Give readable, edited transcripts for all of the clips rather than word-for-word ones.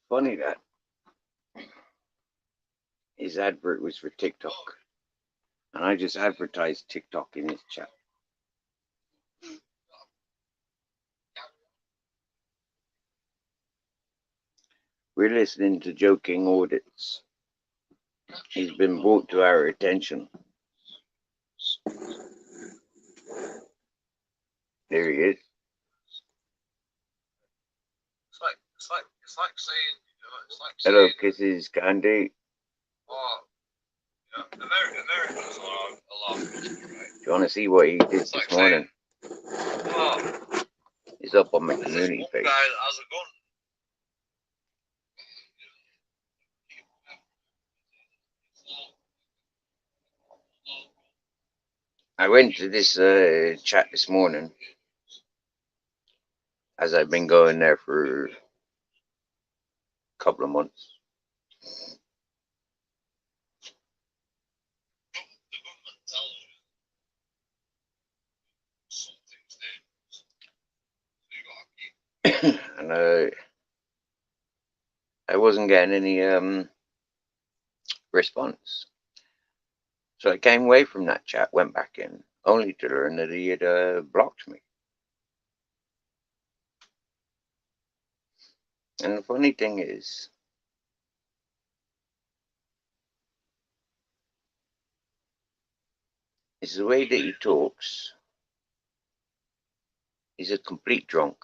Funny that his advert was for TikTok, and I just advertised TikTok in his chat. We're listening to Joking Audits. He's been brought to our attention. There he is. It's like saying, hello, kisses, Candy. Oh, yeah, Americans are a lot. Right? Do you want to see what he did this morning? Oh, he's up on my community page. Guy has a gun. I went to this chat this morning, as I've been going there for a couple of months. And I wasn't getting any response. So I came away from that chat, went back in, only to learn that he had blocked me. And the funny thing is the way that he talks. He's a complete drunk.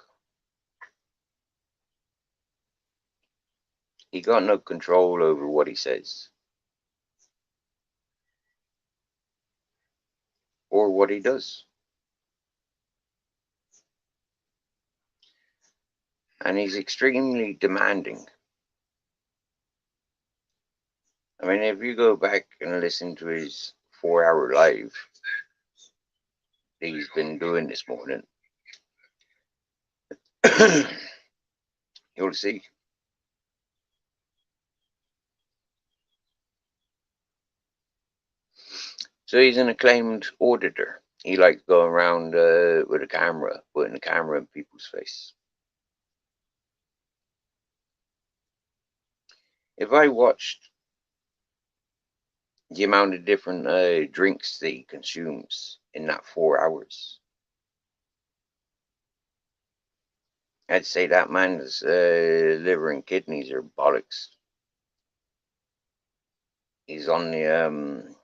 He got no control over what he says or what he does. And he's extremely demanding. I mean, if you go back and listen to his 4-hour live that he's been doing this morning, you'll see. So he's an acclaimed auditor. He likes going around with a camera, putting a camera in people's face. If I watched the amount of different drinks that he consumes in that 4 hours, I'd say that man's liver and kidneys are bollocks. He's on the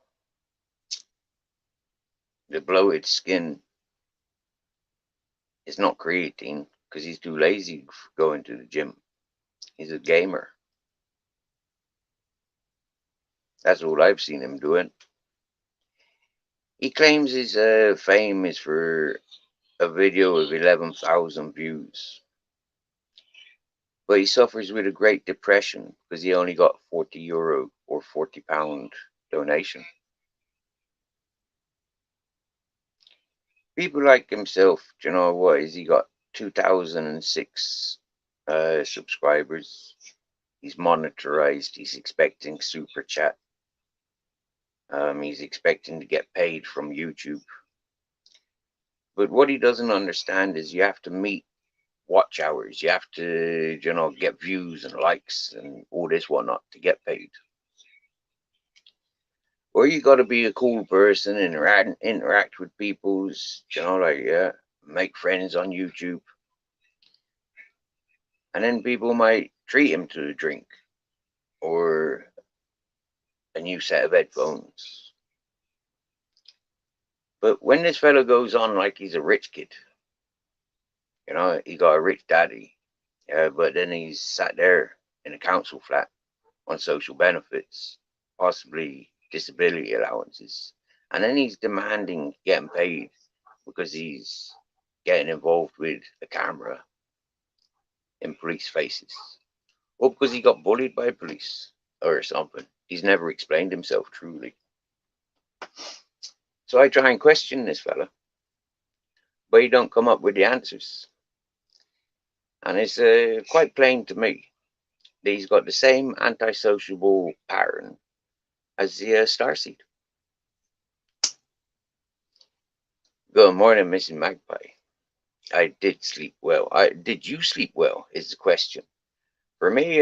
bloated skin. It's not creatine because he's too lazy to go into the gym. He's a gamer. That's all I've seen him doing. He claims his fame is for a video of 11,000 views. But he suffers with a great depression because he only got €40 or £40 donation. People like himself, do you know what? Is he got 2006 subscribers? He's monetized. He's expecting super chat. He's expecting to get paid from YouTube. But what he doesn't understand is you have to meet watch hours. You have to, get views and likes and all this whatnot to get paid. Or you got to be a cool person and interact with people, make friends on YouTube. And then people might treat him to a drink or a new set of headphones. But when this fellow goes on like he's a rich kid, he got a rich daddy, but then he's sat there in a council flat on social benefits, possibly disability allowances, and then he's demanding getting paid because he's getting involved with a camera in police faces, or because he got bullied by police or something. He's never explained himself truly. So I try and question this fella, but he don't come up with the answers. And it's quite plain to me that he's got the same antisociable pattern as the starseed. Good morning, Mrs. Magpie. I did sleep well. Did you sleep well is the question. For me,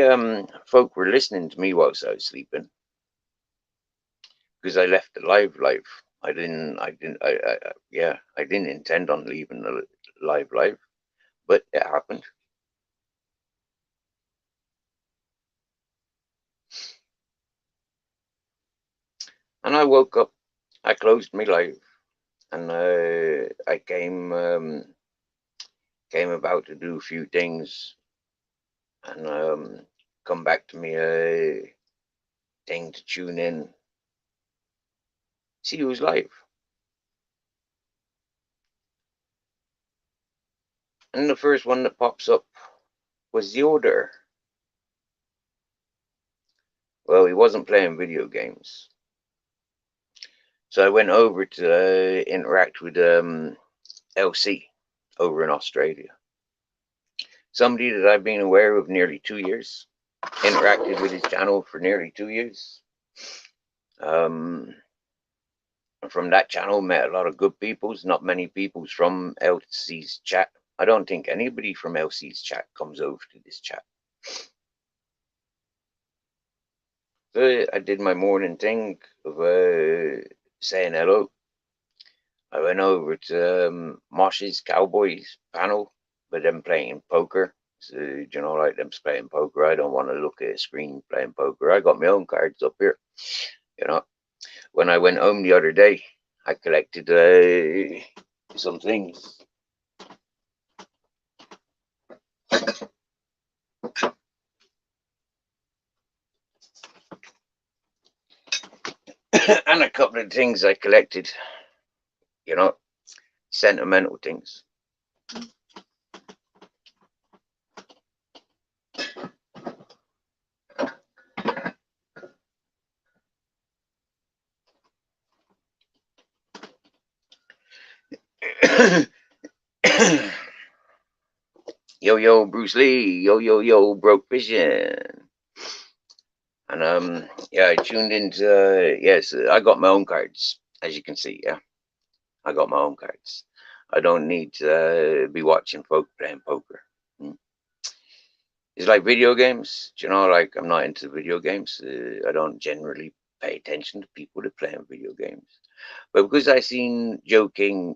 folk were listening to me whilst I was sleeping because I left the live. I didn't intend on leaving the live, but it happened. And I woke up, I closed my live, and I came about to do a few things, and come back to me thing to tune in, see who's live. And the first one that pops up was the order. Well, he wasn't playing video games. So I went over to interact with LC over in Australia. Somebody that I've been aware of nearly 2 years, interacted with his channel for nearly 2 years. From that channel, met a lot of good peoples, not many peoples from LC's chat. I don't think anybody from LC's chat comes over to this chat. So I did my morning thing of saying hello. I went over to Mosh's Cowboys panel, but them playing poker. So, you know, like them playing poker. I don't want to look at a screen playing poker. I got my own cards up here. You know, when I went home the other day, I collected some things. And a couple of things I collected, you know, sentimental things. Yo, Bruce Lee. Yo, broke vision. And yeah, I tuned into yes, I got my own cards, as you can see. Yeah, I got my own cards. I don't need to be watching folk playing poker. Mm. It's like video games, you know. Like I'm not into video games. I don't generally pay attention to people that play video games. But because I seen Joe King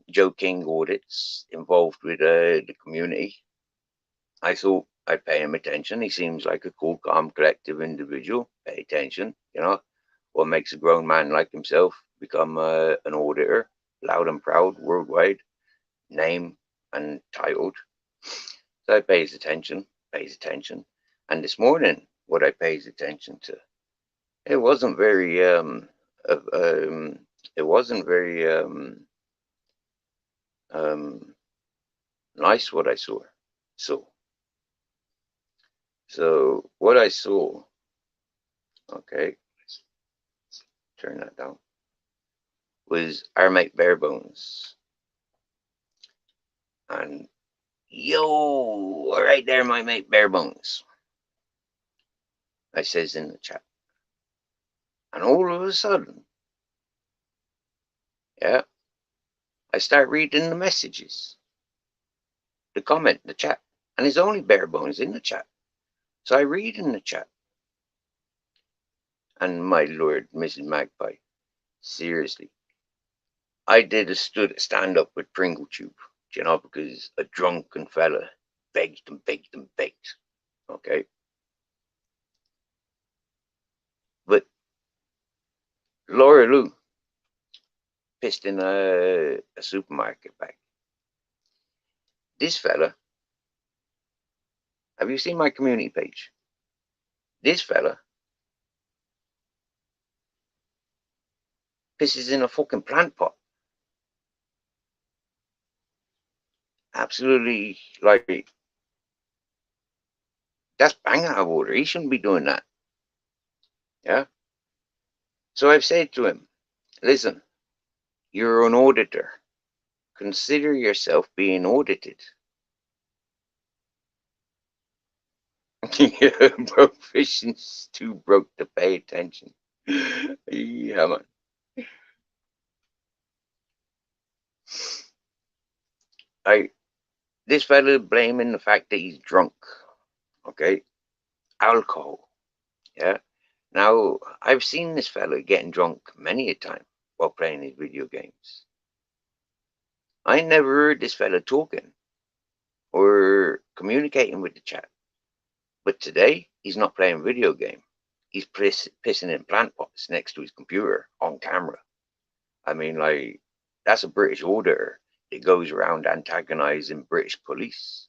audits involved with the community, I thought I'd pay him attention. He seems like a cool, calm, collective individual. Pay attention, you know. What makes a grown man like himself become an auditor, loud and proud, worldwide, name and titled. So I pays attention. And this morning, what I pays attention to, it wasn't very, uh, um, it wasn't very um, nice what I saw. So what I saw, okay, turn that down, was our mate Barebones. And yo, all right there, my mate Barebones, I says in the chat. And all of a sudden, yeah, I start reading the messages, the comment, the chat. And there's only Barebones in the chat. So I read in the chat. And my lord, Mrs. Magpie, seriously, I did a stand up with Pringle Tube, you know, because a drunken fella begged and begged and begged. Okay. But Laura Lou pissed in a supermarket bag. This fella, have you seen my community page? This fella pisses in a fucking plant pot. Absolutely, like, that's bang out of order. He shouldn't be doing that. Yeah. So I've said to him, listen, you're an auditor. Consider yourself being audited. Yeah, bro, fishing's too broke to pay attention. Yeah, man. I This fella blaming the fact that he's drunk. Okay, alcohol. Yeah. Now, I've seen this fella getting drunk many a time while playing his video games. I never heard this fella talking or communicating with the chat. But today, he's not playing a video game. He's pissing in plant pots next to his computer on camera. I mean, like, that's a British auditor that goes around antagonizing British police.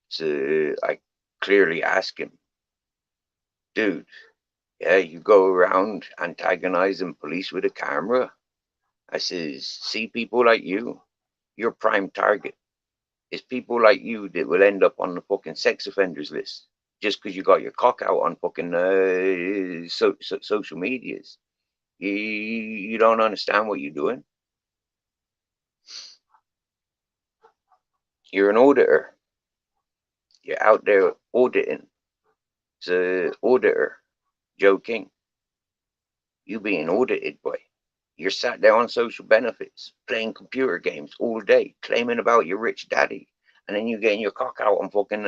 So I clearly ask him, dude, yeah, you go around antagonizing police with a camera? I says, see people like you, your prime target. It's people like you that will end up on the fucking sex offenders list just because you got your cock out on fucking social medias. You don't understand what you're doing. You're an auditor. You're out there auditing. It's an auditor, Joe King. You being audited, boy. You're sat there on social benefits, playing computer games all day, claiming about your rich daddy, and then you getting your cock out on fucking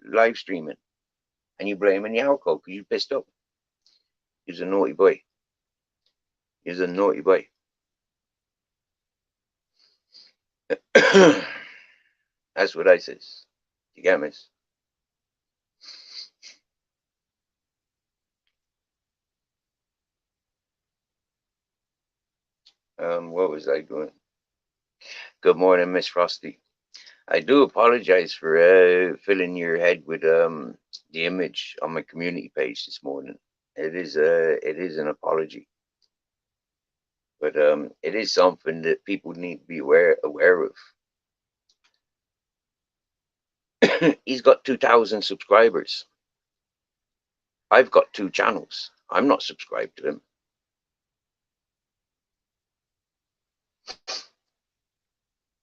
live streaming, and you blaming the alcohol because you pissed up. He's a naughty boy. He's a naughty boy. That's what I says. You get me? What was I doing? Good morning, Miss Frosty. I do apologize for filling your head with the image on my community page this morning. It is an apology, but it is something that people need to be aware of. He's got 2,000 subscribers. I've got 2 channels. I'm not subscribed to him.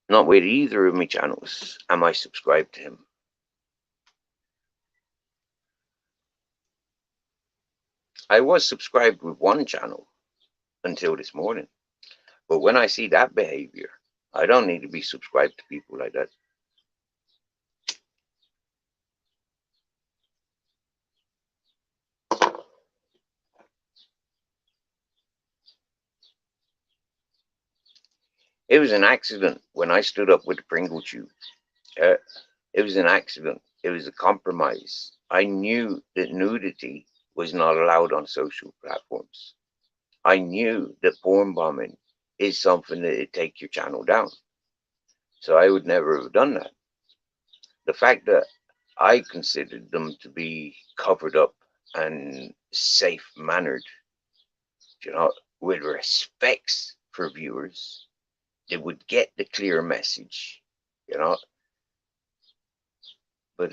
Not with either of my channels am I subscribed to him. I was subscribed with one channel until this morning. But when I see that behavior, I don't need to be subscribed to people like that. It was an accident when I stood up with the Pringle tube. Uh, it was an accident. It was a compromise. I knew that nudity was not allowed on social platforms. I knew that porn bombing is something that would take your channel down. So I would never have done that. The fact that I considered them to be covered up and safe mannered, with respects for viewers, they would get the clear message, you know. But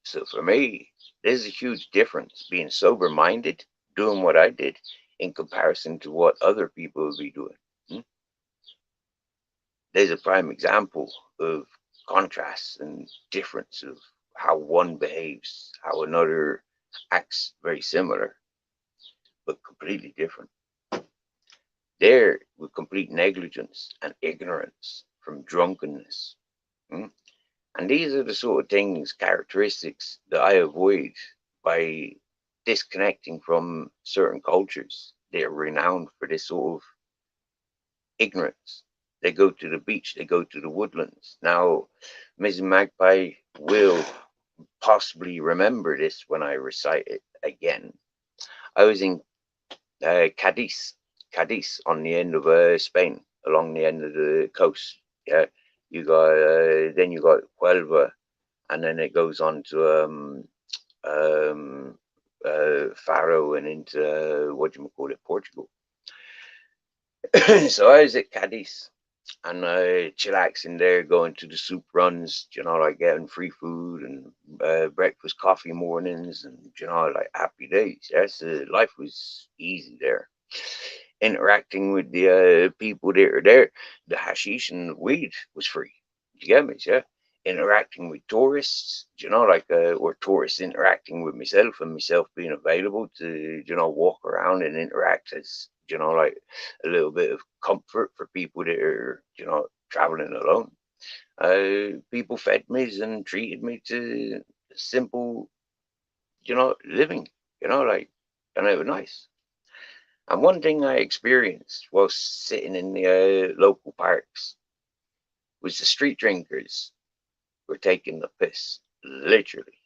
so for me, there's a huge difference being sober minded, doing what I did, in comparison to what other people will be doing. Hmm? There's a prime example of contrast and difference of how one behaves, how another acts very similar, but completely different. There, with complete negligence and ignorance from drunkenness. Hmm? And these are the sort of things, characteristics that I avoid by disconnecting from certain cultures. They're renowned for this sort of ignorance. They go to the beach, they go to the woodlands. Now, Mrs. Magpie will possibly remember this when I recite it again. I was in Cadiz on the end of Spain, along the end of the coast. Yeah, you got then you got Huelva, and then it goes on to um, Faro and into what do you call it, Portugal. So I was at Cadiz and chillaxing there, going to the soup runs, like getting free food and breakfast, coffee mornings, and like happy days. Yes, life was easy there. Interacting with the people that are there, the hashish and the weed was free. You get me? Yeah. Interacting with tourists, or tourists interacting with myself and myself being available to, walk around and interact as, like a little bit of comfort for people that are, traveling alone. People fed me and treated me to simple, living, like, and it was nice. And one thing I experienced while sitting in the local parks was the street drinkers were taking the piss, literally,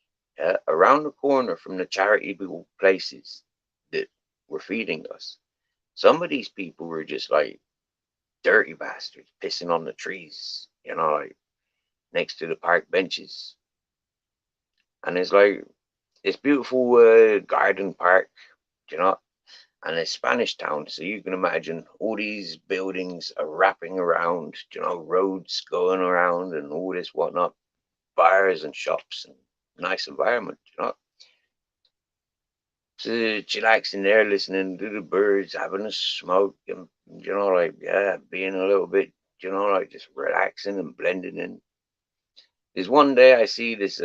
around the corner from the charitable places that were feeding us. Some of these people were just like dirty bastards pissing on the trees, like next to the park benches. And it's like this beautiful garden park, you know, and it's Spanish town. So you can imagine all these buildings are wrapping around, roads going around and all this whatnot, bars and shops and nice environment. So chillaxing there, listening to the birds, having a smoke, and like being a little bit, like just relaxing and blending in. There's one day I see this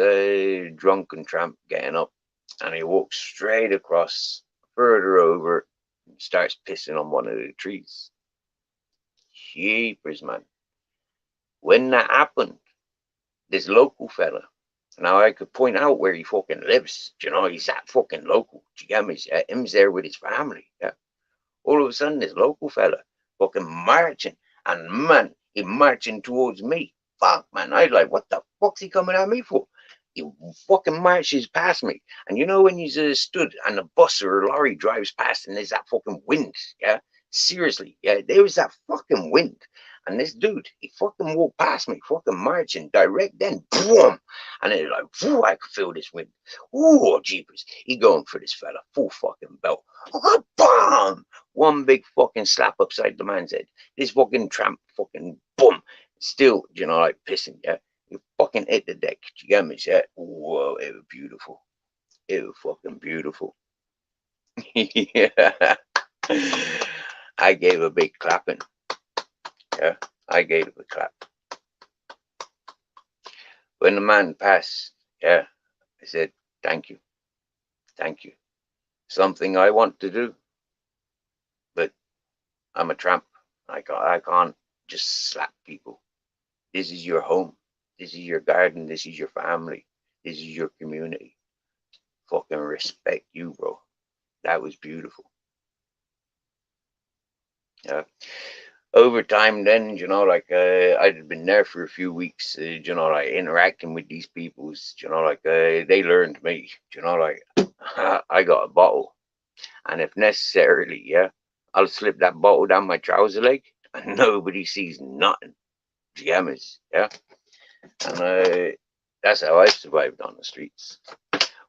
drunken tramp getting up, and he walks straight across, further over, and starts pissing on one of the trees. Jeepers, man! When that happened, this local fella. Now I could point out where he fucking lives. He's that fucking local. Do you get me? Yeah, him's there with his family. Yeah. All of a sudden, this local fella fucking marching, and man, he marching towards me. Fuck, man, I like, what the fuck's he coming at me for? He fucking marches past me, and when he's stood and a bus or a lorry drives past, and there's that fucking wind, yeah. Seriously, yeah, there was that fucking wind, and this dude, he fucking walked past me, fucking marching direct, then boom, and it's like, whew, I could feel this wind. Ooh, jeepers, he going for this fella, full fucking belt. Bam! One big fucking slap upside the man's head. This fucking tramp fucking boom. Still, like pissing, yeah. You fucking hit the deck. You get me? Yeah. Whoa, it was beautiful. It was fucking beautiful. Yeah. I gave a big clapping. Yeah. I gave a clap. When the man passed, yeah, I said, thank you. Thank you. Something I want to do, but I'm a tramp. I can't just slap people. This is your home. This is your garden. This is your family. This is your community. Fucking respect you, bro. That was beautiful. Yeah. Over time, then, like I'd been there for a few weeks, like interacting with these peoples, like they learned me, like I got a bottle, and if necessarily, yeah, I'll slip that bottle down my trouser leg, and nobody sees nothing. Jammers, yeah, and that's how I survived on the streets.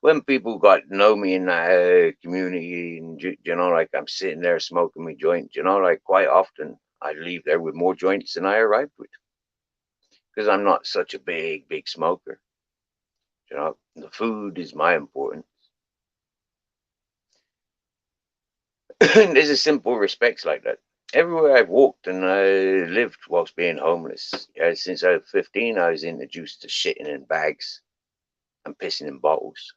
When people got to know me in that community, and like I'm sitting there smoking my joint, like quite often I leave there with more joints than I arrived with, because I'm not such a big smoker. The food is my importance. There's a simple respects like that. Everywhere I've walked and I lived whilst being homeless. Yeah, since I was 15, I was introduced to shitting in bags and pissing in bottles.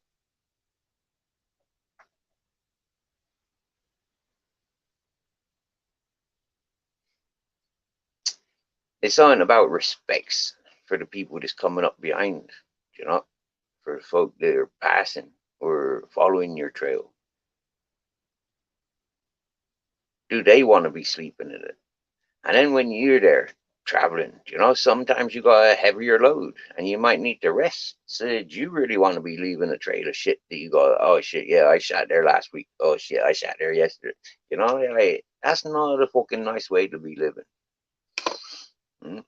It's something about respects for the people that's coming up behind, you know, for the folk that are passing or following your trail. Do they want to be sleeping in it? And then when you're there traveling, sometimes you got a heavier load and you might need to rest. So do you really want to be leaving a trail of shit that you go, oh shit, yeah, I sat there last week. Oh shit, I sat there yesterday. Like, that's not a fucking nice way to be living. Mm.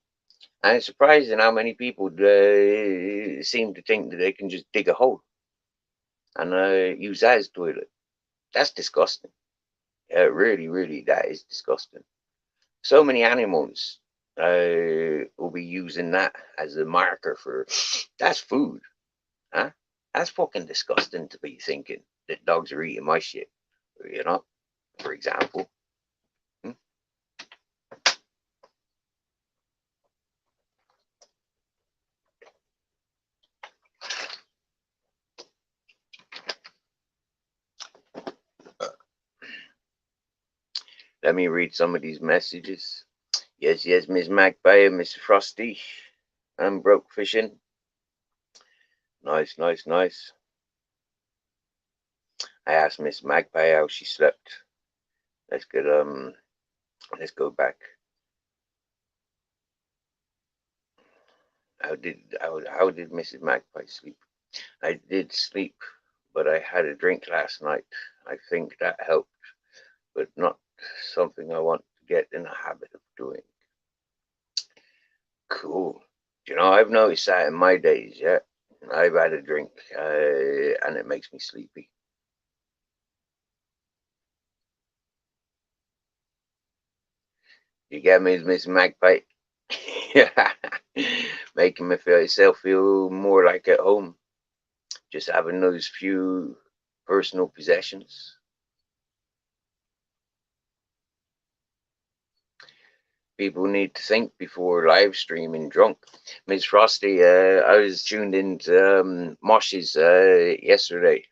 And it's surprising how many people seem to think that they can just dig a hole and use that as toilet. That's disgusting. Yeah, really, really, that is disgusting. So many animals will be using that as a marker for that's food, huh? That's fucking disgusting to be thinking that dogs are eating my shit, you know, for example. Hmm? Let me read some of these messages. Yes, Miss Magpie and Miss Frosty. I'm broke fishing. Nice, nice, nice. I asked Miss Magpie how she slept. Let's get let's go back. How did Mrs. Magpie sleep? I did sleep, but I had a drink last night. I think that helped, but not something I want to get in the habit of doing. Cool. I've noticed that in my days, yeah. I've had a drink, and it makes me sleepy. You get me, Miss Magpie? Yeah. Making me feel more like at home. Just having those few personal possessions. People need to think before live streaming drunk. Miss Frosty, I was tuned into Mosh's yesterday,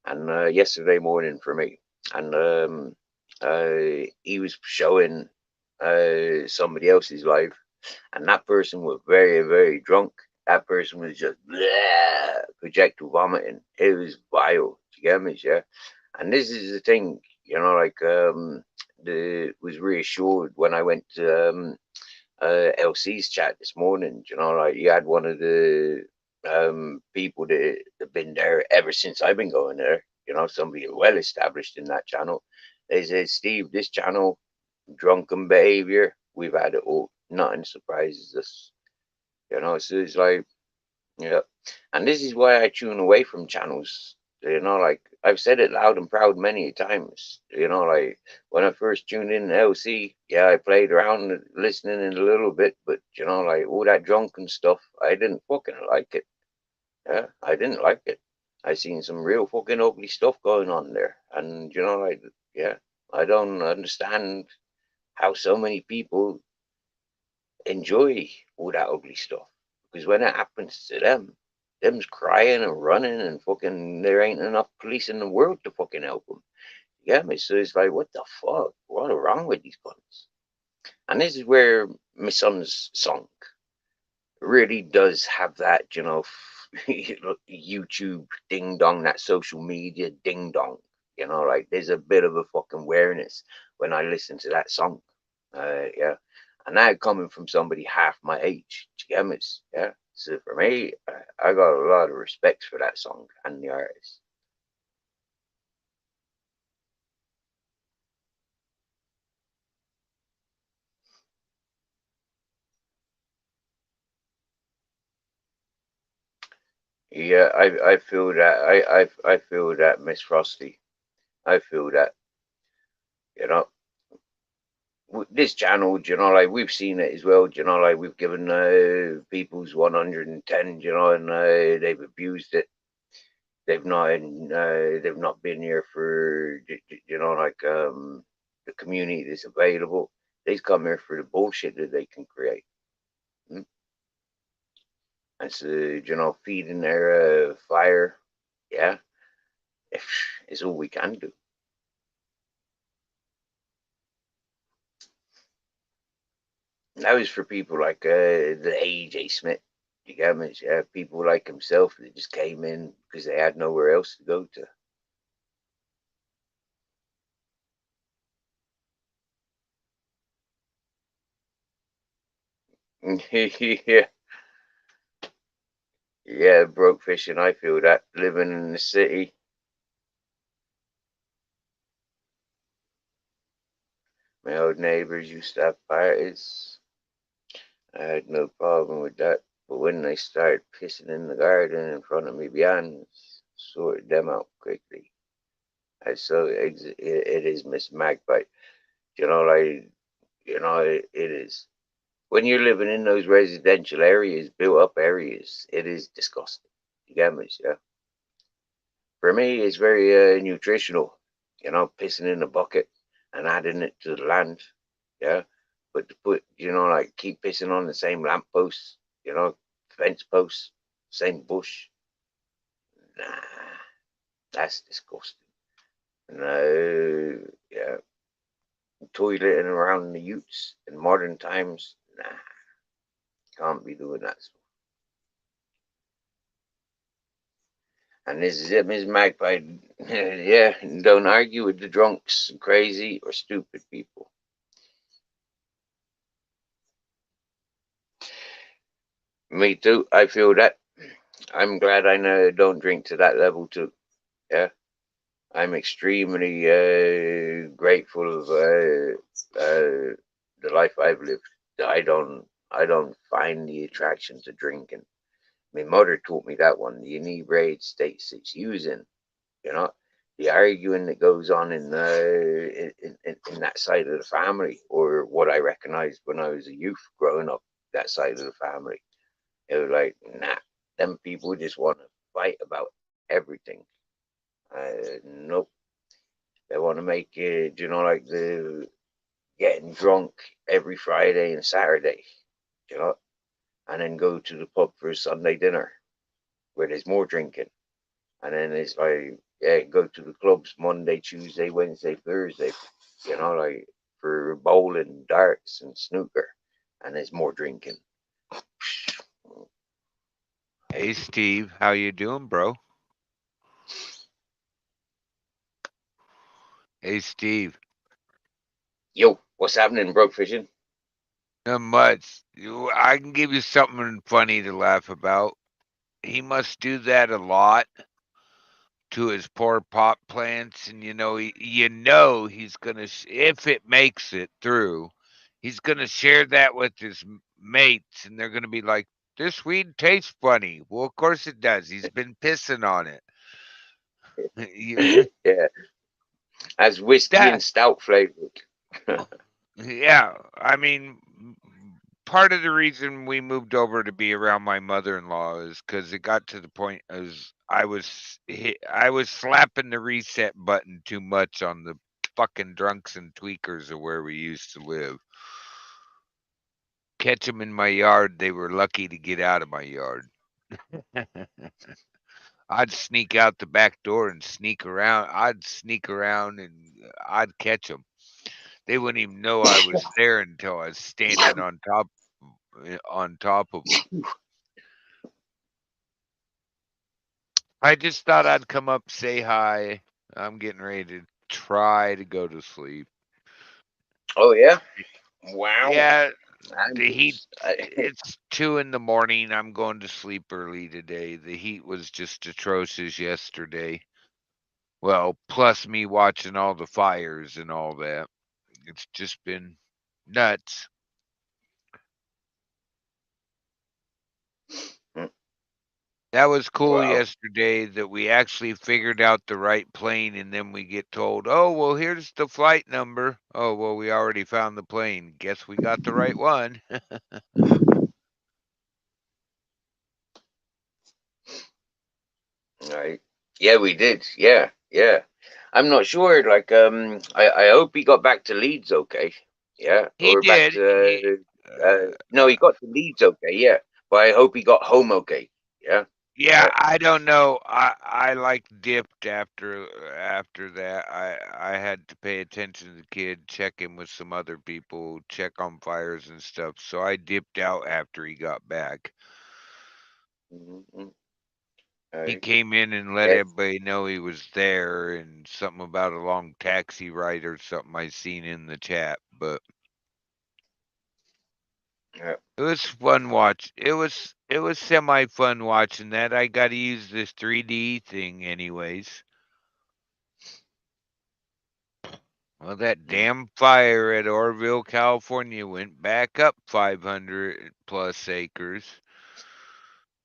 and yesterday morning for me, and he was showing somebody else's live, and that person was very, very drunk. That person was just bleh, projectile vomiting. It was vile. Do you get me? Yeah. And this is the thing, like the was reassured when I went to LC's chat this morning. Like you had one of the people that have been there ever since I've been going there. Somebody well established in that channel. They said, Steve, this channel, drunken behavior, we've had it all. Nothing surprises us. So it's like, yeah. And this is why I tune away from channels. Like I've said it loud and proud many times. Like when I first tuned in to LC, yeah, I played around listening in a little bit, but like all that drunken stuff, I didn't fucking like it. Yeah, I didn't like it. I seen some real fucking ugly stuff going on there. And like yeah, I don't understand how so many people enjoy all that ugly stuff. Because when it happens to them, them's crying and running and fucking there ain't enough police in the world to fucking help them. You get me? So it's like, what the fuck? What is wrong with these guns? And this is where my son's song really does have that, YouTube ding dong, that social media ding dong. Like there's a bit of a fucking awareness when I listen to that song. Yeah. And that coming from somebody half my age, Gemmas, yeah. So for me, I got a lot of respect for that song and the artist. Yeah, I feel that. I feel that, Miss Frosty. I feel that. You know, this channel, like we've seen it as well. Like we've given people's 110, and they've abused it. They've not been here for like the community that's available. They come here for the bullshit that they can create. Mm. And so feeding their fire, yeah, it's all we can do. And that was for people like the AJ Smith. You get me? Yeah, people like himself that just came in because they had nowhere else to go to. Yeah, yeah, broke fishing. I feel that living in the city. My old neighbors used to have parties. I had no problem with that. But when they started pissing in the garden in front of me behind, sorted them out quickly. I so it is Miss Magpie. Like it is. When you're living in those residential areas, built up areas, it is disgusting. You get me? Yeah. For me, it's very nutritional. Pissing in a bucket and adding it to the land. Yeah. But to put, like keep pissing on the same lampposts, fence posts, same bush. Nah, that's disgusting. No, yeah. Toileting around the utes in modern times. Nah, can't be doing that. And this is it, Miss Magpie. Yeah, don't argue with the drunks, crazy, or stupid people. Me too. I feel that. I'm glad I know don't drink to that level too. Yeah, I'm extremely grateful of the life I've lived. I don't find the attraction to drinking. My mother taught me that one. The inebriated states it's using. You know, the arguing that goes on in that side of the family, or what I recognized when I was a youth growing up, that side of the family. It was like, nah, them people just want to fight about everything. Nope, they want to make it, like the getting drunk every Friday and Saturday, you know, and then go to the pub for a Sunday dinner where there's more drinking. And then it's like, yeah, go to the clubs Monday, Tuesday, Wednesday, Thursday, like for bowling, darts, and snooker. And there's more drinking. Hey Steve, how you doing, bro? Hey Steve, Yo, what's happening, broke fishing? not much. I can give you something funny to laugh about. He must do that a lot to his poor pot plants, and he's gonna if it makes it through, he's gonna share that with his mates, and they're gonna be like, "This weed tastes funny." Well, of course it does. He's been pissing on it. Yeah, as whiskey and that stout flavored. Yeah, I mean, part of the reason we moved over to be around my mother-in-law is because it got to the point as I was slapping the reset button too much on the fucking drunks and tweakers of where we used to live. Catch them in my yard, they were lucky to get out of my yard. I'd sneak out the back door and sneak around. I'd sneak around and I'd catch them. They wouldn't even know I was there until I was standing on top of them. I just thought I'd come up, say hi. I'm getting ready to try to go to sleep. Oh yeah, wow. Yeah, I'm the heat. just, It's 2 in the morning. I'm going to sleep early today. The heat was just atrocious yesterday. Well, plus me watching all the fires and all that. It's just been nuts. That was cool wow. yesterday that we actually figured out the right plane and then we get told, "Oh, well, here's the flight number." Oh, well, we already found the plane. Guess we got the right one. Right. Yeah, we did. Yeah, yeah. I'm not sure. Like, I hope he got back to Leeds okay. Yeah, He or back did. He to uh, no, he got to Leeds okay. Yeah, but I hope he got home okay. Yeah, yeah, yeah. I don't know. I like dipped after that. I had to pay attention to the kid, check in with some other people, check on fires and stuff. So I dipped out after he got back. Mm-hmm. He Right. came in and let Yeah, everybody know he was there and something about a long taxi ride or something I seen in the chat. But yeah. it was fun watch. It was semi fun watching that. I got to use this 3D thing anyways. Well, that Mm. damn fire at Orville, California went back up 500 plus acres.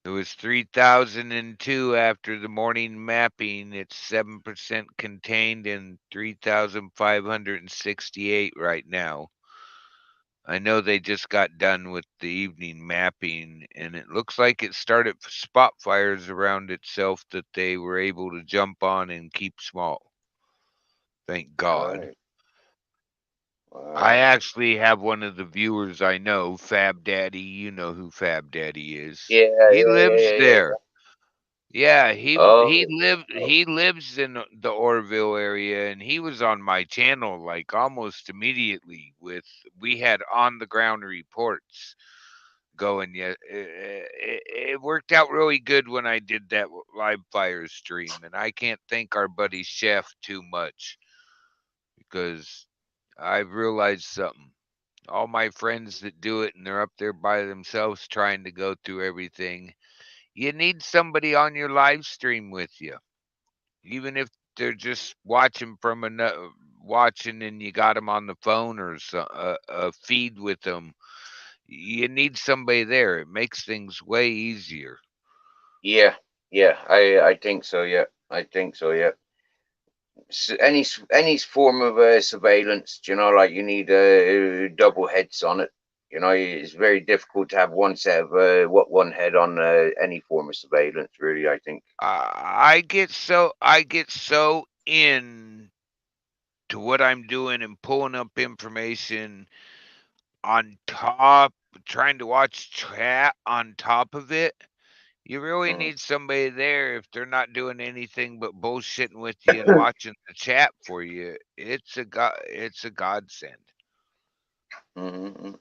It was 3002 after the morning mapping. It's 7% contained and 3,568 right now. I know they just got done with the evening mapping, and it looks like it started spot fires around itself that they were able to jump on and keep small. Thank All God. right. I Wow. actually have one of the viewers I know, Fab Daddy. You know who Fab Daddy is. Yeah, He yeah, yeah, lives yeah, yeah. there. Yeah. Yeah, Oh, oh. he lives in the Orville area, and he was on my channel like almost immediately. With we had on the ground reports going yet. It worked out really good when I did that live fire stream, and I can't thank our buddy Chef too much because I've realized something. All my friends that do it and they're up there by themselves trying to go through everything, you need somebody on your live stream with you, even if they're just watching from watching and you got them on the phone or a feed with them. You need somebody there. It makes things way easier. Yeah, yeah, I think so. Yeah, I think so. Yeah. Any form of surveillance, like you need double heads on it. It's very difficult to have one set of one head on any form of surveillance. Really, I think. I get so in to what I'm doing and pulling up information on top, trying to watch chat on top of it. You really Mm, need somebody there if they're not doing anything but bullshitting with you and watching the chat for you. It's a godsend. mm-hmm.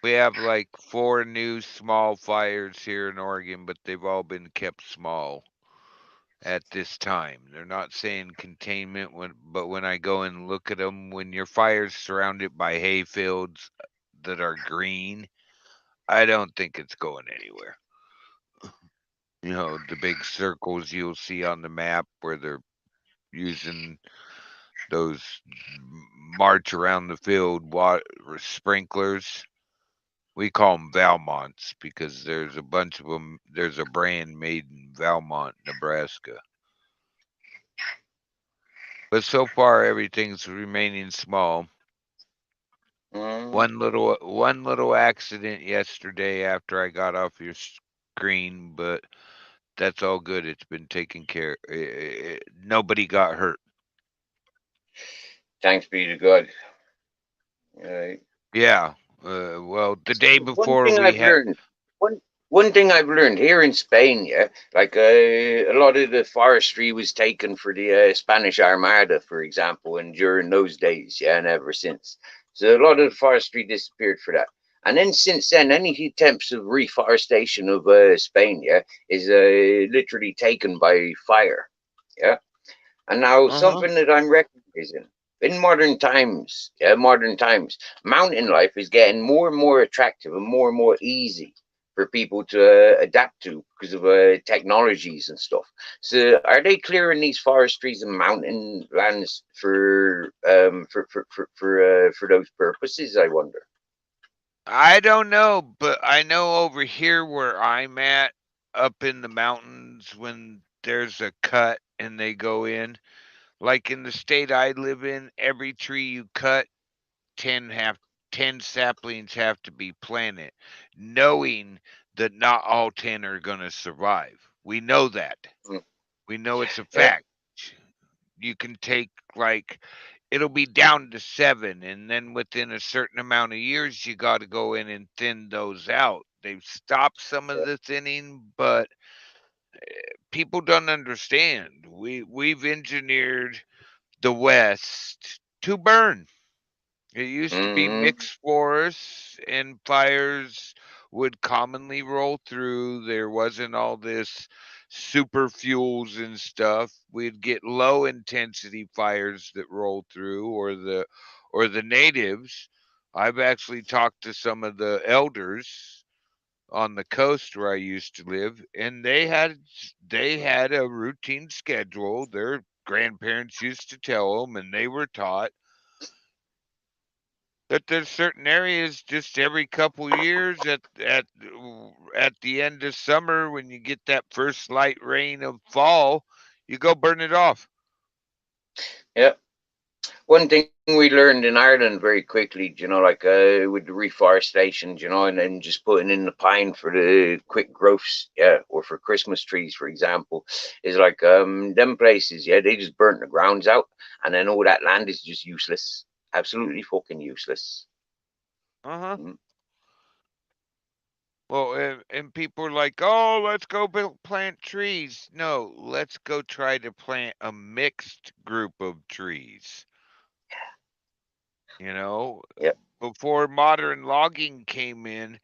We have like 4 new small fires here in Oregon, but they've all been kept small at this time. They're not saying containment, but when I go and look at them, when your fire's surrounded by hay fields that are green, I don't think it's going anywhere. The big circles you'll see on the map where they're using those march around the field water sprinklers. We call them Valmonts because there's a bunch of them. There's a brand made in Valmont, Nebraska. But so far, everything's remaining small. Mm. One little accident yesterday after I got off your screen, but that's all good. It's been taken care. Nobody got hurt. Thanks be to God. Uh, Yeah. Well, the day One before thing we I've had. learned, one one thing I've learned here in Spain, yeah, like a lot of the forestry was taken for the Spanish Armada, for example, and during those days, yeah, and ever since. So a lot of the forestry disappeared for that. And then since then, any attempts of reforestation of Spain, yeah, is literally taken by fire, yeah. And now Uh huh. something that I'm recognizing in modern times, mountain life is getting more and more attractive and more easy for people to adapt to because of technologies and stuff. So, are they clearing these forestries and mountain lands for those purposes? I wonder. I don't know, but I know over here where I'm at, up in the mountains, when there's a cut and they go in, like in the state I live in, every tree you cut, 10 have 10 saplings have to be planted, knowing that not all 10 are going to survive. We know that. Mm, We know it's a yeah. fact. You can take like it'll be down to 7 and then within a certain amount of years you got to go in and thin those out. They've stopped some of Yeah. the thinning, but people don't understand. We've engineered the West to burn. It used to be Mm-hmm. mixed forests and fires would commonly roll through. There wasn't all this super fuels and stuff. We'd get low intensity fires that roll through or the natives. I've actually talked to some of the elders on the coast where I used to live and they had a routine schedule. Their grandparents used to tell them and they were taught that there's certain areas just every couple years at the end of summer when you get that first light rain of fall, you go burn it off. Yeah. One thing we learned in Ireland very quickly, like with the reforestation, and then just putting in the pine for the quick growths, yeah, or for Christmas trees, for example, is like them places, yeah, they just burnt the grounds out, and then all that land is just useless, absolutely fucking useless. Uh-huh. Mm. Well, and people are like, "Oh, let's go plant trees." No, let's go try to plant a mixed group of trees. You know, Yeah. before modern logging came in,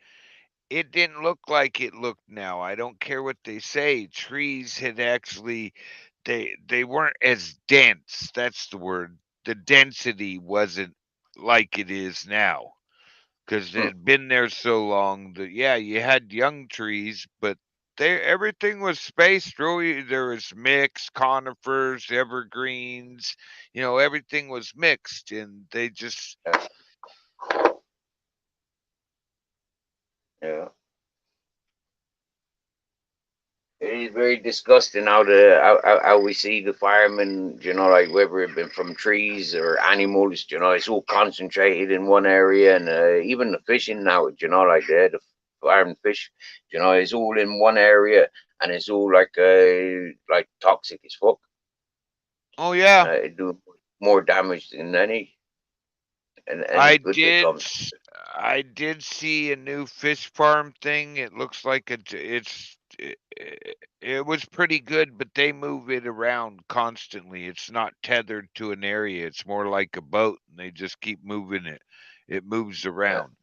it didn't look like it looked now. I don't care what they say. Trees had actually they weren't as dense. That's the word. The density wasn't like it is now because it Hmm. had been there so long that yeah, you had young trees, but they everything was spaced really. There was mixed conifers, evergreens, everything was mixed, and they just Yeah. Yeah. It is very disgusting how we see the firemen, like whether it been from trees or animals, it's all concentrated in one area, and even the fishing now, like the fireman fish, it's all in one area, and it's all like toxic as fuck. oh yeah. It do more damage than any I good that did comes. s- I did see a new fish farm thing. It looks like it was pretty good, but they move it around constantly. It's not tethered to an area. It's more like a boat, and they just keep moving it. It moves Yeah. around.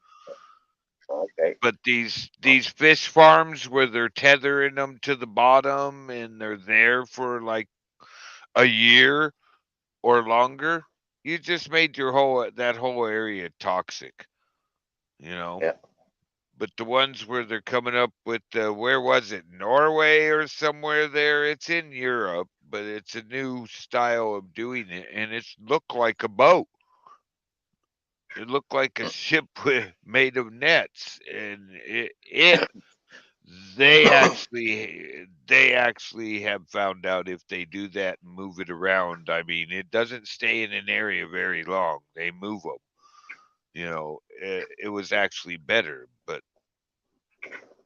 Okay. But these fish farms where they're tethering them to the bottom and they're there for like a year or longer, you just made that whole area toxic, you know. Yeah. But the ones where they're coming up with where was it, Norway or somewhere there? It's in Europe, but it's a new style of doing it, and it's looked like a boat. It looked like a ship made of nets, and they actually have found out if they do that and move it around. I mean, it doesn't stay in an area very long. They move them. It was actually better, but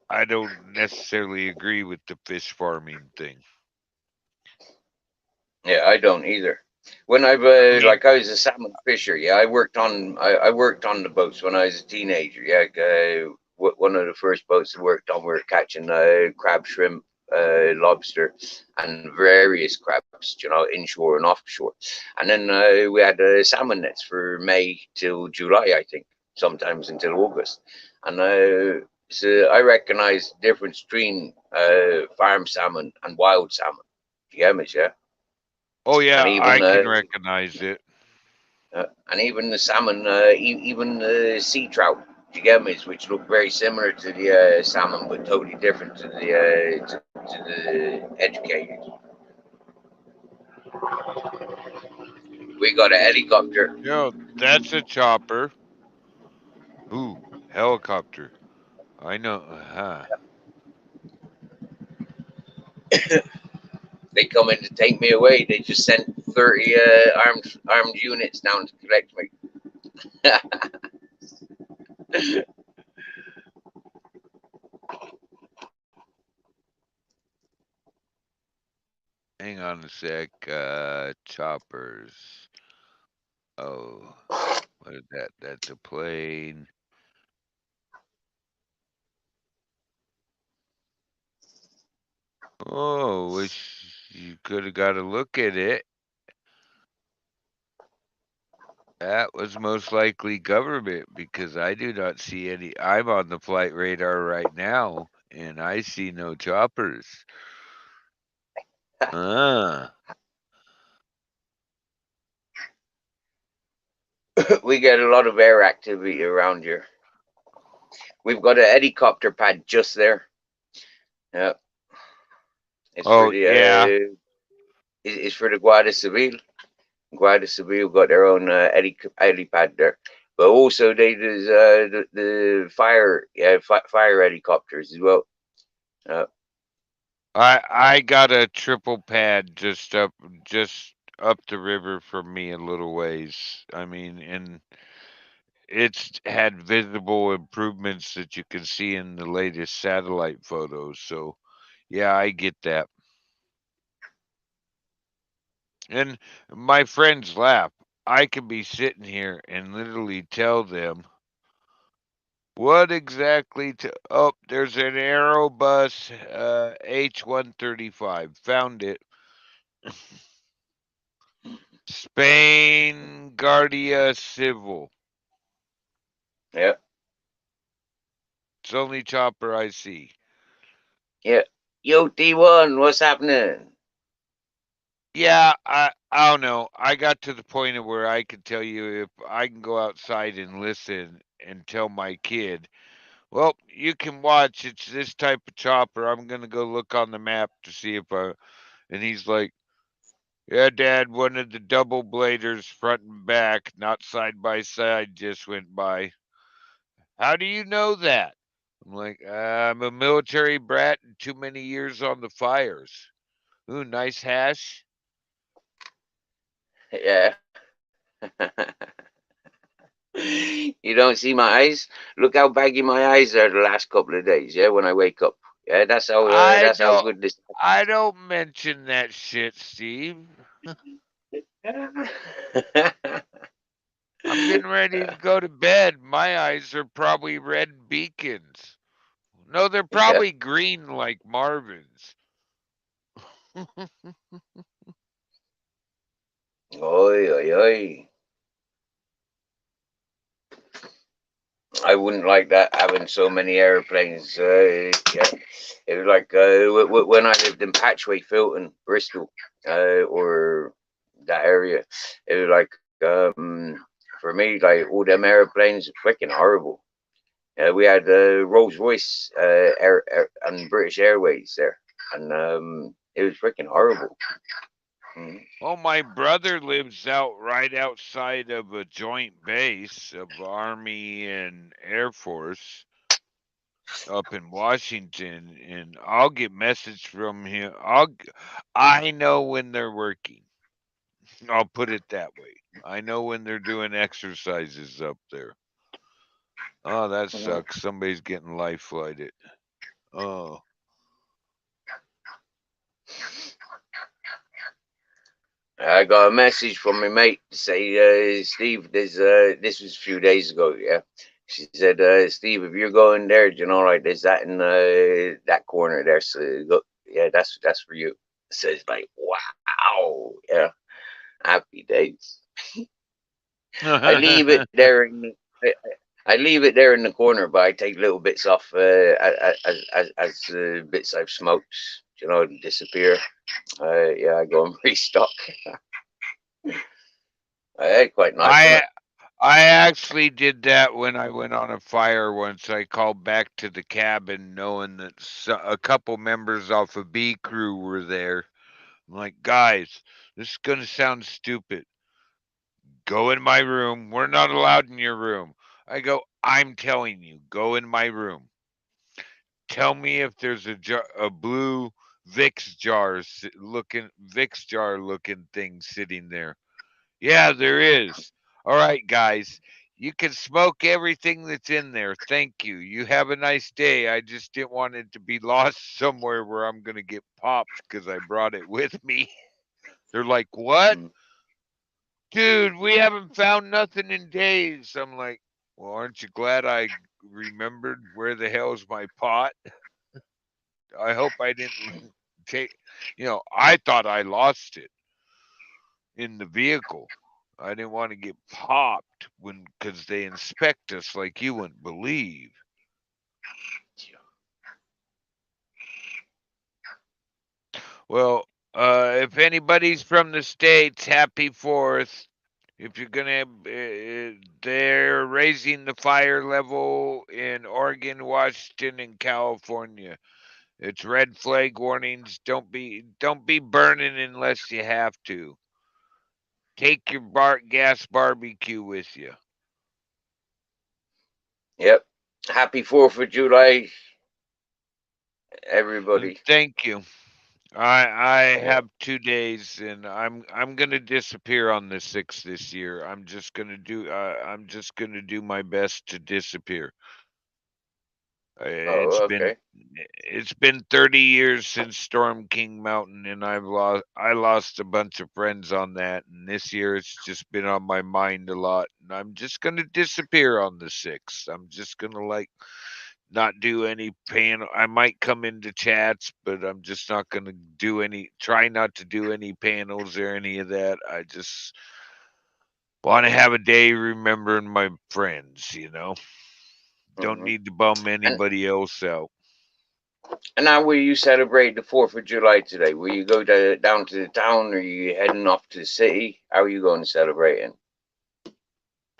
I don't necessarily agree with the fish farming thing. Yeah, I don't either. When I mean, I was a salmon fisher. Yeah, I worked on the boats when I was a teenager. Yeah, one of the first boats I worked on, we were catching crab, shrimp, lobster, and various crabs. Inshore and offshore. And then we had salmon nets for May till July, I think, sometimes until August. And so I recognized the difference between farm salmon and wild salmon. Do you get me? Yeah. oh and yeah, I even uh, can recognize it. and even the salmon, even the sea trout, gigemas, which look very similar to the salmon, but totally different to the educated. We got a helicopter. That's a chopper. Ooh, helicopter. I know. They come in to take me away. They just sent 30 armed units down to collect me. Hang on a sec. Choppers. Oh, what is that? That's a plane. Oh, wish you could have got a look at it. That was most likely government because I do not see any. I'm on the flight radar right now and I see no choppers. Ah. We get a lot of air activity around here. We've got a helicopter pad just there. Yeah, it's for Oh, the yeah. it's for the Guardia Civil. Guardia Civil got their own helipad there, but also there's the fire, yeah, fire helicopters as well. Uh, I got a triple pad just up the river from me a little ways. I mean, and it's had visible improvements that you can see in the latest satellite photos. So, yeah, I get that. And my friends laugh. I could be sitting here and literally tell them what exactly to. Oh, there's an Aerobus H-135. Found it. Spain Guardia Civil. Yeah, It's the only chopper I see. yeah. Yo, D1, what's happening? Yeah, I don't know. I got to the point of where I could tell you if I can go outside and listen and tell my kid, well, you can watch. It's this type of chopper. I'm gonna go look on the map to see if I. And he's like, yeah, Dad, one of the double bladers front and back, not side by side, just went by. How do you know that? I'm like, I'm a military brat and too many years on the fires. Ooh, nice hash. Yeah. You don't see my eyes? Look how baggy my eyes are the last couple of days. Yeah, when I wake up. Yeah, I that's how don't. good this. I don't mention that shit, Steve. I'm getting ready to go to bed. My eyes are probably red beacons. No, they're Yeah. probably green like Marvin's. Oi, oi, oi. I wouldn't like that having so many airplanes. Yeah. It was like when I lived in Patchway, Filton, Bristol, or that area. It was like for me, like all them airplanes, freaking horrible. We had Rolls Royce and British Airways there, and it was freaking horrible. Mm. Well, my brother lives out right outside of a joint base of Army and Air Force up in Washington, and I'll get message from him. I know when they're working. I'll put it that way. I know when they're doing exercises up there. Oh, that Mhm. sucks. Somebody's getting life flighted. Oh, I got a message from my mate to say, Steve, this was a few days ago. Yeah, she said, Steve, if you're going there, you know, like there's that in that corner there. So go, yeah, that's for you. So it's like, wow, yeah, happy days. I leave it there I leave it there in the corner, but I take little bits off as bits I've smoked, you know, disappear. Yeah, I go and restock. Quite nice, isn't I it? I actually did that when I went on a fire once. I called back to the cabin knowing that a couple members off of B crew were there. I'm like, guys, this is gonna sound stupid. Go in my room. We're not allowed in your room. I go, I'm telling you, go in my room. Tell me if there's a blue Vicks jar looking thing sitting there. Yeah, there is. All right, guys. You can smoke everything that's in there. Thank you. You have a nice day. I just didn't want it to be lost somewhere where I'm going to get popped because I brought it with me. They're like, what? Mm. Dude, we haven't found nothing in days. I'm like, well, aren't you glad I remembered where the hell's my pot? I hope I didn't take, I thought I lost it in the vehicle. I didn't want to get popped because they inspect us like you wouldn't believe. Well, if anybody's from the States, happy 4th. If you're going to, they're raising the fire level in Oregon, Washington, and California. It's red flag warnings. Don't be burning unless you have to. Take your gas barbecue with you. Yep. Happy 4th of July, everybody. Thank you. I Yeah. have 2 days, and I'm gonna disappear on the 6th this year. I'm just gonna do my best to disappear. It's Oh, been okay. it's been 30 years since Storm King Mountain, and I lost a bunch of friends on that. And this year, it's just been on my mind a lot. And I'm just gonna disappear on the 6th. I'm just gonna not do any panel. I might come into chats, but I'm just not going to try not to do any panels or any of that. I just want to have a day remembering my friends. Don't Hmm. need to bum And anybody else out. now, will you celebrate the 4th of July today? Will you go down to the town, or are you heading off to the city? How are you going to celebrate it?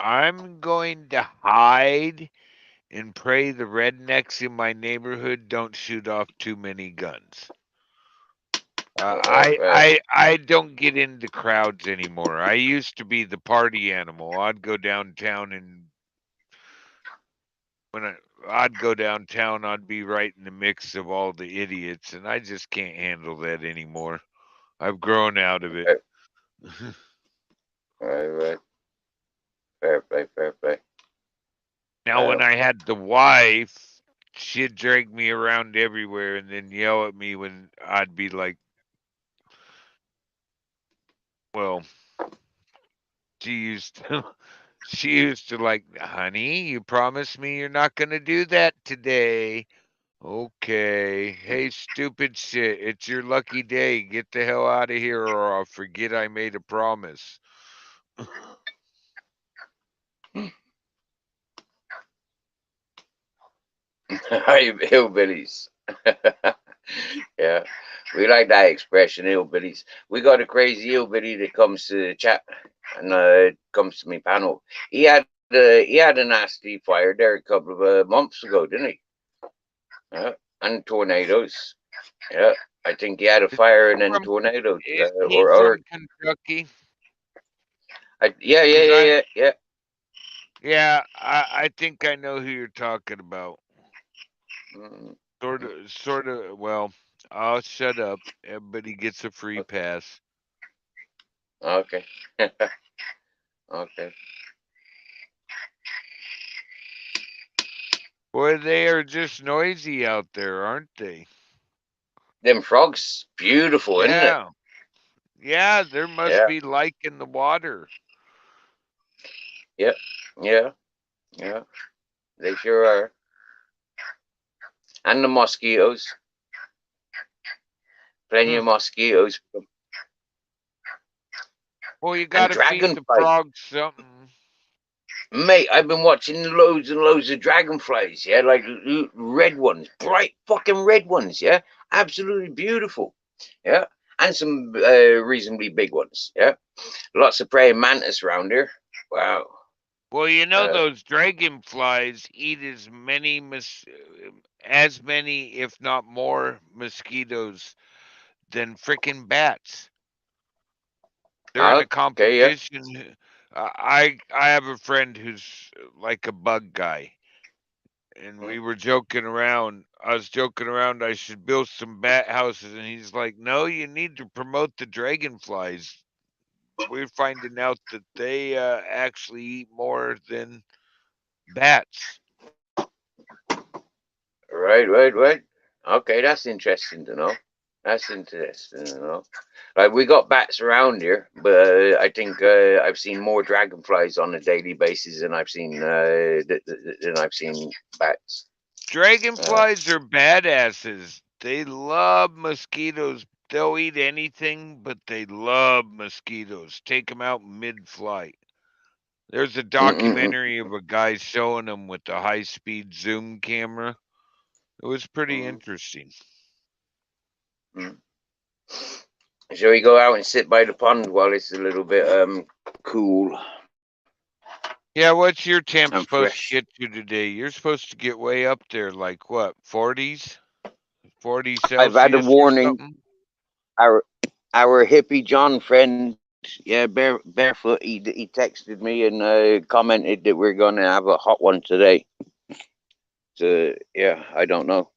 I'm going to hide and pray the rednecks in my neighborhood don't shoot off too many guns. Right, right. I don't get into crowds anymore. I used to be the party animal. I'd go downtown, and when I'd go downtown, I'd be right in the mix of all the idiots, and I just can't handle that anymore. I've grown out of it. Right, right, right. Fair play, fair play. Now, when Uh, I had the wife, she'd drag me around everywhere and then yell at me when I'd be like, well, she used to, she used to like, honey, you promised me you're not going to do that today. Okay. Hey, stupid shit. It's your lucky day. Get the hell out of here or I'll forget I made a promise. hillbillies. Yeah, we like that expression, hillbillies. We got a crazy hillbilly that comes to the chat and comes to me panel. He had a nasty fire there a couple of months ago, didn't he? Yeah, and tornadoes. Yeah, I think he had a Is fire and then from tornadoes is he or from Kentucky? yeah, yeah, Cuz yeah, I yeah, yeah. yeah, I think I know who you're talking about. Mm, Sort of. Well, I'll shut up. Everybody gets a free pass. okay, okay. Boy, they are just noisy out there, aren't they? Them frogs, beautiful, isn't it? Yeah, yeah. There must Yeah, be like in the water. yeah, yeah, yeah. They sure are. And the mosquitoes, plenty Hmm. of mosquitoes, Well, you got and to feed the dragonflies. frogs something. Mate, I've been watching loads and loads of dragonflies. Yeah, like red ones, bright fucking red ones. Yeah, absolutely beautiful. Yeah, and some reasonably big ones. Yeah, lots of praying mantis around here. Wow. Well, you know Uh, those dragonflies eat as many, if not more, mosquitoes than frickin' bats. They're in a okay, yeah. competition. I have a friend who's like a bug guy, and we were joking around. I was joking around. I should build some bat houses, and he's like, "No, you need to promote the dragonflies." We're finding out that they actually eat more than bats. Right, right, right. Okay, that's interesting to know. That's interesting to know. Like we got bats around here, but I think I've seen more dragonflies on a daily basis than I've seen bats. Uh, Dragonflies are badasses. They love mosquitoes. They'll eat anything, but they love mosquitoes. Take them out mid-flight. There's a mm, mm, documentary of a guy showing them with the high-speed zoom camera. It was pretty mm, interesting. mm. Shall we go out and sit by the pond while it's a little bit cool Yeah, what's your and temp supposed to fresh? get to today? You're supposed to get way up there, like what, 40s? 40 I've had a Celsius or warning. something? Our our hippie John friend, yeah, barefoot. He texted me and commented that we're gonna have a hot one today. So yeah, I don't know.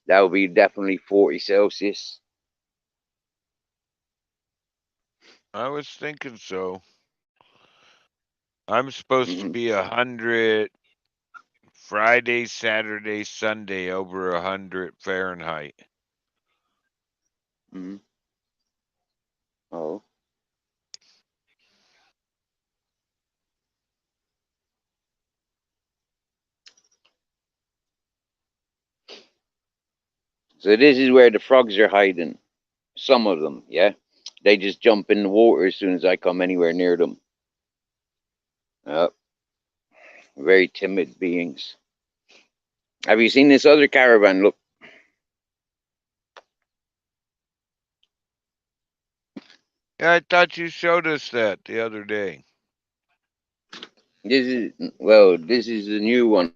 That will be definitely 40 Celsius. I was thinking so. I'm supposed to Mm-hmm. be 100 Friday, Saturday, Sunday over 100 Fahrenheit. Mm-hmm. Oh, so this is where the frogs are hiding. Some of them, yeah, they just jump in the water as soon as I come anywhere near them. Very timid beings. Have you seen this other caravan? Look, Yeah, I thought you showed us that the other day. this is the new one.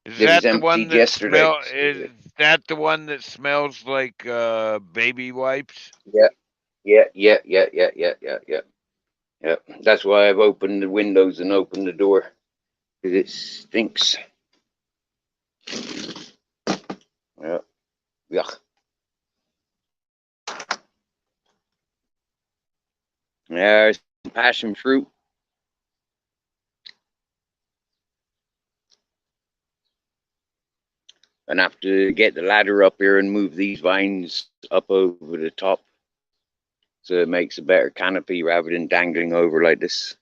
It Is was that the emptied one that yesterday. smell? Is that the one that smells like baby wipes? Yeah, yeah. That's why I've opened the windows and opened the door because it stinks. Yeah, yuck. Yeah, some passion fruit. And have to get the ladder up here and move these vines up over the top, so it makes a better canopy rather than dangling over like this.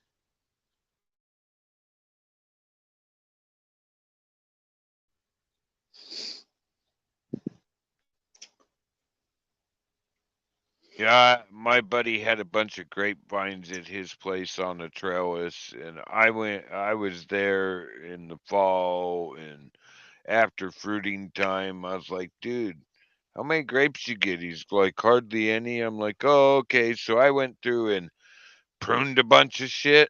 Yeah, my buddy had a bunch of grapevines at his place on the trellis, and I was there in the fall, and after fruiting time, I was like, dude, how many grapes you get? He's like, hardly any. I'm like, oh, okay. So I went through and pruned a bunch of shit.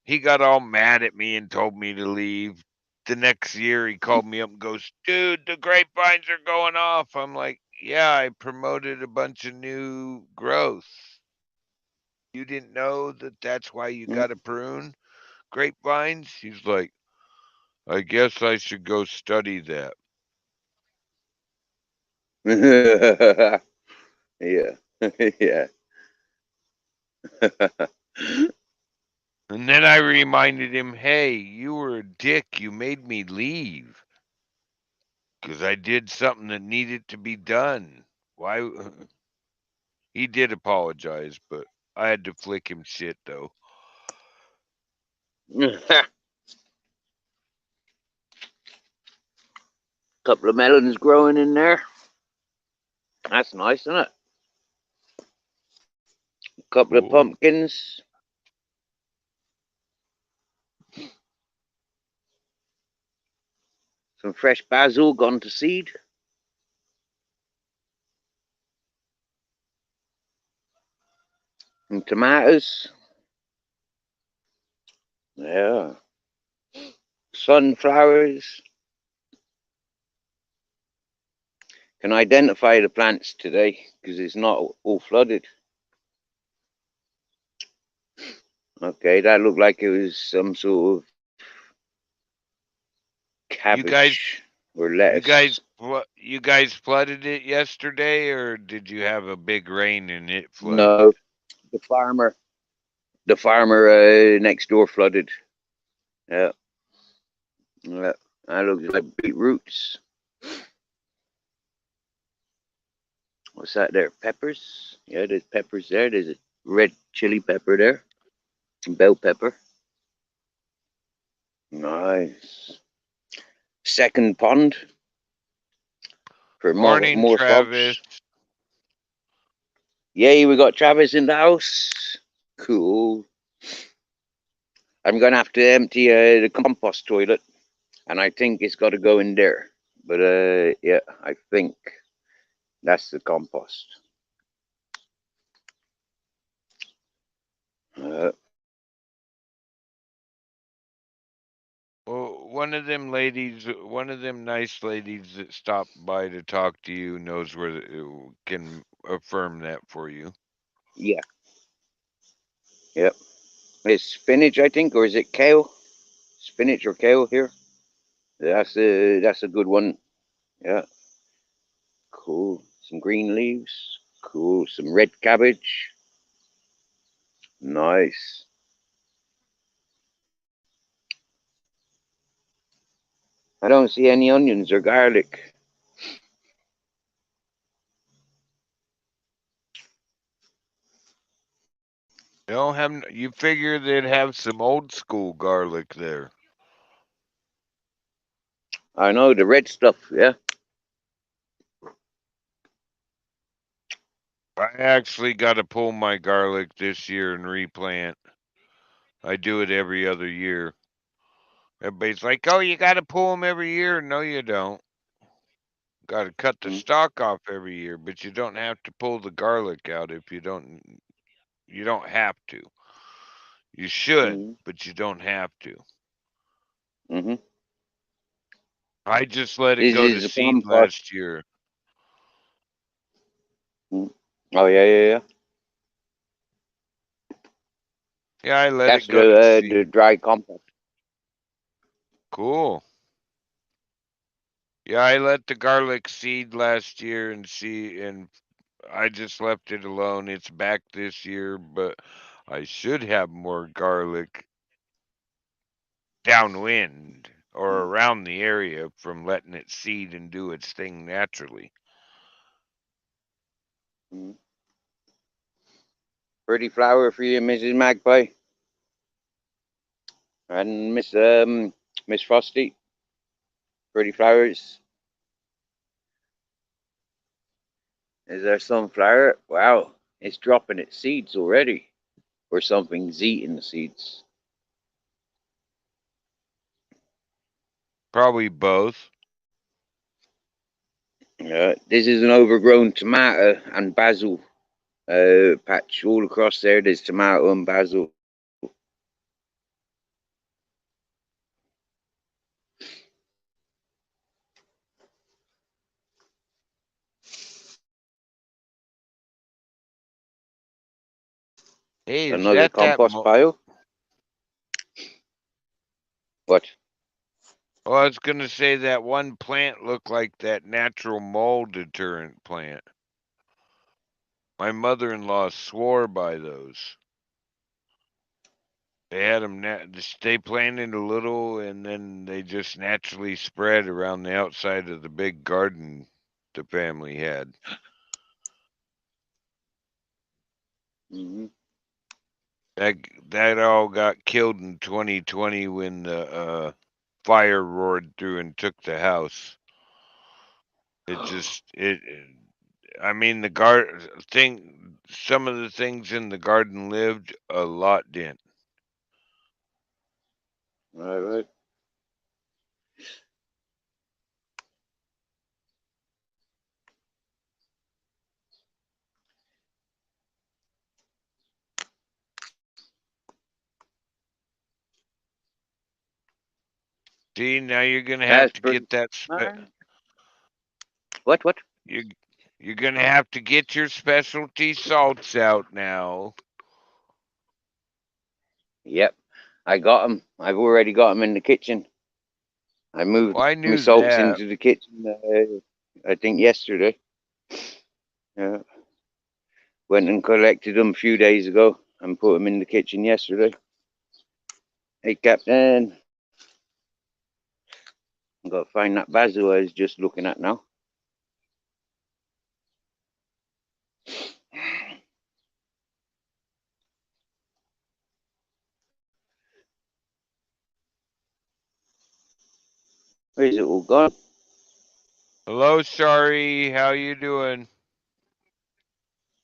He got all mad at me and told me to leave. The next year, he called me up and goes, dude, the grapevines are going off. I'm like, yeah, I promoted a bunch of new growth. You didn't know that that's why you got to prune grapevines? He's like, I guess I should go study that. Yeah, yeah. And then I reminded him, hey, you were a dick. You made me leave because I did something that needed to be done. Why? He did apologize, but I had to flick him shit, though. Couple of melons growing in there. That's nice, isn't it? Couple of Cool. pumpkins. Some fresh basil gone to seed. And tomatoes. Yeah. Sunflowers. Can identify the plants today because it's not all flooded. Okay, that looked like it was some sort of You guys, cabbage or lettuce. you guys flooded it yesterday, or did you have a big rain and it flooded No, it? the farmer, the farmer next door flooded. Yeah, yeah. That looks like beetroots. What's that there? Peppers? Yeah, there's peppers there. There's a red chili pepper there. Bell pepper. Nice. Second pond for Morning, more Travis. frogs. Yay, we got Travis in the house. Cool. I'm gonna have to empty the compost toilet, and I think it's got to go in there. But yeah, I think that's the compost. Uh, Well, one of them nice ladies that stopped by to talk to you knows where can affirm that for you. yeah, yep. It's spinach, I think, or is it kale? Spinach or kale here? That's a good one. Yeah, cool. Some green leaves. Cool. Some red cabbage. Nice. I don't see any onions or garlic. You don't have. You figure they'd have some old school garlic there. I know the red stuff. Yeah. I actually got to pull my garlic this year and replant. I do it every other year. Everybody's like, "Oh, you got to pull them every year." No, you don't. Got to cut the Mm, stalk off every year, but you don't have to pull the garlic out if you don't. You don't have to. You should, mm, but you don't have to. mm-hmm. I just let it This go to is a seed compost. last year. Mm. Oh yeah, yeah, yeah. Yeah, I let That's it go to the seed. dry compost. Cool. Yeah, I let the garlic seed last year and I just left it alone. It's back this year, but I should have more garlic downwind or Mm, around the area from letting it seed and do its thing naturally. mm. Pretty flower for you, Mrs. Magpie, and Miss Frosty. Pretty flowers. Is there sunflower? Wow, it's dropping its seeds already, or something's eating the seeds. Probably both. This is an overgrown tomato and basil patch all across there. There's tomato and basil. Hey, is Another that compost pile. What? well, I was gonna say that one plant looked like that natural mold deterrent plant. My mother-in-law swore by those. They had them. They planted a little, and then they just naturally spread around the outside of the big garden the family had. Hmm. That that all got killed in 2020 when the fire roared through and took the house. It just it. I mean, the thing. Some of the things in the garden lived, a lot didn't. Right, right. See, now you're gonna have That's to pretty. get that. What? What? You you're gonna have to get your specialty salts out now. Yep. I got them. I've already got them in the kitchen. I moved Well, I my knew salts that. into the kitchen. I think yesterday. Yeah. Went and collected them a few days ago and put them in the kitchen yesterday. Hey, Captain. I've got to find that basil I was just looking at now. Where's it all gone? Hello, Shari. How you doing?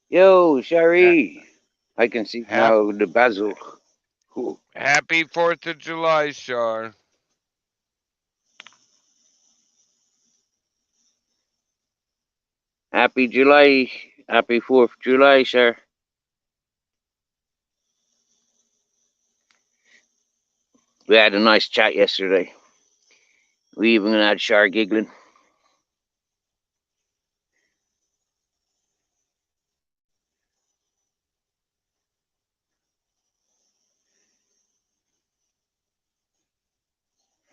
Yo, Ha- Sherry. I can see hap- now the basil. Ooh. Happy 4th of July, Shar. Happy July. Happy 4th of July, sir. We had a nice chat yesterday. We even had Shar giggling.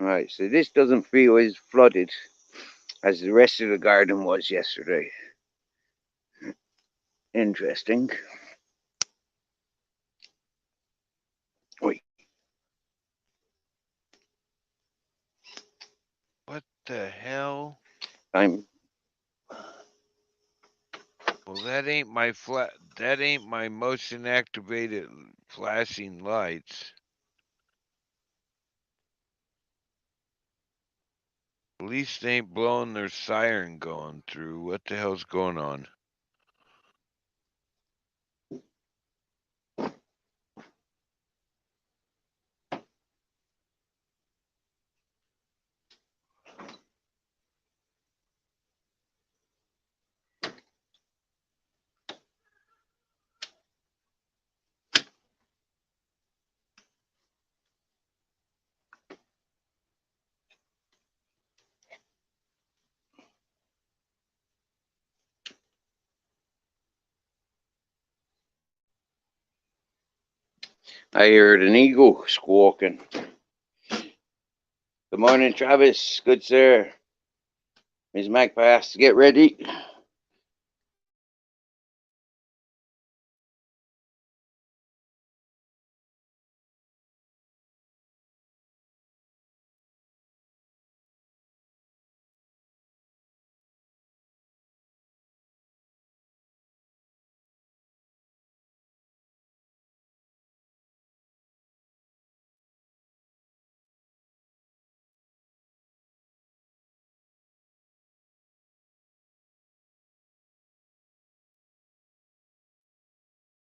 Right, so this doesn't feel as flooded as the rest of the garden was yesterday. Interesting. Wait, What the hell? I'm. Well, that ain't my That ain't my motion activated flashing lights. At least they ain't blowing their siren going through. What the hell's going on? I heard an eagle squawking. Good morning, Travis. Good sir. Miss Magpie has to get ready.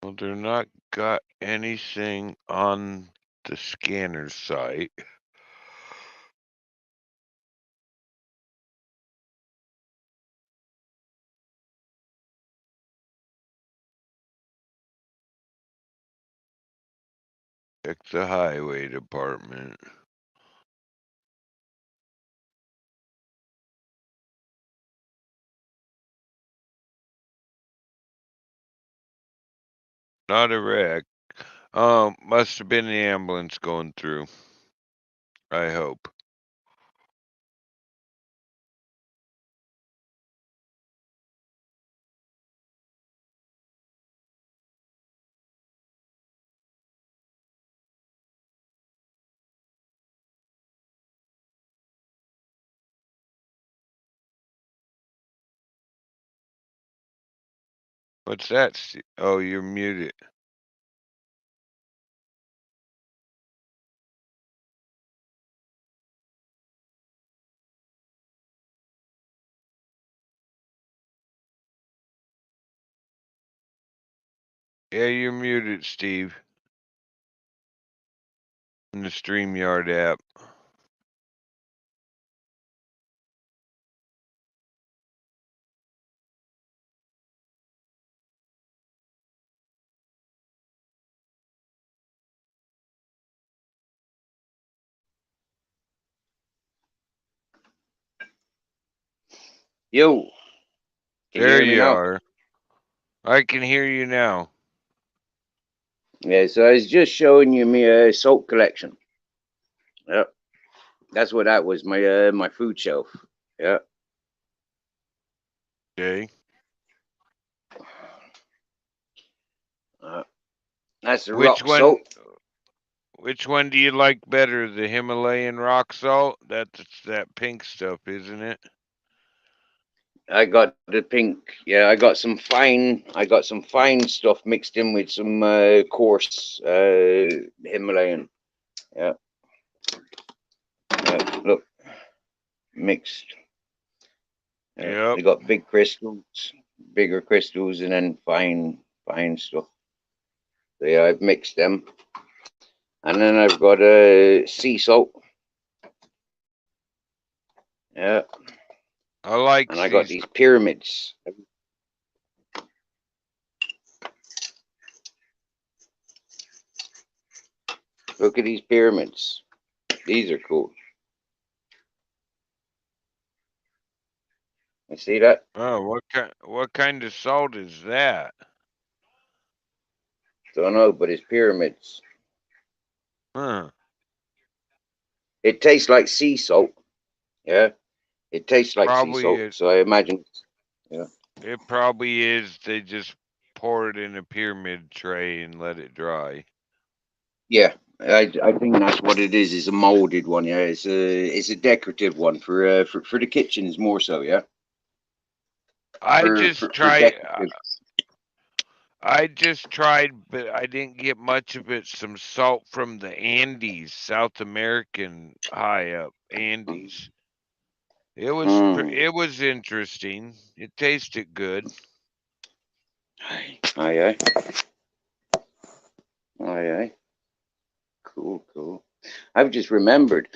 Well, they're not got anything on the scanner site. Check the highway department. Not a wreck. Must have been the ambulance going through. I hope. What's that? Oh, you're muted. Yeah, you're muted, Steve. In the StreamYard app. Yo, can you There hear me you now? are. I can hear you now. Yeah, so I was just showing you my salt collection. Yep, that's what that was. My food shelf. Yeah. Okay. Uh, that's the Which rock one? salt. Which one do you like better? The Himalayan rock salt? That's that pink stuff, isn't it? I got the pink. Yeah, I got some fine stuff mixed in with some coarse Himalayan. Yeah, yeah. Look, mixed. Yeah, Yep. they got big crystals, bigger crystals, and then fine stuff. So yeah, I've mixed them, and then I've got sea salt. Yeah, I like and I got these. these pyramids. Look at these pyramids. These are cool. You see that? Oh, what kind of salt is that? Don't know, but it's pyramids. Huh. It tastes like sea salt. Yeah, it tastes like sea Probably salt. it So I imagine. Yeah. it probably is they just pour it in a pyramid tray and let it dry. Yeah, I think that's what it is. It's a molded one. Yeah, it's a decorative one for the kitchens more so. Yeah, I just for tried decorative. I just tried, but I didn't get much of it. Some salt from the Andes, South American high up Andes. Mm. It was interesting. It tasted good. Aye, aye, aye, aye. Cool. I've just remembered.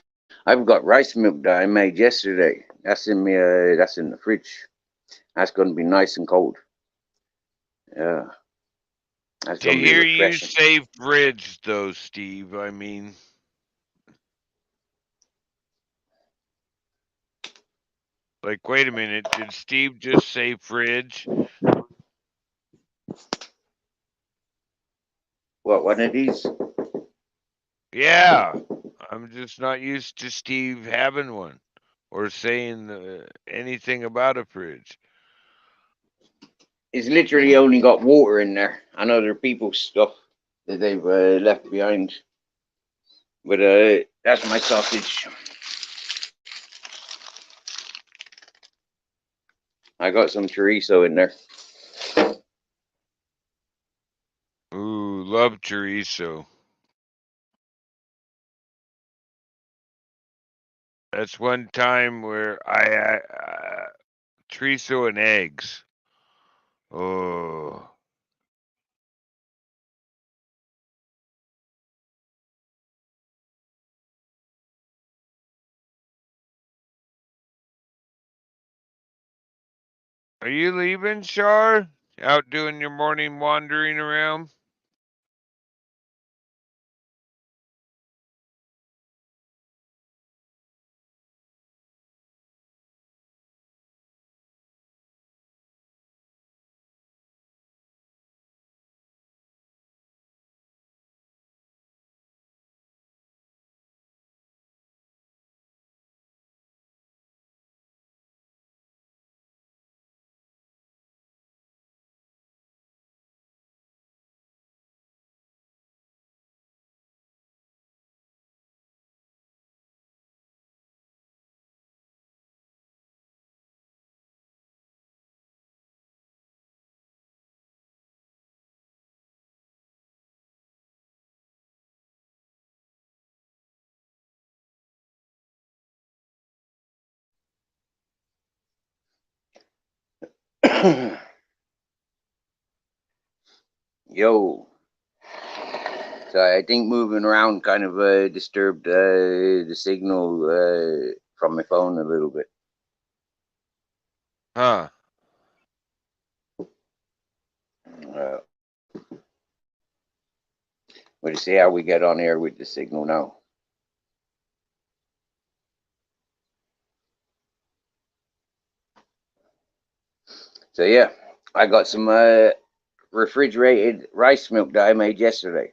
I've got rice milk that I made yesterday. That's in me. That's in the fridge. That's going to be nice and cold. Yeah, that's To going to be hear you refreshing. say fridge, though, Steve, I mean, like, wait a minute. Did Steve just say fridge? What, one of these? Yeah, I'm just not used to Steve having one or saying anything about a fridge. It's literally only got water in there and other people's stuff that they've left behind. But that's my sausage. I got some chorizo in there. Ooh, love chorizo. That's one time where I chorizo and eggs. Oh, are you leaving, Shar? Out doing your morning wandering around? Yo. So I think moving around kind of disturbed the signal from my phone a little bit. Huh. Uh, we'll see how we get on here with the signal now. So yeah, I got some refrigerated rice milk that I made yesterday.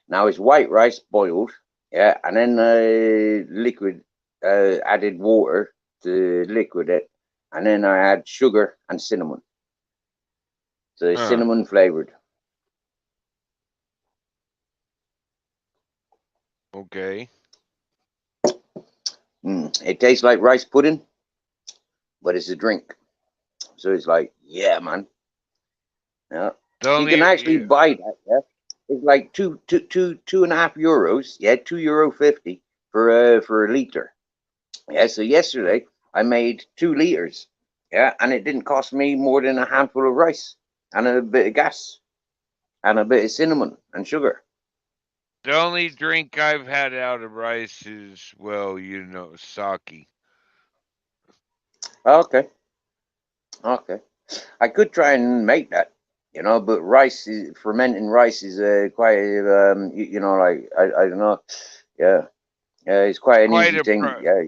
Now it's white rice boiled, yeah, and then liquid, added water to liquid it, and then I add sugar and cinnamon. So it's Huh. cinnamon flavored. Okay. It tastes like rice pudding, but it's a drink. So it's like, yeah, man. Yeah. The You can actually only buy that. Yeah. It's like two and a half euros. Yeah, €2.50 for a liter. Yeah. So yesterday I made 2 liters. Yeah, and it didn't cost me more than a handful of rice and a bit of gas and a bit of cinnamon and sugar. the only drink I've had out of rice is, well, sake. Okay, okay. I could try and make that, but fermenting rice is quite, like I don't know, yeah, yeah, it's quite an Quite easy a thing, yeah.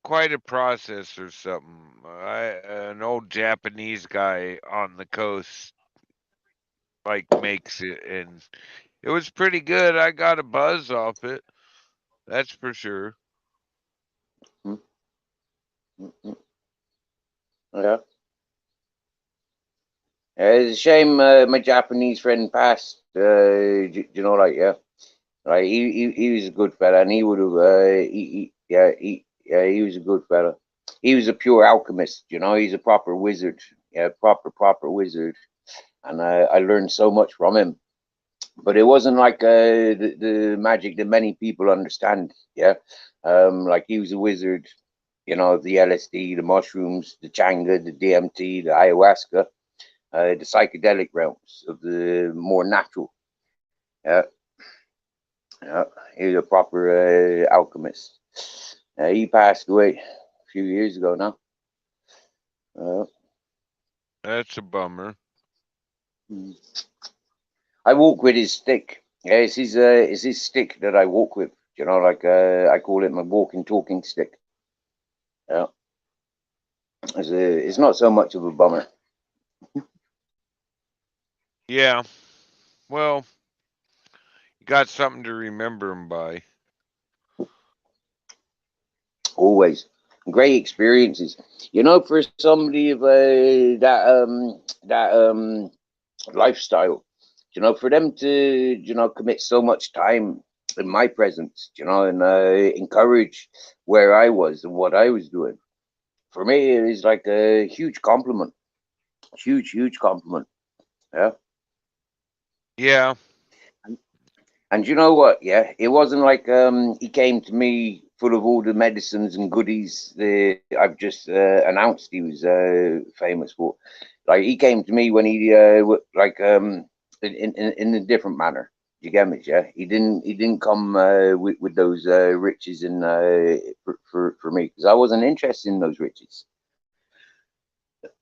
quite a process or something. An old Japanese guy on the coast makes it, and it was pretty good. I got a buzz off it. That's for sure. Mm, mm, mm. Yeah. It's a shame my Japanese friend passed. Like, yeah, like he was a good fella, and he would have, yeah, he was a good fella. He was a pure alchemist, he's a proper wizard, yeah, proper wizard, and I learned so much from him. But it wasn't like the magic that many people understand. Yeah, like he was a wizard. The LSD, the mushrooms, the changa, the DMT, the ayahuasca, the psychedelic realms of the more natural. Yeah, yeah. He was a proper alchemist. He passed away a few years ago now. Uh, That's a bummer. I walk with his stick. Yeah, it's his stick that I walk with. Like I call it my walking, talking stick. Yeah, it's not so much of a bummer. Yeah. Well, Got something to remember him by. Always great experiences. For somebody of that lifestyle, for them to commit so much time in my presence, and encourage where I was and what I was doing. For me, it is like a huge compliment, huge compliment. Yeah. Yeah, And you know what? Yeah, it wasn't like he came to me full of all the medicines and goodies I've just announced he was famous for. Like he came to me when he like in a different manner. You get me? Yeah, he didn't come with those riches and for me because I wasn't interested in those riches.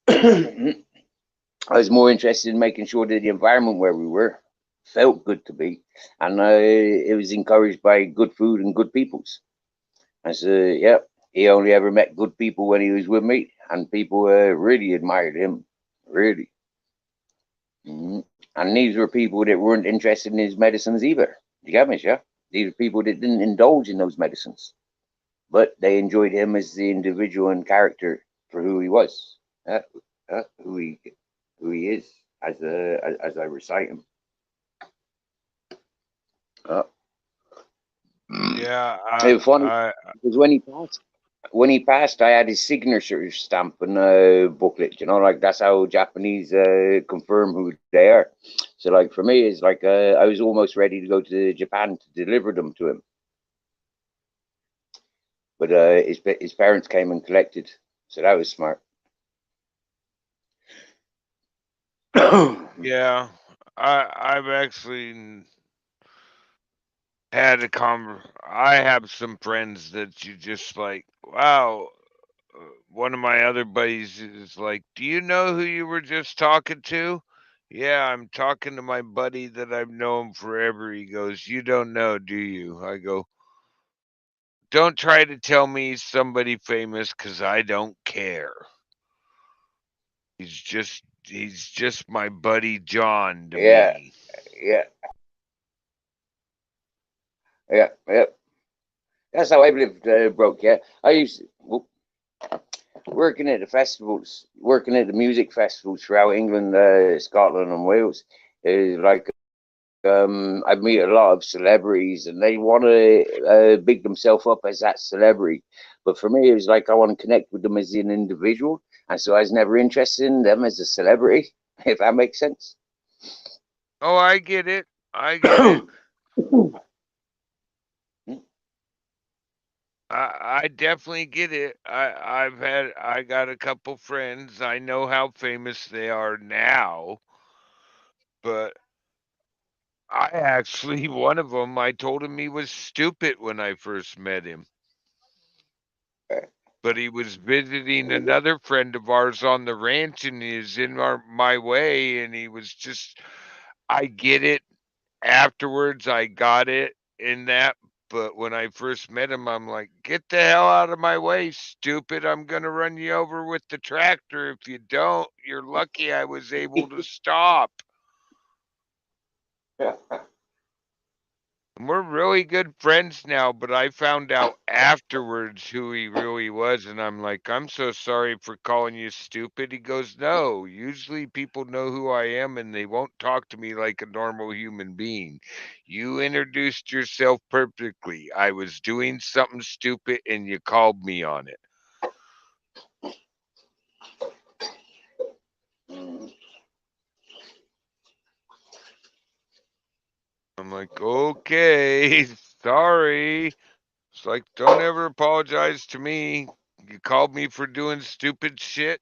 I was more interested in making sure that the environment where we were felt good to be, and it was encouraged by good food and good peoples. I said, yeah, he only ever met good people when he was with me, and people really admired him, really. And these were people that weren't interested in his medicines either. You get me, yeah? These were people that didn't indulge in those medicines, but they enjoyed him as the individual and character for who he was, who he is, as I recite him. Uh, yeah. it was funny I because when he passed, I had his signature stamp and booklet. Like that's how Japanese confirm who they are. So, like for me, it's like I was almost ready to go to Japan to deliver them to him, but his parents came and collected, so that was smart. yeah. I've actually had a I have some friends that you just like, wow. One of my other buddies is like, "Do you know who you were just talking to?" Yeah, I'm talking to my buddy that I've known forever. He goes, "You don't know, do you?" I go, "Don't try to tell me somebody famous because I don't care. He's just my buddy John to yeah, me." yeah, yeah. That's how I lived, broke. Yeah, I used working at the festivals, working at the music festivals throughout England, Scotland, and Wales. Like I meet a lot of celebrities, and they want to big themselves up as that celebrity. But for me, it was like I want to connect with them as an individual, and so I was never interested in them as a celebrity. If that makes sense. Oh, I get it. I get it. I definitely get it. I got a couple friends. I know how famous they are now, but I actually one of them. I told him he was stupid when I first met him, but he was visiting another friend of ours on the ranch, and he was in my way, and he was just. I get it. Afterwards, I got it in that. But when I first met him, I'm like, get the hell out of my way, stupid. I'm going to run you over with the tractor. If you don't, you're lucky I was able to stop. And we're really good friends now, but I found out afterwards who he really was. And I'm like, I'm so sorry for calling you stupid. He goes, no, usually people know who I am and they won't talk to me like a normal human being. You introduced yourself perfectly. I was doing something stupid and you called me on it. I'm like, okay, sorry. It's like, don't ever apologize to me. You called me for doing stupid shit.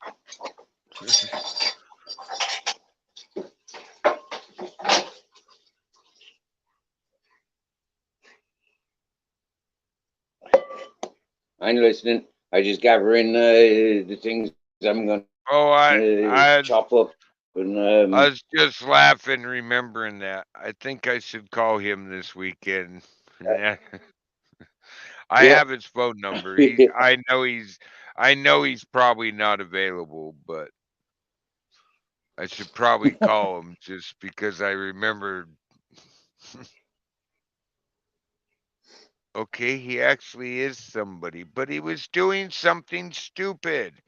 I'm listening. I just gathering the things I'm gonna Oh, chop up, and I was just laughing remembering that. I think I should call him this weekend. Yeah. I yeah. have his phone number. I know he's probably not available, but I should probably call him just because I remembered Okay, he actually is somebody, but he was doing something stupid.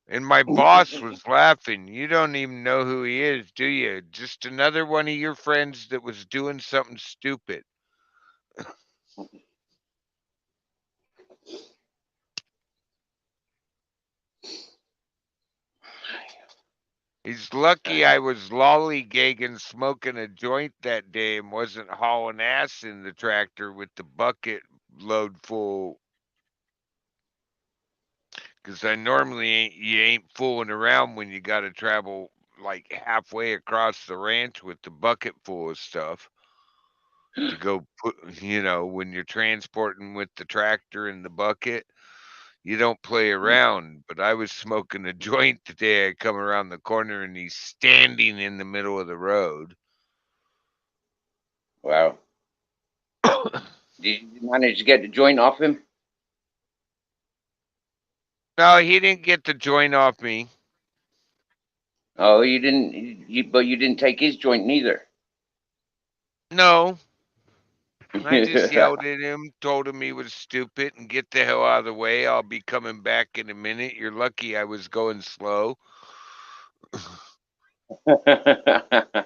And my boss was laughing. You don't even know who he is, do you? Just another one of your friends that was doing something stupid. He's lucky I was lollygagging smoking a joint that day and wasn't hauling ass in the tractor with the bucket load full. Because I normally you ain't fooling around when you got to travel like halfway across the ranch with the bucket full of stuff to go put, when you're transporting with the tractor and the bucket, you don't play around. But I was smoking a joint the day I come around the corner and he's standing in the middle of the road. Wow. Did you manage to get the joint off him? No, he didn't get the joint off me. Oh, you didn't. But you didn't take his joint neither. No, I just yelled at him, told him he was stupid and get the hell out of the way. I'll be coming back in a minute. You're lucky I was going slow. Because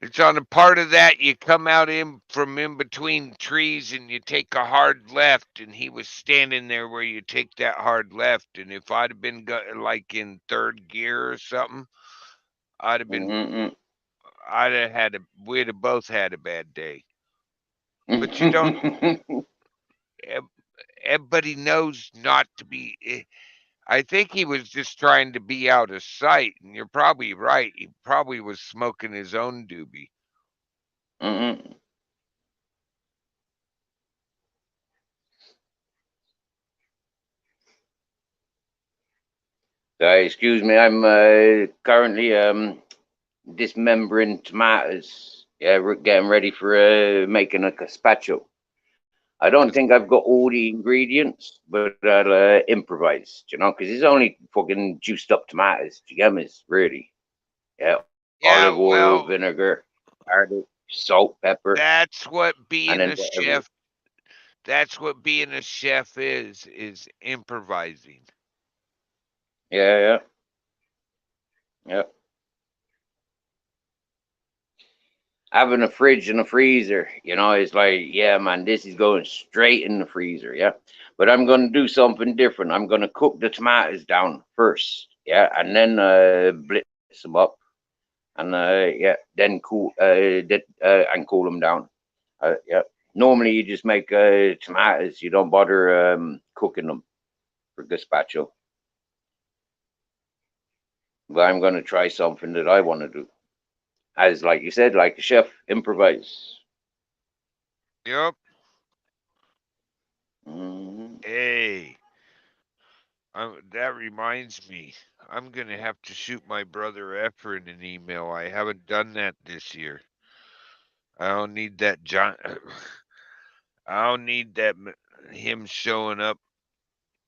it's on a part of that you come out in from in between trees and you take a hard left, and he was standing there where you take that hard left. And if I'd have been like in third gear or something, I'd have been, Mm-mm. I'd have had a, we'd have both had a bad day. But you don't. ev- Everybody knows not to be. I think he was just trying to be out of sight, and you're probably right. He probably was smoking his own doobie. Mm-mm. Excuse me, I'm currently dismembering tomatoes. Yeah, we're getting ready for making a gazpacho. I don't think I've got all the ingredients, but I'll improvise, because it's only fucking juiced up tomatoes. Do you get me? Really. Yeah, olive Yeah, oil, well, vinegar, garlic, salt, pepper, that's what and being then a whatever. chef. That's what being a chef is improvising. Yeah, yeah, yeah. Having a fridge and a freezer, it's like, yeah, man, this is going straight in the freezer, yeah. But I'm gonna do something different. I'm gonna cook the tomatoes down first, yeah, and then blitz them up, and yeah, then and cool them down. Yeah. Normally, you just make tomatoes. You don't bother cooking them for gazpacho. But I'm gonna try something that I want to do, as like you said, like a chef, improvise. Yep. Hmm. Hey, that reminds me. I'm gonna have to shoot my brother Efren an email. I haven't done that this year. I don't need that John. I don't need him showing up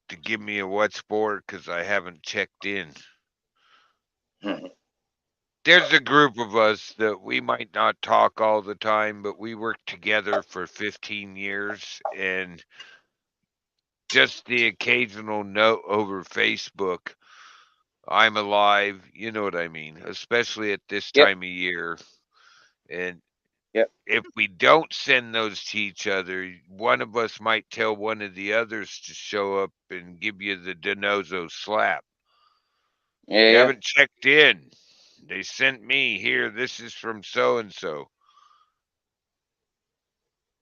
to give me a what's for because I haven't checked in. There's a group of us that we might not talk all the time, but we worked together for 15 years, and just the occasional note over Facebook, I'm alive, you know what I mean, especially at this Yep, time of year. And yep. if we don't send those to each other, one of us might tell one of the others to show up and give you the Denozo slap. Yeah, You yeah. haven't checked in. They sent me here. This is from so and so.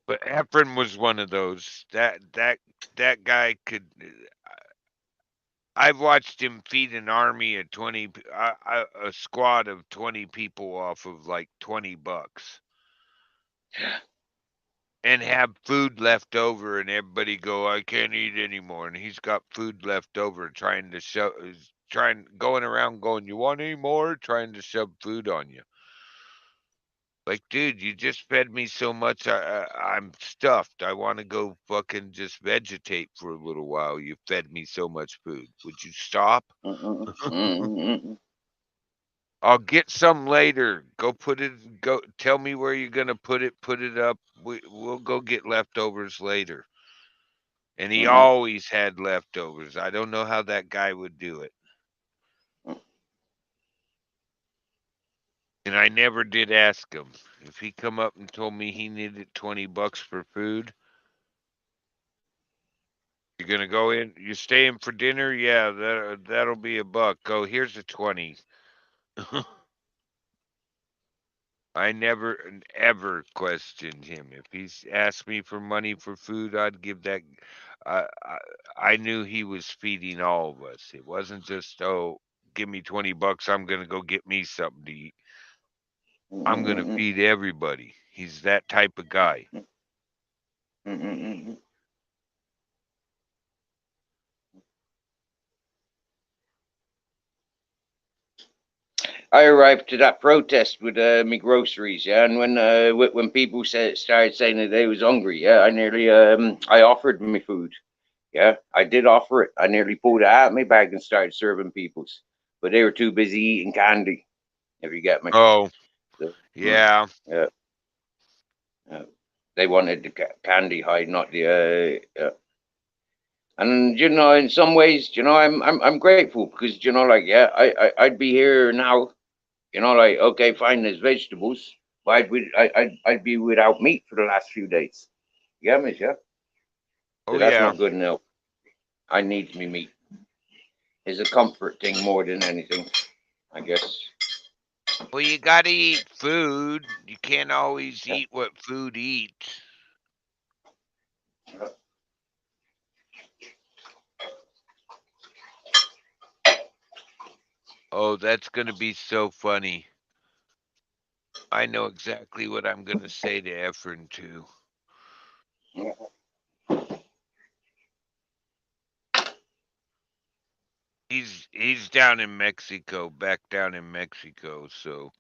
But Efren was one of those. That guy could. I've watched him feed an army of 20, a squad of 20 people off of like $20, and have food left over, and everybody go, I can't eat anymore, and he's got food left over, trying to show, going around, going, you want any more? Trying to shove food on you. Like, dude, you just fed me so much. I'm stuffed. I want to go fucking just vegetate for a little while. You fed me so much food. Would you stop? Mm-mm, mm-mm, mm-mm. I'll get some later. Go put it. Go tell me where you're gonna put it. Put it up. We'll go get leftovers later. And he Mm-mm. always had leftovers. I don't know how that guy would do it. And I never did ask him. If he come up and told me he needed $20 for food, you're gonna go in. You staying for dinner? Yeah, that'll be $1. Go. Here's a 20. I never ever questioned him. If he's asked me for money for food, I'd give that. I, I I knew he was feeding all of us. It wasn't just, oh, give me $20. I'm gonna go get me something to eat. I'm gonna Mm-mm-mm-mm. feed everybody. He's that type of guy. Mm-mm-mm-mm. I arrived to that protest with my groceries, yeah, and when people started saying that they was hungry, yeah, I nearly I offered me food, yeah, I did offer it. I nearly pulled it out of my bag and started serving people's, but they were too busy eating candy. If you get me, Oh, so, yeah. yeah, yeah. They wanted the candy hide, not the and in some ways, I'm grateful because like, yeah, I'd be here now. Like, okay, fine, there's vegetables, but I'd be without meat for the last few days. You get me, yeah? So Oh, that's yeah. not good enough. I need me meat. It's a comfort thing more than anything, I guess. Well, you gotta eat food. You can't always eat what food eats. Oh, that's gonna be so funny. I know exactly what I'm gonna say to Efren too. He's down in Mexico, back down in Mexico, so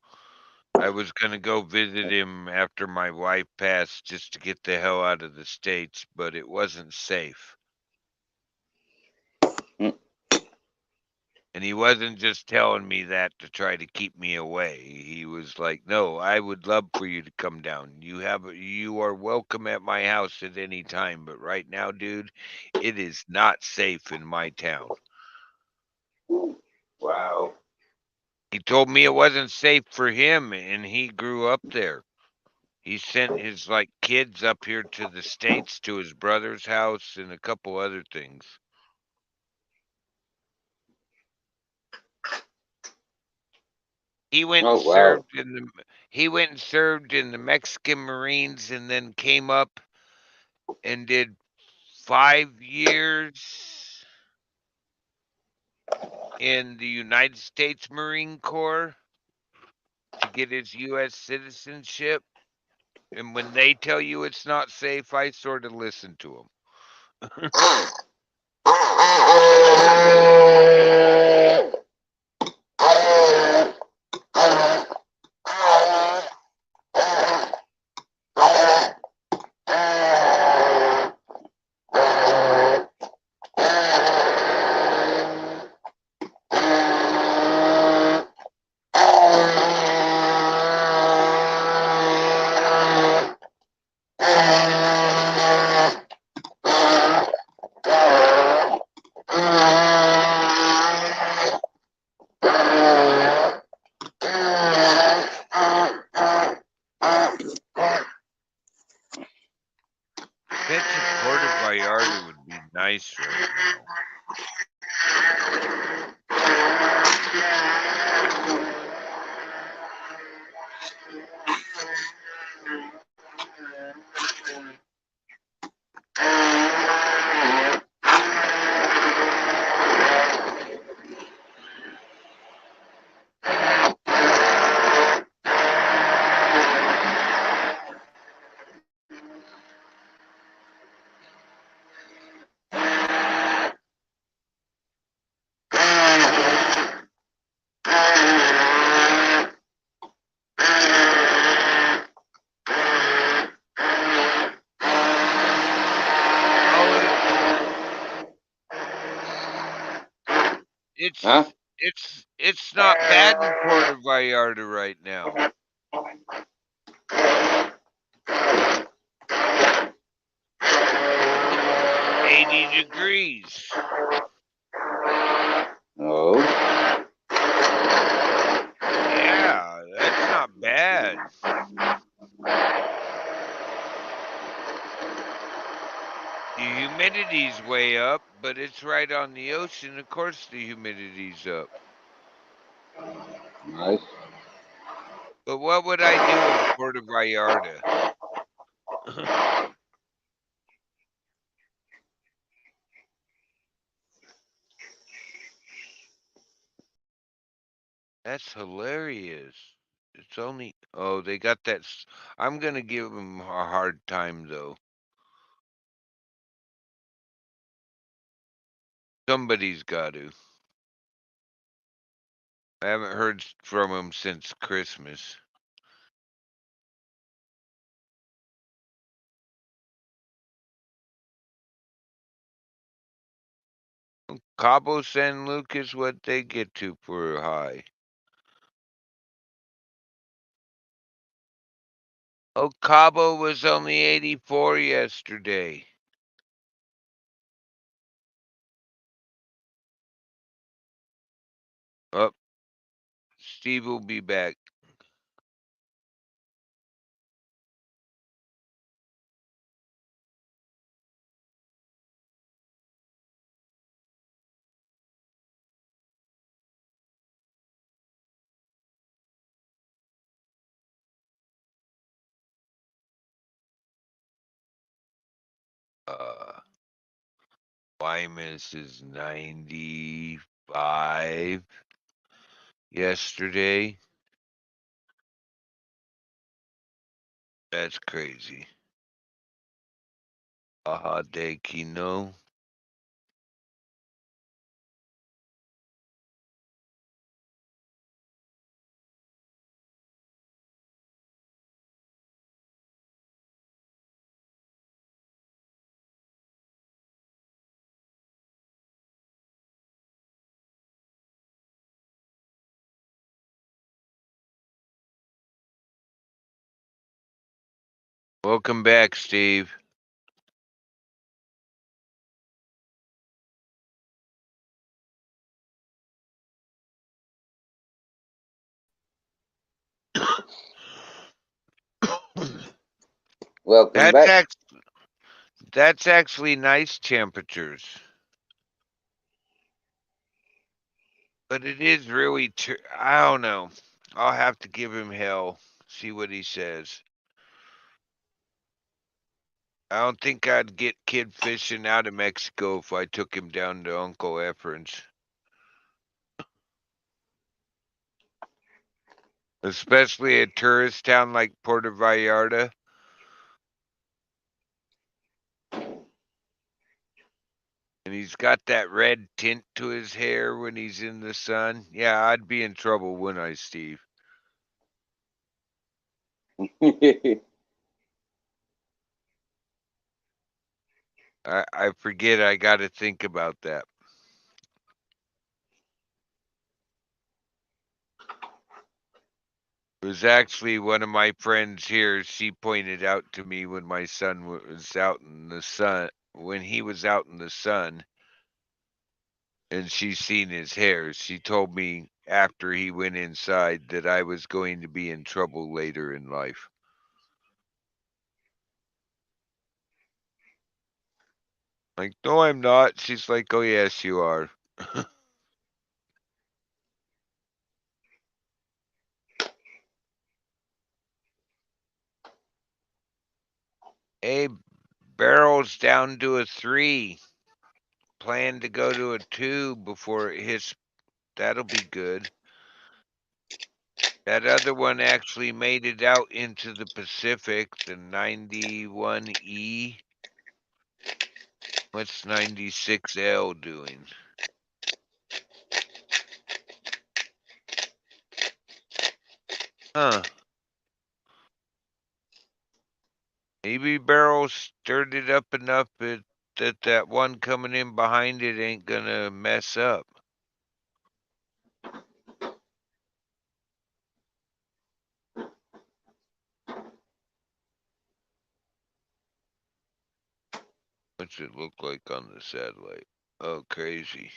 I was gonna go visit him after my wife passed just to get the hell out of the States, but it wasn't safe. And he wasn't just telling me that to try to keep me away. He was like, "No, I would love for you to come down. You are welcome at my house at any time, but right now, dude, it is not safe in my town." Wow. He told me it wasn't safe for him, and he grew up there. He sent his like kids up here to the States to his brother's house and a couple other things. He went and Oh, wow. served in the he went and served in the Mexican Marines and then came up and did 5 years in the United States Marine Corps to get his US citizenship. And when they tell you it's not safe, I sort of listen to them. Bet you Puerto Vallarta would be nice right now. Oh, Huh? it's it's not bad in Puerto Vallarta right now. 80 degrees. Oh, Yeah, that's not bad. The humidity's way up, but it's right on the ocean. Of course, the humidity's up. nice. But what would I do in Puerto Vallarta? That's hilarious. It's only oh they got that. I'm gonna give them a hard time though. Somebody's got to. I haven't heard from him since Christmas. Cabo San Lucas, what they get to for a high? Oh, Cabo was only 84 yesterday. Oh, Steve will be back. Uh, Wymus is 95 yesterday. That's crazy. Aha de Kino. Welcome back, Steve. Welcome That's back. that's actually nice temperatures, but it is really. I don't know. I'll have to give him hell. See what he says. I don't think I'd get kid fishing out of Mexico if I took him down to Uncle Efren's. Especially a tourist town like Puerto Vallarta. And he's got that red tint to his hair when he's in the sun. Yeah, I'd be in trouble, wouldn't I, Steve? I forget I gotta think about that. It was actually one of my friends here. She pointed out to me when my son was out in the sun, when he was out in the sun, and she seen his hair. She told me after he went inside that I was going to be in trouble later in life. Like, no, I'm not. She's like, oh, yes, you are. Hey, barrel's down to a 3. Plan to go to a 2 before it hits. That'll be good. That other one actually made it out into the Pacific, the 91E. What's 96L doing? Huh. Maybe Barrel stirred it up enough that that one coming in behind it ain't gonna mess up. What's it look like on the satellite? Oh, crazy.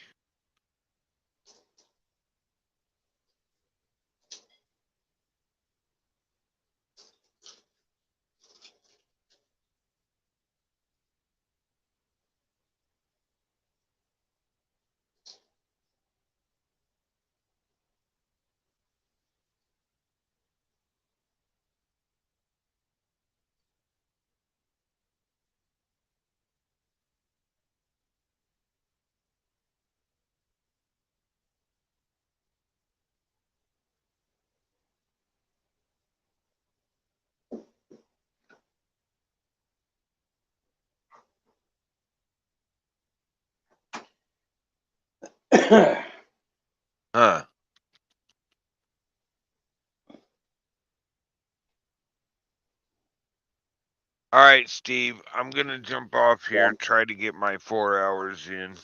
Huh. All right, Steve. I'm gonna jump off here Yeah. and try to get my 4 hours in.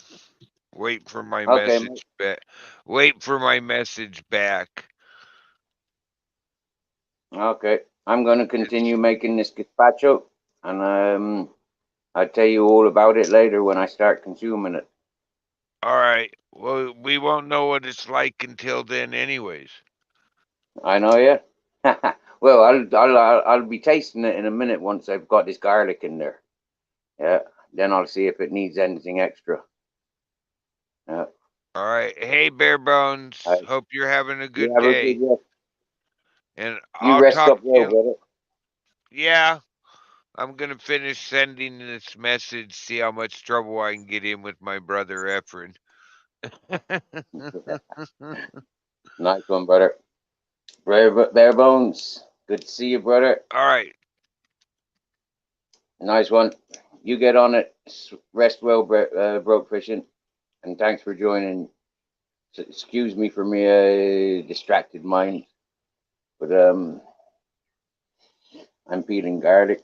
Wait for my Okay, mate. message back. Wait for my message back. Okay. I'm going to It's continue making this gazpacho, and I'll tell you all about it later when I start consuming it. all right. Well, we won't know what it's like until then, anyways. I know you. Well, I'll be tasting it in a minute once I've got this garlic in there. Yeah. Then I'll see if it needs anything extra. Yeah. All right. Hey, Bare Bones. All right. Hope you're having a You good have a good day. rest. And You I'll rest talk up to well, you. brother. Yeah, I'm gonna finish sending this message. See how much trouble I can get in with my brother Efren. Nice one, brother. Bare bones. Good to see you, brother. All right. Nice one. You get on it. Rest well, broke fishing. And thanks for joining. Excuse me for me distracted mind, but I'm peeling garlic.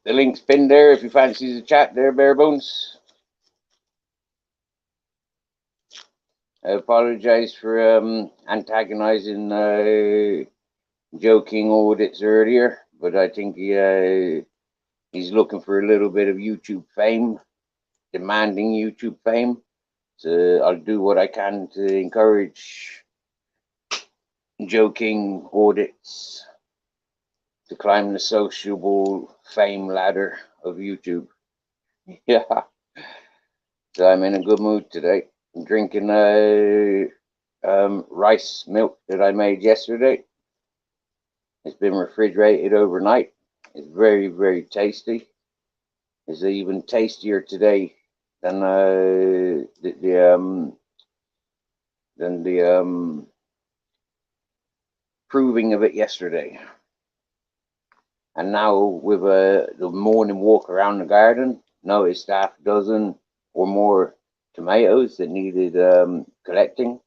The link's pinned there if you fancy the chat there, bare bones. I apologize for antagonizing joking audits earlier, but I think he's looking for a little bit of YouTube fame, demanding YouTube fame. So I'll do what I can to encourage joking audits to climb the sociable fame ladder of YouTube. Yeah, so I'm in a good mood today. I'm drinking rice milk that I made yesterday. It's been refrigerated overnight. It's very, very tasty. It's even tastier today than the proving of it yesterday. And now with the morning walk around the garden, noticed half a dozen or more tomatoes that needed collecting.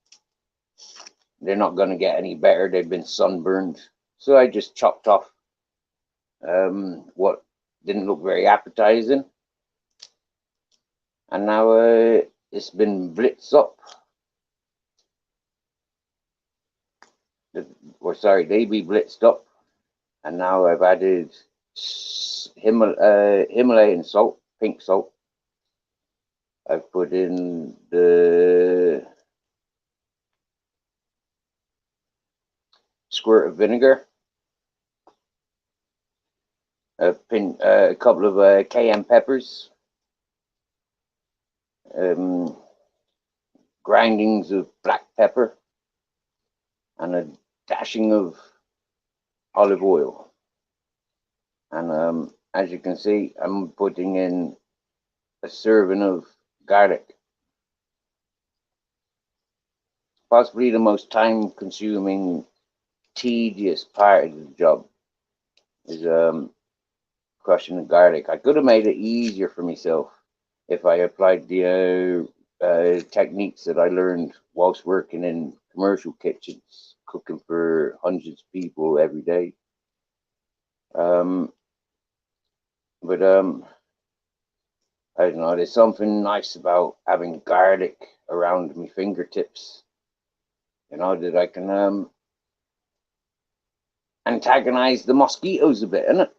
They're not going to get any better. They've been sunburned. So I just chopped off what didn't look very appetizing. And now it's been blitzed up. Or sorry, they be blitzed up. And now I've added Himalayan salt, pink salt. I've put in the squirt of vinegar, a couple of cayenne peppers, um, grindings of black pepper, and a dashing of olive oil. And as you can see, I'm putting in a serving of garlic. Possibly the most time-consuming, tedious part of the job is crushing the garlic. I could have made it easier for myself if I applied the techniques that I learned whilst working in commercial kitchens, cooking for hundreds of people every day. Um, but I don't know. There's something nice about having garlic around my fingertips. You know that I can antagonize the mosquitoes a bit, isn't it?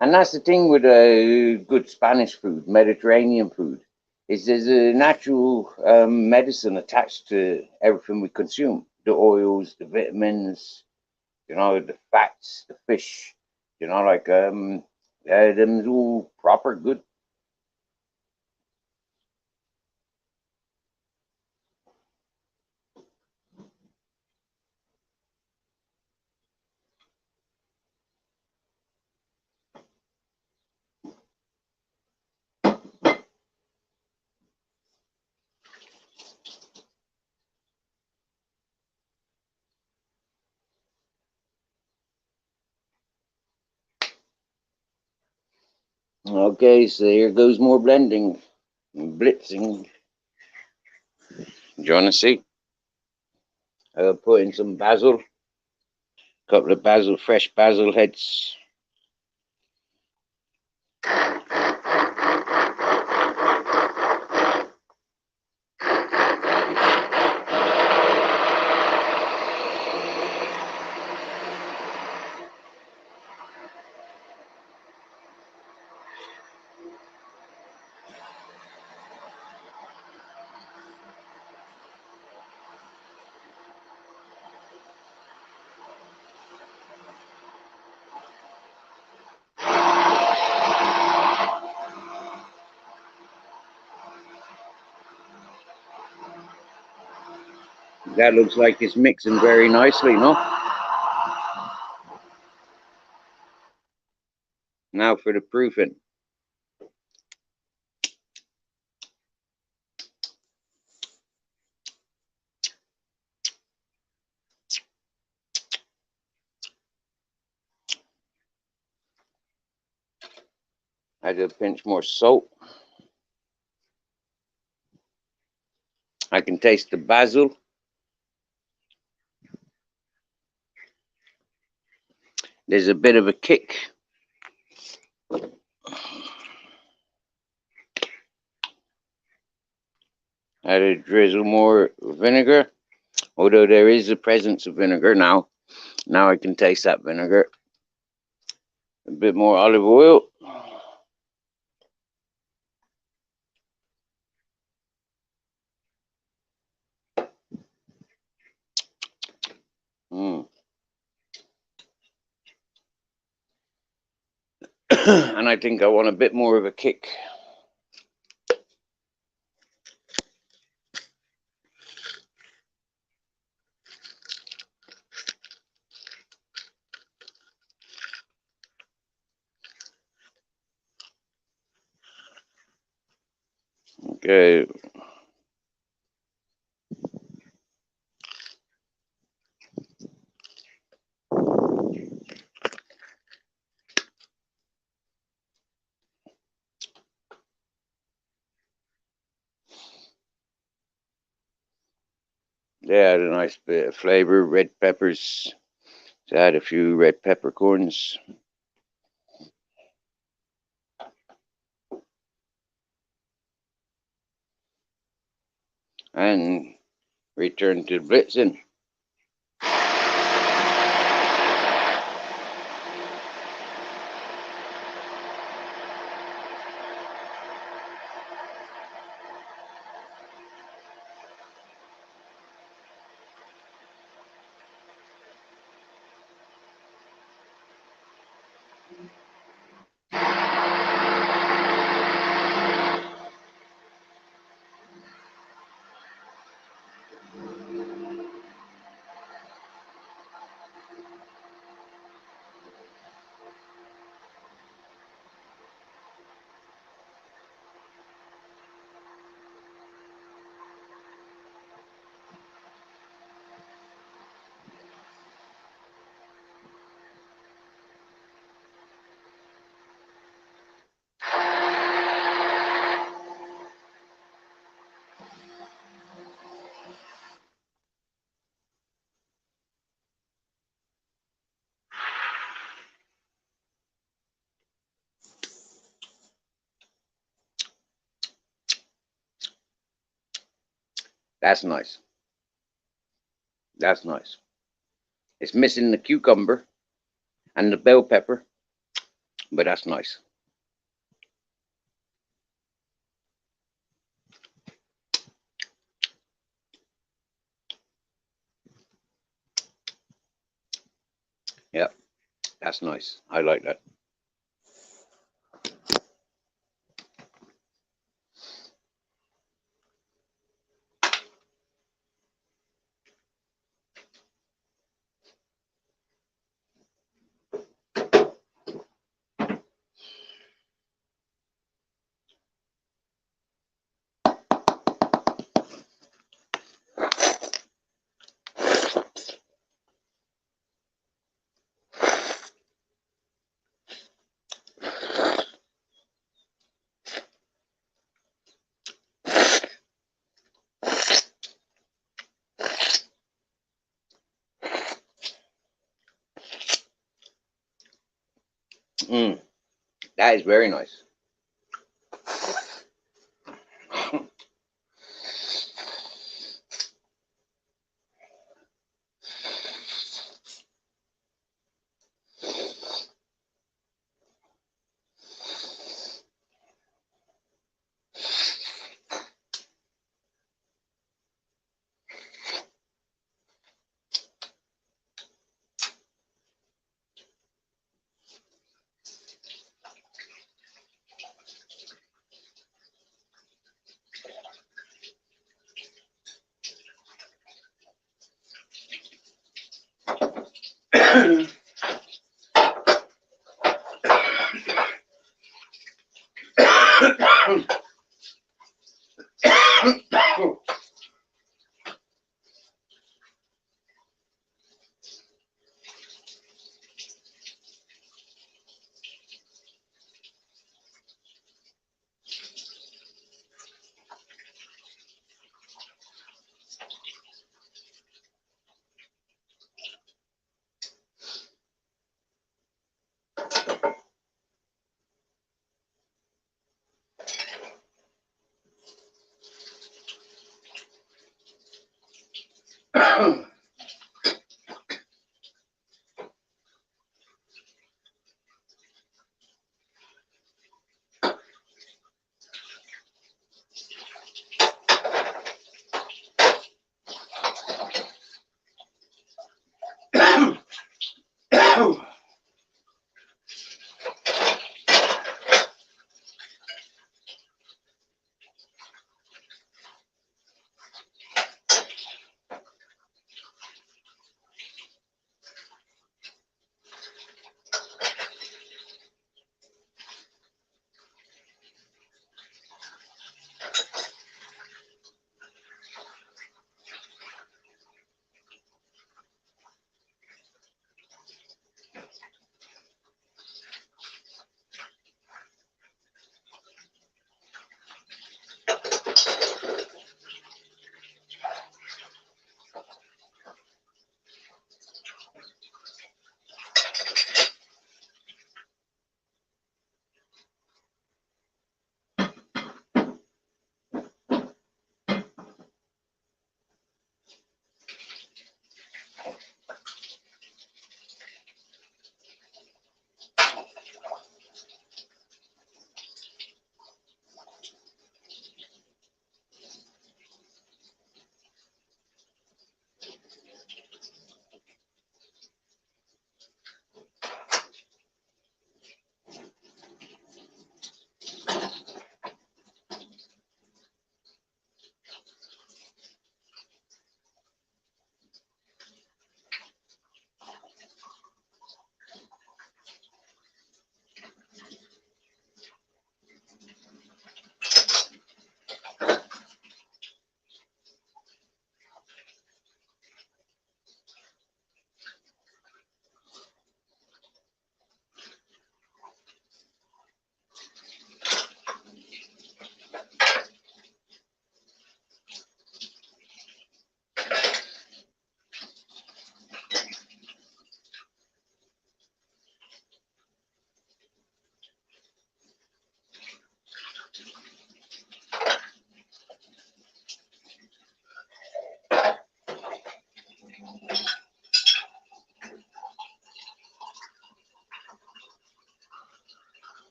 And that's the thing with good Spanish food, Mediterranean food, is there's a natural medicine attached to everything we consume. The oils, the vitamins, the fats, the fish, them's all proper good. Okay, so here goes more blending, blitzing. Do you want to see? I'll put in some basil, couple of fresh basil heads. That looks like it's mixing very nicely, no? Now for the proofing. Add a pinch more salt. I can taste the basil. There's a bit of a kick. Add a drizzle more vinegar, although there is a presence of vinegar now. Now I can taste that vinegar. A bit more olive oil. And I think I want a bit more of a kick. Okay. Yeah, add a nice bit of flavor. Red peppers. So add a few red peppercorns. And return to blitzing. That's nice. That's nice. It's missing the cucumber and the bell pepper, but that's nice. Yeah, that's nice. I like that. Mm, that is very nice.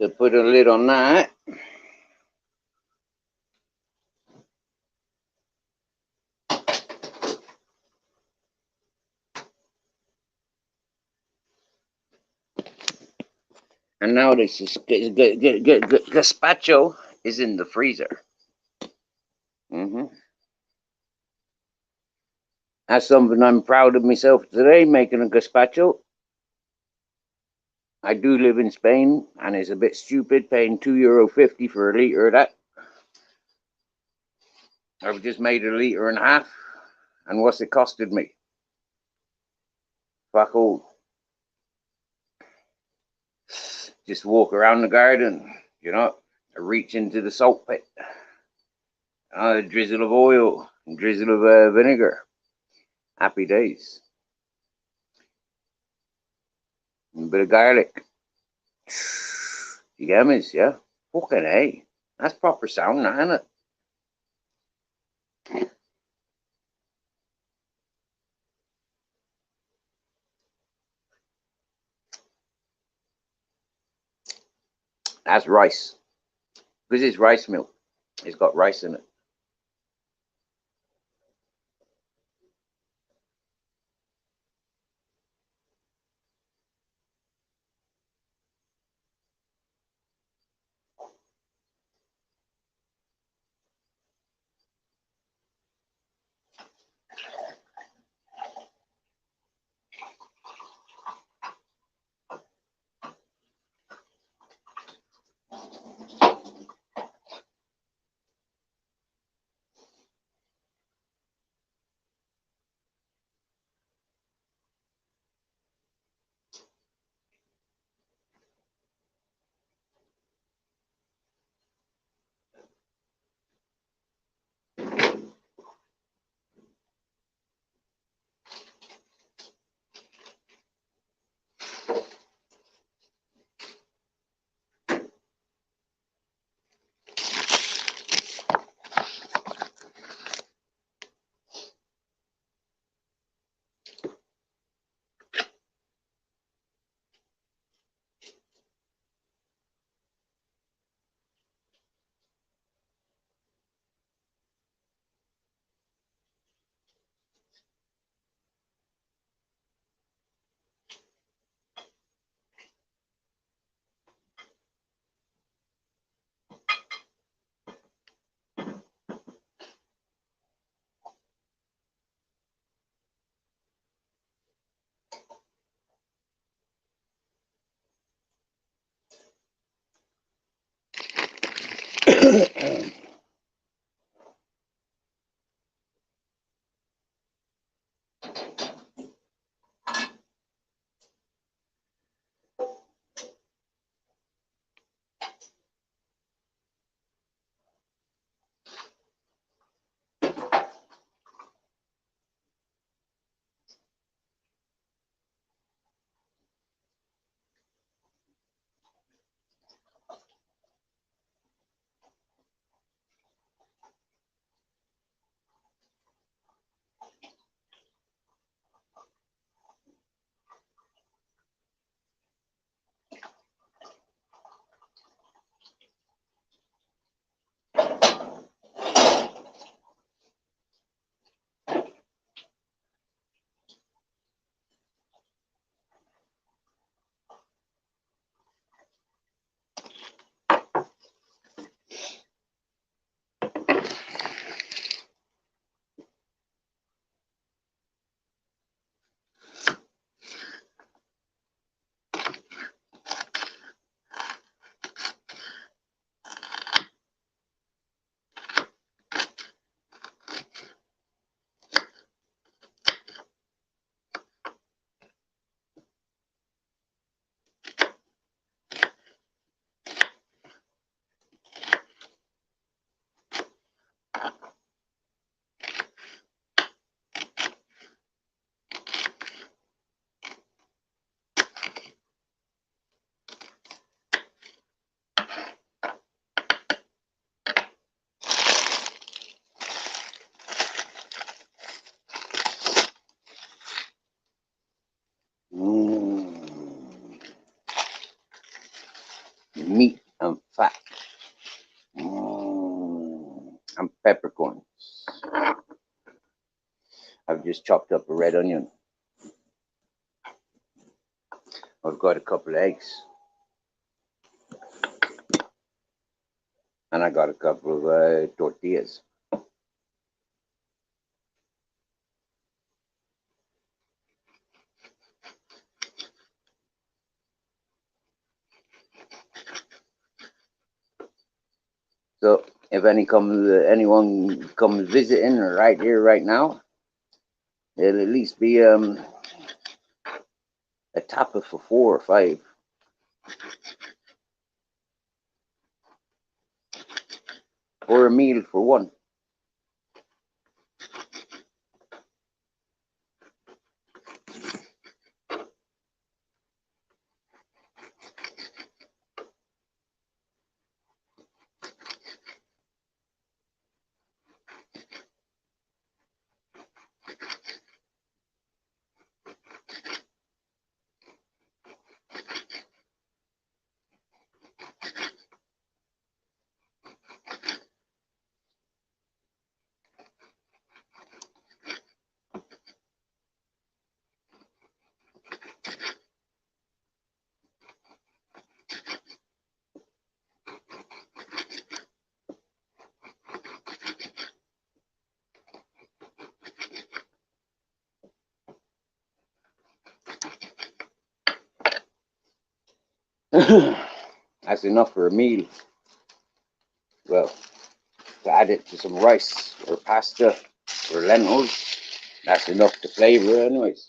to put a lid on that. And now this is gazpacho is in the freezer. That's something I'm proud of myself today, making a gazpacho. I do live in Spain, and it's a bit stupid paying €2.50 for a litre of that. I've just made a litre and a half, and what's it costed me? Fuck all. Just walk around the garden, reach into the salt pit, a drizzle of oil, and drizzle of vinegar. Happy days. A bit of garlic. You get me? Yeah? Fucking A. That's proper sound, isn't it? That's rice. Because it's rice milk. It's got rice in it. fat. And peppercorns. I've just chopped up a red onion. I've got a couple of eggs. And I got a couple of tortillas. So if anyone comes visiting right here right now, it'll at least be a tapa for 4 or 5. Or a meal for 1. That's enough for a meal. Well, to add it to some rice or pasta or lentils, that's enough to flavor it anyways.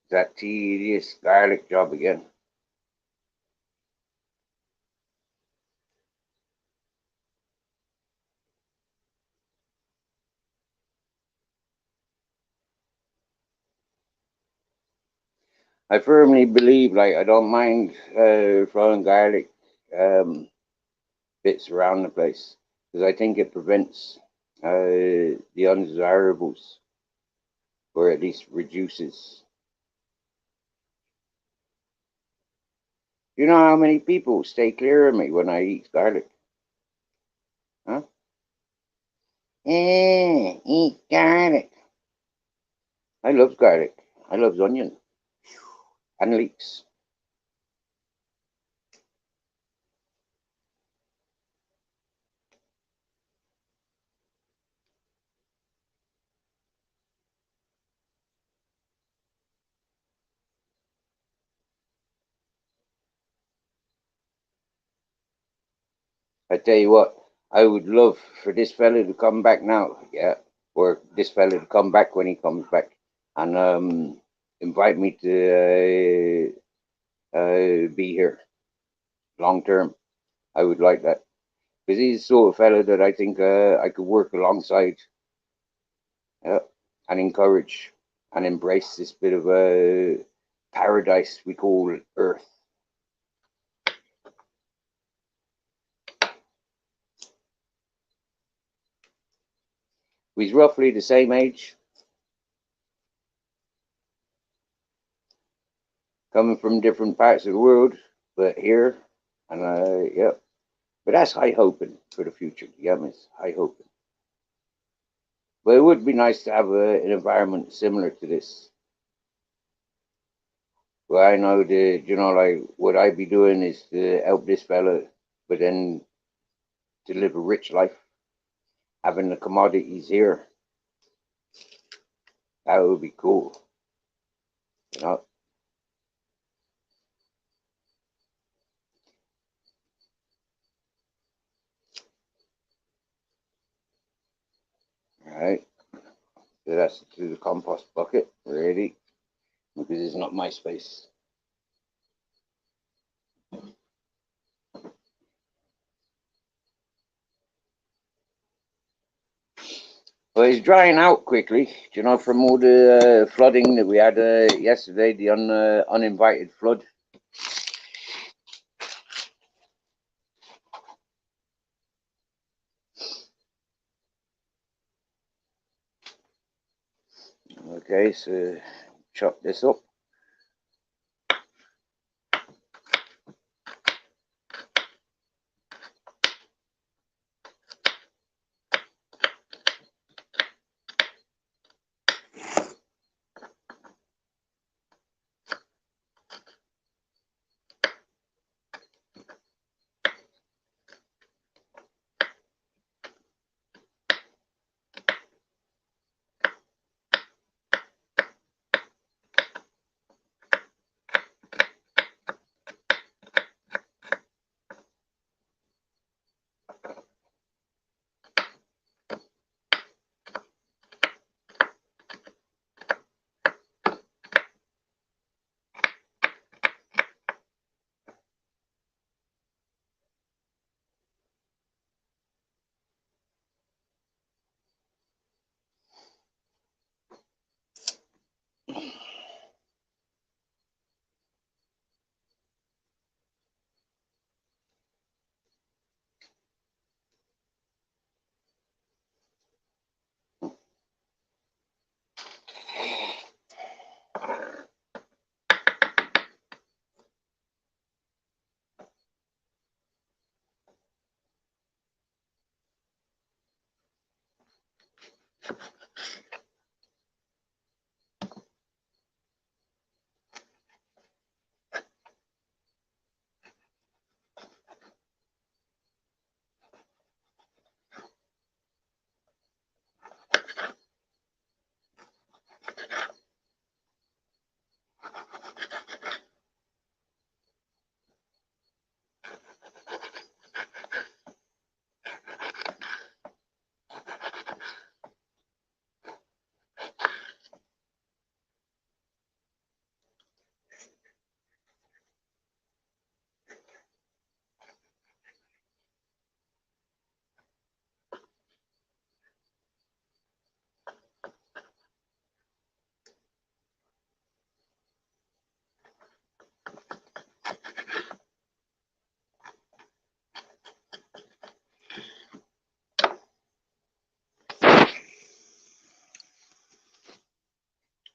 That tedious garlic job again. I firmly believe, like, I don't mind throwing garlic bits around the place because I think it prevents the undesirables, or at least reduces. You know how many people stay clear of me when I eat garlic? Huh? Eat garlic. I love garlic. I love onion and leeks. I tell you what, I would love for this fella to come back now, yeah, or this fella to come back when he comes back, and invite me to be here long term. I would like that because he's the sort of fella that I think I could work alongside, yeah, and encourage and embrace this bit of a paradise we call Earth. He's roughly the same age, coming from different parts of the world, but here, and yeah. But that's high hoping for the future. Yeah, miss, high hoping. But it would be nice to have an environment similar to this. Where I know that, like what I'd be doing is to help this fella, but then to live a rich life, having the commodities here. That would be cool. You know, all right. So that's to the compost bucket, ready, because it's not my space. Well, it's drying out quickly. Do you know from all the flooding that we had yesterday, the uninvited flood? Okay, so chop this up.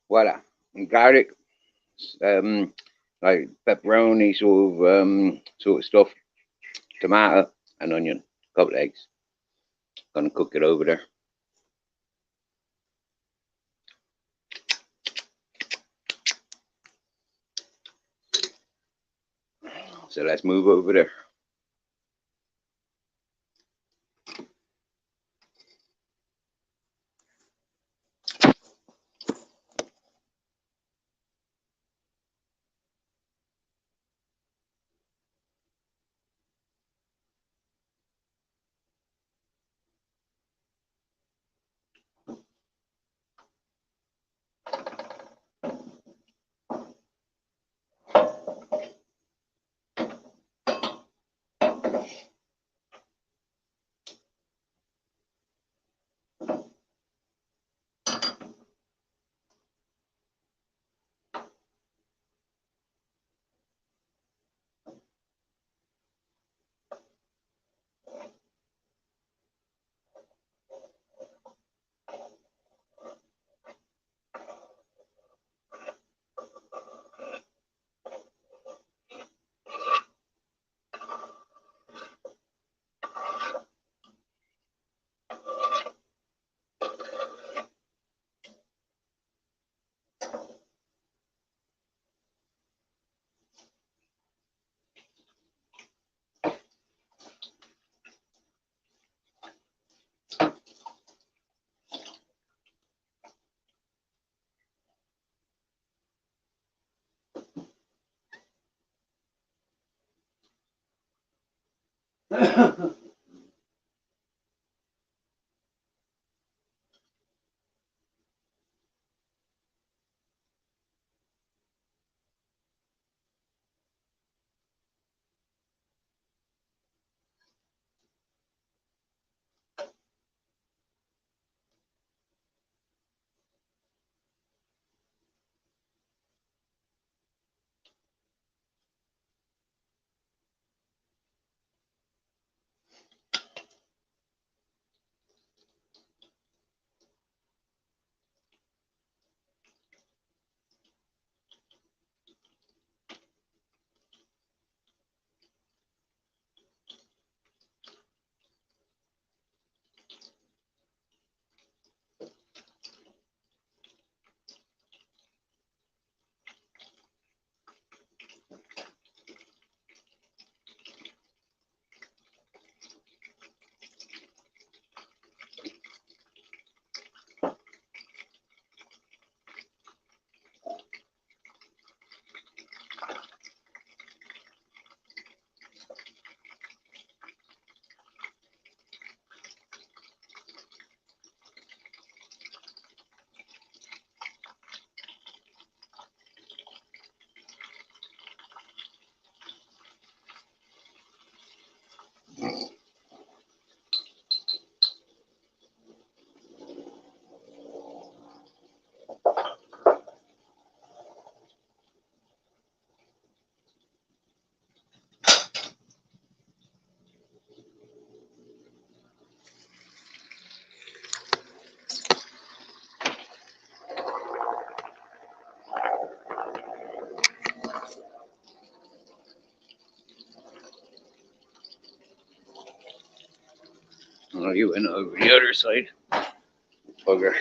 Voila. And garlic, um, like pepperoni sort of stuff, tomato, and onion, a couple of eggs. Gonna cook it over there. So let's move over there. Oh, you went over the other side. Bugger.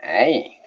Hey.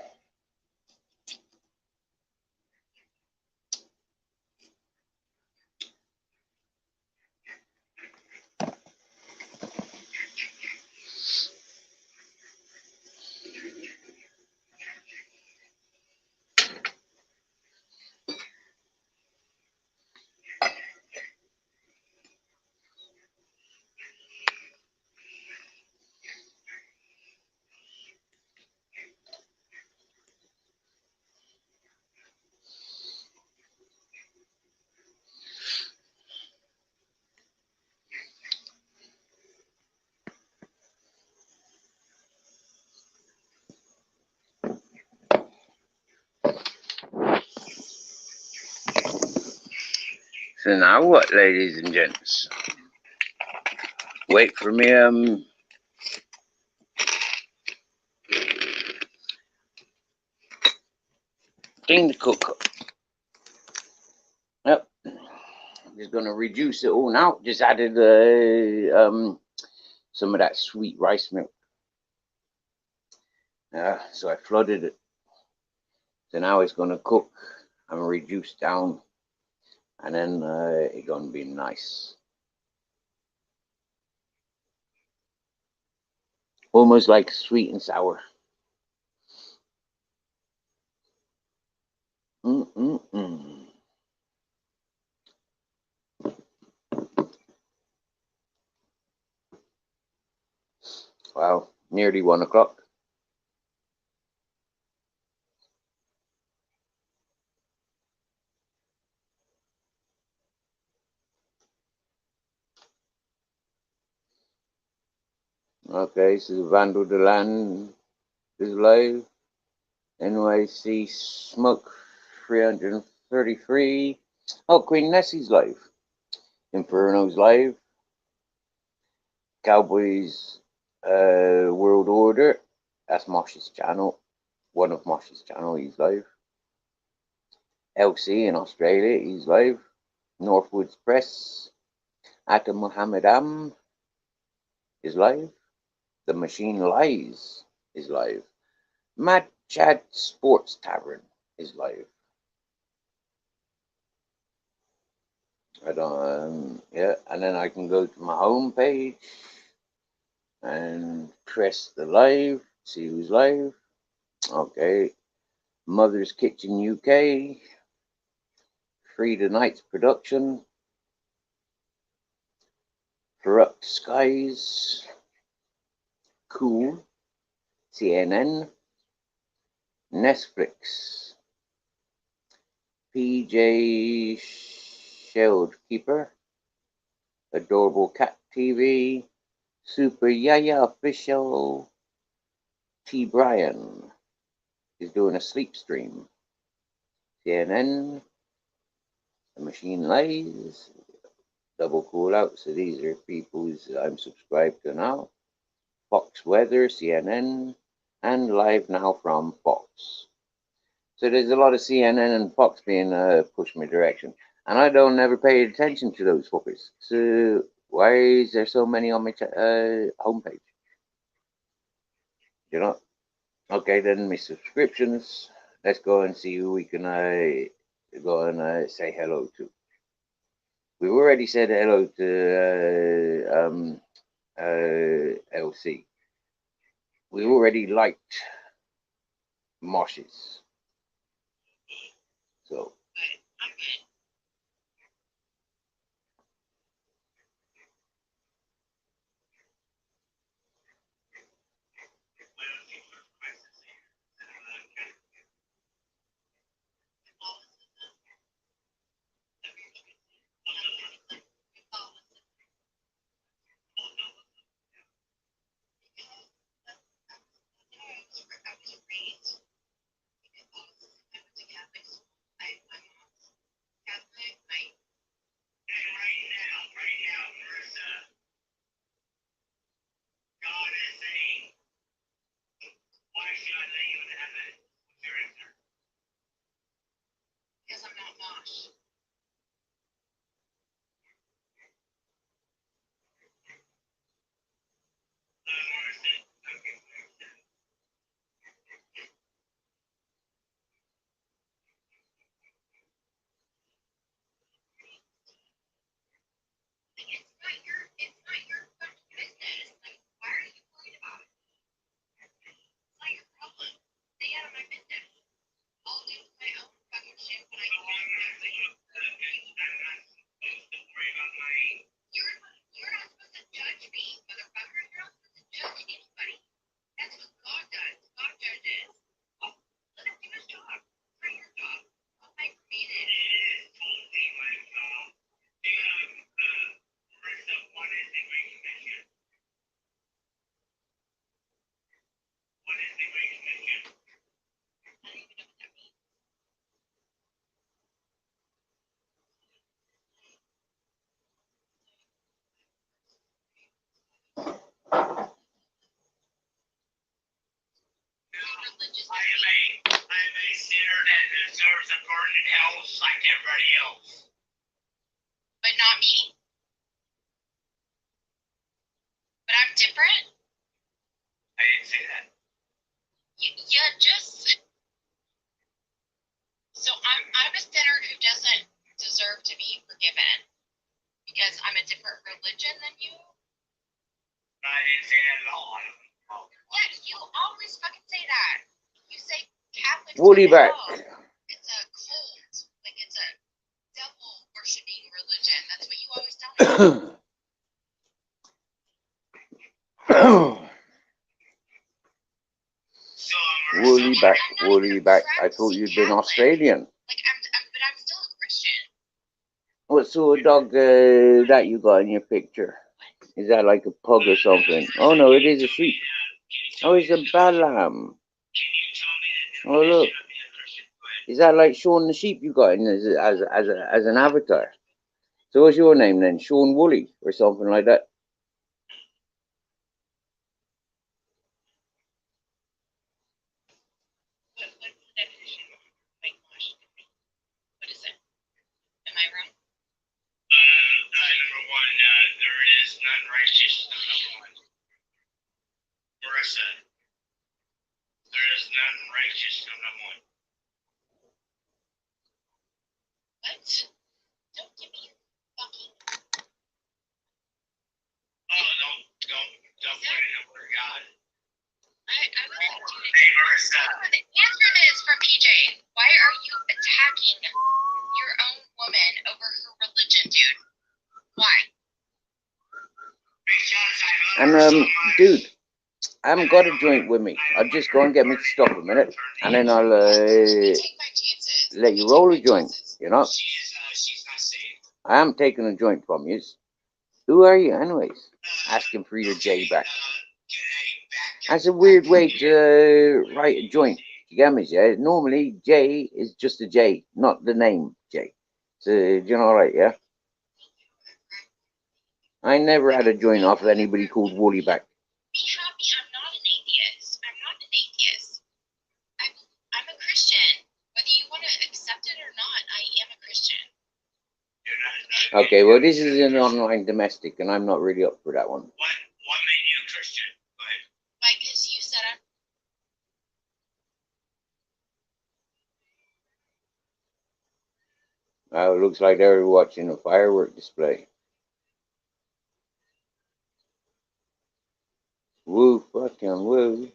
So now what, ladies and gents? Wait for me, thing to cook. Yep. Just gonna reduce it all now. Just added some of that sweet rice milk. So I flooded it. So now it's gonna cook and reduce down, and then it's gonna be nice. Almost like sweet and sour. Mm-mm-mm. Wow, nearly 1 o'clock. Okay, so Vandal Delan is live. NYC Smoke 333. Oh, Queen Nessie's live. Inferno's live. Cowboys World Order. That's Mosh's channel. One of Mosh's channel, he's live. LC in Australia, he's live. Northwoods Press. Atta Muhammad Am is live. The Machine Lies is live. Matt Chad Sports Tavern is live. I don't, yeah, and then I can go to my home page and press the live, see who's live. Okay, Mother's Kitchen UK, Frida Knight's production, Corrupt Skies, Cool, CNN, Netflix, PJ Shield Keeper, Adorable Cat TV, Super Yaya Official, T. Bryan is doing a sleep stream. CNN, The Machine Lies, Double Cool Out. So these are people I'm subscribed to now. Fox Weather, CNN, and Live Now from Fox. So there's a lot of CNN and Fox being pushed my direction. And I don't ever pay attention to those fuckers. So why is there so many on my homepage? You know? Okay, then my subscriptions. Let's go and see who we can go and say hello to. We've already said hello to LC. We already liked Moshes. So. Deserves a burning house like everybody else. But not me? But I'm different? I didn't say that. Yeah, just... So I'm a sinner who doesn't deserve to be forgiven because I'm a different religion than you? I didn't say that at all. Yeah, you always fucking say that. You say Catholics Woody back. It's a cult. Like it's a devil worshipping religion. That's what you always tell me. Woody back. I thought you'd been Australian. Like but I'm still a Christian. What sort of dog that you got in your picture? Is that like a pug or something? Oh no, it is a sheep. Oh, it's a Balaam. Oh look, is that like Sean the sheep you got in as an avatar? So what's your name then? Sean Woolley or something like that? What definition? What is it? Am I wrong? Number one, there is none righteous, number one. Marissa, there is none righteous, number one. What? Don't give me fucking. Oh, don't put it over God. I would like to. Hey, Marissa. Answer this from PJ. Why are you attacking your own woman over her religion, dude? Why? And dude, I haven't got a joint with me. I'll just go and get me stuff a minute, and then I'll let you roll a joint. You know, I am taking a joint from you. Who are you, anyways? Asking for your J back. That's a weird way to write a joint. You get me? Yeah. Normally, J is just a J, not the name J. So, you know, right? Yeah. I never had a joint off of anybody called Woollyback. Be happy. I'm not an atheist. I'm not an atheist. I'm a Christian. Whether you want to accept it or not, I am a Christian. Okay, well, this is an online domestic, and I'm not really up for that one. What made you Christian? Why? Because you said I'm. It looks like they're watching a firework display. Woo, fucking woo.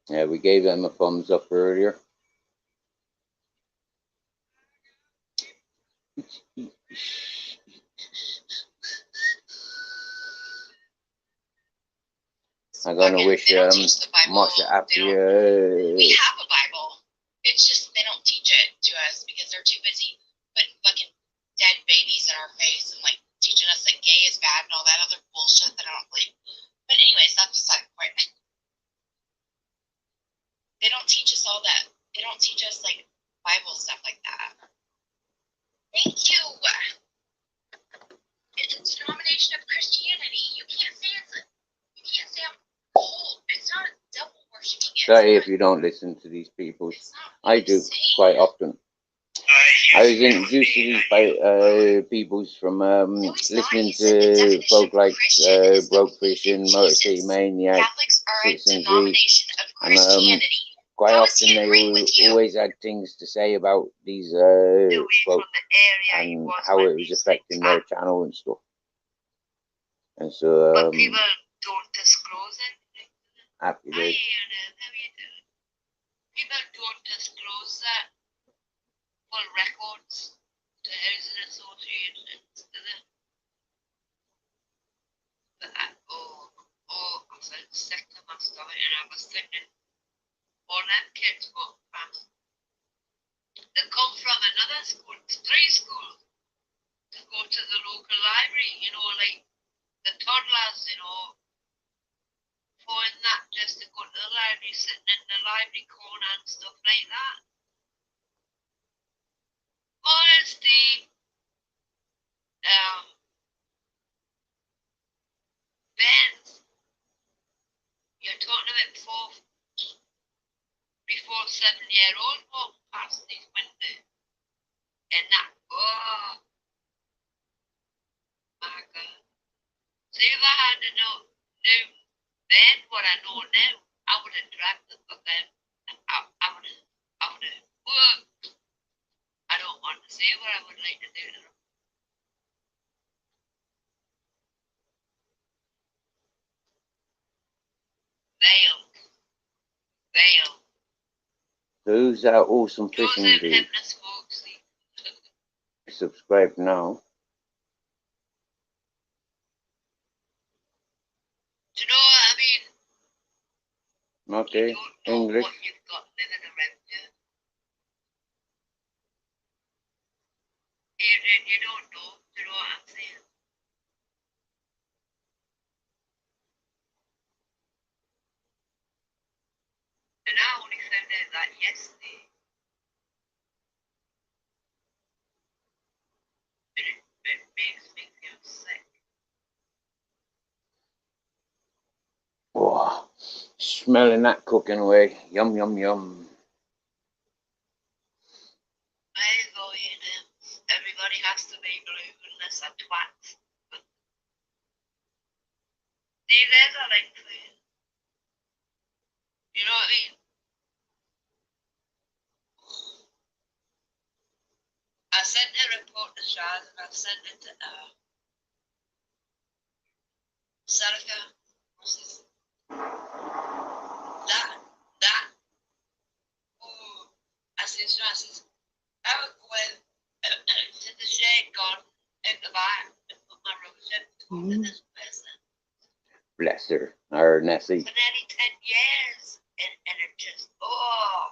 Yeah, we gave them a thumbs up earlier. I'm gonna wish Masha happy. We have a Bible. It's just they don't teach it to us because they're too busy putting fucking dead babies in our face and like teaching us that gay is bad and all that other bullshit that I don't believe. But anyways, that's beside the point. They don't teach us all that. They don't teach us like Bible stuff like that. Thank you. It's a denomination of Christianity. You can't say I'm cold. It's not devil worshiping. Sorry if you don't listen to these people. I do quite often. I was introduced to these peoples from listening to folk like Broke Fishing, Motor City Maniac, Citizen G, and quite often they always had things to say about these folk and how it was affecting their channel and stuff. And so, but people don't disclose it. Happy days. People don't disclose that full records to housing associations, do they? But I sound sick to my stomach, and I was thinking, all them kids walk past. They come from another school, 3 schools, to go to the local library, you know, like the toddlers, you know, phone that just to go to the library, sitting in the library corner and stuff like that. Honesty, Benz, you're talking about before 7-year-old walk past these windows, and that, oh my God. See, if I had to know then what I know now, I would have dragged the fuck out. I would have, worked. I don't want to say what I would like to do to them. Vale. Who's that awesome Yours fishing in dude? Hypnus, folks. Subscribe now. Do you know what I mean? Okay, You don't know English. what you've got living around you. Adrian, you don't know. Do you know what I'm saying? And I only found out that yesterday. And it makes me feel sick. Oh, smelling that cooking away. Yum, yum, yum. I go in and everybody has to be blue unless I'm twat. See, there's a link for you. You know what I mean? I sent a report to Shaz and I've sent it to Serica. That. Oh, I says, I would go in to the shade garden in the back and put my rose in to this person Bless her. Or Nessie. for nearly 10 years. And it just, oh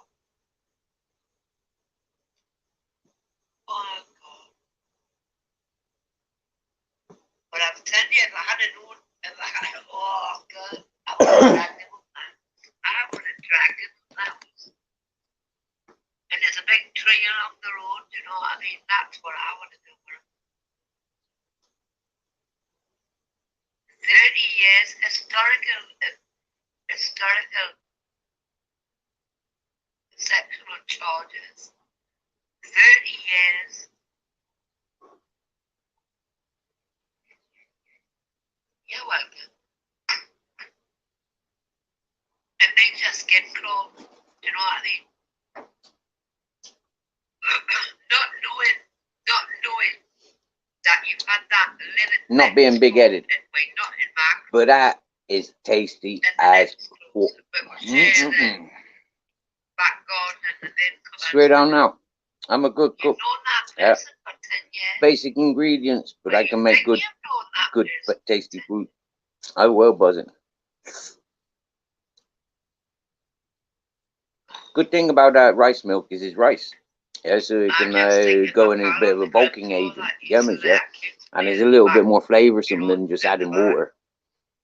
my God. But I'm telling you, if I had known, oh God, I would have dragged him up that. I would have dragged him up that. And there's a big tree along the road, you know what I mean? That's what I would have done with him. 30 years, historical sexual charges. 30 years. You're welcome. And they just get close, you know what I mean? not knowing that you've had that living. Not being big-headed. Wait, not in back. But that is tasty as fuck. Back garden and then come Straight on now. I'm a good cook. You've known that person for 10 years. Basic ingredients, but I can make good, but tasty food. I will buzzing. Good thing about that rice milk is it's rice. Yeah, so it can go in as a bit of a bulking agent. Yeah. And it's a little bit more flavoursome than just adding water.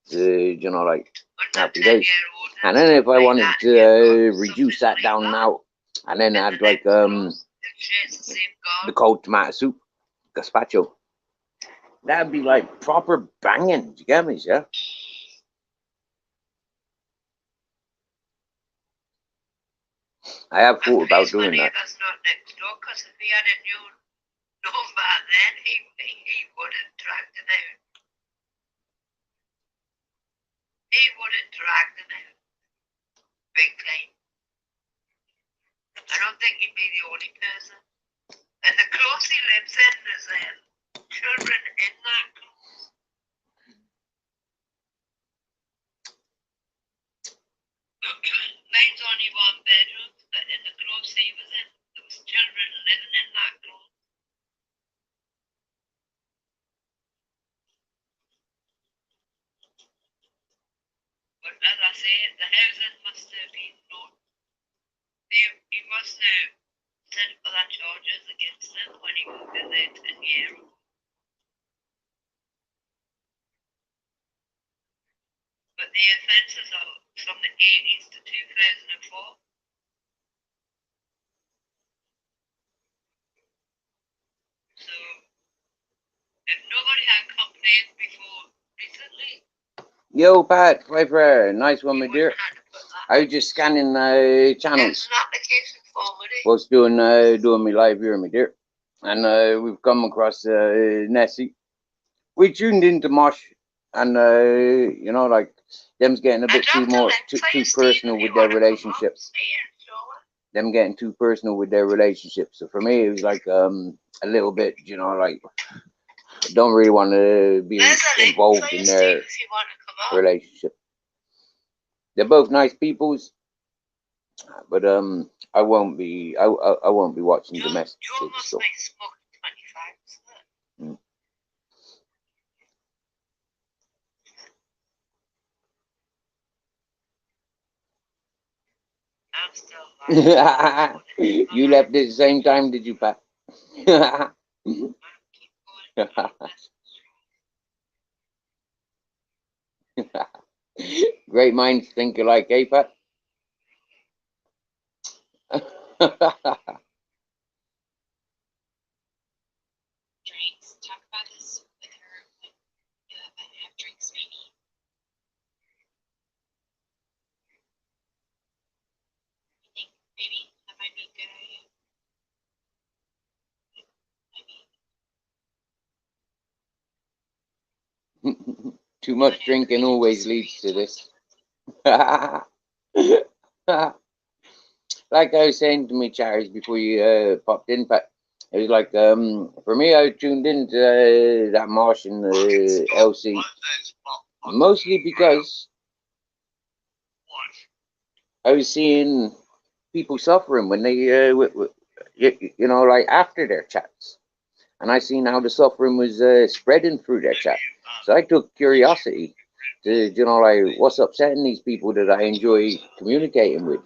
You know, like happy days. And then if I wanted to reduce that down now, and then add like the cold tomato soup, gazpacho, that'd be like proper banging. You get me, yeah? I have thought about doing that. That's not next door, because if he had a new number then, he would have dragged him out. He would have dragged him out. Big time. I don't think he'd be the only person. And the close he lives in, there's children in that close. Mine's only one bedroom, but in the close he was in, there was children living in that close. But as I say, the housing must have been not. He must have sent other charges against him when he moved in there 10 years ago. But the offences are from the 80s to 2004. So, if nobody had complained before recently, Yo, Pat, my friend, nice one, my dear. I was just scanning channels. it's an application form, Was doing me live here, my dear, and we've come across Nessie. We tuned into Mosh, and you know, like them's getting a bit too personal with their relationship. Them getting too personal with their relationship. So for me, it was like a little bit, you know, like don't really want to be involved in their relationship. They're both nice peoples, but I won't be I won't be watching You domestic almost stuff. make smoke 25%. I'm still alive. You left at the same time, did you, Pat? Great minds think alike, eh, Pat? Drinks. Talk about this with her when you have drinks, maybe. I think maybe that might be a good idea. Too much drinking always leads to this. Like I was saying to me, Charles, before you popped in, Pat, it was like, for me, I tuned into that Martian LC mostly because I was seeing people suffering when they, you know, like after their chats. And I seen how the suffering was spreading through their chat. So I took curiosity to, you know, like what's upsetting these people that I enjoy communicating with.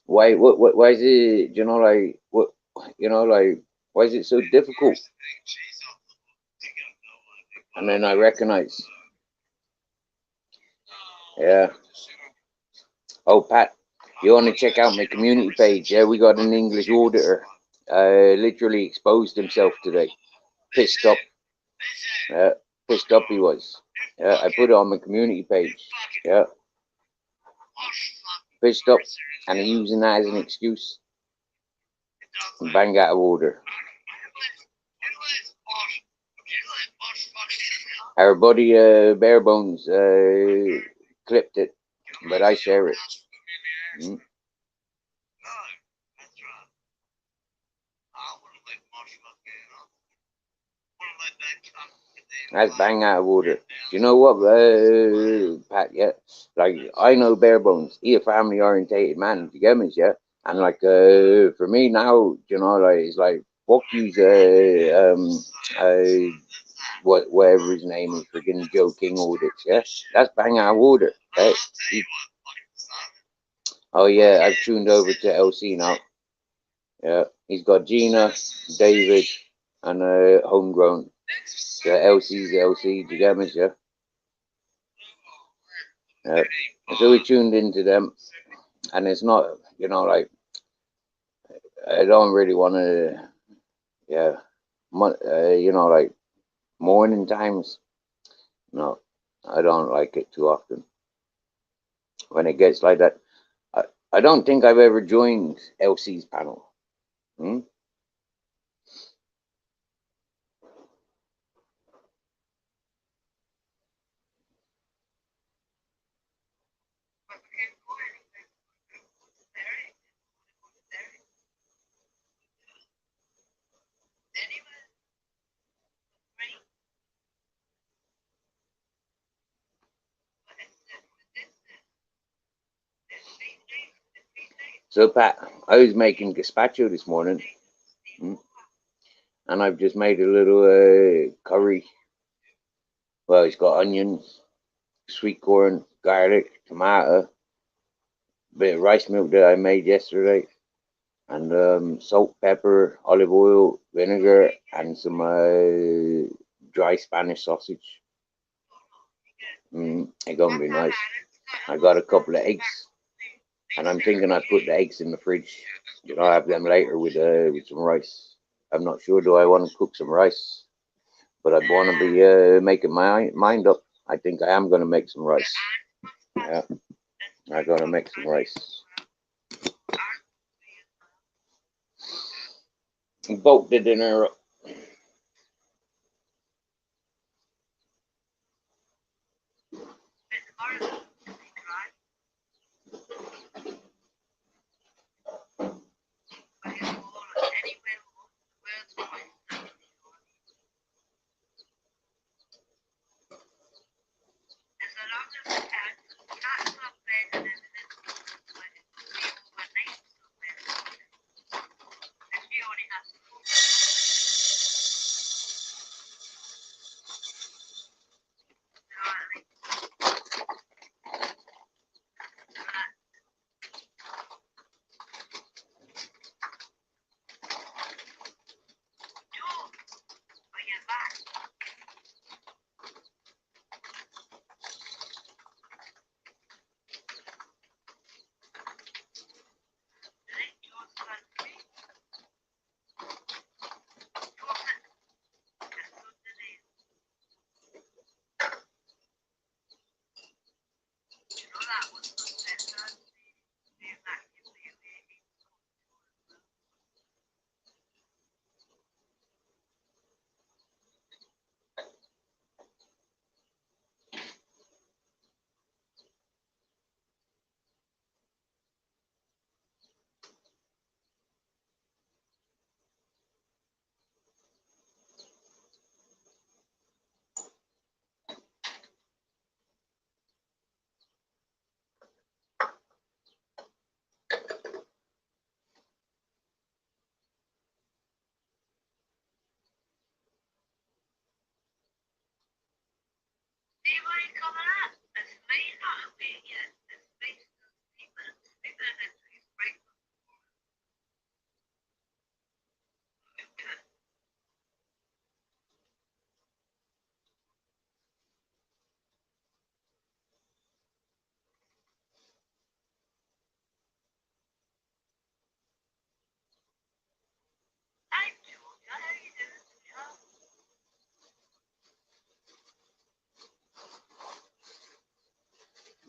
Why is it, you know, like what, you know, like why is it so difficult? And then I recognize, yeah. Oh, Pat, you want to check out my community page? Yeah, we got an English auditor. Literally exposed himself today. Pissed up. Pissed up he was. Yeah, I put it on my community page. Yeah, pissed up, and I'm using that as an excuse. Bang out of order. Our buddy Barebones clipped it, but I share it. Mm. That's bang out of order. Do you know what, Pat? Yeah, like I know Barebones. He a family orientated man. You get me? Yeah, and like for me now, you know, like it's like fuck you, whatever his name is, freaking Joe King audits. Yeah, that's bang out of order. Right? Oh yeah, I've tuned over to LC now. Yeah, he's got Gina, David, and Homegrown. Yeah, LC's LC. Do you get me? Yeah. So we tuned into them, and it's not, you know, like I don't really want to, yeah, you know, like morning times. No, I don't like it too often. When it gets like that, I don't think I've ever joined LC's panel. Hmm? So Pat, I was making gazpacho this morning, and I've just made a little curry. Well, it's got onions, sweet corn, garlic, tomato, bit of rice milk that I made yesterday, and salt, pepper, olive oil, vinegar, and some dry Spanish sausage. It's gonna be nice. I got a couple of eggs, and I'm thinking I put the eggs in the fridge. You know, I have them later with some rice. I'm not sure. Do I want to cook some rice? But I want to be making my mind up. I think I am gonna make some rice. Yeah, I gotta make some rice. Bulk the dinner up.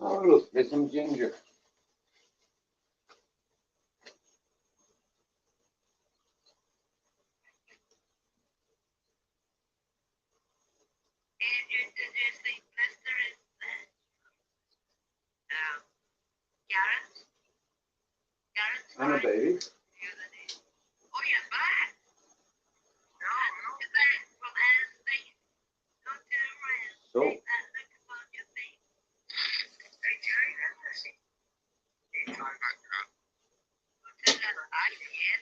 Oh, look, there's some ginger. And did you say Lester is Garrett? Garrett's I'm a right. baby. Oh, you're back. No, no. Is that from Anne's Don't turn around. So, Take that look upon your face. Hey, Jerry, that's it. Hey, try back up. Look at that eye, kid.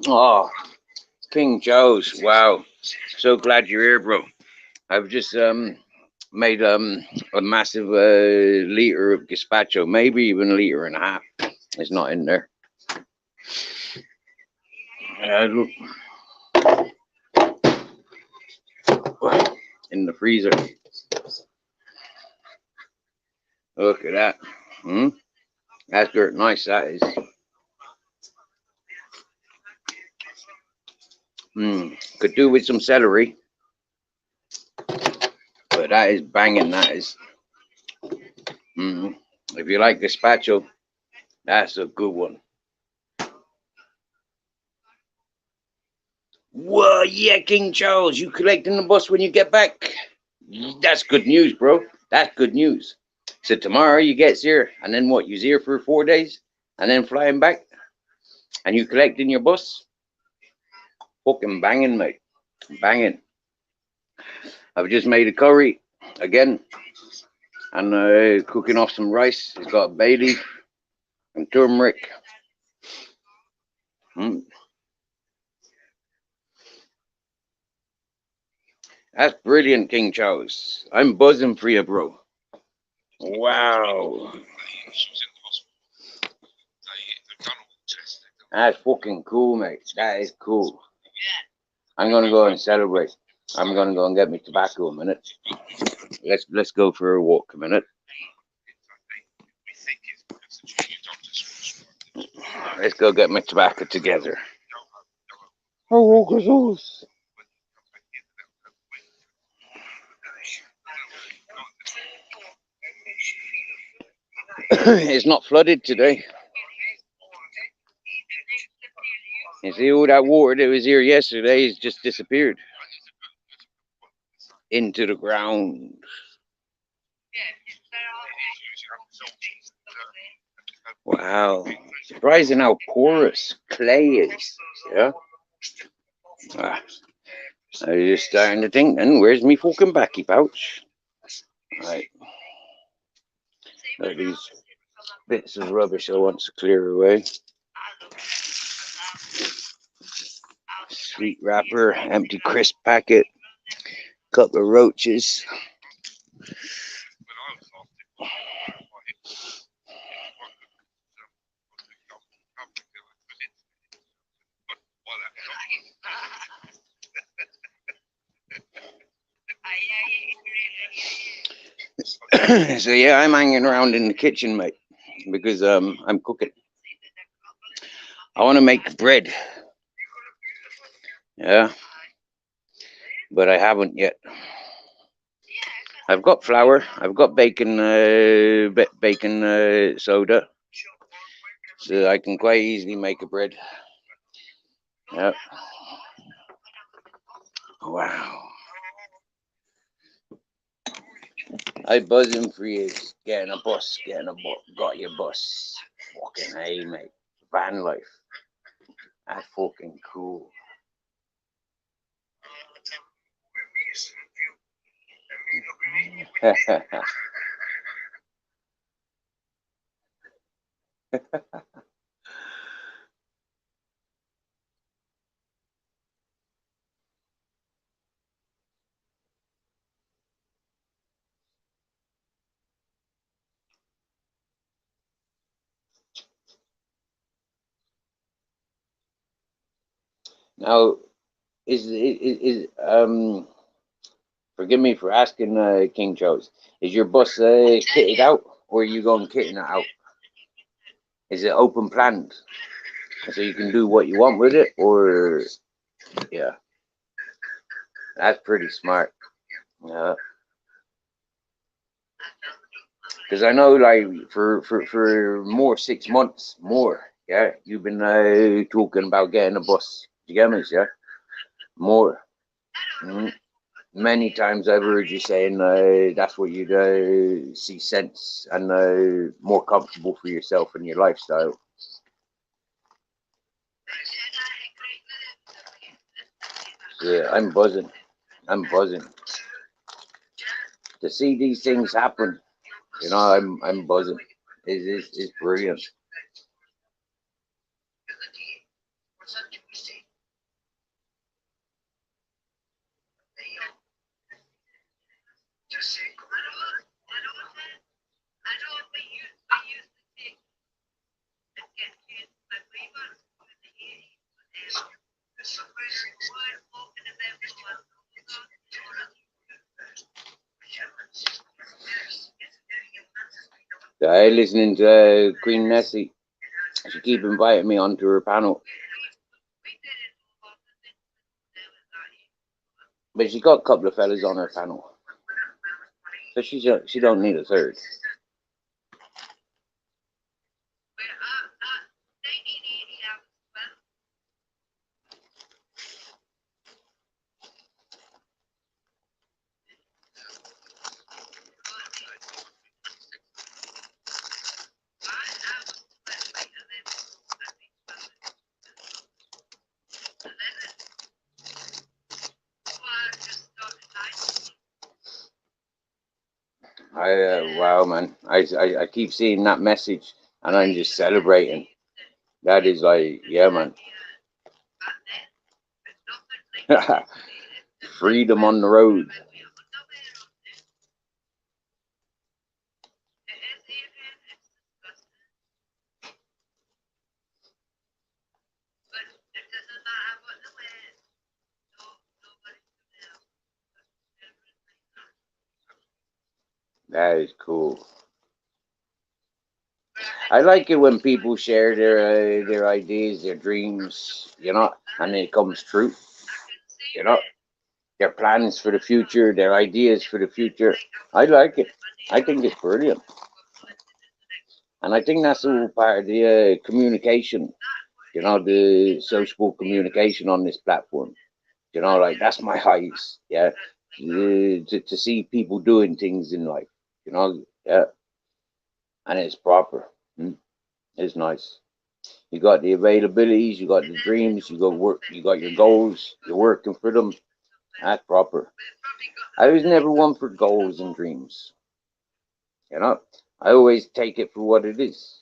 oh, King Joe's. Wow. So glad you're here, bro. I've just made a massive liter of gazpacho, maybe even a liter and a half. It's not in there. Look, in the freezer. Look at that. Hmm? That's dirt nice. That is. Could do with some celery, but that is banging. That is. If you like gazpacho, that's a good one. Whoa, yeah, King Charles, you collecting the bus when you get back? That's good news, bro. That's good news. So tomorrow you get here, and then what? You're here for 4 days, and then flying back, and you collecting your bus? Fucking banging, mate. Banging. I've just made a curry again, and cooking off some rice. It's got bay leaf and turmeric. That's brilliant, King Charles. I'm buzzing for you, bro. Wow. That's fucking cool, mate. That is cool. I'm gonna go and celebrate. I'm gonna go and get me tobacco a minute. Let's go for a walk a minute. Let's go get my tobacco together. Oh, it's not flooded today. You see, all that water that was here yesterday has just disappeared into the ground. Wow. Surprising how porous clay is. Yeah. Ah, I was just starting to think, then, where's me fucking backy pouch? Right. These bits of rubbish I want to clear away. Sweet wrapper, empty crisp packet, couple of roaches. So yeah, I'm hanging around in the kitchen, mate, because I'm cooking. I want to make bread. Yeah, but I haven't yet. I've got flour. I've got bacon soda, So I can quite easily make a bread. Yep. Wow. I buzzing for years. Getting a bus, got your bus. Fucking hey, mate. Van life. That's fucking cool. Now, forgive me for asking, King Charles, is your bus kitted out, or are you going kitting it out? Is it open planned, so you can do what you want with it, or yeah, that's pretty smart. Yeah, because I know, like for more 6 months more. Yeah, you've been talking about getting a bus. You get me? Yeah, more. Mm. Many times I've heard you saying that's what you'd see sense and more comfortable for yourself and your lifestyle. Yeah, I'm buzzing. I'm buzzing to see these things happen. You know, I'm buzzing. It's brilliant. I listening to Queen Nessie. She keep inviting me onto her panel, but she got a couple of fellas on her panel, so she don't need a third. Wow, man, I keep seeing that message and I'm just celebrating. That is like, yeah, man. Freedom on the road. That is cool. I like it when people share their ideas, their dreams, you know, and it comes true. You know, their plans for the future, their ideas for the future. I like it. I think it's brilliant, and I think that's all part of the communication. You know, the social communication on this platform. You know, like that's my highs. Yeah, to see people doing things in life. You know, yeah, and it's proper. Mm, it's nice. You got the availabilities, you got the dreams, you got work, you got your goals. You're working for them. That's proper. I was never one for goals and dreams. You know, I always take it for what it is.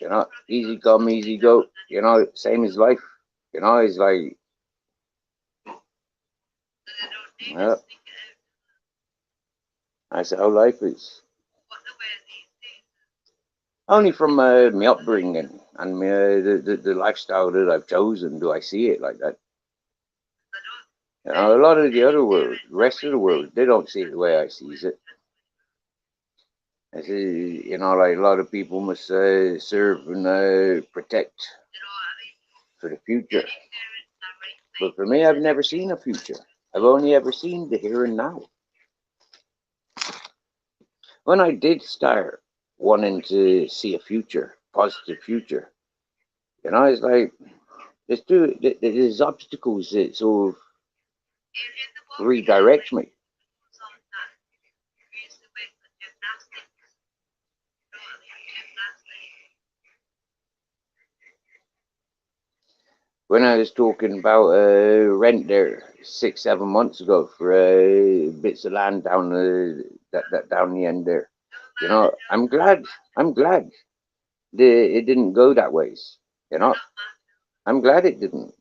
You know, easy come, easy go. You know, same as life. You know, it's like, yeah, that's how life is. Only from my upbringing and the lifestyle that I've chosen do I see it like that. You know, a lot of the other world, the rest of the world, they don't see it the way I sees it. I see, you know, like a lot of people must serve and protect for the future. But for me, I've never seen a future. I've only ever seen the here and now. When I did start wanting to see a future, positive future, You know, it's like there's obstacles that sort of redirect me. When I was talking about rent there 6, 7 months ago for bits of land down that down the end there, you know, I'm glad. I'm glad it didn't go that ways. You know, I'm glad it didn't.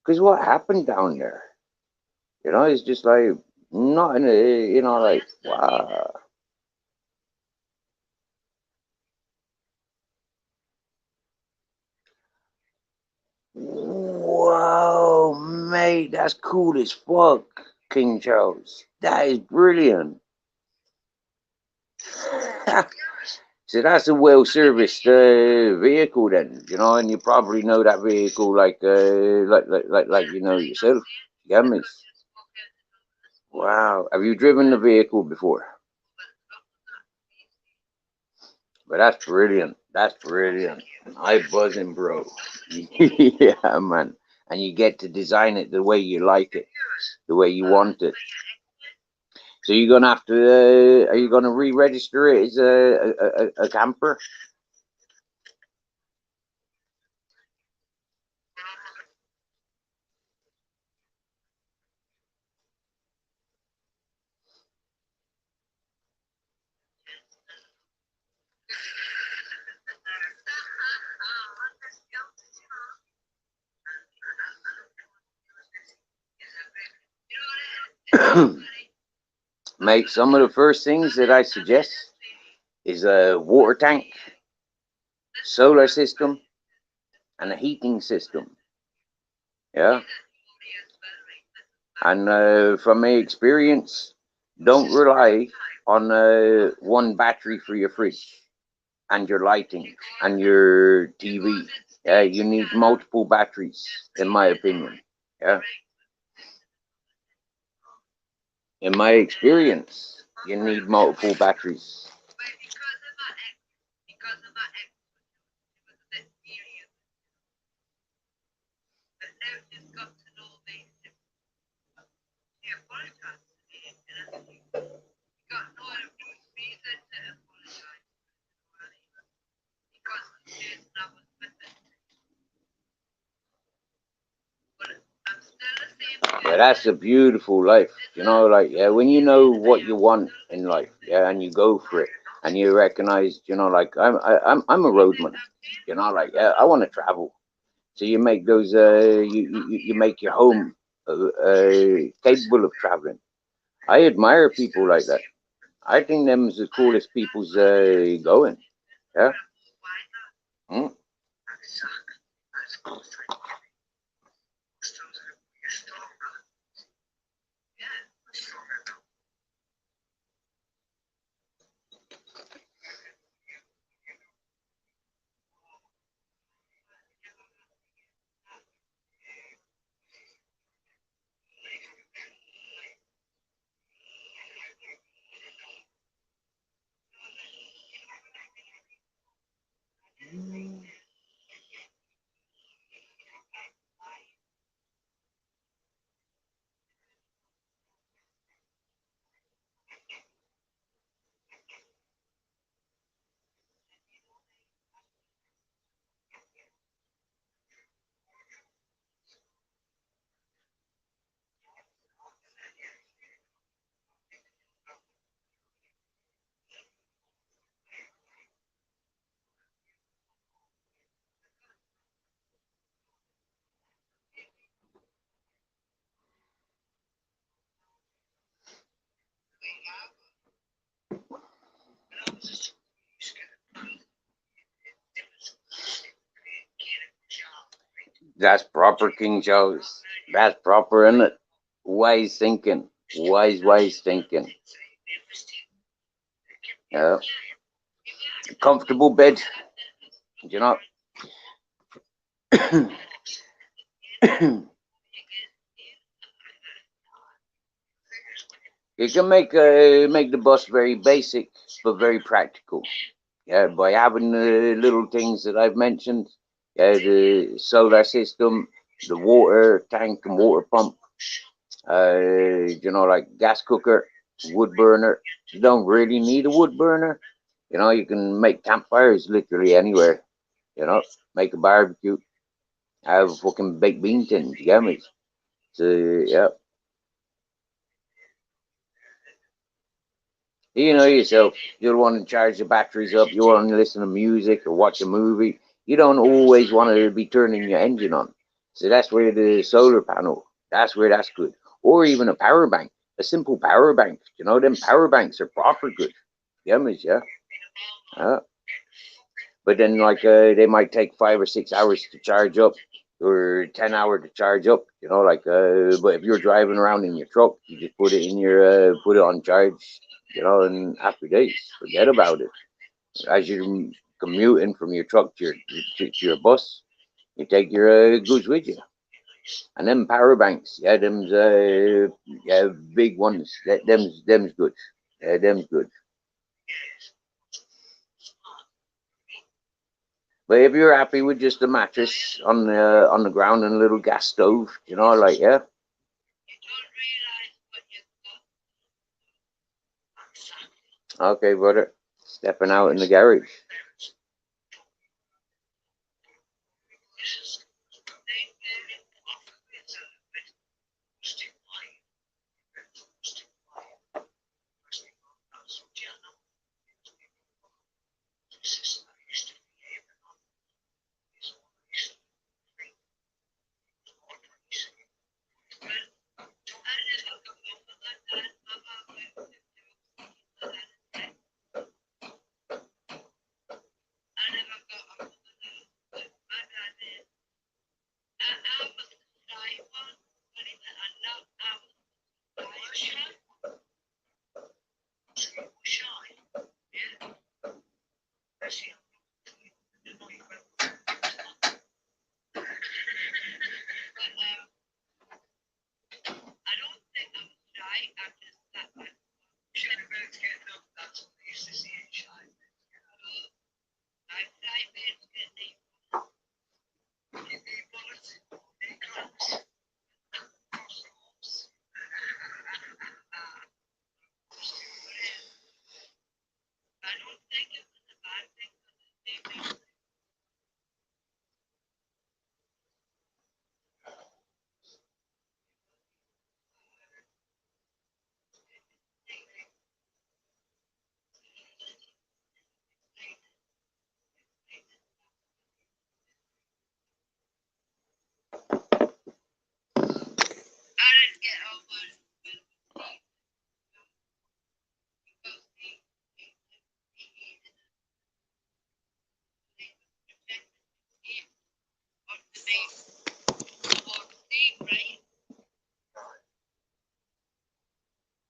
Because what happened down there, you know, it's just like not in a, you know, like wow. Whoa, mate, that's cool as fuck, King Charles. That is brilliant. So that's a well-serviced vehicle then, you know, and you probably know that vehicle like you know yourself. Yeah, miss. Wow. Have you driven the vehicle before? But that's brilliant. That's brilliant. I buzzing, bro. Yeah, man. And you get to design it the way you like it, the way you want it. So you're gonna have to. Are you gonna re-register it as a camper? Mate, some of the first things that I suggest is a water tank, solar system, and a heating system. Yeah. And from my experience, don't rely on one battery for your fridge and your lighting and your TV. Yeah, you need multiple batteries, in my opinion. Yeah, in my experience, you need multiple batteries. Yeah, that's a beautiful life. You know, like yeah, when you know what you want in life, yeah, and you go for it, and you recognize, you know, like I'm a roadman. You know, like yeah, I want to travel. So you make those, you make your home capable of traveling. I admire people like that. I think them's the coolest people's going. Yeah. Mm. That's proper, King Charles. That's proper, isn't it? Wise thinking. Wise thinking. Yeah. Comfortable bed. You know. You can make the bus very basic but very practical. Yeah, by having the little things that I've mentioned. the solar system, the water tank and water pump, like gas cooker, wood burner. You don't really need a wood burner. You can make campfires literally anywhere. Make a barbecue, have a fucking baked bean tin. You get me? So, yeah. You know yourself, you don't want to charge the batteries up, you want to listen to music or watch a movie. You don't always want to be turning your engine on. So that's where the solar panel, that's where that's good. Or even a power bank, a simple power bank. Them power banks are proper good. Yeah. But then, like, they might take 5 or 6 hours to charge up, or 10 hours to charge up. But if you're driving around in your truck, you just put it on charge. In after days, forget about it. As you're commuting from your truck to your bus, you take your goods with you. And them power banks, yeah, big ones. Them's good. Yeah, them's good. But if you're happy with just a mattress on the ground and a little gas stove, yeah. Okay, brother. Stepping out in the garage.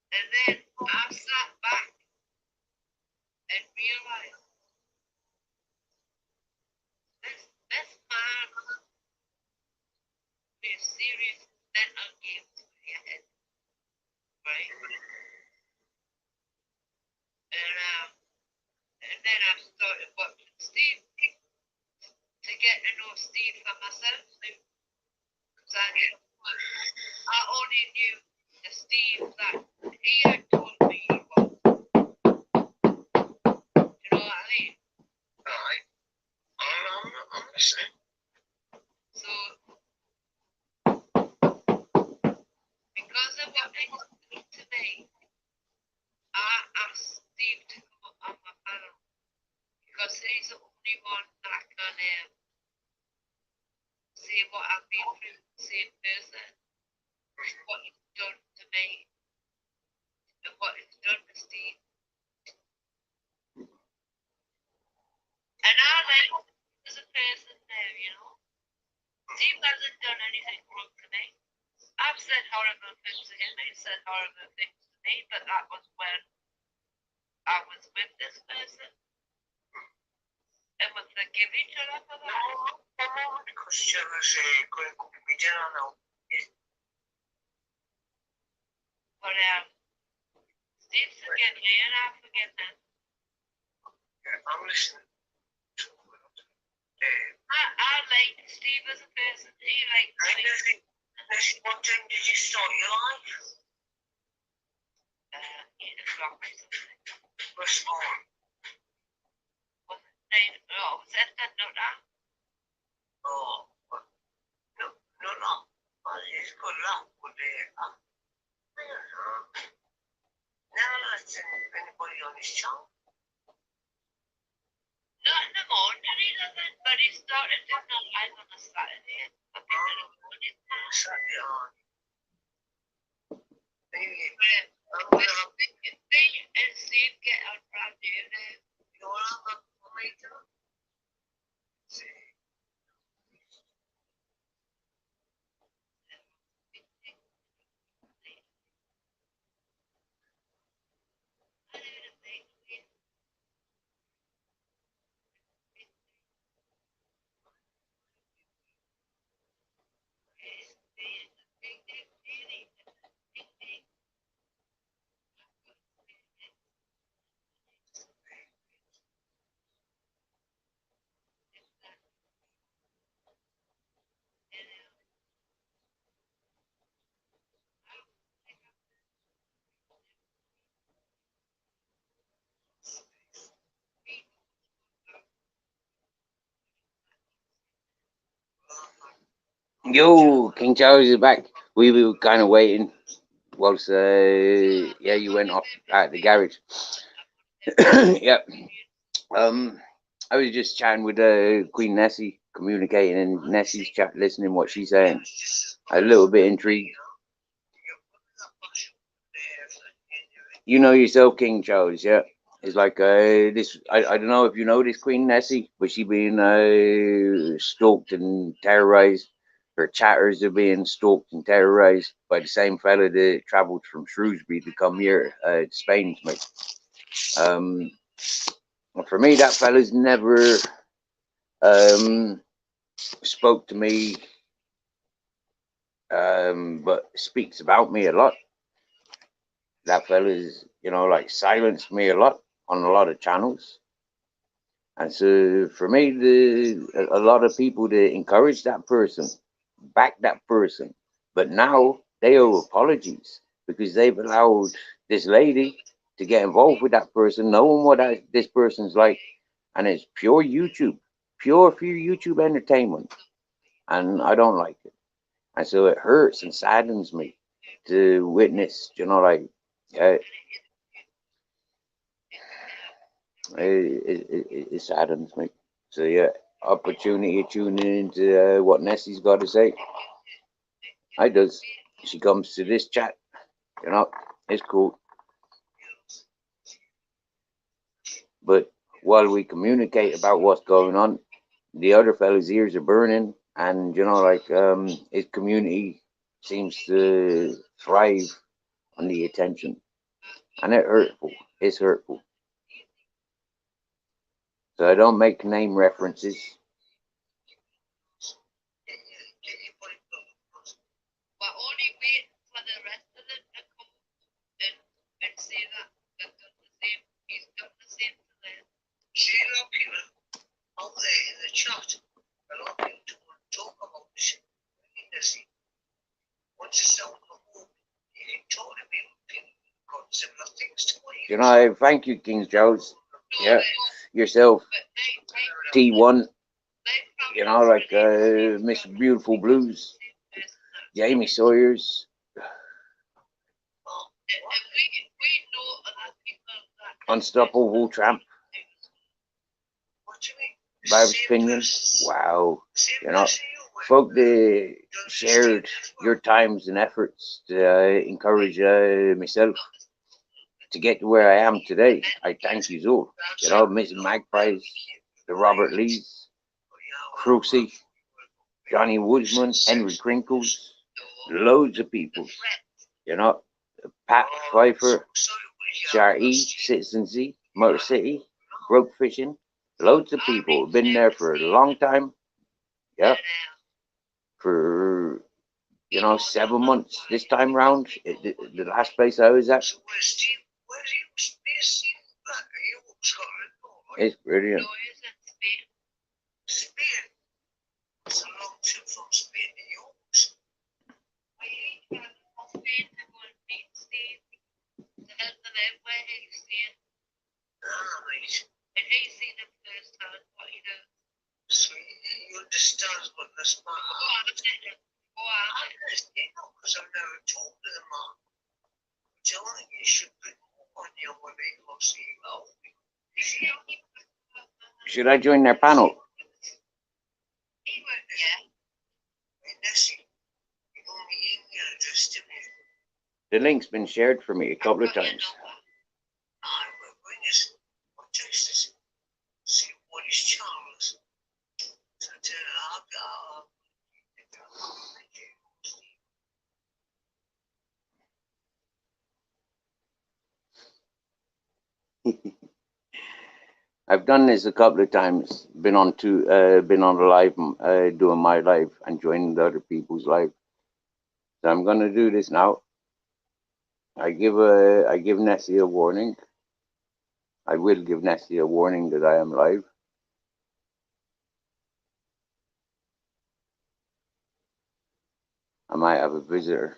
And then I sat back and realized this man is serious mental games in your head, right? And then I started watching Steve to get to know Steve for myself. Because I only knew the Steve that he had told me he was. You know what I mean? Right. I'm listening. So, because of what he did to me, I asked Steve to come up on my panel. Because he's the only one that can see what I've been through, see in person, what he's done to me, and what he's done to Steve. And I like him as a person there, Steve hasn't done anything wrong to me. I've said horrible things to him, he said horrible things to me, but that was when I was with this person. And was forgive each other for that. No, because you going to be down. But Steve forgive me and I forgive him. Yeah, I'm listening to I like Steve as a person. He likes me. What time did you start your life? 8 o'clock or something. First morning. Was it 9 o'clock? Was that not that? Oh, no. It's good luck with it. Never let anybody on his tongue. Not in the morning, he doesn't, but he started doing the live on a Saturday. A bit in the morning. Saturday on. And Steve get out from there. You want to have a meeting? See. Yo, King Charles is back. We were kind of waiting whilst you went off at the garage. Yep. I was just chatting with Queen Nessie, communicating in Nessie's chat, listening what she's saying. A little bit intrigued. You know yourself, King Charles, yeah. It's like this. I don't know if you know this Queen Nessie, but she being stalked and terrorized. Her chatters are being stalked and terrorized by the same fella that travelled from Shrewsbury to come here to Spain to me. For me, that fella's never spoke to me, but speaks about me a lot. That fella's, like silenced me a lot on a lot of channels. And so for me, a lot of people that encourage that person, back that person, but now they owe apologies because they've allowed this lady to get involved with that person, knowing what this person's like, and it's pure YouTube entertainment, and I don't like it, and so it hurts and saddens me to witness, uh, it saddens me. So yeah, opportunity tuning into what Nessie's got to say. I does. She comes to this chat, it's cool. But while we communicate about what's going on, the other fella's ears are burning, and his community seems to thrive on the attention, and it's hurtful. It's hurtful. So I don't make name references. But only wait for the rest of it to come and say that they've done the same. He's done the same to them. See a lot of people out there in the chat. A lot of people talk about this industry. Once it's out of the home, you can talk to people got similar things to what you Thank you, King Jones. Yeah, yourself, T1. Miss Beautiful Blues, Jamie Sawyers. Unstoppable Tramp. Barb's Opinion. Wow. Folk that shared your times and efforts to encourage myself to get to where I am today. I thank you all. Miss Magpies, the Robert Lees, Crucy, Johnny Woodsman, Henry Crinkles, loads of people. Pat Pfeiffer, Char Citizen Z, Motor City, Broke Fishing, loads of people have been there for a long time. Yeah. For 7 months this time round. The last place I was at. It's brilliant. Spain. right. And he's seen him firsthand, what he does. So he understands what this man. Go on. I understand because I've never talked to the man. But I think you should put more on your women or see how. Should I join their panel? He would, yeah. And that's it. You only email address to me. The link's been shared for me a couple of times. I will bring us or text us. See what is Charles. So tell her I'll go. I've done this a couple of times. Been on a live, doing my live and joining the other people's live. So I'm gonna do this now. I give Nessie a warning. I will give Nessie a warning that I am live. I might have a visitor.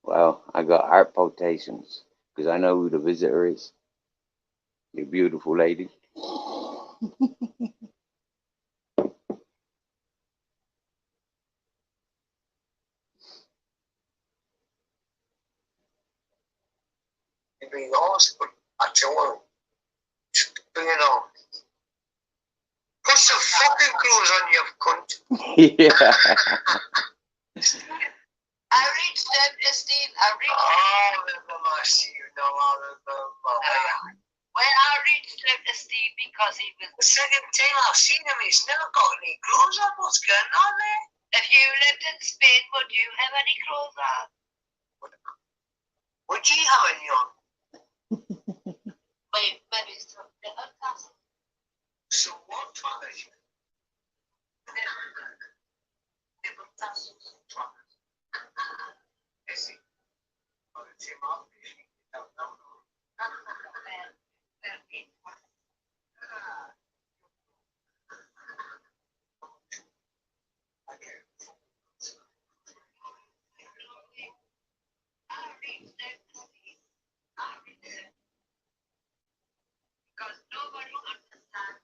Well, I got heart palpitations because I know who the visitor is. The beautiful lady. You'd be lost, but I tell you, bring it on. Put some fucking clothes on, you cunt. Yeah. I reached them, Steve. I reached Oh, I remember I see you now. I remember. When I reached them to Steve because he was. The second time I've seen him, he's never got any clothes on. What's going on there? If you lived in Spain, would you have any clothes on? Would you have any on? Maybe some little tassels. So what trousers? Little tassels. Is he? Oh, it's him off. No. Because nobody understands.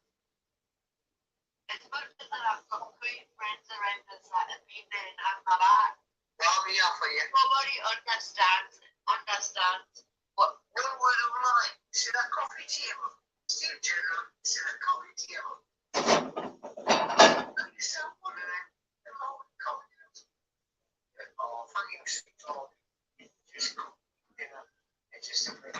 As much as I've got great friends around us that have been there and have my back, Well, me off for you. nobody understands what. No word of lie. See that coffee table? Still general. See that coffee table? Look yourself one of them. The old coffee tables. Oh, fucking sweet. Oh, just cool. You know, it's just a bit.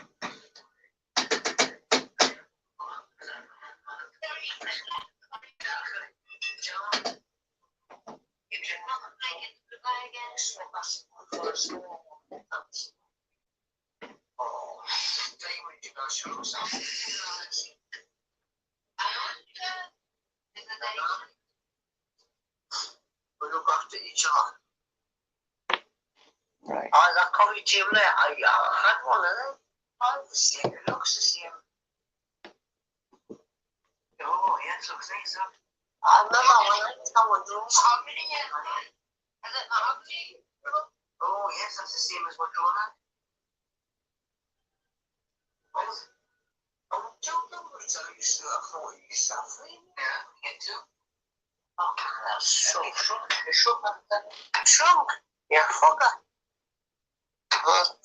We look after each other. Right. That coffee table there, I had one of them. Oh, the same, it looks the same. Oh, yeah, it looks nice. I remember when I was doing Mahogany, yeah. Is it mahogany? Oh, yes, that's the same as what you're on. Oh, don't know what I used to have for you, suffering. Yeah, me too. Oh, that's so shrunk. Shrunk? Yeah, fucker.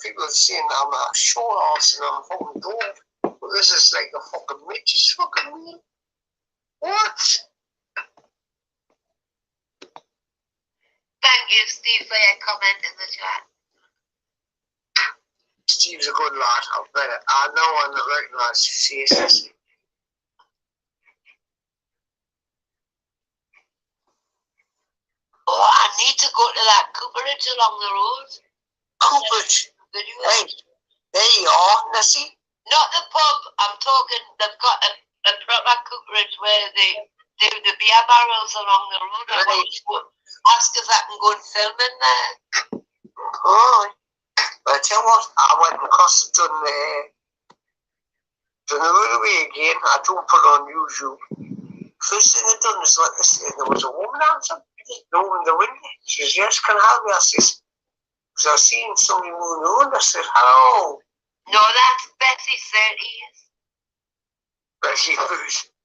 People have seen I'm a short horse and I'm fucking gold. But this is like a fucking Mitch's fucking me. What? Thank you, Steve, for your comment in the chat. Steve's a good lad, I'll bet it. I know I recognise his faces. Oh, I need to go to that cooperage along the road. Cooperage? Hey, there you are, Nessie. Not the pub, I'm talking, they've got a proper cooperage where they do the beer barrels along the road. I want to ask if I can go and film in there. Oh, but I tell you what, I went across the So on the way away again, I don't put on YouTube. First thing I done is like I said, there was a woman outside the window. She says, yes, can I help you? I says, because I seen somebody moving around. I said, hello. No, that's Betsy 30s. Betsy first.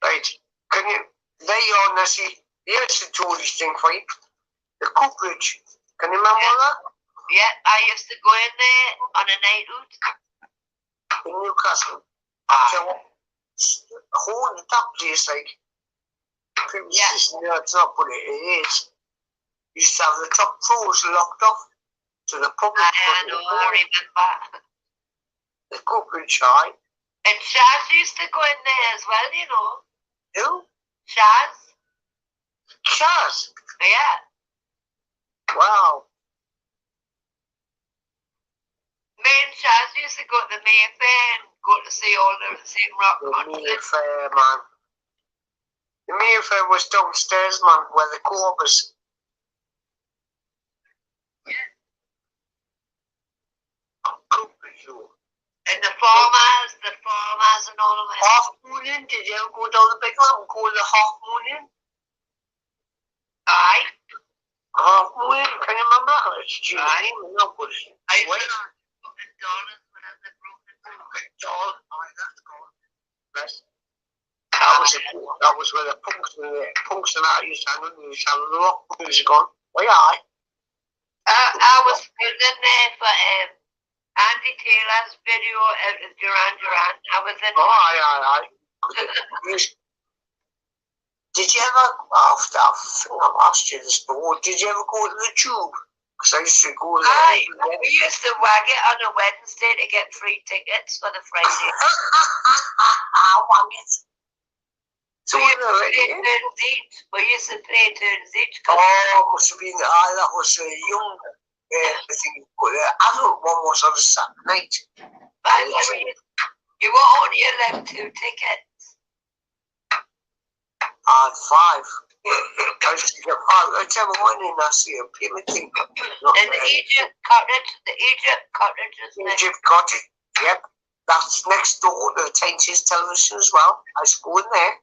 Right, can you lay on this? Here's the tourist thing for you. The Cooperage. Can you remember that? Yeah, I used to go in there on a night out. In Newcastle. So, hold that place like people say, no, it's not, but it is. You used to have the top floors locked off to the public. I know, I remember. The Cooperage, right? And Shaz used to go in there as well, you know. Who? Shaz? Chaz. Yeah. Wow. Me and Shaz used to go to the Mayfair and go to see all the same rock The concerts. Mayfair, man. The Mayfair was downstairs, man, where the co-op is. Cooperage, And the farmers and all of that. Half Moon Inn, did you ever go down the big one and call the Half Moon Inn? Aye. Half Moon Inn, can you remember? It's cheap. Aye. No, but I used wait. to fucking dollars when I was broken down. Doll, aye, that's gone. Yes. That was where the punks and that used to hang on. You used to have the rock music on. Well, yeah, I was filming there for Andy Taylor's video of Duran Duran. I was in aye. Did you ever, after I think I've asked you this before, did you ever go to the Tube? Because I used to go there. Aye, we used to wag it on a Wednesday to get free tickets for the Friday. Wag it. So We used to play turns each. We used to play turns each. must have been, that was a young thing. The adult one was on a Saturday night. By the way, you were only allowed 2 tickets. I had 5. I used to get 5. Every time I went in, I see a payment thing. And the Egypt Cottage is next. Egypt Cottage, yep. That's next door to the 10 television as well. I used to go in there.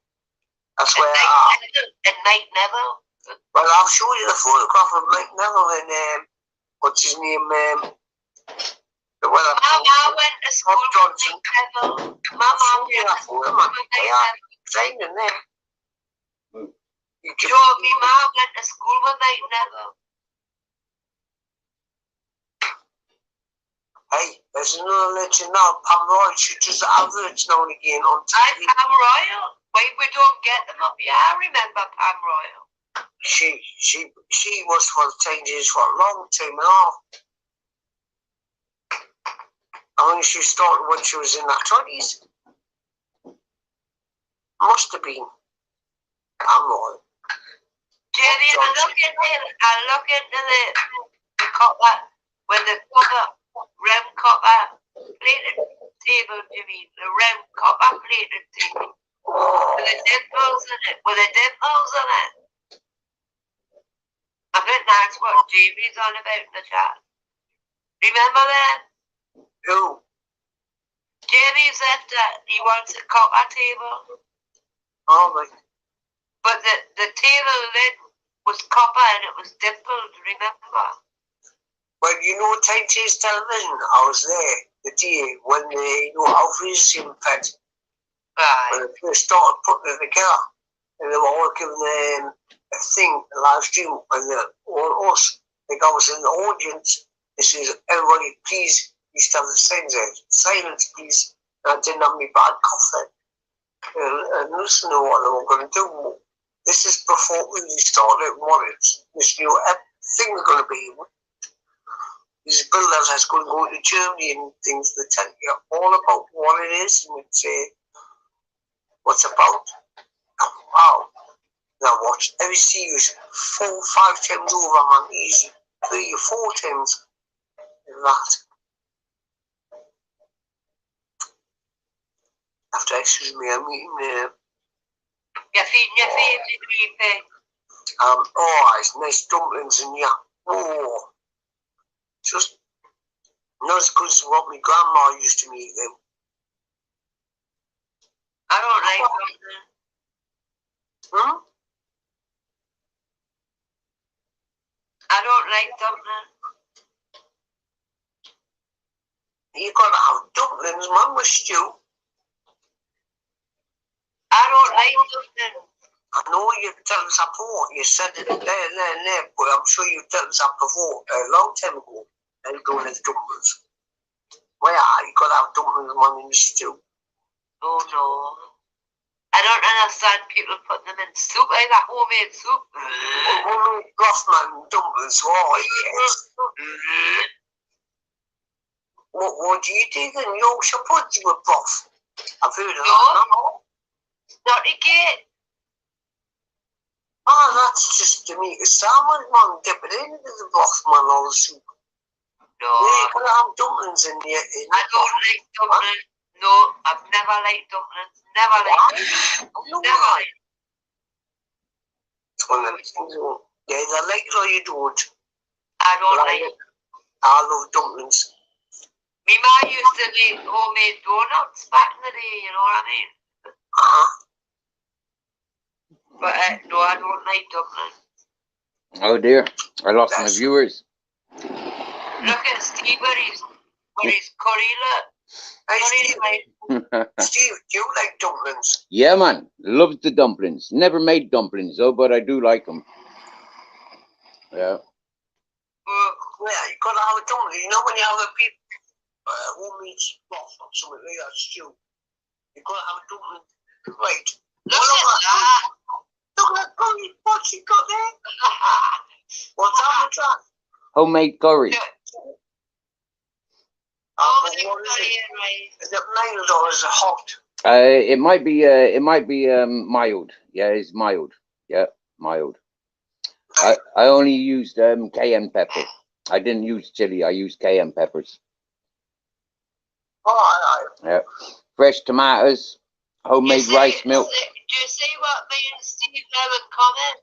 That's where And Night Neville. well, I'll show you the photograph of Mike Neville and what's his name? The weather. Mama went to school with Johnson. Night Neville. Mama went Yeah, to school with man. Night They are Neville. training there. You can, Joe, my mom went to school with Night Neville. hey, there's another legend now. Pam Roy, she does adverts now and again on I TV. Pam Royal. Wait, we don't get them up here. I remember Pam Royal. She was for the 10 years for a long time and all. I mean, she started when she was in her 20s. Must have been. Pam Roy. Jenny, I look into the copper, when the copper, round copper plated table, you mean, the round copper plated table. With the dimples in it, I think that's what Jamie's on about in the chat. Remember that? Who? Jamie said that he wants a copper table, Oh, my. but the table lid was copper and it was dimpled, remember? Well, you know, 10 years television, I was there the day when they, Alfred's in fact, when Right. they first started putting it together, and they were all given a thing, a live stream, and all us, like I was in the audience, they says, everybody, please, used to have the signs there, silence, please, and I didn't have any bad cough and listen to what they were going to do. This is before we started what it's, this new thing is going to be. These builders that's going to go to Germany and things, they tell you all about what it is and say what's about. Wow. Now watch every series 4 or 5 times over, man, easy. 3 or 4 times like that. After, excuse me, I'm eating You're feeding your favourite green thing. it's nice dumplings and just not as good as what my grandma used to make them. I don't like something. I don't like something. You gotta have dumplings, man, with stew. I don't like something. I know you tell us that before. You said it there, but I'm sure you told us that before, a long time ago. And you don't like dumplings. Well, yeah, you gotta have dumplings, man, in the stew. Oh no. I don't understand people putting them in soup, like that homemade soup. Homemade broth, man, dumplings, oh, yes. What do you think in Yorkshire pudding with broth? I've heard of that. No. Not again. Oh, that's just to make a salmon, man. Dip it into the broth, man, or the soup. No. Yeah, you gotta have dumplings in there. I don't like dumplings. No, I've never liked dumplings. Never liked them. Never. It's one of the things you either like it or you don't. I don't like it. I love dumplings. My mum used to make homemade donuts back in the day, you know what I mean? But no, I don't like dumplings. Oh dear, I lost my viewers. Look at Steve with his curry, look. Steve, do you like dumplings? Yeah, man, loves the dumplings. Never made dumplings though, but I do like them. Yeah. Yeah, you gotta have a dumpling. You know when you have a big homemade broth or something like that stew, you gotta have a dumpling. Right. Look at that. Look at that curry. What's he got there? What's that with that? Homemade curry. Yeah. What is it? Is it mild or is it hot? It might be mild. Yeah, it's mild. Yeah, mild. I only used cayenne pepper. I didn't use chili. I used cayenne peppers. Oh, yeah. Fresh tomatoes, homemade rice milk. Do you see what me and Steve have in common?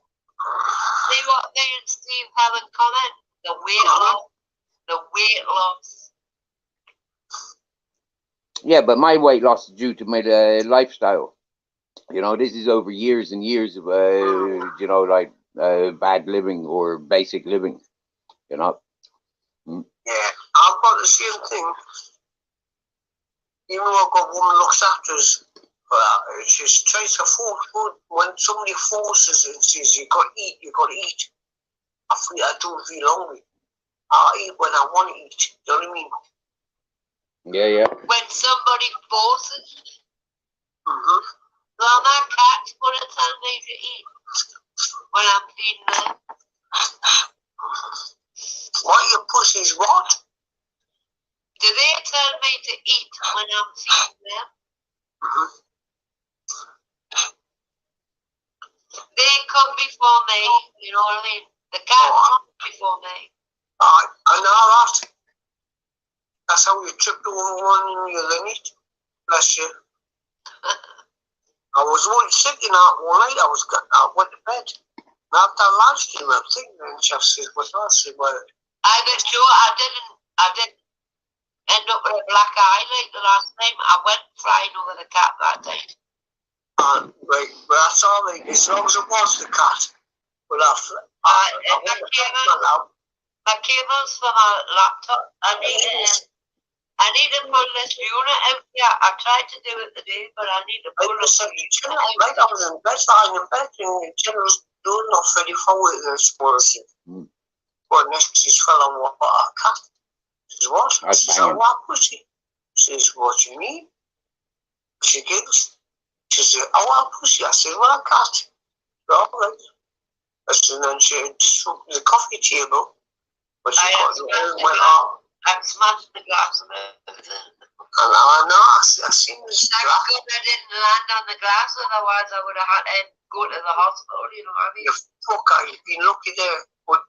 See what me and Steve have in common? The weight loss. The weight loss. Yeah, but my weight loss is due to my lifestyle. You know, this is over years and years of, you know, like bad living or basic living. You know. Yeah, I've got the same thing. Even though I've got a woman looks after us, she tries to force food. When somebody forces it and says, you got to eat, you got to eat. I don't feel hungry. I'll eat when I want to eat. You know what I mean? Yeah, yeah. When somebody forces. Well, my cat's going to tell me to eat when I'm feeding them. What, your pussy's what? Do they tell me to eat when I'm feeding them? They come before me, you know what I mean? The cat comes before me. I know that. That's how you tripped over one in your limit. Bless you. I was really sick in that one night. I went to bed. And after lunch came, I'm thinking, and Chef says, what's that? I said, well, I bet you I didn't end up with a black eye like the last time. I went flying over the cat that time. Right, but that's all right. As long as it was the cat. But my cables for my laptop. I need to pull this unit out here. I tried to do it today, but I need to pull it out. Right, I was in bed, lying in bed, and the children's doing not ready for it. This was well, next she's fell on what a cat. She says, what? She says, oh, what pussy? She says, what do you mean? She giggles. She says, oh, what pussy? I said, well, a cat. All right. And then she took the coffee table, but she went off. I smashed the glass of everything. And I know, I seen this glass. I didn't land on the glass, otherwise I would have had to go to the hospital, you know what I mean? You fucker, you've been lucky there. But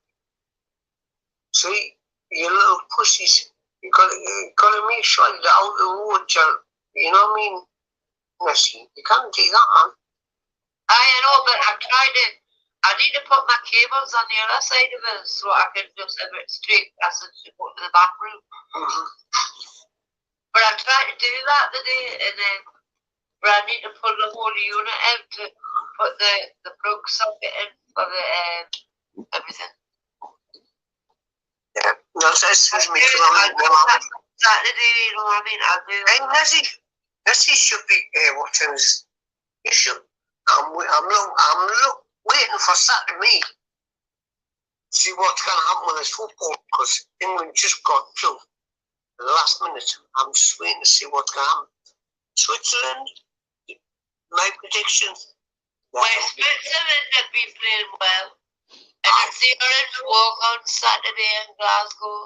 see, you little pussies, you gotta make sure you're out the road, you know what I mean? Nessie, you can't do that, man. I know, but I tried it. I need to put my cables on the other side of it so I can just have it straight as I should go to the back room. But I tried to do that today and then But I need to pull the whole unit out to put the plug socket in for the everything. Yeah. No, excuse me. Saturday, you know what I mean? I'll do. Hey, Nessie should be what time is you should. I'm waiting for Saturday me. See what's going to happen with this football because England just got through the last minute. I'm just waiting to see what's going to happen. Switzerland, my prediction. Well, Switzerland have been playing well. And it's the Orange Walk on Saturday in Glasgow.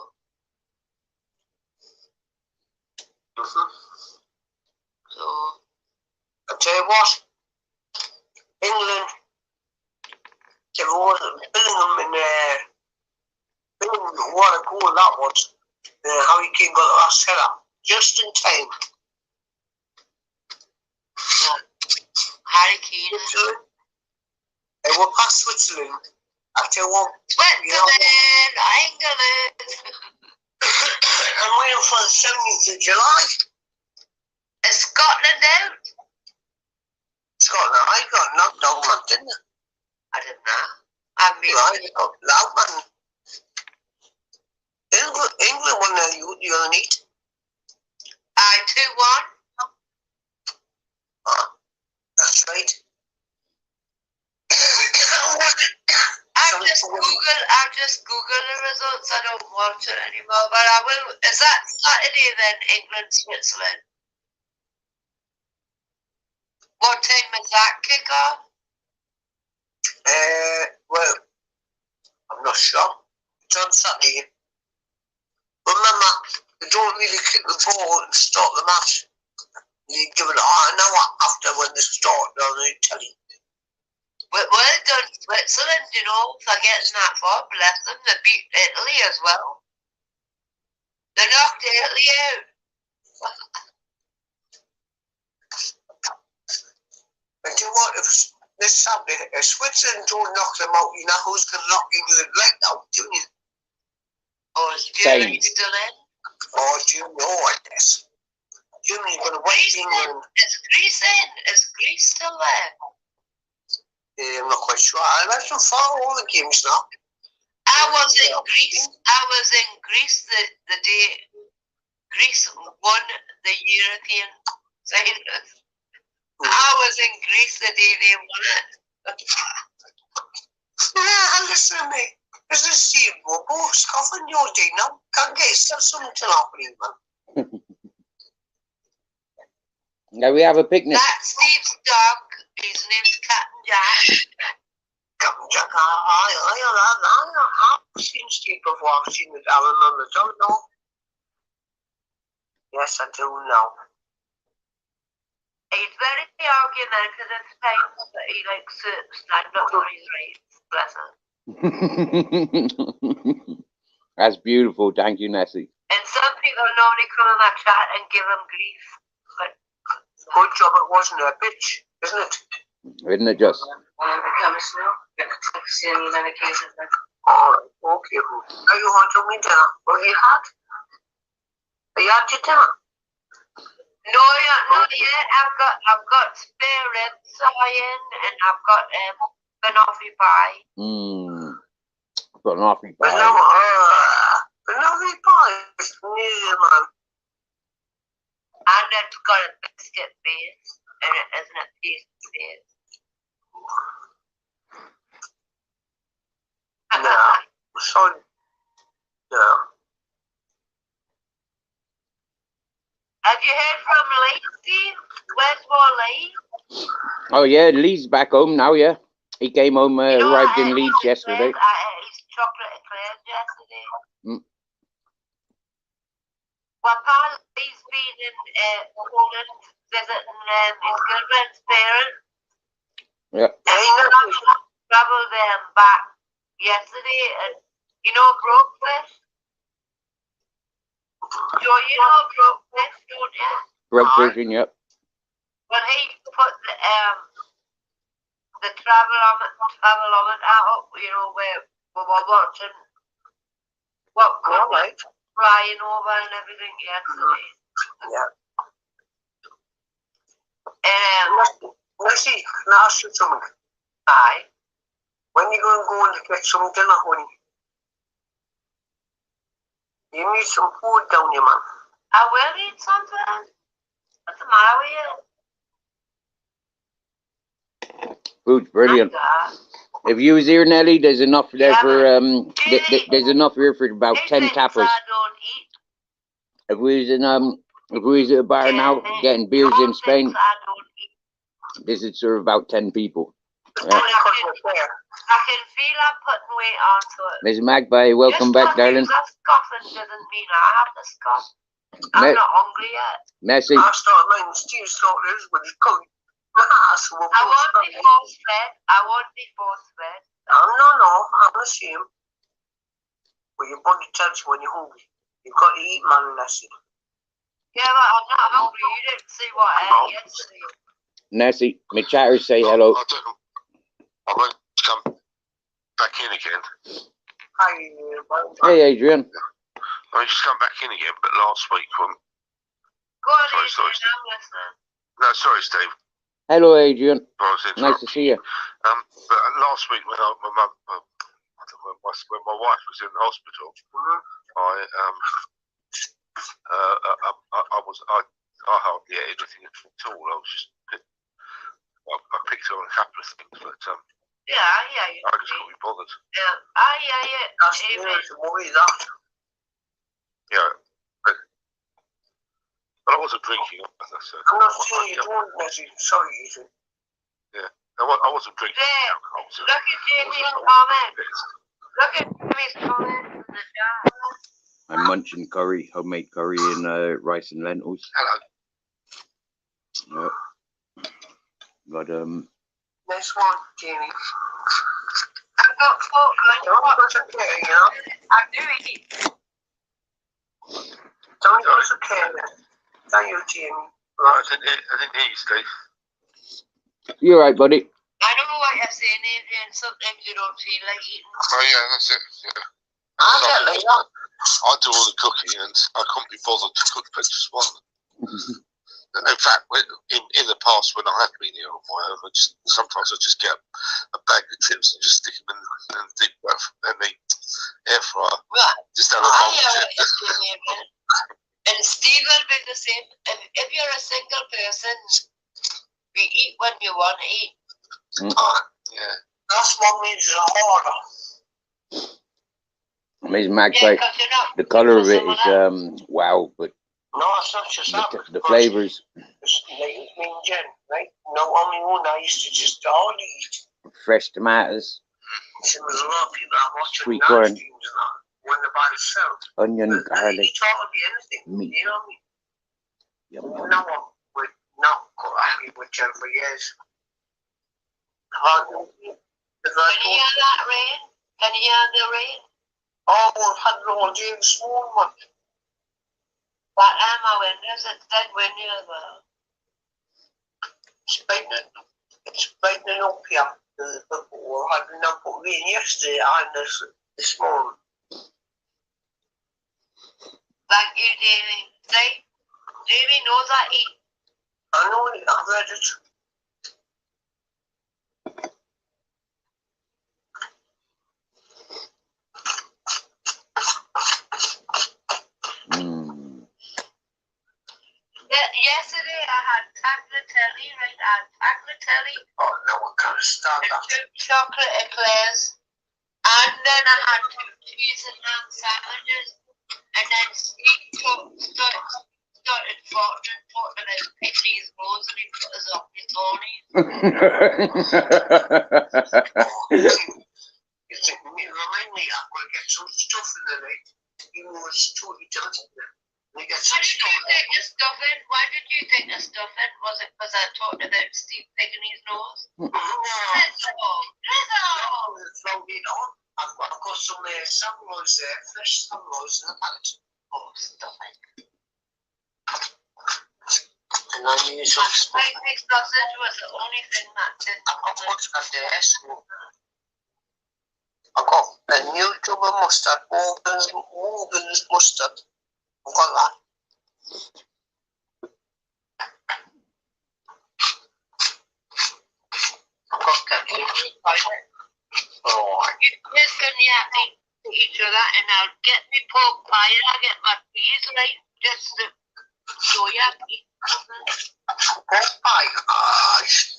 So, I tell you what, England, they were Bellingham in Bellingham, what a goal that was. How he came got the last header just in time. Harry Kane. Switzerland, they were past Switzerland. I tell you what, Switzerland, England. I'm waiting for the 17th of July. Is Scotland out? Scotland, I got knocked out, man, didn't I? I don't know. I mean, I got loud, man. England won the other night. 2-1. Oh, that's right. I've just Googled the results. I don't watch it anymore, but I will. Is that Saturday then? England, Switzerland. What time is that kick off? Well, I'm not sure. It's on Saturday. Remember, they don't really kick the ball and start the match. You give it an hour after when they start on the telly. Well done, Switzerland, you know, for getting that far. Bless them. They beat Italy as well. They knocked Italy out. And you know what? If this Saturday, if Switzerland don't knock them out, you know who's going to knock England right out, don't you? Oh, is Germany still in? Oh, do you know what this? Germany's going to win England. Is Greece in? Is Greece still there? I'm not quite sure. I don't follow all the games now. I was in Greece the day Greece won the European finals. I was in Greece the day they won it. Yeah, listen to me. This is Steve Bobo, Scotland, your day now. Can't get yourself something to happening, man. Now we have a picnic. That's Steve's dog. His name's Captain Jack. Captain Jack, I've seen Steve before. I've seen the Alan on the dog, no? Yes, I do now. He's very argumentative at times, but he likes to stand up for his rights. Bless him. That's beautiful. Thank you, Nessie. And some people normally come in my chat and give him grief. But good job it wasn't a bitch, isn't it? Isn't it just? become a snow. I've seen many cases. Alright, okay. Are you on to me dinner? What you had? Are you had your dinner? No, not yet. I've got spare ribs in, and I've got banoffee pie. Banoffee pie. Banoffee pie. Yeah, man. And it's got a biscuit base, and it isn't a pastry base. No. Sorry. No. Have you heard from Lee, Steve? Where's Lee? Oh yeah, Lee's back home now. Yeah, he came home, arrived in Leeds yesterday. His chocolate eclairs yesterday. Well, apparently he's been in Poland visiting his girlfriend's parents. Yeah. And he travelled back yesterday, and you know Brokefish? Joe, you know Brokefish, don't you? Broke vision, yep. Well, he put the travelometer up, you know, where we were watching what was flying over and everything yesterday. Yeah. Listen, can I ask you something? Aye. When you going to go and get some dinner, honey? You need some food down here, man. I will eat something. What's the matter with you? Food's brilliant. If you was here, Nelly, there's enough there Yeah, for there's enough here for about There's 10 things tappers. I don't eat. If we was at a bar now getting beers in Spain, Things I don't eat. this would serve about 10 people. And I can feel I'm putting weight onto it. Miss Magpie, welcome back, darling. Just coughing doesn't mean I have to cough. I'm not hungry yet. Messy. I start minding Steve starters with his coat. I won't be force fed. I won't be force fed. No, I'm the same. But your body tells you when you're hungry. You've got to eat, man, Nessie. Yeah, but I'm not hungry. You didn't see what I ate yesterday. Nessie, my chatters say hello. I won't come back in again. Hi, Hey, Adrian. I just come back in again, but last week when... Go on, Sorry, Adrian, I'm listening. No, sorry, Steve. Hello, Adrian. I was Nice to interrupting. see you. But last week when my mum, when my wife was in the hospital, I hardly ate anything at all. I was just, I picked on a couple of things, but Yeah, you I just couldn't be bothered. Yeah, yeah. that's the worry that. Yeah, but I wasn't drinking. I'm not saying you don't, Nessie. Sorry, Ethan. I wasn't drinking There. alcohol. So Look at Jamie's comment. Look at Jamie's comment in the chat. I'm munching curry, homemade curry and rice and lentils. Hello. But Next one, Jamie. I've got folk Don't going put a care, you know? I do eat. Don't put a care. Thank you, Jamie. I didn't hear you, Steve. you're right, buddy. I know what you're saying, Adrian. Sometimes you don't feel like eating. Oh yeah, that's it. Yeah. I get like that. I do all the cooking, and I couldn't be bothered to cook for just one. In fact, in the past when I have been here on my own, sometimes I just get a bag of chips and just stick them in the air fryer. Right. Just have a I bowl hear of what chips. you're saying, Adrian. And Steve will be the same. If you're a single person, we eat when you want to eat. Yeah. That's what makes it harder. Miss Magpie, Yeah, 'cause you're not the color of it someone is else. wow, but No, it's not just that. the flavors It's like me and Jen, right? No, on my own, I used to just hardly eat. fresh tomatoes, So there's a lot of people that watch Sweet live corn. streams and that when they're by themselves. onion, But garlic, they eat hardly anything. meat. You know what I mean? Yum, No one would not go happy with Jen for years. Hardly. Can you hear that rain? Can you hear the rain? Oh, we've had it all day this morning. That are my windows. It's dead windy as well. It's brightening up here. We had enough rain yesterday and this morning. Thank you, Davey. See? Davey knows I eat. I know it, I've read it. mm. Yesterday I had tagliatelle, right? I had tagliatelle Oh, no one can stand and that. 2 chocolate eclairs. And then I had 2 cheese and ham sandwiches. And then Steve started talking about picking his nose and he put his up his Tony. You think, remind me, I'm going to get some stuff in the night. Even though it's totally dirty. We get Why some did stuff you in think of stuffing? Why did you think of stuffing? Was it because I talked about Steve picking his nose? No. Rizzo! Throw it on. I've got some samurais there, fresh samurais in the packet. Oh, stuffing. And I need some stuff. Picnic sausage was the only thing that didn't I've got what's got there, so I've got a new tube of mustard, Morgan's mustard. I've got that. Listen, yeah, each other, and I'll get me pork pie, and I'll get my peas, right? Just to show you happy. Pork pie.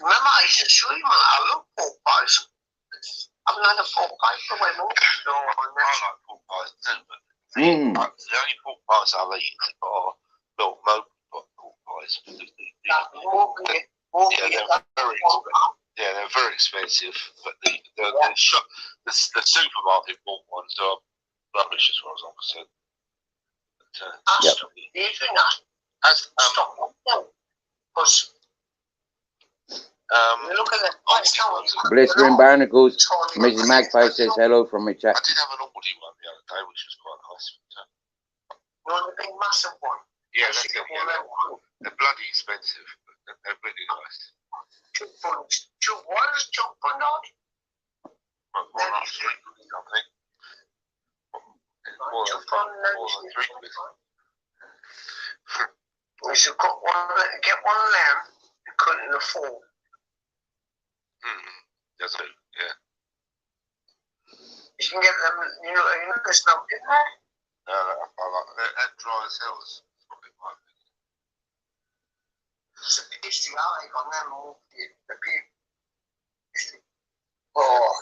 Remember, I used to show you, man. I love pork pies. I've not had a pork pie for my mum. No, I like pork pies too, but the only pork pies I'll eat are little pork pies. They're very expensive, but the supermarket bought ones are rubbish as far as I'm concerned. Blistering Barnacles. Mrs. Magpie says hello from my chat. I did have an Aldi one the other day, which was quite nice. You want the big massive one? Yeah, that's it. Yeah, they're bloody expensive, but they're really nice. £2. What is £2 odd? More than £3, I think. More than £3. We should get one of them and cut it in a four. That's it, yeah. You can get them, you know there's no in there. I like that dry as hell. Is probably my opinion. It's a tasty eye on them, the pig. Oh.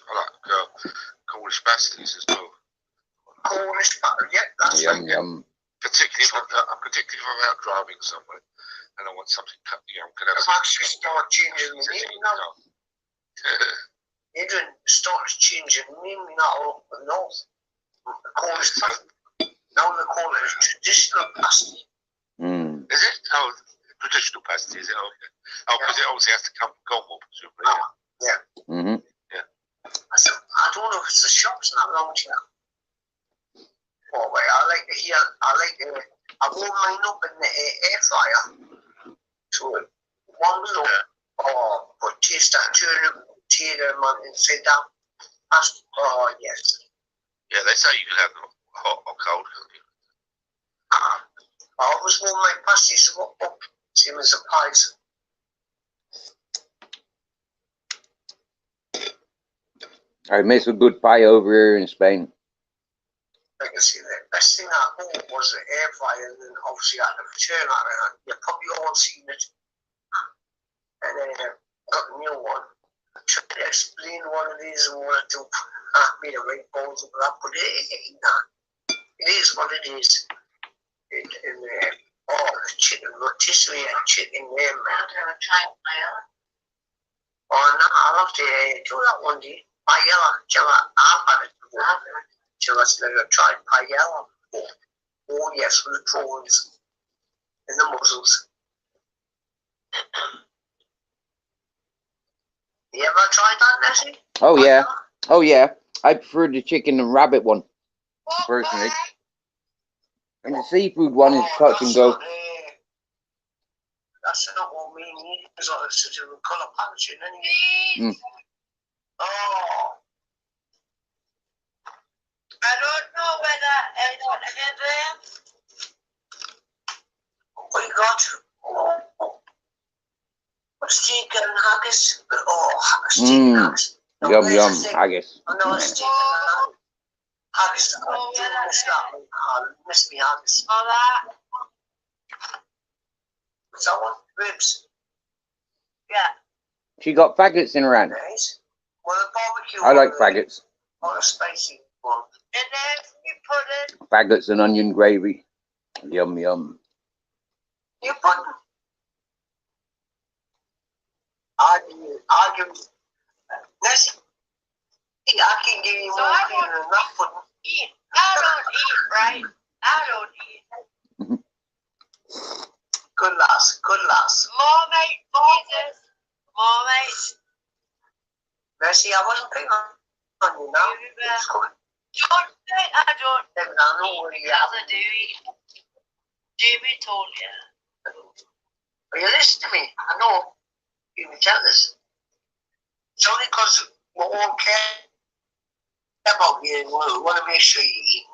I like Cornish pasties as well. Cornish butter, yeah, that's Yum, right. yum. Particularly if I'm out driving somewhere and I want something cut, I'm going to have I've actually started changing the name now. Adrian started changing the name now up the north. The Cornish butter. Now they call it a traditional pasty. Is it? Oh, traditional pasty, is it? Okay. Oh, because it obviously has to come from Cornwall, presumably. Yeah. Yeah. I don't know if it's the shops not around here. Oh, wait, I warm mine up in the air fryer. So it warms up. Oh, but taste that turnip, potato, man, inside that. Oh, yes. Yeah, they say you can have them hot or cold, can't you? I always warm my pasties up, same as the pies. I miss a good pie over here in Spain. Like I say, the best thing I bought was the air fryer, and then obviously I had to return it, and you've probably all seen it. And then I got a new one. I tried to explain one of these and wanted to made a right balls of that, but it is what it is. The chicken, rotisserie chicken there, man. I'm going to try paella. Oh, no, I'll have to do that one day. Paella, I've had it before. Let's never tried paella. Oh, yes, with the prawns and the mussels. You ever tried that, Nessie? Oh yeah. Oh yeah. I prefer the chicken and rabbit one, personally. And the seafood one is touch and go. That's not what we need. It's like such a colour punching, anyway. Oh. I don't know whether I got them. What you got? Steak and haggis. Oh, steak and haggis. Yum, yum, haggis. I know steak and haggis. I do miss that. I miss me haggis. All that. What's that one? Ribs. Yeah. She got faggots in her hand. Nice. Well, the barbecue. I like faggots. Or a spicy one. And then you put it. Faggots and onion gravy. Yum, yum. You put. I give. Let's. I can give you So more I clean don't than that pudding. eat. I don't eat, right? I don't eat. Good lass. Good lass. Marmite, Jesus. Marmite. Mercy, I wasn't picking on you now. It's good. Don't say I don't Then I know where eat you because are. I do eat. Jamie told you. But you listen to me. I know. You can tell us. It's only because we all care about you and we want to make sure you eat.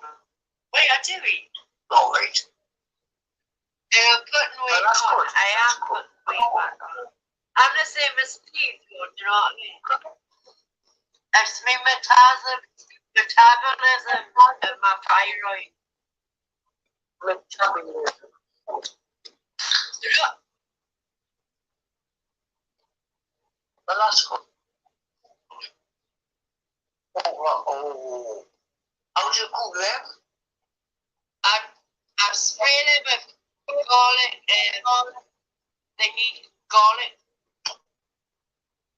Wait, I do eat. All right. And I'm putting weight that's on. good. I am putting weight back on. I'm the same as Steve, though, do you know what I mean? It's my metabolism and my thyroid. Metabolism. Yeah. Well, that's good. Oh. How do you cook them? I'm spraying it with garlic and thingy garlic.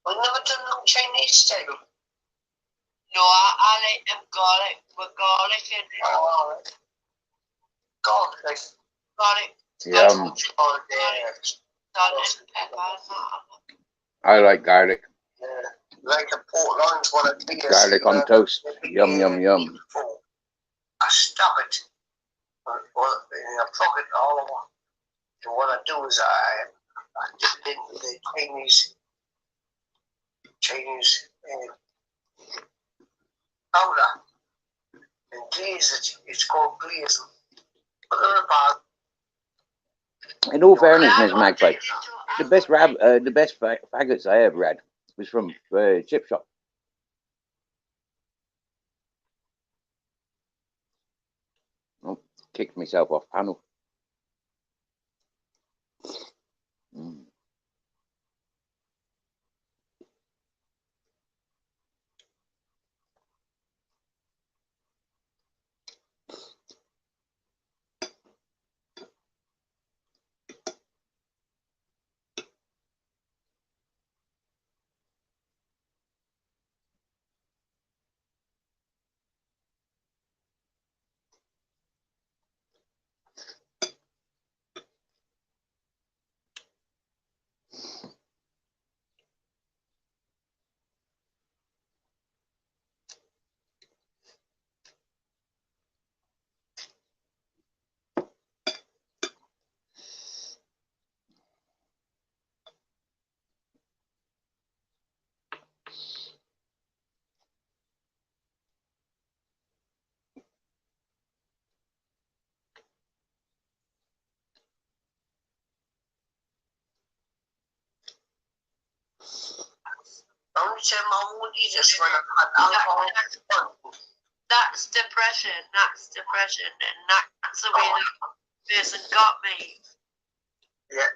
We've never done no Chinese style. No, I like them garlic with garlic and Garlic. garlic. Yum. Oh, yeah. Salt and pepper. I like garlic. Yeah. Like a pork loins, what I do. Garlic on toast. Yum, yum, yum. I stab it. Well, I plug it all over. And what I do is I dip it into the Chinese powder and glaze it. It's called glazing. Put it in a bag. In all fairness, Miss Magpie, the best faggots I ever had was from chip shop. Oh, kicked myself off panel. Mm. Only time I won't eat this when I've had alcohol. That's depression. And that's the way that person got me. Yeah.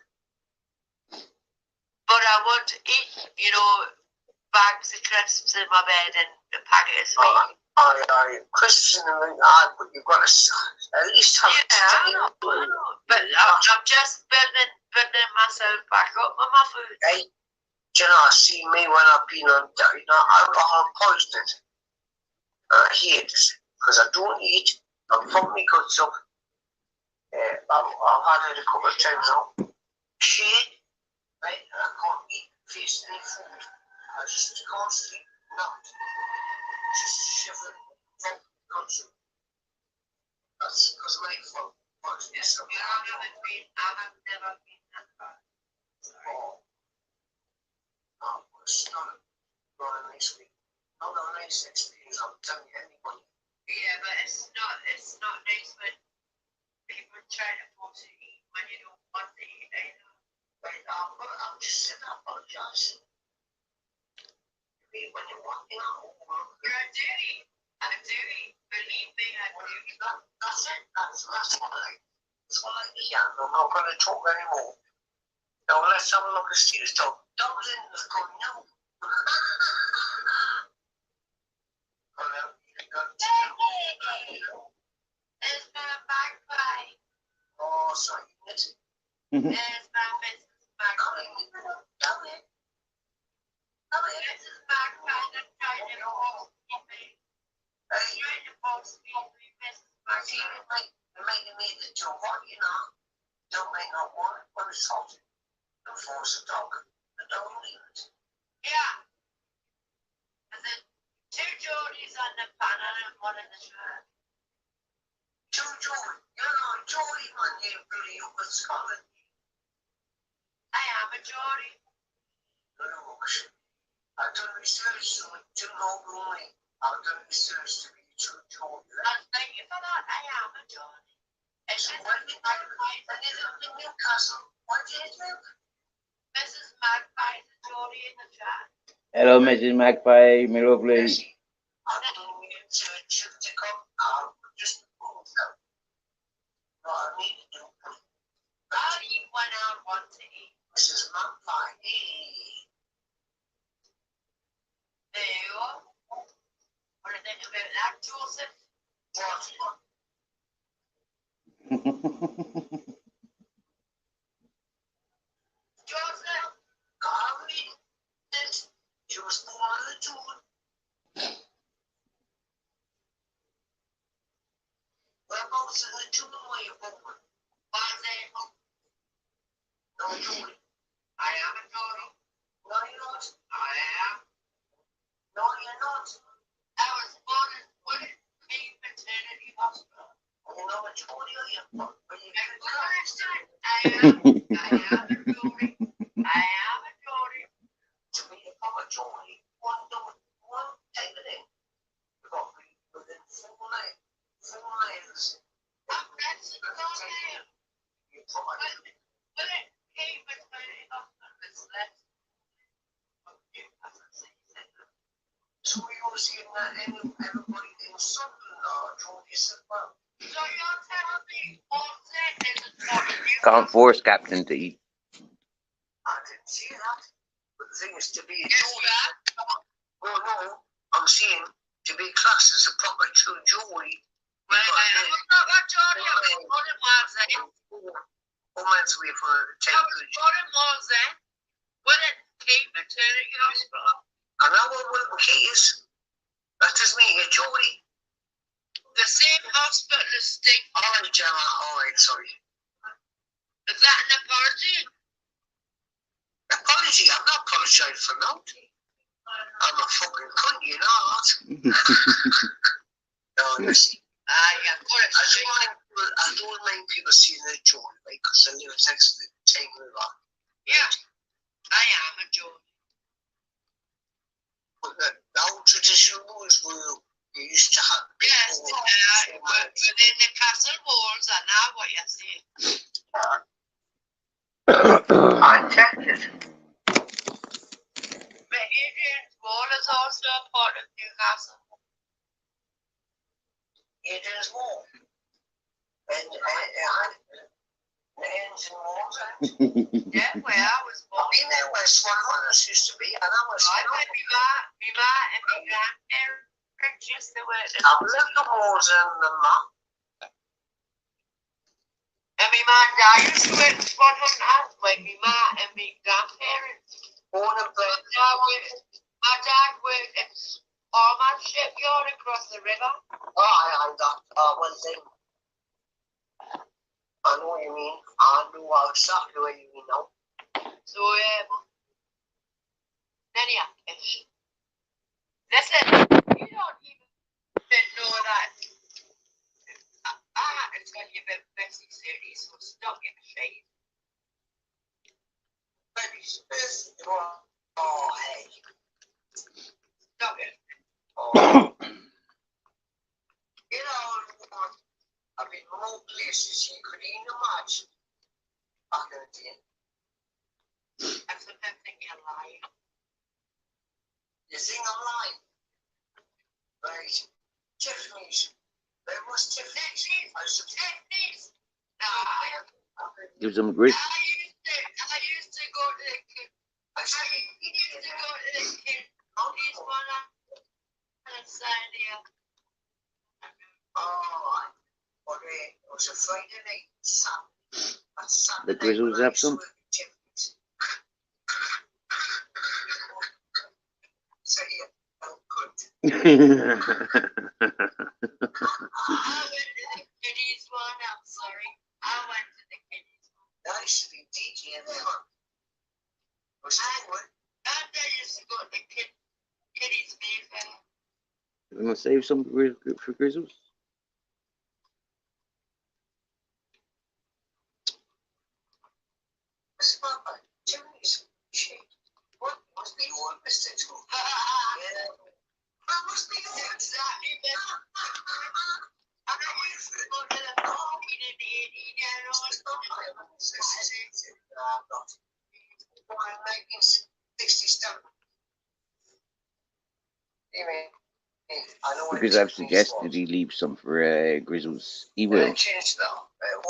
But I want to eat, bags of crisps in my bed and a packet of sweets. Crisps in the ring, but you've got to at least have I know. But I'm just building myself back up with my food. Hey, do you know, see me when I've been on alcohol poisoning. I hate it because I don't eat. I'm pumping my guts up. I've had it a couple of times now. Shit, right? And I can't eat face any food. I just can't sleep. No. Just shivering from guts up. That's because of my fault. Yes, I have never been that bad. It's not a nice week. Not a nice experience, I'm telling you, anybody. Yeah, but it's not nice when people try to force you to eat when you don't want to eat either. Right, I'm just saying, I apologize. When you want me, I do eat. Believe me, I do. That's it. That's what I eat. I'm not going to talk anymore. Now let's have a look at Steve's dog. Dog's in the gun now. There's my magpie. Oh, sorry. There's my business magpie. Come here. This is magpie that's trying to force me. Trying to force me to be business magpie. It might have made the job hot, Don't make no want it when it's hot. Don't force a dog. The dog will eat it. Yeah. There's 2 Geordies on the panel and 1 in the shirt. 2 Geordie. You're not a Geordie, man. You're really up in Scotland. I am a Geordie. No, I've done research to know only. I've done research to be a Thank you for that. I am a Geordie. It's just Newcastle. What do you do? Mrs. Magpie is a Geordie in the chat. Hello, Mrs. Magpie, my lovely. I don't need to come out. Just move them. What I need to do. I'll eat one I want to eat. Mrs. Magpie. There you are. What do you think about that, Joseph? What? Joseph? I'll read it. Just one or two. Whereabouts in the tune where you're going? No, Julie. I am a Geordie. No, you're not. I am. No, you're not. I was born in Wooded King Maternity Hospital. You know what Julie are you? Are you I am a Geordie. I am a Geordie. to be a proper Julie? One type of thing. You've got to be within 4 miles. That's a Geordie. You're probably Wooded King Maternity Hospital is less. so you're seeing that everybody in Sunderland are Julie said, well, So you're telling me all that isn't for you? Can't force Captain to eat. I didn't see that. But the thing is to be a Yes, Julie. you are. No, I'm saying to be classed as a proper true Julie. Well, I'm not a Geordie. I was born in Wales. 4 miles away for a I was born in Wales. Wooded King Maternity Hospital. And now what the key is, that doesn't make you Julie. The same hospital as Sting. Alright, Gemma, alright, sorry. Is that an apology? Apology, I'm not apologizing for nothing. I'm a fucking cunt, you know that. No, listen. Yeah, put it I don't mind people seeing a Julie, right? Because I live next to the table a lot. Yeah, I am a Geordie. But the old traditional rules were you used to have Yes, within the castle walls, I know what you're saying. I checked it. But Adrian's Wall is also a part of Newcastle. It is more. And the ends and walls. Yeah, where I was born. I've been there where Swan Hunters used to be, and I was. I met me ma and my grandparents used to work there. I've lived the walls in the map. And my ma and dad used to work at Swan Hunters, like my ma and my grandparents. Born and bred. My dad worked at Ormond Shipyard across the river. Oh, I got one thing. I know what you mean. I know exactly what you mean now. So, anyhow, listen, you don't even know that. I had to tell you about Bessie City, so stop your shade. Betty's best. Oh, hey. Stop it. Oh. You know, I've been more places you could even imagine back in the day. I sometimes think you're lying. You think I'm lying? Right. Tiffany's. There was Tiffany's. Tiffany's. No. Give some grits. I used to go to the kid. I used to go to the kid. These one on Sunday. Oh, but it was a Friday night. Saturday. The Grizzles have some. Tiffany's. So yeah, I'm good. I went to the kiddies one. I'm sorry. I went to the kiddies one. That used to be DJ in there. Was that what? And I used to go to the kiddies meeting. You want to save some for Grizzles? It's not like Tiffany's. Shit. What must be one mistake? Yeah. That must be exactly that. because I've suggested he leave some for Grizzles. He will. They changed that. It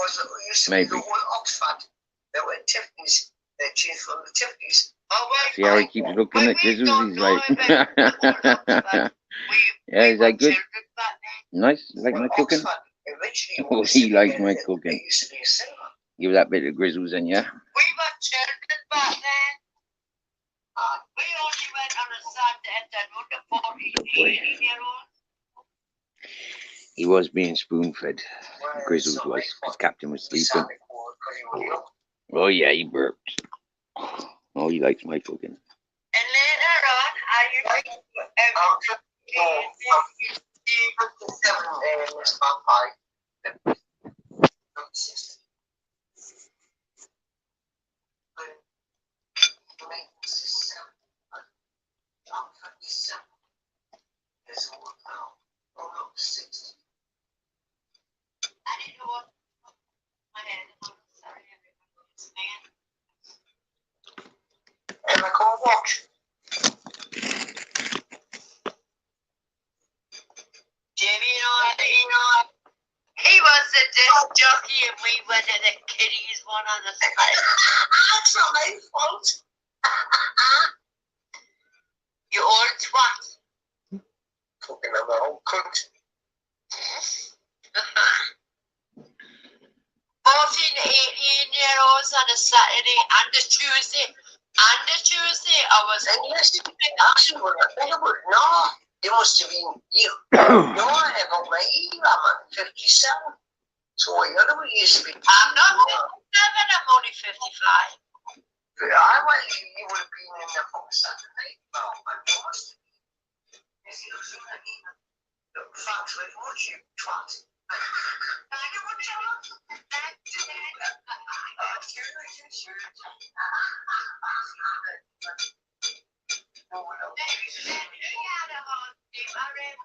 used to Maybe. be the whole Oxford. They were Tiffany's. They changed from the Tiffany's. Oh, wait, See how he keeps looking at Grizzles? He's like, yeah, he's like, good. Nice. You like my cooking? Oh, he likes my cooking. Give that bit of Grizzles in, yeah? We were children back then. We only went on a Saturday and under 14, 18-year-olds. He was being spoon-fed. Grizzles was, because Captain was sleeping. Oh, yeah, he burped. Oh, he likes my cooking. And later on, I used to I didn't know what my head was. Sorry, everyone. And I can't watch. Jamie, he was the disc jockey and we went to the kiddies one on the side. That's not my fault. You old twat. Fucking I'm a whole cunt. 14, 18-year-olds on a Saturday and a Tuesday. And a Tuesday, I was Actually, no, you must have been you. No, I got my email. I'm 57. So I know we used to be. I'm not 57, I'm only 55. I went, you would have been in the fucking Saturday. No, I must have been. If you was in the email, thanks very much, you twat. Thank you much,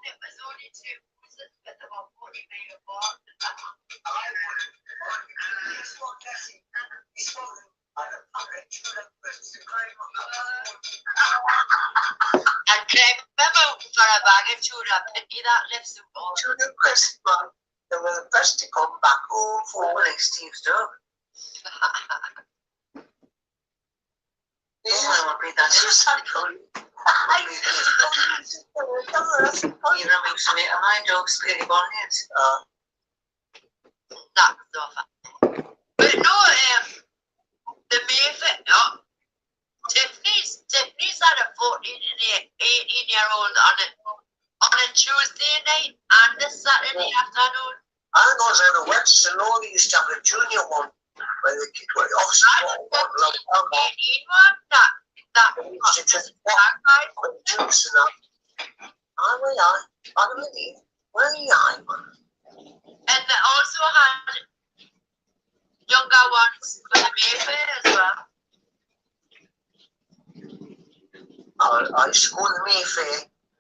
it was only 2 pieces, but they were 40 made apart. And came out for a bag of tuna, pity that lives in all. Tuna crisp, man. They were the best to come back home for like Steve's dog. Yeah, I would be that successful. You know, makes me my dog's pretty bonnet. That's so funny. But no, the Mayfair, Tiffany's had a 14 and 18-year-old on a Tuesday night and a Saturday afternoon. I was in the West and all they used to have a junior one where the kid went off school. That was that guy. And they also had younger ones for the Mayfair as well. I used to go to the Mayfair.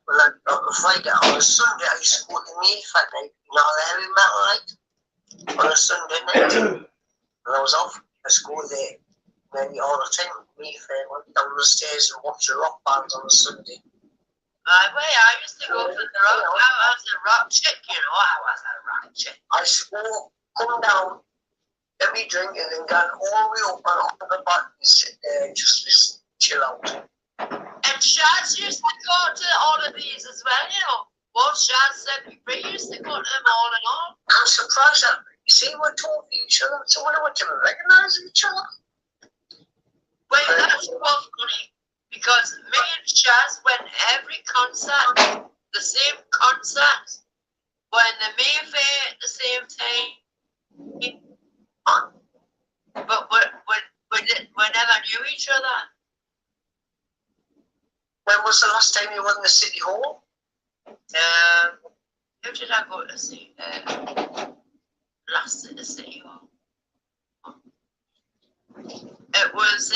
Well, on a Friday, on a Sunday, I used to go to the Mayfair night. You know, the heavy metal night on a Sunday night. And I was off. I used to go there nearly all the time. Mayfair, went down the stairs and watch the rock bands on a Sunday. I used to go for the rock. I was a rock chick, you know. I was a rock chick. I used to go, come down, let me drink, and then go all the way up and up the button and sit there and just listen, chill out. And Shaz used to go to all of these as well, you know. What Shaz said, we used to go to them all and all. I'm surprised that, you see, we're talking to each other, so we don't even recognize each other. Well, that's what's funny, because me and Shaz went every concert, the same concert, when the Mayfair at the same time. But we never knew each other. When was the last time you were in the City Hall? Who did I go to see? Last at the City Hall. It was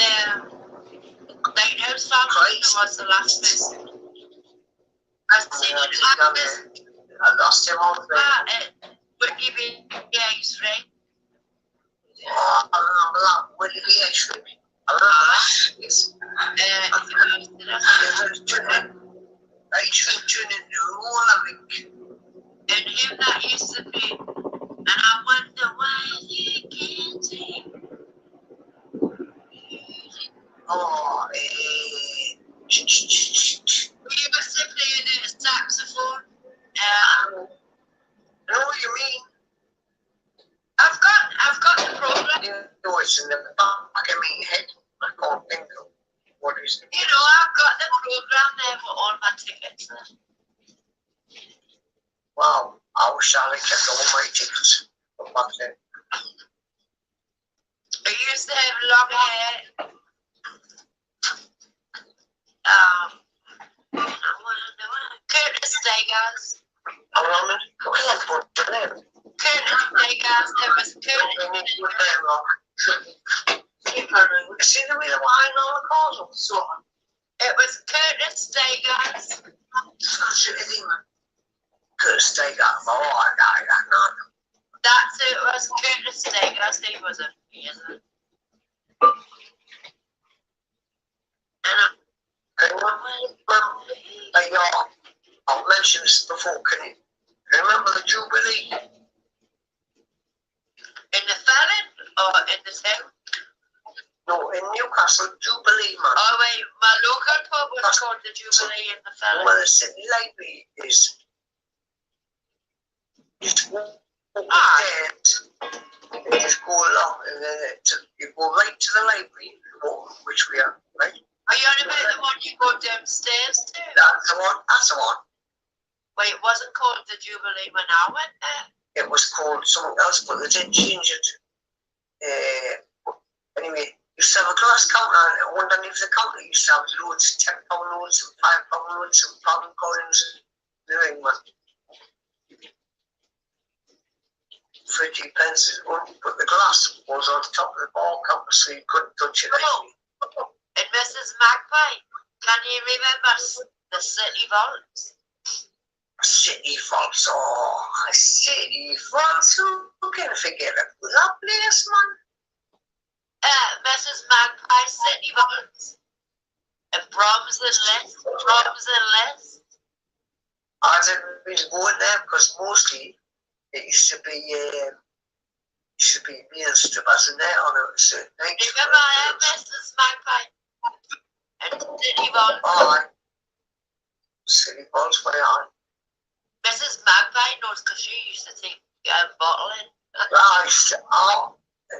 Lighthouse Family was the last visit. I seen it I lost him all the Would you be G's ring? Oh, I remember that. Would you be actually? I remember that. Yes. I should tune in the roll, I think. Oh, We used to play the saxophone. I know what you mean. I've got the program. You know it's in the back of my head. I can't think of what is it. You know, I've got the program there for all my tickets. Wow, I wish I had kept all my tickets from back then. I used to have long hair. Curtis Steakhouse. I remember, we had a bunch of them. Curtis Steakhouse. There was Curtis. See the way the wine on the cars or so on? It was Curtis Steakhouse. That's it, isn't it? Curtis Steakhouse. Oh, I got none. That's it. It was Curtis Steakhouse. He was amazing. I'll mention this before, can you? Remember the Jubilee? In the Fallon or in the town? No, in Newcastle, Jubilee, man. Oh wait, my local pub was called the Jubilee in the Fallon. Where the city library is. You just walk there, and you just go along, and then you go right to the library, which we are, right? Are you on about the one you go downstairs to? That's the one, that's the one. Wait, it wasn't called the Jubilee when I went there. It was called something else, but they did change it. Anyway, you used to have a glass counter, and underneath the counter, you used to have loads, £10 notes, and £5 notes, and pound coins, and everything, man. 50 pence, but the glass was on top of the bar counter, so you couldn't touch it. And Mrs. Magpie, can you remember the City Vaults? City Vaults, oh, City Vaults, who can forget it? That place, man. Mrs. Magpie City Vaults. And Brahms and Les. I didn't really go in there because mostly it used to be me and Stubbs in there on a certain night. Remember Mrs. Magpie? And City Vaults. Oh, City Vaults, where are Mrs. Magpie knows because she used to take bottling.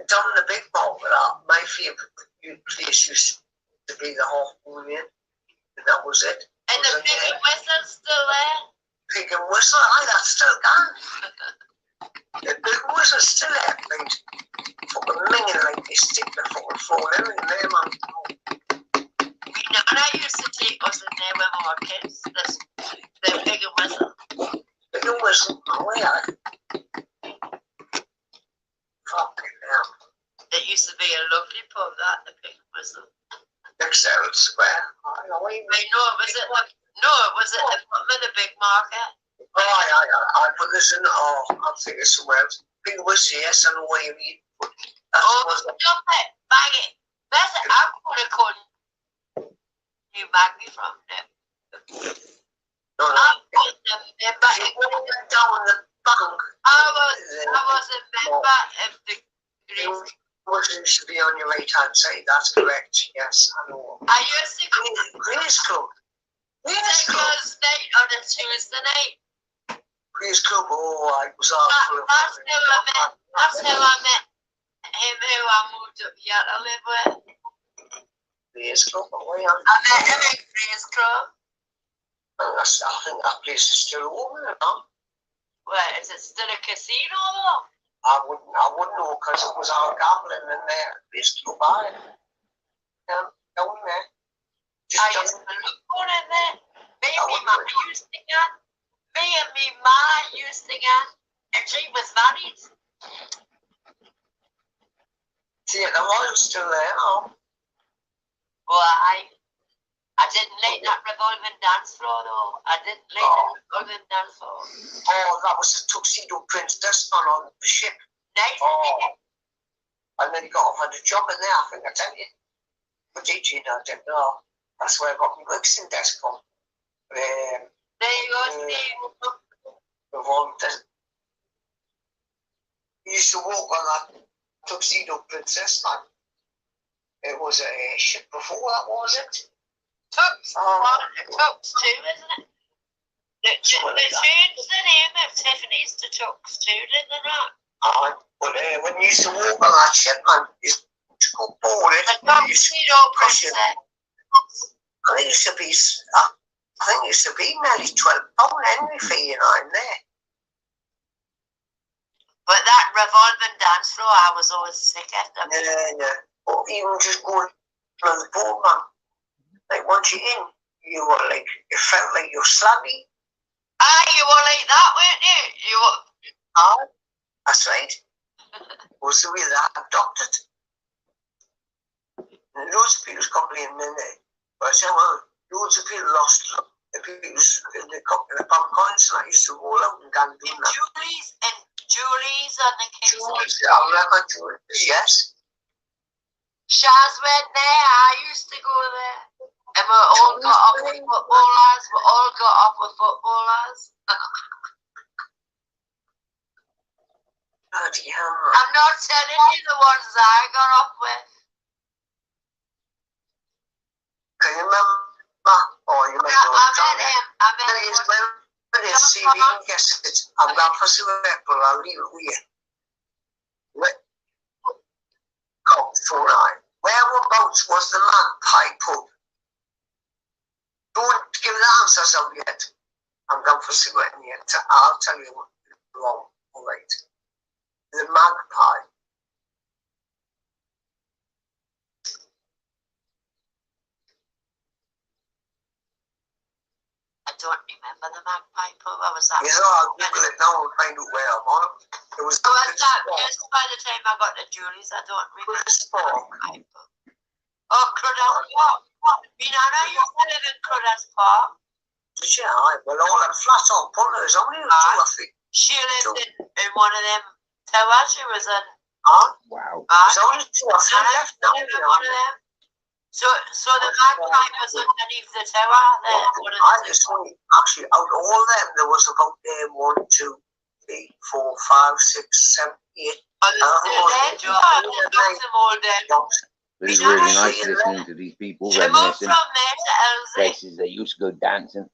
Down in the big mall, my favourite place used to be the Half Moon Inn, and that was it. And the Pig and Whistle's still there? Pig and Whistle, that's still gone. The Pig and Whistle's still there, mate. Fucking minging like they stick the fucking floor and everything there, man. Nana used to take us in there when we were kids. The Pig and Whistle. Pig and Whistle, oh yeah. Fucking hell. It used to be a lovely pub, that, the Pig and Whistle. Next Herald Square. I know it was at the bottom of the big market. I put this in, I'm thinking somewhere else. Pig and Whistle, yes, I know where you mean. Stop it, bang it. That's it, I'm going to call you Maggie from there. No, I'm going to remember it. Down the bank. I was a member of the Greece. It should be on your right hand side, that's correct, yes, I know. I used to go to Greece Club. Greece night on a Tuesday night. Greece Club, I was all full of That's how I met him who I moved up here to live with. Greece Club, I met him at Greece Club. I think that place is still open, you know? Well, is it still a casino though? I wouldn't know because it was all gambling in there. Greece Club, down there. I used to look for it there. Me and me ma used to go, and she was married. See, the oil's still there now. Well, I didn't like that revolving dance floor though. I didn't like the revolving dance floor. Oh, that was the Tuxedo Princess on the ship. Nice. Oh. And then he got offered a job in there, I think I tell you. But teaching, I didn't know. That's where I got my mixing desk from. There you go, Steve. He used to walk on that Tuxedo Princess, man. It was a ship before that, was it? Tux, Tux too, isn't it? They changed the name of Tiffany's to Tux too, did they not? But when you used to walk on that ship, man, you used to go board it. The Tuxedo Princess. I think it used to be, I think it used to be nearly £12 Henry fee, in there. But that revolving dance floor, I was always sick at them. Yeah. Or even just going on the board, man. Like, once you're in, you were like, it felt like you're slabby. You were like that, weren't you? You were. That's right. Was the way that I adopted. And loads of people's complaining in there. But I said, well, loads of people lost the people in the pump coins, and I used to roll out and down doing that. Julie's and the kids. I remember Julie's, yes. Shaz went there, I used to go there. And we all got off with footballers. Bloody hell. I'm not telling you the ones I got off with. Can you remember? Oh, you might know it. I met him. When it's CD, yes, I'm going for some apple, I'll leave it with you. Whereabouts was the Magpie pub? Don't give the answers out yet. I'm going for cigarette in here. I'll tell you what wrong. All right. The Magpie. I don't remember the Magpie pub. I was that. Yeah, I'll Google it now and find out where I'm on. It was that just by the time I got to Julie's, I don't remember the Magpie pub. Oh, Cruddas Park. I used to live in Cruddas Park. Yeah, well, all them flats on punters, how many I think? She lived in one of them towers. She was in. Wow. There's only 2 or 3 left now. One of them. So the Magpie was underneath the tower. Actually, out of all them, there was about 1, 2, 3, 4, 5, 6, 7, 8. It was really nice listening to these people reminiscing places they used to go dancing.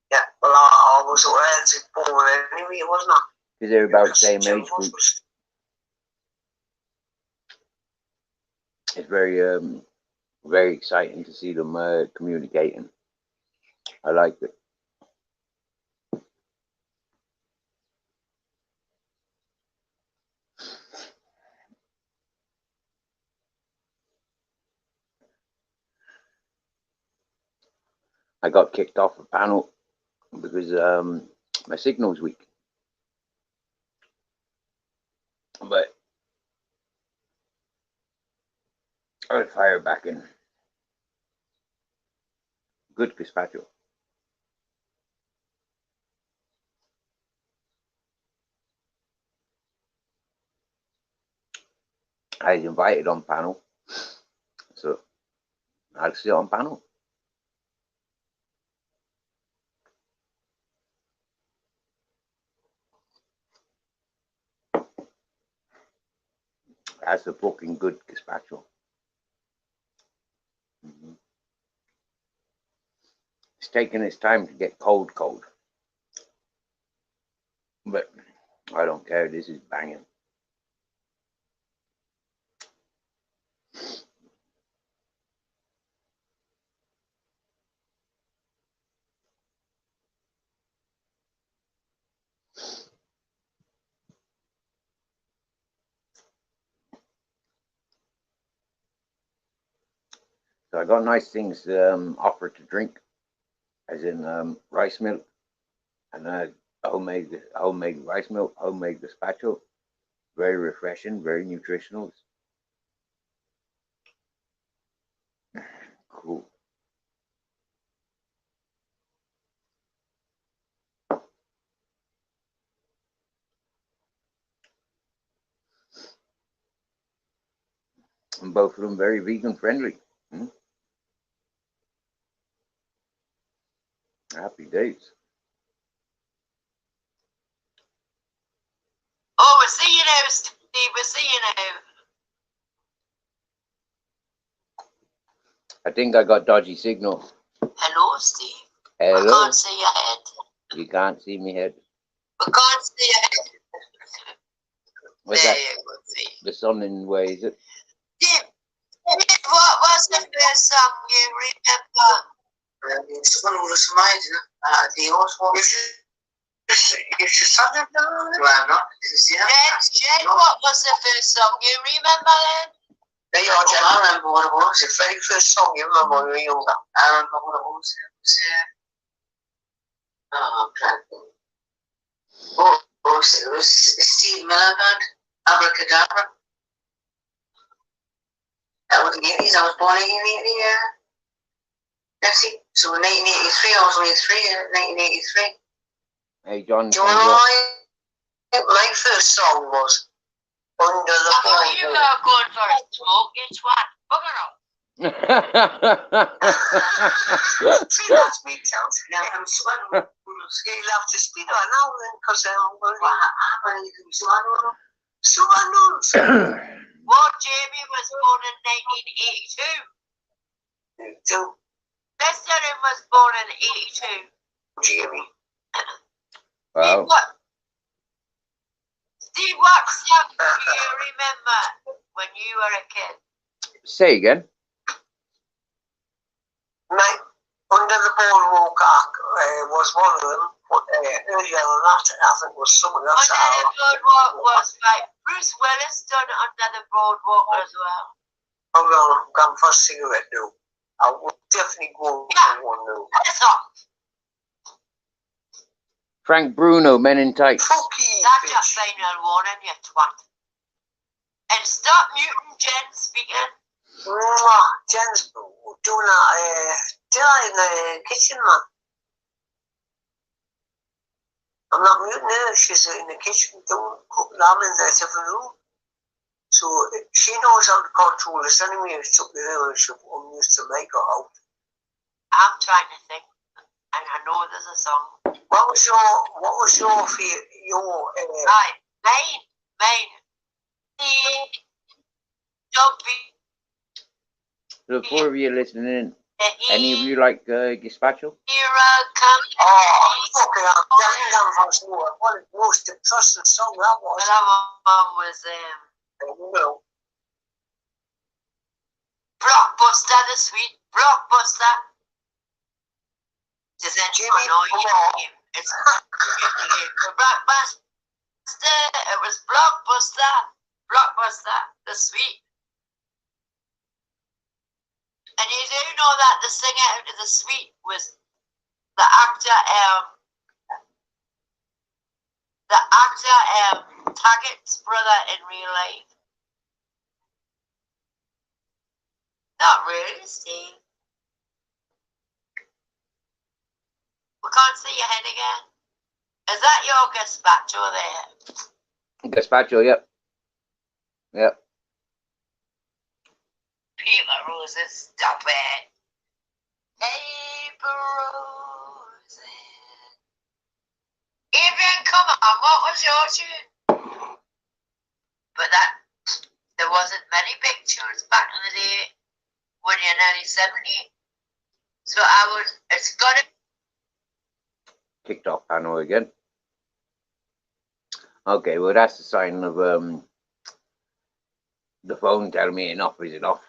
Yeah, well, I was born anyway, wasn't I? Because they're about the same age group. It's very exciting to see them communicating. I like it. I got kicked off a panel because my signal's weak. But I'll fire back in. Good gazpacho. I was invited on panel, so I'll sit on panel. That's a fucking good gazpacho. It's taking its time to get cold, but I don't care. This is banging. So I got nice things offered to drink, as in rice milk and homemade rice milk, homemade gazpacho. Very refreshing, very nutritional. Cool. And both of them very vegan friendly. Happy days. Oh, we'll see you now, Steve. We'll see you now. I think I got dodgy signal. Hello, Steve. I Hello. can't see your head. You can't see me head. I can't see your head. What's there that? you go, see. The sun in the way, is it? Steve, what was the first song you remember? It's one of those mine, the old one. If you sung it now, well, not. Jen, what was the first song you remember then? There you are, Jen. I remember what it was. The very first song you remember when you were younger. I remember what it was. It was Steve Miller Band, Abracadabra. That was in the 80s. I was born in the 80s, yeah. That's it. So in 1983, I was only 3 in 1983. Hey, John. Do you know my first song was Under the Boardwalk. You were going for a smoke, it's what? Bugger off. See, that's me, Chelsea. Now, I'm sweating. He'll have to speak right now then, because I'm going to Subaru. Well, Jamie was born in 1982. 82. Lester was born in 82. Jamie. Wow. Steve, what song do you remember when you were a kid? Say again. Mate, Under the Boardwalk was one of them, but earlier than that, I think was someone else. Under the Boardwalk was like Bruce Willis done Under the Boardwalk as well. Hold on, I'm going for a cigarette now. I will definitely go for one now. That's all. Frank Bruno, Men in Tights. That's your final warning, you twat. And stop muting Jen speaking. Jen's doing that dinner in the kitchen, man. I'm not muting her. She's in the kitchen doing cooking lamb in the different room. So she knows how to control this anyway. It's up to her. I'm used to make her out. I'm trying to think, and I know there's a song. What was your right, main So for you listening in, any of you like Gazpacho? Here I come. Oh, fucking hell. That was one of the most depressing song that was. That one was, Blockbuster, the sweet Blockbuster. Does anyone know him? It's Blockbuster. It was Blockbuster, the sweet. And you do know that the singer out of the sweet was the actor, Taggart's brother in real life. Not really, Steve. We can't see your head again. Is that your gazpacho there? Gazpacho, yep. Yep. Paper roses, stop it. Paper roses. Evening, come on, what was your tune? But there wasn't many big tunes back in the day when you're nearly 70. So it's got to. Kicked off panel again. Okay, well that's the sign of the phone telling me enough is enough.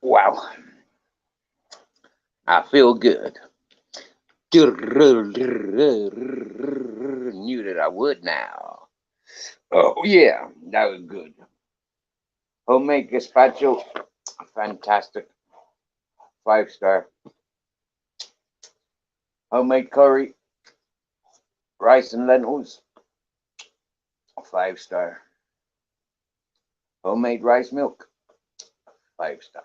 Wow. I feel good. Knew that I would now. Oh, yeah. That was good. Homemade gazpacho. Fantastic. 5-star. Homemade curry. Rice and lentils. 5-star. Homemade rice milk. 5-star.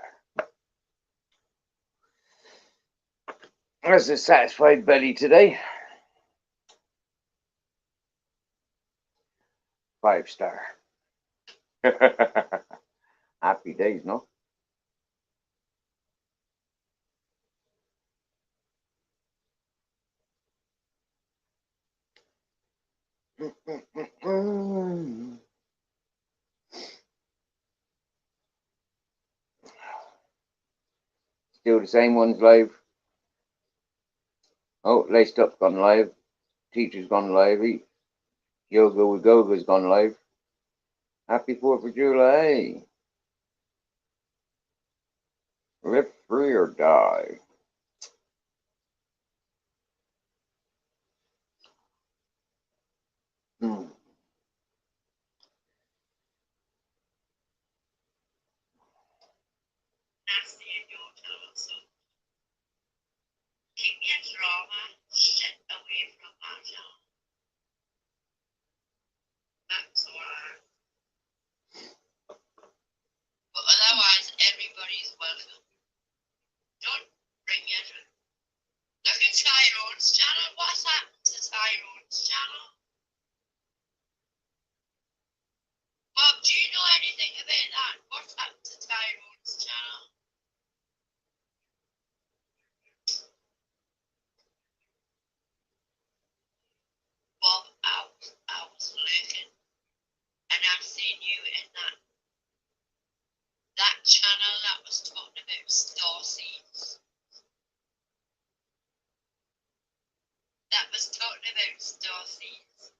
That's a satisfied belly today. 5-star. Happy days, no? Still the same ones live. Oh, Laced Up's gone live. Teacher's gone live. Yoga with Goga's gone live. Happy 4th of July. Live free or die. Hmm. Nasty in your channel, so keep your drama shit away from my channel. That's alright. But otherwise, everybody's welcome. Don't bring your drama. Look at Tyrone's channel. What's happened to Tyrone's channel? Bob, do you know anything about that? What's happened to Tyrone's channel? Bob, I was looking, and I've seen you in that channel that was talking about star seeds. That was talking about star seeds.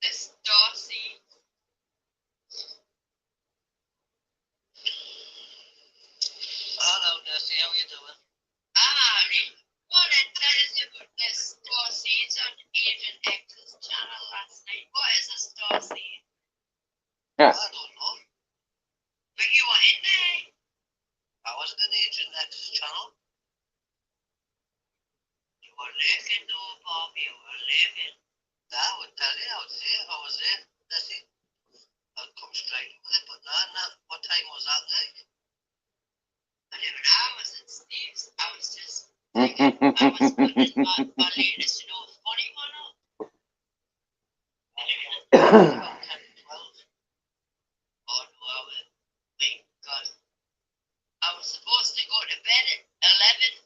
The star seeds. Hello, Nessie, how you doing? What did tell us about the star seeds on Agent X's channel last night? What is a star seed? Yeah. I don't know. But you were in there. I wasn't in Agent X's channel. You were looking though, Bob. You were looking. I would tell you, I would say if I was there, Nessie. I'd come straight with it, but no. What time was that, like? I never know. I was in Steve's. I was just thinking I was putting my latest, funny one up. About 10 to 12. Oh no, I was. Wait, God. I was supposed to go to bed at 11.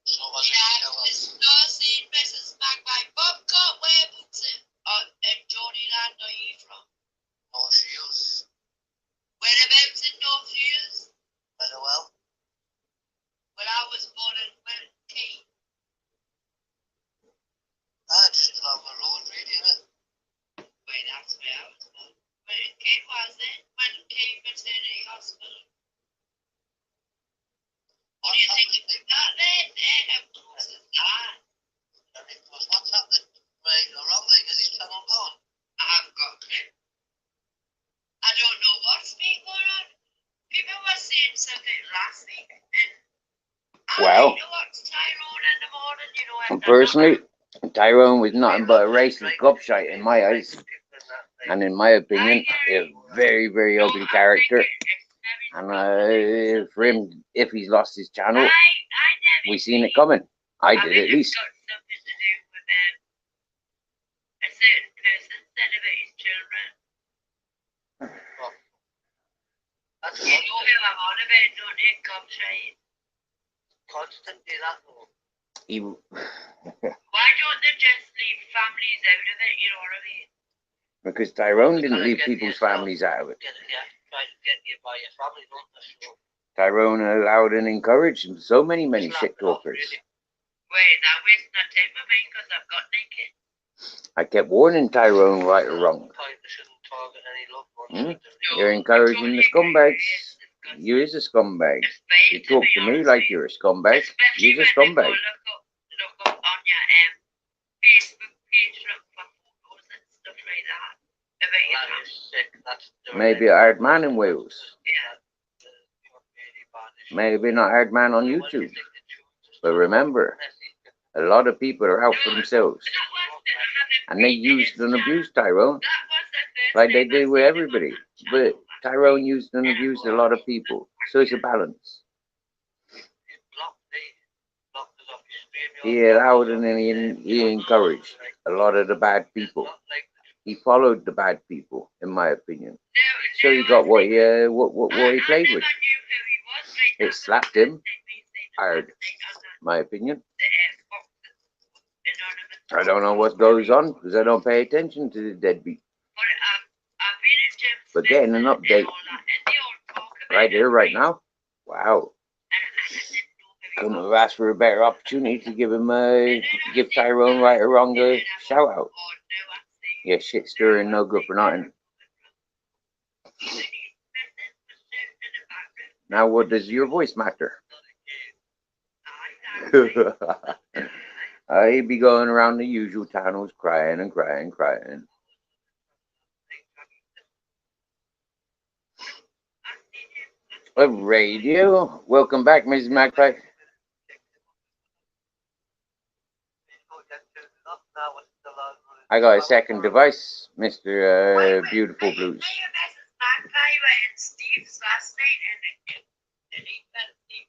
So was it Yeah, 12? this star seed Mrs. Magpie. Bob can't wear boots in Johnnyland. Are you from? No shoes. Whereabouts in North Shields? Very well. Well, I was born in Key. Just along the road, really, innit? Wait, that's where I was born. Where in Key was it? When Key Maternity Hospital. What do you think of that then? How close is that? Very close. What's happening right or wrong there? Is his channel gone? I haven't got a clue. I don't know what's been going on. People were saying something last week, and Well, I like to watch Tyrone in the morning, and personally, Tyrone was nothing but a racist gobshite in my eyes. And in my opinion, a very, very ugly character. And for him, if he's lost his channel, we seen it coming. I did at least. It's got something to do with a certain person said about his children. That's You know who I'm on about, don't you, gobshite? constantly that though. Why don't they just leave families out of it, you know what I mean? Because Tyrone didn't leave people's families out of it. Try to get you by your family, don't they? So Tyrone allowed and encouraged so many shit talkers. Wait, that wasting my time with me because I've got naked. I kept warning Tyrone right or wrong. Point they shouldn't target any love You're encouraging the scumbags. You is a scumbag. You talk to me like you're a scumbag. You're a scumbag. Look up on your Facebook page, look for photos and stuff like that. Maybe a hard man in Wales. Yeah. Maybe not hard man on YouTube. But remember, a lot of people are out for themselves. And they used and abused Tyrone. Like they do with everybody. But Tyrone used and abused a lot of people. So it's a balance. He allowed and he encouraged a lot of the bad people. He followed the bad people, in my opinion. So he got what he played with. It slapped him hard, my opinion. I don't know what goes on because I don't pay attention to the deadbeat. But getting an update right here, right now, wow. Couldn't have asked for a better opportunity to give Tyrone right or wrong a shout out. Yeah, shit stirring, no good for nothing. Now, what does your voice matter? I'd be going around the usual channels crying and crying and crying. A radio. Welcome back, Mrs. Magpie. I got a second device, Mr. Beautiful Blues. Steve's last night and he fell asleep.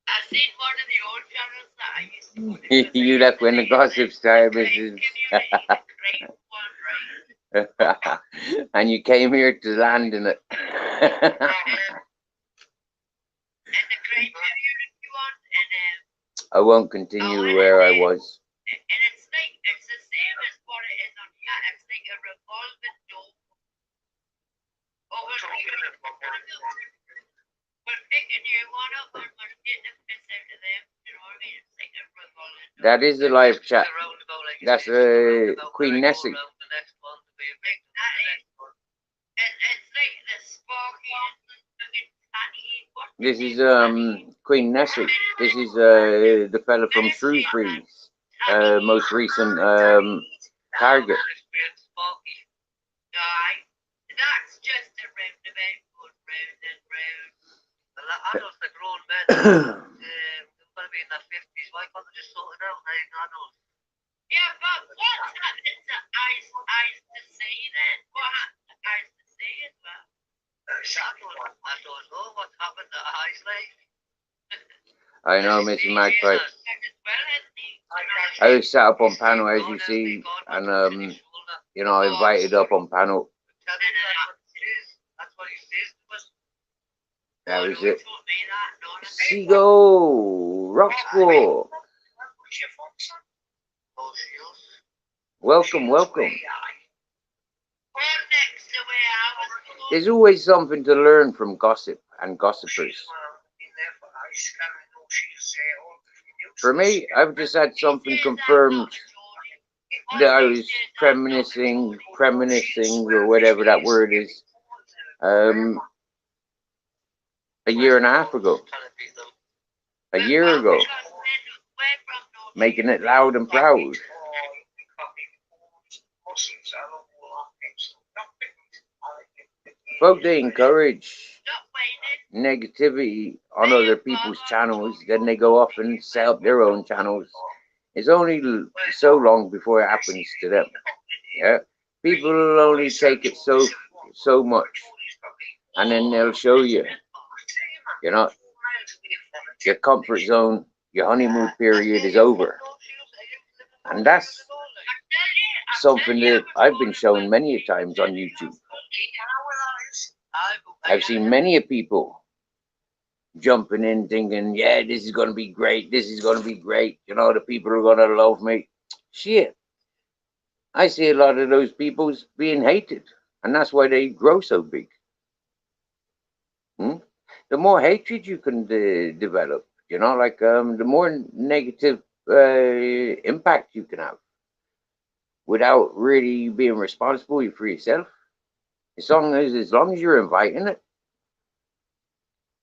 I seen one of the old channels that I used to go to. You left when the gossip started, Mrs. And you came here to land in it. I won't continue where I was. And it's like, it's the same as what it is on here. It's like a revolving door. We're picking you one up and we're getting the piss out of them. You know what I mean? It's like a revolving door. That is the live chat. That's Queen Nessie. It's like the sparky and looking fatty. This is Queen Nessie. This is the fella from Shrewsbury's most recent target. That's just a roundabout going round and round. Adults are grown men. They're going to be in their 50s. Why can't they just sort it out like adults? Yeah, but what's happened to eyes to see then? What happened to eyes to see as well? I don't know what happened to eyes like. I know, Mrs. Magpie. I was sat up on panel, as you see, and you know, invited up on panel. That's what he says to us. That was it. Seagull, Roxbull. Welcome, welcome. There's always something to learn from gossip and gossipers. For me, I've just had something confirmed that I was reminiscing, or whatever that word is, a year and a half ago. A year ago. Making it loud and proud. Folk, they encourage negativity on other people's channels, then they go off and set up their own channels. It's only so long before it happens to them. Yeah, people will only take it so much, and then they'll show you. You know, your comfort zone, your honeymoon period is over, and that's something that I've been shown many a times on YouTube. I've seen many people jumping in thinking, yeah, this is going to be great. This is going to be great. You know, the people are going to love me. Shit. I see a lot of those people being hated. And that's why they grow so big. the more hatred you can develop. You know, like the more negative impact you can have without really being responsible for yourself. As long as you're inviting it,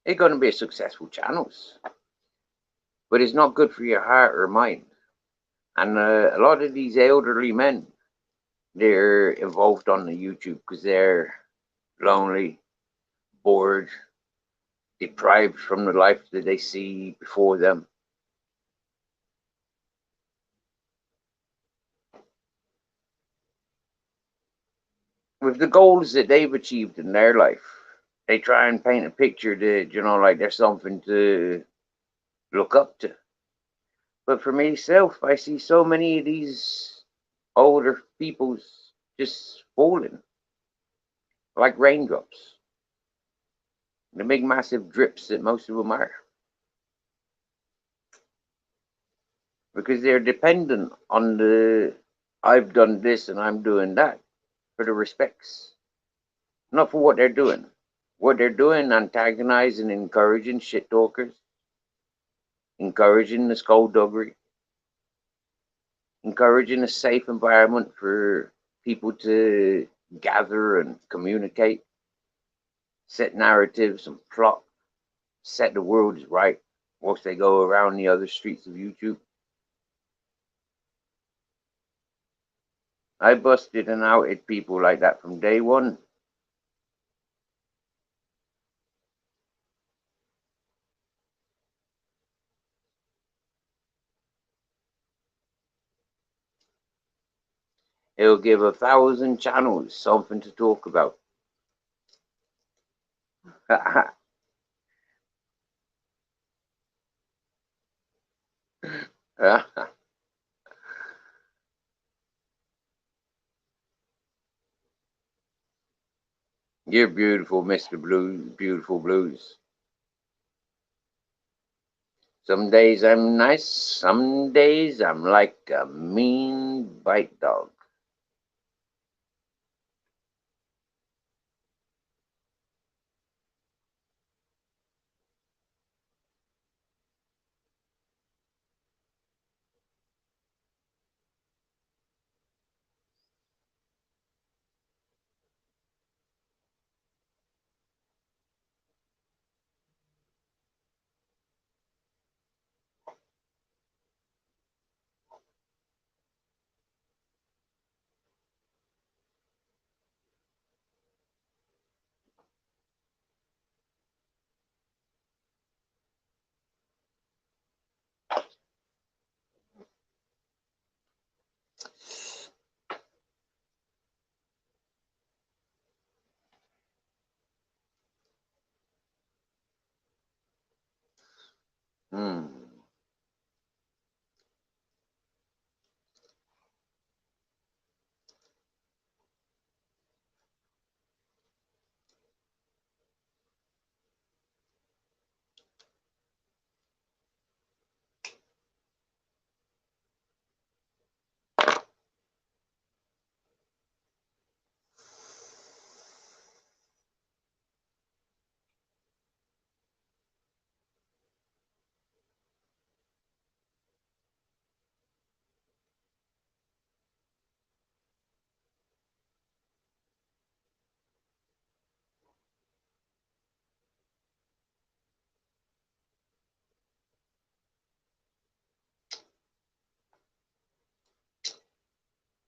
it's going to be a successful channels. But it's not good for your heart or mind. And a lot of these elderly men, they're involved on the YouTube because they're lonely, bored, deprived from the life that they see before them. With the goals that they've achieved in their life, they try and paint a picture that, like there's something to look up to. But for myself, I see so many of these older people's just falling like raindrops. The big massive drips that most of them are. Because they're dependent on the I've done this and I'm doing that for the respects. Not for what they're doing. What they're doing, antagonizing, encouraging shit talkers, encouraging the skullduggery, encouraging a safe environment for people to gather and communicate, set narratives and plot, set the world right whilst they go around the other streets of YouTube. I busted and outed people like that from day one. It'll give 1,000 channels something to talk about. You're beautiful, Mr. Blues, beautiful blues. Some days I'm nice, some days I'm like a mean bite dog. Hmm.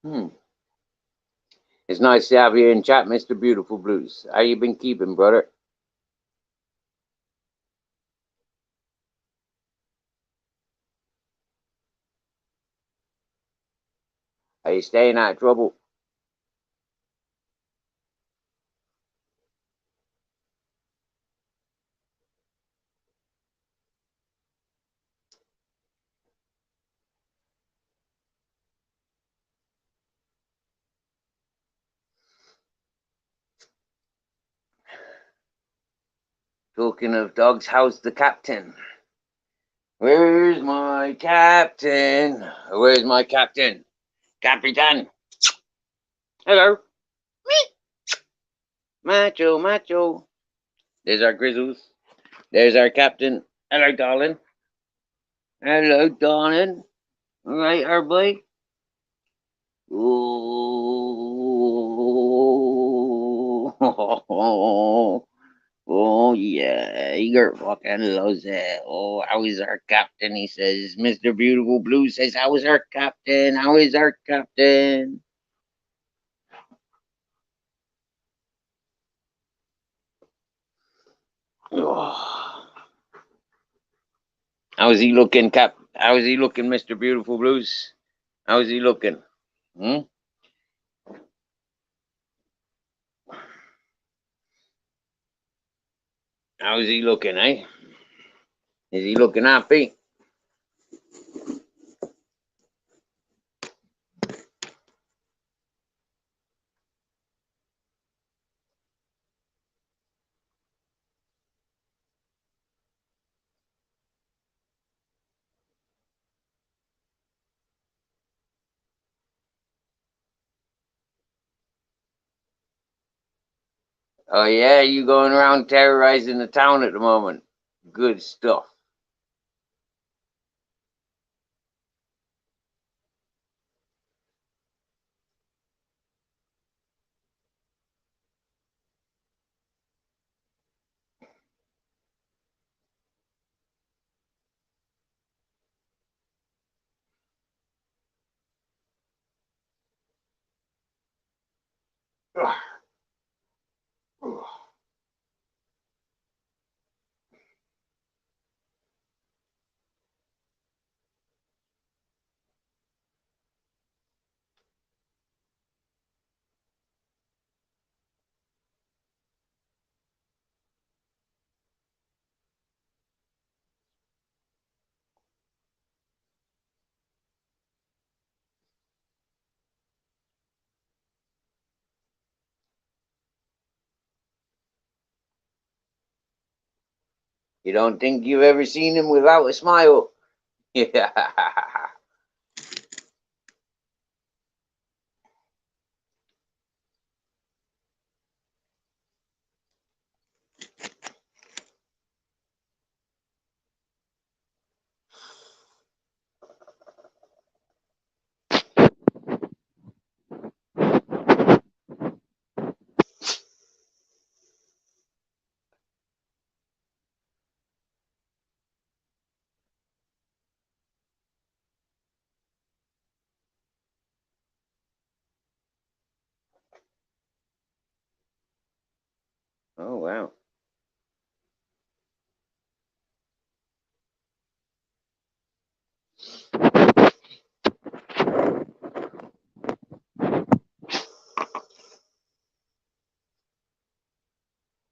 Hmm. It's nice to have you in chat, Mr. Beautiful Blues. How you been keeping, brother? Are you staying out of trouble? Talking of dogs, how's the captain? Where's my captain? Where's my captain? Capitan. Hello. Macho, macho. There's our Grizzles. There's our captain. Hello, darling. Hello, darling. All right, everybody. Oh, oh yeah, Igor fucking loves it. Oh, how is our captain? He says, Mr. Beautiful Blue says, how is our captain? How is our captain? Oh. How is he looking, Cap? How is he looking, Mr. Beautiful Blues? How is he looking? Hmm? How is he looking, eh? Is he looking happy? Oh yeah, you going around terrorizing the town at the moment. Good stuff. You don't think you've ever seen him without a smile? Yeah. Oh wow.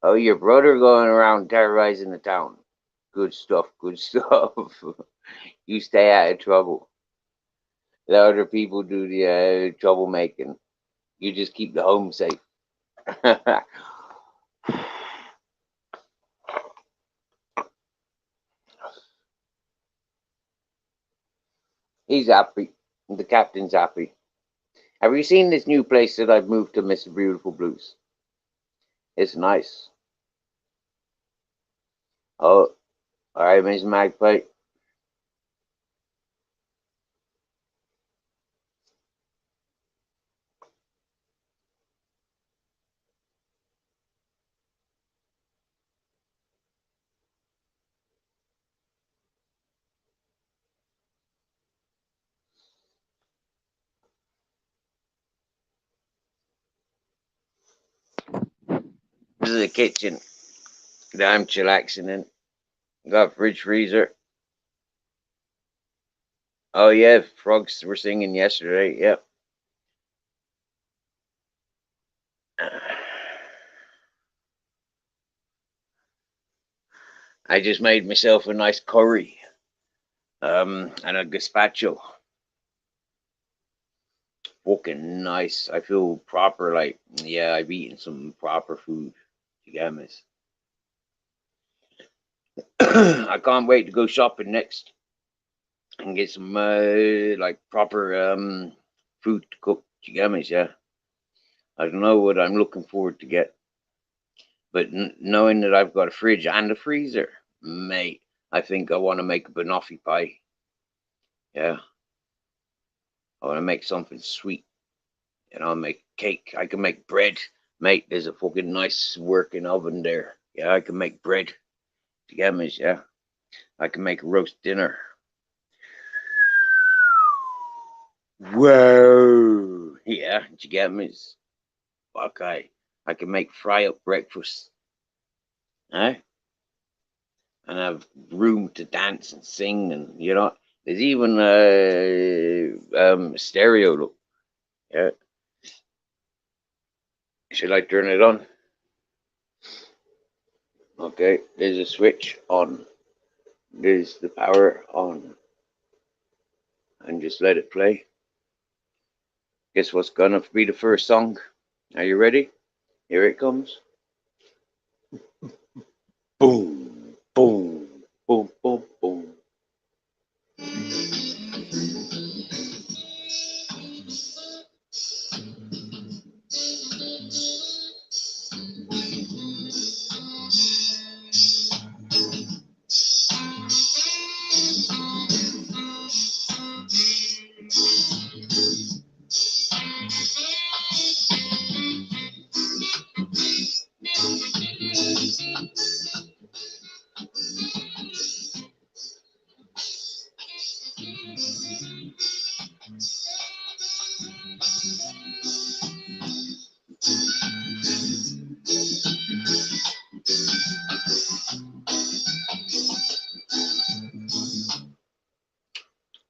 Oh, your brother going around terrorizing the town. Good stuff. Good stuff. You stay out of trouble. Let other people do the troublemaking. You just keep the home safe. He's happy. The captain's happy. Have you seen this new place that I've moved to, Mr. Beautiful Blues? It's nice. Oh, all right, Miss Magpie. This is the kitchen that I'm chillaxing in. Got fridge freezer. Oh yeah, frogs were singing yesterday. Yep. I just made myself a nice curry, and a gazpacho. Fucking nice. I feel proper. Like, yeah, I've eaten some proper food. You get me? I can't wait to go shopping next and get some like proper food to cook. You get me? Yeah. I don't know what I'm looking forward to get, but knowing that I've got a fridge and a freezer, Mate, I think I want to make a banoffee pie. Yeah. I want to make something sweet. And I'll make cake. I can make bread. Mate, there's a fucking nice working oven there. Yeah, I can make bread. Do you get me? Yeah. I can make a roast dinner. Whoa. Yeah, do you get me? Fuck, I can make fry up breakfast. Eh? And have room to dance and sing, and there's even stereo. Look, yeah. Should I turn it on? Okay, there's a switch on. There's the power on, and just let it play. Guess what's gonna be the first song? Are you ready? Here it comes. Boom, boom, boom, boom, boom.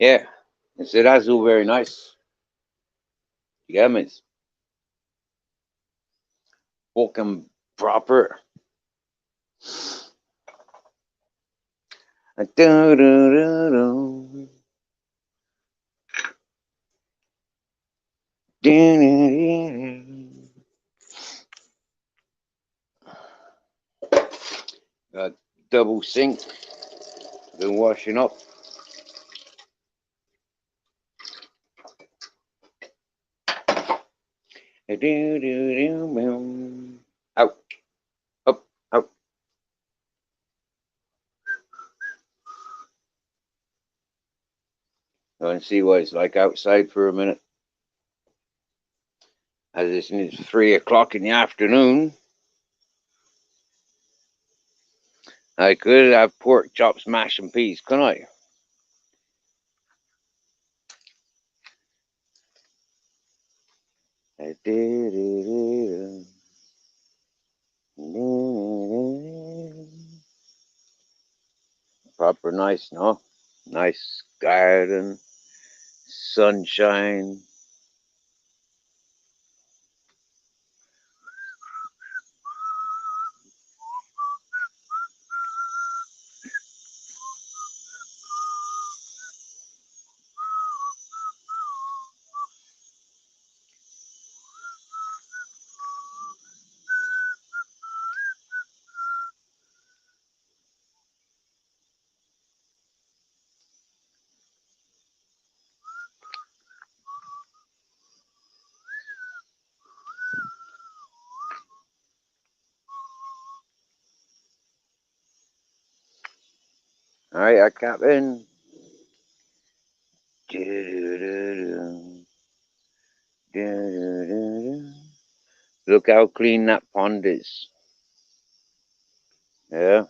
Yeah, I said that's all very nice. You get me? Fucking proper. Got double sink. Been washing up. Out, up, out. Go and see what it's like outside for a minute. As it's 3 o'clock in the afternoon, I could have pork chops, mash and peas, couldn't I? Proper nice, no? Nice garden, sunshine. All right, I cap in. Look how clean that pond is. Yeah.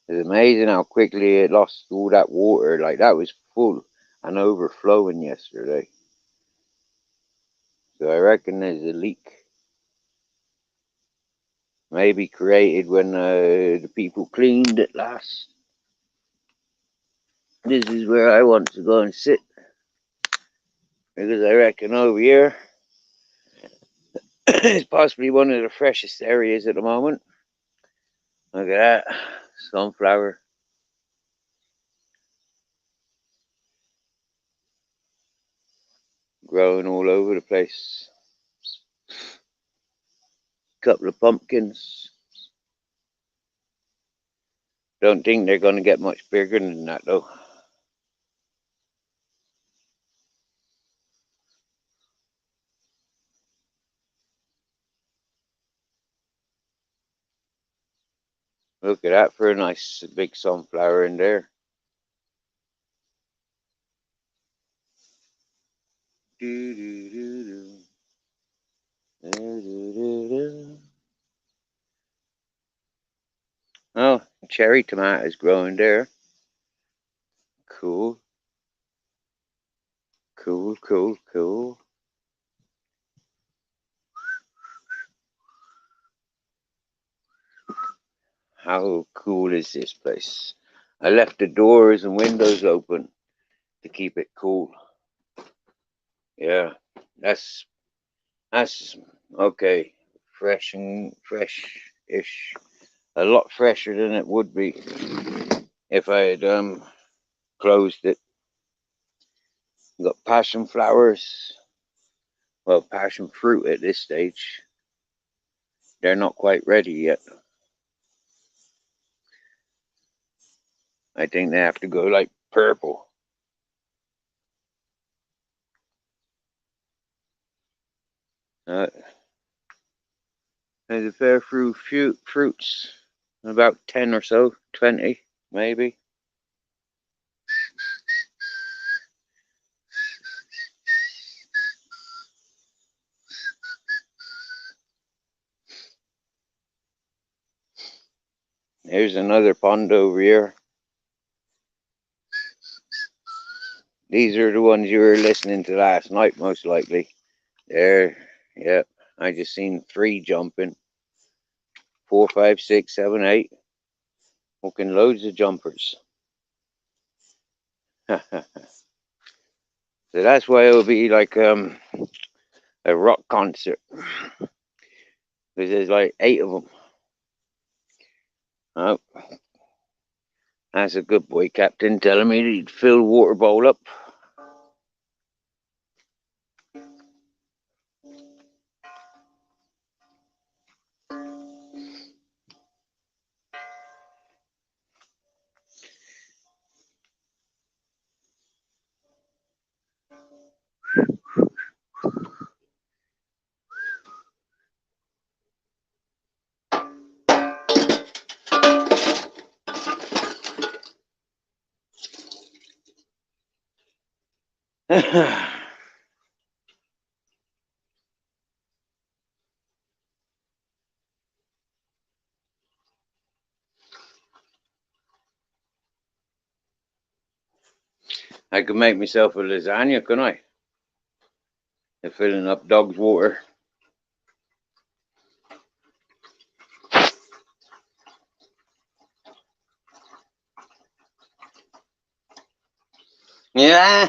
It's amazing how quickly it lost all that water. Like, that was full and overflowing yesterday. So I reckon there's a leak. Maybe created when the people cleaned it last. This is where I want to go and sit. Because I reckon over here is possibly one of the freshest areas at the moment. Look at that. Sunflower. Growing all over the place. Couple of pumpkins. Don't think they're going to get much bigger than that, though. Look at that for a nice big sunflower in there. Do, do, do, do. Do, do, do, do. Oh, cherry tomatoes growing there. Cool. Cool, cool, cool. How cool is this place? I left the doors and windows open to keep it cool. Yeah, that's okay. Fresh and fresh-ish. A lot fresher than it would be if I had closed it. Got passion flowers. Well, passion fruit at this stage. They're not quite ready yet. I think they have to go like purple. There's a fair few fruits. About 10 or so, 20 maybe. Here's another pond over here. These are the ones you were listening to last night, most likely. There, yep. I just seen 3 jumping. 4, 5, 6, 7, 8. Hooking loads of jumpers. So that's why it'll be like a rock concert. Because there's like 8 of them. Oh, that's a good boy, Captain, telling me he'd fill the water bowl up. I could make myself a lasagna, couldn't I? They're filling up dog's water. Yeah.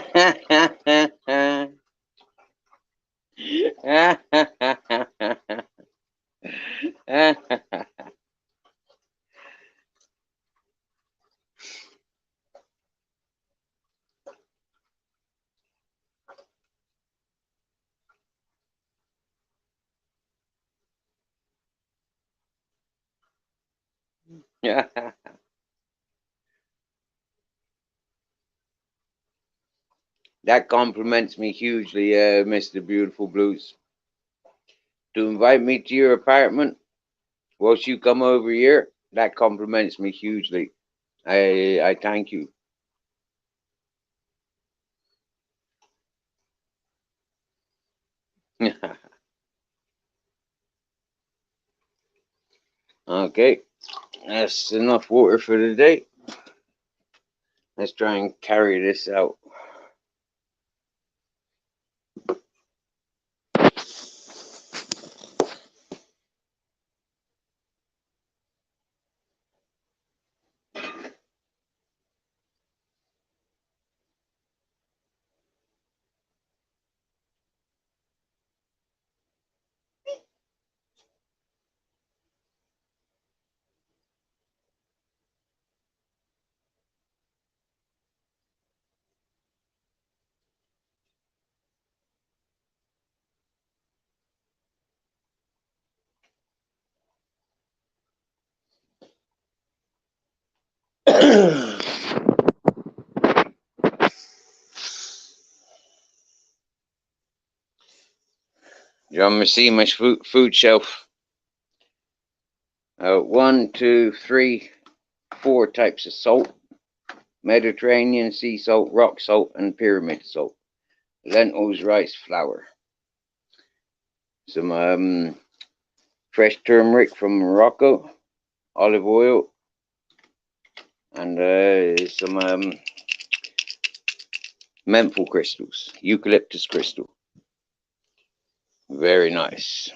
That compliments me hugely, Mr. Beautiful Blues. To invite me to your apartment whilst you come over here, that compliments me hugely. I thank you. Okay, that's enough water for the day. Let's try and carry this out. You want me to see my food shelf? 1, 2, 3, 4 types of salt: Mediterranean sea salt, rock salt, and pyramid salt. Lentils, rice flour. Some fresh turmeric from Morocco, olive oil, and some menthol crystals, eucalyptus crystal. Very nice.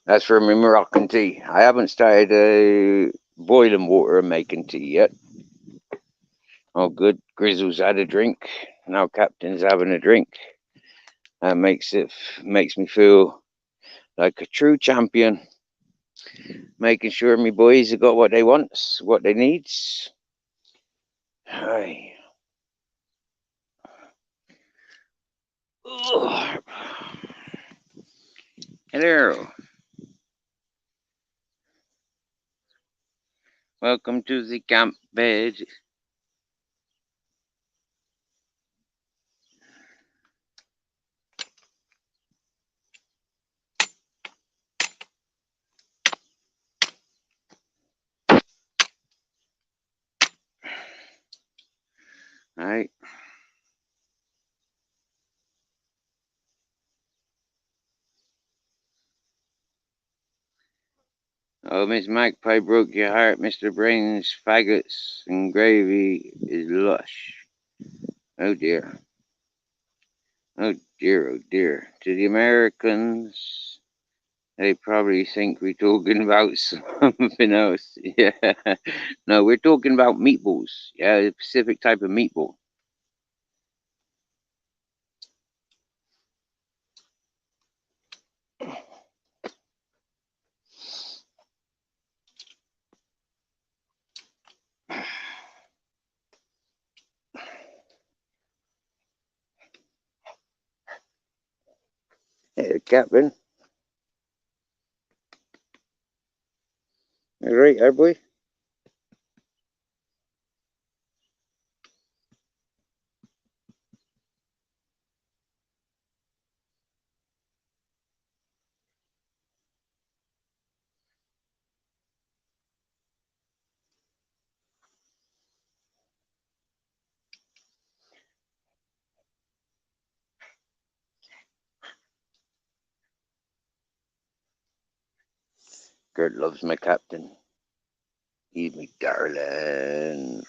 That's for my Moroccan tea. I haven't started boiling water and making tea yet. Oh, good. Grizzle's had a drink. Now Captain's having a drink. That makes me feel like a true champion. Making sure my boys have got what they want, what they needs. Aye. Oh. Hello. Welcome to the camp bed. Alright. Oh, Miss Magpie broke your heart. Mr. Brain's faggots and gravy is lush. Oh dear. Oh dear, oh dear. To the Americans, they probably think we're talking about something else. Yeah. No, we're talking about meatballs. Yeah, a specific type of meatball. Hey, Captain. All right, our boy. Gert loves my captain. He's me darling.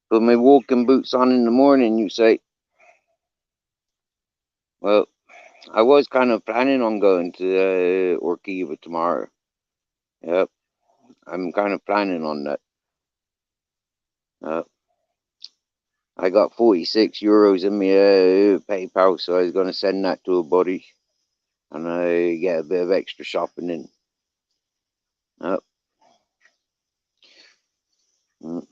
Put my walking boots on in the morning, you say? Well, I was kind of planning on going to Orkiva tomorrow. Yep, I'm kind of planning on that. I got 46 euros in my PayPal, so I was going to send that to a buddy and I get a bit of extra shopping in. Yep. Mm.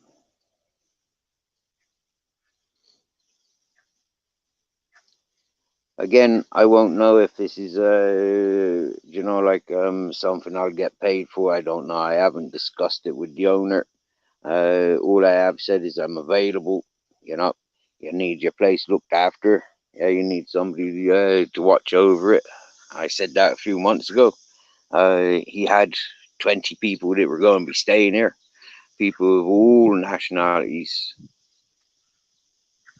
Again, I won't know if this is, like something I'll get paid for. I don't know. I haven't discussed it with the owner. All I have said is I'm available. You know, you need your place looked after. Yeah, you need somebody to watch over it. I said that a few months ago. He had 20 people that were going to be staying here, people of all nationalities,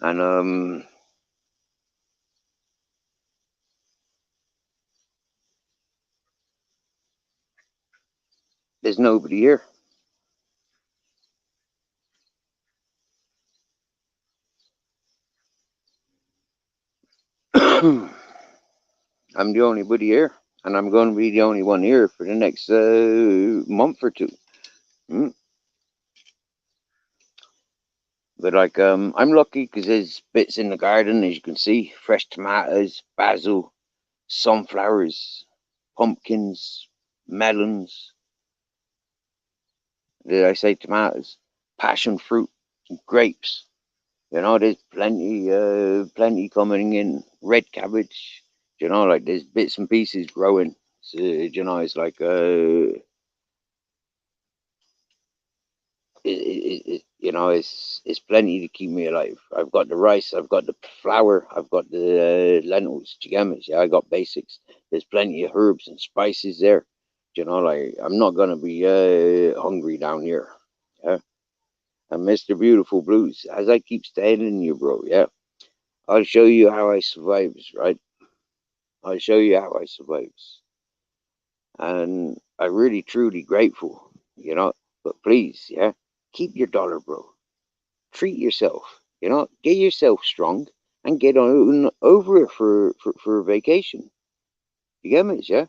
and there's nobody here. I'm the only buddy here, and I'm going to be the only one here for the next month or two. Mm. But I'm lucky because there's bits in the garden, as you can see: fresh tomatoes, basil, sunflowers, pumpkins, melons. Did I say tomatoes? Passion fruit, grapes. There's plenty coming in. Red cabbage. Like there's bits and pieces growing. So, it's like it's plenty to keep me alive. I've got the rice, I've got the flour, I've got the lentils, chigamas. Yeah, I got basics. There's plenty of herbs and spices there. Like I'm not gonna be hungry down here. Yeah, and Mr. Beautiful Blues, as I keep telling you, bro. Yeah, I'll show you how I survives. Right, I'll show you how I survives, and I'm really truly grateful. But please, yeah, keep your dollar, bro. Treat yourself. Get yourself strong and get on over it for a vacation. You get me, yeah?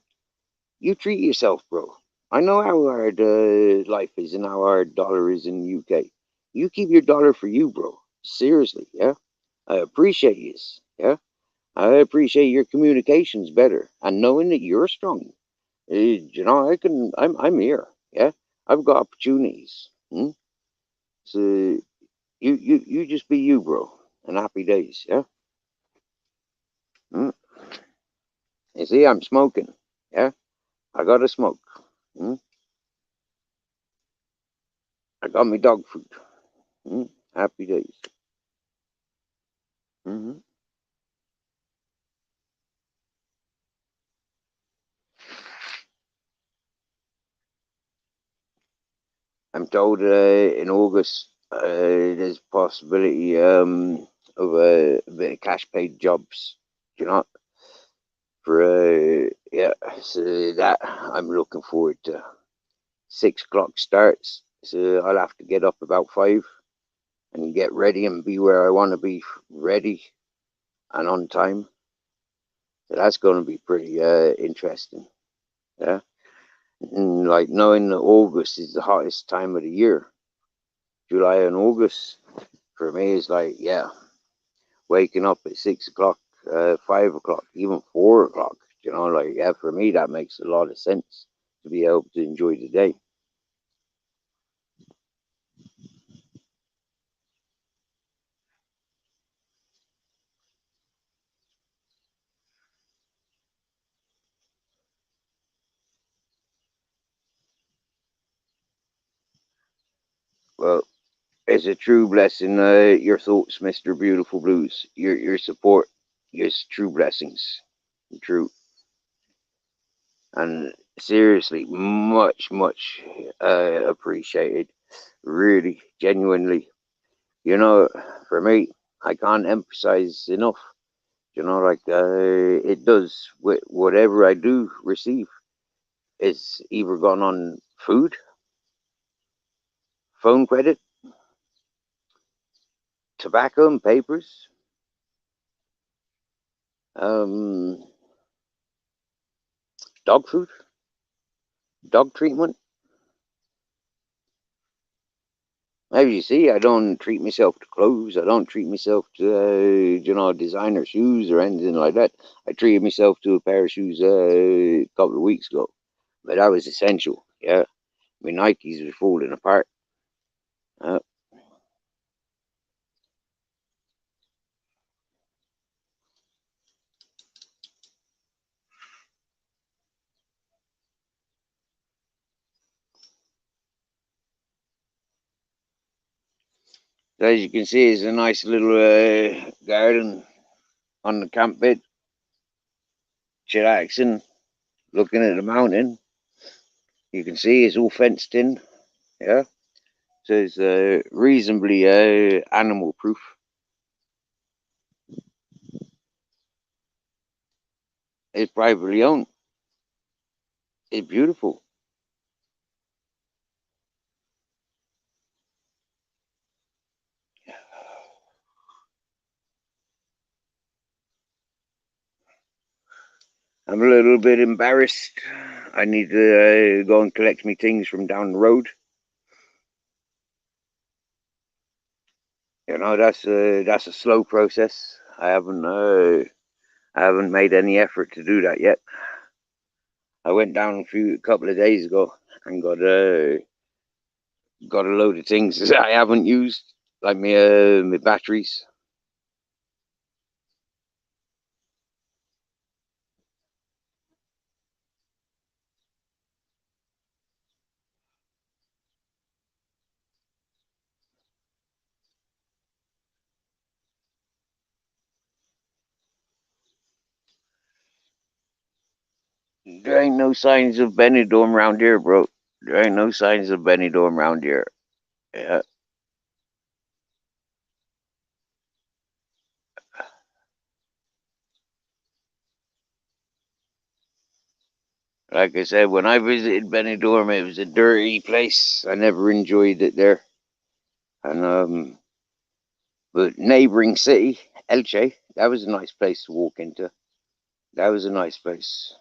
You treat yourself, bro. I know how hard life is and how hard dollar is in the UK. You keep your dollar for you, bro. Seriously, yeah? I appreciate you, yeah? I appreciate your communications better and knowing that you're strong. I'm here, yeah? I've got opportunities. So you just be you, bro. And happy days, yeah? Mm. You see, I'm smoking. Yeah, I got to smoke. Mm. I got me dog food. Mm. Happy days. Hmm. I'm told in August there's possibility of a bit of cash paid jobs. You know, for yeah, so that I'm looking forward to. 6 o'clock starts, so I'll have to get up about 5 and get ready and be where I want to be, ready and on time. So that's going to be pretty interesting. Yeah, and like knowing that August is the hottest time of the year, July and August for me is like, yeah, waking up at 6 o'clock, 5 o'clock, even 4 o'clock. Like, yeah, for me that makes a lot of sense to be able to enjoy the day. Well, it's a true blessing. Your thoughts, Mister Beautiful Blues, your support, is true blessings, true, and seriously, much appreciated. Really, genuinely. For me, I can't emphasize enough. Like it does with whatever I do receive. It's either gone on food, phone credit, tobacco and papers, um, dog food, dog treatment. As you see, I don't treat myself to clothes. I don't treat myself to, designer shoes or anything like that. I treated myself to a pair of shoes a couple of weeks ago, but that was essential. Yeah, my Nikes were falling apart. Uh, as you can see, it's a nice little garden on the camp bed, chillaxing, looking at the mountain. You can see it's all fenced in. Yeah, so it's reasonably animal proof. It's privately owned. It's beautiful. I'm a little bit embarrassed. I need to go and collect me things from down the road. That's a slow process. I haven't made any effort to do that yet. I went down a couple of days ago and got a load of things that I haven't used, like my batteries. There ain't no signs of Benidorm around here, bro. There ain't no signs of Benidorm around here. Yeah. Like I said, when I visited Benidorm, it was a dirty place. I never enjoyed it there. And but neighboring city, Elche, that was a nice place to walk into. That was a nice place.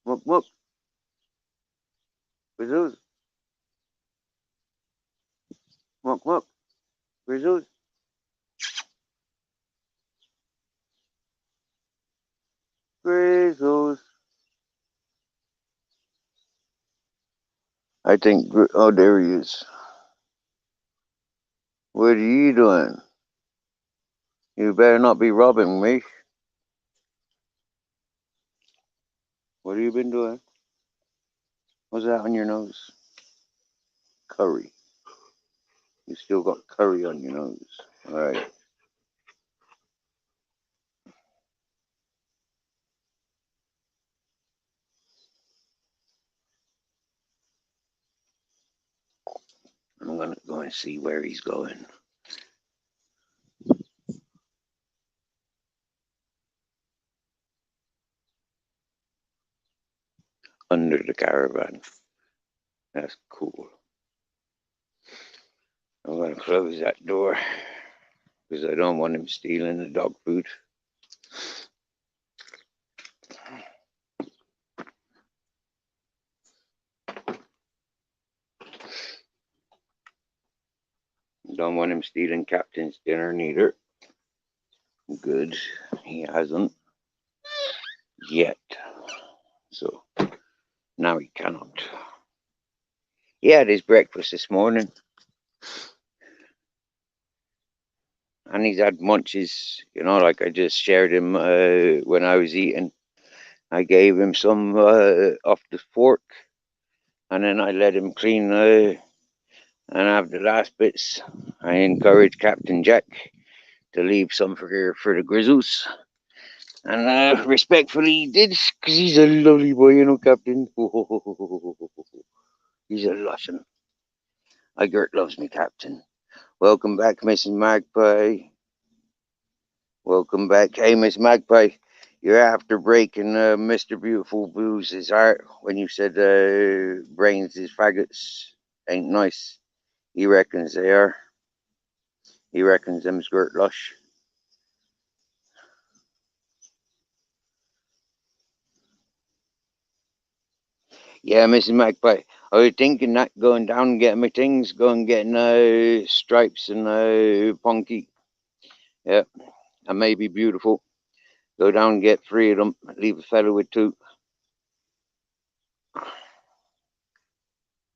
Look, Jesus, look, Jesus, Jesus. I think. Oh, there he is. What are you doing? You better not be robbing me. What have you been doing? What's that on your nose? Curry. You still got curry on your nose. All right. I'm gonna go and see where he's going. Under the caravan. That's cool. I'm gonna close that door because I don't want him stealing the dog food. Don't want him stealing Captain's dinner neither. Good. He hasn't yet. So now he cannot. He had his breakfast this morning. And he's had munches, like I just shared him when I was eating. I gave him some off the fork, and then I let him clean and have the last bits. I encouraged Captain Jack to leave some for the Grizzles, and respectfully he did, because he's a lovely boy, Captain. He's a lushin'. Gert loves me, Captain. Welcome back, Mrs. Magpie. Welcome back. Hey, Miss Magpie, you're after breaking Mr. Beautiful Blues' heart when you said brains is faggots. Ain't nice. He reckons they are. He reckons them's Gert Lush. Yeah, Mrs. Magpie, I was thinking that going down and getting my things, going getting stripes and punky. Yeah, and maybe beautiful. Go down and get 3 of them. Leave a fellow with 2.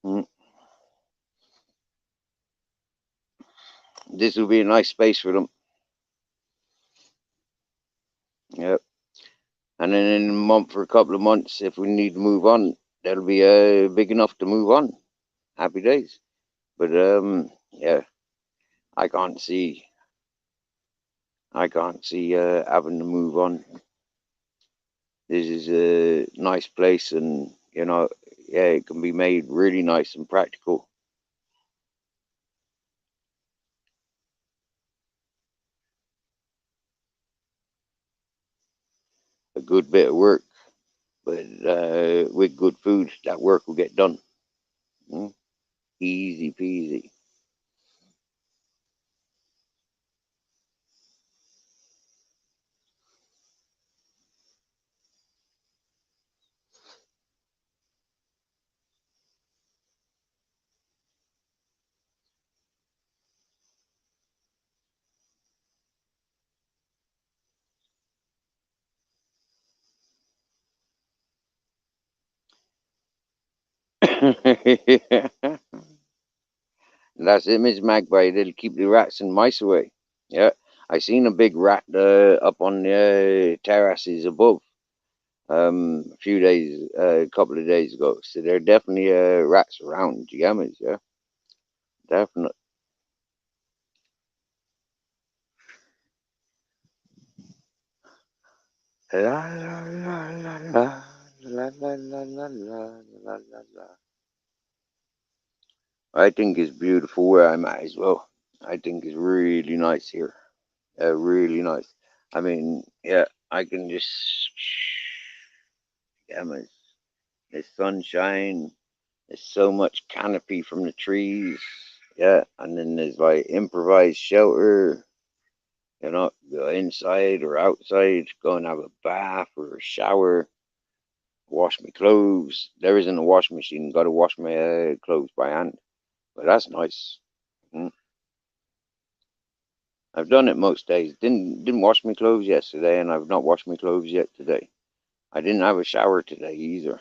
Mm. This will be a nice space for them. Yep. And then in a month or a couple of months, if we need to move on, that'll be big enough to move on. Happy days. But yeah, I can't see. Having to move on. This is a nice place, and yeah, it can be made really nice and practical. A good bit of work, but with good food, that work will get done. Mm? Easy peasy. That's it, Miss Magpie. It'll keep the rats and mice away. Yeah, I seen a big rat up on the terraces above a couple of days ago. So there are definitely rats around. You get me? Yeah, definitely. La la la la la la la la la la la la la. I think it's beautiful where I'm at as well. I think it's really nice here. Really nice. I mean, yeah, I can just, yeah, man, there's sunshine. There's so much canopy from the trees. Yeah, and then there's like improvised shelter. Go inside or outside, go and have a bath or a shower, wash my clothes. There isn't a washing machine. Got to wash my clothes by hand, but that's nice. Mm. I've done it most days. Didn't wash my clothes yesterday, and I've not washed my clothes yet today. I didn't have a shower today either.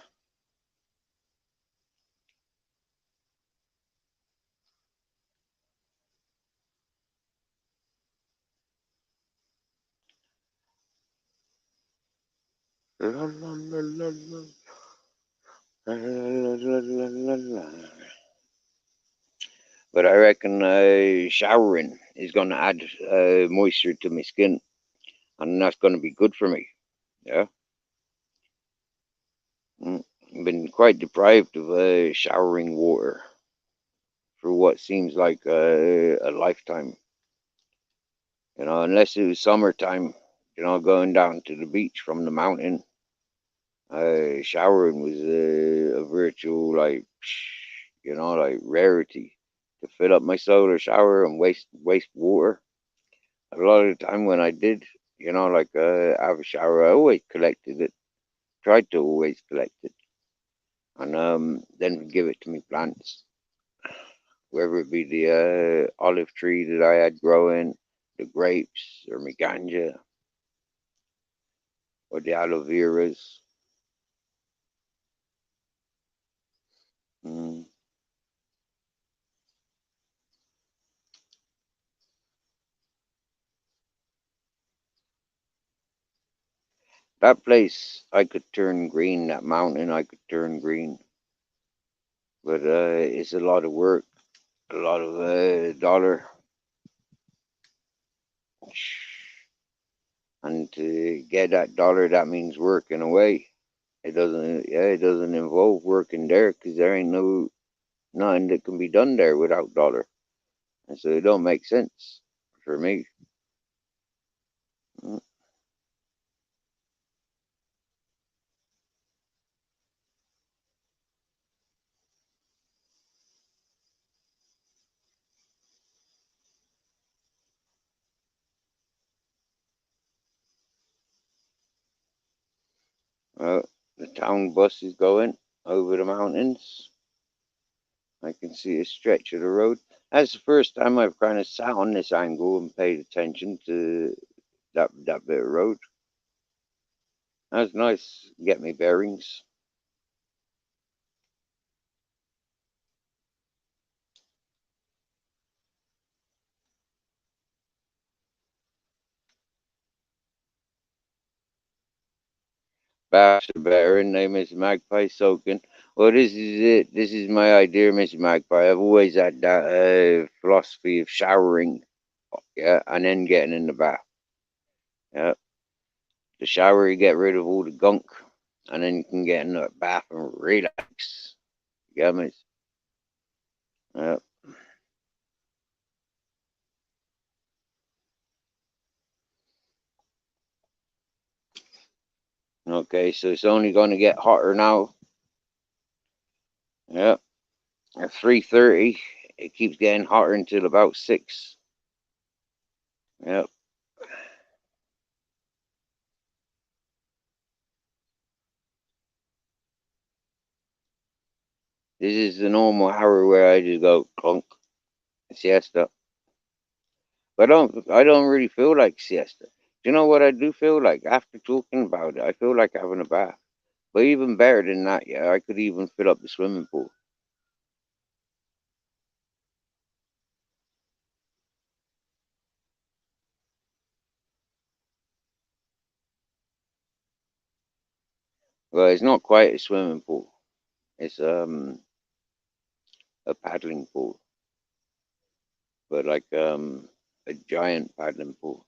But I reckon showering is going to add moisture to my skin, and that's going to be good for me. Yeah, I've been quite deprived of showering water for what seems like a lifetime. Unless it was summertime, going down to the beach from the mountain, showering was a virtual like rarity. To fill up my solar shower and waste water. A lot of the time when I did, like have a shower, I always collected it. Tried to always collect it, and then give it to me plants, whether it be the olive tree that I had growing, the grapes, or my ganja, or the aloe veras. Mm. That place, I could turn green. That mountain, I could turn green, but it's a lot of work, a lot of dollar, and to get that dollar, that means working away. It doesn't involve working there because there ain't nothing that can be done there without dollar, and so it don't make sense for me. Mm. The town bus is going over the mountains. I can see a stretch of the road. That's the first time I've kind of sat on this angle and paid attention to that bit of road. That's nice. Get me bearings. Baths are better, and they, Miss Magpie, soaking. Well, this is it. This is my idea, Miss Magpie. I've always had that philosophy of showering, yeah, and then getting in the bath. Yeah, the shower, you get rid of all the gunk, and then you can get in the bath and relax. You get me? Yeah. Okay, so it's only going to get hotter now. Yeah, at 3:30, it keeps getting hotter until about 6. Yeah, this is the normal hour where I just go clunk siesta. But I don't really feel like siesta. Do you know what I do feel like after talking about it? I feel like having a bath. But even better than that, yeah, I could even fill up the swimming pool. Well, it's not quite a swimming pool. It's a paddling pool, but like a giant paddling pool.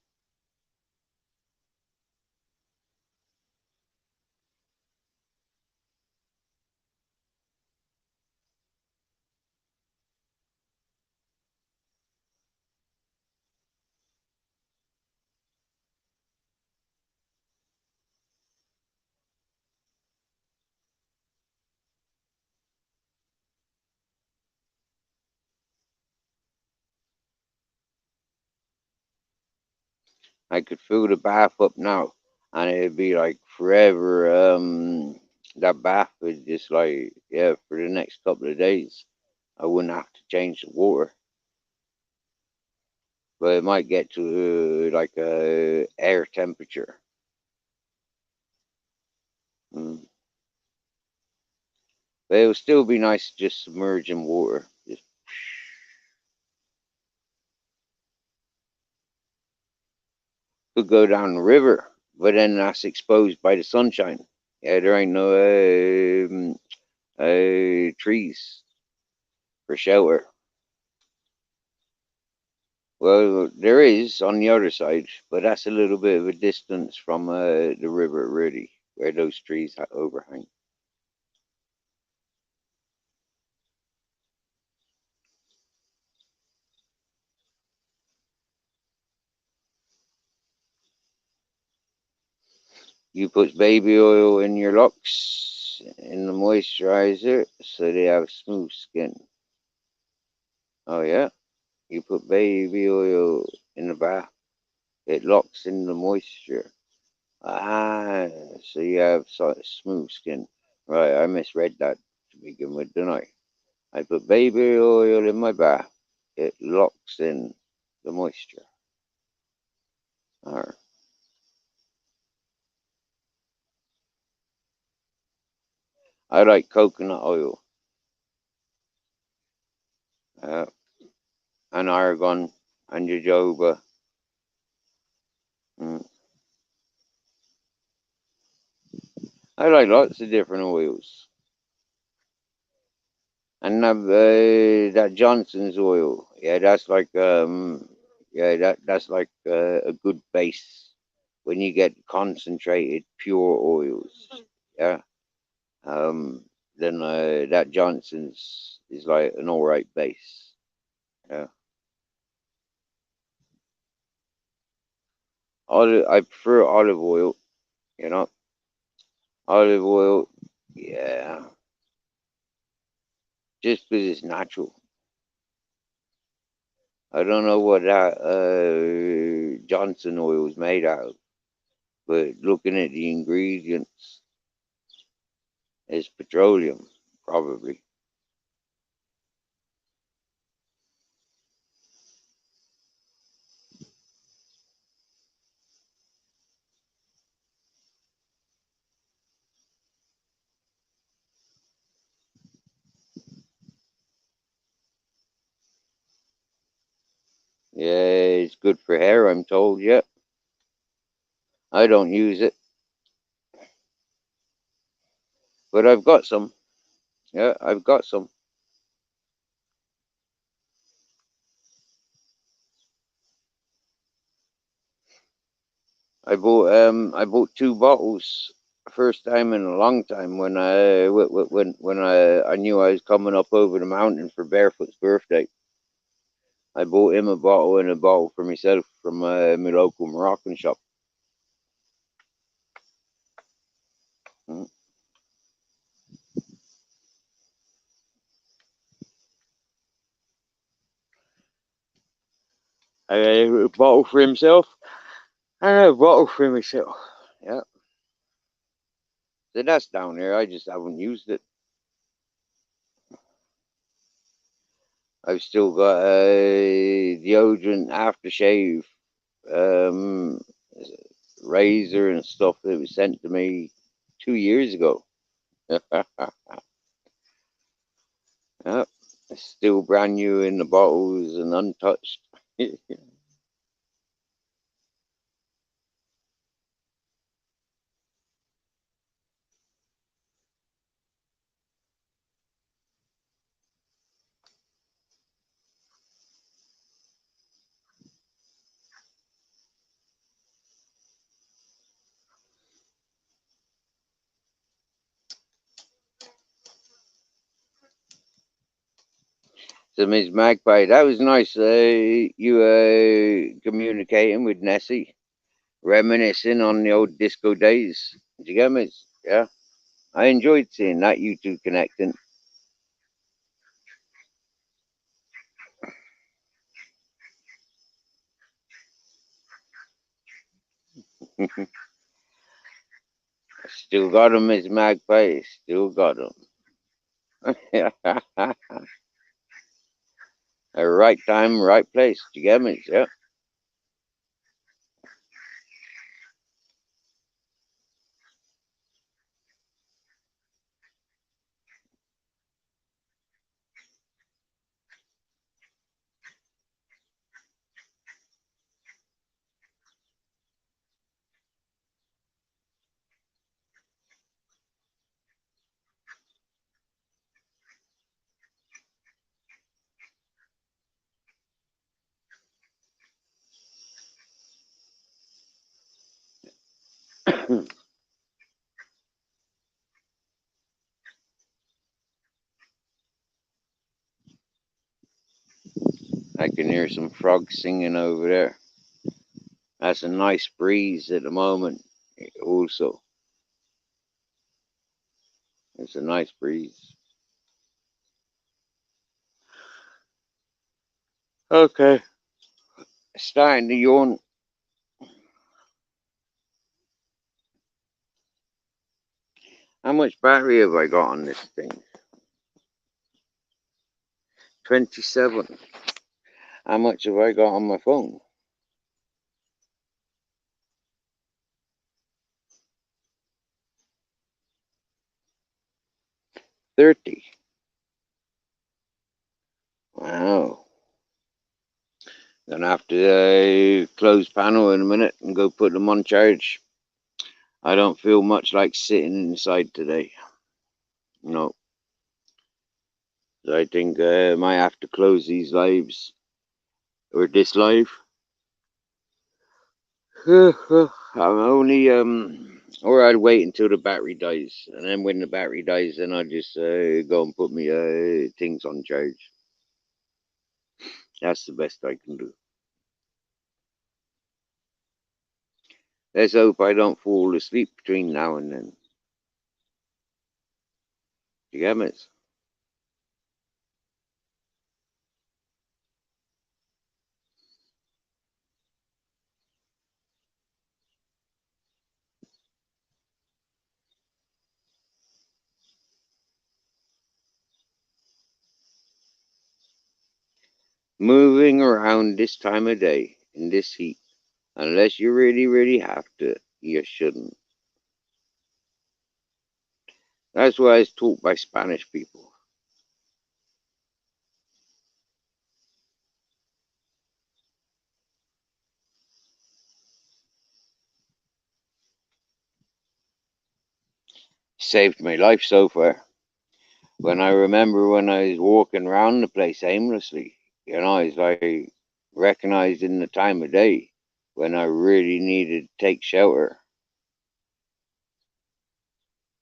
I could fill the bath up now, and it'd be like forever. That bath would just like, yeah, for the next couple of days. I wouldn't have to change the water, but it might get to like a air temperature. Mm. But it would still be nice to just submerge in water. Just could go down the river, but then that's exposed by the sunshine. Yeah, there ain't no trees for shelter. Well, there is on the other side, but that's a little bit of a distance from the river, really, where those trees overhang. You put baby oil in your locks in the moisturizer so they have smooth skin. Oh, yeah? You put baby oil in the bath, it locks in the moisture. Ah, so you have sort of smooth skin. Right, I misread that to begin with, didn't I? I put baby oil in my bath. It locks in the moisture. Arr. I like coconut oil uh, and argan and jojoba. Mm. I like lots of different oils. And that Johnson's oil, yeah, that's like yeah, that's like a good base when you get concentrated pure oils. Yeah, um, then that Johnson's is like an all right base. Yeah, I prefer olive oil. You know, olive oil. Yeah, just because it's natural. I don't know what that Johnson oil is made out of, but looking at the ingredients, it's petroleum, probably. Yeah, it's good for hair, I'm told. Yeah, I don't use it, but I've got some. Yeah, I've got some. I bought two bottles. First time in a long time when I knew I was coming up over the mountain for Barefoot's birthday. I bought him a bottle and a bottle for myself from my local Moroccan shop. Mm. I a bottle for himself and a bottle for myself. Yeah, so that's down there. I just haven't used it. I've still got deodorant, aftershave, um, razor, and stuff that was sent to me 2 years ago. Yeah, it's still brand new in the bottles and untouched. So, Miss Magpie, that was nice. You communicating with Nessie, reminiscing on the old disco days. Did you get me? Yeah, I enjoyed seeing that you two connecting. Still got 'em, Miss Magpie. Still got 'em. Right time, right place. Did you get me? Yeah. I can hear some frogs singing over there. That's a nice breeze at the moment. Also, it's a nice breeze. Okay, starting to yawn. How much battery have I got on this thing? 27. How much have I got on my phone? 30. Wow. Gonna have to close panel in a minute and go put them on charge. I don't feel much like sitting inside today. No. So I think I might have to close these lives or this live. I'm only or I'd wait until the battery dies, and then when the battery dies, then I'll just go and put me things on charge. That's the best I can do. Let's hope I don't fall asleep between now and then. You get me? Moving around this time of day in this heat, unless you really, really have to, you shouldn't. That's why I was taught by Spanish people. Saved my life so far. When I remember when I was walking around the place aimlessly, it's like recognized in the time of day when I really needed to take shelter.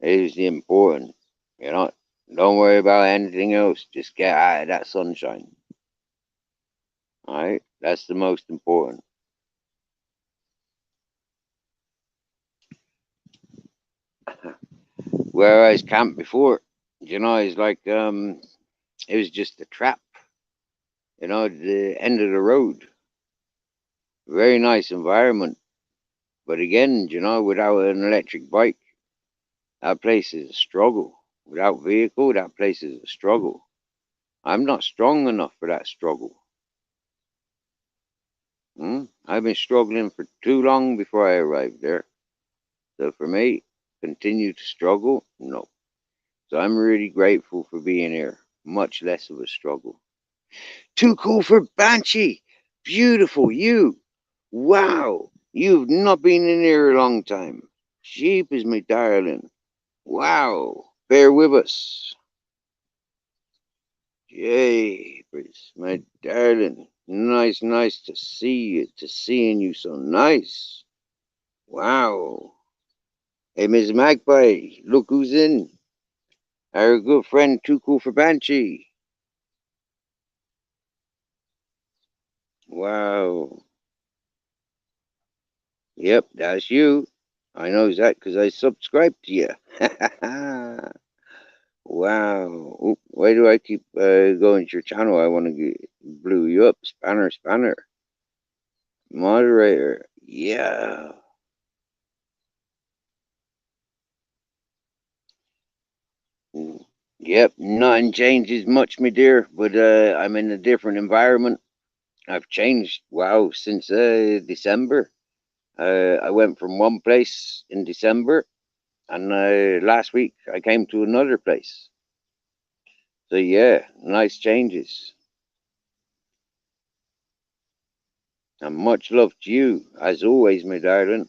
It is the important, you know. Don't worry about anything else. Just get out of that sunshine. All right, that's the most important. Where I was camped before, it's like it was just a trap. The end of the road. Very nice environment, but again, without an electric bike, that place is a struggle. Without vehicle, that place is a struggle. I'm not strong enough for that struggle. I've been struggling for too long before I arrived there. So for me, continue to struggle? No. So I'm really grateful for being here. Much less of a struggle. Too cool for Banshee. Beautiful, you. Wow. You've not been in here a long time. Sheep is my darling. Wow. Bear with us. Yay, my darling. Nice to see you, to seeing you so nice. Wow. Hey, Miss Magpie, look who's in. Our good friend Too Cool for Banshee. Wow. Yep, that's you. I know that because I subscribed to you. Wow. Oop, why do I keep going to your channel? I want to get blew you up. Spanner, spanner. Moderator. Yeah. Mm. Yep, nothing changes much, my dear, but I'm in a different environment. I've changed, wow, since December. I went from one place in December, and last week I came to another place. So yeah, nice changes. And much love to you, as always, my darling.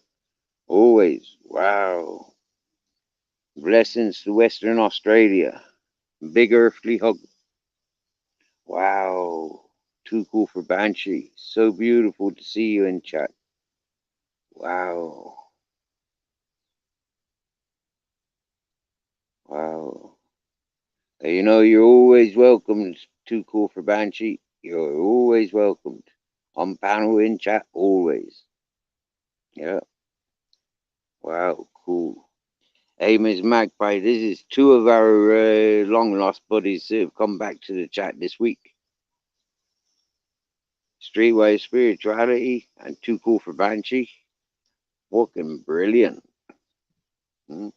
Always. Wow. Blessings to Western Australia. Big earthly hug. Wow. Too cool for Banshee. So beautiful to see you in chat. Wow. Wow. You know, you're always welcomed. Too cool for Banshee. You're always welcomed. On panel in chat, always. Yeah. Wow. Cool. Hey, Ms. Magpie, this is two of our long lost buddies who have come back to the chat this week. Streetwise Spirituality and Too Cool for Banshee. Fucking brilliant. Mm,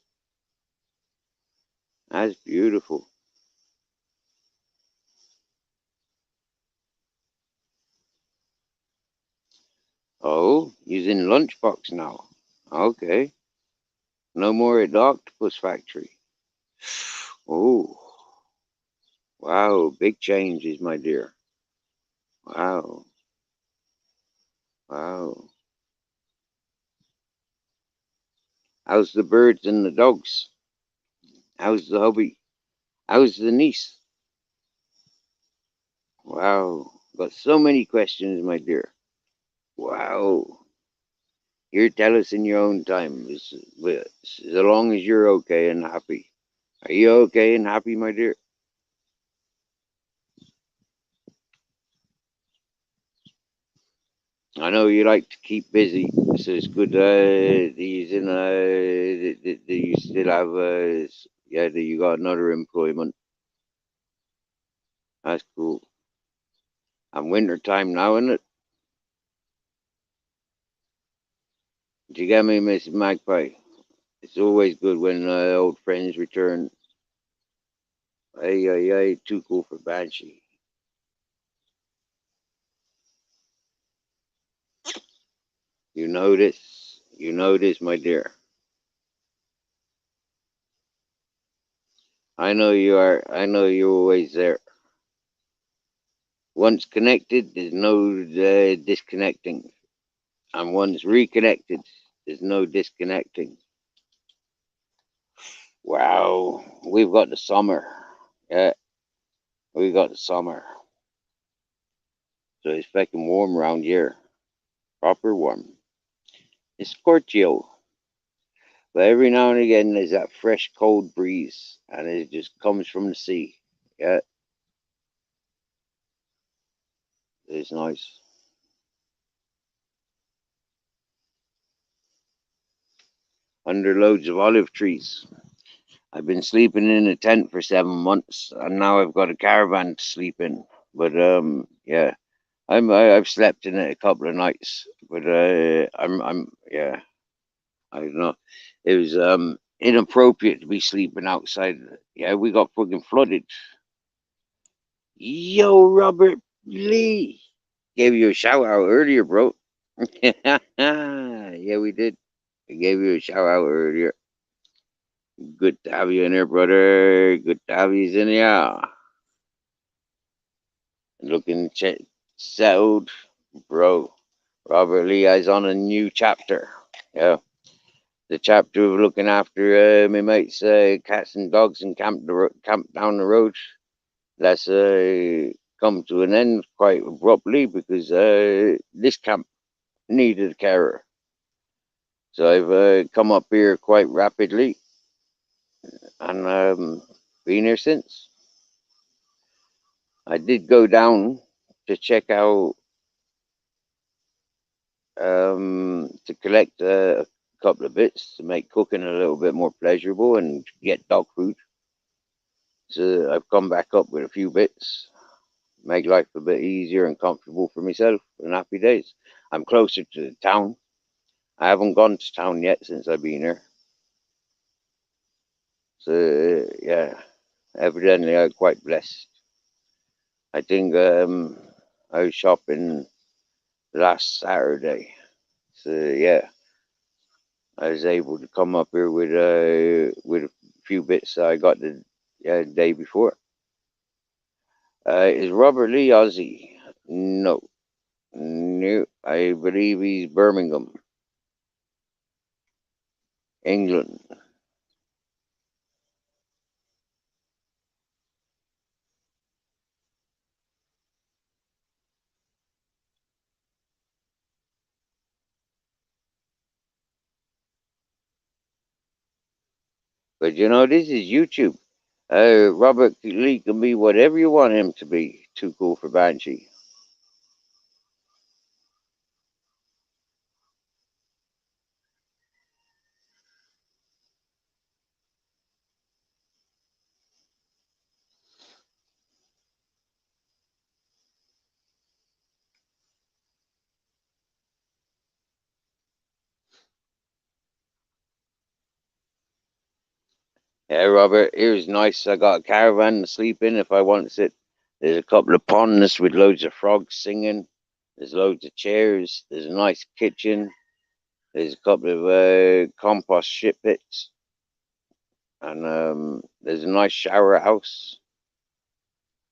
that's beautiful. Oh, he's in Lunchbox now. Okay. No more at the Octopus Factory. Oh, wow. Big changes, my dear. Wow. Wow. How's the birds and the dogs? How's the hubby? How's the niece? Wow. Got so many questions, my dear. Wow. You tell us in your own time, as long as you're okay and happy. Are you okay and happy, my dear? I know you like to keep busy, so it's good that that you still have, yeah, that you got another employment. That's cool. And winter time now, isn't it? Did you get me, Miss Magpie? It's always good when old friends return. Hey, hey, hey, too cool for Banshee. You know this. You know this, my dear. I know you are. I know you're always there. Once connected, there's no disconnecting. And once reconnected, there's no disconnecting. Wow, we've got the summer. Yeah, we got the summer. So it's fucking warm around here. Proper warm. It's Scorpio. But every now and again, there's that fresh, cold breeze. And it just comes from the sea. Yeah, it's nice. Under loads of olive trees. I've been sleeping in a tent for 7 months, and now I've got a caravan to sleep in. But yeah, I've slept in it a couple of nights, but yeah, I don't know. It was inappropriate to be sleeping outside. Yeah, we got fucking flooded. Yo, Robert Lee, gave you a shout out earlier, bro. Yeah, we did. I gave you a shout out earlier. Good to have you in here, brother. Good to have you in here. Looking settled, bro. Robert Lee is on a new chapter. Yeah, the chapter of looking after my mates' cats and dogs and camp down the road. That's come to an end quite abruptly because this camp needed a carer. So I've come up here quite rapidly and been here since. I did go down to check out to collect a couple of bits to make cooking a little bit more pleasurable and get dog food. So I've come back up with a few bits, make life a bit easier and comfortable for myself and happy days. I'm closer to the town. I haven't gone to town yet since I've been here. So yeah, evidently I'm quite blessed. I think I was shopping last Saturday. So yeah, I was able to come up here with a few bits that I got the day before. Is Robert Lee Aussie? No, no. I believe he's Birmingham, England. But you know, this is YouTube. Robert Lee can be whatever you want him to be. Too cool for Banshee. Yeah, Robert, here's nice. I got a caravan to sleep in if I want to sit. There's a couple of ponds with loads of frogs singing. There's loads of chairs. There's a nice kitchen. There's a couple of compost shit pits. And there's a nice shower house.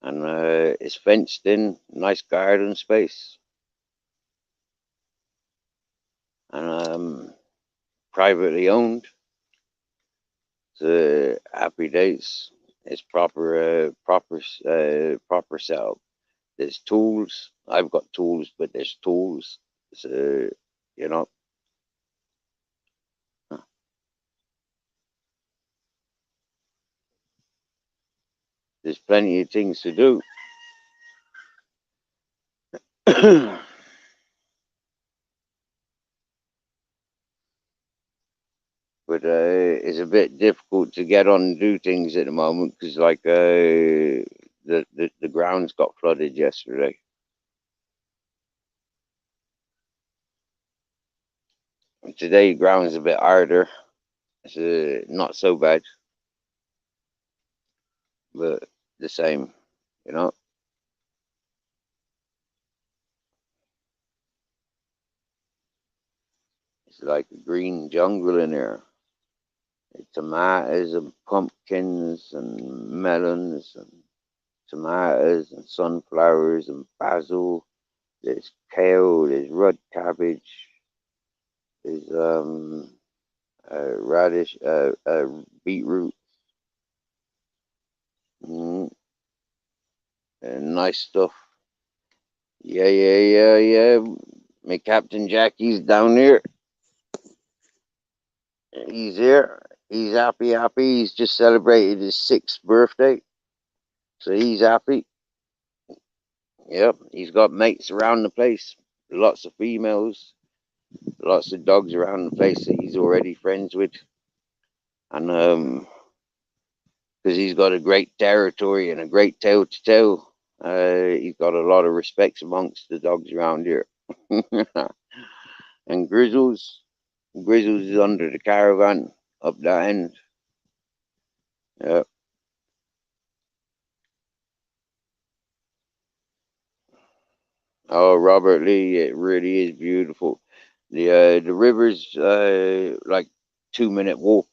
And it's fenced in. Nice garden space. And privately owned. It's happy days. It's proper setup. There's tools. I've got tools, but there's tools. So, you know, there's plenty of things to do. But it's a bit difficult to get on and do things at the moment because, like, the grounds got flooded yesterday. Today, ground's a bit harder. It's not so bad, but the same, you know. It's like a green jungle in here. Tomatoes and pumpkins and melons and tomatoes and sunflowers and basil. There's kale. There's red cabbage. There's radish, beetroot. Mm, and nice stuff. Yeah, yeah, yeah, yeah. My Captain Jackie's down there. He's here. He's happy, happy. He's just celebrated his 6th birthday. So he's happy. Yep. He's got mates around the place. Lots of females. Lots of dogs around the place that he's already friends with. And because he's got a great territory and a great tale to tell, he's got a lot of respect amongst the dogs around here. And Grizzles is under the caravan up that end. Yep. Oh, Robert Lee, it really is beautiful. The river's like 2 minute walk.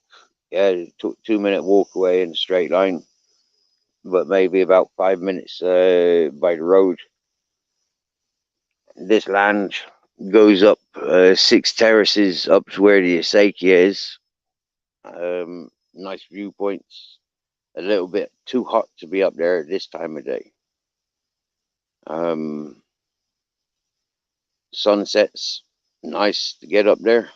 Yeah, 2 minute walk away in a straight line, but maybe about 5 minutes by the road. This land goes up 6 terraces up to where the acequia is. Nice viewpoints. A little bit too hot to be up there at this time of day. Um, Sunsets, nice to get up there.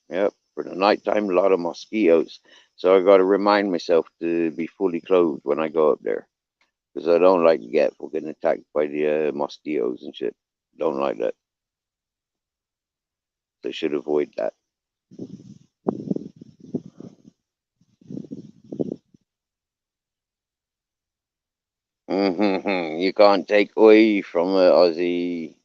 Yep, for the nighttime, a lot of mosquitoes. So I got to remind myself to be fully clothed when I go up there because I don't like to get fucking attacked by the mosquitoes and shit. Don't like that. So should avoid that. You can't take away from Aussie.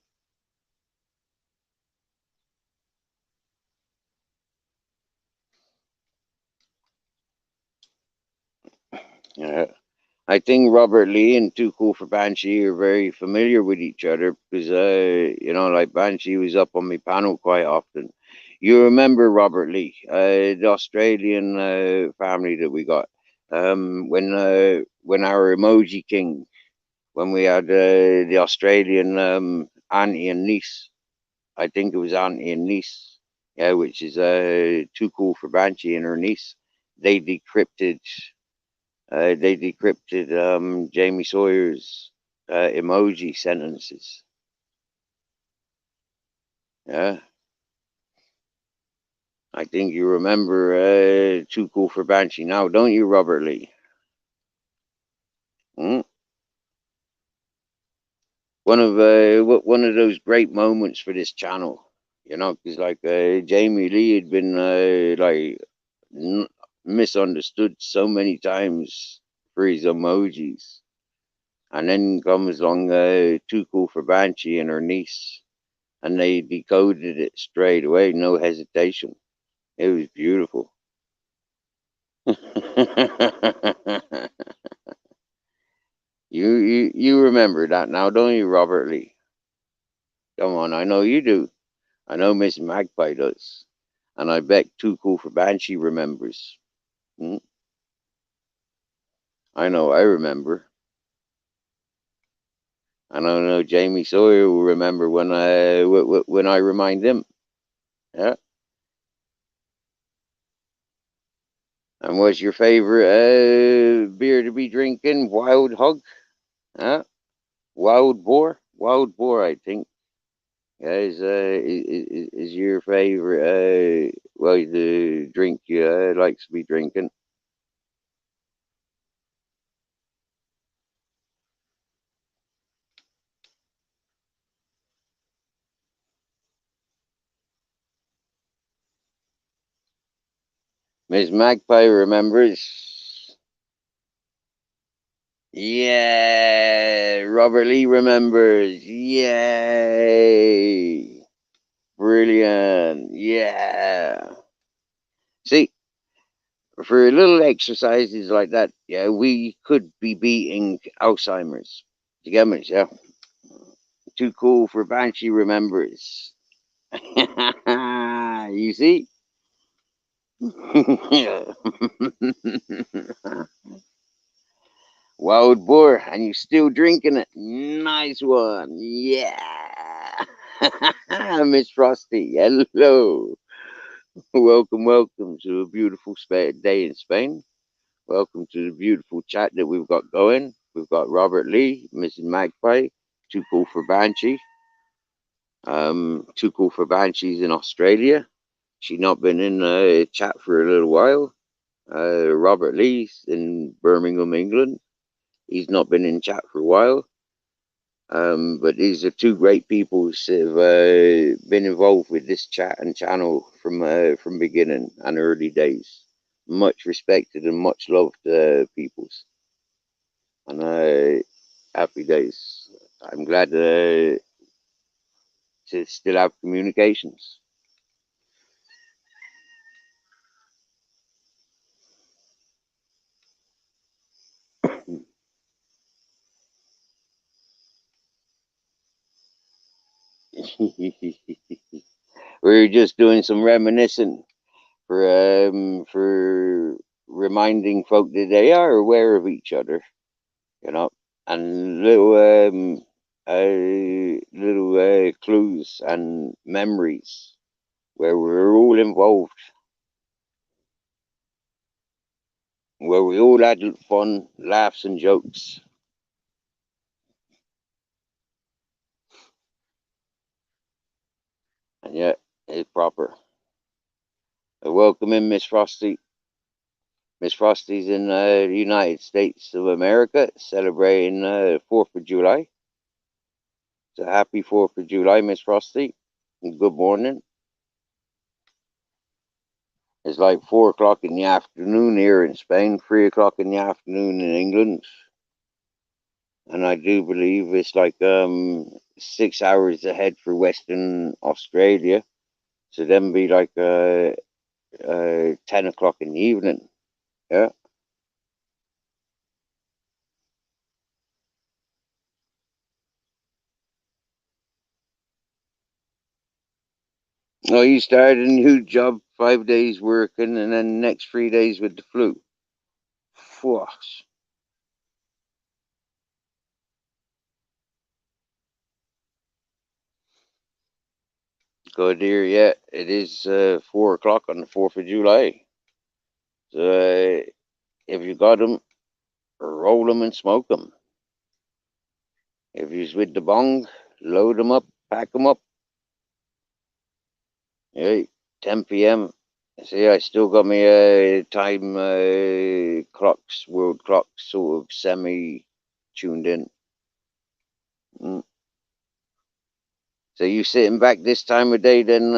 I think Robert Lee and Too Cool for Banshee are very familiar with each other because, like Banshee was up on my panel quite often. You remember Robert Lee, the Australian family that we got when our emoji king, when we had the Australian auntie and niece. I think it was auntie and niece, yeah, which is Too Cool for Banshee and her niece. They decrypted Jamie Sawyer's emoji sentences. Yeah, I think you remember Too Cool for Banshee now, don't you, Robert Lee? Hmm? One of those great moments for this channel, because like Jamie Lee had been n- misunderstood so many times for his emojis, and then comes along Too Cool for Banshee and her niece, and they decoded it straight away, no hesitation. It was beautiful. You remember that now, don't you, Robert Lee? Come on, I know you do. I know Miss Magpie does, and I bet Too Cool for Banshee remembers. Hmm? I know I remember. And I know Jamie Sawyer will remember when I remind him. Yeah. And what's your favorite beer to be drinking? Wild Hog? Huh? Wild Boar, I think. Yeah, is your favorite the drink you likes to be drinking? Miss Magpie remembers. Yeah, Robert Lee remembers. Yay! Brilliant. Yeah. See, for little exercises like that, yeah, we could be beating Alzheimer's. You get me? Yeah. Too Cool for Banshee remembers. You see? Wild boar, and you still drinking it. Nice one. Yeah. Miss Frosty, hello. Welcome to a beautiful day in Spain. Welcome to the beautiful chat that we've got going. We've got Robert Lee, Mrs. Magpie, Too Cool for Banshee. Too Cool for Banshee's in Australia. She's not been in chat for a little while. Robert Lee's in Birmingham, England. He's not been in chat for a while. But these are two great people who have been involved with this chat and channel from beginning and early days. Much respected and much loved peoples. And happy days. I'm glad to still have communications. We're just doing some reminiscing for reminding folk that they are aware of each other, you know, and little clues and memories where we're all involved, where we all had fun, laughs, and jokes. And yeah, it's proper. Welcome in, Miss Frosty. Miss Frosty's in the United States of America celebrating 4th of July. So happy 4th of July, Miss Frosty. Good morning. It's like 4 o'clock in the afternoon here in Spain, 3 o'clock in the afternoon in England, and I do believe it's like 6 hours ahead for Western Australia. So then be like 10 o'clock in the evening. Yeah. Oh, you started a new job, 5 days working, and then the next 3 days with the flu. Phew. Good dear, yeah. It is 4 o'clock on the 4th of July. So if you got them, roll them and smoke them. If you's with the bong, load them up, pack them up. Hey, 10 p.m. See, I still got my time clocks, world clocks, sort of semi tuned in. Mm. So you sitting back this time of day, then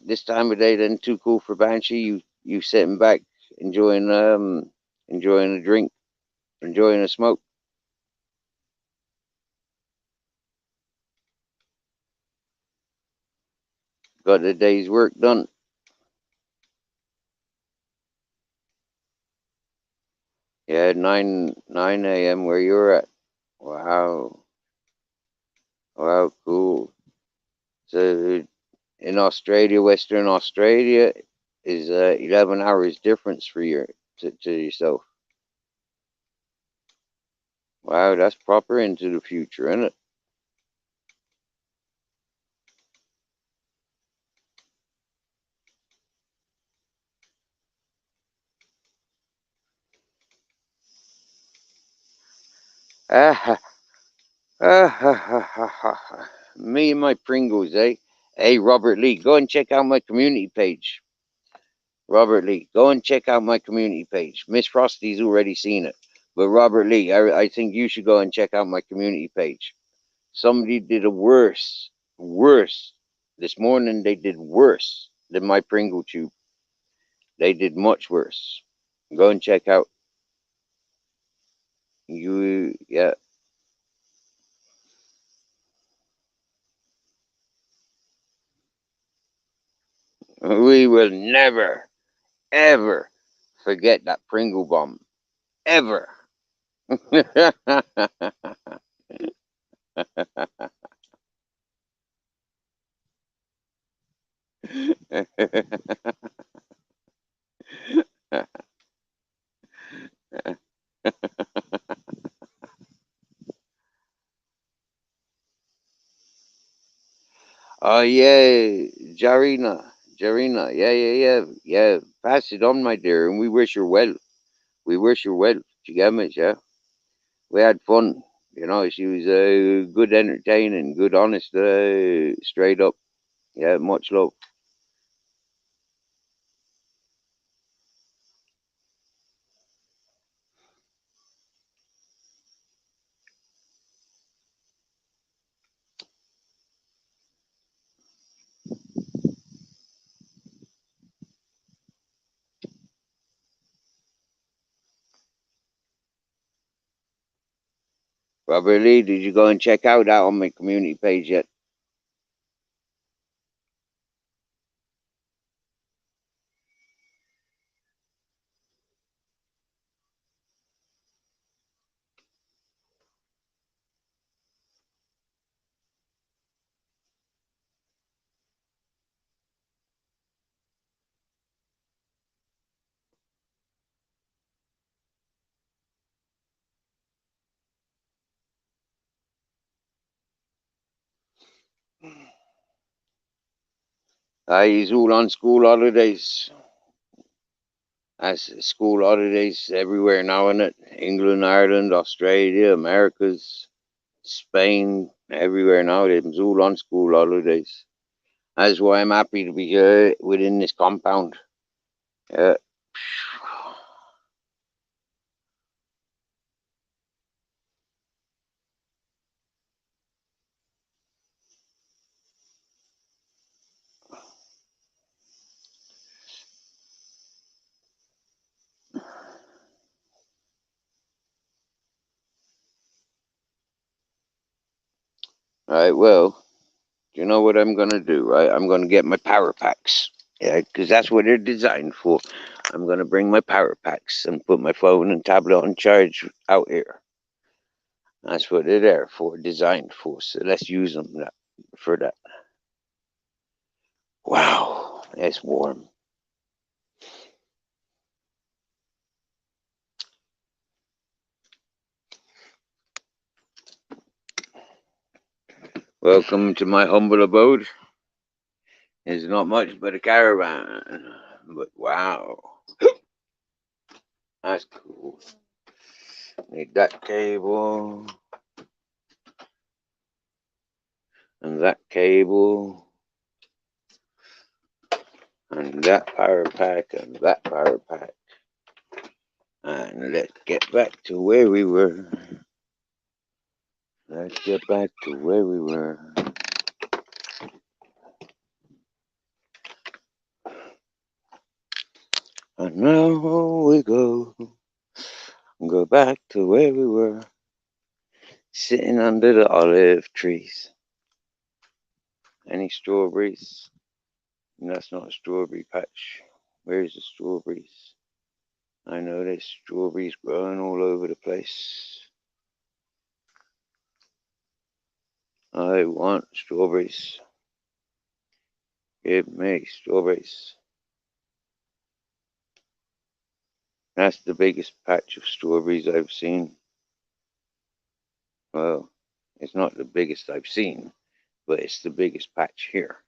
this time of day, then too cool for Banshee. You sitting back, enjoying a drink, enjoying a smoke. Got the day's work done. Yeah, 9 a.m. where you're at. Wow, wow, cool. So in Australia, Western Australia, is 11 hours difference for to yourself. Wow, that's proper into the future, isn't it? Ah, me and my Pringles, eh? Hey, Robert Lee, go and check out my community page. Robert Lee, go and check out my community page. Miss Frosty's already seen it. But Robert Lee, I think you should go and check out my community page. Somebody did a worse. This morning they did worse than my Pringle tube. They did much worse. Go and check out. Yeah. We will never, ever forget that Pringle bomb. Ever. Oh yeah, Jarina, yeah. Pass it on, my dear, and we wish her well. We wish her well. She gave me, yeah. We had fun. You know, she was good, entertaining, good, honest, straight up. Yeah, much love. Robert Lee, did you go and check out that on my community page yet? He's all on school holidays. That's school holidays everywhere now, isn't it? England, Ireland, Australia, Americas, Spain, everywhere now. They's all on school holidays. That's why I'm happy to be here within this compound. Yeah. All right, well, you know what I'm gonna do, right? I'm gonna get my power packs. Yeah, because that's what they're designed for. I'm gonna bring my power packs and put my phone and tablet on charge out here. That's what they're there for, designed for. So let's use them for that. Wow, it's warm. Welcome to my humble abode. It's not much but a caravan, but wow, that's cool. Need that cable and that cable and that power pack and that power pack. And let's get back to where we were. Let's get back to where we were. And now we go back to where we were, sitting under the olive trees. Any strawberries? That's not a strawberry patch. Where's the strawberries? I know there's strawberries growing all over the place. I want strawberries. Give me strawberries. That's the biggest patch of strawberries I've seen. Well, it's not the biggest I've seen, but it's the biggest patch here.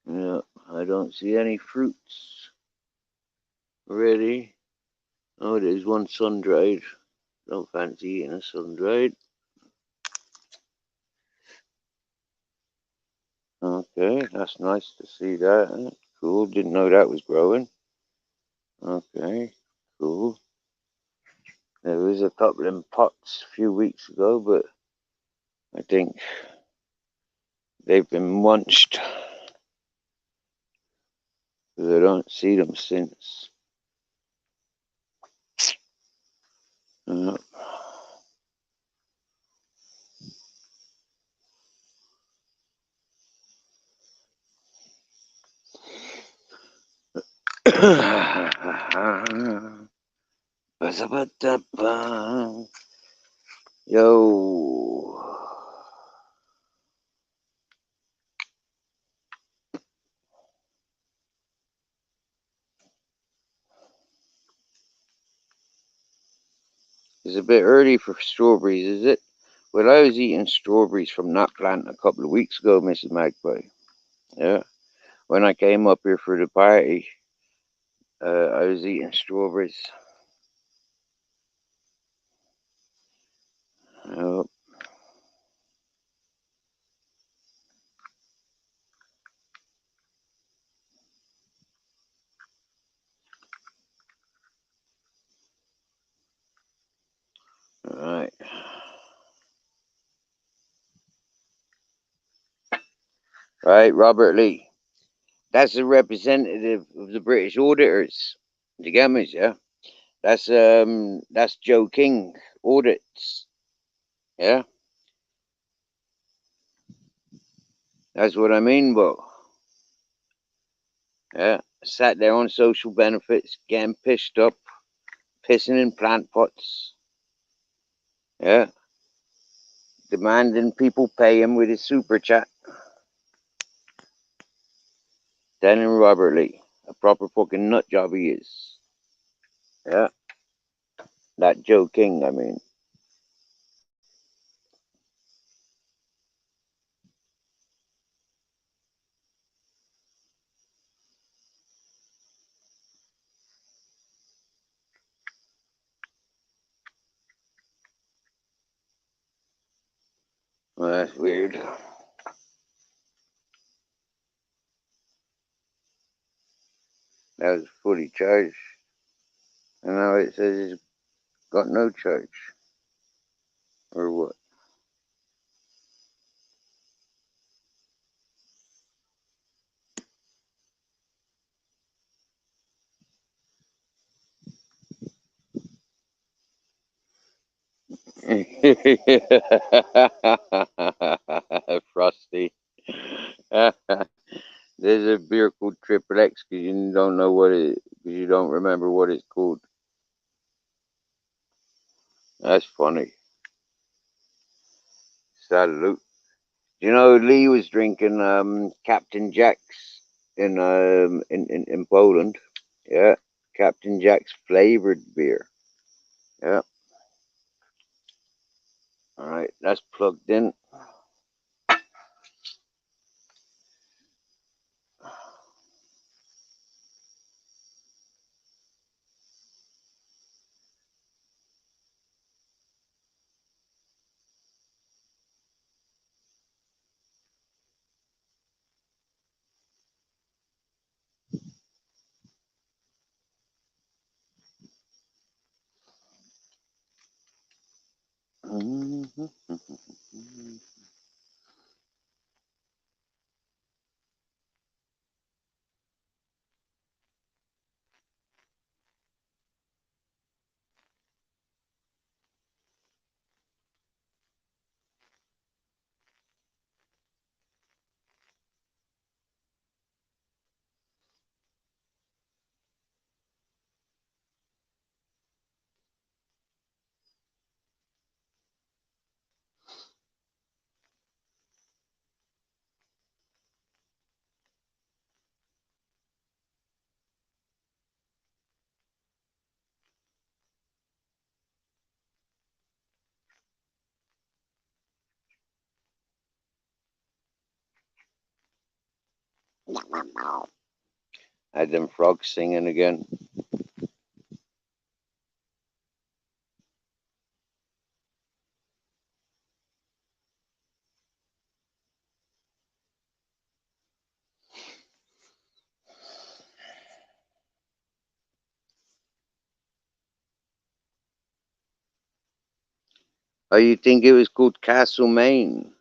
No, I don't see any fruits ready. Oh, there's one sun-dried. Don't fancy eating a sun-dried. Okay, that's nice to see that. Cool, didn't know that was growing. Okay, cool. There was a couple in pots a few weeks ago, but I think they've been munched because I don't see them since. Uh, Yo. It's a bit early for strawberries, is it? Well, I was eating strawberries from that plant a couple of weeks ago, Mrs. Magpie. Yeah. When I came up here for the party, I was eating strawberries. Oh. Right. Right, Robert Lee. That's a representative of the British auditors. You get me, yeah? That's Joe King audits. Yeah? That's what I mean, but yeah. Sat there on social benefits, getting pissed up, pissing in plant pots. Yeah. Demanding people pay him with his super chat. Then Robert Lee. A proper fucking nut job he is. Yeah. That Joe King, I mean. Well, that's weird. That was fully charged. And now it says it's got no charge. Or what? Frosty. There's a beer called Triple X because you don't know what it, because you don't remember what it's called. That's funny. Salute. You know, Lee was drinking Captain Jack's in Poland. Yeah, Captain Jack's flavored beer. Yeah. All right, that's plugged in. Had them frogs singing again. Oh, you think it was called Castle Maine?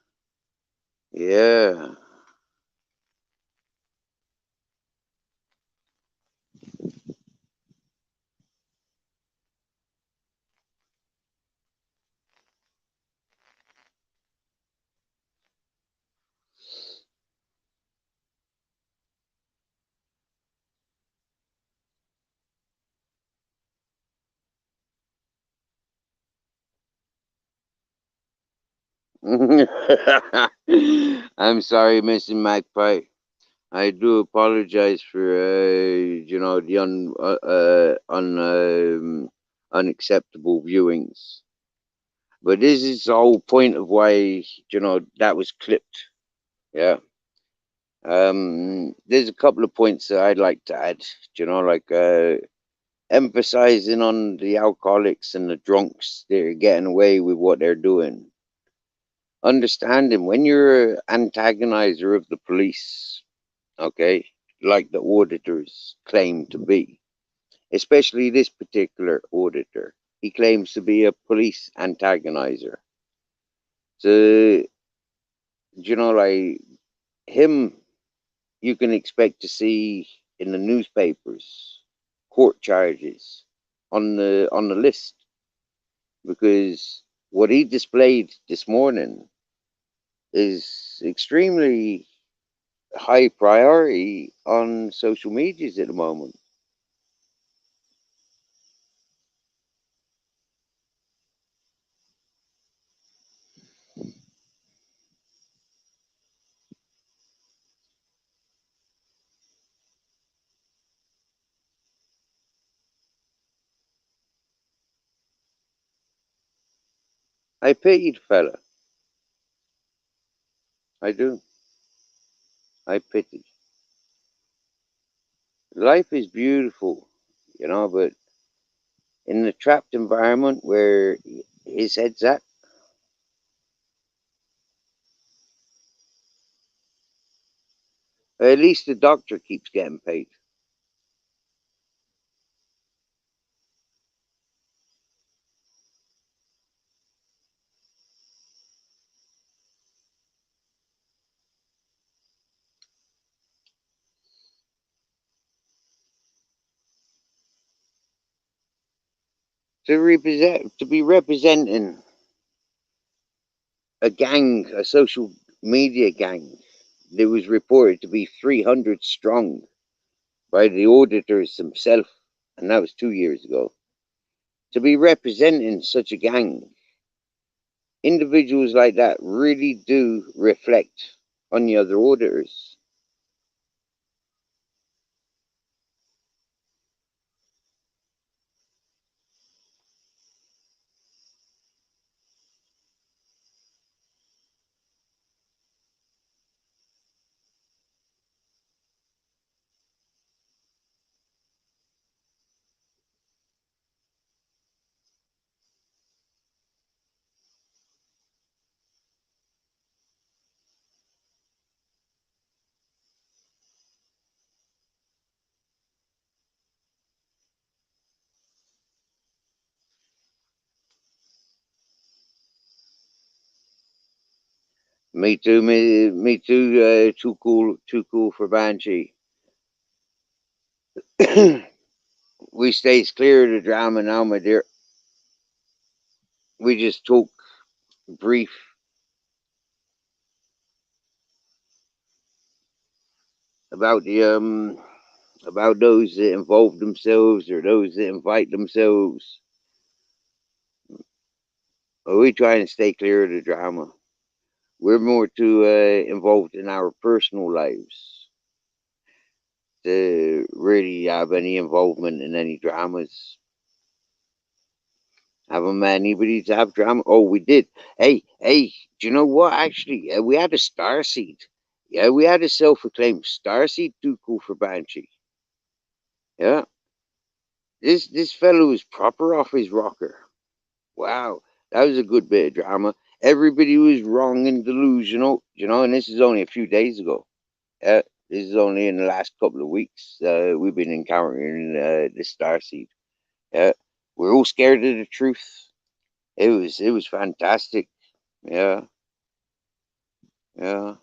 Yeah. I'm sorry, Mr. Magpie. I do apologize for the unacceptable viewings. But this is the whole point of why that was clipped. Yeah. There's a couple of points that I'd like to add. Like emphasizing on the alcoholics and the drunks. They're getting away with what they're doing. Understanding when you're an antagonizer of the police, okay, like the auditors claim to be, especially this particular auditor. He claims to be a police antagonizer. So, like him, you can expect to see in the newspapers court charges on the list because what he displayed this morning is extremely high priority on social medias at the moment. I pity the fella. I do. I pity. Life is beautiful, but in the trapped environment where his head's at, at least the doctor keeps getting paid. To be representing, a gang, a social media gang that was reported to be 300 strong by the auditors themselves, and that was 2 years ago, to be representing such a gang. Individuals like that really do reflect on the other auditors. Me too, me too. Too cool for Banshee. We stays clear of the drama now, my dear. We just talk brief about the about those that involve themselves or those that invite themselves. But we try and stay clear of the drama. We're more too involved in our personal lives to really have any involvement in any dramas. Haven't met anybody to have drama. Oh, we did. Hey, do you know what? Actually, we had a star seed. Yeah, we had a self-acclaimed star seed too cool for Banshee. Yeah, this fellow was proper off his rocker. Wow, that was a good bit of drama. Everybody was wrong and delusional, and this is only a few days ago. Yeah, this is only in the last couple of weeks we've been encountering the star seed. Yeah, we're all scared of the truth. It was fantastic. Yeah, yeah.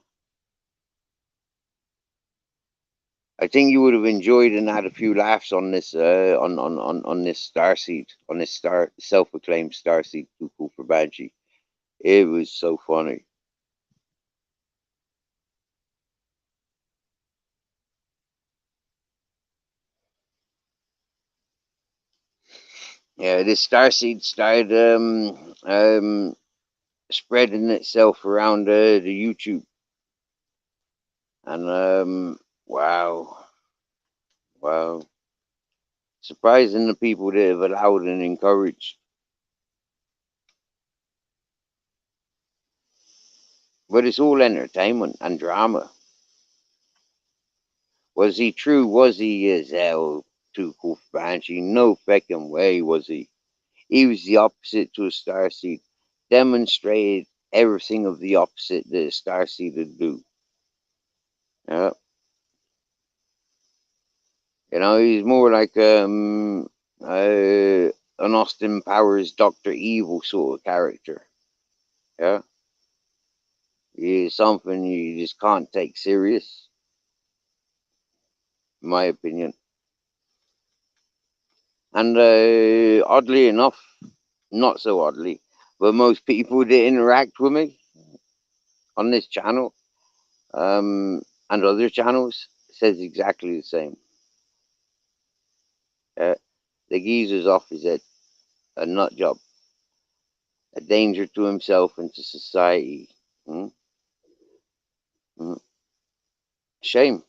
I think you would have enjoyed and had a few laughs on this on this star seed, on this star self-acclaimed star seed too cool for Banshee. It was so funny. Yeah, this star seed started spreading itself around the YouTube, and wow, wow, surprising the people that have allowed and encouraged. But it's all entertainment and drama. Was he true? Was he as hell too cool for Banshee? No feckin' way was he. He was the opposite to a starseed. Demonstrated everything of the opposite that a starseed would do. Yeah. He's more like an Austin Powers Doctor Evil sort of character. Yeah. He's something you just can't take serious, in my opinion. And oddly enough, not so oddly, but most people that interact with me on this channel and other channels says exactly the same. The geezer's off his head, a nut job, a danger to himself and to society. Mm? Mm. Shame.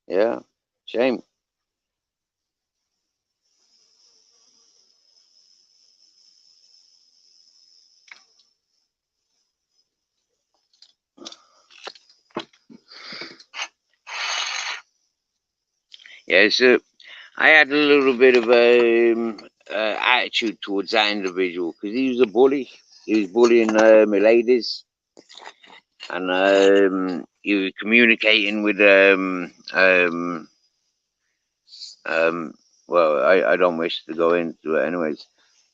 Yeah, shame. Yeah, so I had a little bit of a attitude towards that individual because he was a bully. He was bullying my ladies, and he was communicating with well, I don't wish to go into it anyways,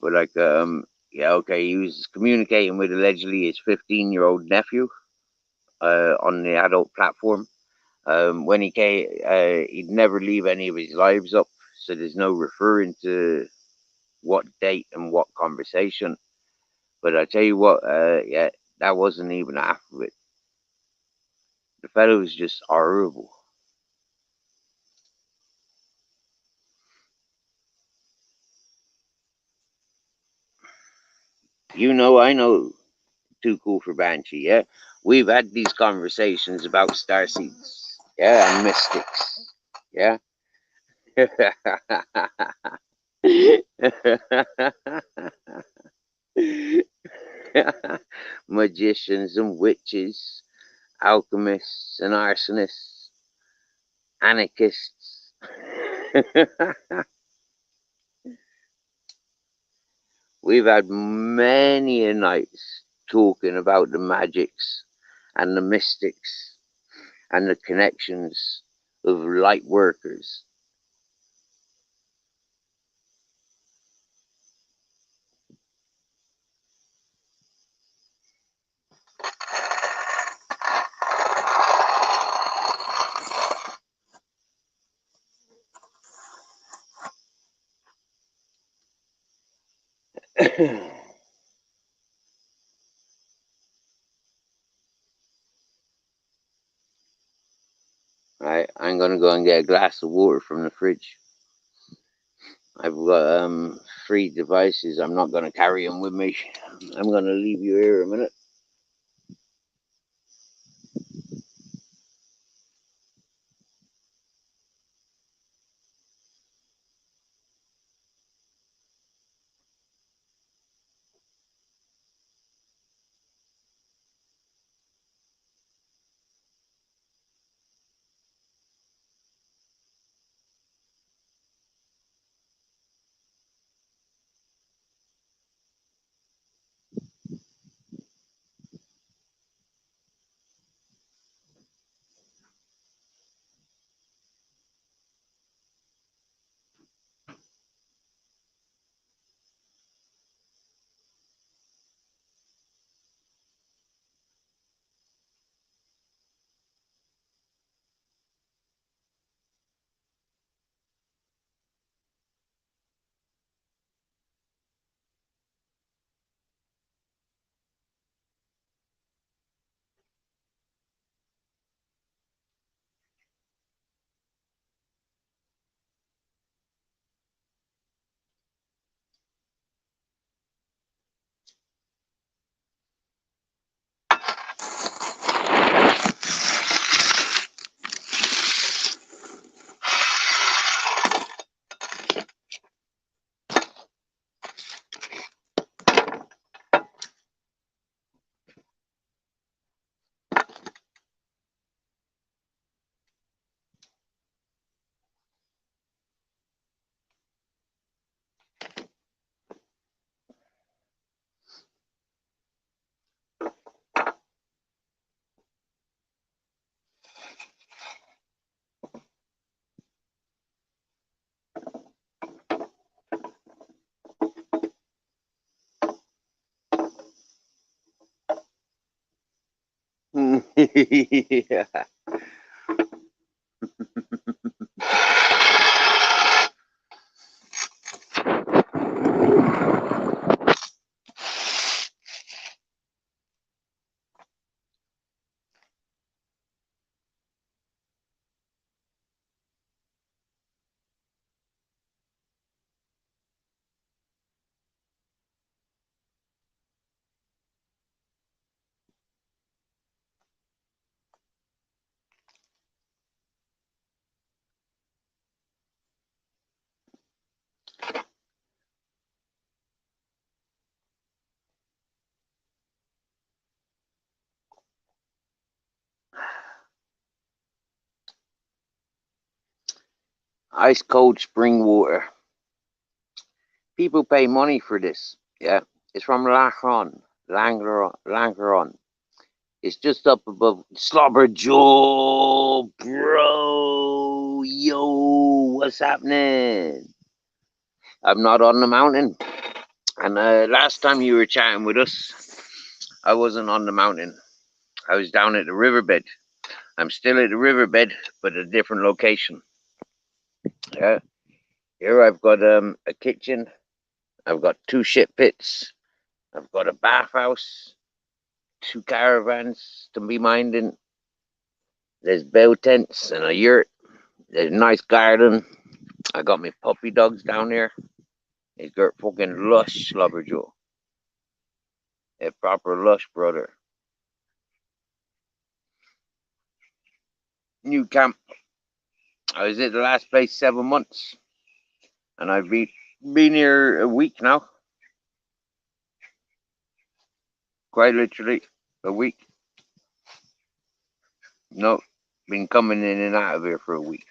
but like yeah, okay, he was communicating with allegedly his 15-year-old nephew on the adult platform. When he came, he'd never leave any of his lives up, so there's no referring to what date and what conversation. But I tell you what, yeah, that wasn't even half of it. The fellow was just horrible. You know, I know. Too cool for Banshee, yeah? We've had these conversations about starseeds, yeah, and mystics, yeah? Magicians and witches, alchemists and arsonists, anarchists. We've had many a nights talking about the magics and the mystics and the connections of light workers. Right, I'm gonna go and get a glass of water from the fridge. I've got 3 devices. I'm not gonna carry them with me. I'm gonna leave you here a minute. Yeah. Ice cold spring water. People pay money for this. Yeah, it's from Langeron. It's just up above Slobber Joe, bro. Yo, what's happening? I'm not on the mountain. And last time you were chatting with us, I wasn't on the mountain. I was down at the riverbed. I'm still at the riverbed, but a different location. Yeah. Here I've got a kitchen. I've got 2 shit pits. I've got a bathhouse, 2 caravans to be minding. There's bell tents and a yurt. There's a nice garden. I got my puppy dogs down there. He's got fucking lush slobberjaw. A proper lush brother. New camp. I was at the last place 7 months. And I've been here a week now. Quite literally a week. No, been coming in and out of here for a week.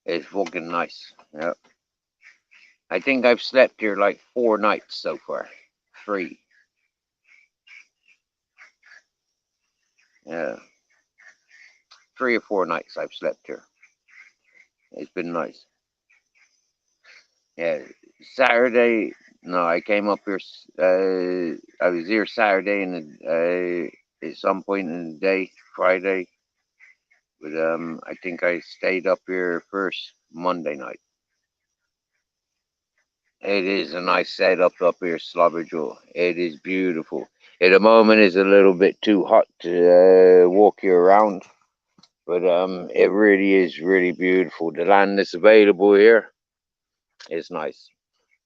It's fucking nice. Yeah. I think I've slept here like 4 nights so far. 3. Yeah. 3 or 4 nights I've slept here. It's been nice. Yeah. Saturday, no, I came up here. I was here Saturday and at some point in the day, Friday. But I think I stayed up here first Monday night. It is a nice setup up here, Slobberjaw. It is beautiful. At the moment, it's a little bit too hot to walk you around, but it really is really beautiful. The land that's available here is nice.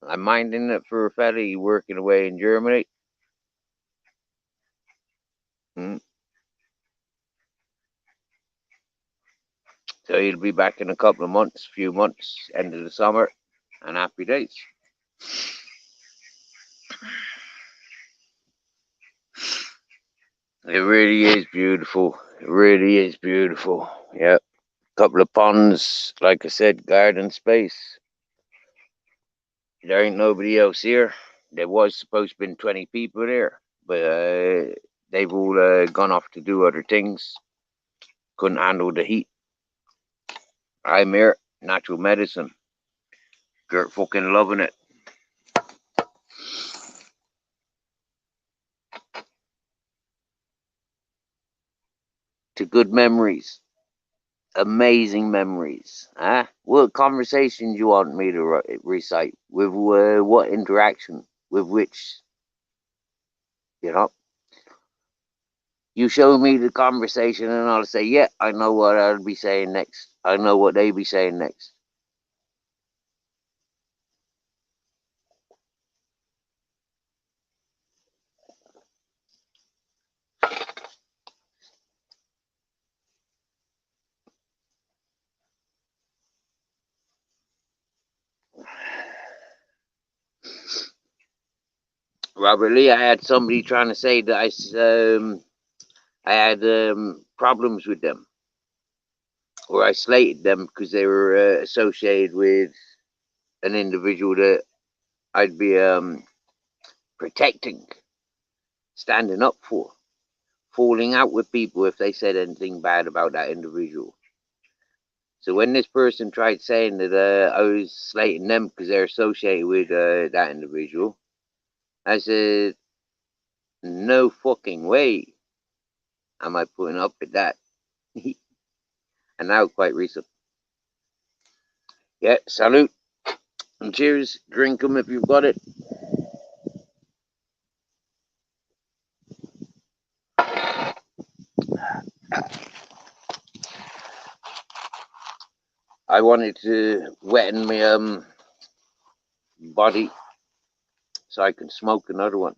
I'm minding it for a fella working away in Germany. Mm. So he'll be back in a couple of months, few months, end of the summer, and happy days. It really is beautiful. It really is beautiful. Yep. Couple of ponds, like I said, garden space. There ain't nobody else here. There was supposed to be 20 people there, but they've all gone off to do other things. Couldn't handle the heat. I'm here, natural medicine. Gert fucking loving it. To good memories. Amazing memories. Huh? What conversations you want me to recite? With what interaction? With which, you know? You show me the conversation and I'll say, yeah, I know what I'll be saying next. I know what they be saying next. Robert Lee, I had somebody trying to say that I had problems with them, or I slated them because they were associated with an individual that I'd be protecting, standing up for, falling out with people if they said anything bad about that individual. So when this person tried saying that I was slating them because they're associated with that individual, I said, no fucking way am I putting up with that. And now quite recent. Yeah, salute and cheers. Drink them if you've got it. I wanted to wetten my body so I can smoke another one.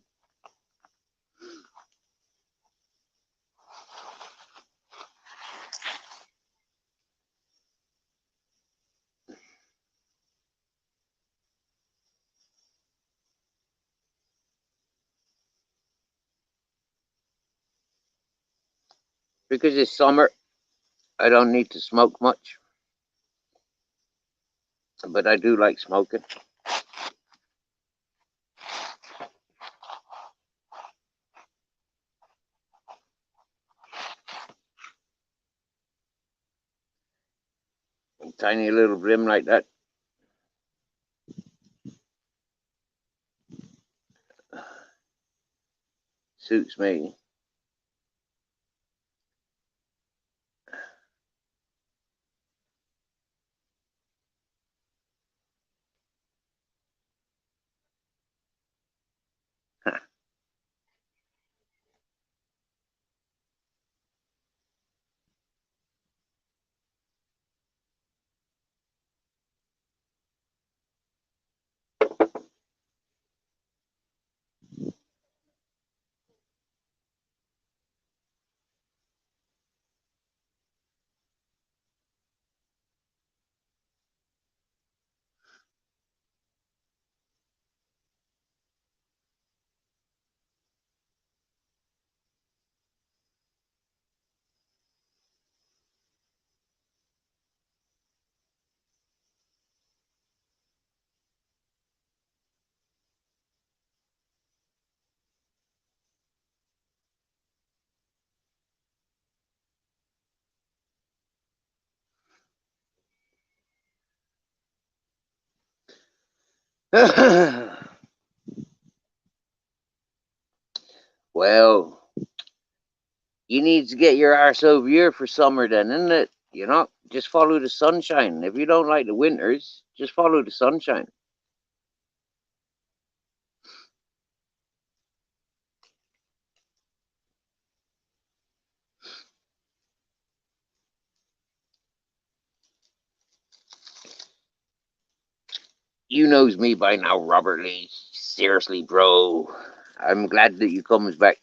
Because it's summer, I don't need to smoke much. But I do like smoking. A tiny little brim like that. Suits me. Well, you need to get your arse over here for summer then, isn't it? You know, just follow the sunshine. If you don't like the winters, just follow the sunshine. You knows me by now, Robert Lee. Seriously, bro. I'm glad that you comes back.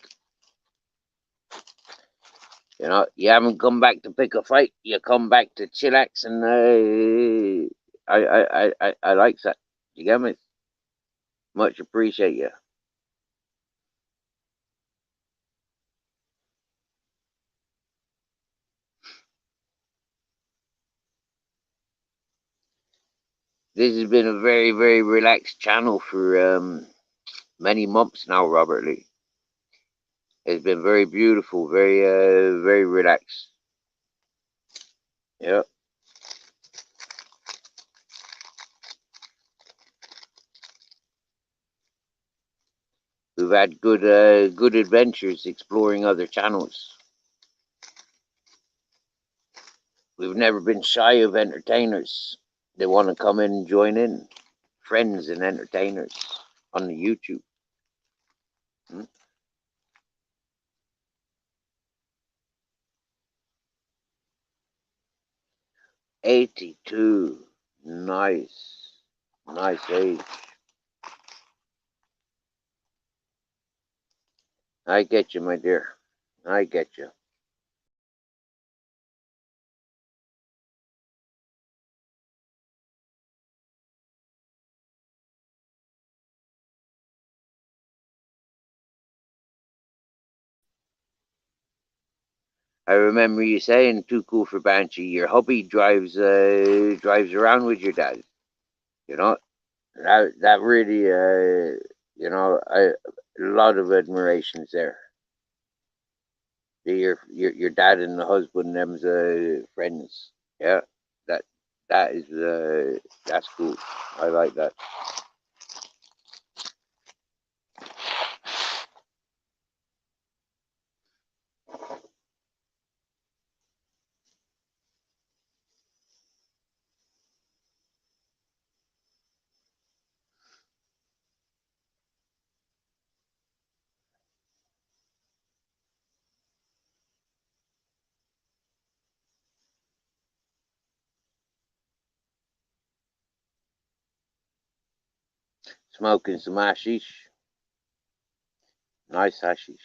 You know, you haven't come back to pick a fight. You come back to chillax, and I like that. You get me? Much appreciate you. This has been a very, very relaxed channel for many months now, Robert Lee. It's been very beautiful, very relaxed. Yeah, we've had good adventures exploring other channels. We've never been shy of entertainers. They want to come in and join in, friends and entertainers on the YouTube. Hmm? 82. Nice. Nice age. I get you, my dear. I get you. I remember you saying, too cool for Banshee. Your hubby drives around with your dad. You know, that really, a lot of admirations there. Your dad and the husband, them's friends. Yeah, that that is that's cool. I like that. Smoking some hashish, nice hashish.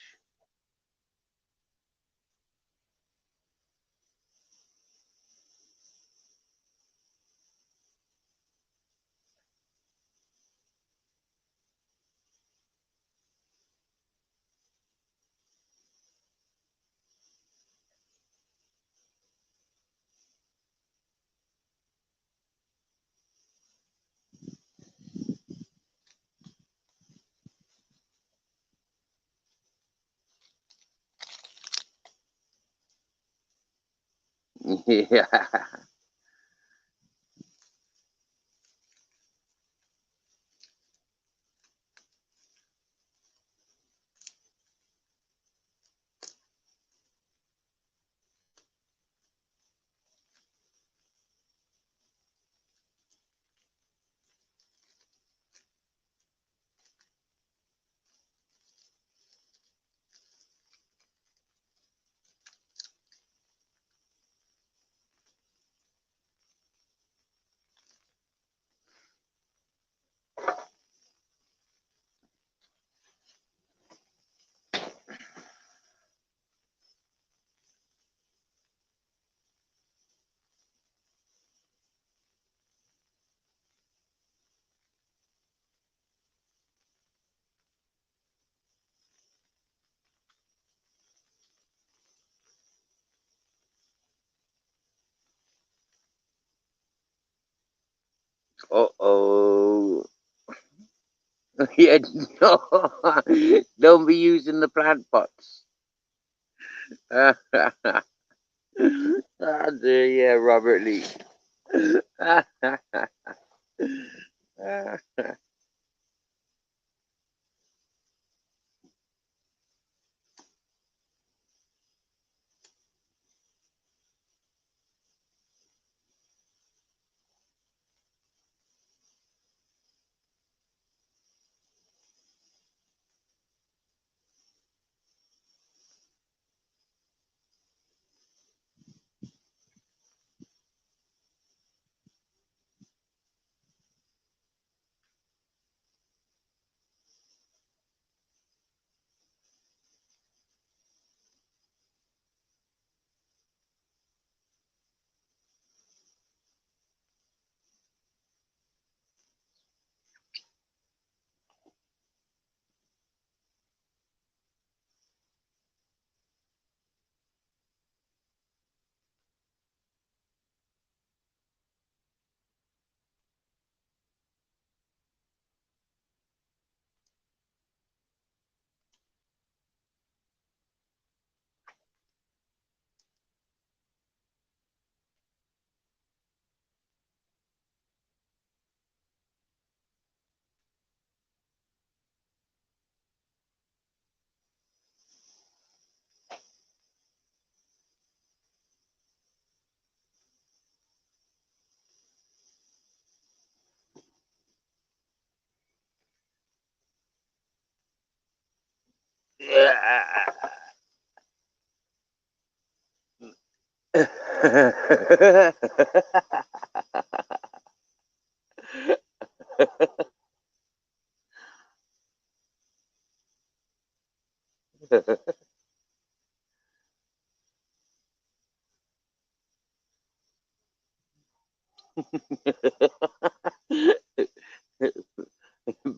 Yeah. Uh-oh. Yeah, no. Don't be using the plant pots. Ah, dear, yeah, Robert Lee.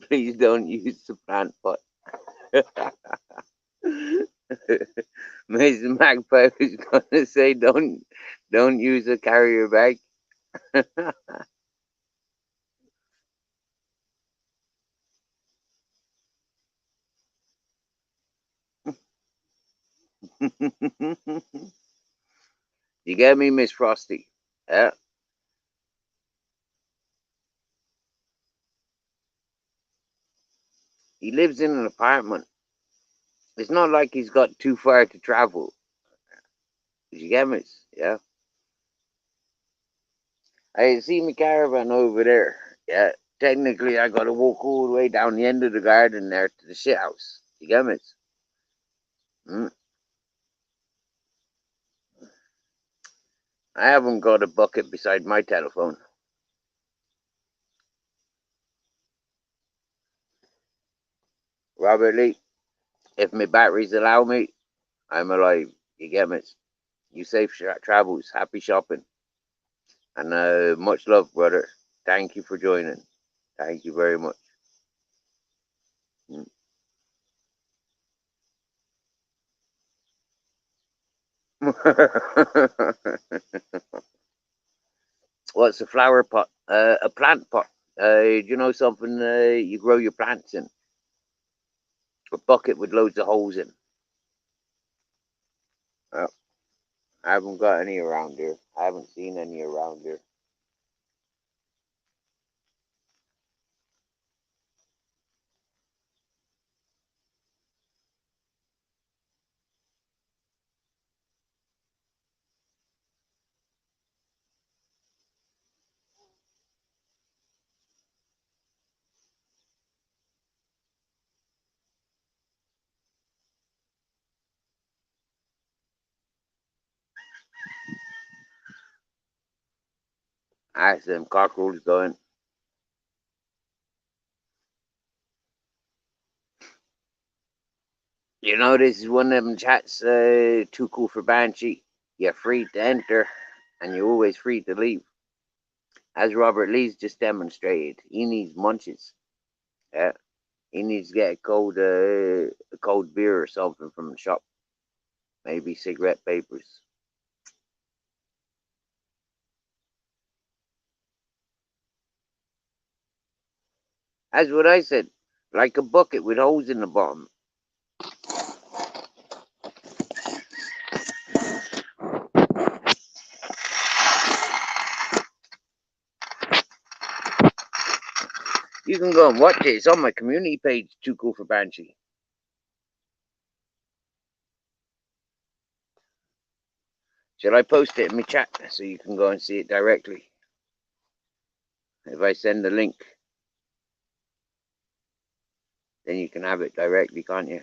Please don't use the plant pot. Mr. Magpie was gonna say don't use a carrier bag. You get me, Miss Frosty? Yeah. He lives in an apartment. It's not like he's got too far to travel. You get me? Yeah. I see my caravan over there. Yeah. Technically, I got to walk all the way down the end of the garden there to the shit house. You get me? Mm. I haven't got a bucket beside my telephone. Robert Lee, if my batteries allow me, I'm alive. You get me? You safe travels. Happy shopping. And much love, brother. Thank you for joining. Thank you very much. Mm. What's a flower pot? A plant pot. Do you know something you grow your plants in? A bucket with loads of holes in. Oh, I haven't got any around here. I haven't seen any around here. I see them cockroaches going. You know, this is one of them chats too cool for Banshee. You're free to enter, and you're always free to leave. As Robert Lee's just demonstrated, he needs munches. Yeah, he needs to get a cold beer or something from the shop. Maybe cigarette papers. That's what I said. Like a bucket with holes in the bottom. You can go and watch it. It's on my community page, Too Cool for Banshee. Shall I post it in my chat so you can go and see it directly? If I send the link, then you can have it directly, can't you?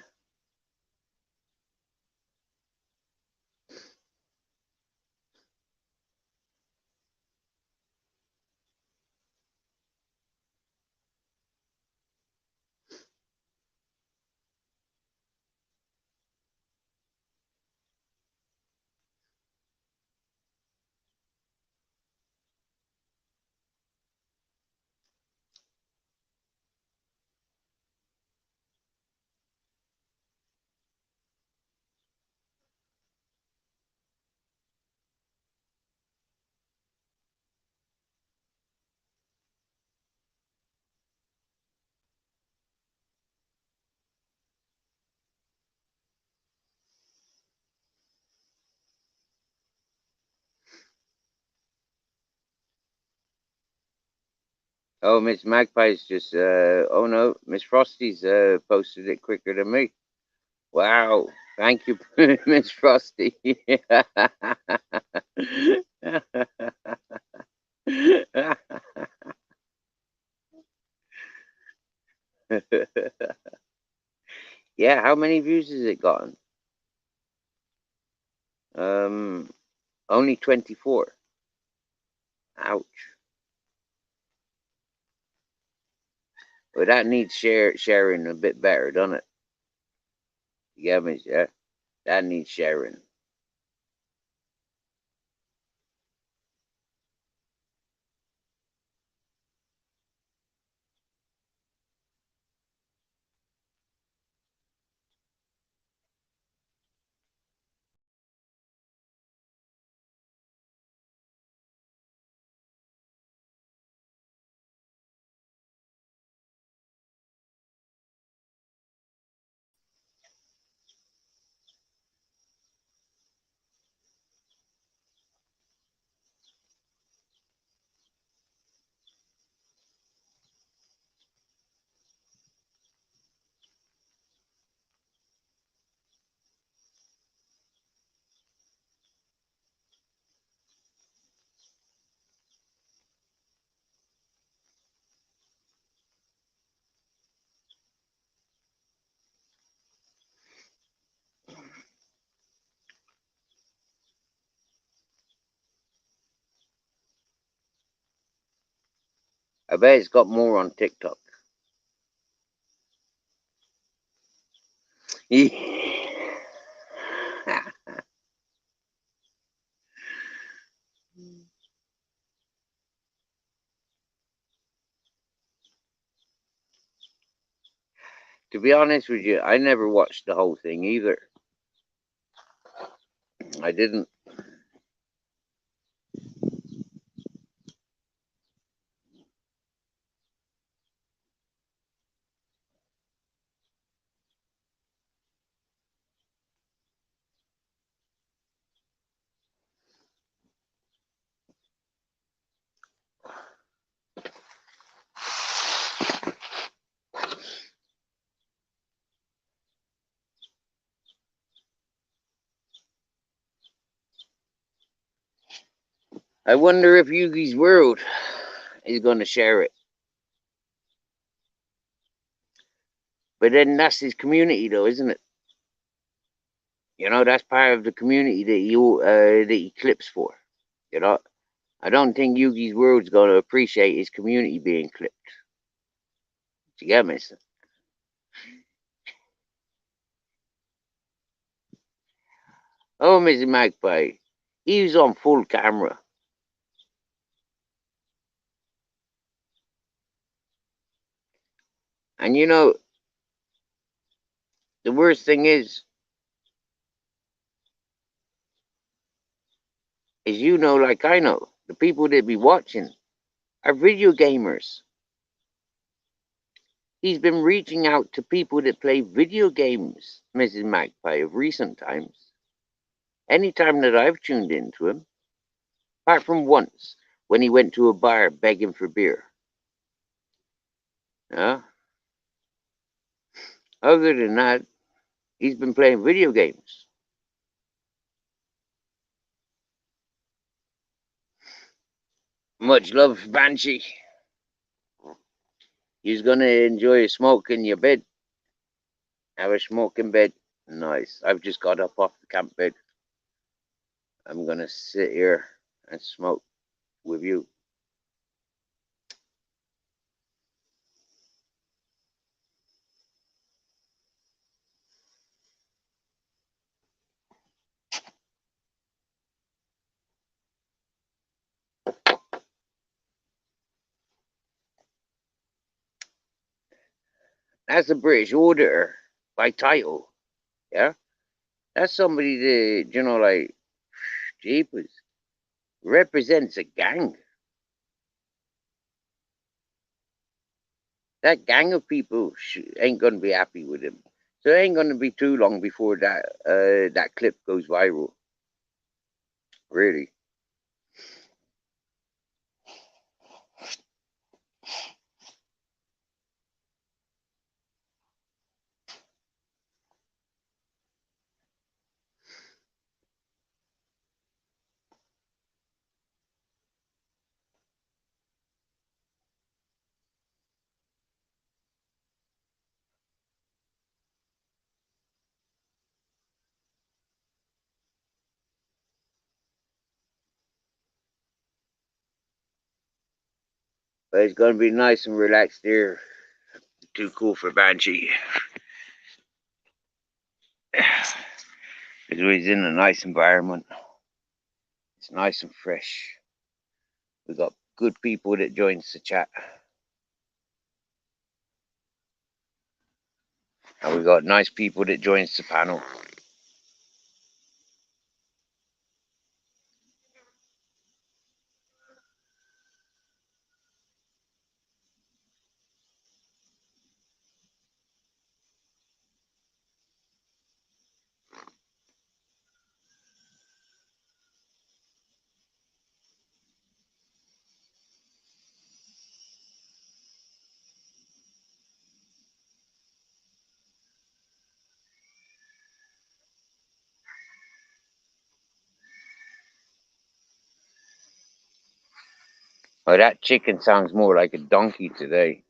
Oh, Miss Magpie's just, oh no, Miss Frosty's posted it quicker than me. Wow, thank you, Miss Frosty. Yeah, how many views has it gotten? Only 24. Ouch. Well, that needs sharing a bit better, doesn't it? You get me? Yeah, that needs sharing. I bet it's got more on TikTok. To be honest with you, I never watched the whole thing either. I didn't. I wonder if Yugi's World is going to share it. But then that's his community, though, isn't it? You know, that's part of the community that he clips for. You know, I don't think Yugi's World's going to appreciate his community being clipped. Do you get me? Oh, Mrs. Magpie, he was on full camera. And you know, the worst thing is you know, like I know, the people that be watching are video gamers. He's been reaching out to people that play video games, Mrs. Magpie, of recent times. Anytime that I've tuned into him, apart from once when he went to a bar begging for beer. Yeah. Other than that, he's been playing video games. Much love, Banshee. You're gonna enjoy a smoke in your bed. Have a smoke in bed. Nice. I've just got up off the camp bed. I'm gonna sit here and smoke with you. That's a British auditor by title. Yeah? That's somebody that, you know, like, jeepers, represents a gang. That gang of people ain't gonna be happy with him. So it ain't gonna be too long before that clip goes viral. Really. But it's gonna be nice and relaxed here. Too cool for Banshee. Because we're in a nice environment. It's nice and fresh. We got good people that joins the chat. And we got nice people that joins the panel. Oh, that chicken sounds more like a donkey today.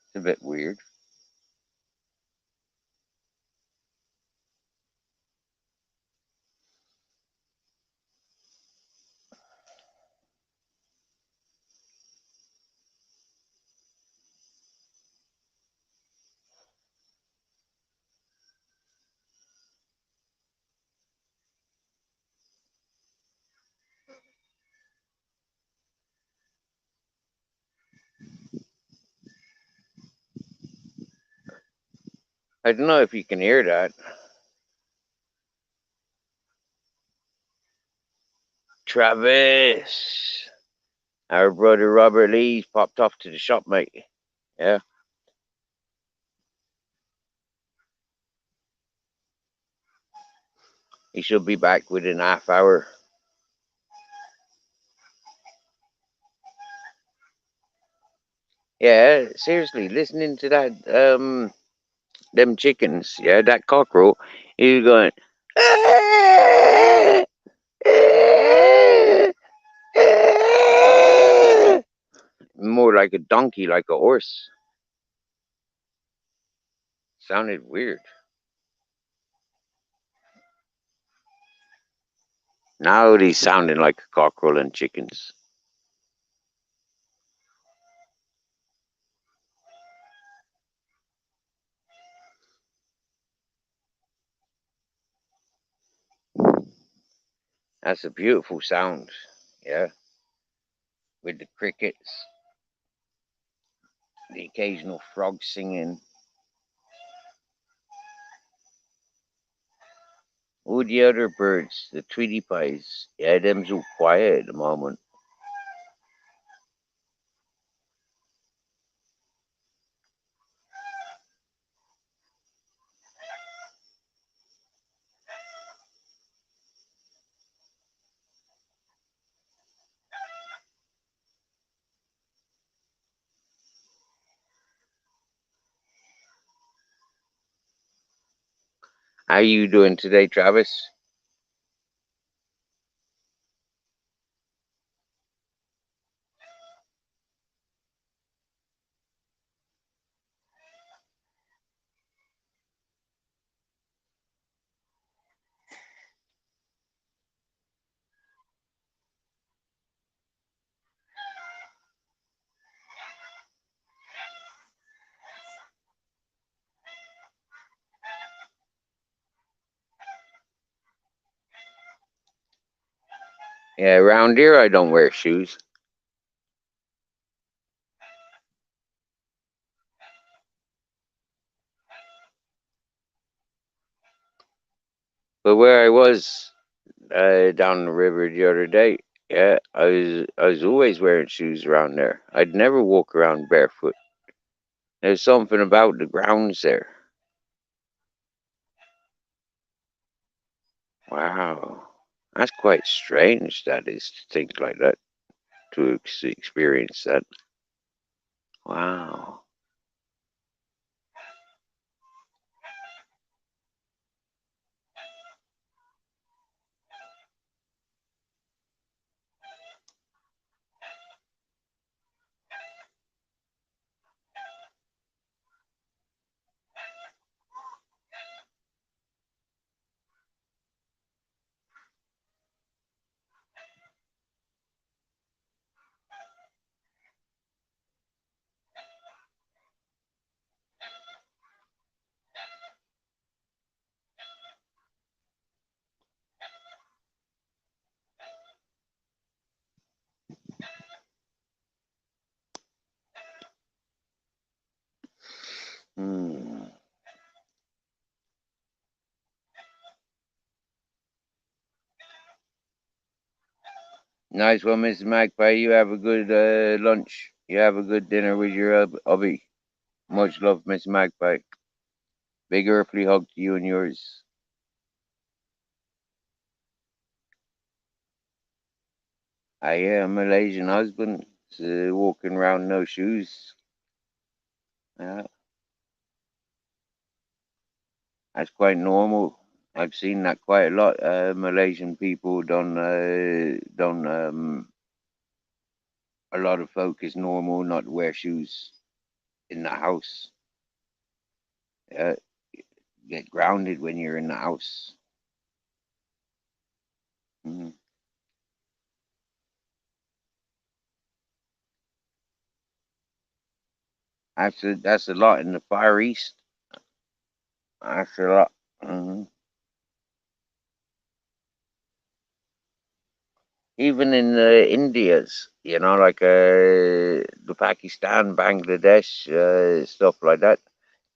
It's a bit weird. I don't know if you can hear that. Travis, our brother Robert Lee's popped off to the shop, mate. Yeah. He should be back within half hour. Yeah, seriously, listening to that, them chickens, yeah, that cockerel, he was going, "Ah, ah, ah," more like a donkey, like a horse. Sounded weird. Now he's sounding like a cockerel and chickens. That's a beautiful sound, yeah, with the crickets, the occasional frog singing. All the other birds, the tweety pies, yeah, them's all quiet at the moment. How you doing today, Travis? Yeah, around here I don't wear shoes. But where I was down the river the other day, yeah, I was always wearing shoes around there. I'd never walk around barefoot. There's something about the grounds there. Wow, that's quite strange. That is to think like that, to experience that. Wow. Nice one, Mr. Magpie. You have a good lunch. You have a good dinner with your hubby. Much love, Mr. Magpie. Big earthly hug to you and yours. I am a Malaysian husband, walking around no shoes. Yeah, that's quite normal. I've seen that quite a lot. Malaysian people don't a lot of folk is normal not to wear shoes in the house. Uh, get grounded when you're in the house. Mm. That's a lot in the Far East. That's a lot. Hmm. Even in the Indias, like the Pakistan, Bangladesh, stuff like that.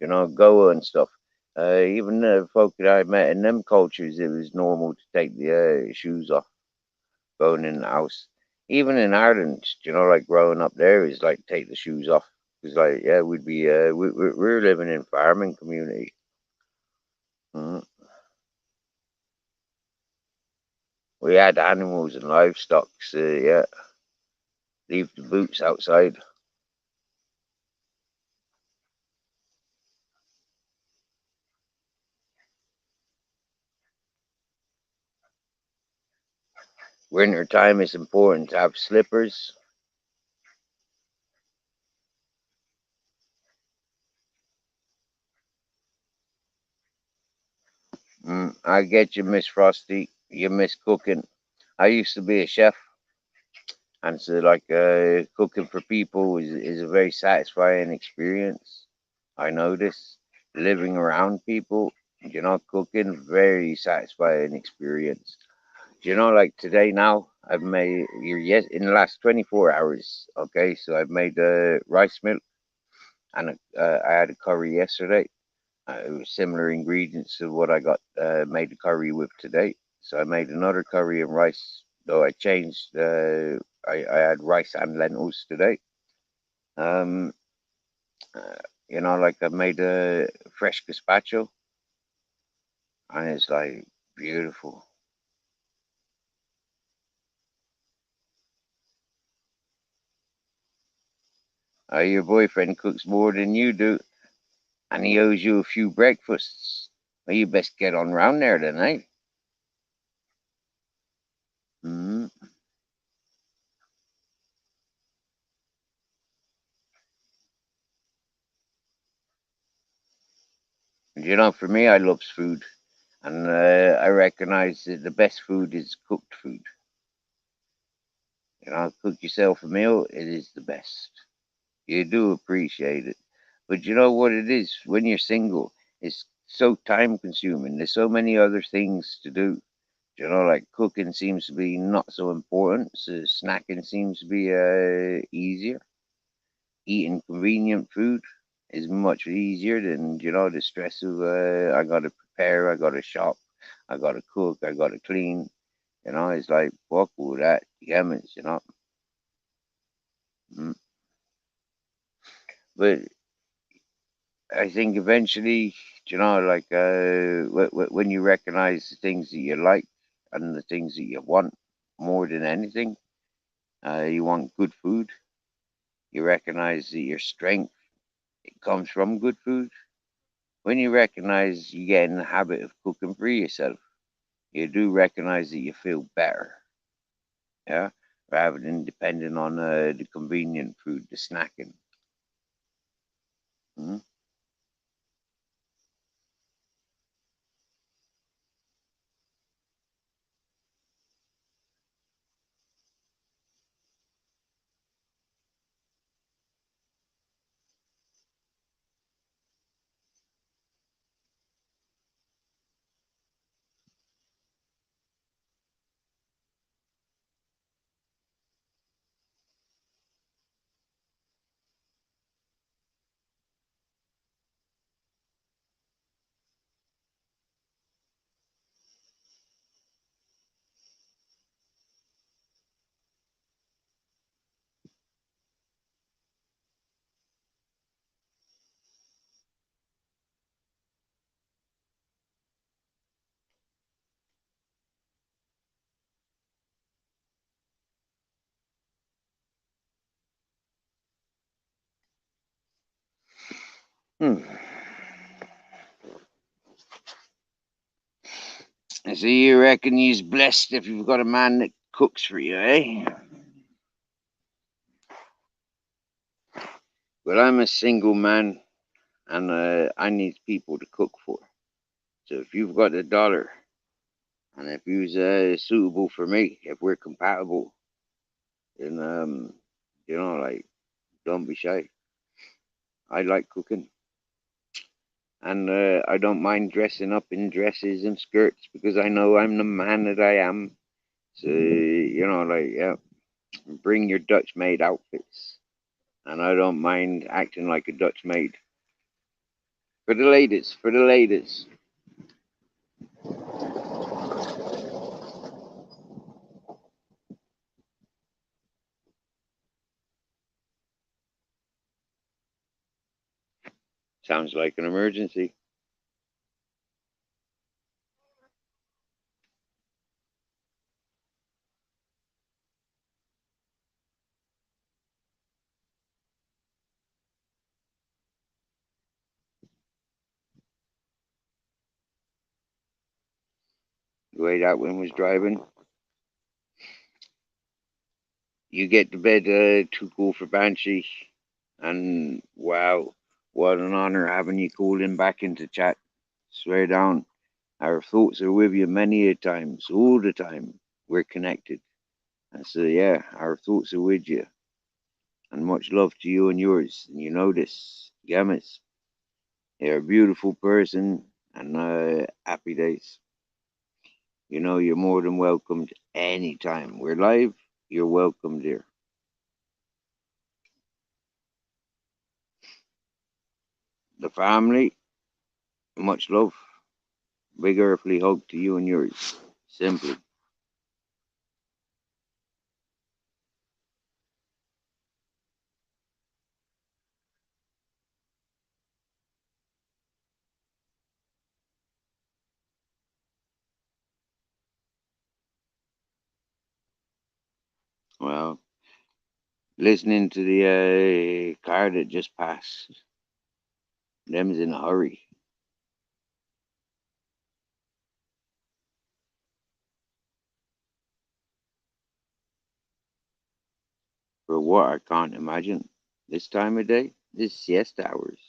Goa and stuff. Even the folk that I met in them cultures, it was normal to take the shoes off going in the house. Even in Ireland, like growing up there is like take the shoes off. It's like, yeah, we'd be, we're living in farming community. Mhm. We had animals and livestock, so yeah, leave the boots outside. Winter time is important to have slippers. I get you, Miss Frosty. You miss cooking. I used to be a chef, and so like cooking for people is a very satisfying experience. I notice living around people, cooking very satisfying experience. Like today now, I've made you're yes in the last 24 hours. Okay, so I've made rice milk and I had a curry yesterday. It was similar ingredients to what I got made the curry with today. So I made another curry and rice, though I changed. I had rice and lentils today. Um, uh, like I made a fresh gazpacho, and it's like beautiful. Your boyfriend cooks more than you do, and he owes you a few breakfasts. Well, you best get on round there tonight. Mm. For me, I love food, and I recognize that the best food is cooked food. Cook yourself a meal, it is the best. You do appreciate it. But you know what it is? When you're single, it's so time consuming. There's so many other things to do. Like cooking seems to be not so important. So snacking seems to be easier. Eating convenient food is much easier than, the stress of I gotta prepare, I gotta shop, I gotta cook, I gotta clean. It's like fuck all that. Yemen's. Mm. But I think eventually, like when you recognize the things that you like and the things that you want more than anything, you want good food. You recognize that your strength it comes from good food. When you recognize you get in the habit of cooking for yourself, you do recognize that you feel better, yeah, rather than depending on the convenient food, the snacking. Mm. Hmm. So you reckon you's blessed if you've got a man that cooks for you, eh? Well, I'm a single man, and I need people to cook for. So if you've got a dollar, and if you's suitable for me, if we're compatible, then like, don't be shy. I like cooking, and I don't mind dressing up in dresses and skirts because I know I'm the man that I am. So like, yeah, bring your Dutch maid outfits, and I don't mind acting like a Dutch maid for the ladies. For the ladies. Sounds like an emergency. The way that one was driving. You get to bed too cool for Banshee. And wow, what an honor having you calling back into chat. Swear down. Our thoughts are with you many a times, all the time. We're connected. And so, yeah, our thoughts are with you. And much love to you and yours. And you know this. Gammas. You're a beautiful person and happy days. You know, you're more than welcomed anytime. We're live. You're welcome, dear. The family, much love. Big earthly hug to you and yours. Simply. Well, listening to the car that just passed. Them's in a hurry. For what I can't imagine. This time of day? This siesta hours.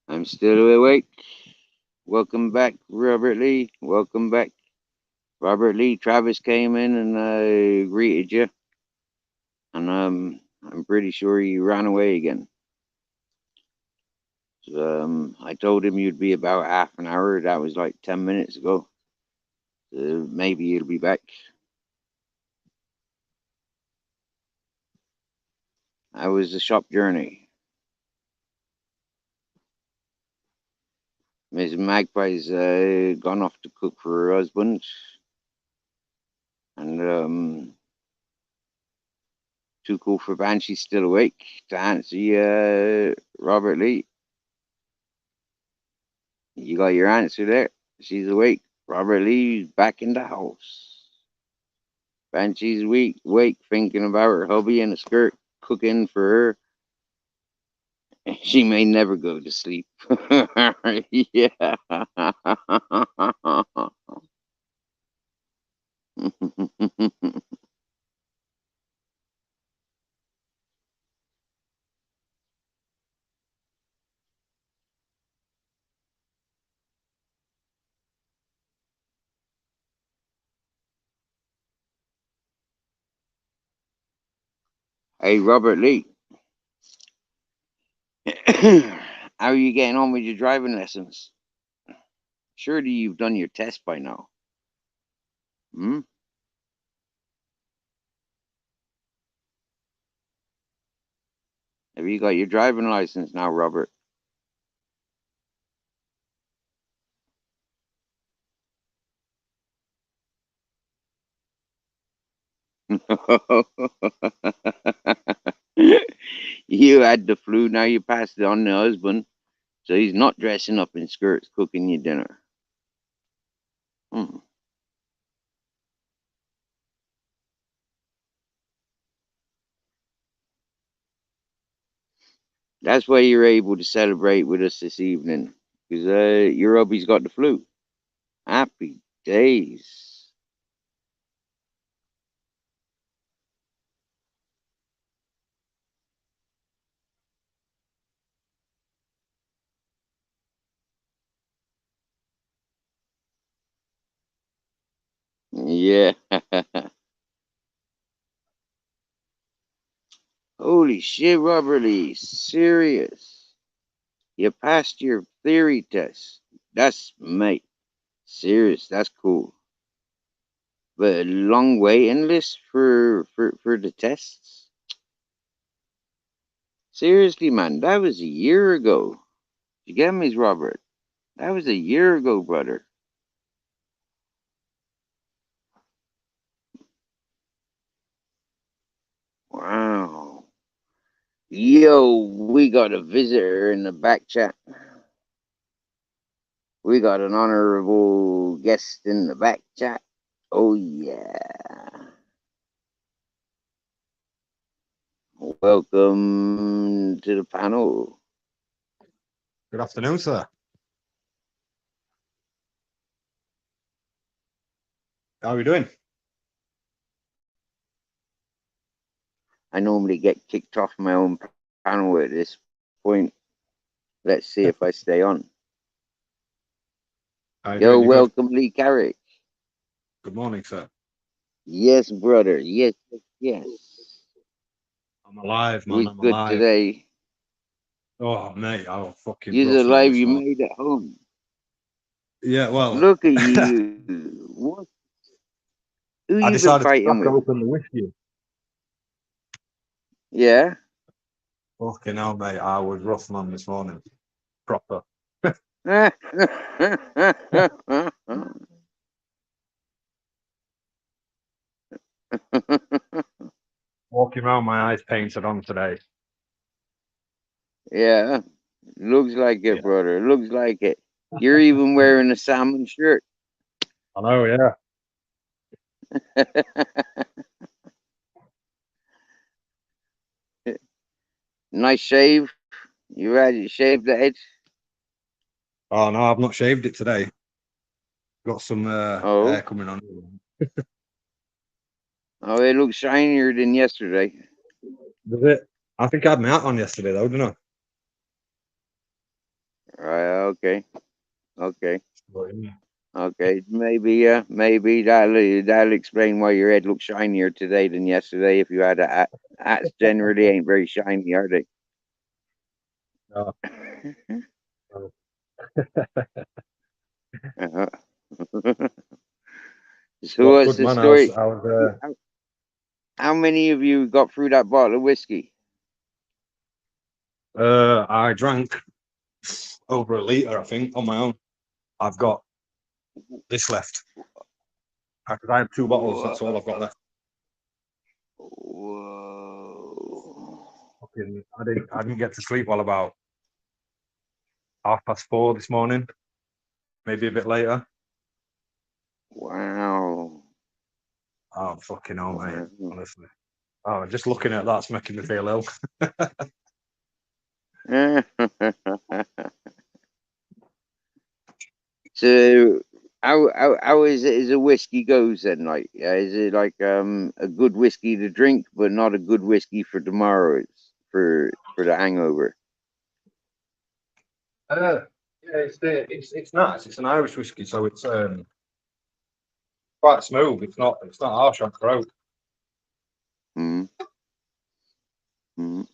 I'm still awake. Welcome back, Robert Lee. Welcome back. Robert Lee, Travis came in and greeted you. And I'm pretty sure he ran away again. So, I told him you'd be about half an hour. That was like 10 minutes ago. Maybe he'll be back. How was the shop journey? Miss Magpie's gone off to cook for her husband. And too cool for Banshee's still awake to answer you, Robert Lee. You got your answer there. She's awake. Robert Lee's back in the house. Banshee's weak, awake, thinking about her hubby in a skirt, cooking for her. She may never go to sleep. Yeah. Hey, Robert Lee. How are you getting on with your driving lessons? Surely you've done your test by now. Hmm? Have you got your driving license now, Robert? You had the flu, now you passed it on to husband, so he's not dressing up in skirts cooking you dinner. Hmm. That's why you're able to celebrate with us this evening, because your hubby's got the flu. Happy days. Yeah. Holy shit, Robert Lee. Serious. You passed your theory test. That's, mate. Serious. That's cool. But a long waiting list for the tests? Seriously, man, that was a year ago. You get me, Robert? That was a year ago, brother. Wow. Yo, we got a visitor in the back chat. We got an honorable guest in the back chat. Oh, yeah. Welcome to the panel. Good afternoon, sir. How are you doing? I normally get kicked off my own panel at this point. Let's see if I stay on. How you Yo, doing? You good? welcome, Lee Carrick. Good morning, sir. Yes, brother. Yes, yes. I'm alive, man. We I'm good alive. today. Oh, mate, I was fucking You're rough, man, alive. this You morning. made it home. Yeah, well, Look at you. What? Who I you been decided to fighting crack with? open the whiskey. Yeah. Fucking hell, mate, I was rough, man, this morning. Proper. Walking around, my eyes painted on today. Yeah. Looks like it, Yeah. brother. Looks like it. You're even wearing a salmon shirt. I know, yeah. Nice shave. You ready to shave the head? Oh, no, I've not shaved it today. Got some Oh. hair coming on. Oh, it looks shinier than yesterday. Does it? I think I had my hat on yesterday, though, didn't I? Right, okay. Okay. But, yeah. Okay. Maybe that'll explain why your head looks shinier today than yesterday if you had a hat. Hats generally ain't very shiny, are they? No, no. Uh-huh. So Well, what's good, the man. story? I was How many of you got through that bottle of whiskey? I drank over a litre, I think, on my own. I've got this left. Because I had 2 bottles, that's all I've got left. Whoa. Fucking, I didn't get to sleep till about 4:30 this morning, maybe a bit later. Wow. Oh, fucking hell, mate, Wow. honestly. Oh, just looking at that's making me feel ill. So how is it as a whiskey goes then? Like, is it like a good whiskey to drink, but not a good whiskey for tomorrow? For the hangover. Yeah, it's nice. It's an Irish whiskey, so it's quite smooth. It's not harsh on throat. Mm. Mm.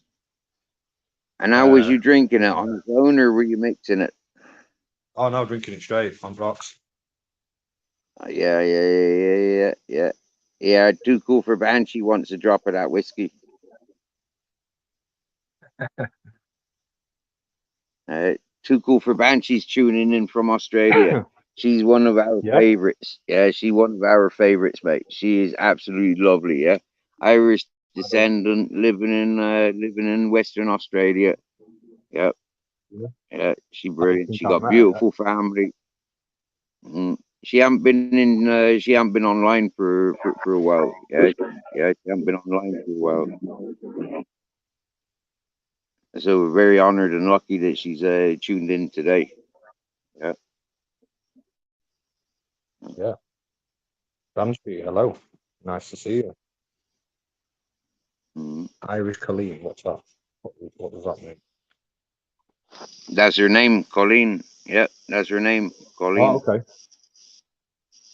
And how was Uh, you drinking it on its own, or were you mixing it? oh no, drinking it straight on rocks. Yeah. Yeah, too cool for Banshee wants a drop of that whiskey. Too cool for Banshee's tuning in from Australia. She's one of our Yeah. favorites. Yeah, she's one of our favorites, mate. She is absolutely lovely. Yeah, Irish descendant, living in Western Australia. Yeah, Yeah. yeah, she I don't brilliant. think She I've got met her yet. beautiful family. She haven't been in. She haven't been online for a while. Yeah, yeah, she haven't been online for a while. So we're very honored and lucky that she's tuned in today. Yeah. Yeah. Ramsby, hello. Nice to see you. Mm. Irish Colleen, what's that? What does that mean? That's her name, Colleen. Yeah, that's her name, Oh, Colleen. okay.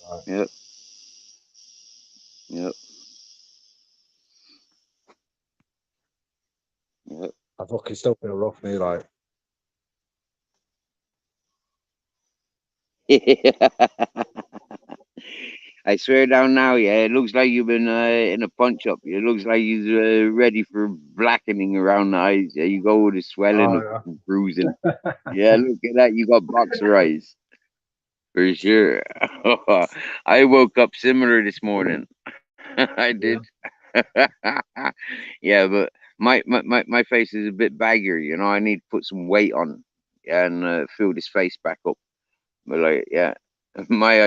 Right. Yep, yep, yep. I fucking still feel rough, me, like, I swear down now, yeah. It looks like you've been in a punch up. It looks like you're ready for blackening around the eyes. Yeah, you go with the swelling oh, and bruising. Yeah, look at that. You got boxer eyes for sure. I woke up similar this morning. I did. yeah. Yeah, but my face is a bit baggier. You know, I need to put some weight on and fill this face back up. But like, yeah, my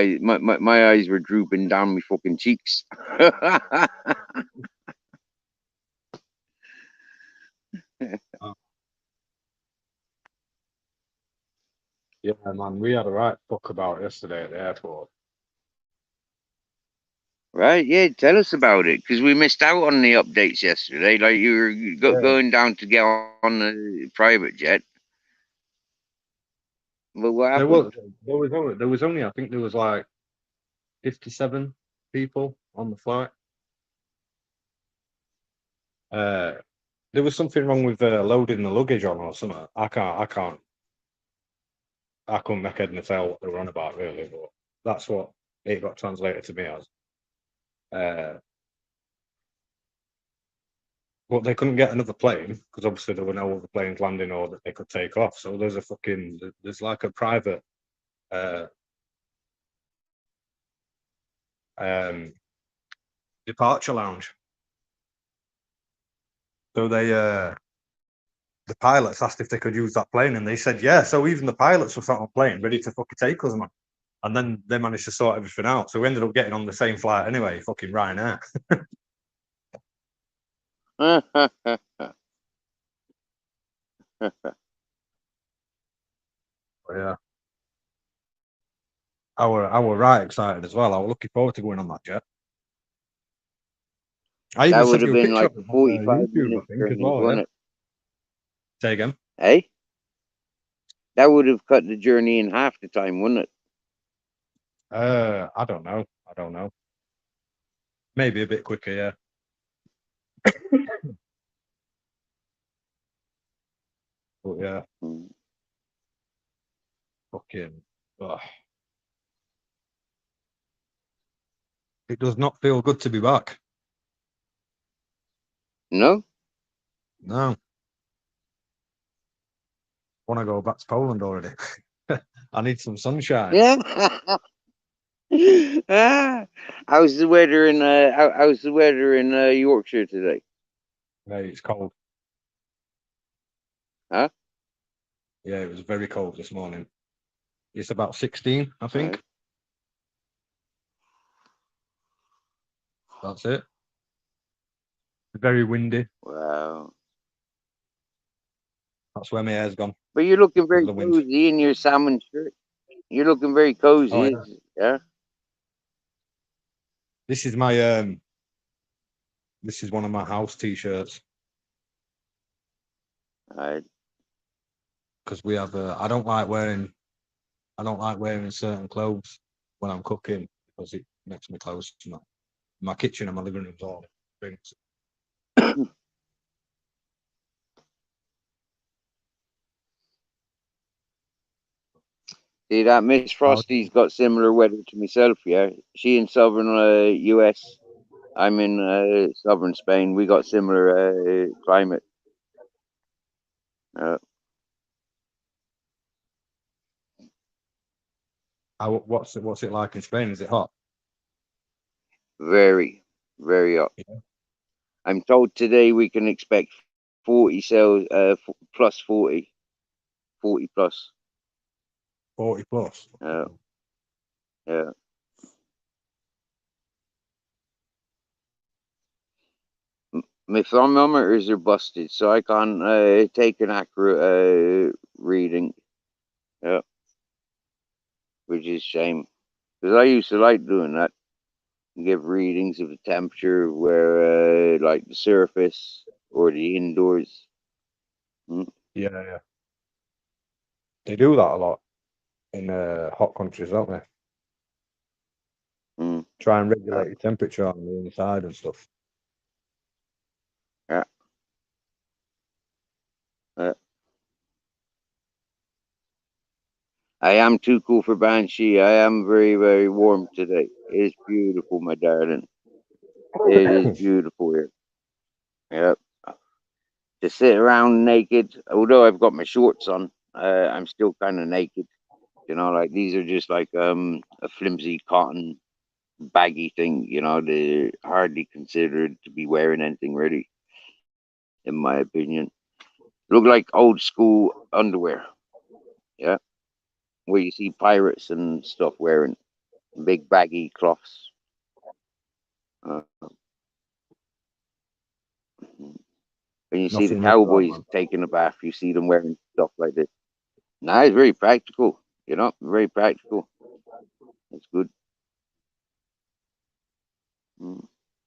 eyes were drooping down my fucking cheeks. Oh, yeah, man, we had a right fuck about yesterday at the airport. Right? Yeah, tell us about it because we missed out on the updates yesterday. Like you were Yeah. going down to get on the private jet, but what There happened? was there was only I think there was like 57 people on the flight. Uh, there was something wrong with loading the luggage on or something. I couldn't make head nor tail what they were on about really, but that's what it got translated to me as. Uh, but they couldn't get another plane because obviously there were no other planes landing or that they could take off. So there's like a private uh, um, departure lounge. So the pilots asked if they could use that plane, and they said yeah. So even the pilots were sat on a plane ready to fucking take us, man. And then they managed to sort everything out. So we ended up getting on the same flight anyway, fucking Ryanair. But yeah, I were right excited as well. I was looking forward to going on that jet. I That even would sent have you a been picture like of a it on 45 YouTube, I minute think, as journey, well. Yeah. wasn't it? Say again. Hey, that would have cut the journey in half the time, wouldn't it? I don't know. I don't know. Maybe a bit quicker. Yeah. But yeah, Mm. fucking. Ugh. It does not feel good to be back. No? No, want to go back to Poland already. I need some sunshine. Yeah. How's the weather in how's the weather in Yorkshire today? Hey, it's cold. Huh? Yeah, it was very cold this morning. It's about 16, I Right. think. That's it. Very windy. Wow. That's where my hair's gone But you're looking because very of the wind. cozy in your salmon shirt. You're looking very Oh cozy. yeah. Yeah. This is my this is one of my house t-shirts Right. because we have I don't like wearing certain clothes when I'm cooking because it makes my clothes smell. My kitchen and my living room's all things. See that Miss How Frosty's got similar weather to myself. Yeah. She in southern U.S. I'm in southern Spain. We got similar climate. Uh, What's it like in Spain? Is it hot? very, very hot. Yeah. I'm told today we can expect 40 cells, plus 40, 40 plus. 40 plus. Yeah. My thermometers are busted, so I can't take an accurate reading. Yeah, which is a shame. Because I used to like doing that, give readings of the temperature where, like the surface or the indoors. Mm, Yeah, yeah. They do that a lot in hot countries, don't they? mm, Try and uh, regulate your temperature on the inside and stuff. yeah, uh. I am too cool for Banshee. I am very, very warm today. It's beautiful, my darling. It is beautiful here. Yep. To sit around naked, although I've got my shorts on, I'm still kind of naked. You know, like these are just like a flimsy cotton baggy thing. You know, they're hardly considered to be wearing anything really, in my opinion. Look like old school underwear. Yeah, where you see pirates and stuff wearing big baggy cloths. Uh, when you see the Nothing new, that cowboys man. taking a bath, you see them wearing stuff like this. Nah, it's very practical. You know, very practical. It's good. Mm.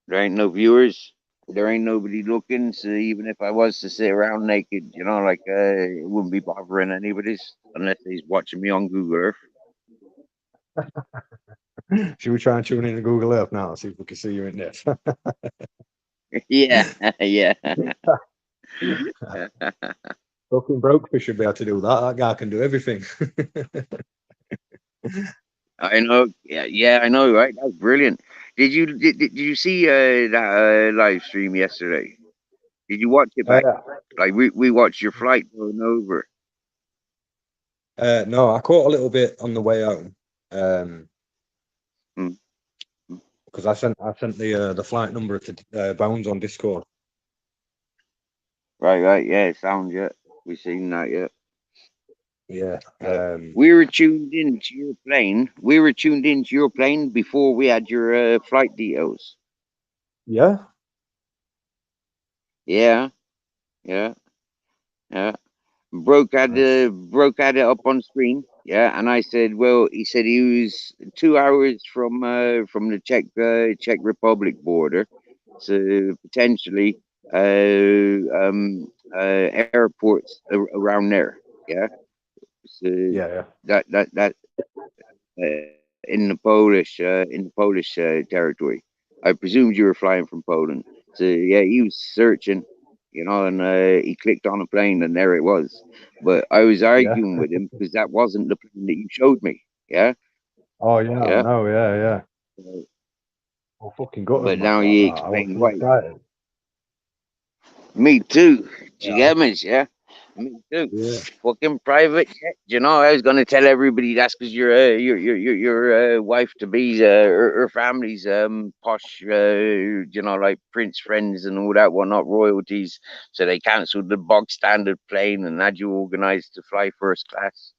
There ain't no viewers. There ain't nobody looking. So even if I was to sit around naked, you know, like it wouldn't be bothering anybody's unless he's watching me on Google Earth. Should we try and tune into Google Earth now? See if we can see you in this. Yeah, yeah. Fucking Brokefish should be able to do that. That guy can do everything. I know. Yeah, yeah, I know. Right? That's brilliant. Did you see that live stream yesterday? Did you watch it back? uh, Like we watched your flight going over. no, I caught a little bit on the way home. Mm. Because I sent the flight number to Bones on Discord. Right, right. Yeah, sound yet. We seen that yet. Yeah. We were tuned into your plane. We were tuned into your plane before we had your flight details. Yeah. Yeah, yeah, yeah. Nice. Broke had it up on screen. Yeah, and I said, well, he said he was 2 hours from the Czech Republic border, so potentially airports around there. Yeah, so Yeah, yeah. that in the Polish territory. I presumed you were flying from Poland. So yeah, he was searching, you know, and he clicked on a plane, and there it was. But I was Yeah. arguing with him because that wasn't the plane that you showed me. Yeah, Oh yeah, I yeah. know, yeah, yeah. Uh, I'm fucking gutted, But man, now about he that. I was explained so why. excited. Me too. Do you Yeah. get me? Yeah. Me too. Yeah. Fucking private jet. You know, I was gonna tell everybody that's because your wife to be's her family's posh you know, like prince friends and all that whatnot, royalties. So they cancelled the bog standard plane and had you organised to fly first class.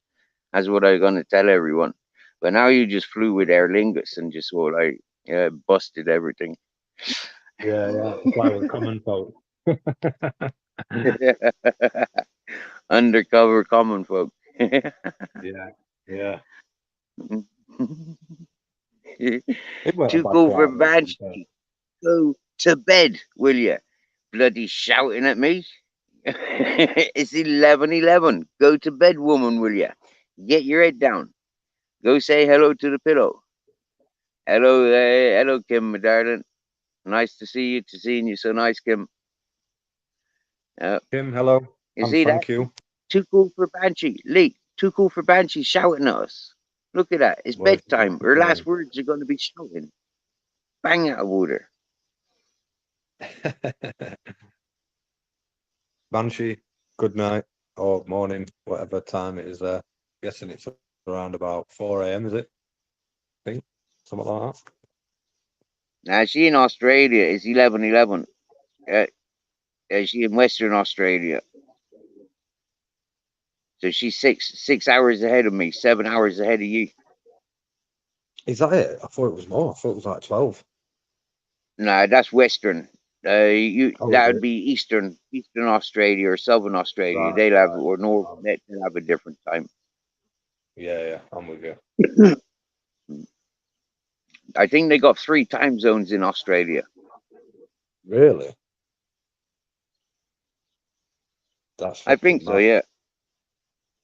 That's what I was gonna tell everyone. But now you just flew with Aer Lingus and just sort of like busted everything. Yeah, yeah. Fly with common folk. Undercover common folk. Yeah. Yeah. Too It weren't a bad cool for flight though, to be fair. Banshee. Go to bed, will you? Bloody shouting at me. It's 11:11. Go to bed, woman, will you? Get your head down. Go say hello to the pillow. Hello, hello, Kim, my darling. Nice to see you. To seeing you so nice, Kim. Uh, Kim, hello. you And see that? thank you. Too cool for Banshee. Lee, too cool for Banshee shouting at us. Look at that. It's Word bedtime. Her last words are going to be shouting. Bang out of order. Banshee, good night. or morning, whatever time it is there. Guessing it's around about 4 a.m. Is it? I think something like that. Now she in Australia. It's 11:11. She in Western Australia. So she's six hours ahead of me, 7 hours ahead of you. Is that it? I thought it was more. I thought it was like 12. Nah, that's Western. Oh, is That would it? be Eastern Australia or Southern Australia. Right, They'll have, right. or North, they'll have a different time. Yeah, I'm with you. I think they got 3 time zones in Australia. Really? That's I think fucking so. mad. Yeah,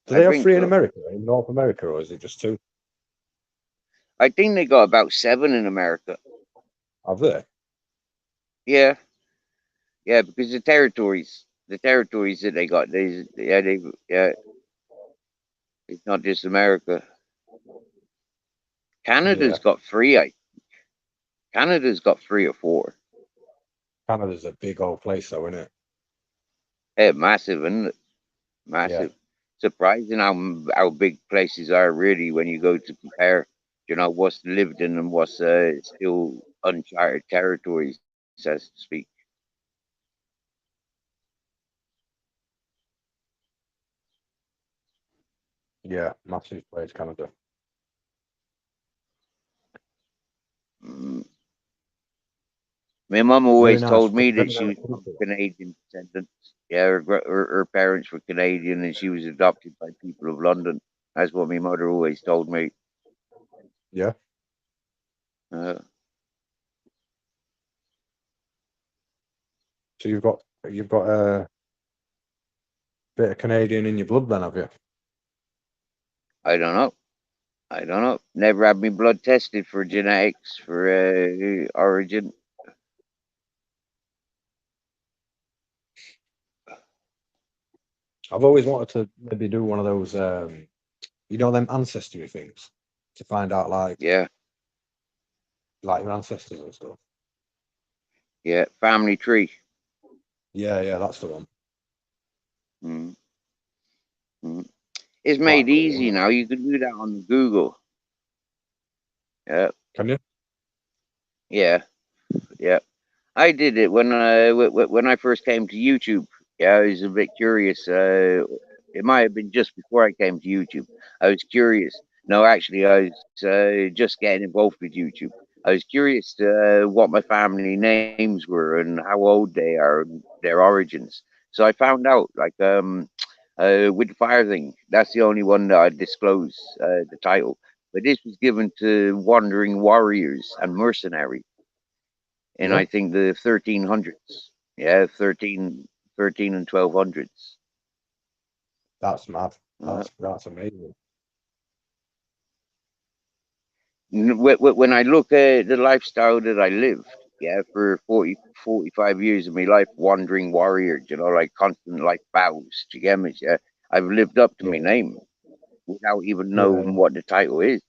Do I they have think 3 in so. America, in North America, or is it just 2? I think they got about 7 in America. Have they? Yeah, yeah, because the territories that they got, yeah, it's not just America. Yeah. Canada's got 3. Canada's got 3 or 4. Canada's a big old place, though, isn't it? Yeah, massive, isn't it? Yeah. Massive. Surprising how big places are really when you go to compare, what's lived in and what's still uncharted territories, so to speak. Yeah, massive place, Canada. Mm. My mum Very always nice. told me that Very she nice was from country. Canadian descent. Yeah, her parents were Canadian and she was adopted by people of London. That's what my mother always told me. Yeah. Uh, So you've got a bit of Canadian in your blood, then, have you? I don't know. I don't know. Never had my blood tested for genetics for origin. I've always wanted to maybe do one of those, them ancestry things to find out Yeah, like your ancestors and stuff. yeah. Family tree. Yeah, that's the one. Mm, mm. It's Quite made cool, isn't easy it? now. You can do that on Google. Yeah, Can you? yeah, yeah. I did it when I first came to YouTube. Yeah, I was a bit curious. It might have been just before I came to YouTube. I was curious. No, actually, I was just getting involved with YouTube. I was curious what my family names were and how old they are, and their origins. So I found out, like, with the fire thing, that's the only one that I disclose the title. But this was given to wandering warriors and mercenaries in Yeah. I think the 1300s. Yeah, 13 and 1200s. That's mad. Uh, That's amazing. when I look at the lifestyle that I lived, yeah, for 45 years of my life, wandering warrior, like constant life battles, do you get me? Yeah, I've lived up to my Yeah. name without even Yeah. knowing what the title is.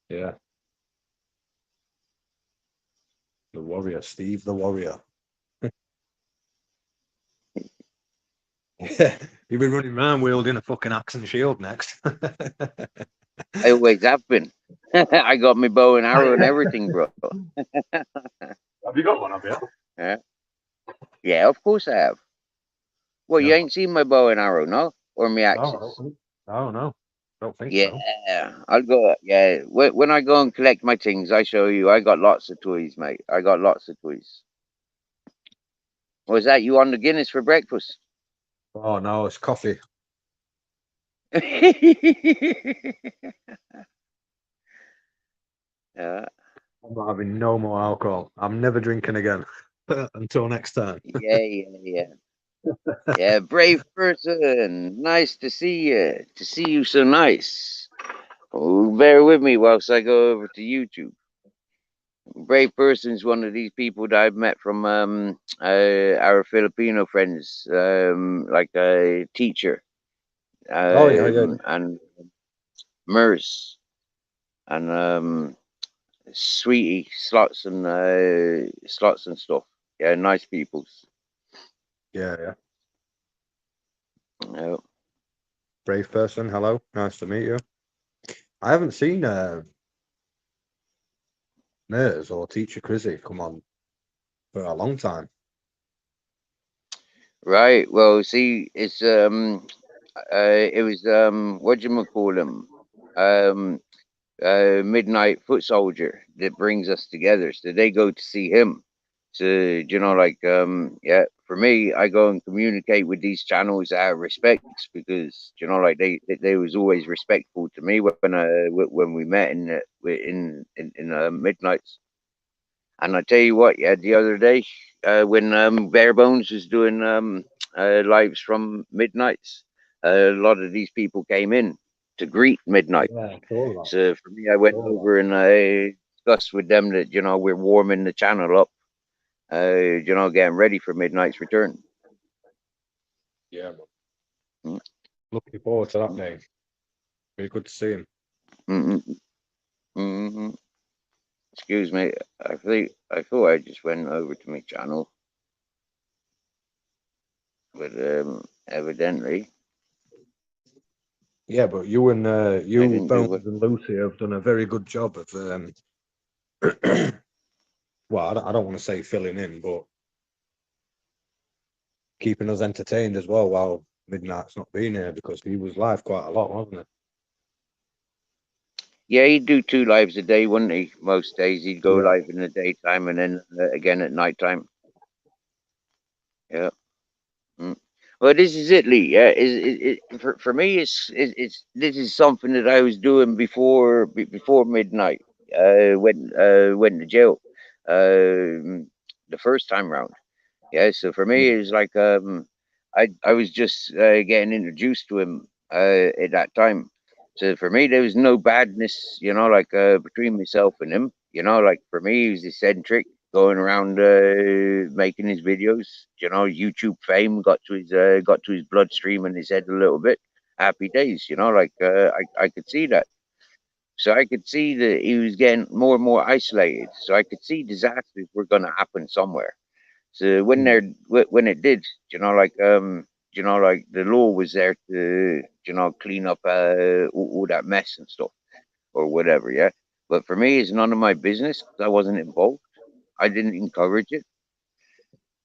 Yeah. The warrior, Steve the warrior. Yeah. You'll be running around wielding a fucking axe and shield next. I always have been. I got my bow and arrow and everything, bro. Have you got one, have you? Yeah, yeah, of course I have. Well, you Yeah. ain't seen my bow and arrow, no? Or my No, I don't axes? think. Oh no, don't think so. Yeah, I'll go. Yeah, when I go and collect my things, I show you. I got lots of toys, mate. I got lots of toys. Was that you on the Guinness for breakfast? Oh no, it's coffee. Yeah, I'm not having no more alcohol. I'm never drinking again. Until next time. yeah. Yeah, brave person. Nice to see you. To see you so nice. Oh, bear with me whilst I go over to YouTube. Brave person is one of these people that I've met from our Filipino friends, like a teacher, Oh yeah. and Mers and Sweetie slots and stuff. Yeah, nice peoples. Yeah. Yeah. Brave person, hello, nice to meet you. I haven't seen Ners or Teacher Crizzy come on for a long time. Right. Well, see, it was what you call him, um, Midnight Foot Soldier that brings us together. So they go to see him. So like yeah, for me, I go and communicate with these channels out of respects because like they was always respectful to me when we met in Midnights. And I tell you what, yeah, the other day when Bare Bones was doing lives from Midnights, a lot of these people came in to greet Midnight. Yeah, cool. So for me, I went over and I discussed with them that we're warming the channel up, getting ready for Midnight's return. Yeah, Mm, looking forward to that mm, day. Be good to see him. mm, mm. Excuse me, I thought I just went over to my channel, but evidently Yeah, but you and I you, didn't do Bones it. and Lucy have done a very good job of well, I don't want to say filling in, but keeping us entertained as well while Midnight's not been here because he was live quite a lot, wasn't it? Yeah, he'd do 2 lives a day, wouldn't he? Most days he'd go Yeah. live in the daytime and then again at nighttime. Yeah. Mm. Well, this is it, Lee. Yeah, for me, it's this is something that I was doing before midnight. Went to jail, the first time round. Yeah, so for me, it's like I was just getting introduced to him at that time. So for me, there was no badness, like between myself and him. Like for me, he was eccentric, going around making his videos. YouTube fame got to his bloodstream and his head a little bit. Happy days, like I could see that. So I could see that he was getting more and more isolated. So I could see disasters were going to happen somewhere. So when it did, like the law was there to clean up all that mess and stuff or whatever, yeah. But for me, it's none of my business. I wasn't involved. I didn't encourage it,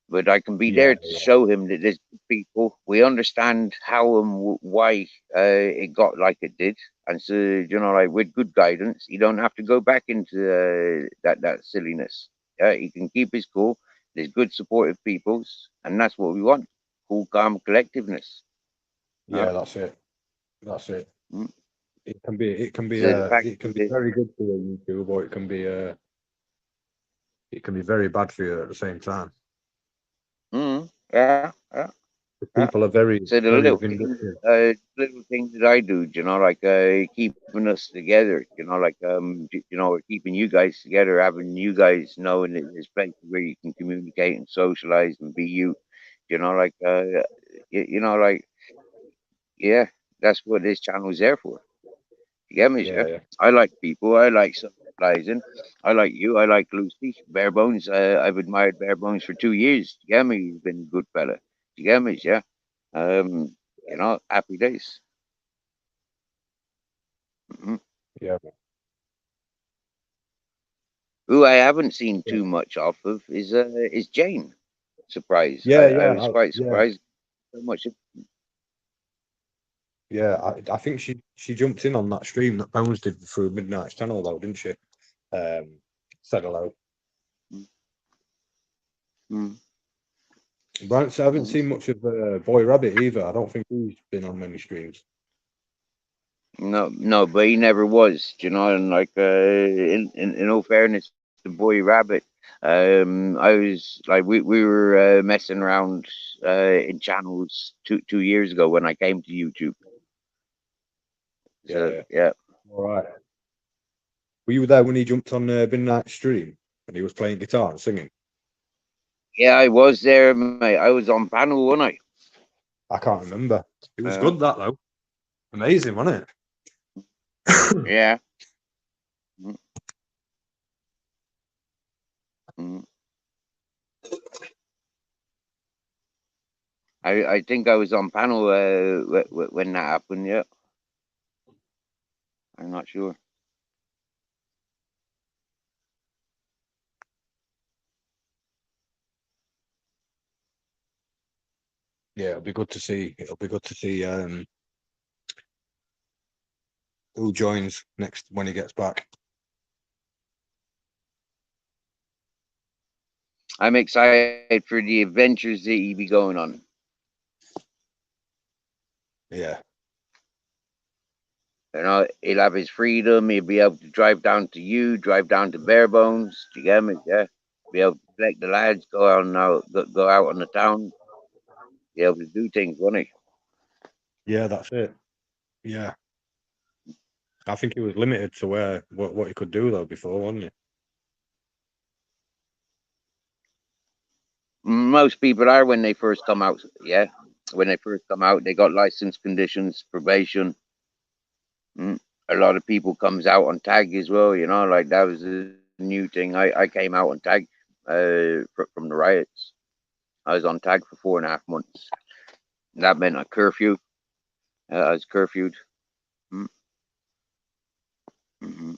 but I can be Yeah, there to show him that there's people. We understand how and why it got like it did, and so like with good guidance, you don't have to go back into that silliness. Yeah, he can keep his cool. There's good supportive peoples, and that's what we want. Cool, calm collectiveness. yeah, that's it. That's it. Mm. So the fact It can be that very good for you, YouTube, or it can be very bad for you at the same time. yeah, yeah. The people are So the very vindictive. little things that I do, like keeping us together, like we're keeping you guys together, having you guys knowing that there's places where you can communicate and socialize and be you, like like yeah, that's what this channel is there for. You get me, Yeah, sir? yeah, I like people. I like socializing. I like you. I like Lucy. Bare Bones. I've admired Bare Bones for 2 years. You get me? He's been a good fella. You get me, yeah? Um, happy days. Hmm. yeah, Who I haven't seen yeah, too much off of is Jane. Surprise. yeah, I yeah, was quite yeah, surprised so much. yeah. I think she jumped in on that stream that Bones did through Midnight's channel, though, didn't she? Said hello. Mm, But I haven't mm. seen much of Boy Rabbit either. I don't think he's been on many streams. No, no, but he never was, and like in all fairness to Boy Rabbit, I was like we were messing around in channels 2 years ago when I came to YouTube. Yeah, So yeah. yeah, All right. Were you there when he jumped on Midnight's stream and he was playing guitar and singing? yeah, I was there, mate. I was on panel, wasn't I? I can't remember. It was Uh, good that though. Amazing, wasn't it? yeah. Mm, mm. I think I was on panel when that happened. Yeah, I'm not sure. Yeah, it'll be good to see. It'll be good to see who joins next when he gets back. I'm excited for the adventures that he be going on. Yeah, You know, he'll have his freedom. He'll be able to drive down to you, drive down to Barebones. Do you get me? Yeah. Be able to collect the lads, go out on the town. Be able to do things, won't he? yeah, that's it. Yeah, I think he was limited to where what he could do though before, wasn't he? Most people are when they first come out. Yeah. When they first come out, they got license conditions, probation. Mm. A lot of people comes out on tag as well. You know, like that was a new thing. I came out on tag from the riots. I was on tag for 4.5 months. That meant a curfew. I was curfewed. Mm. Mm-hmm.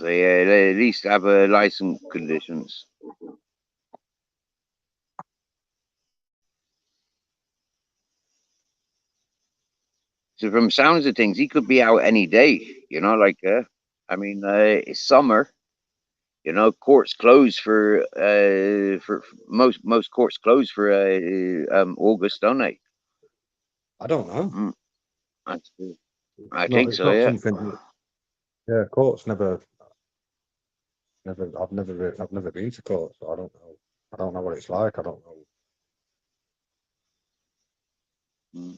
They at least have a license conditions. So from sounds of things, he could be out any day. You know, like I mean, it's summer. You know, courts close for most courts close for August, don't they? I don't know. Mm, that's good. I No, think it's so. not Yeah. something. Yeah, courts never. I've never been to court, so I don't know. I don't know what it's like. I don't know. Mm.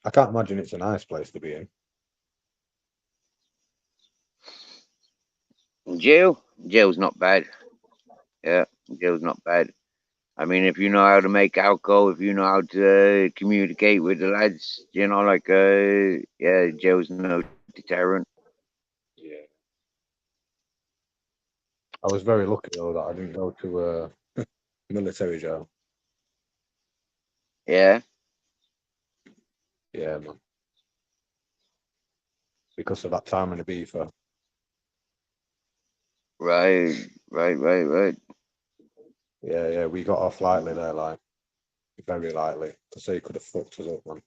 I can't imagine it's a nice place to be in. Jail's not bad. Yeah, jail's not bad. I mean, if you know how to make alcohol, if you know how to communicate with the lads, you know, like yeah, jail's no deterrent. Yeah. I was very lucky though that I didn't go to a military jail. Yeah, Yeah, man. Because of that time in the beefer. right, right. Yeah, yeah, we got off lightly there, like very lightly. To say could have fucked us up, man.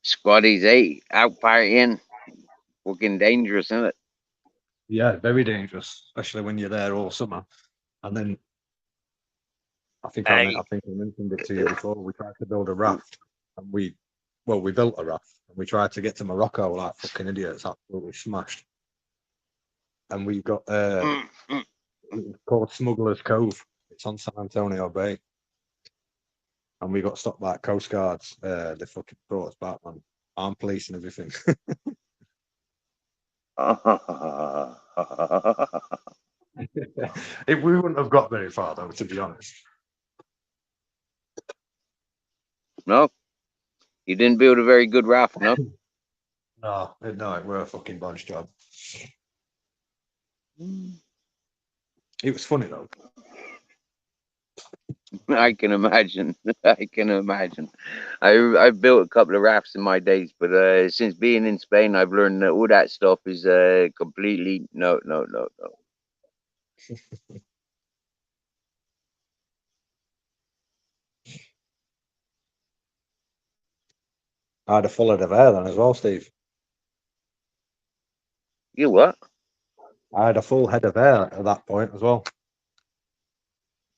Squaddies 8 out partying, fucking dangerous, isn't it? Yeah, very dangerous, especially when you're there all summer. And then I Hey, think I mentioned it to you before. We tried to build a raft, and we built a raft, and we tried to get to Morocco like fucking idiots, absolutely smashed. And we got mm, mm. it's called Smuggler's Cove. It's on San Antonio Bay, and we got stopped by Coast Guards. They fucking brought us back, man. Armed police and everything. If we wouldn't have got very far though, to be honest. No, you didn't build a very good raft, no. No, it were a fucking bunch job. It was funny though. I can imagine. I can imagine. I've built a couple of rafts in my days, but since being in Spain, I've learned that all that stuff is completely no. I had a full head of hair then as well, Steve. You what? I had a full head of hair at that point as well.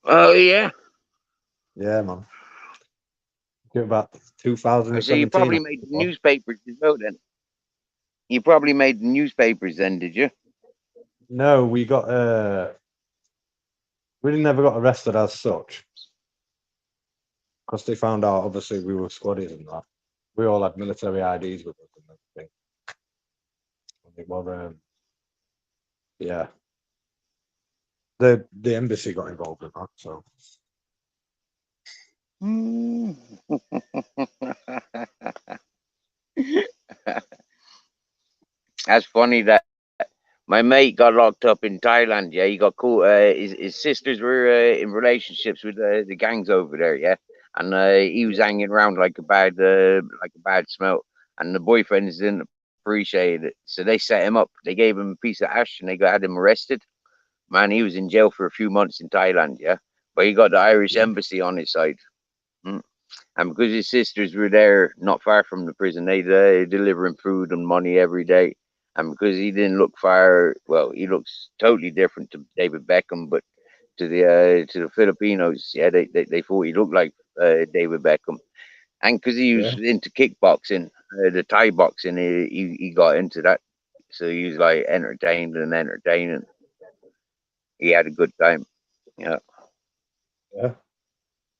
Oh yeah. Yeah, man. About So you 2017. probably made the newspapers as well then. You probably made the newspapers then, did you? No, we never got arrested as such because they found out obviously we were squaddies and that. We all had military IDs with us and everything. And it was Yeah. The embassy got involved in that, so Mm. That's funny that my mate got locked up in Thailand. Yeah, he got caught. His sisters were in relationships with the gangs over there. Yeah, and he was hanging around like a bad smell. And the boyfriends didn't appreciate it, so they set him up. They gave him a piece of ash, and they got had him arrested. Man, he was in jail for a few months in Thailand. Yeah, but he got the Irish yeah, embassy on his side. Mm. And because his sisters were there, not far from the prison, they delivering food and money every day. And because he didn't look far, well, he looks totally different to David Beckham, but to the Filipinos, yeah, they thought he looked like David Beckham. And because he yeah, was into kickboxing, the Thai boxing, he got into that. So he was like entertained and entertaining. He had a good time. Yeah, yeah.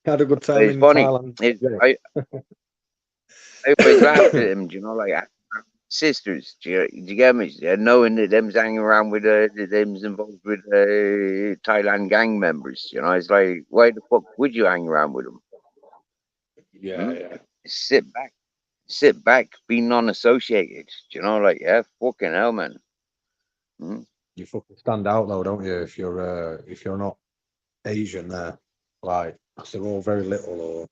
Had a good but time it's in funny. Thailand. It's, Yeah. I always laughed at him, like sisters. Do you get me? Knowing that them's hanging around with that them's involved with Thailand gang members. It's like, why the fuck would you hang around with them? Yeah, Hmm? yeah. Sit back, sit back, be non-associated. Like, yeah, fucking hell, man. Hmm? You fucking stand out though, don't you? If you're not Asian there, like 'cause they're all very little, or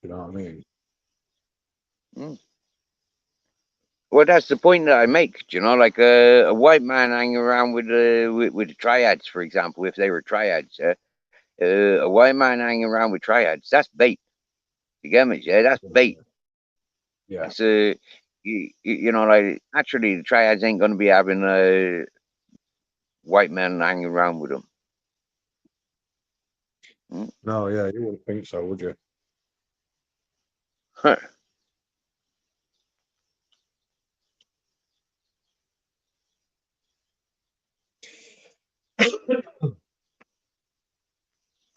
you know what I mean? Hmm. Well, that's the point that I make. Like a white man hanging around with the triads, for example, if they were triads. A white man hanging around with triads, that's bait. You get me? Yeah, that's bait. Yeah, It's like naturally the triads ain't gonna be having white men hanging around with them. Mm. no, yeah, you wouldn't think so, would you? Huh.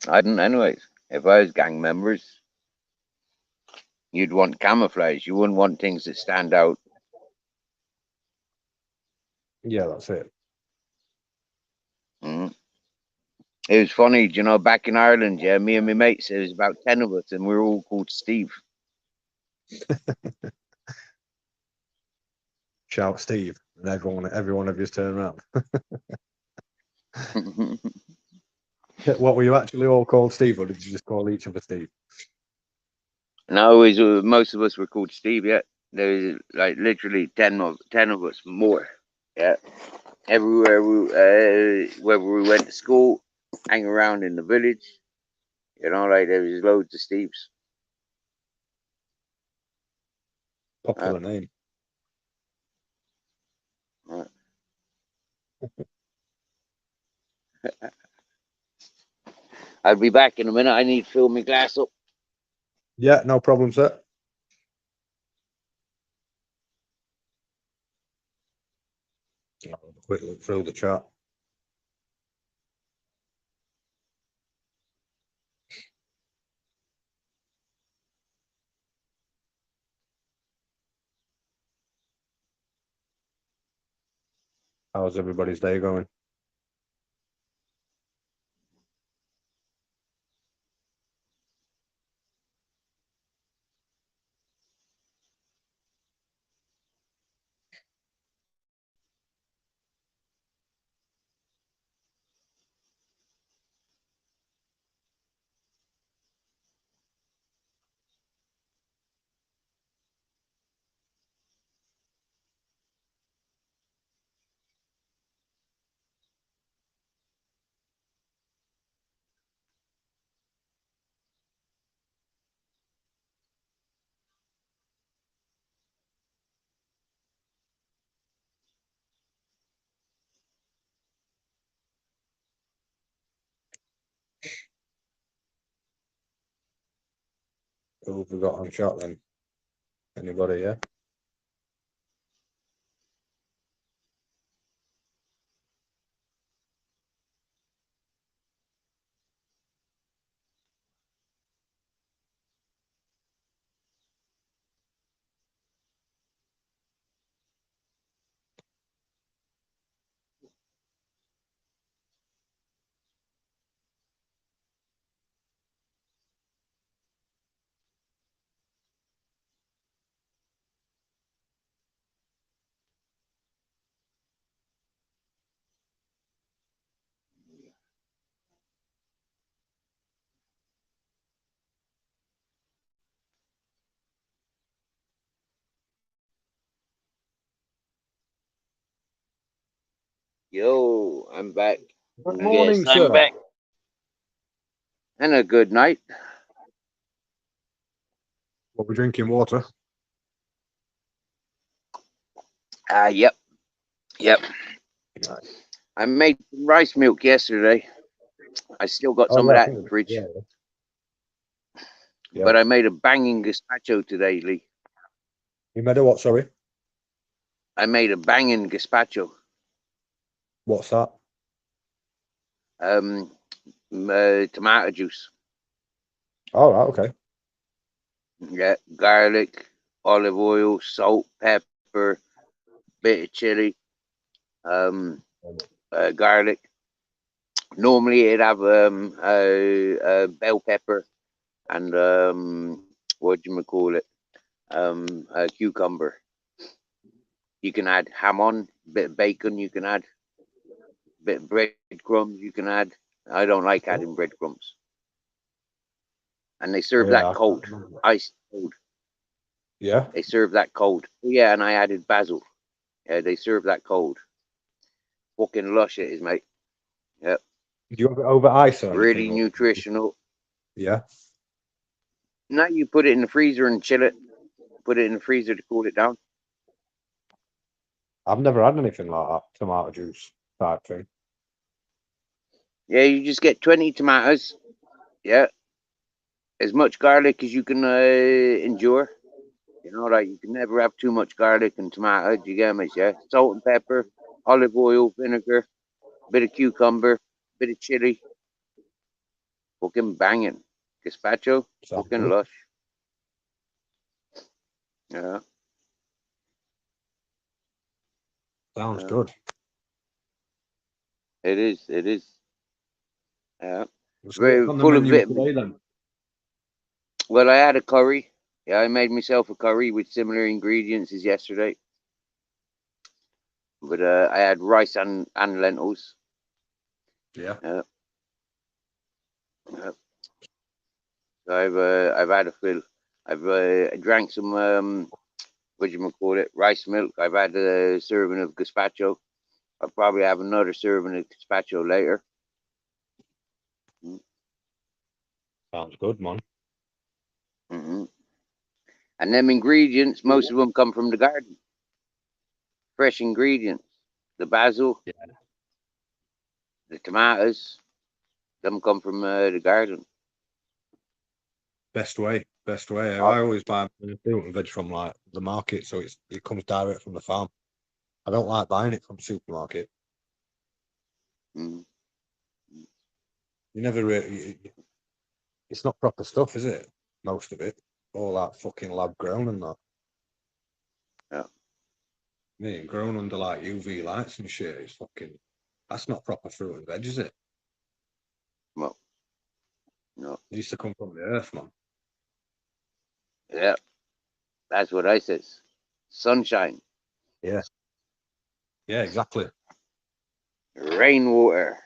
I didn't, anyways. If I was gang members, you'd want camouflage. You wouldn't want things that stand out. Yeah, that's it. Mm. It was funny, back in Ireland. Yeah, me and my mates. There was about 10 of us, and we were all called Steve. Shout Steve, and every one of you turn around. What were you actually all called Steve, or did you just call each other Steve? No, it was, most of us were called Steve. Yeah, there was like literally 10 of us more. Yeah, everywhere whether we went to school, hang around in the village, like there was loads of Steves. Uh, Popular name. uh, I'll be back in a minute. I need to fill my glass up. Yeah, no problem, sir. I'll have a quick look through the chat. How's everybody's day going? Who have we got on chat then? Anybody? Yeah. Yo, I'm back. Good Yes, morning, I'm sir. back. And a good night. What we're drinking water. Yep, yep. Nice. I made some rice milk yesterday. I still got Oh some of yeah, I that think in the fridge, yeah, yeah. but I made a banging gazpacho today, Lee. You made a what? Sorry, I made a banging gazpacho. what's that? Um, Tomato juice. Oh right, okay. Yeah, garlic, olive oil, salt, pepper, bit of chili, um, garlic. Normally, it'd have bell pepper and what do you call it? A cucumber. You can add ham on, bit of bacon. You can add bit of breadcrumbs. You can add. I don't like adding breadcrumbs, and they serve Yeah, that I can't cold, remember. ice cold. Yeah. They serve that cold. Oh, yeah, and I added basil. Yeah, they serve that cold. Fucking lush it is, mate. Yep, Do you have it over ice or anything? really nutritional. Yeah. Now you put it in the freezer and chill it. Put it in the freezer to cool it down. I've never had anything like that. Tomato juice type thing. Yeah, you just get 20 tomatoes. Yeah, as much garlic as you can endure. You know, like you can never have too much garlic and tomato. Do you get me? Yeah, salt and pepper, olive oil, vinegar, bit of cucumber, bit of chili. Fucking banging. Gazpacho, Sounds fucking good. lush. Yeah, Sounds yeah. good. It is. It is. Yeah, So what's very on the full of menu vitamin. today then? Well, I had a curry. Yeah, I made myself a curry with similar ingredients as yesterday. But I had rice and lentils. Yeah. Yeah, yeah. So I've had a fill. I've drank some what do you call it, rice milk. I've had a serving of gazpacho. I'll probably have another serving of gazpacho later. Sounds good, man. Mm-hmm. And them ingredients, most of them come from the garden. Fresh ingredients. The basil, Yeah. the tomatoes, them come from the garden. Best way. Best way. Oh, I always buy my fruit and veg from like the market, so it comes direct from the farm. I don't like buying it from supermarket. mm, You never really. It's not proper stuff, is it? Most of it, all that fucking lab grown and that. yeah. Me grown under like UV lights and shit. It's fucking. That's not proper fruit and veg, is it? Well, no. It used to come from the earth, man. Yeah, that's what I says. Sunshine, Yeah. Yeah, exactly. rainwater.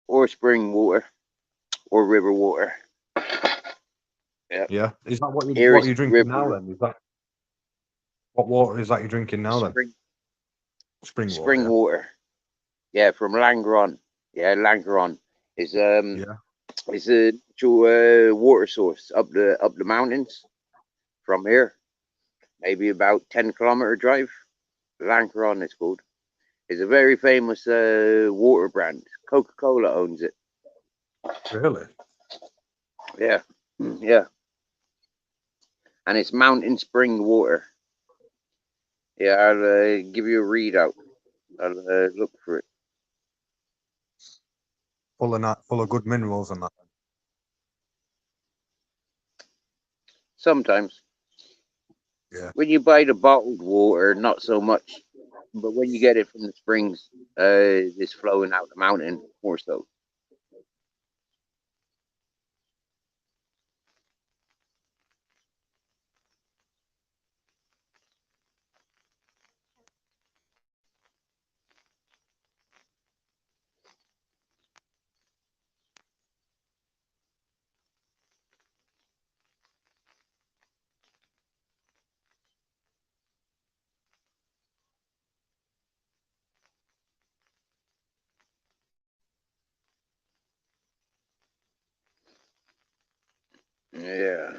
Or spring water, or river water. Yeah, Yeah. Is that here what is you're drinking river now then? Is that what water is that you're drinking now then? spring Spring spring water, water. Yeah, from Langeron. Yeah, Langeron is yeah. it's a natural water source up the mountains from here. Maybe about 10-kilometer drive. Langeron it's called. It's a very famous water brand. Coca-Cola owns it. Really? Yeah, yeah, and it's mountain spring water. Yeah, I'll give you a readout. I'll look for it. Full of good minerals and that. Sometimes Yeah. when you buy the bottled water, not so much, but when you get it from the springs, it's flowing out the mountain more so. Yeah.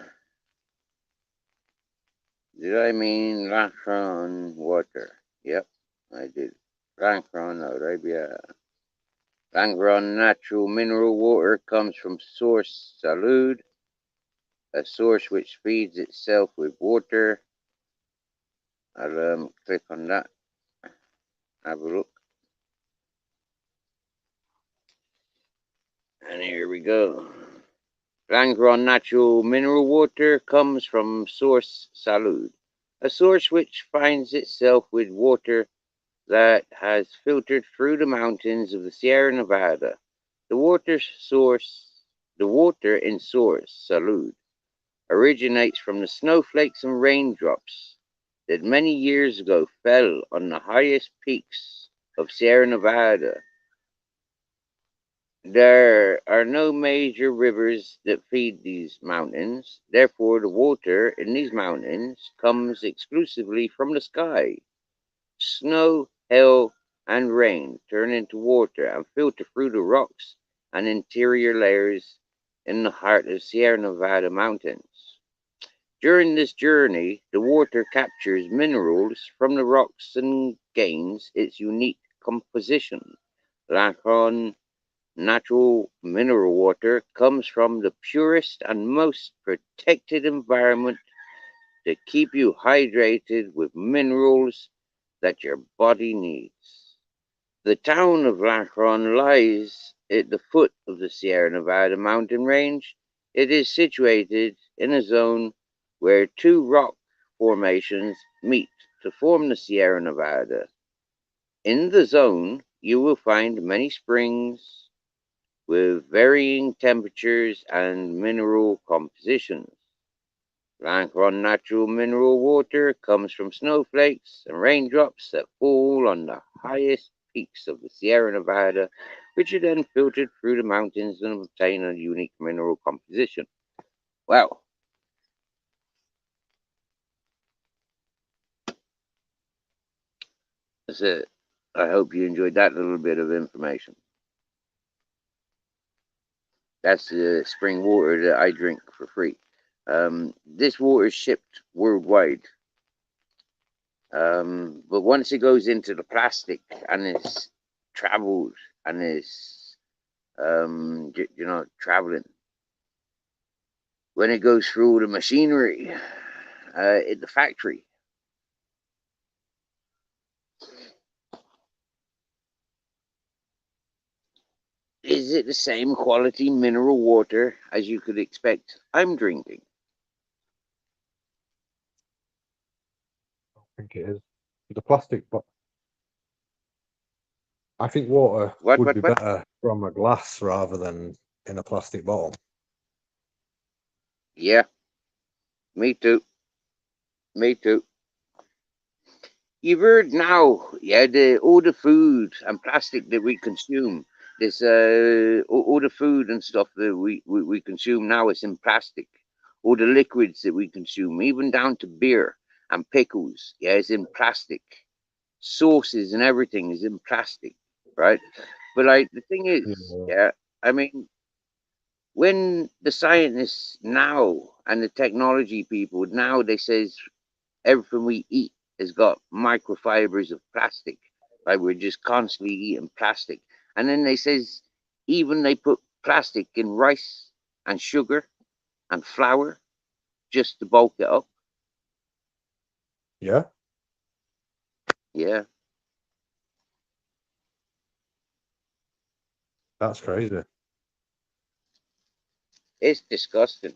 Did I mean Lachron water? Yep, I did. Lachron Arabia. Lachron natural mineral water comes from source Salud, a source which feeds itself with water. I'll click on that. Have a look. And here we go. Langron natural mineral water comes from source Salud, a source which finds itself with water that has filtered through the mountains of the Sierra Nevada. The water in source Salud originates from the snowflakes and raindrops that many years ago fell on the highest peaks of Sierra Nevada. There are no major rivers that feed these mountains, therefore, the water in these mountains comes exclusively from the sky. Snow, hail, and rain turn into water and filter through the rocks and interior layers in the heart of Sierra Nevada mountains. During this journey, the water captures minerals from the rocks and gains its unique composition. Lacron natural mineral water comes from the purest and most protected environment to keep you hydrated with minerals that your body needs. The town of Lachron lies at the foot of the Sierra Nevada mountain range. It is situated in a zone where two rock formations meet to form the Sierra Nevada. In the zone, you will find many springs with varying temperatures and mineral compositions. Lachron natural mineral water comes from snowflakes and raindrops that fall on the highest peaks of the Sierra Nevada, which are then filtered through the mountains and obtain a unique mineral composition. Wow. That's it. I hope you enjoyed that little bit of information. That's the spring water that I drink for free. This water is shipped worldwide. But once it goes into the plastic and it's traveled and it's traveling, when it goes through the machinery in the factory, is it the same quality mineral water as you could expect I'm drinking? I think it is. The plastic, but I think water would be What? better from a glass rather than in a plastic bottle. Yeah, me too. Me too. You've heard now, yeah, all the food and plastic that we consume. This all the food and stuff that we consume now is in plastic. All the liquids that we consume, even down to beer and pickles, yeah, is in plastic. Sauces and everything is in plastic, right? But like the thing is, Yeah. yeah, I mean, when the scientists now and the technology people now they says everything we eat has got microfibers of plastic. Like we're just constantly eating plastic. And then they says even they put plastic in rice and sugar and flour just to bulk it up. Yeah, Yeah, that's crazy. it's disgusting.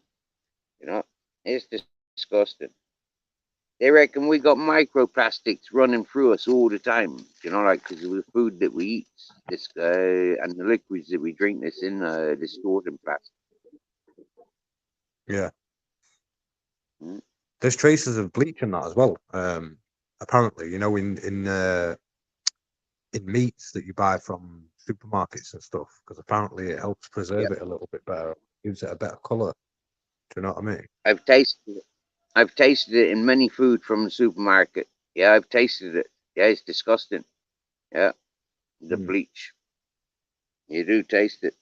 You know, it's disgusting. They reckon we got microplastics running through us all the time. You know, like because of the food that we eat, this and the liquids that we drink. This in this stored in plastic. Yeah, Mm. there's traces of bleach in that as well. Apparently, in meats that you buy from supermarkets and stuff, because apparently it helps Yeah, preserve it a little bit better, gives it a better color. Do you know what I mean? I've tasted I've tasted it in many food from the supermarket. Yeah, I've tasted it. Yeah, it's disgusting. Yeah, the Mm. bleach. You do taste it.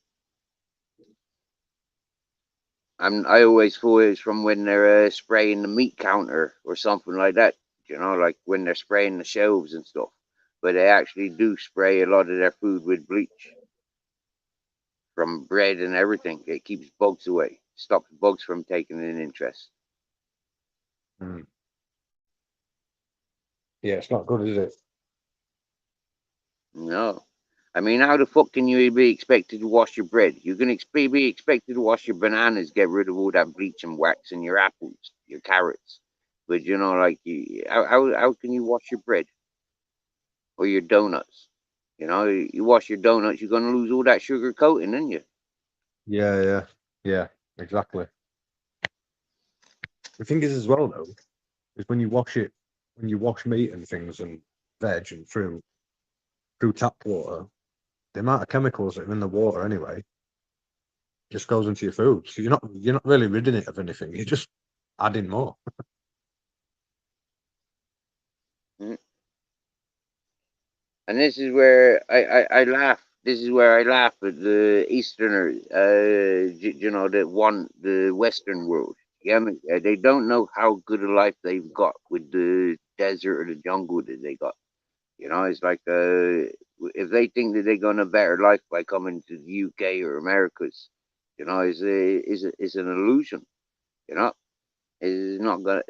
I always thought it was from when they're spraying the meat counter or something like that. You know, like when they're spraying the shelves and stuff. But they actually do spray a lot of their food with bleach from bread and everything. It keeps bugs away, stops bugs from taking an interest. Mm. Yeah, it's not good, is it? No. I mean, how the fuck can you be expected to wash your bread? You can be expected to wash your bananas, get rid of all that bleach and wax, and your apples, your carrots. But you know, like, how can you wash your bread or your donuts? You know, you wash your donuts, you're gonna lose all that sugar coating, aren't you? Yeah, exactly. The thing is, as well, though, is when you wash it, when you wash meat and things and veg and fruit through tap water, the amount of chemicals that are in the water anyway just goes into your food. So you're not really ridding it of anything. You're just adding more. Mm. And this is where I laugh. This is where I laugh at the Easterners. You know, that want the Western world. Yeah, they don't know how good a life they've got with the desert or the jungle that they got. You know, it's like if they think that they're going to better life by coming to the UK or Americas, you know, is an illusion. You know, it's not gonna.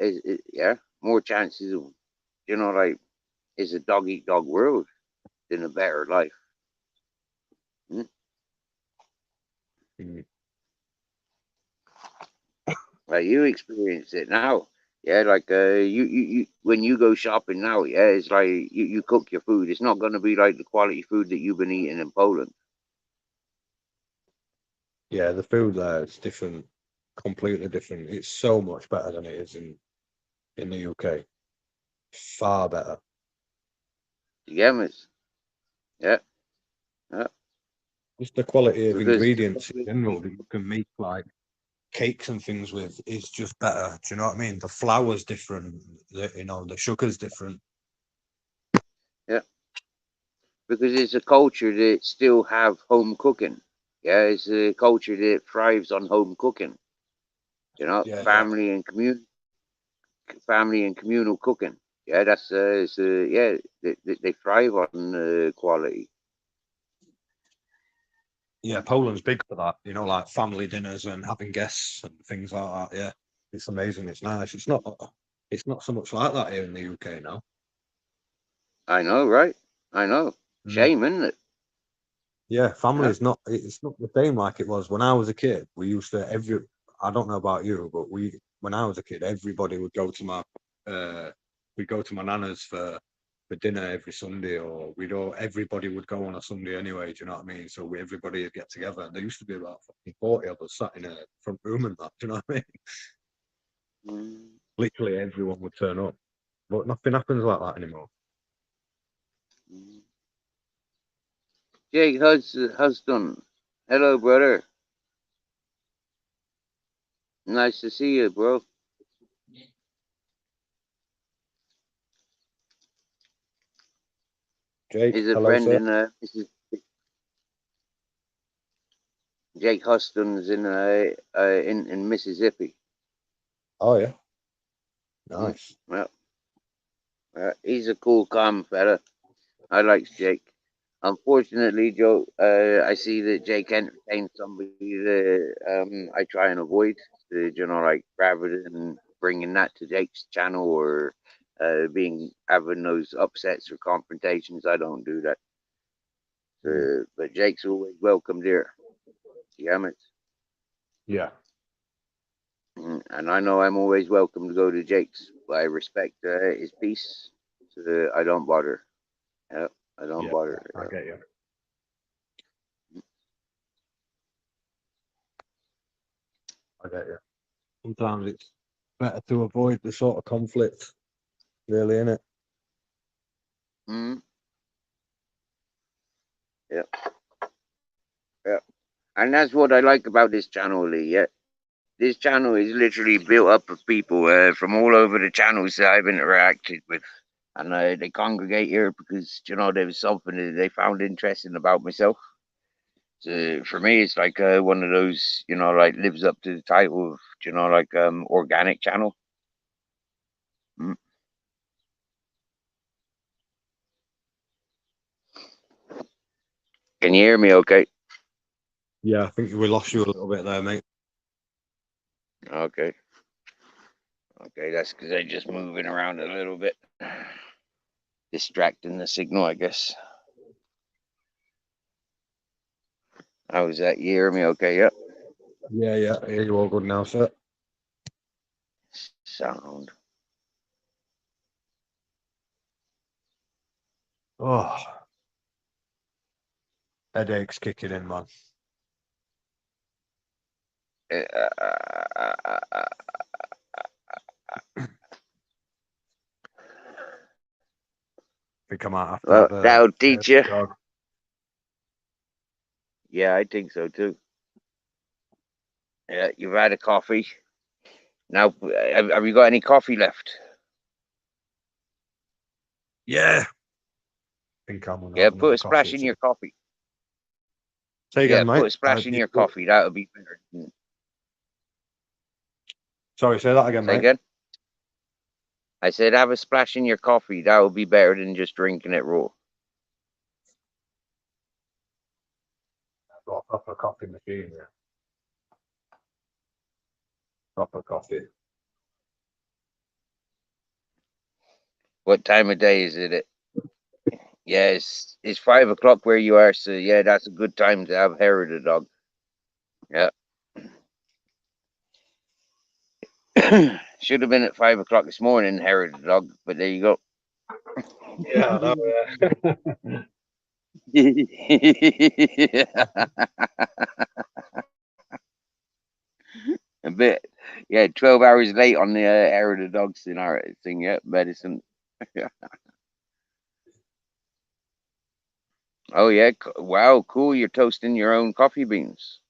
Yeah, more chances of, you know, like, it's a dog eat dog world than a better life. Mm. Mm. Like, you experience it now. Yeah, like you when you go shopping now, yeah, it's like you cook your food. It's not gonna be like the quality food that you've been eating in Poland. Yeah, the food there is different, completely different. It's so much better than it is in the UK. Far better. You get me? Yeah, yeah. Just the quality of Because ingredients in general that you can make like cakes and things with is just better. Do you know what I mean? The flour's different. The sugar's different. yeah, because it's a culture that still have home cooking. Yeah, it's a culture that thrives on home cooking. You know, Yeah. family and communal cooking. Yeah, that's yeah, they thrive on quality. Yeah, Poland's big for that, like family dinners and having guests and things like that. Yeah, it's amazing. It's nice. It's not so much like that here in the UK now. I know, right? I know. Mm. Shame, isn't it? Yeah, family Yeah. is not. It's not the same like it was when I was a kid. We used to I don't know about you, but when I was a kid, everybody would go to uh, we'd go to my nana's for dinner every Sunday, or everybody would go on a Sunday anyway. Do you know what I mean? So everybody would get together, and there used to be about 40 of us sat in a front room and that. Do you know what I mean? Mm, Literally everyone would turn up, but nothing happens like that anymore. mm. Jake Huston. Hello, brother. Nice to see you, bro. Jake, He's a hello, friend sir. in Jake Huston's in Mississippi. Oh yeah, Mm, nice. well, he's a cool, calm fella. I like Jake. Unfortunately, Joe, I see that Jake entertains somebody that I try and avoid. You know, like, rather than bringing that to Jake's channel or being having those upsets or confrontations, I don't do that. Mm. But Jake's always welcome there. Yeah, Yeah, and I know I'm always welcome to go to Jake's. But I respect his peace, so I don't bother. Yeah, I don't yeah, bother. I get you. I get you. Sometimes it's better to avoid the sort of conflict, really, innit? Mm, yeah, yeah. And that's what I like about this channel, Lee. Yeah, this channel is literally built up of people from all over the channels that I've interacted with, and they congregate here because, you know, there was something that they found interesting about myself. For me, it's like one of those, like lives up to the title of, like organic channel. Mm. Can you hear me? Okay. Yeah, I think we lost you a little bit there, mate. Okay. Okay, that's because I'm just moving around a little bit, distracting the signal, I guess. How was that? You hear me? Okay. Yep. Yeah, yeah. I hear you all good now, sir. Sound. Oh, headaches kicking in, man. I think I might have to Well, have a that'll teach you. dog. Yeah, I think so too. Yeah, you've had a coffee. Now, have you got any coffee left? Yeah. I think I'm gonna Yeah, have put another a coffee or splash in two. your coffee. Say Yeah, again, put mate. a splash in your coffee. That'll be better. Sorry, say that again, Say mate. again? I said have a splash in your coffee. That would be better than just drinking it raw. I've got a proper coffee machine here. Proper coffee. What time of day is it? Yeah, it's 5 o'clock where you are, so yeah, that's a good time to have hair of the dog. Yeah. Should have been at 5 o'clock this morning, hair of the dog, but there you go. Yeah, I know. A bit, yeah, 12 hours late on the hair of the dog thing, yeah, medicine. Oh, yeah, wow, cool. You're toasting your own coffee beans.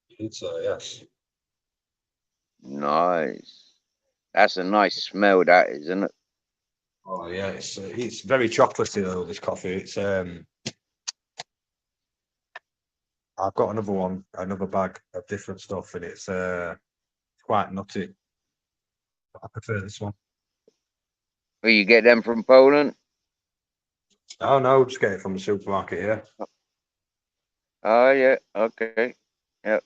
Pizza, yes. Nice. That's a nice smell, that, isn't it? Oh yeah, it's very chocolatey though. This coffee. I've got another one, another bag of different stuff, and it's quite nutty. I prefer this one. Well, you get them from Poland? Oh no, just get it from the supermarket here. Oh, yeah, okay. Yeah.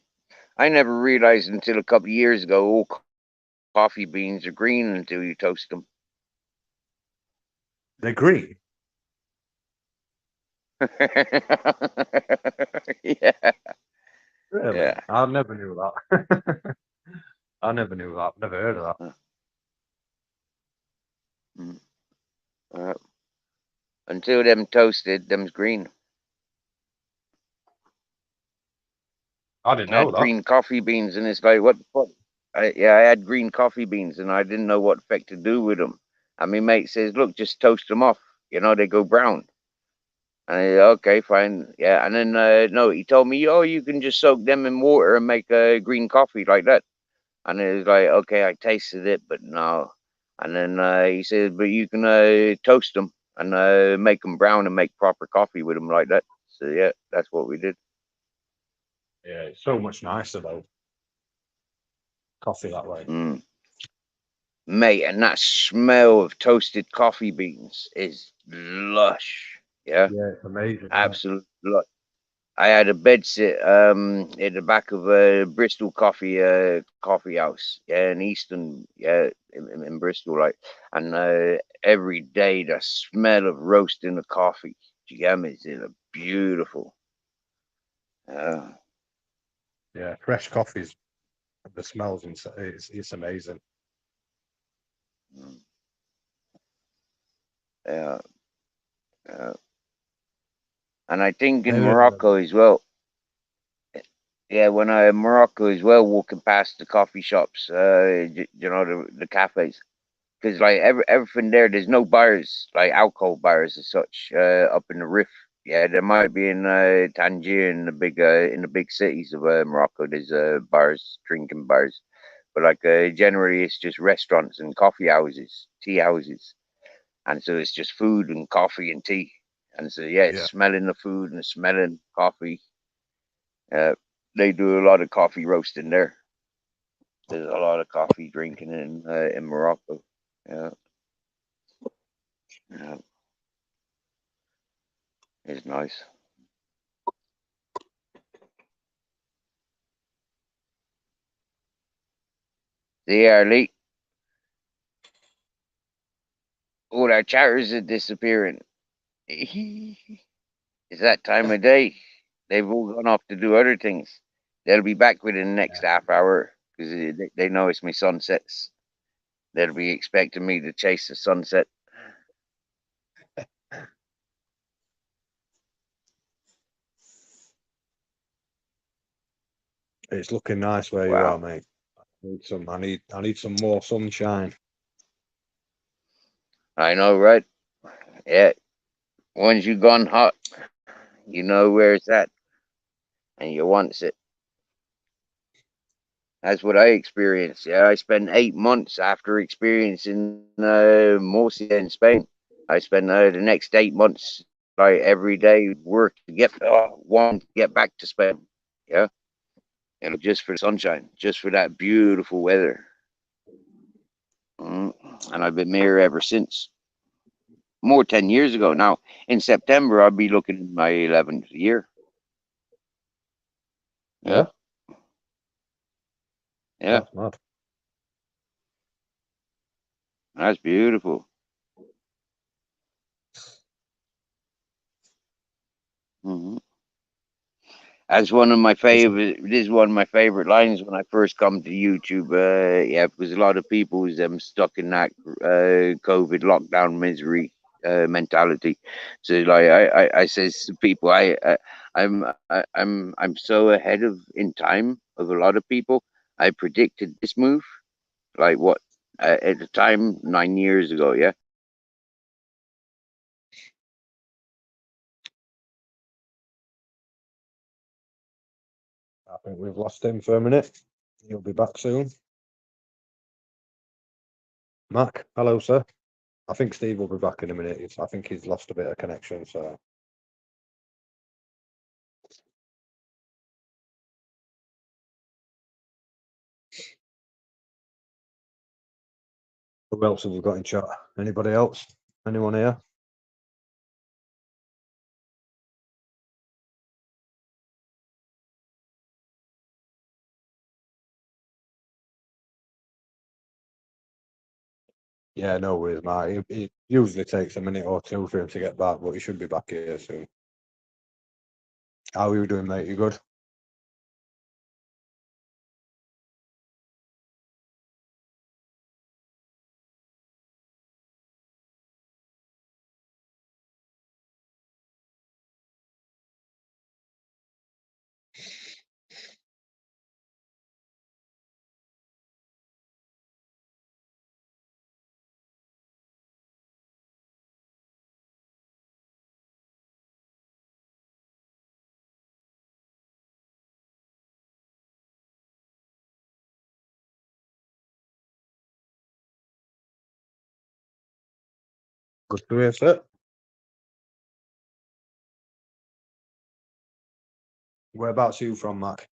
I never realized until a couple of years ago all coffee beans are green until you toast them. They're green. Yeah, Really? yeah. I never knew that. I never knew that. Never heard of that. Mm. Uh, until them toasted, them's green. I didn't I know had that. green coffee beans, and it's like, what the fuck? I had green coffee beans, and I didn't know what effect to do with them. And my mate says, look, just toast them off. They go brown. And I said, okay, fine. Yeah. And then, no, he told me, oh, you can just soak them in water and make a green coffee like that. And it was like, okay, I tasted it, but no. And then he said, but you can toast them and make them brown and make proper coffee with them like that. So, yeah, that's what we did. Yeah, it's so much nicer though. Coffee that way. Mm. Mate, and that smell of toasted coffee beans is lush. Yeah, Yeah, it's amazing. absolute lush. I had a bed sit in the back of a Bristol coffee house, yeah, in Easton, yeah, in Bristol, like, and every day the smell of roasting the coffee, jam is beautiful. Uh, Yeah, fresh coffees. The smells it's amazing. mm, yeah, yeah. And I think in Maybe, Morocco as well. Yeah, when I in Morocco as well, walking past the coffee shops, the cafes, because like everything there, there's no bars like alcohol bars as such up in the Rif. Yeah, there might be in Tangier in the big cities of Morocco. There's bars, drinking bars, but like generally it's just restaurants and coffee houses, tea houses, and so it's just food and coffee and tea, and so yeah, it's yeah, smelling the food and smelling coffee. They do a lot of coffee roasting there. There's a lot of coffee drinking in Morocco. Yeah, yeah, it's nice. See, Arlie, all our chatters are disappearing. It's that time of day. They've all gone off to do other things. They'll be back within the next half hour because they know it's my sunsets. They'll be expecting me to chase the sunset. It's looking nice where you Wow. are, mate. I need some more sunshine. I know, right? Yeah. Once you gone hot, you know where it's at, and you wants it. That's what I experienced. Yeah, I spent 8 months after experiencing Murcia in Spain. I spent the next 8 months like every day work to get one to get back to Spain. Yeah, just for the sunshine, just for that beautiful weather. And I've been here ever since. More 10 years ago now. In September, I'll be looking at my 11th year. Yeah, yeah, That's mad. that's beautiful. Hmm. That's one of my favorite. This is one of my favorite lines when I first come to YouTube. Yeah, because a lot of people is stuck in that COVID lockdown misery mentality. So like I says to people, I'm so ahead of in time of a lot of people. I predicted this move, like what at the time 9 years ago. Yeah. I think we've lost him for a minute. He'll be back soon. Mac, hello, sir. I think Steve will be back in a minute. I think he's lost a bit of connection, so. Who else have we got in chat? Anybody else? Anyone here? Yeah, no worries, Mark. It usually takes a minute or two for him to get back, but he should be back here soon. How are you doing, mate? You good? Good to hear, sir. Whereabouts are you from, Mac?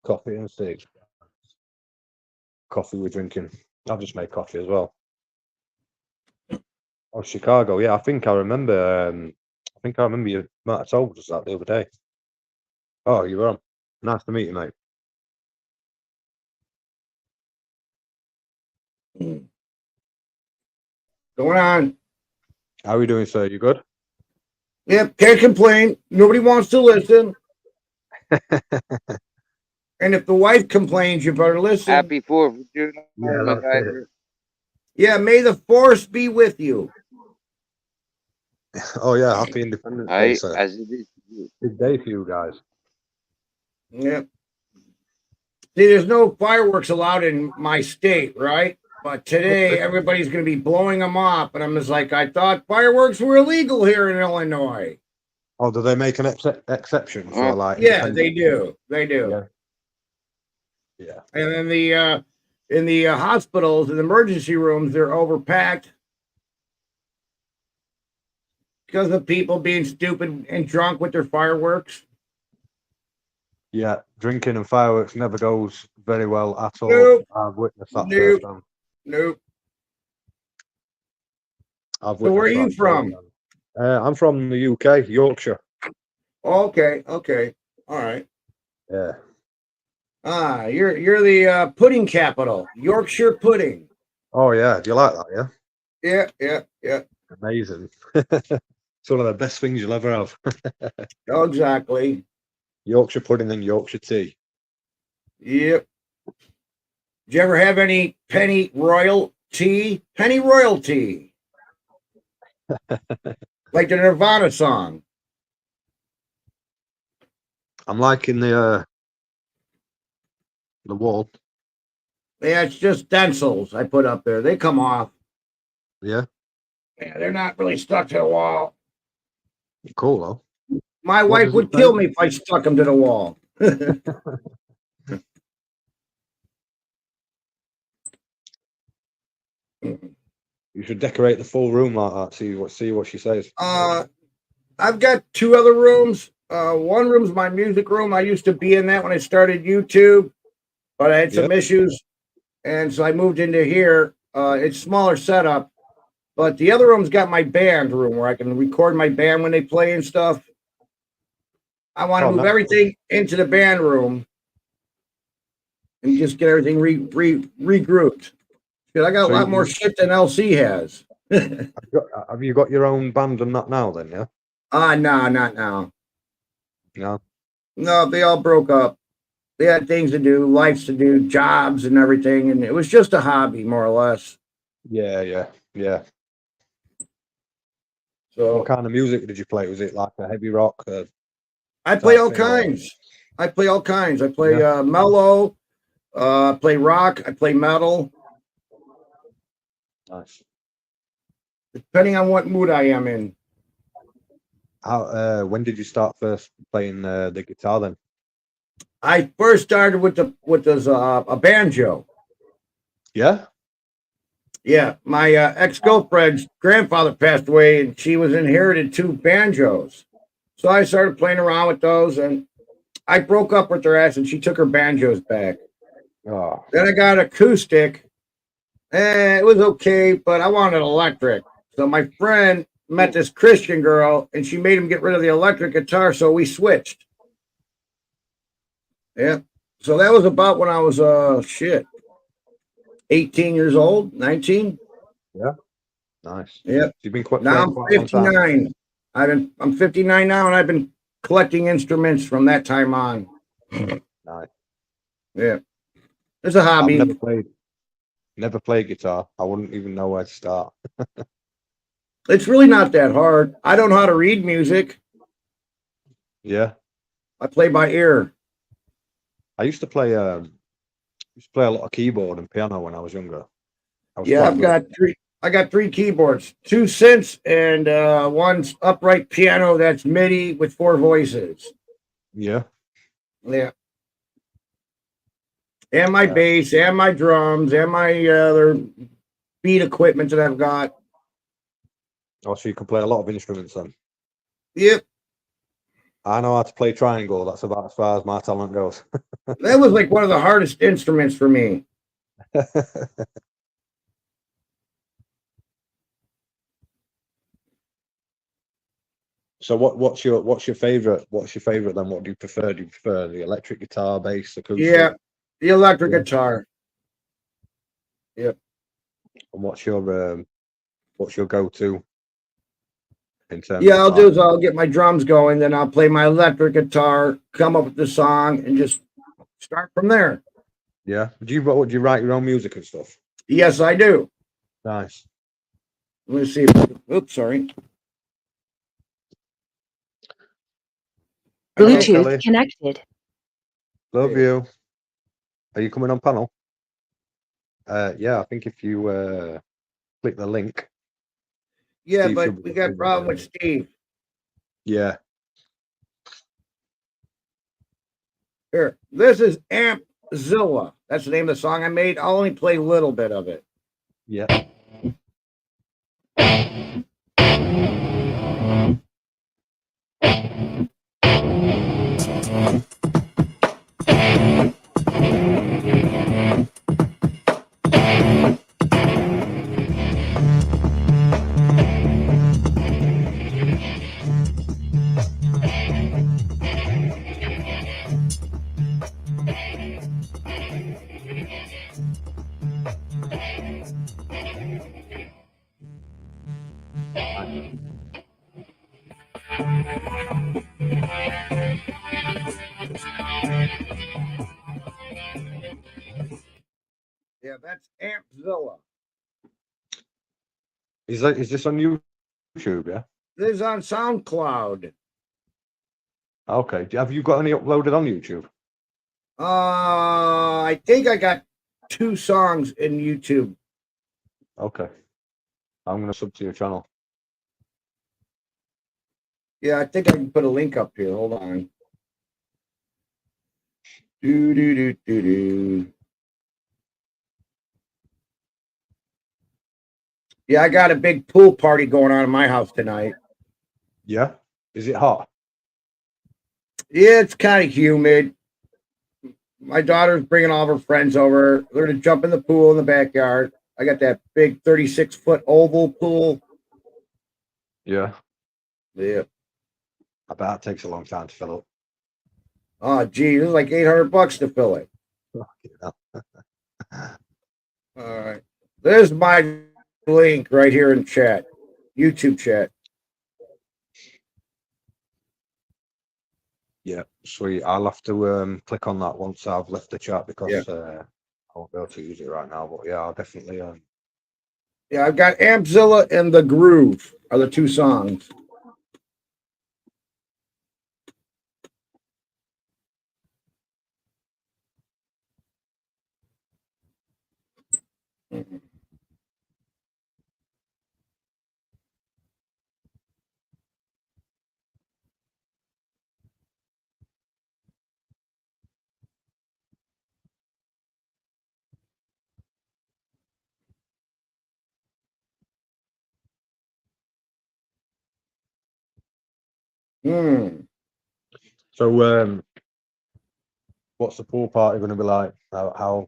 Coffee and steak. Coffee we're drinking. I've just made coffee as well. Oh, Chicago. Yeah, I think I remember. I think I remember you might have told us that the other day. Oh, you were on. Nice to meet you, mate. Going on. How are you doing, sir? You good? Yep, can't complain. Nobody wants to listen. And if the wife complains, you better listen. Happy 4th of July, Yeah, my that's guy. it. Yeah, may the force be with you. Oh yeah, happy Independence Day, sir. As it is. Big day for you guys. Yep. See, there's no fireworks allowed in my state, right? But today, everybody's going to be blowing them up. And I'm just like, I thought fireworks were illegal here in Illinois. Oh, do they make an exception for like? Yeah, they do. They do. Yeah. Yeah. And then in the hospitals and emergency rooms, they're overpacked because of people being stupid and drunk with their fireworks. Yeah, drinking and fireworks never goes very well at all. Nope. I've witnessed that Nope. firsthand. Nope. I've So where are witnessed you that from? firsthand. I'm from the UK, Yorkshire. Okay. Okay. All right. Yeah. Ah, you're the pudding capital, Yorkshire pudding. Oh yeah, do you like that? Yeah. Yeah. Yeah. Yeah. Amazing. It's one of the best things you'll ever have. Oh, exactly. Yorkshire pudding and Yorkshire tea. Yep. Did you ever have any penny royal tea? Penny royalty. Like the Nirvana song. I'm liking the wall. Yeah, it's just stencils I put up there. They come off. Yeah. Yeah, they're not really stuck to the wall. Cool though. My What wife does would it kill say? me if I stuck them to the wall. You should decorate the full room like that. See what she says. I've got two other rooms. One room's my music room. I used to be in that when I started YouTube, but I had some issues, and so I moved into here. It's smaller setup, but the other room's got my band room where I can record my band when they play and stuff. I want to move everything into the band room and just get everything regrouped. Because I got a lot more shit than LC has. Have you got your own band and that now then, yeah? No, not now. No. No, they all broke up. They had things to do, lives to do, jobs and everything, and it was just a hobby, more or less. Yeah. So what kind of music did you play? Was it like a heavy rock? I play all kinds. I play all kinds. I play mellow, play rock, I play metal. Nice. Depending on what mood I am in. When did you start first playing the guitar then? I first started with a banjo. Yeah. Yeah, my ex-girlfriend's grandfather passed away, and she was inherited two banjos. So I started playing around with those, and I broke up with her ass, and she took her banjos back. Oh. Then I got acoustic. It was okay, but I wanted electric. So my friend met this Christian girl, and she made him get rid of the electric guitar, so we switched. Yeah. So that was about when I was 18 years old, 19. Yeah. Nice. Yeah. You've been quite Now I'm 59. I'm 59 now, and I've been collecting instruments from that time on. Nice. Yeah. It's a hobby. I've never played guitar. I wouldn't even know where to start. It's really not that hard. I don't know how to read music. Yeah. I play by ear. I used to play a lot of keyboard and piano when I was younger. I've got three. I got three keyboards, two synths, and one upright piano that's MIDI with 4 voices. Yeah. Yeah. And my bass, and my drums, and my other beat equipment that I've got. Oh, so you can play a lot of instruments then? Yep. I know how to play triangle. That's about as far as my talent goes. That was like one of the hardest instruments for me. So what's your favorite? What's your favorite then? What do you prefer? Do you prefer the electric guitar, bass, acoustic? Yeah, the electric guitar. Yep. And what's your go-to in terms? Yeah, I'll get my drums going, then I'll play my electric guitar, come up with the song, and just start from there. Yeah. Do you write your own music and stuff? Yes, I do. Nice. Let me see. Oops, sorry. Bluetooth connected. Love you. Are you coming on panel? Yeah, I think if you click the link, Yeah, Steve but should be we able to got a problem with Steve. Yeah. Here, this is Ampzilla. That's the name of the song I made. I'll only play a little bit of it. Yeah. Yeah, that's Ampzilla. Is this on YouTube? Yeah. This is on SoundCloud. Okay. Have you got any uploaded on YouTube? I think I got 2 songs in YouTube. Okay. I'm gonna sub to your channel. Yeah, I think I can put a link up here. Hold on. Do. Yeah, I got a big pool party going on in my house tonight. Yeah. Is it hot? Yeah, it's kind of humid. My daughter's bringing all of her friends over. They're going to jump in the pool in the backyard. I got that big 36-foot oval pool. Yeah. Yeah. I bet it takes a long time to fill up. Oh, gee, this is like $800 to fill it. All right. There's my link right here in chat, YouTube chat. Yeah, sweet. I'll have to click on that once I've left the chat because I won't be able to use it right now. But yeah, I'll definitely. Yeah, I've got Ampzilla and The Groove are the 2 songs. So what's the pool party going to be like? How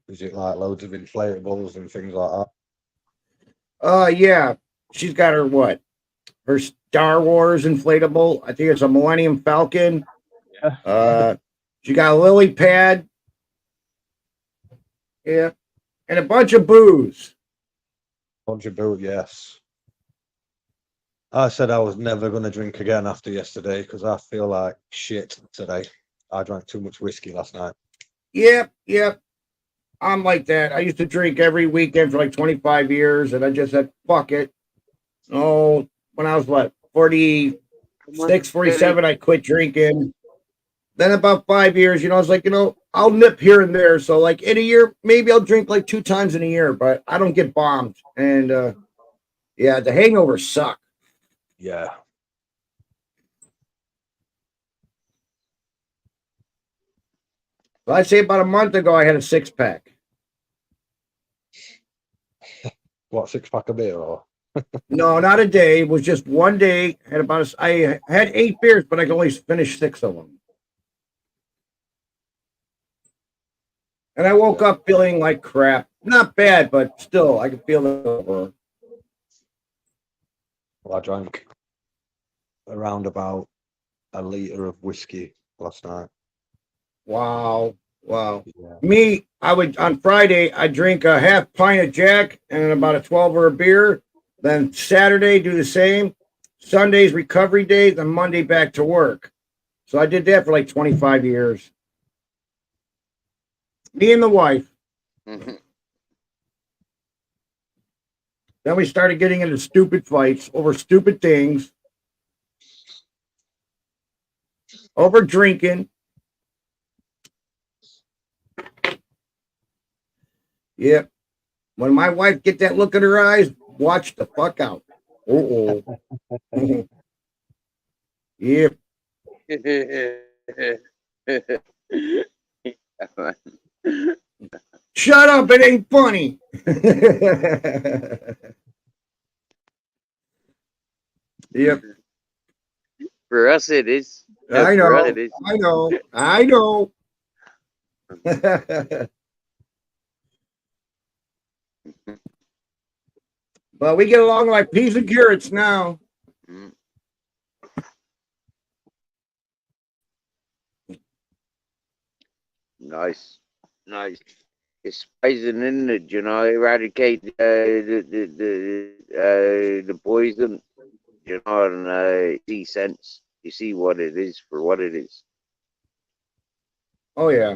is it? Like loads of inflatables and things like that? Yeah. She's got her what? Her Star Wars inflatable. I think it's a Millennium Falcon. Yeah. She got a lily pad. Yeah. And a bunch of booze. Bunch of booze, yes. I said I was never going to drink again after yesterday because I feel like shit today. I drank too much whiskey last night. Yep. I'm like that. I used to drink every weekend for like 25 years, and I just said, fuck it. Oh, when I was what, 46, 47, I quit drinking. Then about 5 years, I was like, I'll nip here and there. So like in a year, maybe I'll drink like 2 times in a year, but I don't get bombed. And yeah, the hangovers suck. Yeah. Well, I'd say about a month ago, I had a 6-pack. What, 6-pack of beer or? No, not a day. It was just one day. I had 8 beers, but I could only finish 6 of them. And I woke up feeling like crap. Not bad, but still, I could feel it over. Well, I drank around about a litre of whiskey last night. Wow. Yeah. Me, on Friday, I drink a half pint of Jack and about a 12er of beer. Then Saturday, do the same. Sunday's recovery day, then Monday back to work. So I did that for like 25 years. Me and the wife. Mhm. Then we started getting into stupid fights over stupid things, over drinking. Yep. When my wife get that look in her eyes, watch the fuck out. Oh. Yep. Shut up! It ain't funny. Yep. For us, it is. I For us, know. it is. I know. I know. But we get along like peas and carrots now. Mm. Nice, nice. It's surprising, isn't it? You know, eradicate the poison. You know, and see sense. You see what it is for what it is. Oh yeah.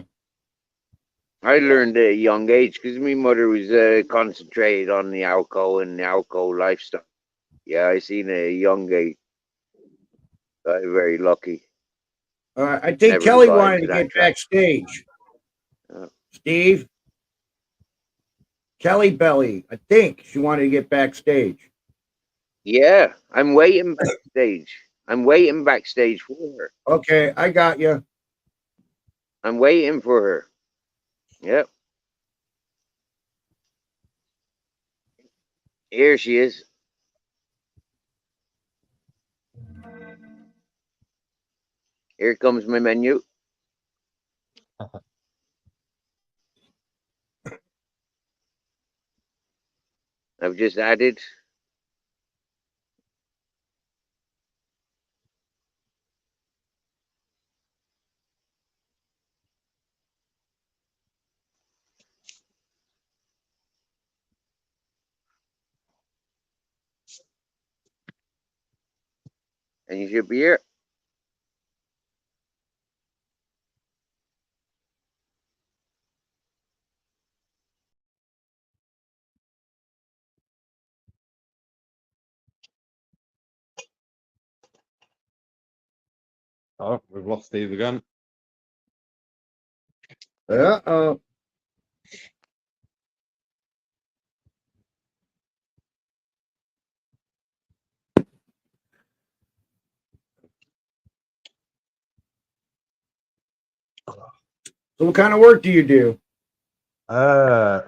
I learned at a young age because my mother was concentrated on the alcohol and the alcohol lifestyle. Yeah, I seen it at a young age. I'm very lucky. I think Never Kelly got wanted into to that get trap. backstage. Uh, Steve, Kelly Belly. I think she wanted to get backstage. yeah, I'm waiting backstage. I'm waiting backstage for her. Okay, I got you. I'm waiting for her. Yep. Here she is. Here comes my menu. I've just added. And you should be here. Oh, we've lost Steve again. Uh-oh. So what kind of work do you do? I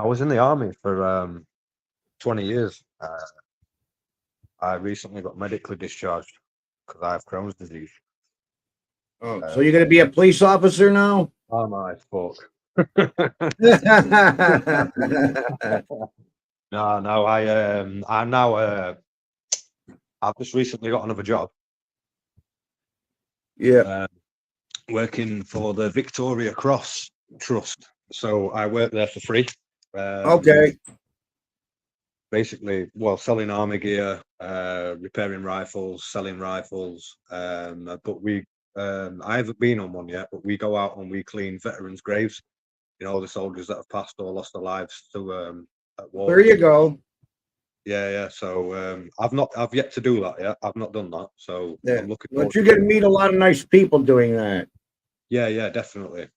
was in the army for 20 years. I recently got medically discharged because I have Crohn's disease. Oh, so you're gonna be a police officer now? Oh my fuck. No, I'm now I've just recently got another job. Yeah. Working for the Victoria Cross Trust. So I work there for free. Okay. Basically, well, selling army gear, repairing rifles, selling rifles. But I haven't been on one yet, but we go out and we clean veterans' graves. You know, the soldiers that have passed or lost their lives to at war. There you go. Yeah. So I've yet to do that yet. I've not done that. So Yeah. I'm looking But forward you're to gonna doing meet a lot of nice people doing that. Yeah, definitely.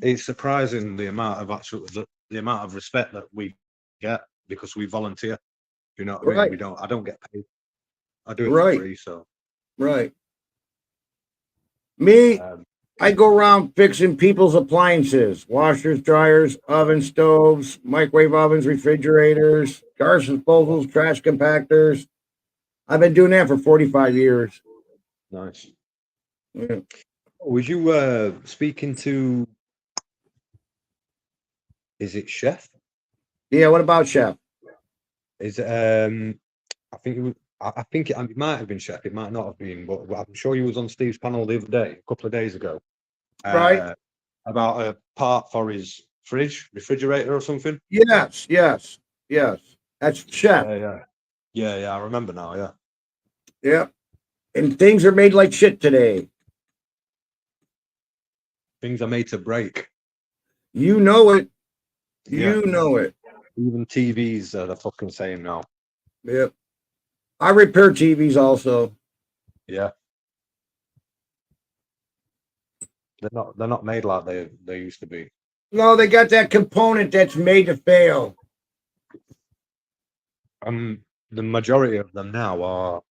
It's surprising the amount of the amount of respect that we get because we volunteer. You know what I mean? Right. I don't get paid. I do it for Right. free. So Right. Me, um, I go around fixing people's appliances, washers, dryers, oven stoves, microwave ovens, refrigerators, garbage disposals, trash compactors. I've been doing that for 45 years. nice. Yeah. Was you speaking to? Is it Chef? Yeah, what about Chef? Is it, I think it was. I think it might have been Chef. It might not have been, but I'm sure you was on Steve's panel the other day, a couple of days ago, Right? about a part for his refrigerator or something. Yes. That's Chef. Yeah. I remember now. Yeah. Yeah. And things are made like shit today. Things are made to break. You know it. Yeah. You know it. Even TVs are the fucking same now. Yep. I repair TVs also. Yeah. They're not made like they used to be. No, they got that component that's made to fail. The majority of them now are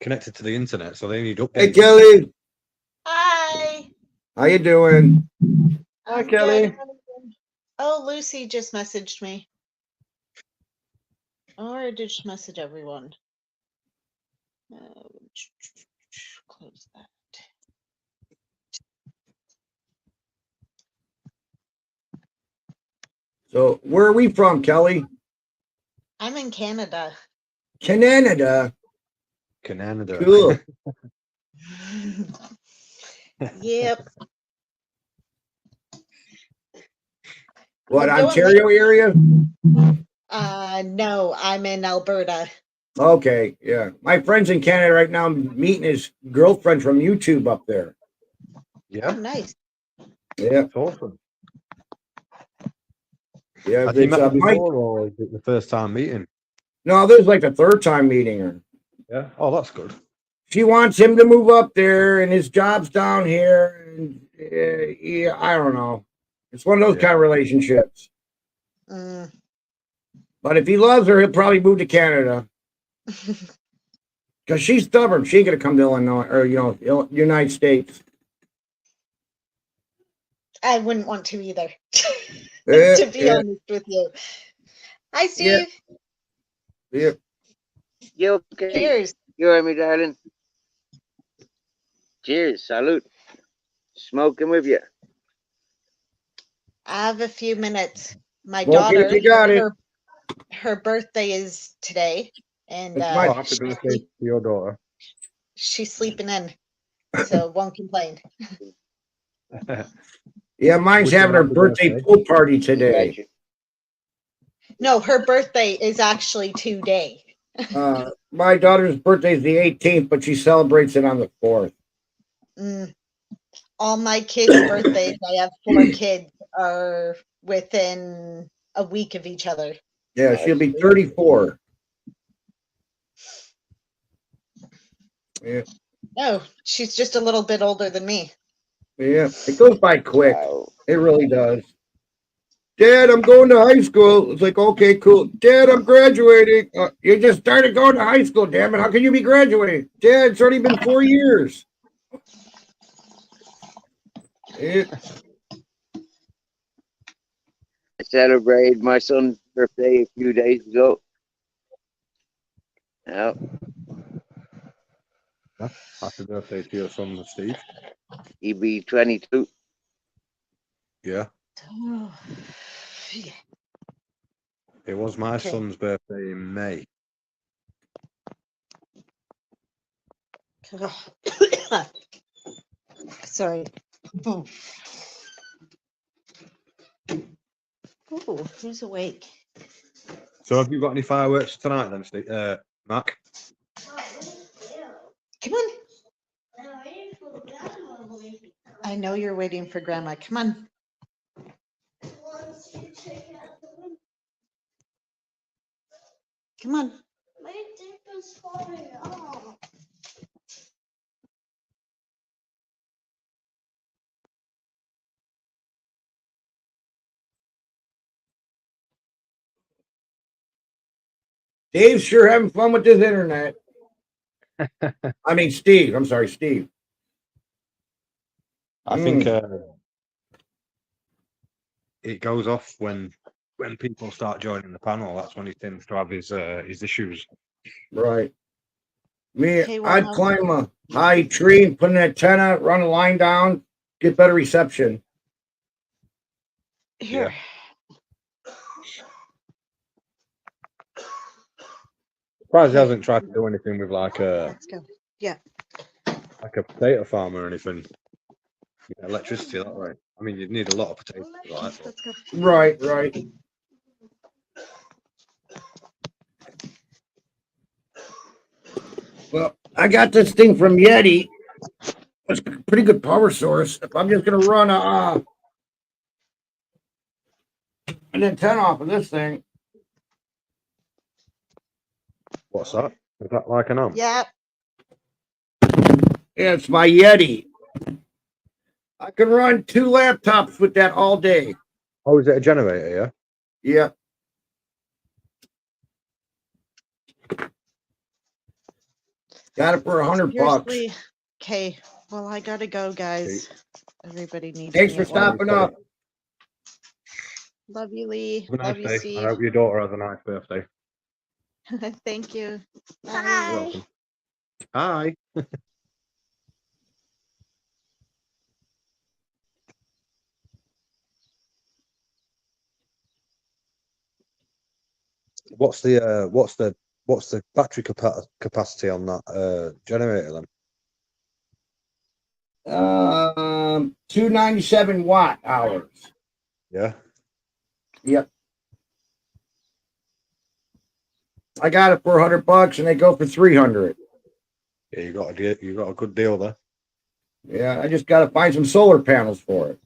connected to the internet, so they need updates. Hey, Kelly. Hi. How you doing? Hi, I'm Kelly. good. Oh, Lucy just messaged me. Or did she message everyone? Close that. So, where are we from, Kelly? I'm in Canada. Canada. Canada. Cool. Yep. What, We're going Ontario area? No, I'm in Alberta. Okay, yeah. My friend's in Canada right now meeting his girlfriend from YouTube up there. Yeah, Oh, nice. Yeah, it's awesome. yeah. Have you It's, met her Mike. before, or is it the first time meeting? No, this is like the third time meeting her. Yeah. Oh, that's good. She wants him to move up there, and his job's down here. And yeah, I don't know. It's one of those kind of relationships. Mm. But if he loves her, he'll probably move to Canada because she's stubborn. She ain't gonna come to Illinois or United States. I wouldn't want to either. Yeah, To be yeah, honest with you. Hi, yeah, Steve. yeah. You okay? Cheers. You heard me, darling? Cheers. Salute. Smoking with you. I have a few minutes. My Smoke it if daughter, you got it. her birthday is today, and It's my- Oh, happy birthday to your daughter. she's sleeping in, so won't complain. Yeah, mine's Wish her having her happy birthday birthday. pool party today. Gotcha. No, her birthday is actually today. My daughter's birthday is the 18th, but she celebrates it on the 4th. Mm. All my kids' birthdays, I have 4 kids, are within a week of each other. Yeah, she'll be 34. Yeah, No, she's just a little bit older than me. yeah. It goes by quick. Wow. It really does. Dad, I'm going to high school. It's like, okay, cool. Dad, I'm graduating. You just started going to high school, damn it. How can you be graduating? Dad, it's already been 4 years. Yeah. I celebrated my son's birthday a few days ago. Yeah. Happy birthday to your son, Steve. He be 22. Yeah. Oh, yeah. It was my Okay. son's birthday in May. Sorry. Oh. Ooh, who's awake? So have you got any fireworks tonight then, Steve? Mark? Come on. I know you're waiting for Grandma. Come on. Come on. My dick is falling off. Dave's sure having fun with this internet. I mean, Steve. I'm sorry, Steve. I think it goes off when people start joining the panel. That's when he tends to have his issues. Right. Me, Okay, I'd well, climb a high tree and put an antenna, run a line down, get better reception. here. Surprised he hasn't tried to do anything with like a Let's go. Yeah. potato farm or anything. You get electricity that way. I mean, you'd need a lot of potatoes for that. But... Let's go. Right, right. Well, I got this thing from Yeti. It's a pretty good power source. If I'm just gonna run an antenna off of this thing. What's that? Is that like an amp? Yeah. Yeah, it's my Yeti. I can run 2 laptops with that all day. Oh, is it a generator? Yeah. Got it for $100. Seriously. Okay. Well, I gotta go, guys. Everybody needs Thanks me for at work. stopping up. Love you, Lee. Have a Love nice you, day. I Steve. hope your daughter has a nice birthday. Thank you. You're Bye. welcome. Hi. What's the battery capacity on that generator then? 297 watt hours. Yeah. Yep. I got it for $100 and they go for 300. Yeah, you got a good deal there. Yeah, I just got to find some solar panels for it.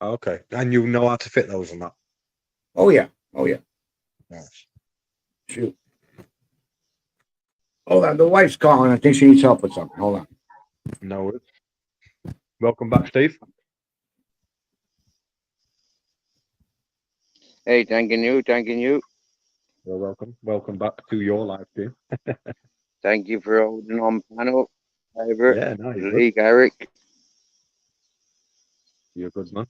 Okay, and you know how to fit those and that. Oh yeah. Oh yeah. Nice. Shoot. Hold on, the wife's calling. I think she needs help with something. Hold on. No worries. Welcome back, Steve. Hey, thanking you. You're welcome. Welcome back to your live stream. Thank you for holding on panel. Favorite. Yeah, no, you're good. Lee Garrick. You're a good man.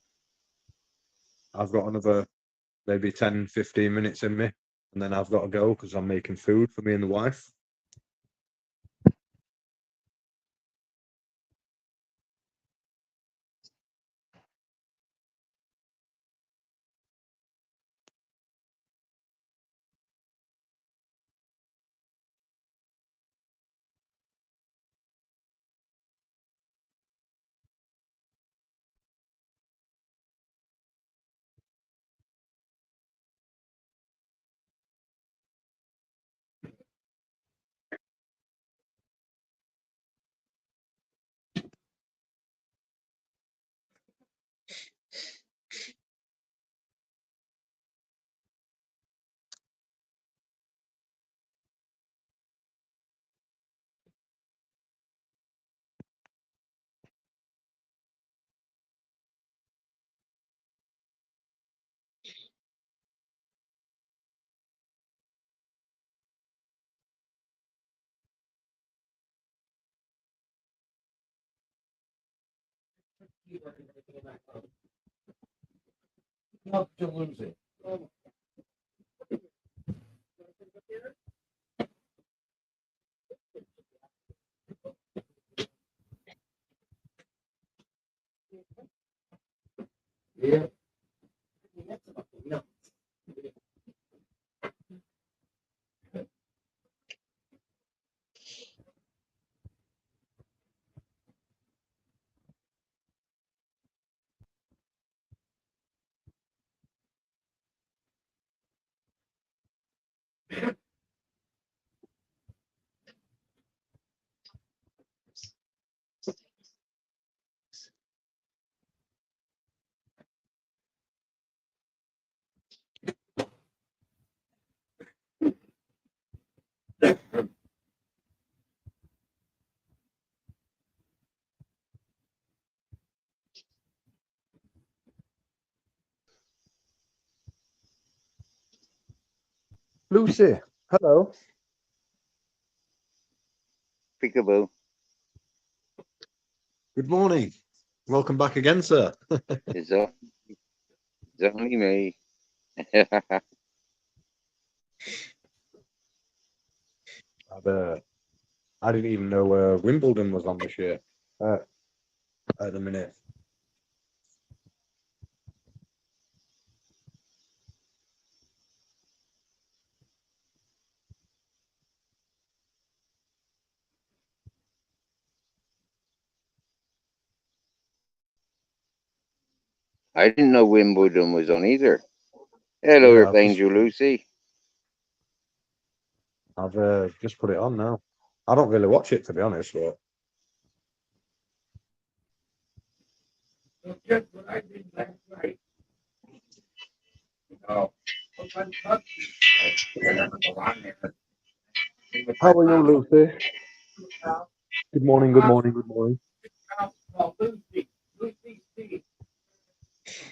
I've got another maybe 10, 15 minutes in me, and then I've got to go because I'm making food for me and the wife. Not to lose it. Yeah. Lucy, hello. Peekaboo. Good morning. Welcome back again, sir. It's only me. I didn't even know Wimbledon was on this year. At the minute. I didn't know Wimbledon was on either. Hello, Yeah, Rip Angel Lucy. I've just put it on now. I don't really watch it, to be honest, but Just what I did last night. Oh. how are you, Lucy? Good morning, good morning, good morning.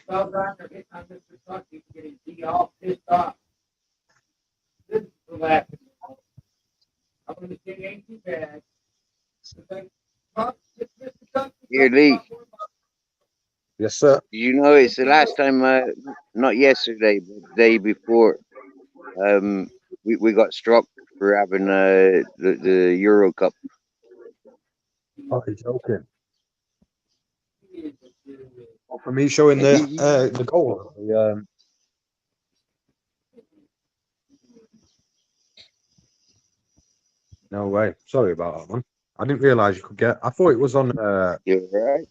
Well, Roger, getting on Mr. Tucky, getting D all pissed off. This is the last. I'm going to say ain't too bad. Here, Lee. Yes, sir. You know, it's the last time, not yesterday, but the day before, we got struck for having the Euro Cup. Oh, you're joking. Oh, for me showing the goal. No way. Sorry about that, man. I didn't realise you could get. I thought it was on. You're right.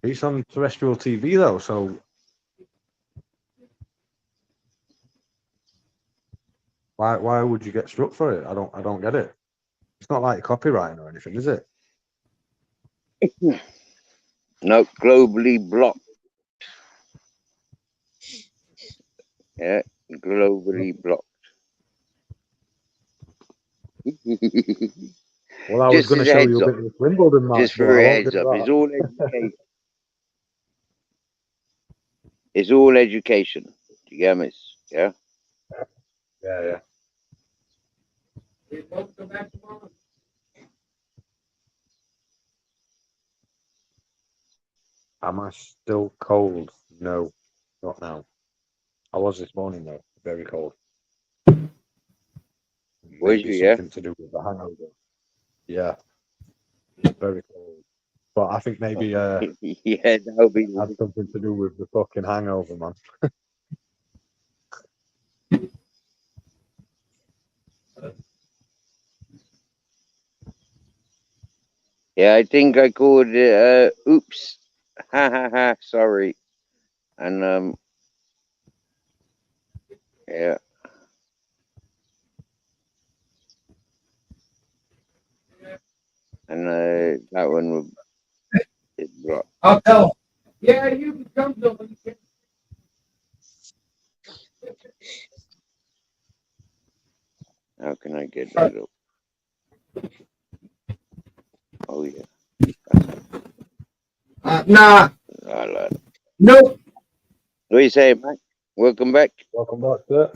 It's on terrestrial TV though, so why would you get struck for it? I don't get it. It's not like copyright or anything, is it? No, globally blocked. Yeah, globally blocked. Well, I was Just going to as a show you heads a up, bit of this Wimbledon match, just but for I a won't do heads up, that. it's all education. It's all education. Do you get me? Yeah. Yeah. Am I still cold? No, not now. I was this morning though, very cold. Was Maybe you? Yeah. something to do with the hangover. Yeah, very cold. But I think maybe Yeah, that'll be. had something to do with the fucking hangover, man. Yeah, I think I called it. Oops. Ha ha ha. Sorry. And yeah. And that one was it blocked. I'll tell him. Yeah, you can come to him. How can I get that up? Oh yeah. Nah, Lad. nope. What do you say, Mike? Welcome back. Welcome back, sir.